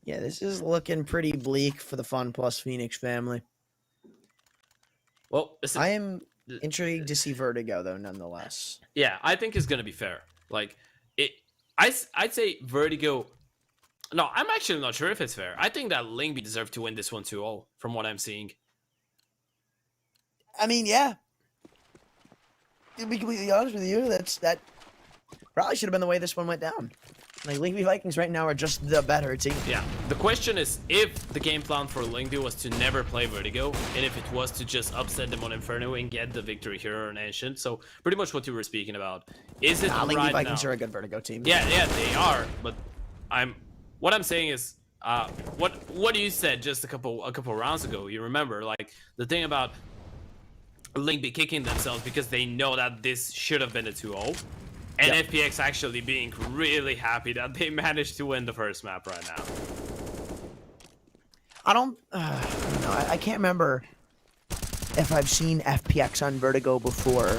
Yeah, this is looking pretty bleak for the Fun Plus Phoenix family. Well, listen, I am intrigued to see Vertigo, though, nonetheless. yeah, I think it's gonna be fair. Like, I'd say Vertigo. No, I'm actually not sure if it's fair. I think that Lingby deserved to win this one 2-0, from what I'm seeing. I mean, yeah. To be completely honest with you, that probably should have been the way this one went down. Like, Lingby Vikings right now are just the better team. Yeah, the question is if the game plan for Lingby was to never play Vertigo, and if it was to just upset them on Inferno and get the victory here on Ancient. So pretty much what you were speaking about. Is it Lingby right Vikings now? are a good Vertigo team. Yeah, they are. But what I'm saying is, what you said just a couple rounds ago. You remember, like, the thing about Link be kicking themselves because they know that this should have been a 2-0. And FPX actually being really happy that they managed to win the first map right now. I don't. No, I can't remember if I've seen FPX on Vertigo before.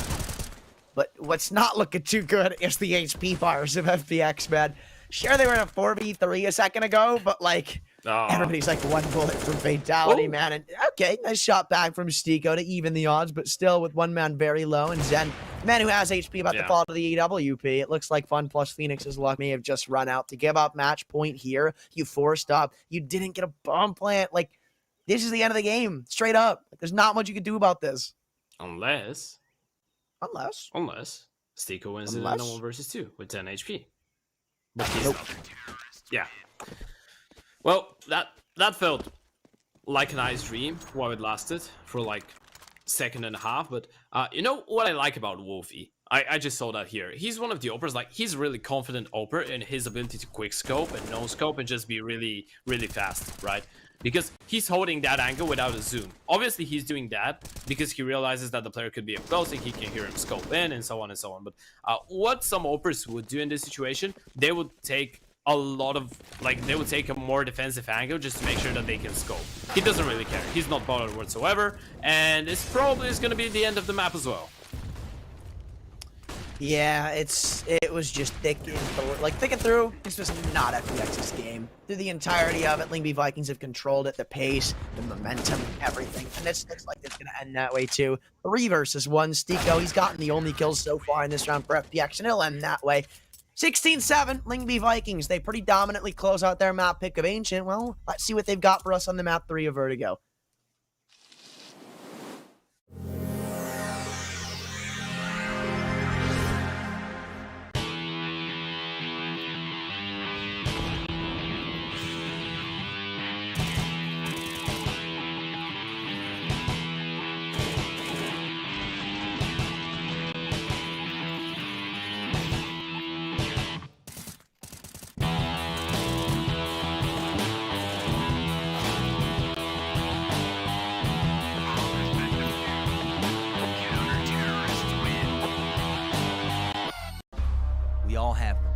But what's not looking too good is the HP bars of FPX, man. Sure, they were in a 4v3 a second ago, but like everybody's like one bullet from fatality, man. And okay, nice shot back from Stiko to even the odds, but still with one man very low. And Zen, man who has HP about to fall to the EWP. It looks like Fun plus Phoenix's luck may have just run out to give up match point here. You forced up. You didn't get a bomb plant. Like, this is the end of the game, straight up. Like, there's not much you can do about this. Unless Stiko wins in a 1 versus 2 with 10 HP. But he's not. Yeah. Well, that felt like a nice dream while it lasted for like second and a half. But you know what I like about Wolfie? I just saw that here. He's one of the operas. Like, he's really confident oper in his ability to quick scope and no scope and just be really, really fast, right? Because he's holding that angle without a zoom. Obviously, he's doing that because he realizes that the player could be up close and he can hear him scope in and so on and so on. But what some operas would do in this situation, they would take a lot of, like, they would take a more defensive angle just to make sure that they can scope. He doesn't really care. He's not bothered whatsoever. And it's probably going to be the end of the map as well. Yeah, it was just thick and through. This was not FPX's game. Through the entirety of it, Lingby Vikings have controlled it, the pace, the momentum, everything. And this looks like it's going to end that way too. 3 versus 1. Stiko, he's gotten the only kills so far in this round for FPX, and it'll end that way. 16-7, Lingby Vikings. They pretty dominantly close out their map pick of Ancient. Well, let's see what they've got for us on the map 3 of Vertigo. We all have them.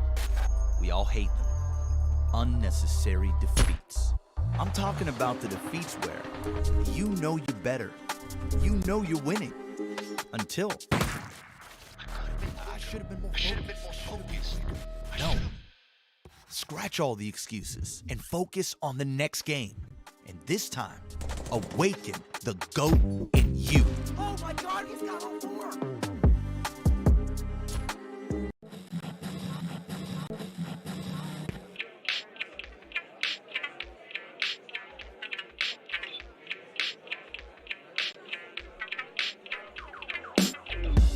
We all hate them. Unnecessary defeats. I'm talking about the defeats where you know you're better. You know you're winning. Until I should have been more focused. No. Scratch all the excuses and focus on the next game. And this time, awaken the GOAT in you. Oh my god, he's got a 4!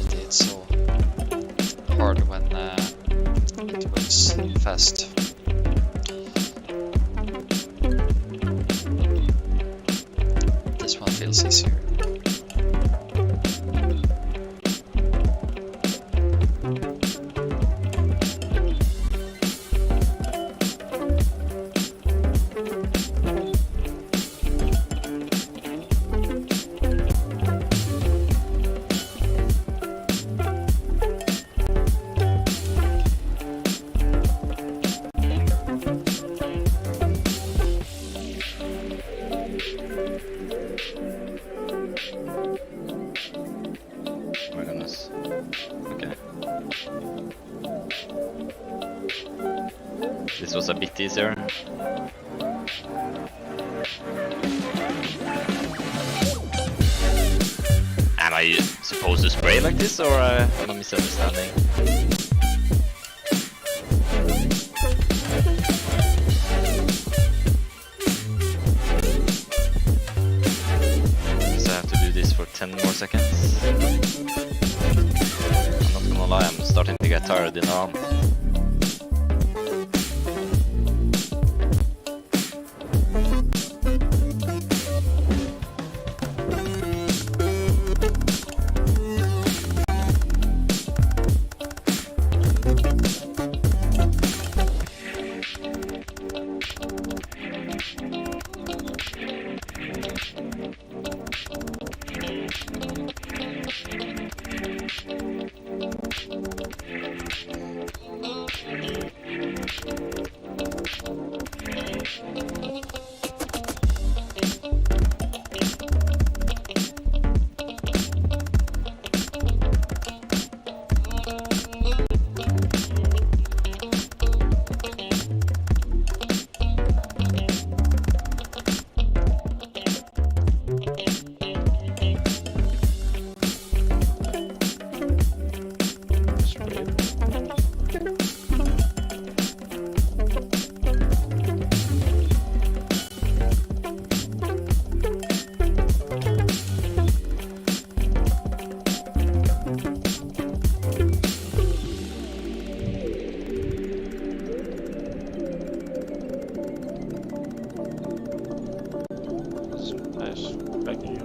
It's so hard when it moves fast. This one feels easier. My goodness. Okay. This was a bit easier. Am I supposed to spray like this, or am I misunderstanding? So I have to do this for 10 more seconds. I'm not gonna lie, I'm starting to get tired in the arm. Back to you.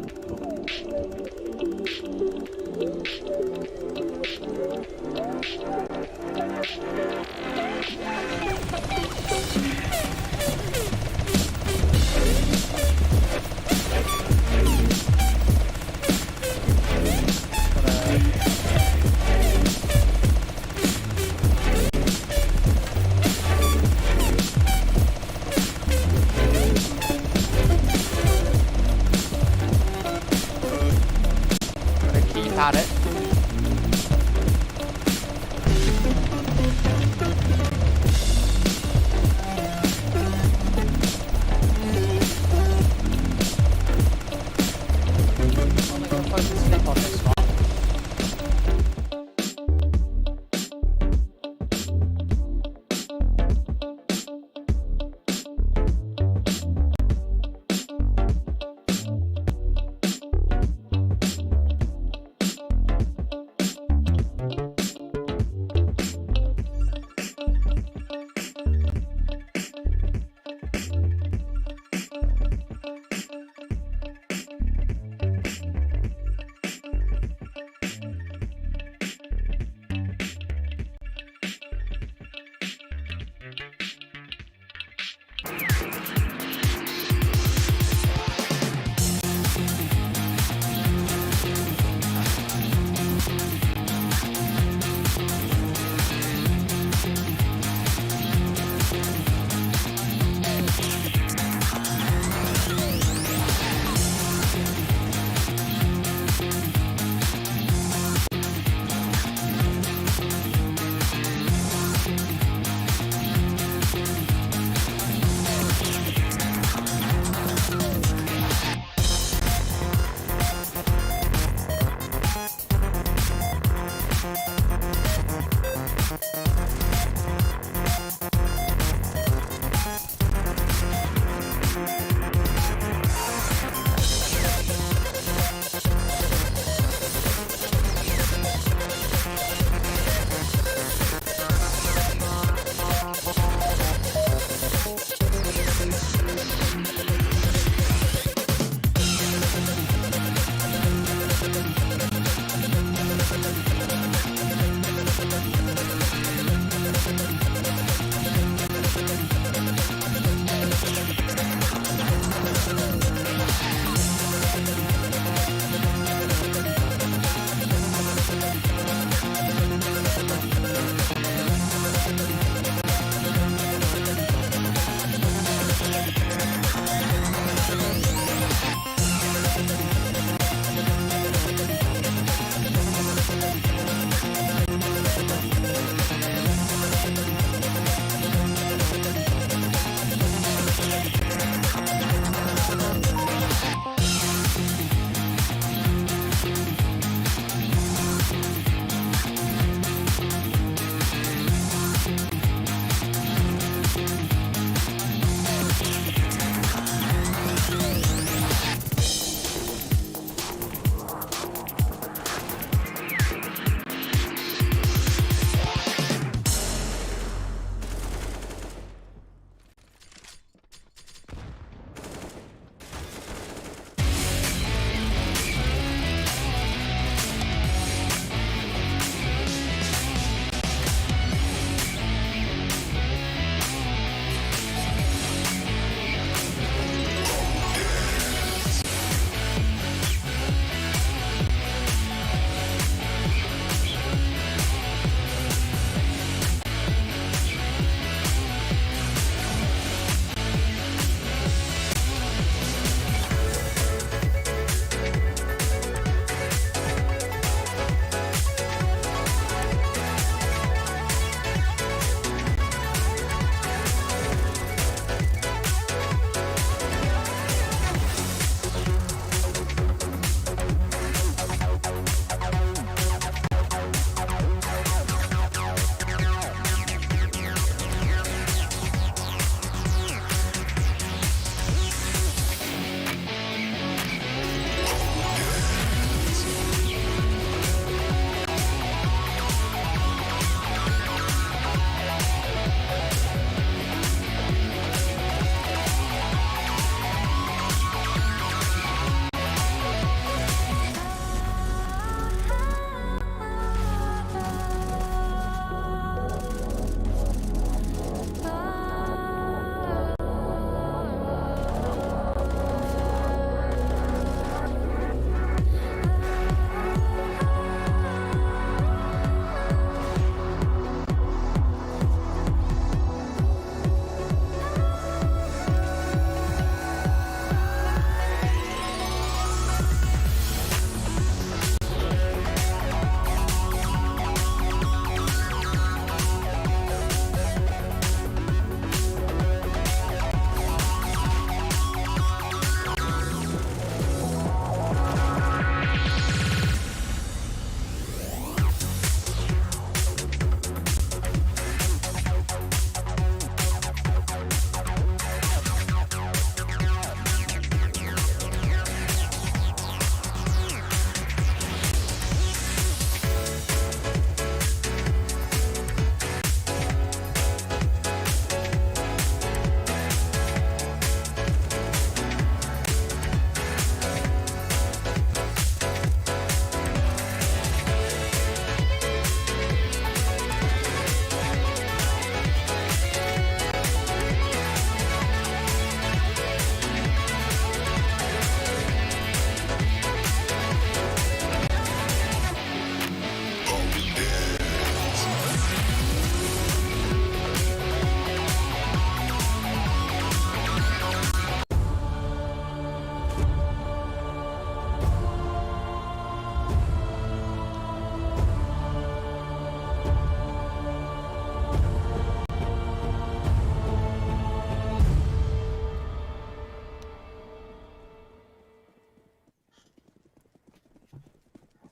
Gonna keep at it. Only gonna focus slip on this one.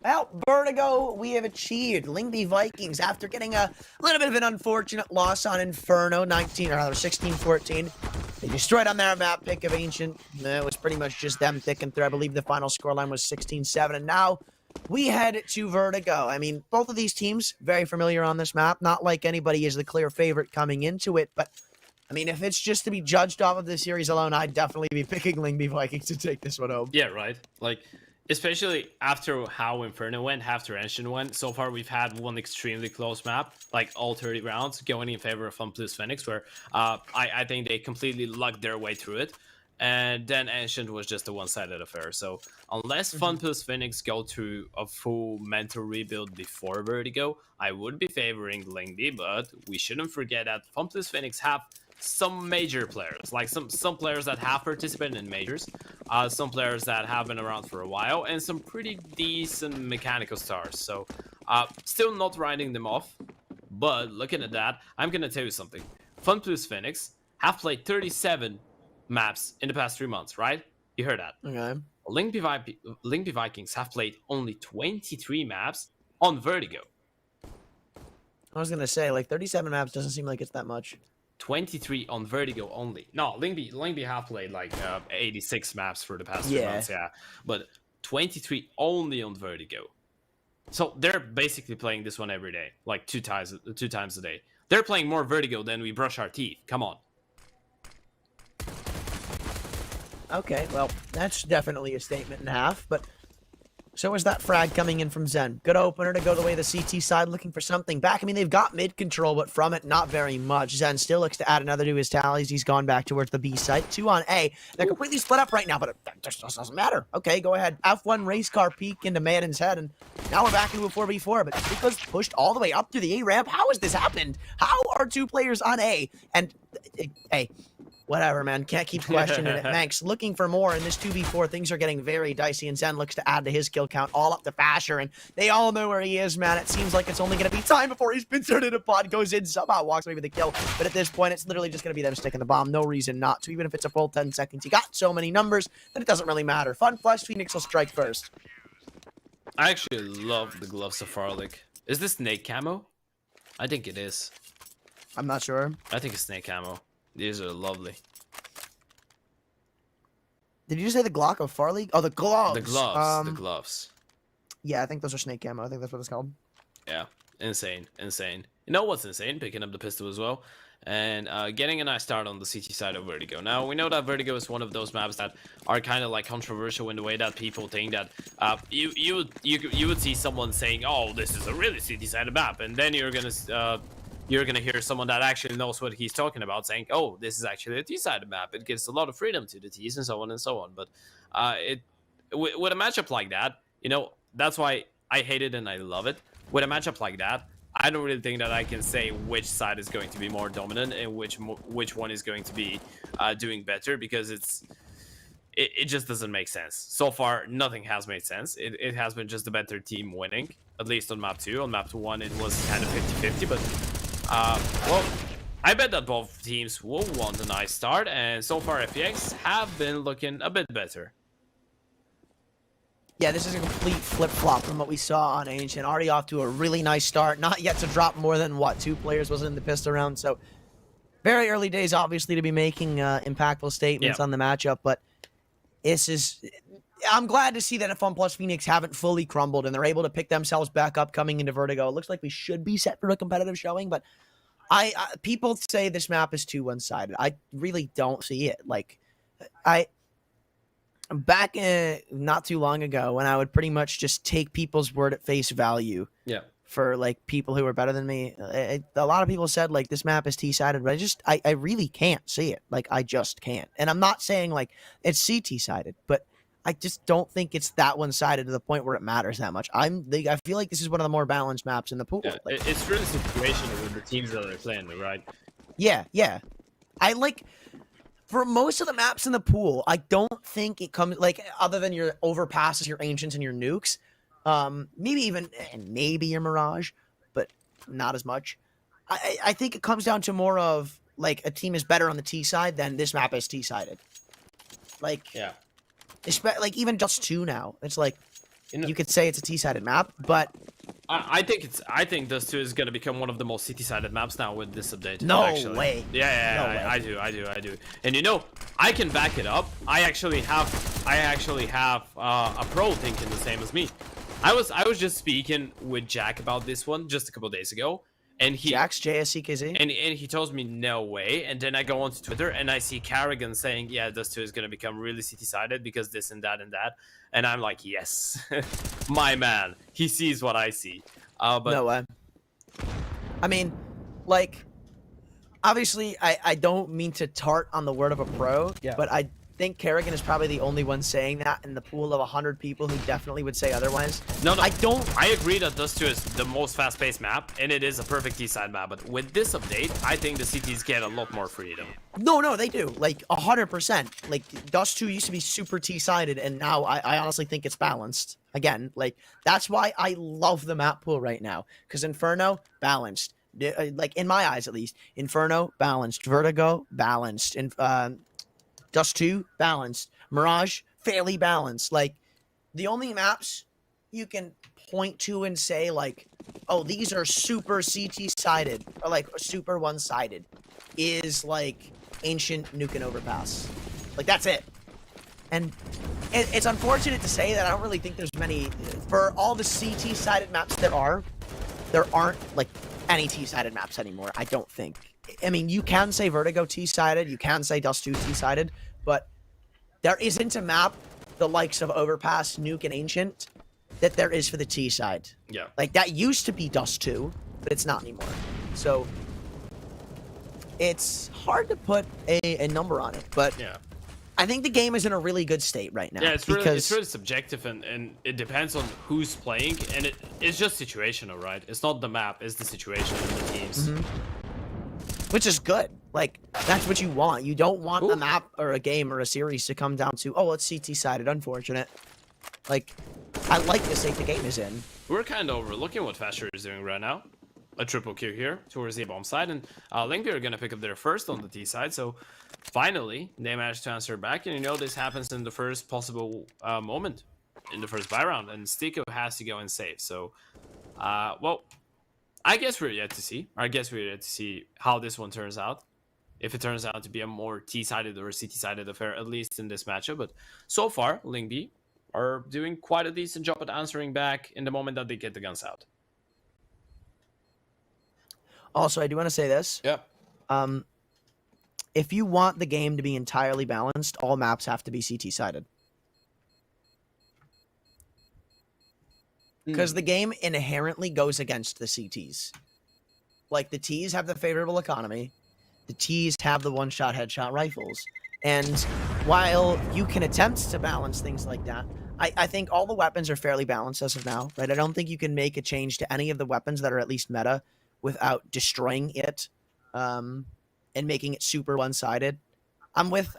Well, Vertigo, we have achieved. Lingby Vikings, after getting a little bit of an unfortunate loss on Inferno, 16-14. They destroyed on their map pick of Ancient. It was pretty much just them thicking through. I believe the final scoreline was 16-7. And now we head to Vertigo. I mean, both of these teams, very familiar on this map. Not like anybody is the clear favorite coming into it, but I mean, if it's just to be judged off of this series alone, I'd definitely be picking Lingby Vikings to take this one home. Yeah, right. Like, especially after how Inferno went, after Ancient went, so far we've had one extremely close map, like all 30 rounds, going in favor of Fun plus Phoenix, where I think they completely lucked their way through it. And then Ancient was just a one-sided affair. So unless Fun plus Phoenix go through a full mental rebuild before Vertigo, I would be favoring Lingby, but we shouldn't forget that Fun plus Phoenix have some major players, like some players that have participated in majors, some players that have been around for a while, and some pretty decent mechanical stars. So still not writing them off, but looking at that, I'm gonna tell you something. Fun plus Phoenix have played 37 maps in the past 3 months, right? You heard that. Okay. Lingby Vikings have played only 23 maps on Vertigo. I was gonna say, like, 37 maps doesn't seem like it's that much. 23 on Vertigo only. No, Lingby have played like 86 maps for the past 3 months, yeah. But 23 only on Vertigo. So they're basically playing this one every day, like two times a day. They're playing more Vertigo than we brush our teeth. Come on. Okay, well, that's definitely a statement and a half, but so is that frag coming in from Zen. Good opener to go the way of the CT side, looking for something back. I mean, they've got mid control, but from it, not very much. Zen still looks to add another to his tallies. He's gone back towards the B site. 2 on A. They're completely split up right now, but it just doesn't matter. Okay, go ahead. F1 race car peek into Madden's head, and now we're back into a 4v4, but Nico's pushed all the way up to the A ramp. How has this happened? How are 2 players on A? And, hey, whatever, man. Can't keep questioning it. Manx looking for more in this 2v4. Things are getting very dicey, and Zen looks to add to his kill count, all up to Fasher, and they all know where he is, man. It seems like it's only going to be time before he's been turned into pod, goes in, somehow walks away with the kill. But at this point, it's literally just going to be them sticking the bomb. No reason not to, even if it's a full 10 seconds. You got so many numbers that it doesn't really matter. Fun plus Phoenix will strike first. I actually love the gloves of Farlick. Is this snake camo? I think it is. I'm not sure. I think it's snake camo. These are lovely. Did you just say the Glock of Farley? Oh, the gloves. The gloves. The gloves. Yeah, I think those are snake camo. I think that's what it's called. Yeah, insane. You know what's insane? Picking up the pistol as well. And getting a nice start on the CT side of Vertigo. Now, we know that Vertigo is one of those maps that are kind of like controversial in the way that people think that you would see someone saying, oh, this is a really CT-sided map. And then you're gonna hear someone that actually knows what he's talking about saying, oh, this is actually a T-sided map. It gives a lot of freedom to the T's and so on and so on. But with a matchup like that, you know, that's why I hate it and I love it. With a matchup like that, I don't really think that I can say which side is going to be more dominant and which one is going to be doing better, because it just doesn't make sense. So far, nothing has made sense. It has been just the better team winning, at least on map 2. On map 1, it was kind of 50-50, but well, I bet that both teams will want a nice start, and so far FPX have been looking a bit better. Yeah, this is a complete flip-flop from what we saw on Ancient. Already off to a really nice start. Not yet to drop more than, what, 2 players wasn't in the pistol round. So, very early days, obviously, to be making impactful statements on the matchup. But this is... I'm glad to see that Fun plus Phoenix haven't fully crumbled, and they're able to pick themselves back up coming into Vertigo. It looks like we should be set for a competitive showing, but people say this map is too one-sided. I really don't see it. Like, back not too long ago, when I would pretty much just take people's word at face value for like people who were better than me, a lot of people said like this map is T-sided, but I really can't see it. Like, I just can't. And I'm not saying like it's CT-sided, but I just don't think it's that one-sided to the point where it matters that much. I feel like this is one of the more balanced maps in the pool. Yeah, like, it's really situational with the teams that are playing, right? Yeah. I like... For most of the maps in the pool, I don't think it comes, like, other than your overpasses, your ancients, and your nukes, maybe your Mirage, but not as much. I think it comes down to more of, like, a team is better on the T side than this map is T-sided. Like, yeah. like, even just 2 now. It's like, you could say it's a T-sided map, but I think Dust 2 is gonna become one of the most city-sided maps now with this update. No actually. way. Yeah, No way. I do. And you know, I can back it up. I actually have a pro thinking the same as me. I was just speaking with Jack about this one just a couple days ago, and Jack's JSCKZ. and he tells me no way, and then I go onto Twitter and I see Carrigan saying, yeah, Dust 2 is gonna become really city-sided because this and that, and I'm like, yes, my man, he sees what I see. But No way. I mean, like, obviously, I don't mean to tart on the word of a pro, but I think Kerrigan is probably the only one saying that in the pool of 100 people who definitely would say otherwise. No, I agree that Dust 2 is the most fast-paced map, and it is a perfect T-side map, but with this update, I think the CTs get a lot more freedom. No, they do. Like, 100%. Like, Dust 2 used to be super T-sided, and now I honestly think it's balanced. Again, like, that's why I love the map pool right now. Because Inferno, balanced. Like, in my eyes, at least. Inferno, balanced. Vertigo, balanced. Dust 2, balanced. Mirage, fairly balanced. Like, the only maps you can point to and say, like, oh, these are super CT-sided, or, like, super one-sided, is, like, Ancient, Nuke, and Overpass. Like, that's it. And it's unfortunate to say that I don't really think there's many... For all the CT-sided maps there aren't, like, any T-sided maps anymore, I don't think. I mean, you can say Vertigo T-sided, you can say Dust 2 T-sided, but there isn't a map the likes of Overpass, Nuke, and Ancient that there is for the T side. Yeah. Like, that used to be Dust 2, but it's not anymore. So, it's hard to put a number on it, but Yeah. I think the game is in a really good state right now. Yeah, it's really subjective, and it depends on who's playing, and it's just situational, right? It's not the map, it's the situation and the teams. Which is good. Like, that's what you want. You don't want a map or a game or a series to come down to, oh, it's CT-sided, unfortunate. Like, I like the state the game is in. We're kind of overlooking what Fasher is doing right now. A triple Q here towards the bomb side, and Lingby are going to pick up their first on the T side, so finally, they managed to answer back, and you know this happens in the first possible moment, in the first buy round, and Stiko has to go and save, so, well, I guess we're yet to see. I guess we're yet to see how this one turns out. If it turns out to be a more T-sided or CT-sided affair, at least in this matchup. But so far, Lingby are doing quite a decent job at answering back in the moment that they get the guns out. Also, I do want to say this. Yep. If you want the game to be entirely balanced, all maps have to be CT-sided. Because the game inherently goes against the CTs. Like, the Ts have the favorable economy. The Ts have the one-shot headshot rifles. And while you can attempt to balance things like that, I think all the weapons are fairly balanced as of now, right? I don't think you can make a change to any of the weapons that are at least meta without destroying it and making it super one-sided. I'm with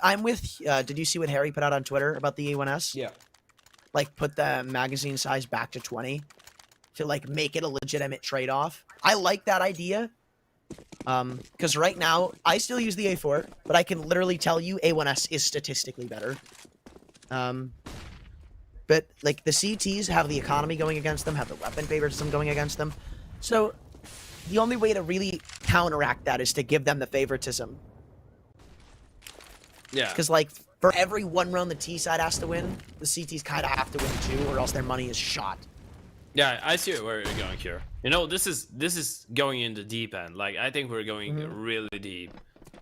did you see what Harry put out on Twitter about the A1S? Yeah. Like, put the magazine size back to 20 to, like, make it a legitimate trade-off. I like that idea. Because right now, I still use the A4, but I can literally tell you A1S is statistically better. But, like, the CTs have the economy going against them, have the weapon favoritism going against them. So, the only way to really counteract that is to give them the favoritism. Yeah. Because, like, for every one round the T side has to win, the CTs kind of have to win too, or else their money is shot. Yeah, I see where you're going here. You know, this is going in the deep end. Like, I think we're going really deep.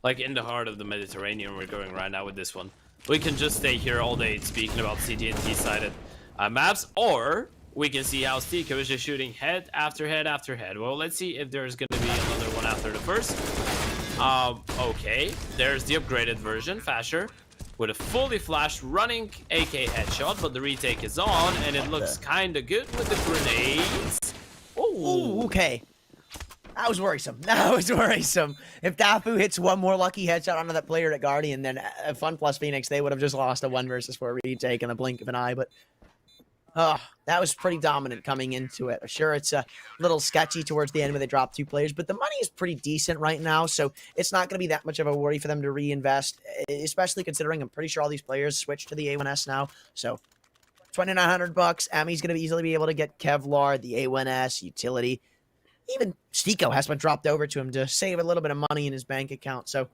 Like, in the heart of the Mediterranean, we're going right now with this one. We can just stay here all day speaking about CT and T-sided maps, or we can see how Stiko is just shooting head after head after head. Well, let's see if there's going to be another one after the first. Okay, there's the upgraded version, Fasher, with a fully flashed running AK headshot, but the retake is on, and it looks kind of good with the grenades. Ooh, okay. That was worrisome. That was worrisome. If Dafu hits one more lucky headshot onto that player at Guardian, then Fun plus Phoenix, they would have just lost a 1 versus 4 retake in a blink of an eye, but that was pretty dominant coming into it. Sure, it's a little sketchy towards the end where they drop 2 players, but the money is pretty decent right now, so it's not going to be that much of a worry for them to reinvest, especially considering I'm pretty sure all these players switched to the A1S now, so $2,900. Emmy's going to easily be able to get Kevlar, the A1S, utility. Even Stiko has been dropped over to him to save a little bit of money in his bank account. So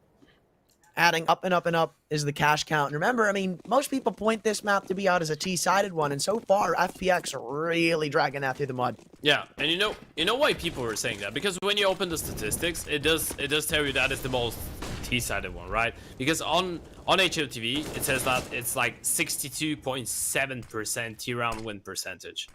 adding up and up and up is the cash count. And remember, I mean, most people point this map to be out as a T-sided one, and so far, FPX are really dragging that through the mud. Yeah, and you know why people were saying that? Because when you open the statistics, it does tell you that it's the most T-sided one, right? Because on HOTV, it says that it's like 62.7% T-round win percentage.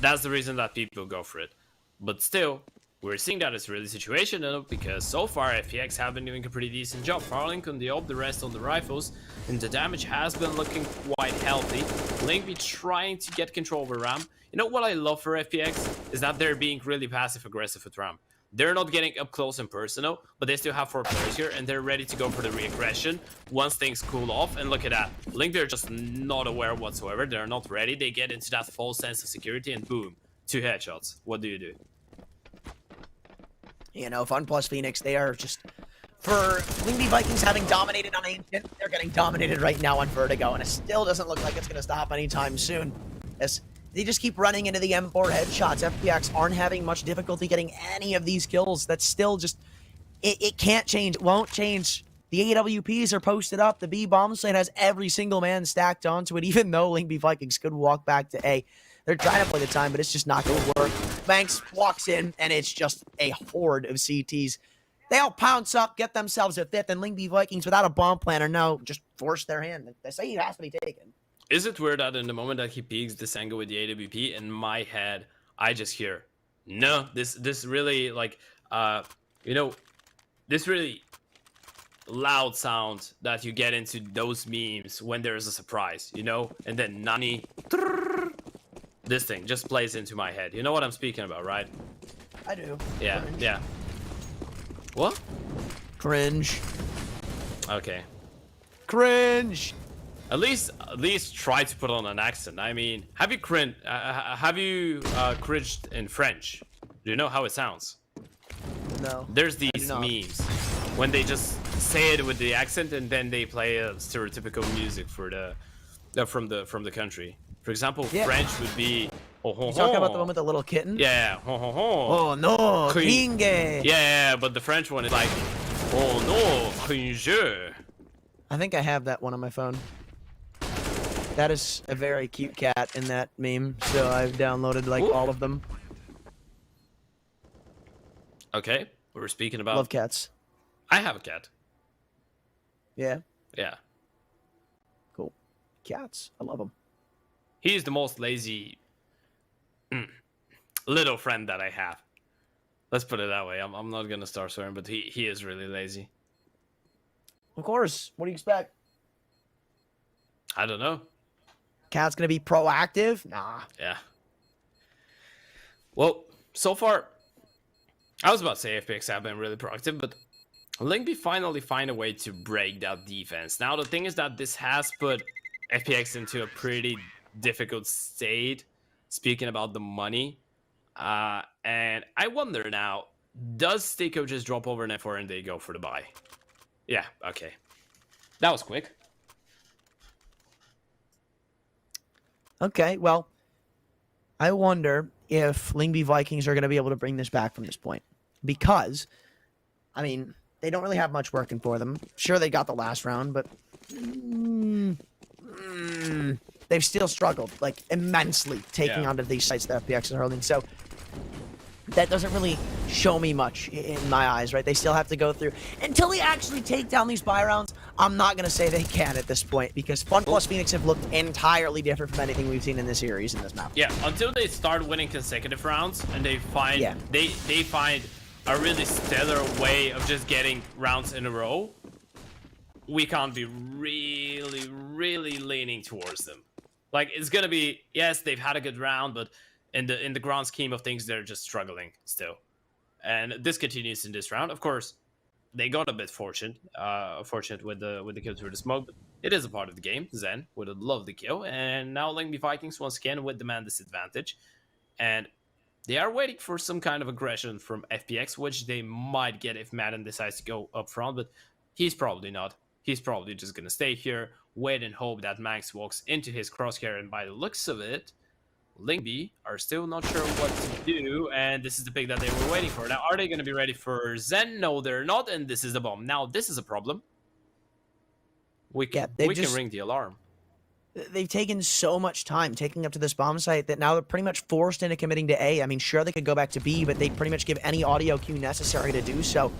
That's the reason that people go for it. But still, we're seeing that it's really situational, because so far FPX have been doing a pretty decent job. Farlink on the op, the rest on the rifles, and the damage has been looking quite healthy. Link be trying to get control over Ram. You know what I love for FPX is that they're being really passive aggressive with Ram. They're not getting up close and personal, but they still have 4 players here, and they're ready to go for the re-aggression once things cool off. And look at that. Link, they're just not aware whatsoever. They're not ready. They get into that false sense of security, and boom, 2 headshots. What do you do? You know, Fun plus Phoenix, they are just, for Lingby Vikings having dominated on Ancient, they're getting dominated right now on Vertigo, and it still doesn't look like it's going to stop anytime soon. As they just keep running into the M4 headshots. FPX aren't having much difficulty getting any of these kills. That's still just, it can't change. It won't change. The AWPs are posted up. The B bomb site has every single man stacked onto it, even though Lingby Vikings could walk back to A. They're trying to play the time, but it's just not going to work. Banks walks in, and it's just a horde of CTs. They all pounce up, get themselves a 5th, and Lingby Vikings, without a bomb planner, now just force their hand. They say it has to be taken. Is it weird that in the moment that he peeks this angle with the AWP, in my head, I just hear, no, this really, like, you know, this really loud sound that you get into those memes when there's a surprise, you know? And then Nani, this thing just plays into my head. You know what I'm speaking about, right? I do. Yeah, Cringe. yeah. What? Cringe. Okay. Cringe. At least try to put on an accent. I mean, have you cringed in French? Do you know how it sounds? No. There's these memes when they just say it with the accent and then they play a stereotypical music for the from the country. For example, Yeah. French would be ho, ho, You talking about the ho. one with the little kitten? Yeah, ho ho ho. Oh no, Cring- cringe. Yeah, but the French one is like, oh no, cringe. I think I have that one on my phone. That is a very cute cat in that meme, so I've downloaded like Ooh. all of them. Okay, we were speaking about. Love cats. I have a cat. Yeah, Yeah, cool. Cats, I love them. he's the most lazy little friend that I have. Let's put it that way. I'm not gonna start swearing, but he is really lazy. Of course. What do you expect? I don't know. Cat's gonna be proactive? Nah. Yeah. Well, so far, I was about to say FPX have been really proactive, but Linkby finally find a way to break that defense. Now, the thing is that this has put FPX into a pretty difficult state, speaking about the money. And I wonder now, does Stiko just drop over an F4 and they go for the buy? Yeah, okay. That was quick. Okay, well, I wonder if Lingby Vikings are going to be able to bring this back from this point. Because, I mean, they don't really have much working for them. Sure, they got the last round, but they've still struggled, like, immensely taking onto these sites that FPX is holding. So, that doesn't really show me much in my eyes, right? They still have to go through. Until they actually take down these buy rounds, I'm not going to say they can at this point, because Fun plus Phoenix have looked entirely different from anything we've seen in this series in this map. Yeah, until they start winning consecutive rounds and they find they find a really stellar way of just getting rounds in a row, we can't be really leaning towards them. Like, it's gonna be, yes, they've had a good round, but in the grand scheme of things, they're just struggling still. And this continues in this round. Of course, they got a bit fortunate with the kill through the smoke, but it is a part of the game. Zen with a lovely kill, and now Lingby Vikings once again with the man disadvantage, and they are waiting for some kind of aggression from FPX, which they might get if Madden decides to go up front, but he's probably not. He's probably just gonna stay here, wait and hope that Max walks into his crosshair, and by the looks of it, Lingby are still not sure what to do, and this is the pick that they were waiting for. Now, are they going to be ready for Zen? No, they're not, and this is the bomb. Now, this is a problem. We can ring the alarm. They've taken so much time taking up to this bomb site that now they're pretty much forced into committing to A. I mean, sure, they could go back to B, but they'd pretty much give any audio cue necessary to do so.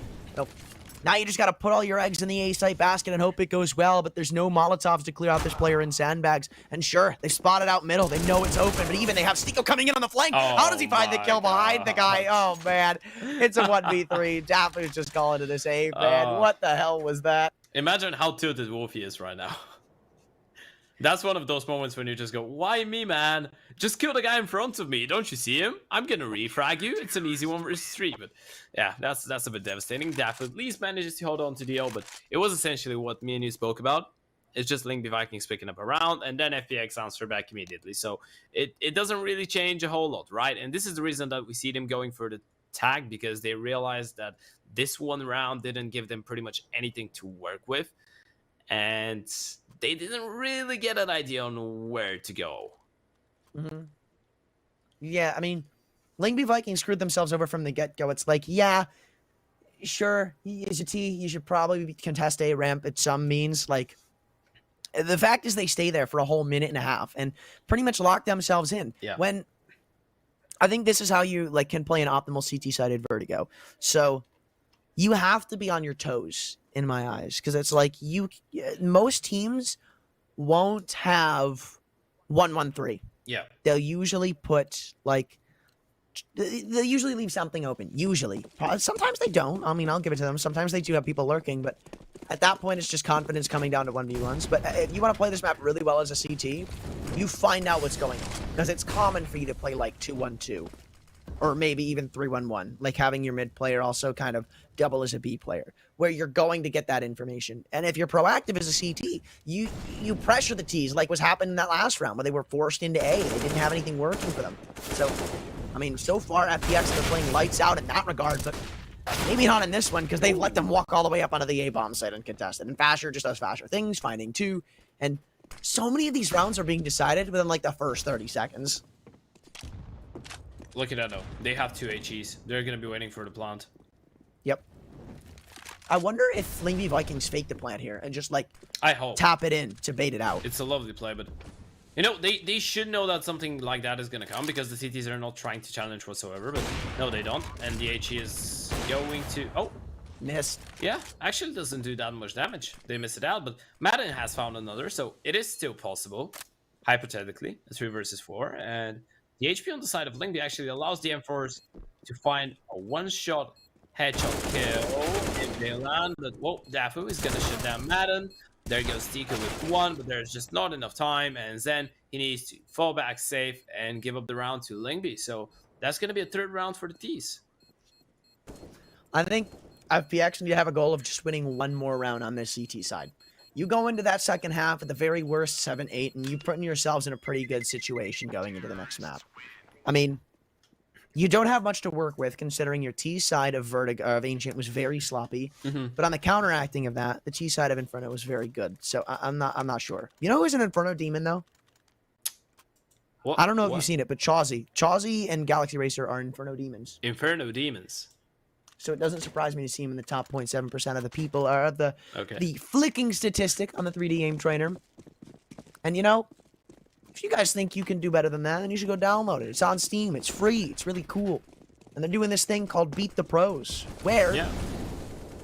Now you just got to put all your eggs in the A site basket and hope it goes well, but there's no Molotovs to clear out this player in sandbags. And sure, they spotted out middle. They know it's open, but even they have Stiko coming in on the flank. How does he find the kill behind the guy? Oh, man. It's a 1v3. Dafu's just calling to this A, man. What the hell was that? Imagine how tilted Wolfie is right now. That's one of those moments when you just go, why me, man? Just kill the guy in front of me. Don't you see him? I'm gonna refrag you. It's an easy 1v3, but yeah, that's a bit devastating. Dafu at least manages to hold on to the O, but it was essentially what me and you spoke about. It's just Lingby Vikings picking up a round, and then FPX answer back immediately. So it doesn't really change a whole lot, right? And this is the reason that we see them going for the tag, because they realized that this one round didn't give them pretty much anything to work with. And they didn't really get an idea on where to go. Yeah, I mean, Lingby Vikings screwed themselves over from the get-go. It's like, yeah, sure, he is a T. You should probably contest A ramp at some means. Like, the fact is they stay there for a whole minute and a half and pretty much lock themselves in. Yeah. When I think this is how you can play an optimal CT-sided Vertigo. So you have to be on your toes, in my eyes, because it's like most teams won't have 1-1-3. Yeah. They'll usually put they'll usually leave something open. Usually. Sometimes they don't. I mean, I'll give it to them. Sometimes they do have people lurking, but at that point, it's just confidence coming down to 1v1s. But if you want to play this map really well as a CT, you find out what's going on, because it's common for you to play 2-1-2. Or maybe even 3-1-1, like having your mid player also kind of double as a B player, where you're going to get that information. And if you're proactive as a CT, you pressure the Ts, like was happening in that last round where they were forced into A. They didn't have anything working for them. So, I mean, so far FPX are playing lights out in that regard, but maybe not in this one, because they've let them walk all the way up onto the A bomb site uncontested. And Fasher just does Fasher things, finding two. And so many of these rounds are being decided within the first 30 seconds. Look at that, though. They have 2 HEs. They're going to be waiting for the plant. Yep. I wonder if Lingby Vikings fake the plant here and just, I hope. Tap it in to bait it out. It's a lovely play, but, they should know that something like that is going to come, because the CTs are not trying to challenge whatsoever, but no, they don't. And the HE is going to... Oh! Missed. Yeah, actually doesn't do that much damage. They miss it out, but Madden has found another, so it is still possible, hypothetically, a 3 versus 4, and... The HP on the side of Lingby actually allows the M4s to find a one-shot headshot kill if they land, but Dafu is gonna shut down Madden. There goes Tika with 1, but there's just not enough time, and then he needs to fall back safe and give up the round to Lingby. So that's gonna be a 3rd round for the T's. I think FPX need to have a goal of just winning one more round on this CT side. You go into that second half at the very worst 7-8, and you putting yourselves in a pretty good situation going into the next map. I mean, you don't have much to work with, considering your T side of Ancient was very sloppy. But on the counteracting of that, the T side of Inferno was very good. So I'm not sure. You know who's an Inferno demon though? I don't know if you've seen it, but Chauzy and Galaxy Racer are Inferno demons. Inferno demons. So it doesn't surprise me to see him in the top 0.7% of the people, or the flicking statistic on the 3D Aim Trainer. And if you guys think you can do better than that, then you should go download it. It's on Steam. It's free. It's really cool. And they're doing this thing called Beat the Pros, where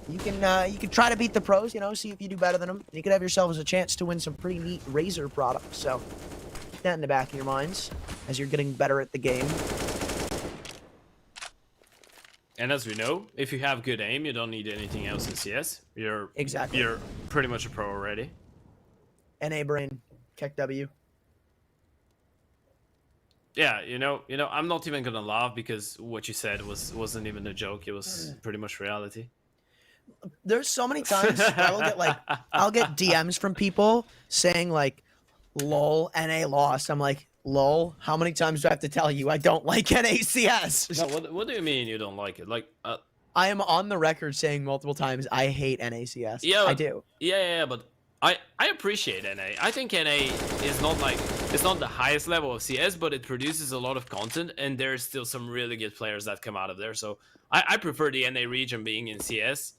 you can try to beat the pros, see if you do better than them. You could have yourselves a chance to win some pretty neat Razer products. So keep that in the back of your minds as you're getting better at the game. And as we know, if you have good aim, you don't need anything else in CS. You're pretty much a pro already. NA brain, Keck W. Yeah, I'm not even gonna laugh, because what you said wasn't even a joke. It was pretty much reality. There's so many times I'll get DMs from people saying "lol, NA lost." I'm like, lol, how many times do I have to tell you I don't like NACS? No, what do you mean you don't like it? I am on the record saying multiple times I hate NACS. Yeah, I do. Yeah, but I appreciate NA. I think NA is not like, it's not the highest level of CS, but it produces a lot of content, and there's still some really good players that come out of there. So I prefer the NA region being in CS,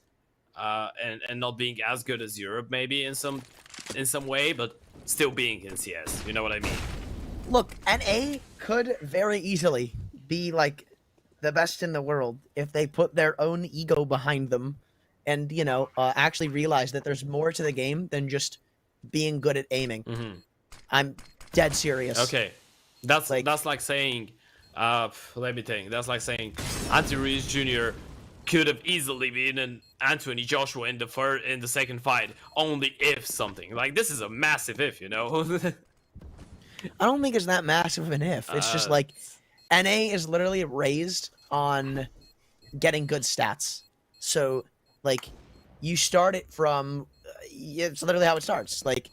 and not being as good as Europe maybe in some way, but still being in CS. You know what I mean? Look, NA could very easily be like the best in the world if they put their own ego behind them and, you know, actually realize that there's more to the game than just being good at aiming. I'm dead serious. Okay, that's like saying, let me think. That's like saying Anthony Reeves Jr. could have easily been an Anthony Joshua in the second fight, only if something. Like, this is a massive if, you know. I don't think it's that massive of an if. It's just like NA is literally raised on getting good stats. So, like, you start it from, it's literally how it starts. Like,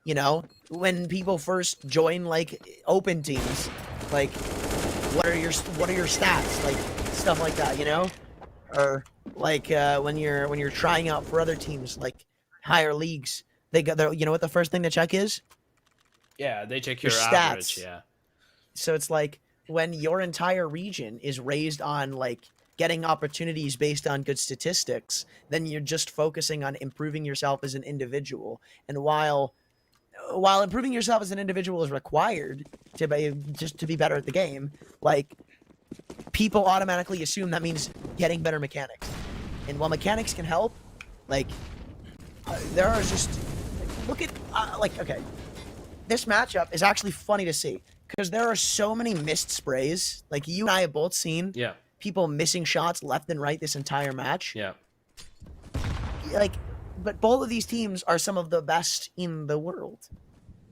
you know, when people first join, like, open teams, like, what are your stats? Like, stuff like that, you know? Or, like, when you're trying out for other teams, like, higher leagues, they got their, you know what the first thing to check is? Yeah, they check your Your average, stats. yeah. So it's like when your entire region is raised on like getting opportunities based on good statistics, then you're just focusing on improving yourself as an individual. And while improving yourself as an individual is required to be better at the game, like people automatically assume that means getting better mechanics. And while mechanics can help, like there are just look at like okay. This matchup is actually funny to see because there are so many missed sprays. Like you and I have both seen people missing shots left and right this entire match. Yeah. Like, but both of these teams are some of the best in the world.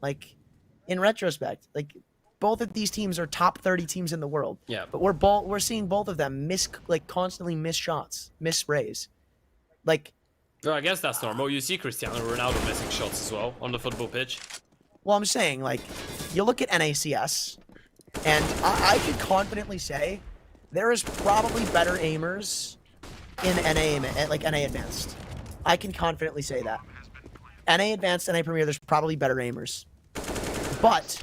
Like, in retrospect, like both of these teams are top 30 teams in the world. Yeah. But we're seeing both of them constantly miss shots, miss sprays. Like, No, I guess that's normal. You see Cristiano Ronaldo missing shots as well on the football pitch. well, I'm saying, like, you look at NACS, and I could confidently say there is probably better aimers in NA Advanced. I can confidently say that. NA Advanced, NA Premier, there's probably better aimers. But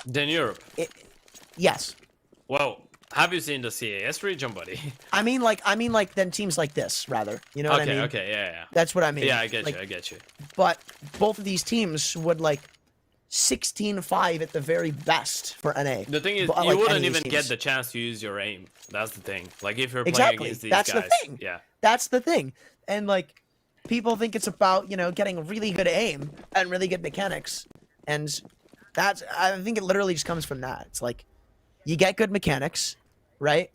Then Europe. yes. Well, have you seen the CAS region, buddy? I mean like then teams like this, rather. You know what I mean? Okay, yeah. That's what I mean. Yeah, I get Like, you, I get you. But both of these teams would, like, 16-5 at the very best for NA. The thing is, But, you like, wouldn't any of even these get teams. the chance to use your aim. That's the thing. Like, if you're playing Exactly. against these That's guys. the thing. Yeah. That's the thing. And, like, people think it's about, you know, getting really good aim and really good mechanics. And I think it literally just comes from that. It's like, you get good mechanics, right?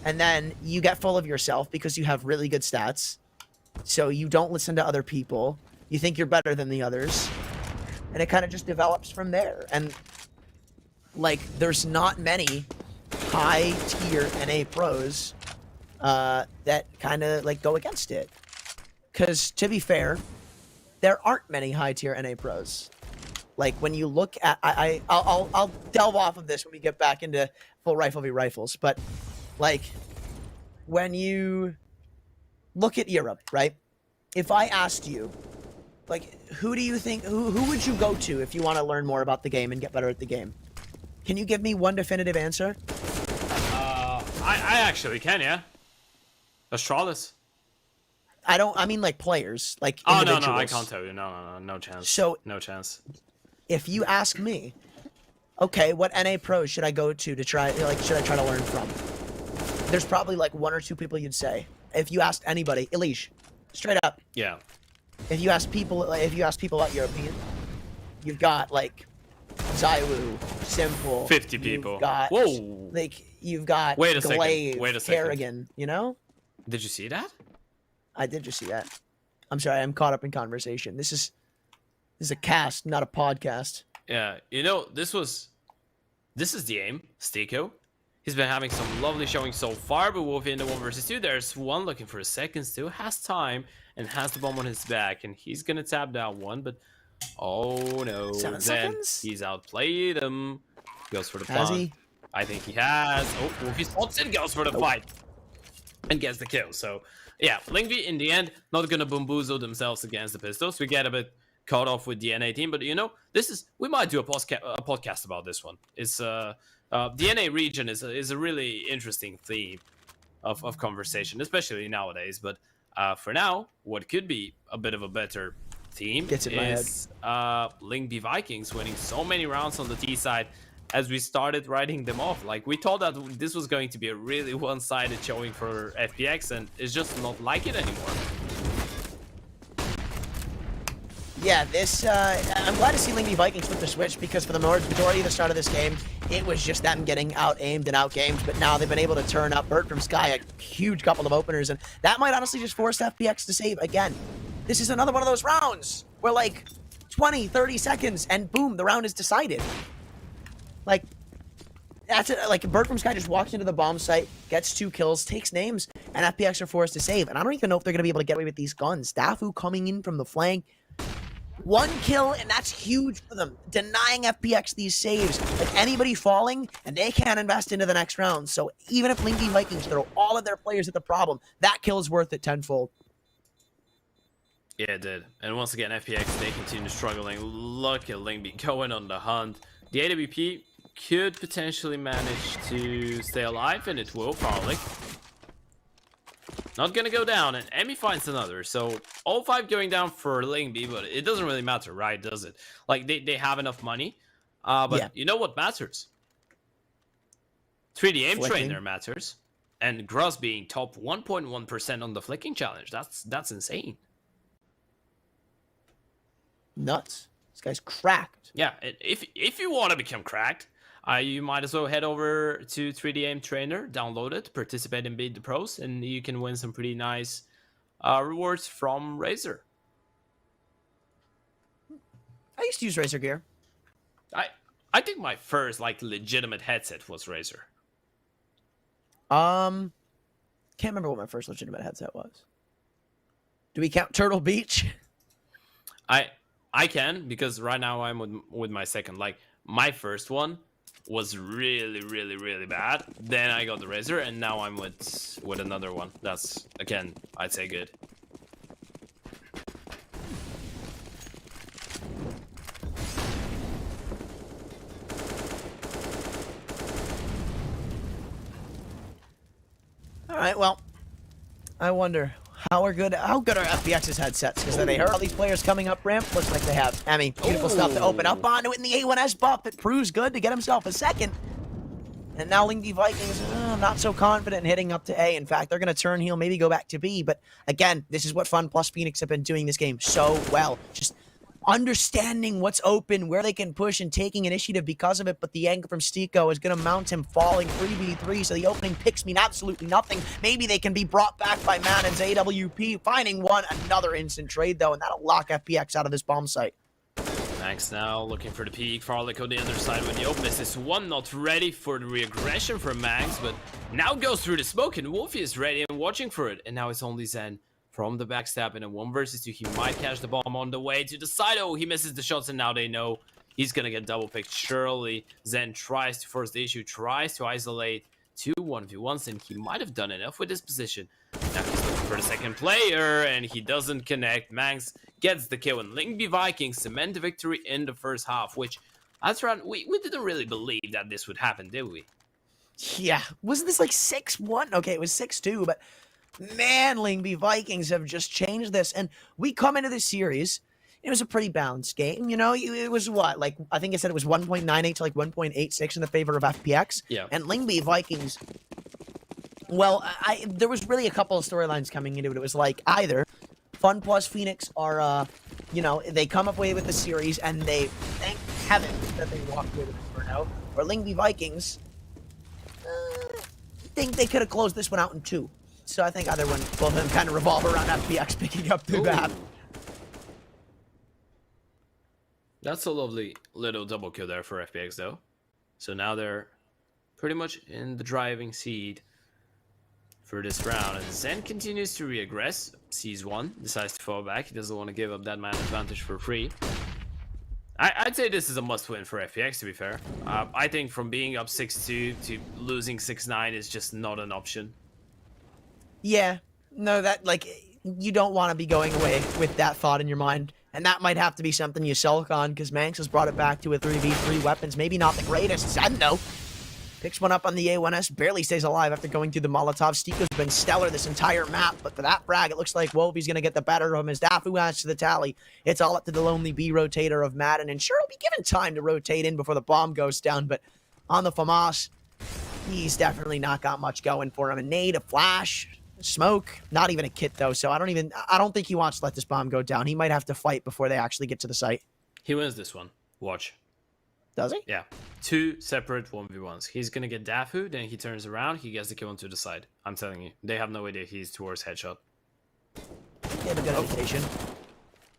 And then you get full of yourself because you have really good stats. So you don't listen to other people. You think you're better than the others. And it kind of just develops from there. And, like, there's not many high-tier NA pros that kind of, like, go against it. Because, to be fair, there aren't many high-tier NA pros. Like, when you look at... I'll delve off of this when we get back into full rifle v rifles. But, like, when you look at Europe, right? If I asked you, like, who do you think... Who would you go to if you want to learn more about the game and get better at the game? Can you give me one definitive answer? I actually can, yeah. Astralis. I mean, like, players. Like, Oh, individuals. no, I can't tell you. No chance. So- no chance. If you ask me, okay, what NA pros should I go to try, like, should I try to learn from? There's probably, like, one or two people you'd say. If you asked anybody, Elish, straight up, Yeah. if you ask people about European, you've got, like, Zaiwu, Simple. 50 people. You've got, Whoa. like, you've got Wait a second, Glaive, wait a second. Kerrigan, you know? Did you see that? I did just see that. I'm sorry, I'm caught up in conversation. This is a cast, not a podcast. Yeah, you know, this is the aim, Stiko. He's been having some lovely showings so far, but within the 1 versus 2, there's one looking for a second, still has time, and has the bomb on his back, and he's gonna tap that one, but oh no, 7 then seconds? he's outplayed him. Goes for the Has plant. he? I think he has. Oh, Wolfie spots and goes for the fight. And gets the kill, so yeah, Lingvi in the end, not gonna bamboozle themselves against the pistols. We get a bit caught off with the NA team. But you know, we might do a podcast about this one. It's the NA region is a really interesting theme of conversation, especially nowadays. But for now, what could be a bit of a better team Gets in my head. is Lingby Vikings winning so many rounds on the T side as we started writing them off. Like, we thought that this was going to be a really one-sided showing for FPX, and it's just not like it anymore. Yeah, this, I'm glad to see Lingby Vikings flip the switch, because for the majority of the start of this game, it was just them getting out-aimed and out-gamed, but now they've been able to turn up Bert from Sky a huge couple of openers, and that might honestly just force FPX to save again. This is another one of those rounds where, like, 20, 30 seconds, and boom, the round is decided. Like, that's it. Like, Bert from Sky just walks into the bomb site, gets 2 kills, takes names, and FPX are forced to save. And I don't even know if they're going to be able to get away with these guns. Dafu coming in from the flank. 1 kill, and that's huge for them. Denying FPX these saves. Like, anybody falling, and they can't invest into the next round. So even if Lingby Vikings throw all of their players at the problem, that kill is worth it tenfold. Yeah, it did. And once again, FPX, they continue struggling. Look at Lingby going on the hunt. The AWP could potentially manage to stay alive, and it will probably. Not gonna go down, and Emmy finds another. So all 5 going down for Lingby, but it doesn't really matter, right? Does it? Like, they have enough money. But Yeah. you know what matters? 3D aim Flicking. trainer matters. And Gross being top 1.1% on the flicking challenge. That's insane. Nuts. This guy's cracked. Yeah, and if you want to become cracked, you might as well head over to 3D Aim Trainer, download it, participate in Beat the Pros, and you can win some pretty nice rewards from Razer. I used to use Razer gear. I think my first like legitimate headset was Razer. Can't remember what my first legitimate headset was. Do we count Turtle Beach? I can, because right now I'm with my second. Like, my first one was really, really, really bad. Then I got the Razer, and now I'm with another one. That's, again, I'd say good. All right, well, I wonder how good are FPX's headsets, because they heard all these players coming up ramp. Looks like they have. Emmy, beautiful stuff to open up onto it in the A1S buff. It proves good to get himself a second. And now Lingby Vikings, not so confident in hitting up to A. In fact, they're going to turn heel, maybe go back to B. But again, this is what Fun plus Phoenix have been doing this game so well. Just understanding what's open, where they can push, and taking initiative because of it. But the angle from Stiko is going to mount him falling 3v3, so the opening picks mean absolutely nothing. Maybe they can be brought back by Madden's AWP, finding another instant trade, though, and that'll lock FPX out of this bomb site. Max now looking for the peak. Farlick on the other side with the openness. This one not ready for the reaggression from Max, but now goes through the smoke, and Wolfie is ready and watching for it. And now it's only Zen from the backstab in a 1 versus 2. He might catch the bomb on the way to the side. Oh, he misses the shots, and now they know he's gonna get double picked. Surely Zen tries to force the issue, tries to isolate 2 1v1s, and he might have done enough with this position. Now he's looking for the second player, and he doesn't connect. Mangs gets the kill, and Lingby Vikings cement the victory in the first half, which that's right, we didn't really believe that this would happen, did we? Yeah, wasn't this like 6-1? Okay, it was 6-2, but man, Lingby Vikings have just changed this. And we come into this series, it was a pretty balanced game. You know, it was what? Like, I think I said it was 1.98 to like 1.86 in the favor of FPX. Yeah. And Lingby Vikings, well, there was really a couple of storylines coming into it. It was like either Fun plus Phoenix are, you know, they come up with the series and they thank heaven that they walked away with the burnout. Or Lingby Vikings think they could have closed this one out in 2. So I think either one, both of them kind of revolve around FPX picking up the map. That's a lovely little double kill there for FPX, though. So now they're pretty much in the driving seat for this round. And Zen continues to reaggress, sees one, decides to fall back. He doesn't want to give up that man advantage for free. I'd say this is a must-win for FPX, to be fair. I think from being up 6-2 to losing 6-9 is just not an option. Yeah, no, that, like, you don't want to be going away with that thought in your mind. And that might have to be something you sulk on, because Manx has brought it back to a 3v3 weapons. Maybe not the greatest. Zendo picks one up on the A1S, barely stays alive after going through the Molotov. Stiko's been stellar this entire map, but for that frag, it looks like Wolfie's going to get the better of him as Dafu adds to the tally. It's all up to the lonely B rotator of Madden, and sure, he'll be given time to rotate in before the bomb goes down, but on the FAMAS, he's definitely not got much going for him. A nade, a flash, smoke, not even a kit though, so I don't think he wants to let this bomb go down. He might have to fight before they actually get to the site. He wins this one. Watch. Does he? Yeah. 2 separate 1v1s. He's gonna get Dafu, then he turns around, he gets the kill onto the side. I'm telling you. They have no idea he's towards headshot. They have a good indication.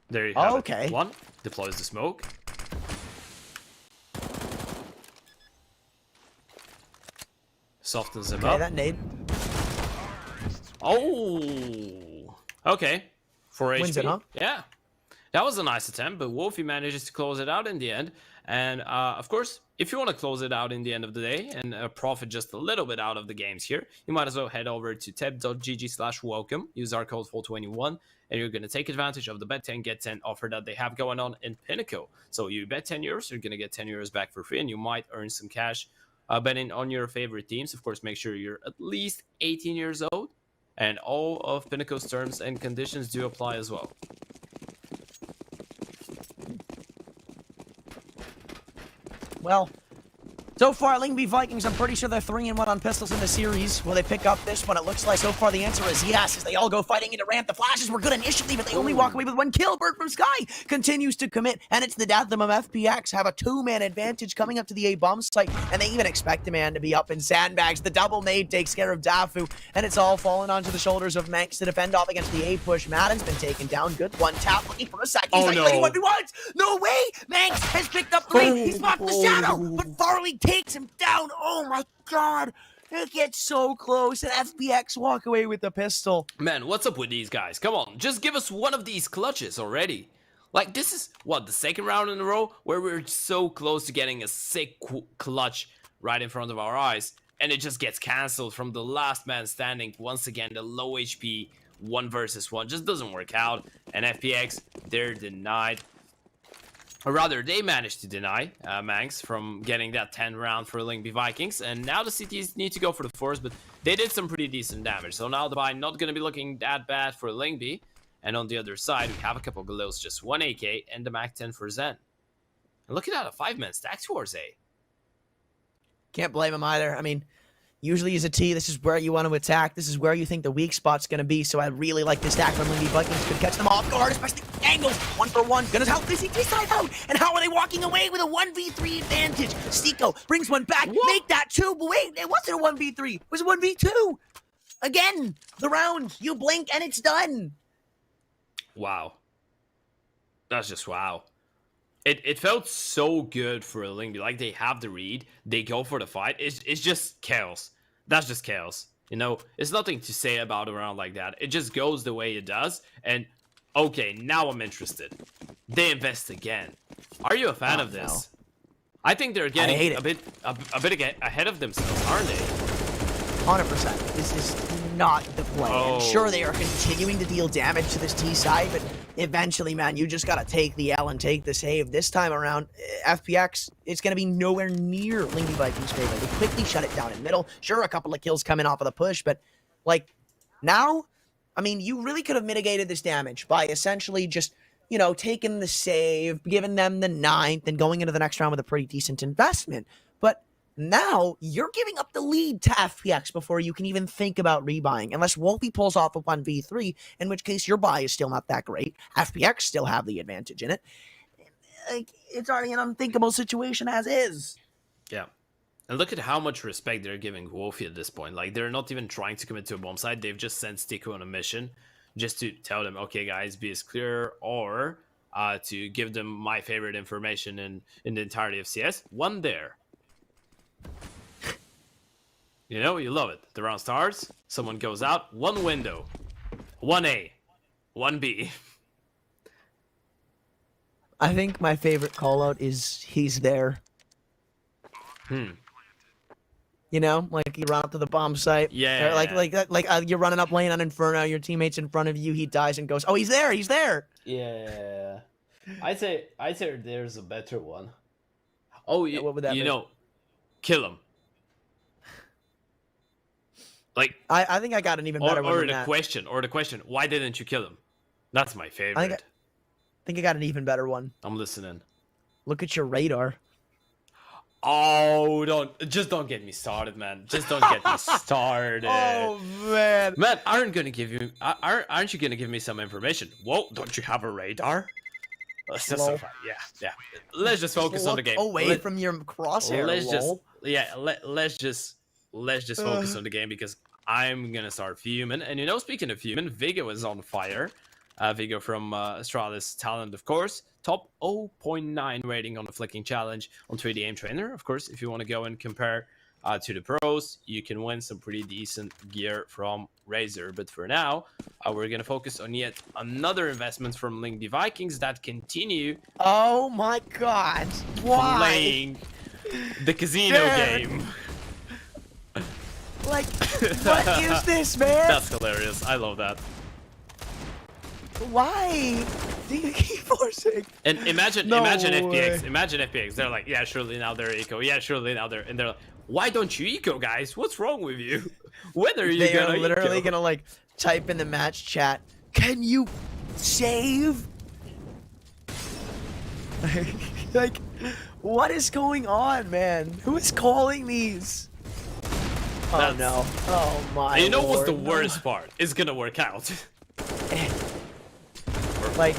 There you have it. Okay. 1, deploys the smoke. Softens him Okay, up. that nade. Oh! Okay. 4 HP. Wins it, huh? Yeah. That was a nice attempt, but Wolfie manages to close it out in the end. And, of course, if you want to close it out in the end of the day and profit just a little bit out of the games here, you might as well head over to teb.gg/welcome, use our code FULL21, and you're going to take advantage of the bet 10, get 10 offer that they have going on in Pinnacle. So you bet 10 euros, you're going to get 10 euros back for free, and you might earn some cash betting on your favorite teams. Of course, make sure you're at least 18 years old, and all of Pinnacle's terms and conditions do apply as well. Well, so far, Lingby Vikings, I'm pretty sure they're 3-1 on pistols in the series. Will they pick up this one? It looks like so far the answer is yes, as they all go fighting into ramp. The flashes were good initially, but they only walk away with 1 kill. Bird from Sky continues to commit, and it's the death of them. FPX have a 2-man advantage coming up to the A-bomb site, and they even expect a man to be up in sandbags. The double nade takes care of Dafu, and it's all fallen onto the shoulders of Manx to defend off against the A-push. Madden's been taken down. Good one tap, looking for a second. He's like, no. 1v1s! No way! Manx has picked up the lead. He's blocked the shadow, but Farley takes him down. Oh my god. It gets so close, and FPX walk away with the pistol. Man, what's up with these guys? Come on, just give us one of these clutches already. Like, this is, what, the second round in a row where we're so close to getting a sick clutch right in front of our eyes, and it just gets cancelled from the last man standing. Once again, the low HP 1 versus 1 just doesn't work out, and FPX, they're denied. Or rather, they managed to deny Manx from getting that 10 round for Lingby Vikings, and now the CTs need to go for the 4s, but they did some pretty decent damage, so now the buy not going to be looking that bad for Lingby. And on the other side, we have a couple of Galils, just 1 AK, and the Mac 10 for Zen. And look at that, a 5-man stack towards A. Can't blame him either. I mean, usually as a T, this is where you want to attack. This is where you think the weak spot's going to be, so I really like this stack from Lingby Vikings. Could catch them off guard, especially angles. 1 for 1. Gonna help this CT side out. And how are they walking away with a 1v3 advantage? Stiko brings one back. What? Make that 2, but wait, it wasn't a 1v3. It was a 1v2. Again, the round. You blink and it's done. Wow. That's just wow. It felt so good for Lingby. Like, they have the read. They go for the fight. It's just chaos. That's just chaos. You know, it's nothing to say about a round like that. It just goes the way it does. And, okay, now I'm interested. They invest again. Are you a fan of this? No. I think they're getting a bit ahead of themselves, aren't they? 100%. This is not the play. Oh. And sure, they are continuing to deal damage to this T side, but eventually, man, you just got to take the L and take the save. This time around, FPX, it's going to be nowhere near Lingby Vikings' favor. They quickly shut it down in middle. Sure, a couple of kills coming off of the push, but, like, now, I mean, you really could have mitigated this damage by essentially just, you know, taking the save, giving them the 9th, and going into the next round with a pretty decent investment. But now, you're giving up the lead to FPX before you can even think about rebuying. Unless Wolfie pulls off a 1v3, in which case your buy is still not that great. FPX still have the advantage in it. Like, it's already an unthinkable situation as is. Yeah. And look at how much respect they're giving Wolfie at this point. Like, they're not even trying to commit to a bomb site. They've just sent Stiko on a mission just to tell them, okay, guys, be as clear, or to give them my favorite information in the entirety of CS. 1 there. You know, you love it. The round starts, someone goes out, 1 window, 1A, 1B. I think my favorite call out is he's there. You know, like you run up to the bomb site. Yeah. Like you're running up lane on Inferno, your teammate's in front of you, he dies and goes, oh, he's there. Yeah. I'd say there's a better one. Oh, Yeah, what would that you be? know, kill him. Like, I think I got an even better one or than the that. question, why didn't you kill him? That's my favorite. I think I got an even better one. I'm listening. Look at your radar. Oh, don't get me started, man. Just don't get me started. Oh man. Man, aren't you gonna give me some information? Whoa, don't you have a radar? That's just so Lol. fun. Yeah. Let's just focus on the Look game. away from your crosshair. Let's lol. let's just focus on the game because I'm gonna start fuming. And you know, speaking of fuming, Viggo is on fire. Viggo from Astralis Talent, of course. Top 0.9 rating on the Flicking Challenge on 3D Aim Trainer. Of course, if you want to go and compare to the pros, you can win some pretty decent gear from Razer. But for now, we're going to focus on yet another investment from Lingby Vikings that continue Oh my god. Why? playing the casino Dude. game. Like, what is this, man? That's hilarious. I love that. Why do you keep forcing? And imagine No FPX. way. Imagine FPX. They're like, yeah, surely now they're eco. Yeah, surely now they're. And they're like, why don't you eco, guys? What's wrong with you? When are you They are gonna literally eco? gonna like type in the match chat. Can you save? Like, what is going on, man? Who is calling these? Oh That's- no! Oh my! And you know what's the Lord, no. worst part? It's gonna work out. Like,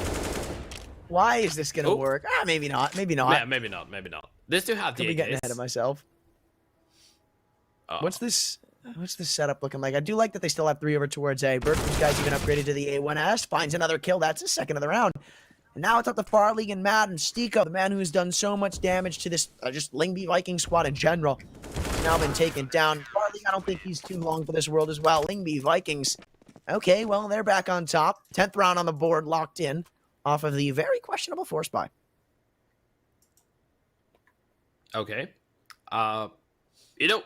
why is this gonna Oh. work? Ah, maybe not. Maybe not. Yeah, maybe not. Maybe not. They still have Could the be getting AKs. ahead of myself. Oh. What's this setup looking like? I do like that they still have 3 over towards A. Bertram's guy's even upgraded to the A1S. Finds another kill. That's his second of the round. And now it's up to Farleague and Matt and Stiko, the man who has done so much damage to this just Lingby Viking squad in general. Now been taken down. Farleague, I don't think he's too long for this world as well. Lingby Vikings. Okay, well, they're back on top. 10th round on the board, locked in off of the very questionable force buy. Okay. You know,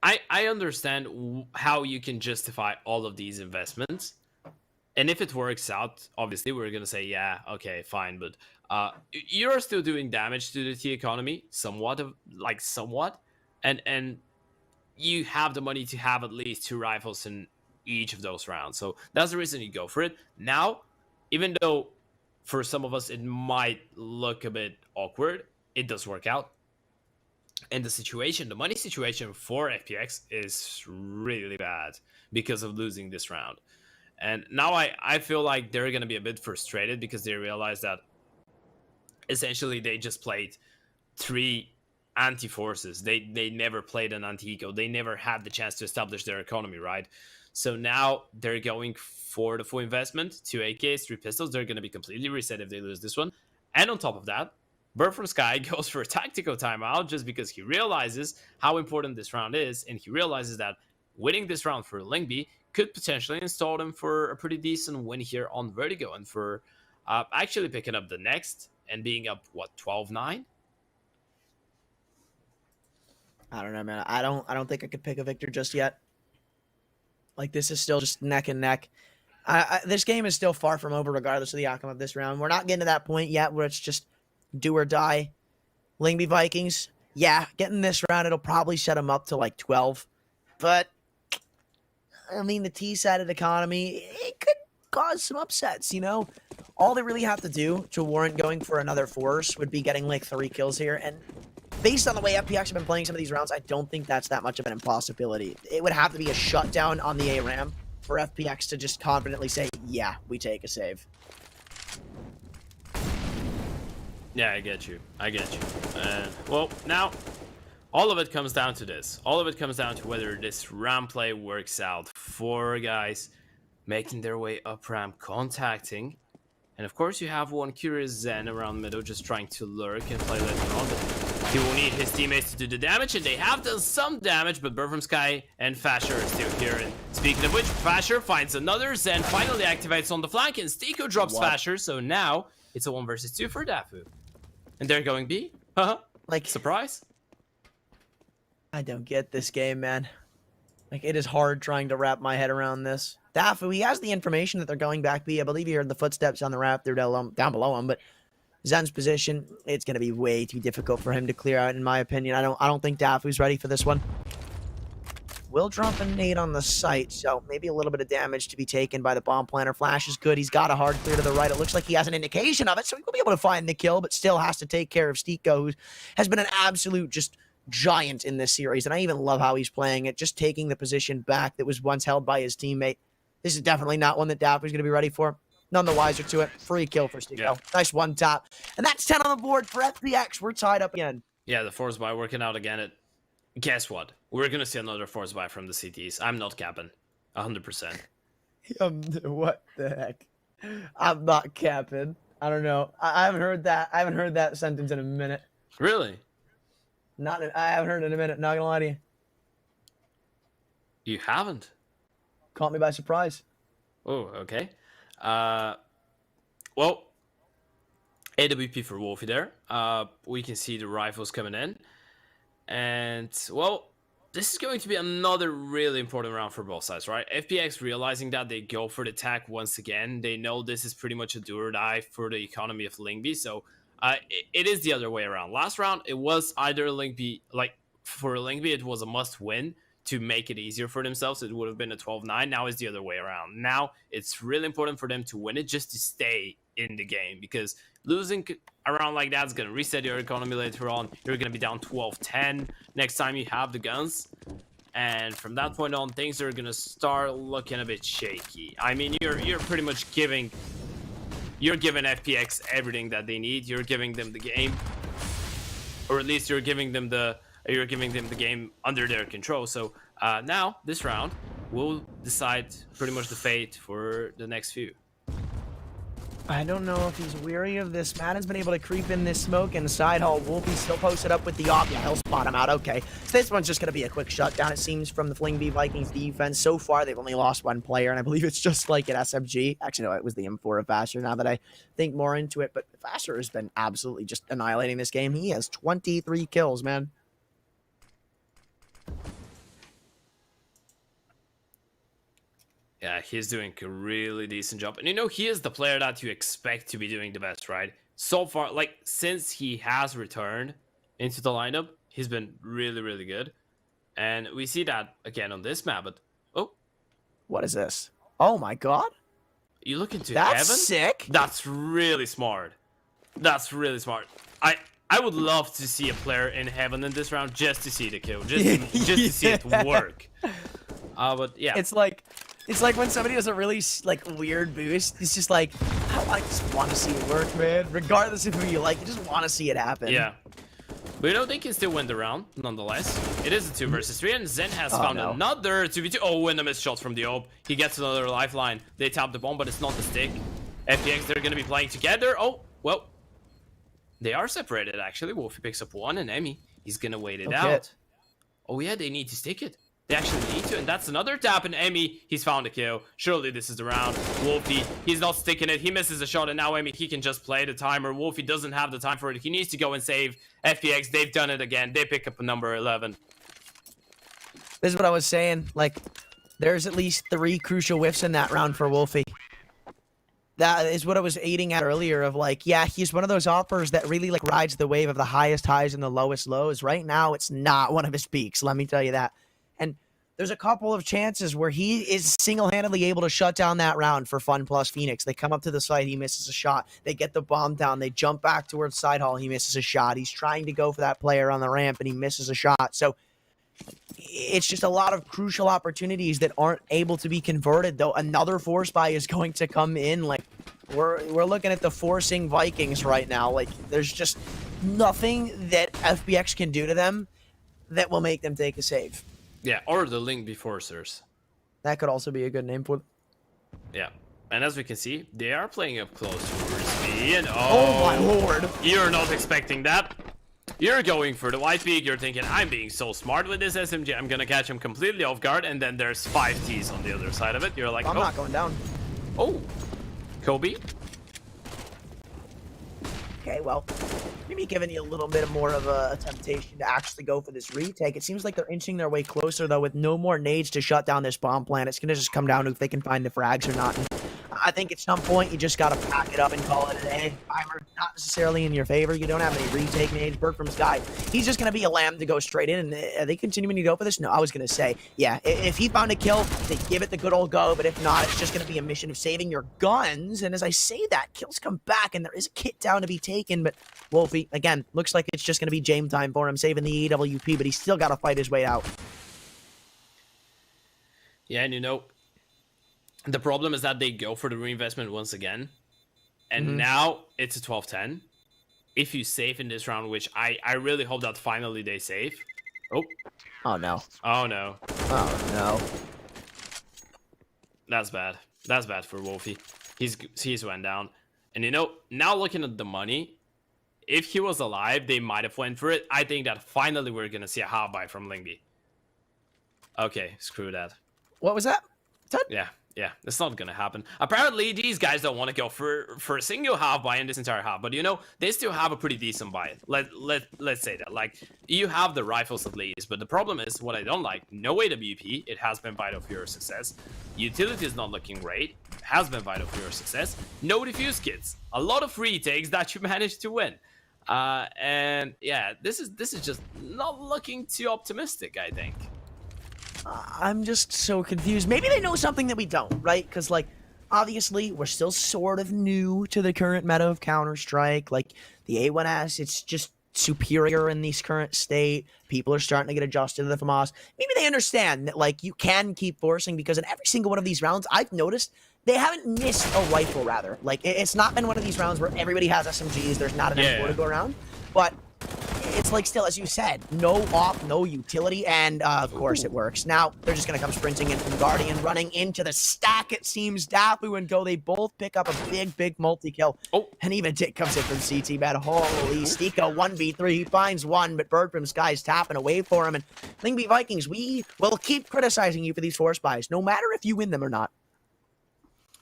I understand how you can justify all of these investments. And if it works out, obviously we're going to say, yeah, okay, fine. But you're still doing damage to the T economy, somewhat. And you have the money to have at least 2 rifles in each of those rounds. So that's the reason you go for it. Now, even though for some of us it might look a bit awkward, it does work out. And the money situation for FPX is really bad because of losing this round. And now I feel like they're going to be a bit frustrated because they realize that essentially they just played 3 anti-forces. They never played an anti-eco. They never had the chance to establish their economy, right? So now they're going for the full investment, 2 AKs, 3 pistols. They're going to be completely reset if they lose this one. And on top of that, Bird from Sky goes for a tactical timeout just because he realizes how important this round is, and he realizes that winning this round for Lingby could potentially install them for a pretty decent win here on Vertigo, and for actually picking up the next and being up, what, 12-9? I don't know, man. I don't think I could pick a victor just yet. Like, this is still just neck and neck. This game is still far from over regardless of the outcome of this round. We're not getting to that point yet where it's just do or die. Lingby Vikings, yeah, getting this round, it'll probably set them up to like 12. But, I mean, the T-sided economy, it could cause some upsets, you know? All they really have to do to warrant going for another force would be getting like 3 kills here. And based on the way FPX have been playing some of these rounds, I don't think that's that much of an impossibility. It would have to be a shutdown on the ARAM for FPX to just confidently say, yeah, we take a save. Yeah, I get you. And, well, now, all of it comes down to this. All of it comes down to whether this ramp play works out. 4 guys making their way up ramp, contacting. And, of course, you have one curious Zen around middle just trying to lurk and play later on. But he will need his teammates to do the damage, and they have done some damage, but Bird from Sky and Fasher are still here. And speaking of which, Fasher finds another Zen, finally activates on the flank, and Stiko drops Fasher, so now it's a 1 versus 2 for Dafu. And they're going B? Haha. Like, Surprise? I don't get this game, man. Like, it is hard trying to wrap my head around this. Dafu, he has the information that they're going back B. I believe he heard the footsteps on the Raptor down below him, but Zen's position, it's going to be way too difficult for him to clear out, in my opinion. I don't think Dafu's ready for this one. Will drop a nade on the site, so maybe a little bit of damage to be taken by the bomb planter. Flash is good. He's got a hard clear to the right. It looks like he has an indication of it, so he will be able to find the kill, but still has to take care of Stiko, who has been an absolute just giant in this series, and I even love how he's playing it, just taking the position back that was once held by his teammate. This is definitely not one that Dafu's going to be ready for. None the wiser to it. Free kill for Stiko. Yeah. Nice one tap. And that's 10 on the board for FPX. We're tied up again. Yeah, the force buy working out again. Guess what? We're gonna see another force buy from the CTs. I'm not capping. 100%. What the heck? I'm not capping. I don't know. I haven't heard that. I haven't heard that sentence in a minute. Really? I haven't heard it in a minute. Not gonna lie to you. You haven't? Caught me by surprise. Oh, okay. Well, AWP for Wolfie there. We can see the rifles coming in. And, well, this is going to be another really important round for both sides, right? FPX realizing that they go for the attack once again. They know this is pretty much a do or die for the economy of Lingby. So it is the other way around. Last round, it was either Lingby, like for Lingby, it was a must win to make it easier for themselves. It would have been a 12-9. Now it's the other way around. Now it's really important for them to win it just to stay in the game, because losing around like that is going to reset your economy later on. You're going to be down 12-10 next time you have the guns. And from that point on, things are going to start looking a bit shaky. I mean, you're pretty much giving FPX everything that they need. You're giving them the game, or at least you're giving them the game under their control. So now this round will decide pretty much the fate for the next few. I don't know if he's weary of this. Madden's been able to creep in this smoke and side hall. Wolfie still posted up with the op. Yeah, he'll spot him out. Okay. So this one's just going to be a quick shutdown, it seems, from the Flingby Vikings defense. So far, they've only lost one player, and I believe it's just like at SMG. Actually, no, it was the M4 of Vassar, now that I think more into it. But Vassar has been absolutely just annihilating this game. He has 23 kills, man. Yeah, he's doing a really decent job. And you know, he is the player that you expect to be doing the best, right? So far, like, since he has returned into the lineup, he's been really, really good. And we see that again on this map, but... Oh. What is this? Oh my god. You look into That's heaven? sick. That's really smart. That's really smart. I would love to see a player in heaven in this round just to see the kill. Just to see it work. But yeah. It's like when somebody does a really like weird boost. It's just like, I just want to see it work, man. Regardless of who you like, you just want to see it happen. Yeah. But you know, they can still win the round, nonetheless. It is a 2 versus 3, and Zen has found another 2v2. Oh, and a missed shot from the AWP. He gets another lifeline. They tap the bomb, but it's not the stick. FPX, they're going to be playing together. Oh, well. They are separated, actually. Wolfie picks up one, and Emmy, he's going to wait it out. Oh, yeah, they need to stick it. They actually need to, and that's another tap, and Emmy, he's found a kill. Surely this is the round. Wolfie, he's not sticking it. He misses a shot, and now Emmy, he can just play the timer. Wolfie doesn't have the time for it. He needs to go and save FPX. They've done it again. They pick up a number 11. This is what I was saying. Like, there's at least 3 crucial whiffs in that round for Wolfie. That is what I was aiding at earlier of like, yeah, he's one of those offers that really like rides the wave of the highest highs and the lowest lows. Right now, it's not one of his peaks. Let me tell you that. And there's a couple of chances where he is single-handedly able to shut down that round for Fun plus Phoenix. They come up to the site, he misses a shot. They get the bomb down, they jump back towards side hall, he misses a shot. He's trying to go for that player on the ramp, and he misses a shot. So it's just a lot of crucial opportunities that aren't able to be converted, though another force buy is going to come in. Like, we're looking at the forcing Vikings right now. Like, there's just nothing that FBX can do to them that will make them take a save. Yeah, or the Lingby Forcers. That could also be a good name for them. Yeah. And as we can see, they are playing up close towards me. And oh my lord. You're not expecting that. You're going for the white peak. You're thinking, I'm being so smart with this SMG. I'm going to catch him completely off guard. And then there's 5 Ts on the other side of it. You're like, I'm not going down. Oh. Kobe. Okay, well, maybe giving you a little bit more of a temptation to actually go for this retake. It seems like they're inching their way closer, though, with no more nades to shut down this bomb plant. It's going to just come down to if they can find the frags or not. And I think at some point, you just got to pack it up and call it a day. Timer, not necessarily in your favor. You don't have any retake nades. Bertram's guy, he's just going to be a lamb to go straight in. And are they continuing to go for this? No, I was going to say, yeah, if he found a kill, they give it the good old go. But if not, it's just going to be a mission of saving your guns. And as I say that, kills come back, and there is a kit down to be taken. But Wolfie, again, looks like it's just going to be James time for him, saving the EWP, but he's still got to fight his way out. Yeah, and you know, the problem is that they go for the reinvestment once again. And now it's a 12-10. If you save in this round, which I really hope that finally they save. Oh. Oh, no. Oh, no. Oh, no. That's bad. That's bad for Wolfie. He's went down. And you know, now looking at the money, if he was alive, they might have went for it. I think that finally we're going to see a half buy from Lingby. Okay, screw that. What was that? Yeah, it's not gonna happen. Apparently, these guys don't want to go for a single half buy in this entire half, but you know, they still have a pretty decent buy. Let's say that. Like, you have the rifles at least, but the problem is, what I don't like, no AWP, it has been vital for your success. Utility is not looking great, has been vital for your success. No defuse kits, a lot of retakes that you managed to win. And yeah, this is just not looking too optimistic, I think. I'm just so confused. Maybe they know something that we don't, right? Because, like, obviously, we're still sort of new to the current meta of Counter-Strike. Like, the A1S, it's just superior in this current state. People are starting to get adjusted to the FAMAS. Maybe they understand that, like, you can keep forcing, because in every single one of these rounds, I've noticed they haven't missed a rifle, rather. Like, it's not been one of these rounds where everybody has SMGs, there's not enough more to go around. But it's like, still, as you said, no op, no utility, and of course it works. Now, they're just going to come sprinting in from Guardian, running into the stack, it seems. Dafu and Go, they both pick up a big multi-kill. Oh, and even Dick comes in from CT, man. Holy, Stiko 1v3, he finds one, but Bertram's guy's tapping away for him. And Lingby Vikings, we will keep criticizing you for these force buys, no matter if you win them or not.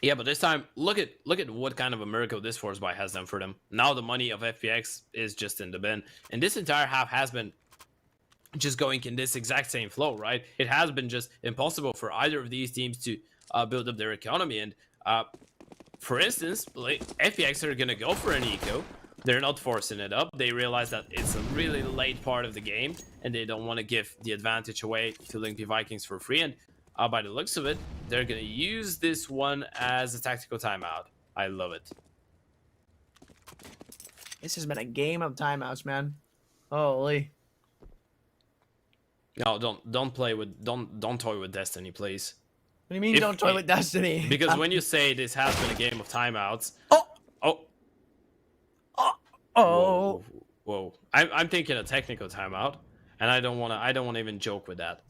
Yeah, but this time, look at what kind of a miracle this force buy has done for them. Now the money of FPX is just in the bin. And this entire half has been just going in this exact same flow, right? It has been just impossible for either of these teams to build up their economy. And for instance, like, FPX are going to go for an eco. They're not forcing it up. They realize that it's a really late part of the game, and they don't want to give the advantage away to Lingby Vikings for free. And by the looks of it, they're going to use this one as a tactical timeout. I love it. This has been a game of timeouts, man. Holy. No, don't toy with Destiny, please. What do you mean don't toy with Destiny? Because when you say this has been a game of timeouts... Whoa. I'm thinking a technical timeout, and I don't want to even joke with that.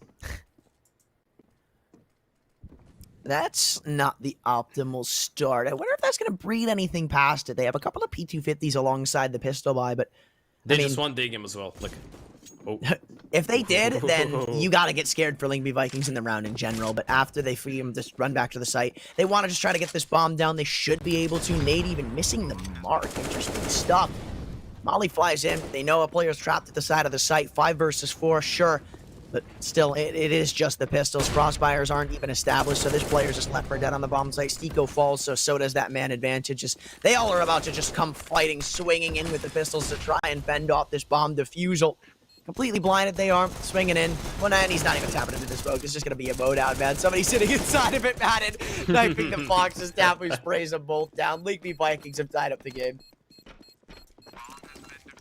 That's not the optimal start. I wonder if that's going to breed anything past it. They have a couple of P250s alongside the pistol buy, but they just won dig him as well. Look. Oh. If they did, then you got to get scared for Lingby Vikings in the round in general. But after they free him, just run back to the site. They want to just try to get this bomb down. They should be able to. Nate even missing the mark. Interesting stuff. Molly flies in. They know a player's trapped at the side of the site. 5 versus 4, sure. But still, it is just the pistols. Crossfires aren't even established, so this player's just left for dead on the bomb site. Stiko falls, so does that man advantage. They all are about to just come fighting, swinging in with the pistols to try and fend off this bomb defusal. Completely blinded they are, swinging in. Well, and he's not even tapping into this smoke. It's just going to be a bow down, man. Somebody sitting inside of it, matted, knifing the foxes. Dafu sprays them both down. Lingby Vikings have tied up the game.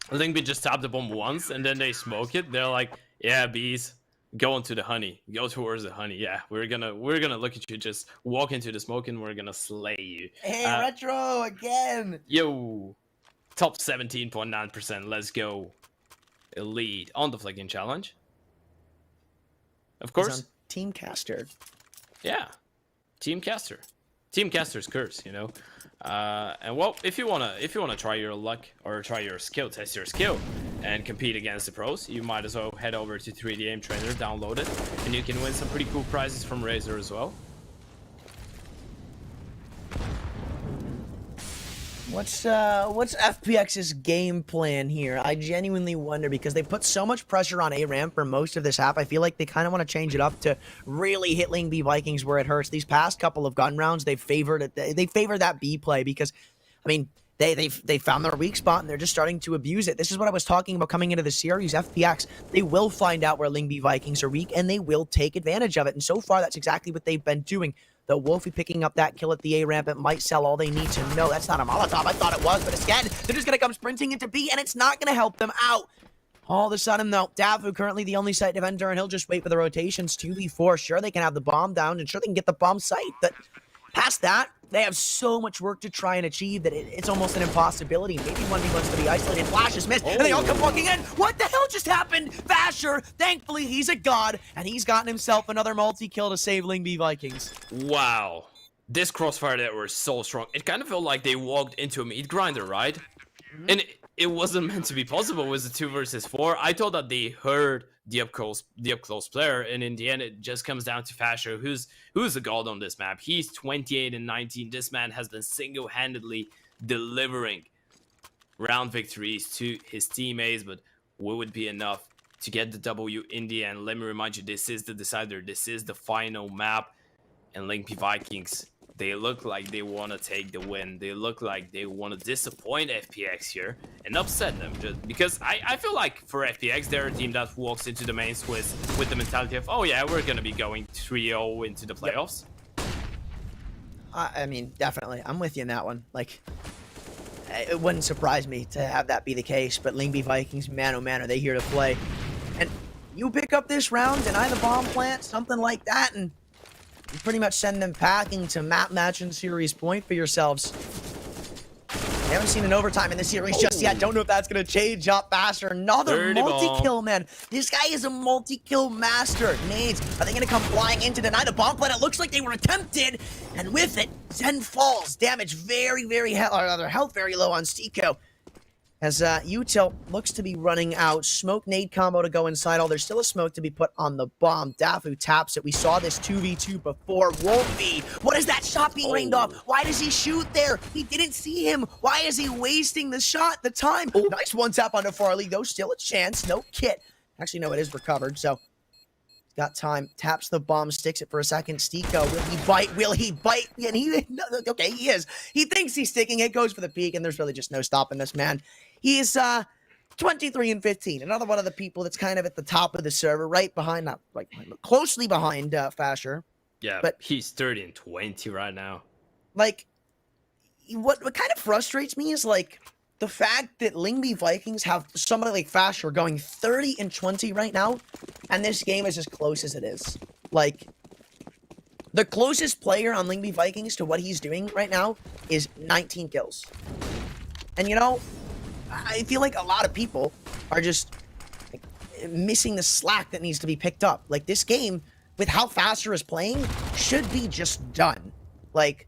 I think we just tapped the bomb once, and then they smoke it. They're like, yeah, bees, go into the honey. Go towards the honey. Yeah, we're gonna look at you, just walk into the smoke, and we're gonna slay you. Hey, Retro again. Yo, top 17.9%. Let's go. Elite on the flicking challenge. Of course. Teamcaster. Yeah, Teamcaster. Teamcaster's curse, you know. And well, if you wanna try your luck or try your skill, test your skill, and compete against the pros, you might as well head over to 3D Aim Trainer, download it, and you can win some pretty cool prizes from Razer as well. What's FPX's game plan here? I genuinely wonder because they put so much pressure on A-Ramp for most of this half. I feel like they kind of want to change it up to really hit Ling B Vikings where it hurts. These past couple of gun rounds, they favored it. They favor that B play because, I mean, they found their weak spot and they're just starting to abuse it. This is what I was talking about coming into the series. FPX, they will find out where Ling B Vikings are weak and they will take advantage of it. And so far, that's exactly what they've been doing. Though Wolfie picking up that kill at the A-ramp, it might sell all they need to know. That's not a Molotov. I thought it was, but again, they're just going to come sprinting into B, and it's not going to help them out. All of a sudden, though, Dafu currently the only site defender, and he'll just wait for the rotations. 2v4, sure, they can have the bomb down, and sure, they can get the bomb site. But past that, they have so much work to try and achieve that it's almost an impossibility. Maybe 1v1's to be isolated. Flash is missed, and they all come walking in. What the hell just happened? Vasher, thankfully, he's a god, and he's gotten himself another multi-kill to save Ling B Vikings. Wow. This crossfire that were so strong. It kind of felt like they walked into a meat grinder, right? And it wasn't meant to be possible. It was a 2 versus 4. I thought that they heard the up close player, and in the end, it just comes down to Fasher, who's a god on this map. He's 28 and 19. This man has been single-handedly delivering round victories to his teammates, but will it be enough to get the W in the end? Let me remind you, this is the decider. This is the final map, and Ling B Vikings, they look like they want to take the win. They look like they want to disappoint FPX here and upset them. Just because I feel like for FPX, they're a team that walks into the main Swiss with the mentality of, oh yeah, we're going to be going 3-0 into the playoffs. I mean, definitely. I'm with you in that one. Like, it wouldn't surprise me to have that be the case, but Ling B Vikings, man, oh man, are they here to play. And you pick up this round, deny the bomb plant, something like that, and you pretty much send them packing to map match and series point for yourselves. We haven't seen an overtime in the series just yet. Don't know if that's going to change up faster. Another multi-kill, man. This guy is a multi-kill master. Nades, are they going to come flying in to deny the bomb plant? It looks like they were attempted. And with it, Zen falls. Damage very, very, or rather, health very low on Stiko. As Util looks to be running out. Smoke nade combo to go inside. There's still a smoke to be put on the bomb. Dafu taps it. We saw this 2v2 before. Wolfie, what is that shot being rained off? Why does he shoot there? He didn't see him. Why is he wasting the shot, the time? Nice one tap onto Farley, though. Still a chance. No kit. Actually, no, it is recovered, so got time. Taps the bomb, sticks it for a second. Stiko, will he bite? Will he bite? And no, okay, he is. He thinks he's sticking it, goes for the peek, and there's really just no stopping this man. He is 23 and 15. Another one of the people that's kind of at the top of the server, right behind, not right behind, but closely behind Fasher. Yeah, but he's 30 and 20 right now. Like, what kind of frustrates me is like the fact that Ling B Vikings have somebody like Fasher going 30 and 20 right now, and this game is as close as it is. Like, the closest player on Ling B Vikings to what he's doing right now is 19 kills. And you know, I feel like a lot of people are just like, missing the slack that needs to be picked up. Like, this game, with how Fasher is playing, should be just done. Like,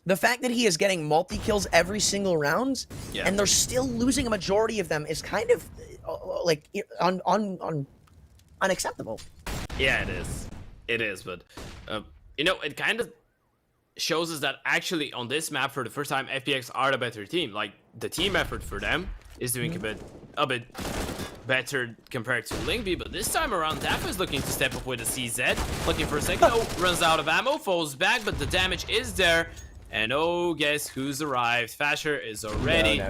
the fact that he is getting multi-kills every single round, and they're still losing a majority of them is kind of, like, unacceptable. Yeah, it is. It is, but, you know, it kind of shows us that actually on this map for the first time FPX are the better team. Like, the team effort for them is doing a bit better compared to Ling B, but this time around Dafu is looking to step up with a CZ, looking for a second. Oh, runs out of ammo, falls back, but the damage is there. And oh, guess who's arrived? Fasher is already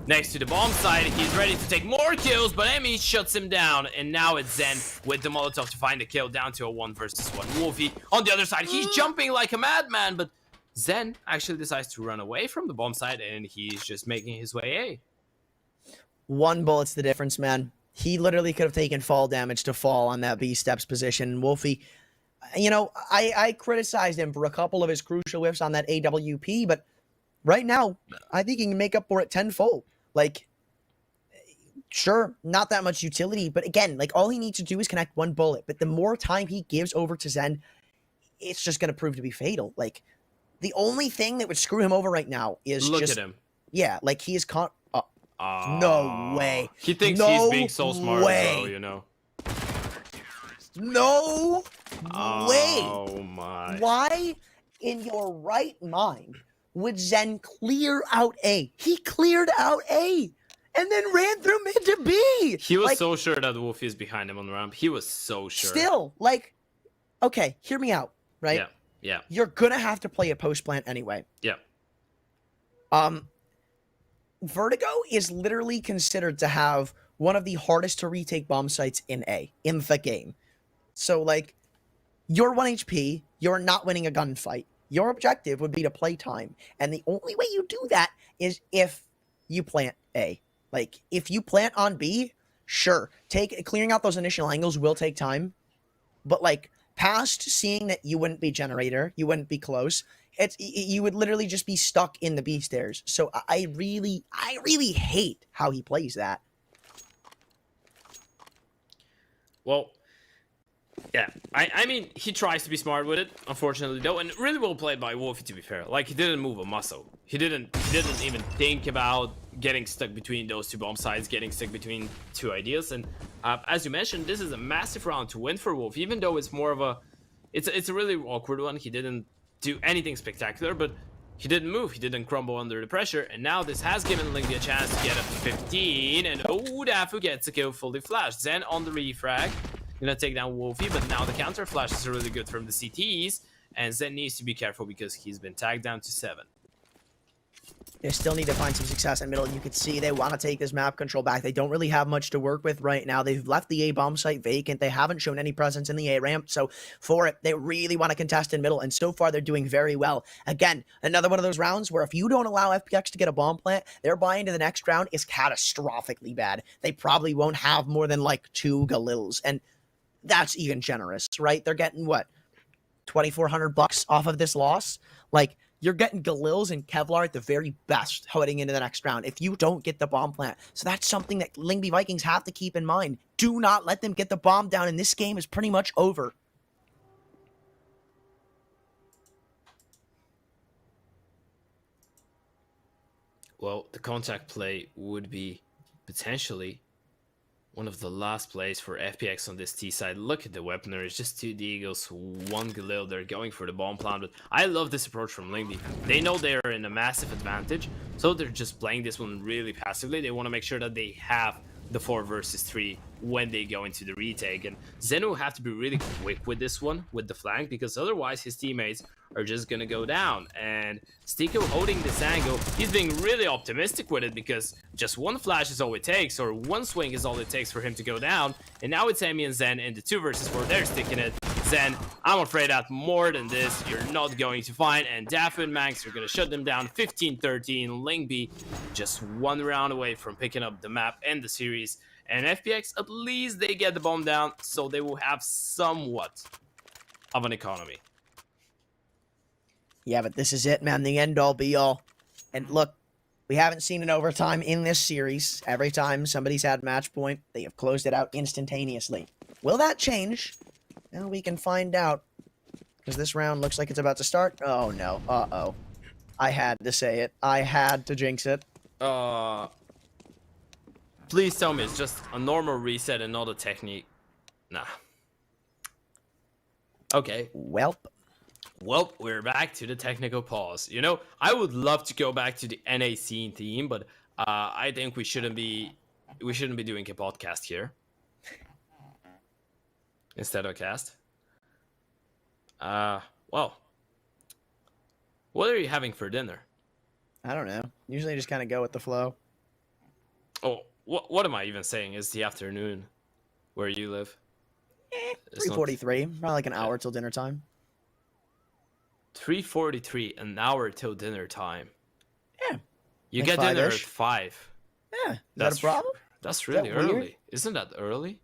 next to the bomb site. He's ready to take more kills, but Emmy shuts him down. And now it's Zen with the Molotov to find the kill, down to a 1 versus 1. Wolfie on the other side, he's jumping like a madman, but Zen actually decides to run away from the bomb site, and he's just making his way A. 1 bullet's the difference, man. He literally could have taken fall damage to fall on that B steps position. Wolfie, you know, I criticized him for a couple of his crucial whiffs on that AWP, but right now, I think he can make up for it tenfold. Like, sure, not that much utility, but again, like, all he needs to do is connect 1 bullet. But the more time he gives over to Zen, it's just going to prove to be fatal. Like, the only thing that would screw him over right now is look at him. Yeah, like, he is caught. No way. He thinks he's being so smart, though, you know. No way. Oh my. Why in your right mind would Zen clear out A? He cleared out A and then ran through mid to B. He was Like, so sure that Wolfie is behind him on the ramp. He was so sure. still, like, okay, hear me out, right? Yeah. Yeah. You're gonna have to play a post plant anyway. Yeah. Vertigo is literally considered to have one of the hardest to retake bomb sites in the game. So, like, you're 1 HP, you're not winning a gunfight. Your objective would be to play time. And the only way you do that is if you plant A. Like, if you plant on B, sure, clearing out those initial angles will take time. But, like, past seeing that you wouldn't be generator, you wouldn't be close, you would literally just be stuck in the B stairs. So I really hate how he plays that. Well, yeah. I mean, he tries to be smart with it, unfortunately, though, and really well played by Wolfie, to be fair. Like, he didn't move a muscle. He didn't even think about getting stuck between those two bomb sites, getting stuck between two ideas. And as you mentioned, this is a massive round to win for Wolf, even though it's more of a... It's a really awkward one. He didn't do anything spectacular, but he didn't move. He didn't crumble under the pressure, and now this has given Lingy a chance to get up to 15, and Dafu gets a kill fully flashed. Zen on the refrag, gonna take down Wolfie, but now the counter flash is really good from the CTs, and Zen needs to be careful because he's been tagged down to 7. They still need to find some success in middle. You could see they want to take this map control back. They don't really have much to work with right now. They've left the A bomb site vacant. They haven't shown any presence in the A ramp. So for it, they really want to contest in middle. And so far, they're doing very well. Again, another one of those rounds where if you don't allow FPX to get a bomb plant, their buy into the next round is catastrophically bad. They probably won't have more than like 2 Galils. And that's even generous, right? They're getting what? $2,400 off of this loss? Like, you're getting Galils and Kevlar at the very best heading into the next round if you don't get the bomb plant. So that's something that Lyngby Vikings have to keep in mind. Do not let them get the bomb down, and this game is pretty much over. Well, the contact play would be potentially one of the last plays for FPX on this T side. Look at the weaponry. It's just 2 Deagles, 1 Galil. They're going for the bomb plant. But I love this approach from Lyngby. They know they're in a massive advantage, so they're just playing this one really passively. They want to make sure that they have the 4 versus 3 when they go into the retake. And Zen will have to be really quick with this one, with the flank, because otherwise his teammates are just gonna go down. And Stiko holding this angle, he's being really optimistic with it because just 1 flash is all it takes, or 1 swing is all it takes for him to go down. And now it's Amy and Zen in the 2 versus 4. They're sticking it. Zen, I'm afraid that more than this you're not going to find. And Dafu and Manx are gonna shut them down 15-13. Lyngby just 1 round away from picking up the map and the series. And FPX, at least they get the bomb down, so they will have somewhat of an economy. Yeah, but this is it, man. The end all be all. And look, we haven't seen an overtime in this series. Every time somebody's had match point, they have closed it out instantaneously. Will that change? Well, we can find out. Because this round looks like it's about to start. Oh, no. Uh-oh. I had to say it. I had to jinx it. Please tell me it's just a normal reset and not a technique. Nah. Okay. Welp. Well, we're back to the technical pause. You know, I would love to go back to the NA scene theme, but I think we shouldn't be doing a podcast here instead of a cast. Well, what are you having for dinner? I don't know. Usually just kind of go with the flow. Oh, what am I even saying? It's the afternoon where you live. 3:43. Probably like an hour till dinner time. 3:43, an hour till dinner time. Yeah. You Like get dinner at 5-ish. 5. Yeah. Is that a problem? That's really that weird? early. Isn't that early?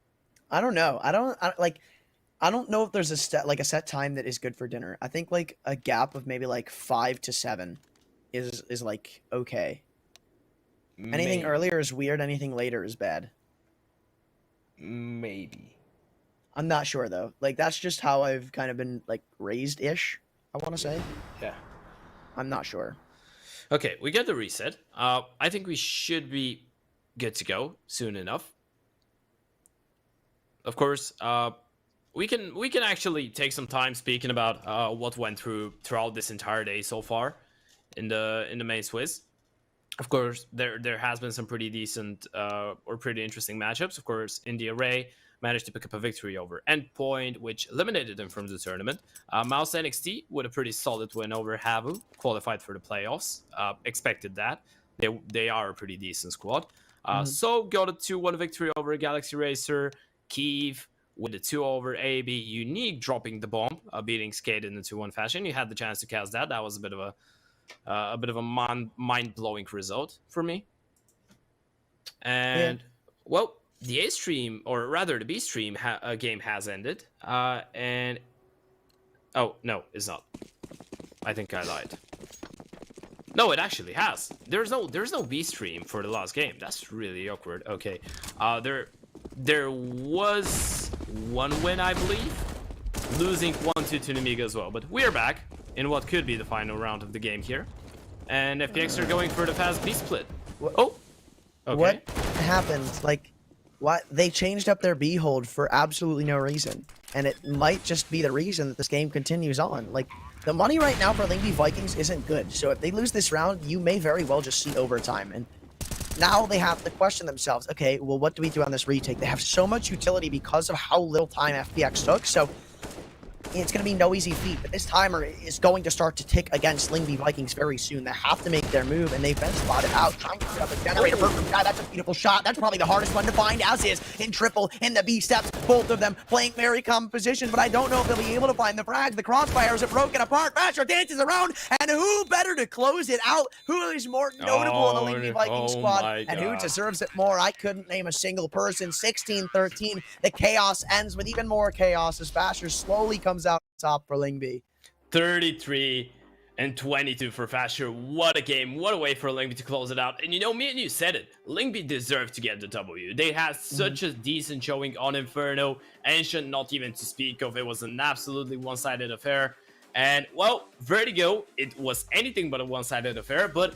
I don't know. I don't know if there's a set time that is good for dinner. I think like a gap of maybe like 5 to 7 is like okay. Anything Maybe. earlier is weird. Anything later is bad. Maybe. I'm not sure though. Like that's just how I've kind of been like raised ish. I want to say. Yeah. I'm not sure. Okay, we get the reset. I think we should be good to go soon enough. Of course, we can actually take some time speaking about what went throughout this entire day so far. in the main Swiss. Of course, there has been some pretty decent or pretty interesting matchups. Of course, in the array managed to pick up a victory over Endpoint, which eliminated them from the tournament. Mouse NXT with a pretty solid win over Havu, qualified for the playoffs. Expected that. They are a pretty decent squad. So got a 2-1 victory over Galaxy Racer. Kiev with a 2 over AB. Unique dropping the bomb, beating Skate in the 2-1 fashion. You had the chance to cast that. That was a bit of a mind-blowing result for me. And well, the A stream, or rather the B stream game has ended. And oh no, it's not. I think I lied. No, it actually has. There's no B stream for the last game. That's really awkward. Okay, there was one win, I believe, losing 1-2 to Nemiga as well. But we're back in what could be the final round of the game here, and FPX are going for the fast B split. Oh, okay. What happened? Like, what? They changed up their B hold for absolutely no reason, and it might just be the reason that this game continues on. Like, the money right now for Lingby Vikings isn't good, so if they lose this round, you may very well just see overtime. And now they have to question themselves, okay, well, what do we do on this retake? They have so much utility because of how little time FPX took, so it's going to be no easy feat, but this timer is going to start to tick against Lingby Vikings very soon. They have to make their move, and they've been spotted out, trying to set up a generator. That's a beautiful shot. That's probably the hardest one to find, as is in triple in the B steps. Both of them playing very common positions, but I don't know if they'll be able to find the frags. The crossfires are broken apart. Basher dances around, and who better to close it out? Who is more notable in the Lingby Vikings squad, and who deserves it more? I couldn't name a single person. 16-13. The chaos ends with even more chaos as Basher slowly comes out top for Lingby. 33 and 22 for Fasher. What a game. What a way for Lingby to close it out. And you know, me and you said it. Lingby deserved to get the W. They had such a decent showing on Inferno. Ancient, not even to speak of. It was an absolutely one-sided affair. And, well, Vertigo, it was anything but a one-sided affair. But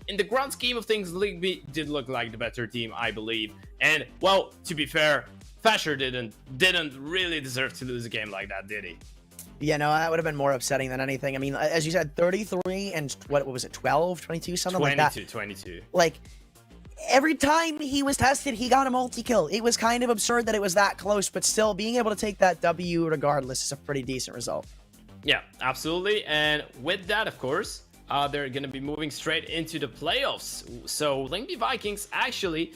in the grand scheme of things, Lingby did look like the better team, I believe. And, well, to be fair, Fasher didn't really deserve to lose a game like that, did he? Yeah, no, that would have been more upsetting than anything. I mean, as you said, 33 and what was it, 12, 22, something like that? 22. Like, every time he was tested, he got a multi-kill. It was kind of absurd that it was that close, but still, being able to take that W regardless is a pretty decent result. Yeah, absolutely. And with that, of course, they're going to be moving straight into the playoffs. So, Lingby Vikings actually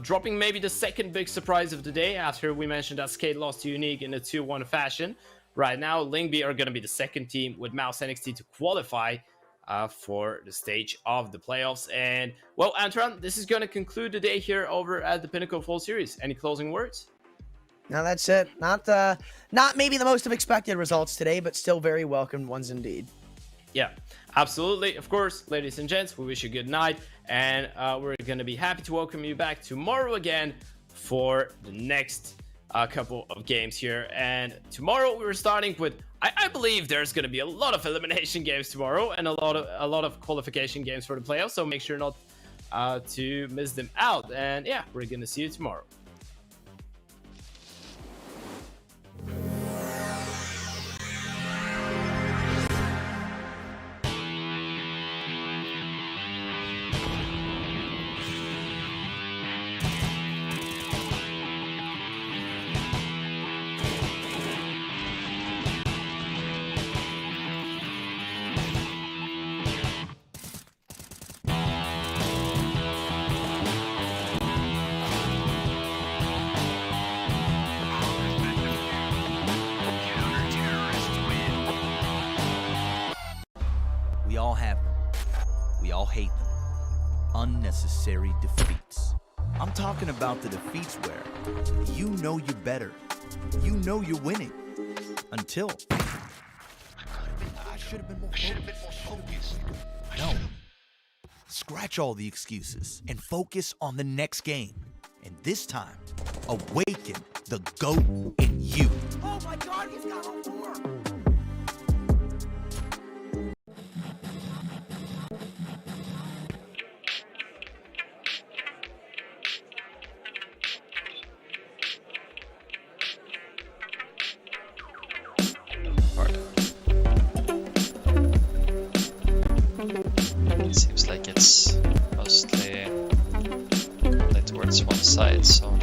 dropping maybe the second big surprise of the day after we mentioned that Skate lost to Unique in a 2-1 fashion. Right now, Lingby are going to be the second team with Mouse NXT to qualify for the stage of the playoffs. And, well, Antron, this is going to conclude the day here over at the Pinnacle Full Series. Any closing words? No, that's it. Not maybe the most expected results today, but still very welcomed ones indeed. Yeah, absolutely. Of course, ladies and gents, we wish you good night. And we're going to be happy to welcome you back tomorrow again for the next couple of games here. And tomorrow we're starting with, I believe there's going to be a lot of elimination games tomorrow and a lot of qualification games for the playoffs. So make sure not to miss them out. And yeah, we're going to see you tomorrow. We all have them. We all hate them. Unnecessary defeats. I'm talking about the defeats where you know you're better. You know you're winning. Until I should have been more focused. No. Scratch all the excuses and focus on the next game. And this time, awaken the GOAT in you. Oh my God, he's got a war! Hard. it seems like it's mostly towards one side, so